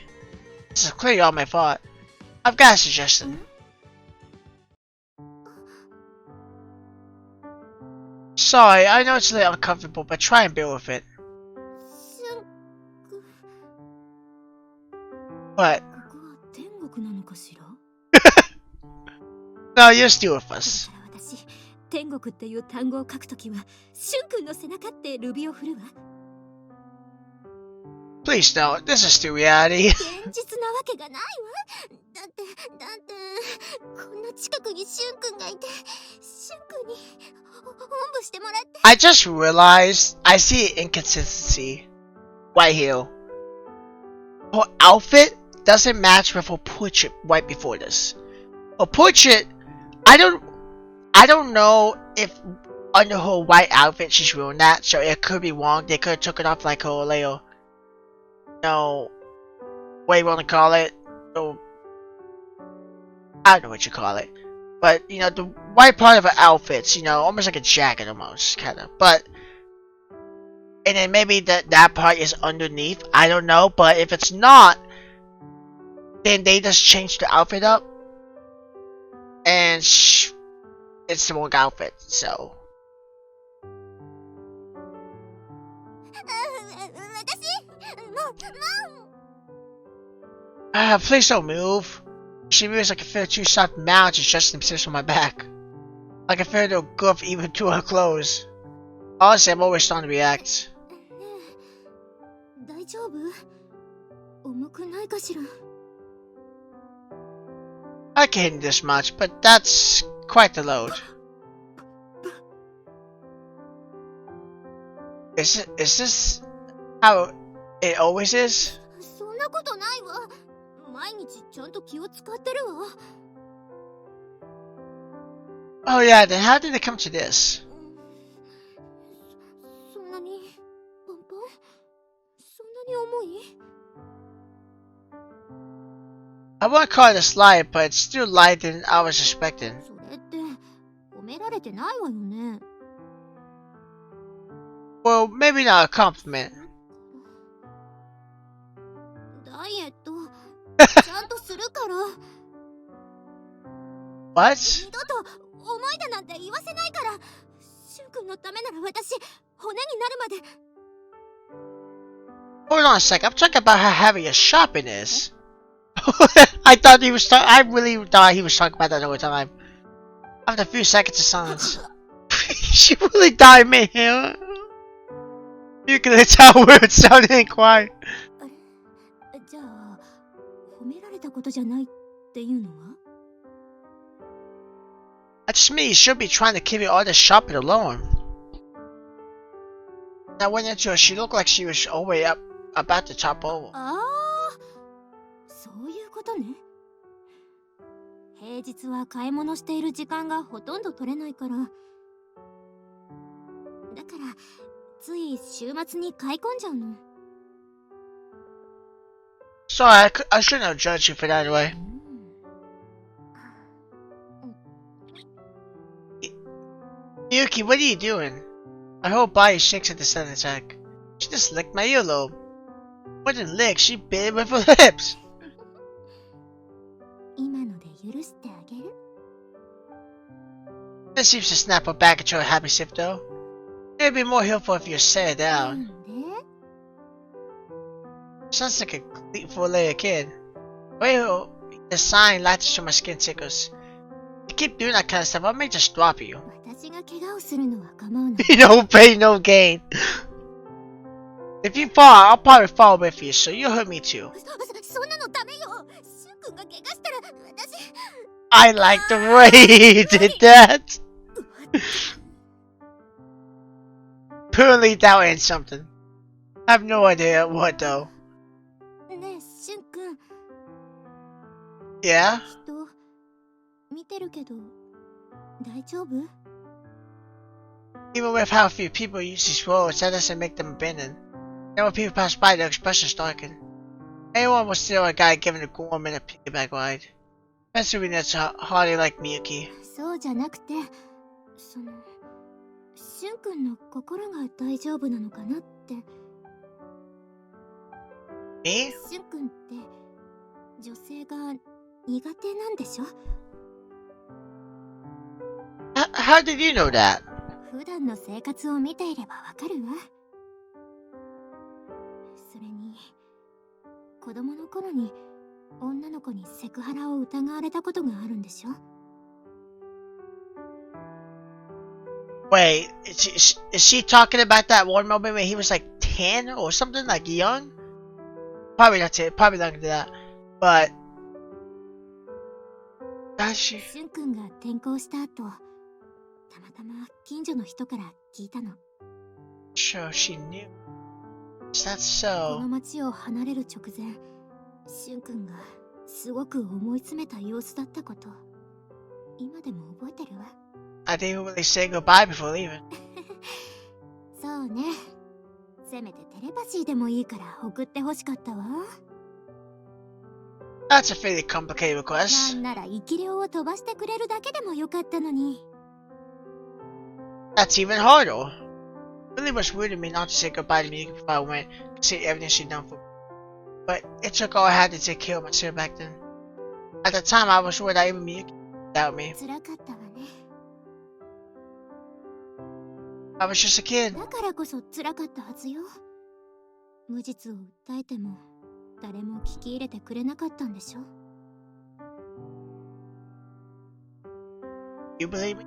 This is clearly all my fault. I've got a suggestion. Sorry, I know it's a little uncomfortable, but try and bear with it. What? ここは天国なのかしら。 No, you're still with us. だから私、天国っていう単語を書くときは、シュン君の背中ってルビを振るわ。 Please don't. This is still reality. 現実なわけがないわ。だってこんな近くにシュン君がいて、シュン君におんぶしてもらって。 I just realized I see an inconsistency right here. Her outfit doesn't match with her portrait right before this. Her portrait, I don't know if under her white outfit she's wearing that, so it could be wrong. They could have took it off like her layer. No, what you want to call it? So, I don't know what you call it, but you know the white part of her outfits, you know, almost like a jacket, almost kind of. But and then maybe that part is underneath. I don't know, but if it's not, then they just change the outfit up, and it's the wrong outfit. So. 私 Please don't move. She moves, I can feel two soft mouths adjusting themselves on my back. I can feel their goof even through her clothes. Honestly, I'm always starting to react. 大丈夫？重くないかしら。 I can't handle this much, but that's quite the load. Is this how it always is? そんなことないわ。毎日ちゃんと気を使ってるわ。Oh yeah, then how did it come to this? そんなにパンパン、そんなに重い？ I won't call it a slide, but it's still lighter than I was expecting. それって褒められてないわよね。Well, maybe not a compliment. ダイエットちゃんとするから。What? 二度と重いだなんて言わせないから。しゅんくんのためなら私骨になるまで。 Hold on a sec. I'm talking about how heavy a shopping is. I really thought he was talking about that the whole time. After a few seconds of silence, she really thought it made him. You can tell words sounding quiet. じゃあ褒められたことじゃないっていうのは？ That just means she'll be trying to keep all this shopping alone. I went into her. She looked like she was all the way up, about to topple over. ああ、そういうことね。平日は買い物している時間がほとんど取れないから。だからつい週末に買い込んじゃうの。Sorry, I shouldn't have judged you for that anyway. Yuki, what are you doing? My whole body shakes at the sudden attack. She just licked my earlobe. More than lick, she bit it with her lips. 今ので許してあげる。 That seems to snap her back into a happy sip though. It'd be more helpful if you set it な down. んで？ Sounds like a complete four-layer kid. Well, the sign latches to my skin tickles. You keep doing that kind of stuff, I may just drop you. 私が怪我をするのは構わない。 No pain, no gain. If you fall, I'll probably fall with you, so you'll hurt me too. そんなのダメよ。しゅんくんが怪我したら私。 I like the way he did that. Purely doubt in something. I have no idea what though. ねえ、しゅんくん。 Yeah? 人見てるけど大丈夫？ Even with how few people use these roads, that doesn't make them abandoned. Then when people pass by, their expressions darken. Anyone will steal a guy giving a gorm in a piggyback ride. Especially when it's hardly like Miyuki. そうじゃなくて、そのしゅんくんの心が大丈夫なのかなって。 Me? しゅんくんって女性が苦手なんでしょ？ How did you know that? 普段の生活を見ていればわかるわ。それに子供の頃に女の子にセクハラを疑われたことがあるんでしょ？ Wait, is she talking about that one moment when he was like 10 or something, like young? Probably not 10, probably not gonna do that. But does she? しゅんくんが転校した後、たまたま近所の人から聞いたの。 Sure, she knew. Is that この so? 町を離れる直前、しゅんくんがすごく思い詰めた様子だったこと、今でも覚えてるわ。 I didn't really say goodbye before leaving. そうね。せめてテレパシーでもいいから送ってほしかったわ。 That's a fairly complicated な request. んなら生き量を飛ばしてくれるだけでもよかったのに。 That's even harder. It really was weird of me not to say goodbye to Miyuki before I went, considering everything she'd done for me. But it took all I had to take care of myself back then. At the time, I was worried that even Miyuki would doubt me. 辛かったわね。 I was just a kid. だからこそ辛かったはずよ。無実を訴えても誰も聞き入れてくれなかったんでしょ。 You believe me?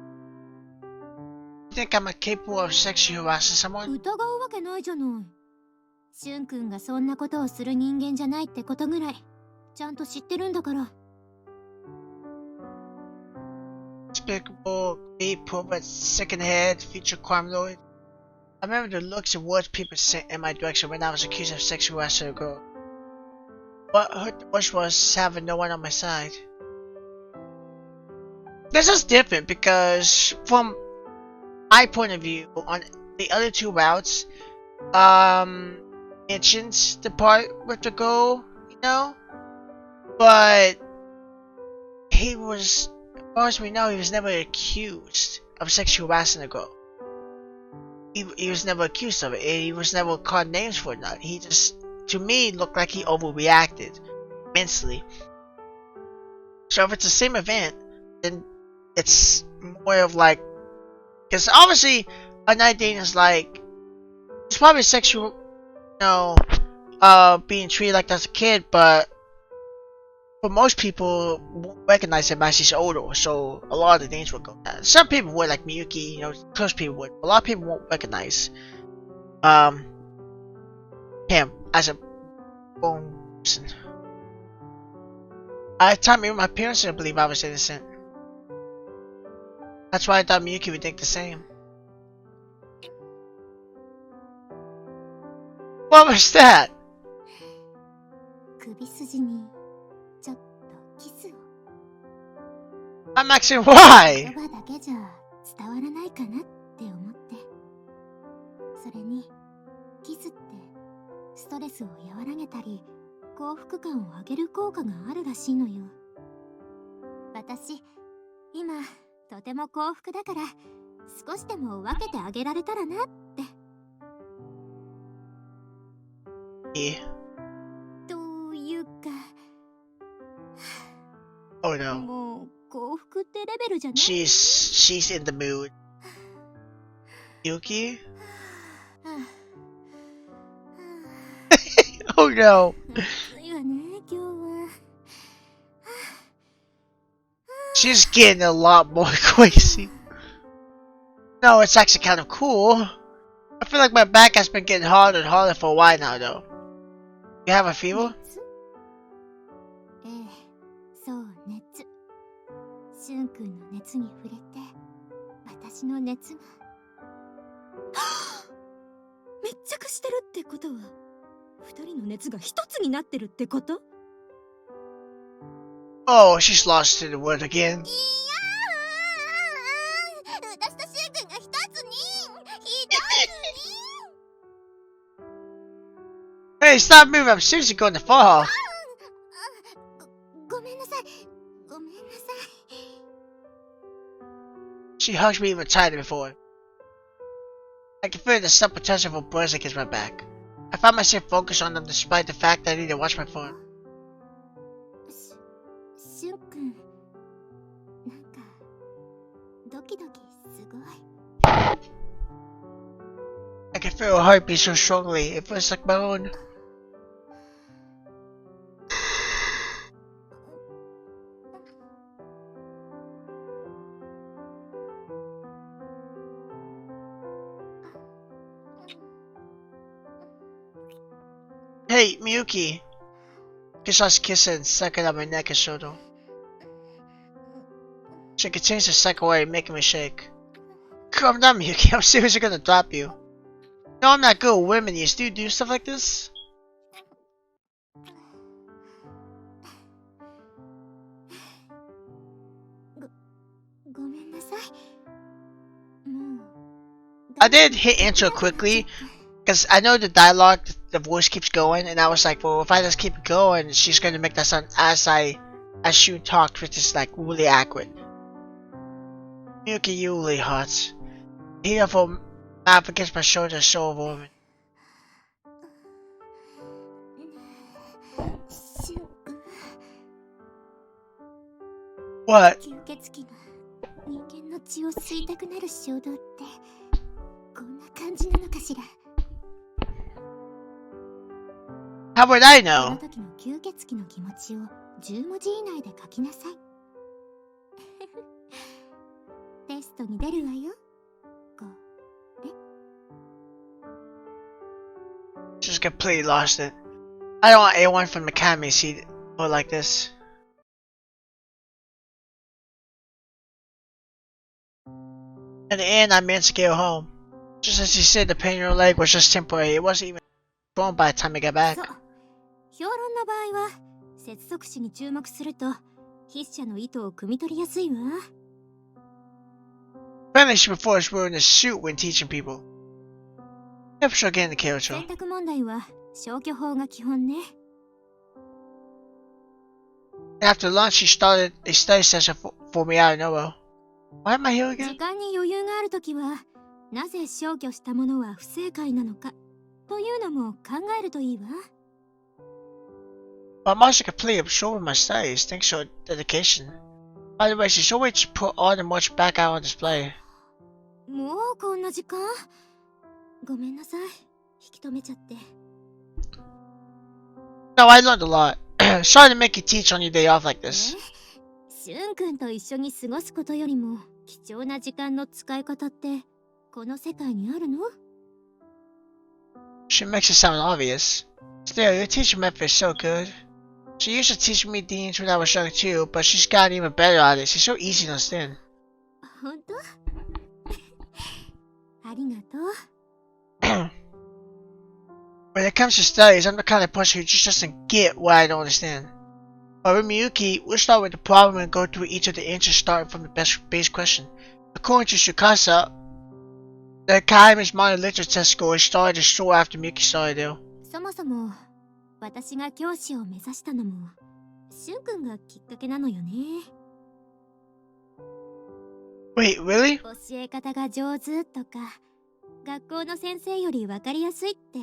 You think I'm capable of sexually harassing someone? 疑うわけないじゃない。しゅんくんがそんなことをする人間じゃないってことぐらいちゃんと知ってるんだから。 Despicable, greedy, poor but sick in the head, future crime lord. I remember the looks and words people sent in my direction when I was accused of sexual harassing a girl. What hurt the most was having no one on my side. This is different because from my point of view, on the other two routes, mentions the part with the girl, you know, but he was, as far as we know, he was never accused of sexual harassing a girl. He was never accused of it. He was never called names for it. He just, to me, looked like he overreacted immensely. So if it's the same event, then it's more of like, because obviously a night dating is like, it's probably sexual, you know, being treated like that's a kid, but for most people won't recognize him as he's older, so a lot of the things will go down. Some people would, like Miyuki, you know, close people would. A lot of people won't recognize him as a grown person. At the time, even my parents didn't believe I was innocent. That's why I thought Miyuki would think the same. What was that? 首筋にちょっとキスを。 I'm asking why? 言葉だけじゃ伝わらないかなって思って。それにキスってストレスを和らげたり幸福感を上げる効果があるらしいのよ。私今とても幸福だから少しでも分けてあげられたらなって。というか。 Oh no. もう幸福ってレベルじゃない。 She's in the mood. Yuki? Oh no. 暑いわね今日は。 She's getting a lot more crazy. No, it's actually kind of cool. I feel like my back has been getting harder and harder for a while now though. You have a fever? ええ、そう熱。しゅんくんの熱に触れて私の熱が密着してるってことは二人の熱が一つになってるってこと？ Oh, she's lost in the word again. いやー、私としゅんくんが一つに一つに Hey, stop moving! I'm seriously going to fall. ごめんなさいごめんなさい。 She hugged me even tighter before. I can feel the sudden potential for bursts against my back. I found myself focused on them despite the fact that I needed to watch my phone. しゅんくんなんかドキドキすごい。 I can feel her heartbeat so strongly, it feels like my own. Hey, Miyuki! She starts kissing, sucking on my neck and shoulder. She continues to suck away, making me shake. Calm down, Miyuki. I'm seriously gonna drop you. No, I'm not good with women. You still do stuff like this? ごめんなさい。もう I did hit intro quickly because I know the dialogue, the voice keeps going, and I was like, well, if I just keep it going, she's gonna make that sound as she talked, which is like really accurate. Miyuki, you really hot. Heat of her mouth against my shoulder is so overwhelming. しゅんくん What? 吸血鬼が人間の血を吸いたくなる衝動ってこんな感じなのかしら。 How would I その know? 時の吸血鬼の気持ちを10文字以内で書きなさい。テストに出るわよ。これ。 Just completely lost it. I don't want anyone from the academy to see her like this. In the end, I managed to get her home. Just as you said, the pain in your leg was just temporary. It wasn't even gone by the time I got back. そう。評論の場合は接続詞に注目すると筆者の意図を汲み取りやすいわ。Apparently she prefers wearing a suit when teaching people. Never shall get in the character. 選択問題は消去法が基本ね。After lunch, she started a study session for me out of nowhere. Why am I here 時 again? 間に余裕があるときはなぜ消去したものは不正解なのかというのも考えるといいわ。My mom's completely absorbed in my studies thanks to her dedication. By the way, she's always put all the much back out on display. もうこんな時間？ごめんなさい。引き止めちゃって。No, I learned a lot. Sorry to make you teach on your day off like this. しゅんくんと一緒に過ごすことよりも貴重な時間の使い方ってこの世界にあるの？ She makes it sound obvious. Still, your teaching method is so good. She used to teach me Deans when I was young too, but she's gotten even better at it. She's so easy to understand. 本当？ありがとう。When it comes to studies, I'm the kind of person who just doesn't get what I don't understand. But with Miyuki, we'll start with the problem and go through each of the answers starting from the base question. According to Tsukasa, the Academy's minor literature test score started to soar after Miyuki started though. そもそも私が教師を目指したのもしゅんくんがきっかけなのよね。Wait, really? 教え方が上手とか学校の先生より分かりやすいって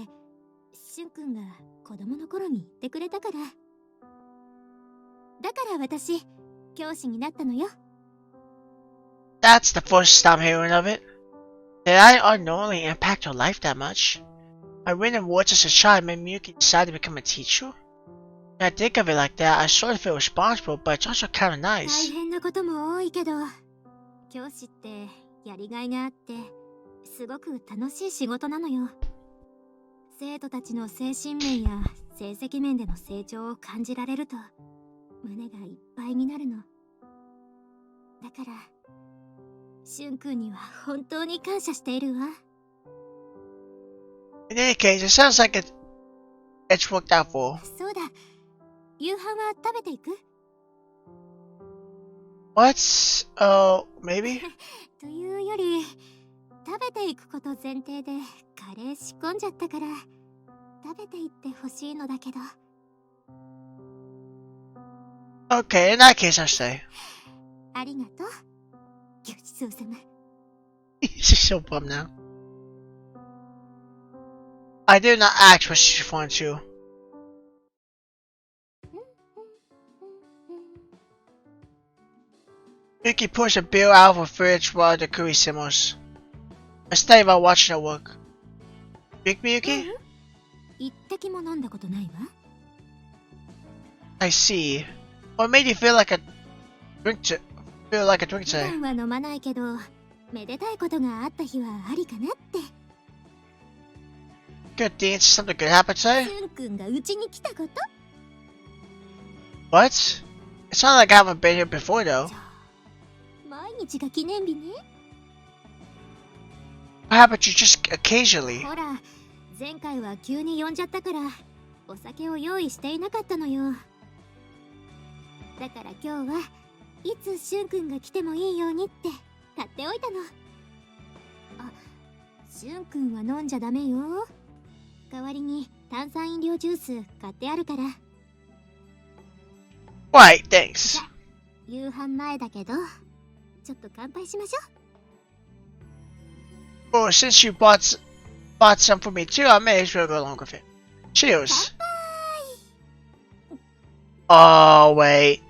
しゅんくんが子供の頃に言ってくれたから。だから私教師になったのよ。That's the first time hearing of it. Did I unknowingly impact her life that much? My random words as a child made Miyuki decide to become a teacher? When I think of it like that, I sort of feel responsible, but it's also kind of 大 nice. 変なことも多いけど教師ってやりがいがあってすごく楽しい仕事なのよ。生徒たちの精神面や成績面での成長を感じられると胸がいっぱいになるの。だからしゅんくんには本当に感謝しているわ。In any case, it sounds like it's worked out for her. そうだ、夕飯は食べていく？ What? Maybe? というより食べていくこと前提でカレー仕込んじゃったから食べていってほしいのだけど。 Okay, in that case, I'll stay. ありがとうごちそうさま。 She's so bummed now. I did not ask what she wanted to. Yuki pushed a bill out of her fridge while the curry simmers. I stayed while watching her work. Big Miyuki? 一滴も飲んだことないわ。 I see. What made you feel like a drink普 today? 段は飲まないけどめでたいことがあった日はありかなって。 Good dance, something good happened し today? ゅんくんがうちに来たこと？ What? It's not like I haven't been here before though. 毎日が記念日ね。 What happened to you just occasionally? ほら前回は急に呼んじゃったからお酒を用意していなかったのよ。だから今日はいつしゅんくんが来てもいいようにって買っておいたの。あ、しゅんくんは飲んじゃダメよ。代わりに炭酸飲料ジュース買ってあるから。 Right, thanks. 夕飯前だけどちょっと乾杯しましょう。 Well, since you bought some for me too, I may as well go along with it. Cheers. Oh, wait.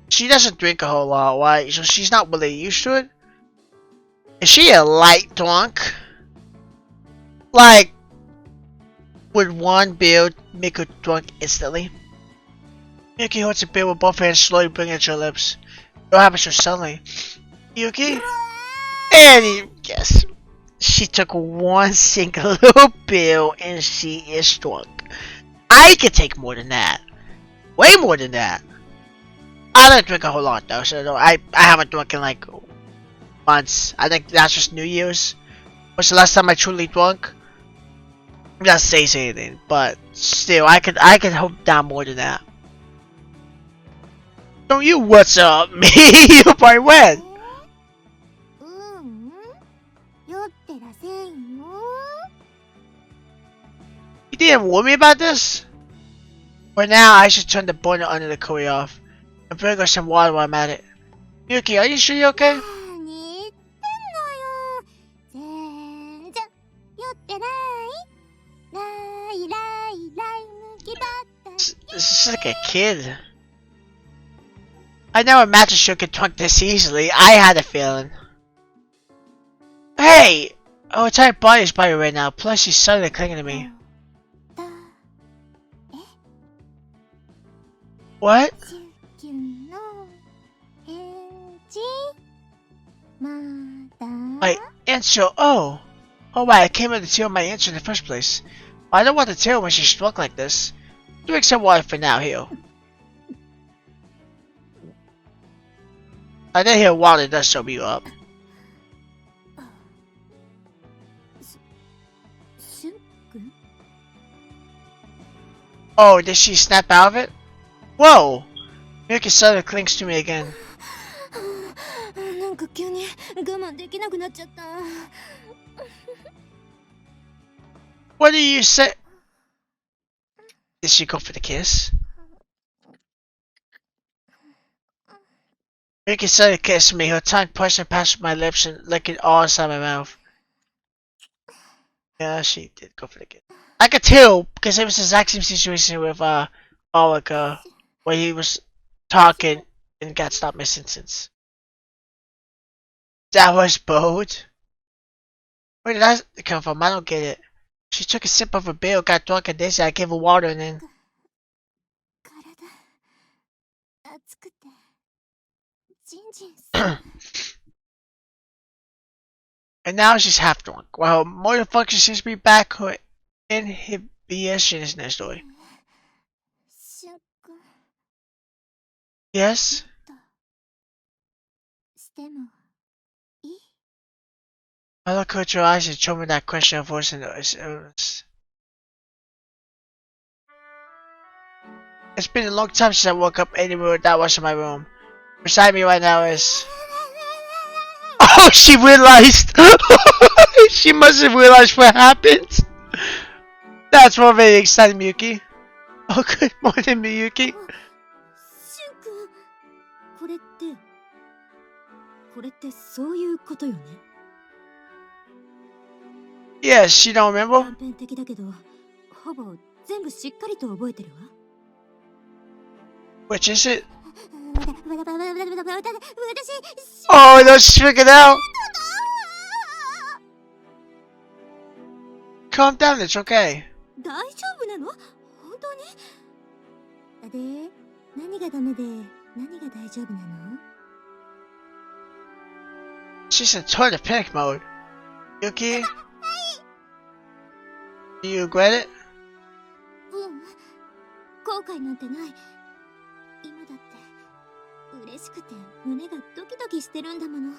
She doesn't drink a whole lot, right? So she's not really used to it? Is she a light drunk? Like, would one beer make her drunk instantly? Yuki holds a beer with both hands, slowly bringing it to her lips. It happens so suddenly. Yuki? And yes, she took one single pill and she is drunk. I could take more than that. Way more than that. I don't drink a whole lot though, so no, I haven't drunk in like months. I think that's just New Year's. Was the last time I truly drunk? I'm not saying anything, but still, I could hope down more than that. Don't you what's up me? You probably went. 酔ってらせんよ。 You didn't warn me about this? For now, I should turn the boiler under the curry off and bring her some water while I'm at it. Yuki, are you sure you're okay? 何言ってんのよ。全然酔ってない。ライライライ抜きばったり。 This is like a kid. I never imagined she could drunk this easily. I had a feeling. Hey! Oh, it's her body's by you right now. Plus, she's suddenly clinging to me. What? キュンキュンの返事まだ My answer? Oh. Oh, why? I came in to tell my answer in the first place. I don't want to tell when she's drunk like this. Drink some water for now, here. I did hear water does sober you up. シュン君 Oh, did she snap out of it? Whoa! Yuki suddenly clings to me again. なんか急に我慢できなくなっちゃった What do you say? Did she go for the kiss? Yuki suddenly kissed me, her tongue pushing past my lips and licking all inside my mouth. Yeah, she did go for the kiss. I could tell because it was the exact same situation with Ulrika, where he was talking and got stopped mid-sentence. That was Boat? Where did that come from? I don't get it. She took a sip of her beer, got drunk, and then I gave her water, and then... 体熱くてジンジンする And now she's half drunk. While motor function seems to be back, her inhibition is next story. シュン君 Yes? してもいい I look at your eyes and show me that question of voice and earnest. It's been a long time since I woke up anywhere that was in my room. Beside me right now is... Oh, she realized! She must have realized what happened! That's more very exciting, Miyuki. Oh, good morning, Miyuki. シュン君これってそういうことよね Yes, you don't remember? 断片的だけどほぼ全部しっかりと覚えてるわ Which is it? 私 Oh, no, she's freaking out! Calm down, it's okay. 大丈夫なの本当にで何がダメで何が大丈夫なの She's in total panic mode. Yuki? Do you regret it? うん後悔なんてない今だって嬉しくて胸がドキドキしてるんだもの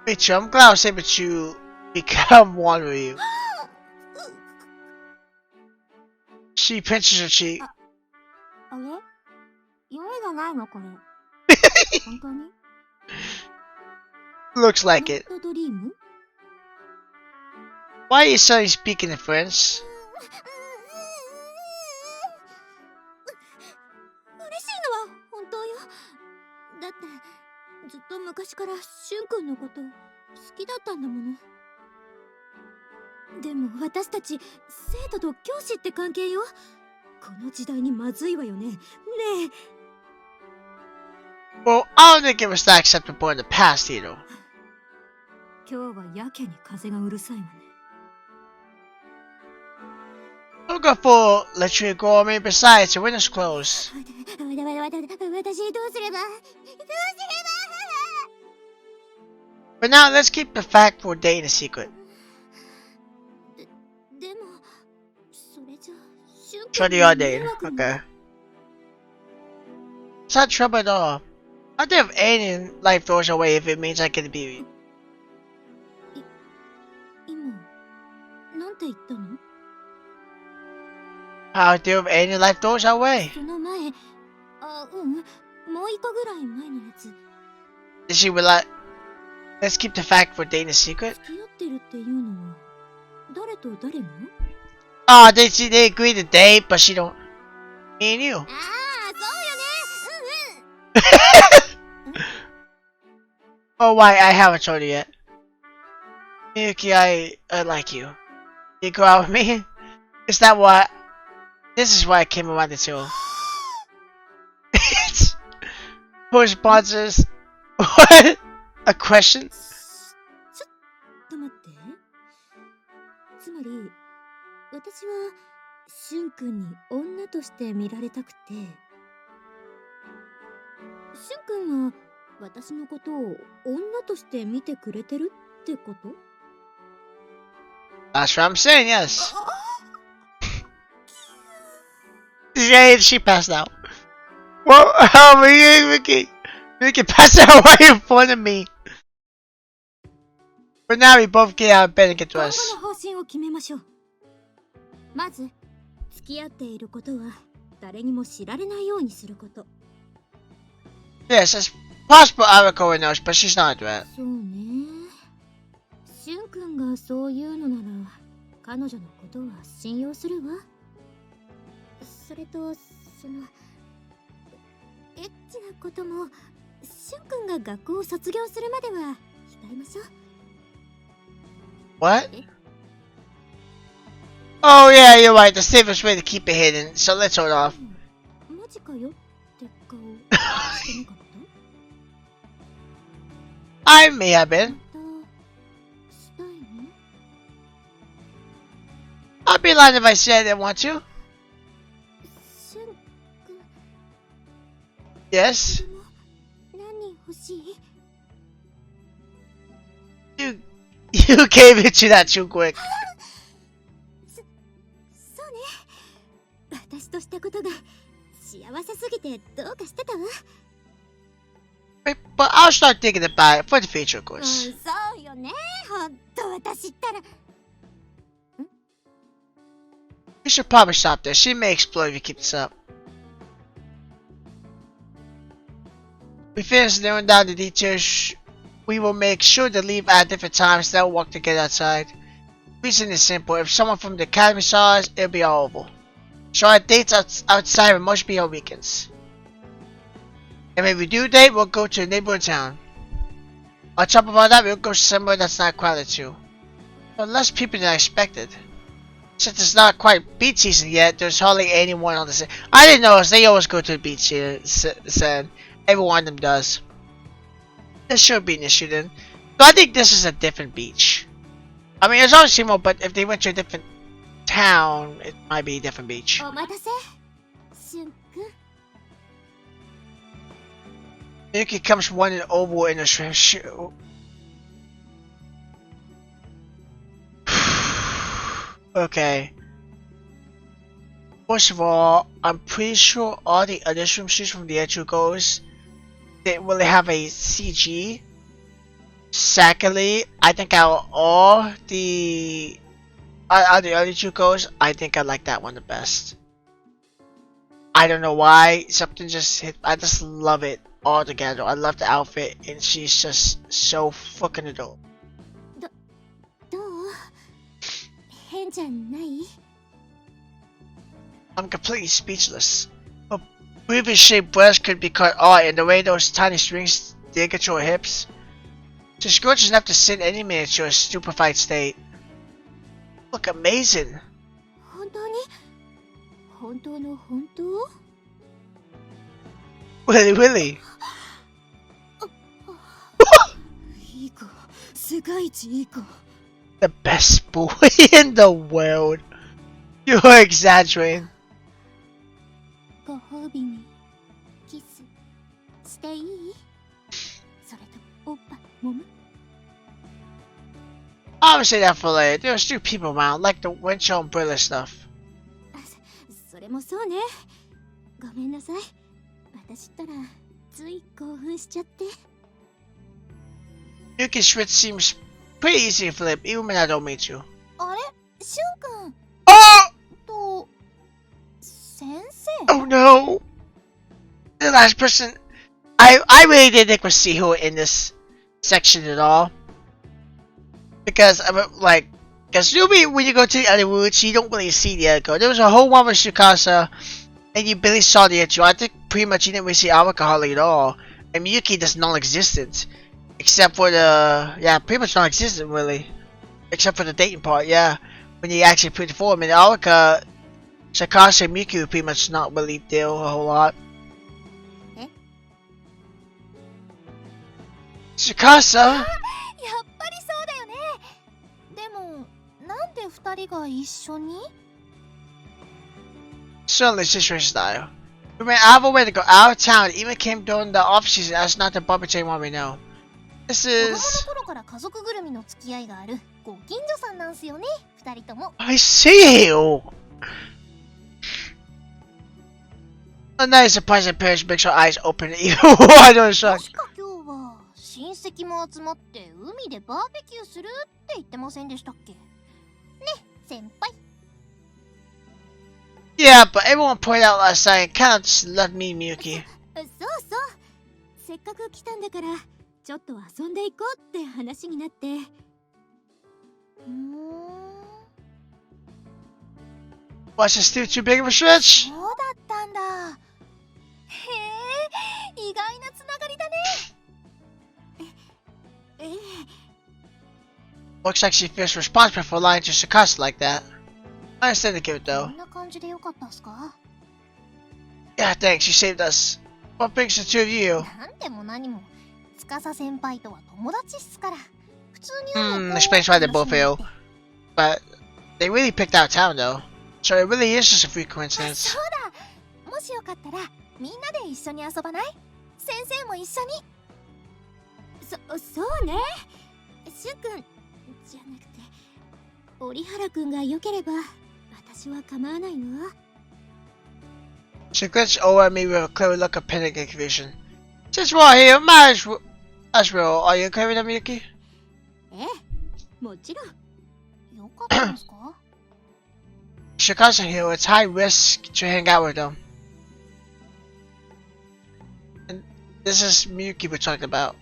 Rachel, I'm glad I was able to become one with you. She pinches her cheek. あれ夢じゃないのこれ本当に Looks like it. ホットドリーム Why are you suddenly speaking in French? 嬉しいのは本当よだってずっと昔からしゅんくんのこと好きだったんだものでも私たち生徒と教師って関係よこの時代にまずいわよねねえ Well, I don't think it was that acceptable in the past, either. 今日はやけに風がうるさいわね Don't go for let you go. I mean, besides, the window's closed. 私どうすればどうすれば But now, let's keep the fact we're dating a secret. でもそれじゃしゅんくん Try the odd dating. Okay. It's not trouble at all. I think if any life throws away if it means I can be with you. て言ったの？ How do any life goes our way? その前、もう一個ぐらい前のやつ。 Did she realize? Let's keep the fact for dating a secret. 付き合ってるっていうのは誰と誰が？ Oh, they agree to date, but she don't. Me and you. ああ、そうよね。Oh, why? I haven't told you yet. Miyuki, I like you. You go out with me? Is that what? This is why I came around the two. Who sponsors? What? A question? ちょっと待って。つまり、私はしゅんくんに女として見られたくて、しゅんくんは私のことを女として見てくれてるってこと？ That's what I'm saying, yes. Yeah, she passed out. Well, Mickey passed out right in front of me. But now we both get out of bed and get 今後 dressed. の方針を決めましょう。まず、付き合っていることは誰にも知られないようにすること。Yes, it's possible Arako knows, but she's not that. そうね。しゅんくんがそう言うのなら、彼女のことは信用するわ。それと、その、エッチなことも、しゅんくんが学校を卒業するまでは控えましょう。What? Oh yeah, you're right. The safest way to keep it hidden. So let's hold off. マジかよって顔してなかった？ I may have been. したいの？ I'd be lying if I said I didn't want to. しゅんくん、 Yes. 何欲しい？ You gave it to that too quick. そうね。私としたことが幸せすぎてどうかしてたわ。But I'll start thinking about it for the future, of course. そうよね。ほんと私ったら。 We should probably stop there. She may explode if you keep this up. We finished narrowing down the details. We will make sure to leave at different times, then we'll walk together outside. The reason is simple. If someone from the academy saw us, it'll be all over. So our dates outside will must be on weekends. And when we do date, we'll go to a neighboring town. On top of all that, we'll go somewhere that's not crowded too. There are less people than I expected. Since it's not quite beach season yet, there's hardly anyone on the city. I didn't notice they always go to the beach here, said. Every one of them does. This should be an issue then. So I think this is a different beach. I mean, it's always similar, but if they went to a different town, it might be a different beach. お待たせ。しゅんくん。 Yuki comes running over in a shrimp shoe. Okay. First of all, I'm pretty sure all the other swim shoes from the other two goes, they really have a CG. Secondly, I think out of all the other two goes, I think I like that one the best. I don't know why, something just hit. I just love it all together. I love the outfit, and she's just so fucking adorable. どう？変じゃない？ I'm completely speechless. Her breathing shaped breast could be cut off, and the way those tiny strings dig at your hips. She's gorgeous enough to send any man to a stupefied state. Look amazing. 本当に？本当の本当？ Really, really. いい子、世界一いい子。 The best boy in the world. You're exaggerating. ご褒美にキスしていい？それとおっぱいもむ？ I'm gonna say that for later. There's two people around, like the windshield umbrella stuff. それもそうね。ごめんなさい。私ったらつい興奮しちゃって。 Yuki's switch seems pretty easy to flip, even when I don't mean to. あれしゅんくん Oh! と先生 Oh no! The last person I really didn't think was Siho in this section at all. Because like usually when you go to the other woods you don't really see the other girl. There was a whole one with Shikasa and you barely saw the intro. I think pretty much you didn't really see Awaka hardly at all. And Miyuki does non-existent. Except for the pretty much non-existent really. Except for the dating part, yeah. When you actually put it forward, I mean Awaka, Shikasa and Miyuki were pretty much not really deal a whole lot. Shikasa? やっぱりそうだよね。でもなんで二人が一緒に Certainly situation style. We went out of our way to go out of town, even came during the off season as not to bump into anyone we know. This 子供 is の頃から家族ぐるみの付き合いがあるご近所さんなんすよね、二人とも。 I see you! A nice surprising appearance makes our eyes open at you. I know it's shocked. 確か今日は親戚も集まって海でバーベキューするって言ってませんでしたっけね、先輩。 Yeah, but everyone pointed out last night, kind of just left me Miyuki. そうそう。せっかく来たんだから、ちょっと遊んでいこうって話になって。Was it still too big of a stretch? そうだったんだ。へえ、意外なつながりだね。Looks like she feels responsible for lying to Shikasa like that. I understand the cute こ though. んな感じでよかったっすか？ Yeah, thanks, you saved us. What brings the two of you? なんでも何も、司先輩とは友達っすから。普通に会うの Explains why they both fail. But they really picked out town though. So it really is just a freak そ coincidence. うだ。もしよかったらみんなで一緒に遊ばない？先生も一緒に。そうね。しゅんくんじゃなくて、折原くんが良ければ私は構わないわ。 She glanced over at me with a clear look of panic and confusion. Since we're all here, might as well. Are you okay with that, Miyuki? ええ、もちろん。よかったんですか？ Shikasa here, it's high risk to hang out with them. And this is Miyuki we're talking about.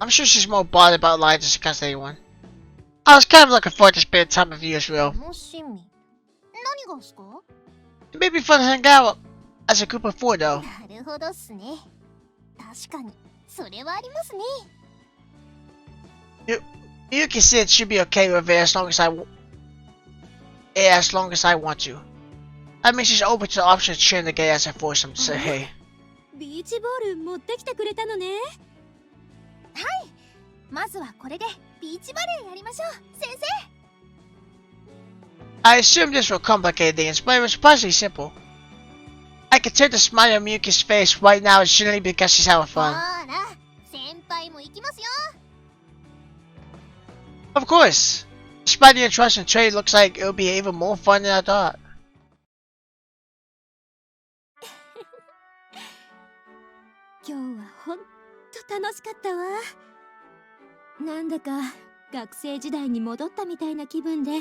I'm sure she's more bothered about lying to Shikasa than anyone. I was kind of looking forward to spending time with you as well. 楽しみ。何がっすか？ It may be fun to hang out as a group of four though. なるほどっすね。確かに、それはありますね。Miyuki said she'd be okay with it as long as I want to. I mean she's open to the option of cheering the gay as I force him to say hey. ビーチボール持ってきてくれたのね。はい。まずはこれでビーチバレーやりましょう、先生。 I assumed this will complicate things, but it was surprisingly simple. I could tell the smile on Miyuki's face right now is generally because she's having ほ fun. ら、先輩も行きますよ。 Of course! Despite the interest in trade, looks like it'll be even more fun than I thought. 今日はほんと楽しかったわ。なんだか学生時代に戻ったみたいな気分で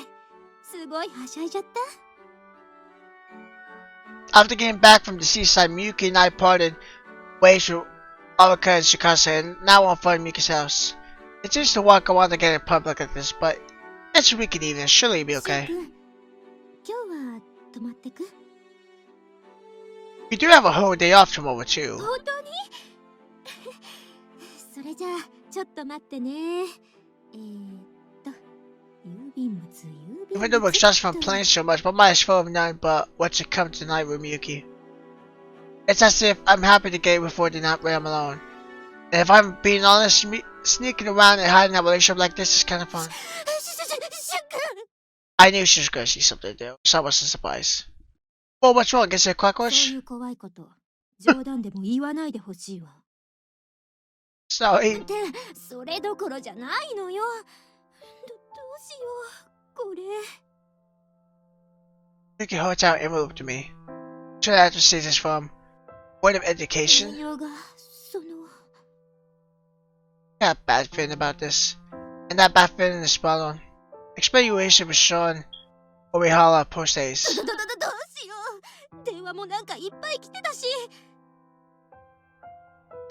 すごいはしゃいじゃった。 After getting back from the seaside, Miyuki and I parted ways with Awaka and Shikasa and now on fun at Miyuki's house. It's easy to walk around again in public like this, but it's a weekend evening, surely it'll be しゅん okay. くん、今日は泊まってく？ We do have a whole day off tomorrow too. 本当に？それじゃあちょっと待ってね。郵便物。 Even though we're exhausted from playing so much, my mind is full of none but what to come tonight with Miyuki. It's as if I'm happy to get before the night when I'm alone. And if I'm being honest, sneaking around and hiding a relationship like this is kind of fun. しゅんくん。 I knew she was going to see something there, so I wasn't surprised. Well, what's wrong? Is it a そうい cockroach? う怖いこと冗談でも言わないでほしいわ。 Sorry. ってそれどころじゃないのよ。どうしようこれ。 Miyuki holds out an envelope to me. Should I have to see this from? Word of education? 内容がその I got a bad feeling about this. And that bad feeling is spot on. Explaining your relationship with Sean Orihara post haste. どうしよう。電話もなんかいっぱい来てたし。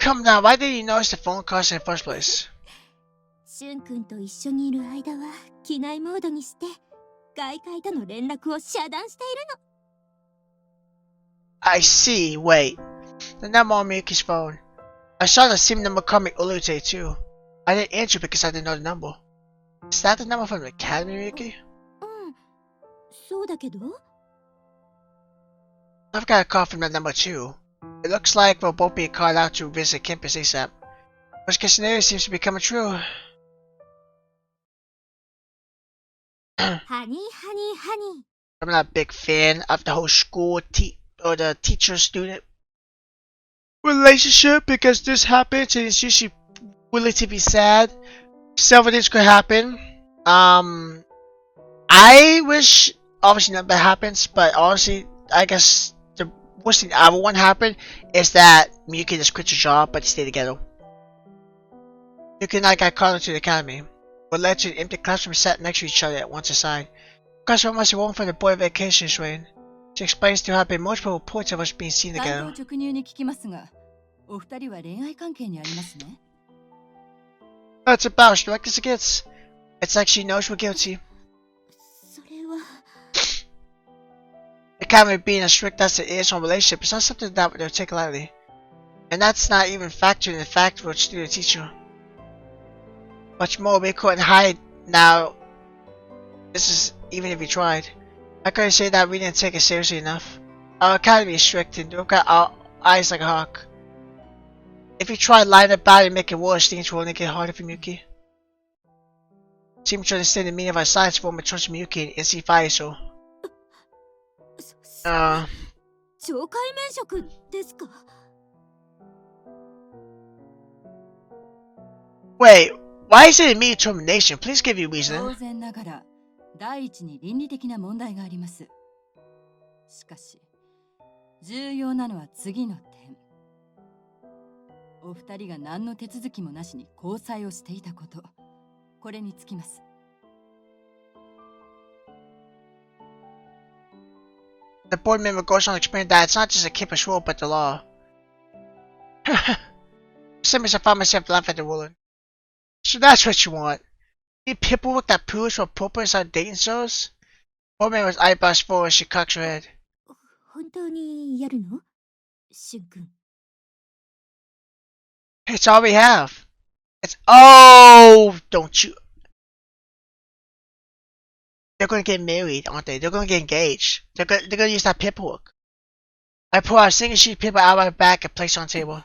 Come now, why didn't you notice the phone calls in the first place? しゅんくんと一緒にいる間は機内モードにして外界との連絡を遮断しているの。 I see, wait. The number on Miyuki's phone. I saw the same number coming Ulute too. I didn't answer because I didn't know the number. Is that the number from the academy, Miyuki? うん、そうだけど。 I've got a call from that number too. It looks like we'll both be called out to visit campus ASAP. Worst case scenario seems to be coming true. ハニーハニーハニー。 I'm not a big fan of the whole school or the teacher-student relationship because this happens and it's usually relatively sad. Several things could happen. I wish obviously none of that happens, but honestly, I guess the worst thing I would want to happen is that Miyuki just quit her job but they stay together. Miyuki and I got called into the academy. What led to an empty classroom sat next to each other at once aside. Classroom must be one for the boy vacation train. She explains there have been multiple reports of us being seen 単 together. 刀直入に聞きますが、お二人は恋愛関係にありますね。 That's about as direct as it gets. It's like she knows we're guilty. それは。 The academy being as strict as it is on relationship is not something that they'll take lightly. And that's not even factoring in the fact we're student teacher. Much more we couldn't hide now. This is even if we tried. I couldn't say that we didn't take it seriously enough. Our academy is strict and we've got our eyes like a hawk. If we try lying about it and make it worse, things will only get harder for Miyuki. Seem to understand the meaning of our silence for trust Miyuki and see fire so. 懲戒免職ですか。 Wait, why is it immediate termination? Please give you 当 reason. 然ながら、第一に倫理的な問題があります。しかし、重要なのは次の点。お二人が何の手続きもなしに交際をしていたこと、これにつきます。 The board member goes on to explain that it's not just a campus rule but the law. Sometimes I find myself laughing at the ruling. So that's what you want. Need paperwork that proves what purpose on dating shows? Board member's eyebrows forward as she cocks her head. 本当にやるの？しゅんくん。 It's all we have. It's oh, don't you? They're gonna get married, aren't they? They're gonna get engaged. They're gonna use that paperwork. I pull out a single sheet of paper out of my back and place it on the table.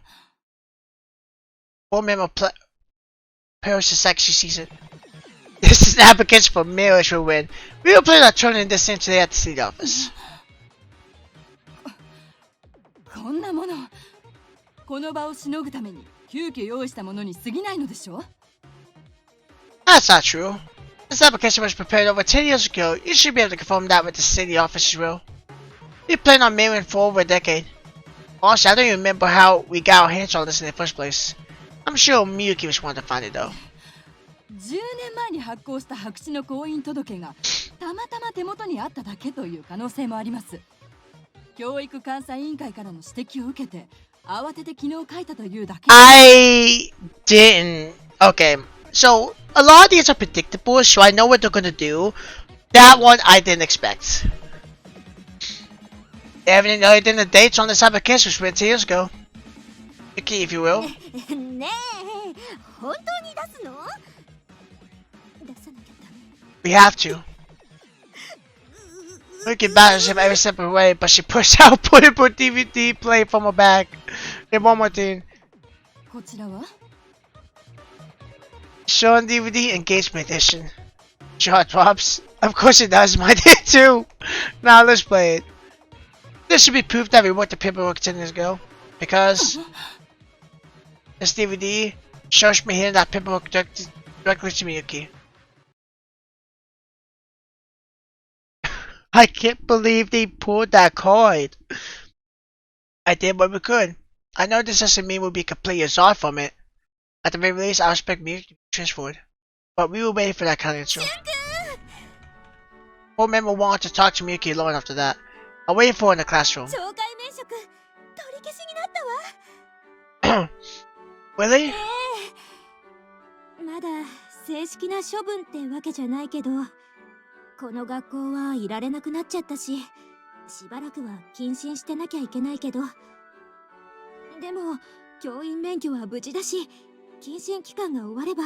Board member prepares the second she sees it. This is an application for marriage for win. We will plan on turning this in today at the city office. こんなもの、この場をしのぐために急遽用意したものに過ぎないのでしょ？ That's not true. This application was prepared over 10 years ago. You should be able to confirm that with the city office is real. We plan on marrying for over a decade. Honestly, I don't even remember how we got our hands on this in the first place. I'm sure Miyuki was one to find it though. 10年前に発行した白紙の婚姻届がたまたま手元にあっただけという可能性もあります。教育監査委員会からの指摘を受けて慌てて昨日書いたというだけ。 I didn't. Okay, so a lot of these are predictable, so I know what they're gonna do. That one I didn't expect. They haven't even other than the dates on this application was written 10 years ago. Miyuki, if you will. ねえ、本当に出すの？出さなきゃダメ。 We have to. Miyuki batters him every step of the way, but she pushed out portable DVD player from her bag. And one more thing. こちらは Show on DVD Engagement Edition. Jaw drops. Of course it does. Mine did too. Now let's play it. This should be proof that we worked the paperwork 10 years ago. Because this DVD shows me handing that paperwork directly to Miyuki. I can't believe they pulled that card. I did what we could. I know this doesn't mean we'll be completely absolved from it. At the very least, I expect Miyuki to be transferred. But we were waiting for that kind of answer. Poor member wanted to talk to Miyuki alone after that. I waited for her in the classroom. 懲戒免職取り消しになったわ。 Really? まだ正式な処分ってわけじゃないけど、この学校はいられなくなっちゃったし、しばらくは謹慎してなきゃいけないけど、でも教員免許は無事だし、謹慎期間が終われば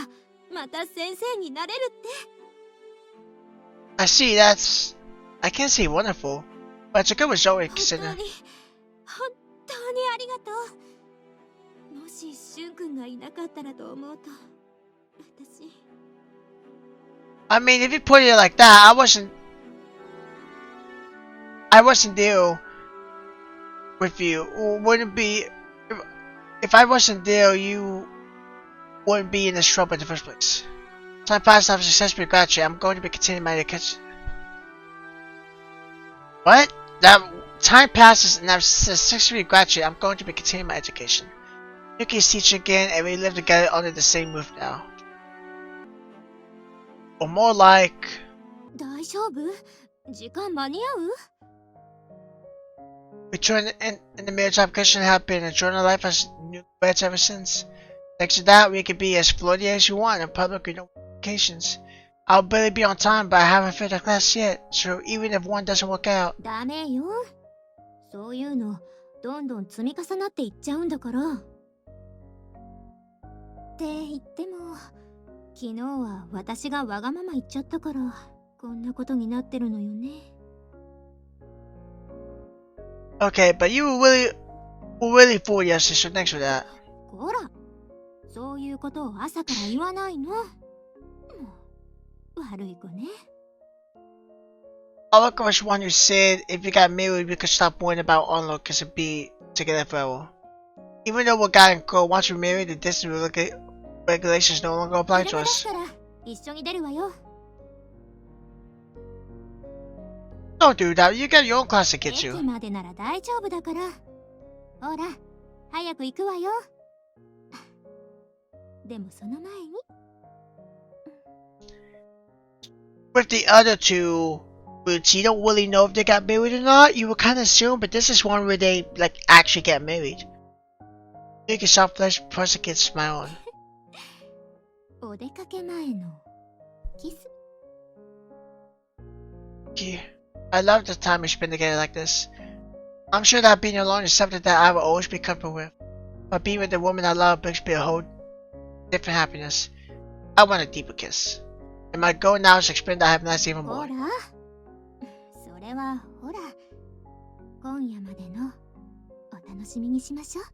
また先生になれるって。 I see, that's... I can't say wonderful, but it's a good result when 本 considering. 当にありがとう。もししゅんくんがいなかったらと思うと、私。 I mean, if you put it like that, I wasn't there with you. Wouldn't be... If I wasn't there, you wouldn't be in this trouble in the first place. Time passes after successfully graduating. I'm going to be continuing my education. What? That time passes and I've successfully graduated. I'm going to be continuing my education. Yuki is teaching again, and we live together under the same roof now. Or more like... 大丈夫？時間間に合う？ We joined in the marriage application and have been enjoying our life as newlyweds ever since. Thanks to that, we can be as flirty as you want in public with no occasions. I'll barely be on time, but I haven't finished the class yet, so even if one doesn't work out... ダメよ。そういうのどんどん積み重なっていっちゃうんだから。って言っても、昨日は私がわがまま言っちゃったから、こんなことになってるのよね。 Okay, but you were really fooled yesterday, so thanks for that. ほら、そういうことを朝から言わないの。もう悪い子ね。Alaka was one who said if you got married, we could stop worrying about onlookers and be together forever. Even though we're guy and girl, once we're married, the distance regulations no longer apply to 車だっ us. たら一緒に出るわよ。 Don't do that, you got your own class to get 駅 you. までなら大丈夫だから。ほら、早く行くわよ。でもその前に。 With the other two roots, you don't really know if they got married or not. You would kind of assume, but this is one where they like actually get married. You can soft flesh person can smile. お出かけ前のキス。 Yeah, I love the time we spend together like this. I'm sure that being alone is something that I will always be comfortable with. But being with the woman I love brings me a whole different happiness. I want a deeper kiss. And my goal now is to explain that I have not even ほ more. ら、それはほら、今夜までのお楽しみにしましょう。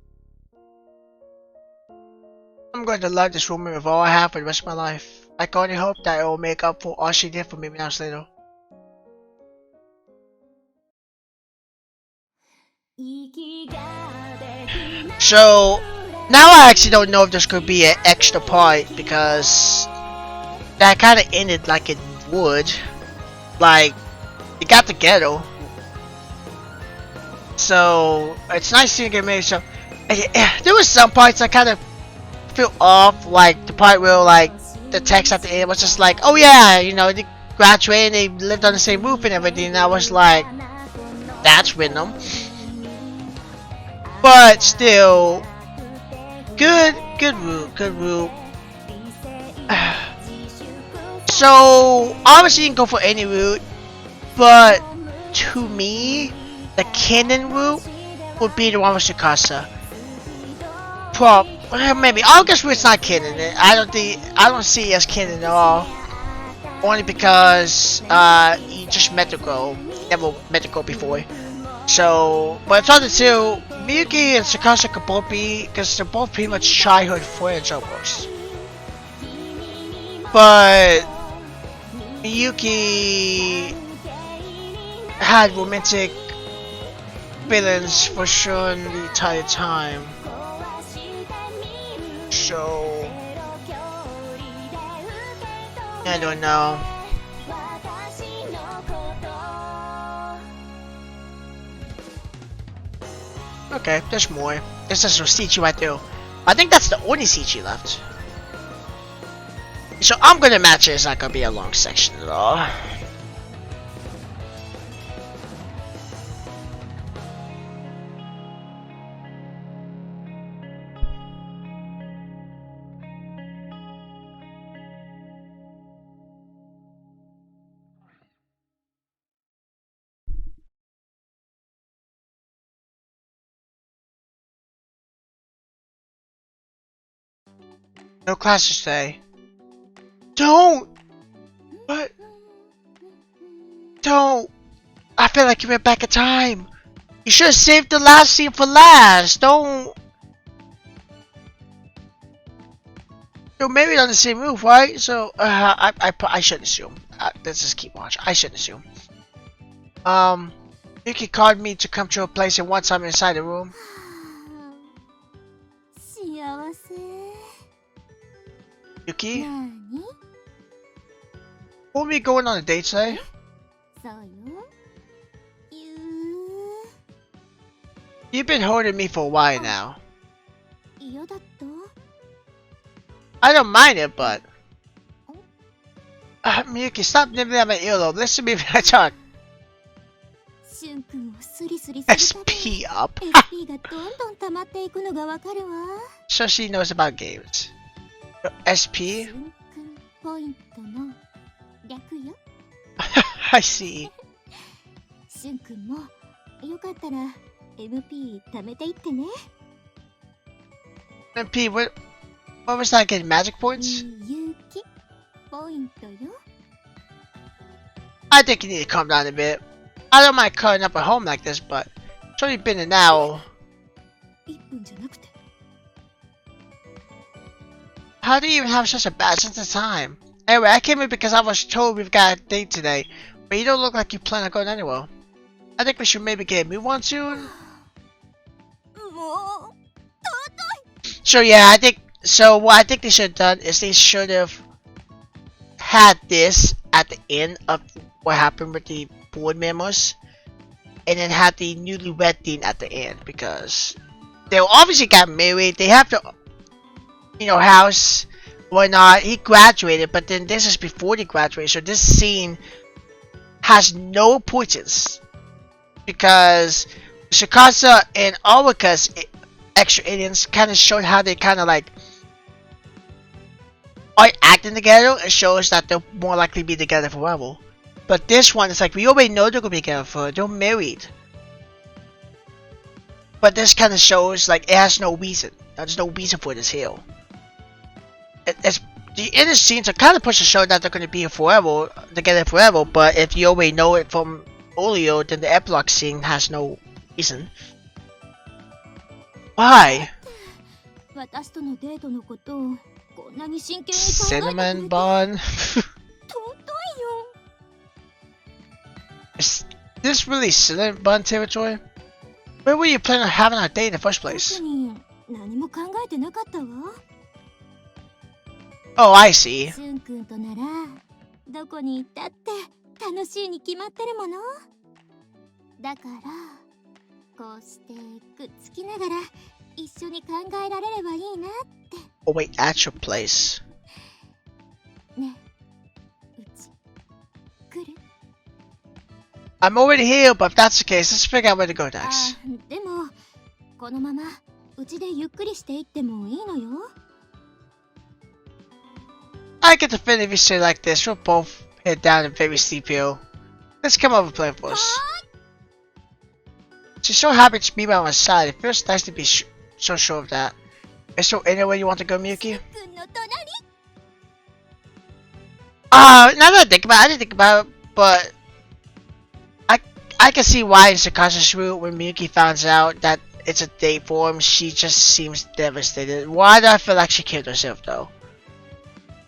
I'm going to love this woman with all I have for the rest of my life. I can only hope that it will make up for all she did for me when I was little. So, now I actually don't know if there's going to be an extra part because that kind of ended like it would. Like, they got together. So, it's nice seeing them married. So, there was some parts I kind of feel off, like the part where like the text at the end was just like, oh yeah, you know, they graduated, they lived on the same roof and everything, and I was like, that's random. But still, good route. So, obviously you can go for any route, but to me, the canon route would be the one with Tsukasa. Maybe August root's not canon. I don't see it as canon at all. Only because you just met the girl, never met the girl before. So, but it's other two, Miyuki and Tsukasa could both be, because they're both pretty much childhood friends almost. But Miyuki had romantic feelings for sure in the entire time. So I don't know. Okay, there's more. There's just Sichi right there. I think that's the only Sichi left. So I'm gonna match it. It's not gonna be a long section at all. No classes today. Don't! What? Don't! I feel like you went back in time. You should have saved the last scene for last. Don't. You're married on the same roof, right? So, I shouldn't assume. Let's just keep watching. I shouldn't assume. Yuki called me to come to a place, and once I'm inside the room. 幸せ。 Yuki, なに？ won't we going on a date today? そうよ。You've been holding me for a while now. 嫌だった？ I don't mind it, but Miyuki, stop nibbling at my earlobe. Listen to me when I talk. しゅんくんをスリスリするたび SP up. SP がどんどん溜まっていくのがわかるわ。 So she knows about games. SP? しゅんくんポイントの略よ。I see. しゅんくんもよかったら MP 貯めていってね。MP, what was that again? Magic points? ゆきポイントよ。 I think you need to calm down a bit. I don't mind cutting up at home like this, but it's only been an hour. 1分じゃなくて。 How do you even have such a bad sense of time? Anyway, I came in because I was told we've got a date today, but you don't look like you plan on going anywhere. I think we should maybe get a move on soon. もう So yeah, I think what I think they should have done is they should have had this at the end of what happened with the board members, and then had the newlywed thing at the end, because they obviously got married. They have to, house, whatnot. He graduated, but then this is before they graduated, so this scene has no importance because Shikasa and Awaka's extra aliens kind of showed how they kind of like are acting together. It shows that they're more likely to be together forever. But this one is like, we already know they're gonna be together forever. They're married. But this kind of shows like it has no reason. There's no reason for this here. It's the inner scenes are kind of push to show that they're gonna be forever, together forever. But if you already know it from earlier, then the epilogue scene has no reason. Why? 私とのデートのことをこんなに真剣に考えてくれて Cinnamon bun. 尊いよ。 Is this really cinnamon bun territory? Where were you planning on having our date in the first 特 place? に何も考えてなかったわ。 Oh, I see. しゅんくんとならどこに行ったって楽しいに決まってるもの。だからこうしてくっつきながら一緒に考えられればいいなって。 Oh wait, at your place. ねえ、うち来る？ I'm already here, but if that's the case, let's figure out where to go あ next. でもこのままうちでゆっくりしていってもいいのよ。 I get the feeling if you stay like this, we'll both head down a very steep hill. Let's come up with a plan for us. She's so happy to be by my side. It feels nice to be so sure of that. Is there anywhere you want to go, Miyuki? くんの隣。 Now that I think about it, I didn't think about it, but I can see why in Sakasa's route when Miyuki finds out that it's a date for him, she just seems devastated. Why do I feel like she killed herself though?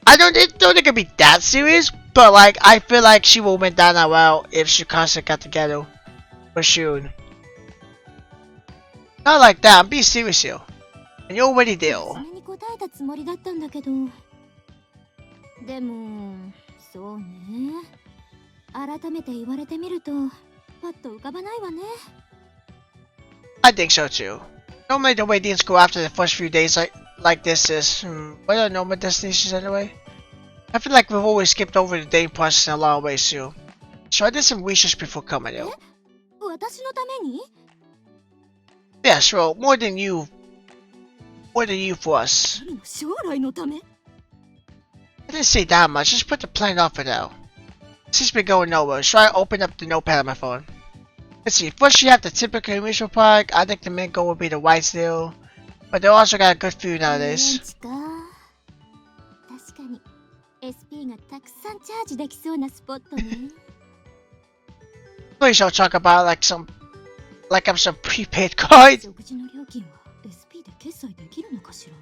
I don't think it could be that serious, but like I feel like she would have went down that well if Shikasa got together with Shun. Not like that, I'm being serious here. And you're already there. それに答えたつもりだったんだけど。でもそうね。改めて言われてみるとパッと浮かばないわね。 I think so too. Normally the way things go after the first few days like this is, what are normal destinations anyway? I feel like we've always skipped over the dating process in a lot of ways too. So I did some research before coming here. 私のために？ Yeah, sure, more than you for us. 二人の将来のため？ I didn't say that much, just put the plan off for now. Since we're going nowhere, so I open up the notepad on my phone. Let's see, first you have the typical amusement park. I think the main goal would be the Whitesdale. But they also got good food nowadays. 遊園地か。SP がたくさんチャージできそうなスポットね。 Please don't talk about like I'm some prepaid card. 食事の料金は SP で決済できるのかしら。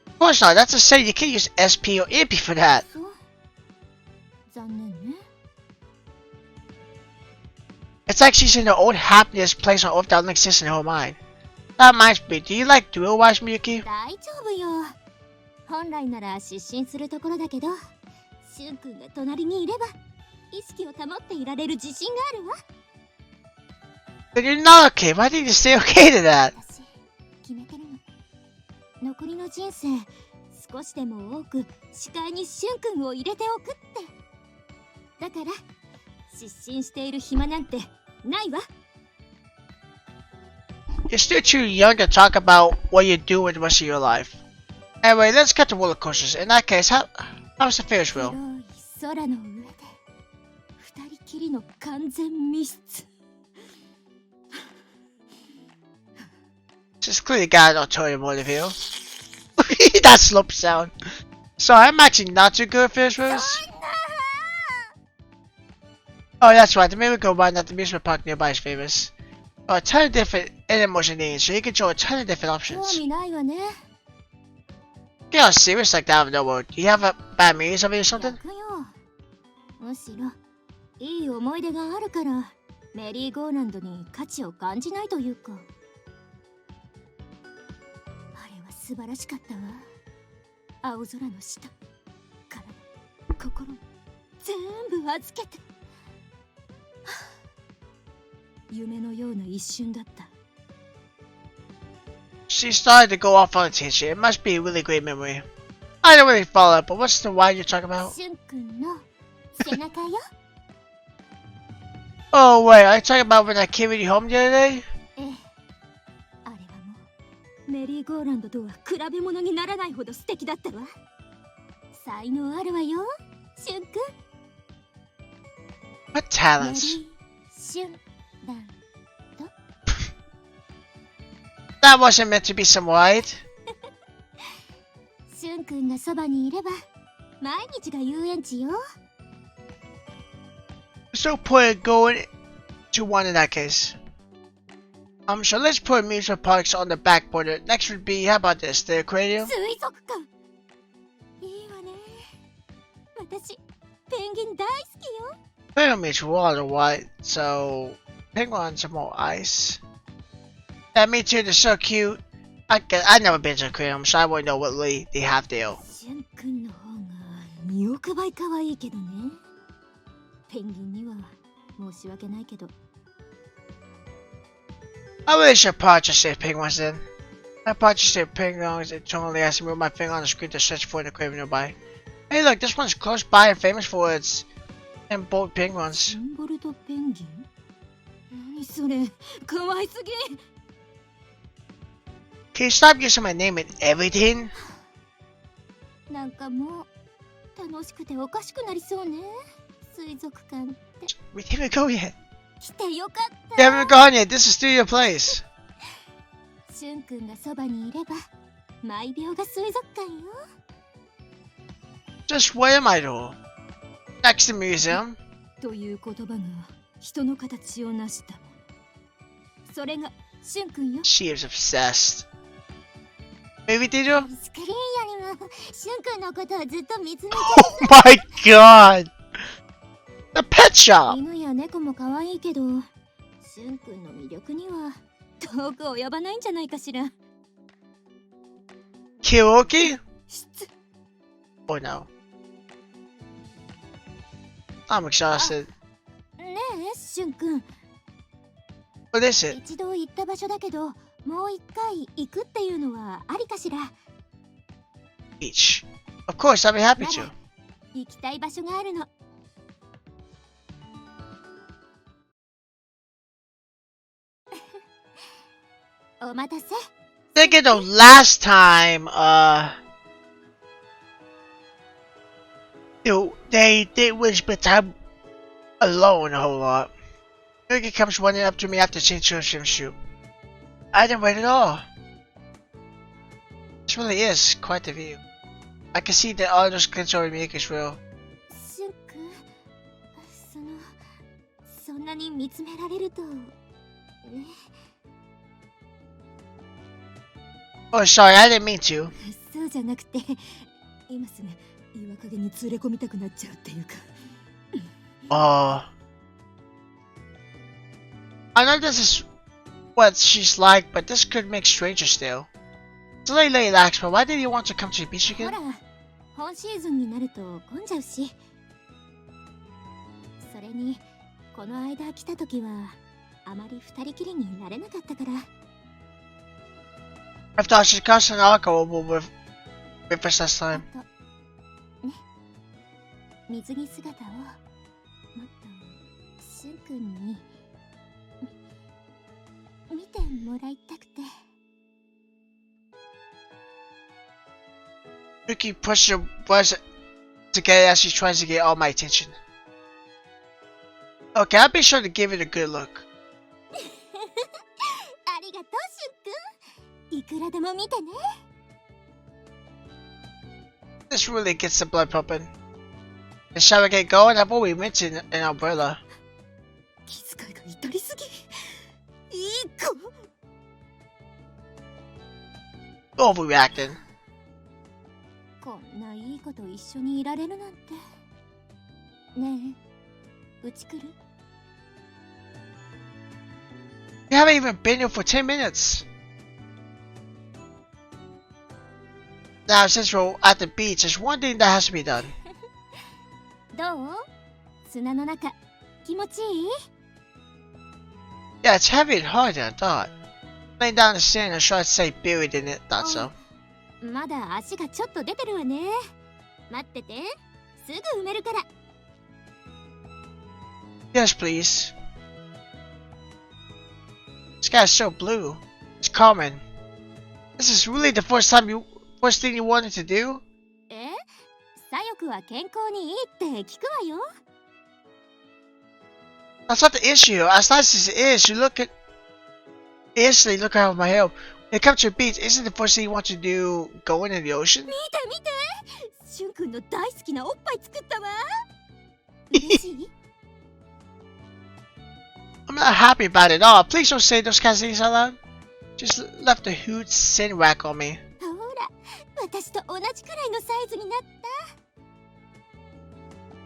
Of course not. That's a say you can't use SP or IP for that. そう。残念ね。 It's like she's in her own happiness place on earth that doesn't exist in her mind. That reminds me, do you like dual watch, Miyuki? 大丈夫よ。本来なら失神するところだけど、しゅんくんが隣にいれば意識を保っていられる自信があるわ。 Then you're not okay. Why did you stay okay to that? 私決めてるの。残りの人生少しでも多く視界にしゅんくんを入れておくって。だから失神している暇なんてないわ。 You're still too young to talk about what you do with the rest of your life. Anyway, let's get to roller coasters. In that case, how's the Ferris wheel? 広い空の上で二人きりの完全密室。 Just clearly got an ulterior motive here. That slope sound. Sorry, I'm actually not too good at Ferris wheels. Oh, that's right. The merry-go-round at the amusement park nearby is famous. A ton of different emotion needs, so you can enjoy a ton of different 興 options. 味ないわね。 Get all serious like that out of nowhere. Do you have a bad memories of it or something? 逆よ。むしろいい思い出があるからメリーゴーランドに価値を感じないというか。あれは素晴らしかったわ。青空の下、体、心、全部預けて。はあ、夢のような一瞬だった。 She started to go off on a tangent. It must be a really great memory. I don't really follow it, but what's the why you're talking about? しゅんくんの背中よ。Oh wait, are you talking about when I carried you home the other day? ええ、あれはもうメリーゴーランドとは比べ物にならないほど素敵だったわ。才能あるわよ、しゅんくん。 What メ talents? リーしゅんランド。 That wasn't meant to be some wide. しゅんくんがそばにいれば毎日が遊園地よ。 There's no point in going to one in that case. So let's put amusement parks on the back border. Next would be, how about this, the aquarium? 水族館いいわね。私ペンギン大好きよ。 Aquarium means water white, so penguins are more ice. Yeah, me too, they're so cute. I've never been to an aquarium, so I wouldn't know what really they have there. しゅんくんの方が2億倍可愛いけどね。ペンギンには申し訳ないけど。 I really should purchase the penguins then. I purchased the penguins internally as I move my finger on the screen to search for an aquarium nearby. Hey look, this one's close by and famous for its boat penguins. シンボルドペンギン？何それ、可愛すぎ。 Can you stop using my name in everything? なんかもう楽しくておかしくなりそうね。水族館って We didn't even go yet. 来てよかっ We haven't gone yet. This is still your place. た。しゅんくんがそばにいれば毎秒が水族館よ。 Just where am I though? Next to the museum. という言葉が人の形を成したもの。それがしゅんくんよ。 She is obsessed. Maybe did you? スクリーンよりもしゅんくんのことをずっと見つめて Oh my god! The pet shop! 犬や猫も可愛いけど、しゅんくんの魅力には遠く及ばないんじゃないかしら。 Karaoke? 失 Or no? I'm exhausted. ねえ、しゅんくん。 What is it? 一度行った場所だけど、もう一回行くっていうのはありかしら。 Beach. Of course, I'd be happy ま to. だ行きたい場所があるの。お待たせ。 Thinking though, last time, they didn't really spend time alone a whole lot. Ricky comes running up to me after seeing her swimsuit. I didn't wait at all. This really is quite the view. I can see that all those glitch over Miyuki is real. シュン君、そんなに見つめられるとね。 Oh, sorry, I didn't mean to. そうじゃなくて、今すぐ岩陰に連れ込みたくなっちゃうっていうか。Oh. I know this is what she's like, but this could make strangers still. So late, Lax, but why did you want to come to the beach ほ again? ら、本シーズンになると混んじゃうし。それに、この間来た時はあまり二人きりになれなかったから。 I thought she'd constant alcohol with us last あ time. と、ね、水着姿をもっとシュン君に見てもらいたくて。 Yuki pushed her breast together as she tries to get all my attention. Okay, I'll be sure to give it a good look. ありがとう、シュン君。いくらでも見てね。 This really gets the blood pumping. And shall we get going? I've already mentioned an umbrella. 気遣いが至りすぎ。いい子。 Overreacting. こんないい子と一緒にいられるなんて。ねえ、うち来る？ You haven't even been here for 10 minutes. Now, since we're at the beach, there's one thing that has to be done. どう？砂の中、気持ちいい？ Yeah, it's heavy and hard than I thought. Laying down in the sand and trying to stay buried in it, thought so. まだ足がちょっと出てるわね。待ってて、すぐ埋めるから。 Yes, please. This guy's so blue. It's common. This is really the first thing you wanted to do? え？左翼は健康にいいって聞くわよ。 That's not the issue. As nice as it is, you instantly look out of my head. When it comes to a beach, isn't the first thing you want to do going in the ocean? 見て見て、シュン君の大好きなおっぱい作ったわ。嬉しい？ I'm not happy about it at all. Please don't say those kinds of things out loud. Just left a huge sin rack on me. ほら、私と同じくらいのサイズになった。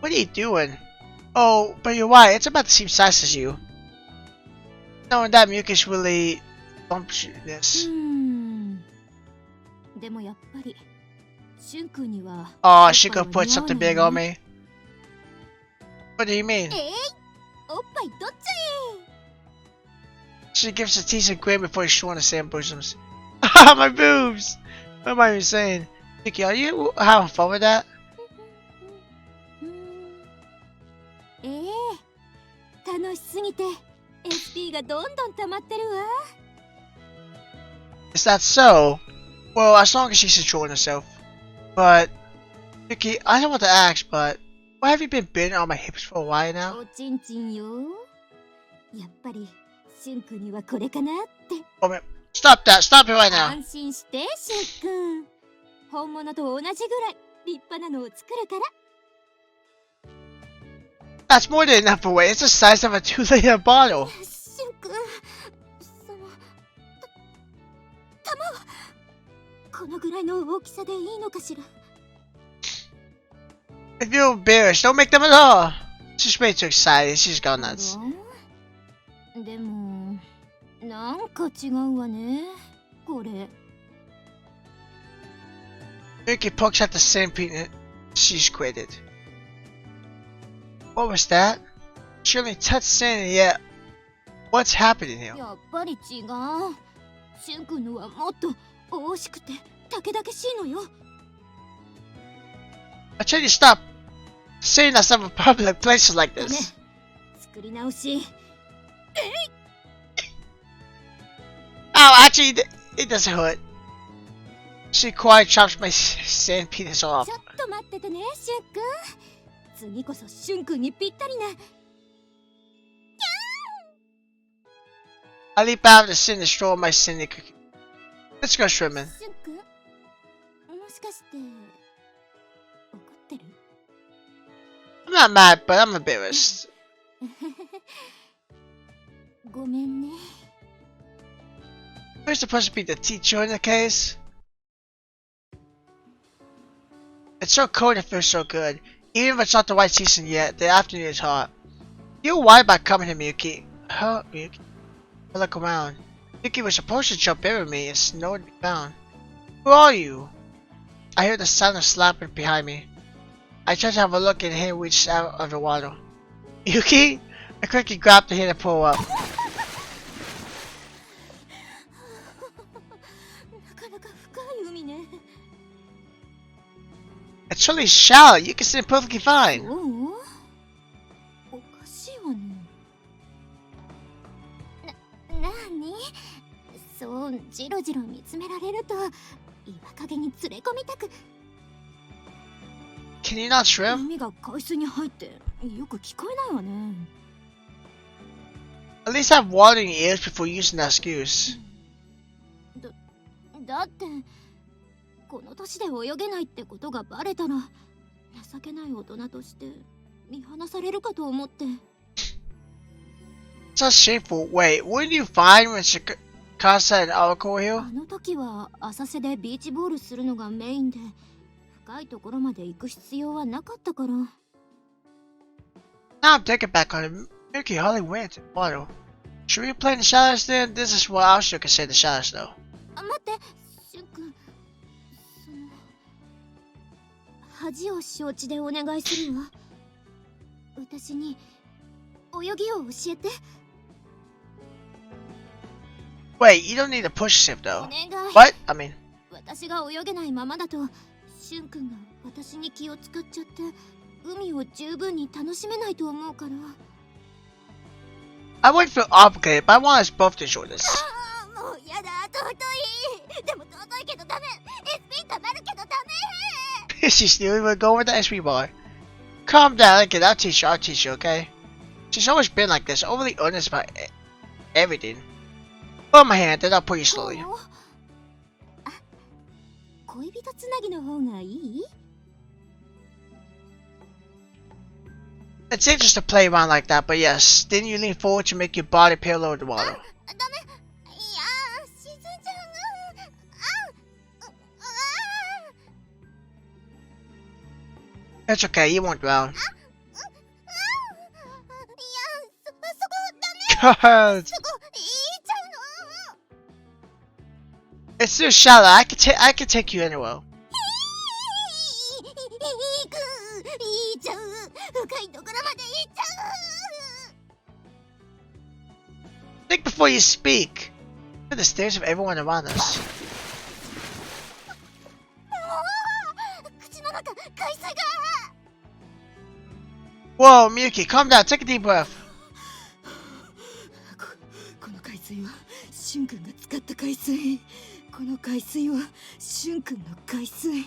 What are you doing? Oh, but you're right. It's about the same size as you. Knowing that Miyuki's really bumptious. でもやっぱり、シュン君には。 Oh, she could put something big on me. What do you mean? おっぱいどっちゃ She gives a decent grin before showing the sand bosoms. My boobs! What am I even saying? Yuki, are you having fun with that? 楽しすぎて SP がどんどん溜まってるわ。 Is that so? Well, as long as she's enjoying herself. But, Yuki, I don't want to ask, but why have you been bending on my hips for a while now? おちんちんよ。やっぱりシュン君にはこれかなって。 Oh man, stop that! Stop it right now! 安心してシュン君。本物と同じぐらい立派なのを作るから。 That's more than enough away. It's the size of a 2-liter bottle. シュン君、その玉はこのぐらいの大きさでいいのかしら。 If you're embarrassed, don't make them at all. She's way too excited. She's gone nuts. でもなんか違うわねこれ。 Yuki pokes at the centipede and she's quitted. What was that? She only touched sand yet. What's happening here? やっぱり違う。シュン君のはもっと大しくて竹々しいのよ。 I tell you to stop saying that stuff in public places like ね、 this. 作り直し。 Oh, actually, it doesn't hurt. She quite chops my sand penis off. ちょっと待っててねシュン君。次こそシュン君にぴったりな。 I leap out of the sand and destroy my sandy cookie. Let's go swimming. シュン君、もしかして I'm not mad, but I'm embarrassed. ごめんね。 Who's supposed to be the teacher in the case? It's so cold and feels so good. Even if it's not the right season yet, the afternoon is hot. You why about coming here, Miyuki? Huh, Miyuki? I look around. Miyuki was supposed to jump in with me and nowhere to be found. Who are you? I hear the sound of slapping behind me. I try to have a look and hand reaches out of the water. Miyuki? I quickly grabbed the hand and pull up. なかなか深い海ね。 It's really shallow. You can swim perfectly fine. おう？おかしいわね。なに？そうジロジロ見つめられると岩陰に連れ込みたく。 Can you not swim? 耳が海水に入ってよく聞こえないわね。 At least have water in your ears before using that excuse. だってこの年で泳げないってことがバレたら情けない大人として見放されるかと思って。 It's not shameful. Wait, wouldn't you find when Shikasa and Aoko were here? あの時は浅瀬でビーチボールするのがメインで深いところまで行く必要はなかったから。 Now I'm thinking back on it. Miyuki hardly went in the water. Should we play in the shallows then? This is what I should consider the shallows though. あ、待って、しゅんくん。その恥を承知でお願いするわ。私に泳ぎを教えて。 Wait, you don't need to push yourself お though. 願い。 What? I mean, 私が泳げないままだとしゅんくんが私に気を使っちゃって海を十分に楽しめないと思うから。 I wouldn't feel obligated, but I want us both to enjoy this. ああ、もうやだ、尊い。でも尊いけどダメ。SP 溜まるけどダメ。 She's still even go with the SP boy. Calm down, okay, I'll teach you, okay? She's always been like this, overly honest about everything. Hold my hand, then I'll pull you slowly. あ、恋人つなぎの方がいい？ It's dangerous to play around like that, but yes, then you lean forward to make your body parallel with the water. ダメ。いや、沈んじゃう。It's okay, you won't drown. いや、そこダメ。 God, そこいっちゃうの。 it's too shallow. I can take you anywhere. 行く。行っちゃう。深いところまで行っちゃう。 Think before you speak. Look at the stares of everyone around us. 口の中海水が。 Whoa, Miyuki, calm down. Take a deep breath. この海水はしゅんくんが使った海水。この海水はしゅんくんの海水。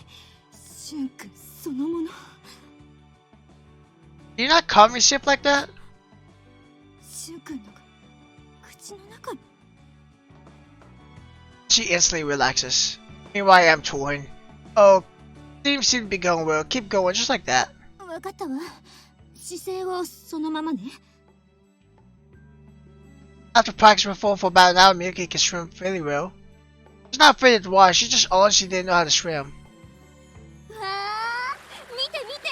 しゅんくんそのもの。 Do you not calm yourself like that? しゅんくんの口の中に。 She instantly relaxes. Meanwhile, I'm torn. Oh, things seem to be going well. Keep going, just like that. わかったわ。姿勢をそのままね。 After practicing before for about an hour, Miyuki can swim fairly well. She's not afraid of the water, she just honestly didn't know how to swim. わあ、見て見て、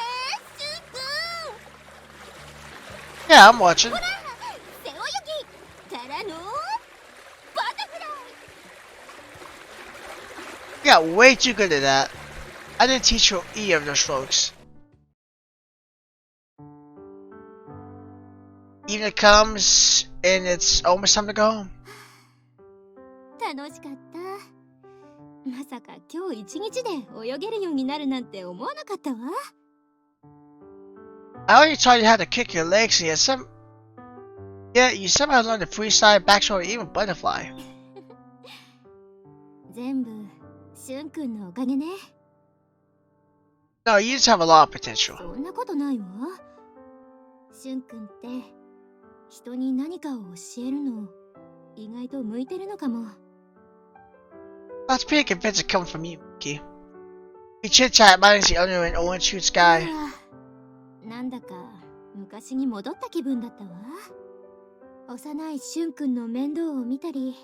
しゅんくん。 Yeah, I'm watching. ほら、背泳ぎからのバタフライ。 You got way too good at that. I didn't teach you either of those strokes. Evening comes, and it's almost time to go home. 楽しかった。まさか今日一日で泳げるようになるなんて思わなかったわ。 I already taught you how to kick your legs, and yet you somehow learned the freestyle, backshot, and even butterfly. 全部しゅんくんのおかげね。 No, you just have a lot of potential. そんなことないわ。しゅんくんって人に何かを教えるの意外と向いてるのかも。 That's pretty convincing coming from you, Miki. We chit-chat, admiring the under and orange hued sky. ああ、なんだか昔に戻った気分だったわ。幼いしゅんくんの面倒を見たり、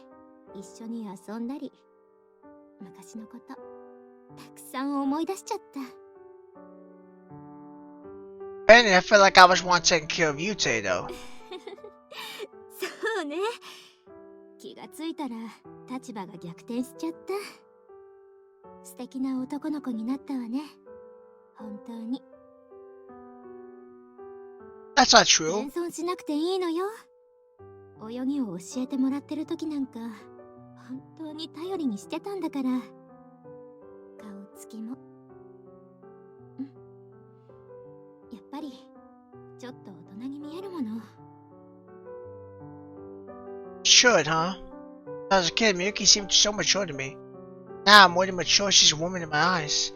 一緒に遊んだり、昔のことたくさん思い出しちゃった。And I feel like I was once taking care of you today, though. そうね。気がついたら立場が逆転しちゃった。素敵な男の子になったわね。本当に。That's not true. 謙遜しなくていいのよ。泳ぎを教えてもらってる時なんか本当に頼りにしてたんだから。顔つきも。やっぱりちょっと大人に見えるもの。Should, huh? As a kid, Miyuki seemed so mature to me. Now, more than mature, she's a woman in my eyes.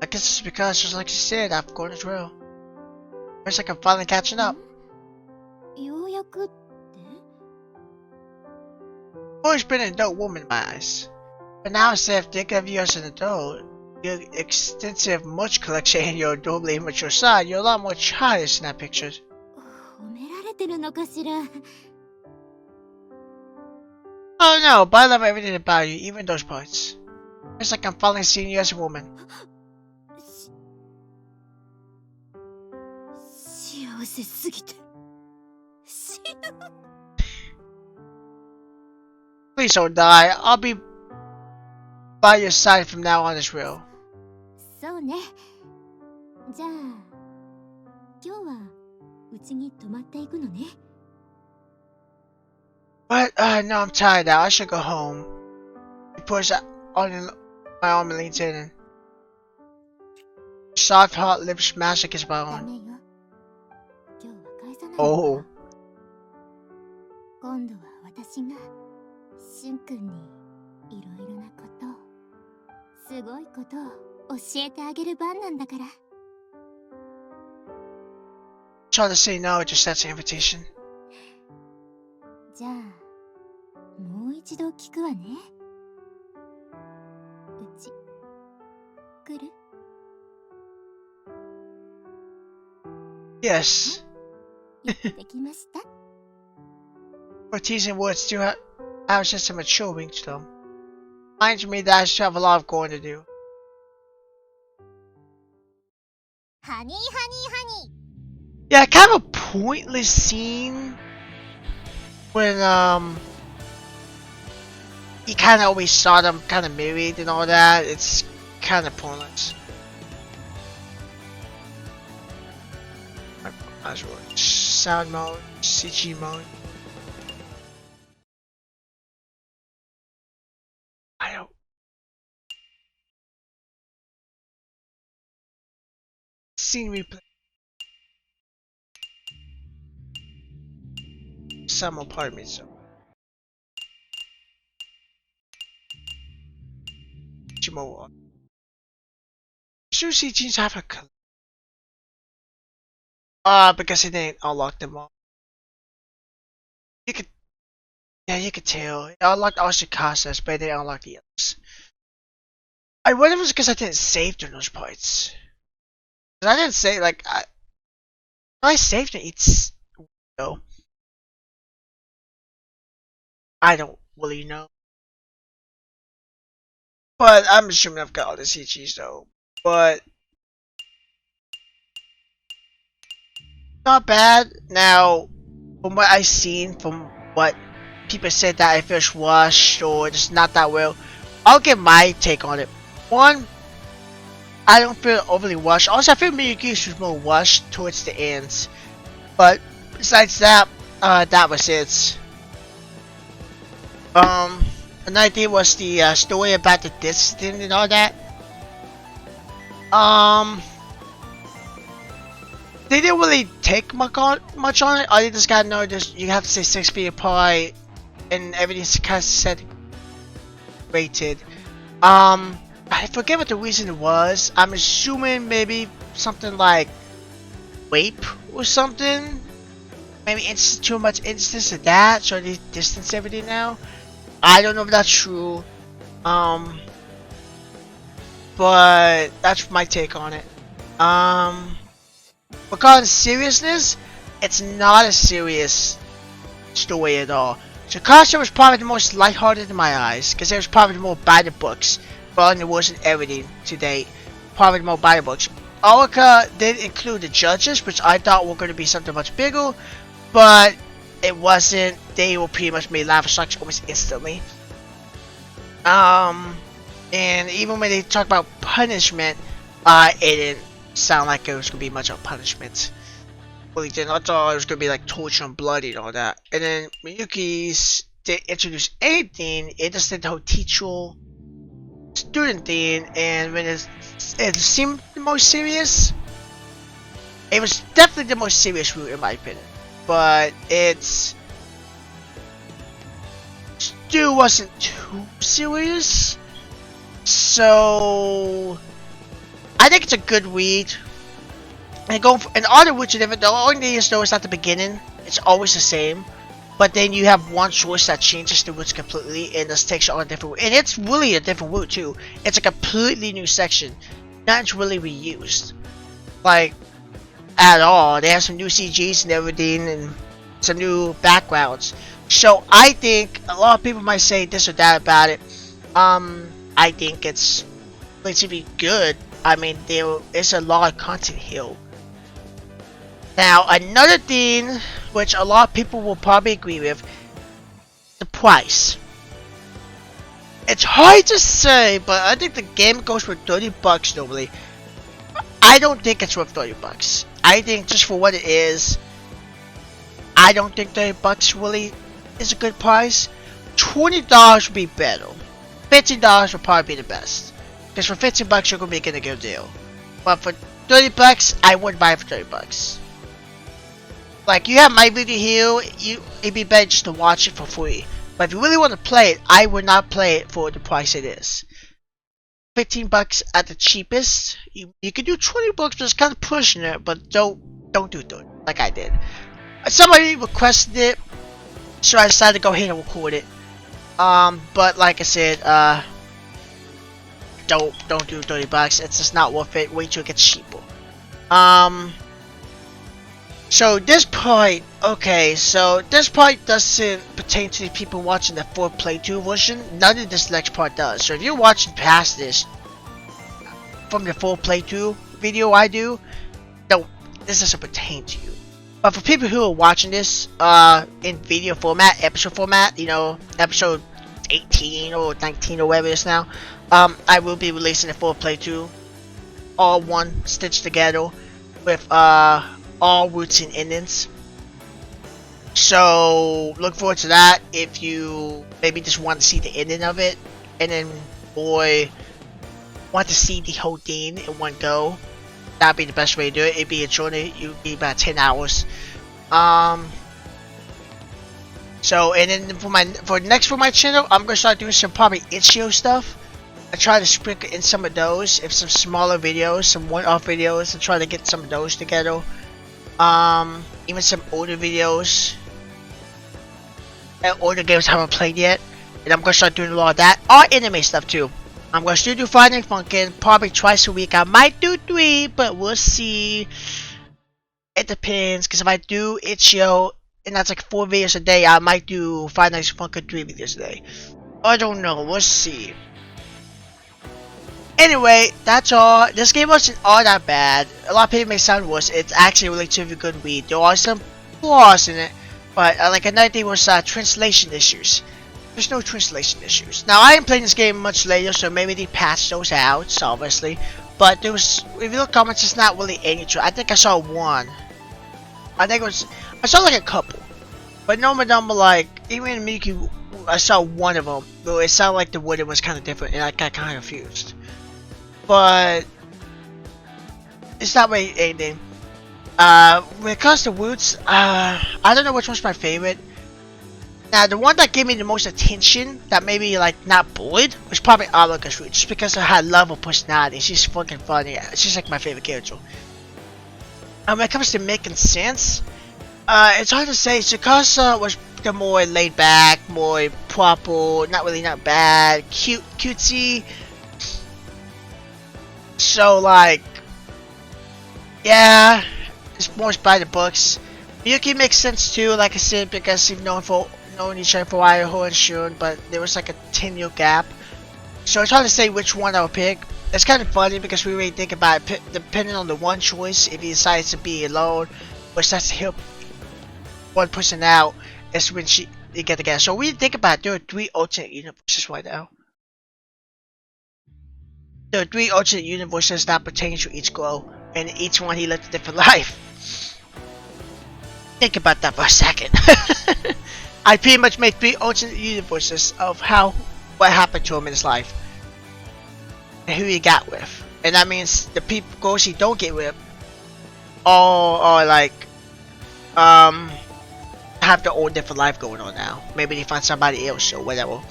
I guess it's because, just like she said, I've grown as well. It's like I'm finally catching up. ようやくって？ Always been an adult woman in my eyes. But now instead of thinking of you as an adult, your extensive much collection and your adorably immature side, you're a lot more childish than I pictured. 褒められてるのかしら。Oh no, but I love everything about you, even those parts. It's like I'm finally seeing you as a woman. 幸せすぎて死ぬ。 Please don't die. I'll be by your side from now on as real. そうね。じゃあ今日はうちに泊まっていくのね。What? No, I'm tired now. I should go home. He puts on my arm and leans in. Soft, hot lips smash against my ダメ own. よ。今日は返さないの。 Oh. 今度は私がしゅんくんにいろいろなことを、すごいことを教えてあげる番なんだから。 Trying to say no, just that's an invitation. じゃあもう一度聞くわね。うち来る？ Yes. 行ってきました。 For teasing words do have just a mature wing to them. Reminds me that I still have a lot of going to do. ハニーハニーハニー。 Yeah, kind of a pointless scene when you kind of always saw them kind of married and all that. It's kind of pointless. As well, sound mode, CG mode. I don't. Scene replay. Some apartment zone. Jimo. Sushi jeans have a color. Because it didn't unlock them all. You could, yeah, you could tell. It unlocked all the classes, but it didn't unlock the others. I wonder if it's because I didn't save during those parts. 'Cause I didn't say like I saved it. It's no. I don't really know. But I'm assuming I've got all the CGs though. But not bad. Now, from what I've seen, from what people said that I finished rushed or just not that well, I'll give my take on it. One, I don't feel overly rushed. Also, I feel Miyuki was more rushed towards the end. But besides that, that was it. Another thing was the story about the dissident and all that. They didn't really take much on it. All you just gotta know is you have to stay 6 feet apart, and everything's kind of set rated. I forget what the reason was. I'm assuming maybe something like rape or something. Maybe too much instance of that, so they distance everything now. I don't know if that's true. But that's my take on it. regarding seriousness, it's not a serious story at all. Shikasa was probably the most lighthearted in my eyes, because it was probably the more by the books, rather than it wasn't everything to date. Probably the more by the books. Orca did include the judges, which I thought were going to be something much bigger, but it wasn't. They were pretty much made lava sucks almost instantly. And even when they talked about punishment, it didn't sound like it was going to be much of a punishment. Really didn't. I thought it was going to be like torture and bloody and all that. And then Miyuki's didn't introduce anything. It just did the whole teacher student thing, and when it seemed the most serious, it was definitely the most serious route in my opinion. But it's still wasn't too serious. So I think it's a good read. And go for, and all the routes are different. The only thing is though is at the beginning, it's always the same. But then you have one choice that changes the routes completely, and this takes you on a different route. And it's really a different route too. It's a completely new section. Nothing's really reused, like at all. They have some new CGs and everything, and some new backgrounds. So I think a lot of people might say this or that about it. I think it's to be good. I mean, there is a lot of content here. Now, another thing which a lot of people will probably agree with, the price. It's hard to say, but I think the game goes for $30 normally. I don't think it's worth $30. I think just for what it is, I don't think $30 really is a good price. $20 would be better. $15 would probably be the best. Because for $15 you're gonna be getting a good deal. But for $30, I wouldn't buy it for $30. Like, you have my video here, it'd be better just to watch it for free. But if you really want to play it, I would not play it for the price it is. $15 at the cheapest. You could do $20, but it's kind of pushing it. But don't do it like I did. Somebody requested it, so I decided to go ahead and record it. But like I said, don't do $30. It's just not worth it. Wait till it gets cheaper. So this part, okay, so this part doesn't pertain to the people watching the full playthrough version. None of this next part does. So if you're watching past this from the full playthrough video I do, this doesn't pertain to you. But for people who are watching this in video format, episode format, you know, episode 18 or 19 or whatever it is now, I will be releasing the full playthrough, all one stitched together with all routes and endings. So look forward to that if you maybe just want to see the ending of it, and then want to see the whole thing in one go. That'd be the best way to do it. It'd be a journey. You'd be about 10 hours. So, and then for my channel, I'm gonna start doing some probably Itch.io stuff. I try to sprinkle in some of those, if some smaller videos, some one-off videos, and try to get some of those together. Even some older videos, older games I haven't played yet, and I'm gonna start doing a lot of that. Or anime stuff too. I'm gonna still do Friday Funkin' probably twice a week. I might do 3, but we'll see. It depends, because if I do Itch.io and that's like 4 videos a day, I might do Friday Nights Funkin' 3 videos a day. I don't know. We'll see. Anyway, that's all. This game wasn't all that bad. A lot of people may sound worse. It's actually a relatively good read. There are some flaws in it, but like another thing was translation issues. There's no translation issues. Now I am playing this game much later, so maybe they patched those out, obviously. But there was, if you look comments, it's not really any. I think I saw one. I saw like a couple, but number like even in Mickey, I saw one of them. Though it sounded like the wording was kind of different, and I got kind of confused. But it's not really anything. When it comes to roots, I don't know which one's my favorite. Now, the one that gave me the most attention, that made me like not bored, was probably Aluka's root, just because of her level personality. She's fucking funny. She's like my favorite character. When it comes to making sense, it's hard to say. Tsukasa was the more laid back, more proper, not bad, cutesy. So like, yeah, it's more by the books. Miyuki makes sense too, like I said, because we've known each other for a while, Ho and Shun, but there was like a 10-year gap. So it's hard to say which one I'll pick. It's kind of funny because we really think about it, depending on the one choice, if he decides to be alone, or starts to help one person out, is when they get together. So we think about it, there are 3 alternate universes right now. There are 3 alternate universes that pertain to each girl, and each one he lived a different life. Think about that for a second. I pretty much made 3 alternate universes of what happened to him in his life, and who he got with, and that means the girls he don't get with, all are like, have their own different life going on now. Maybe they find somebody else or whatever.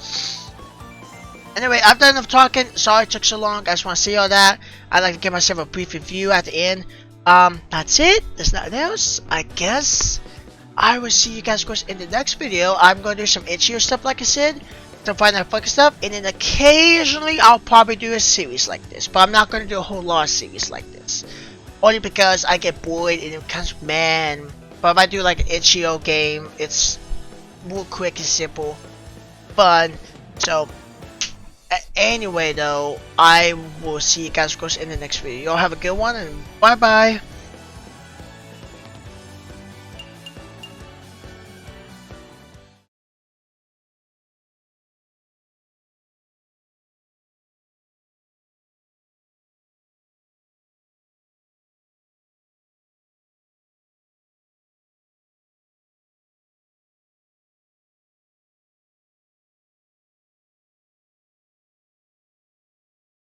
Anyway, I've done enough talking. Sorry it took so long. I just want to see all that. I'd like to give myself a brief review at the end. That's it. There's nothing else. I guess I will see you guys, of course, in the next video. I'm going to do some itchier stuff, like I said, to find out fucking stuff, and then occasionally I'll probably do a series like this. But I'm not going to do a whole lot of series like this, only because I get bored and it becomes man. But if I do like an itch.io game, it's more quick and simple, fun. So anyway, though, I will see you guys, of course, in the next video. Y'all have a good one, and bye bye.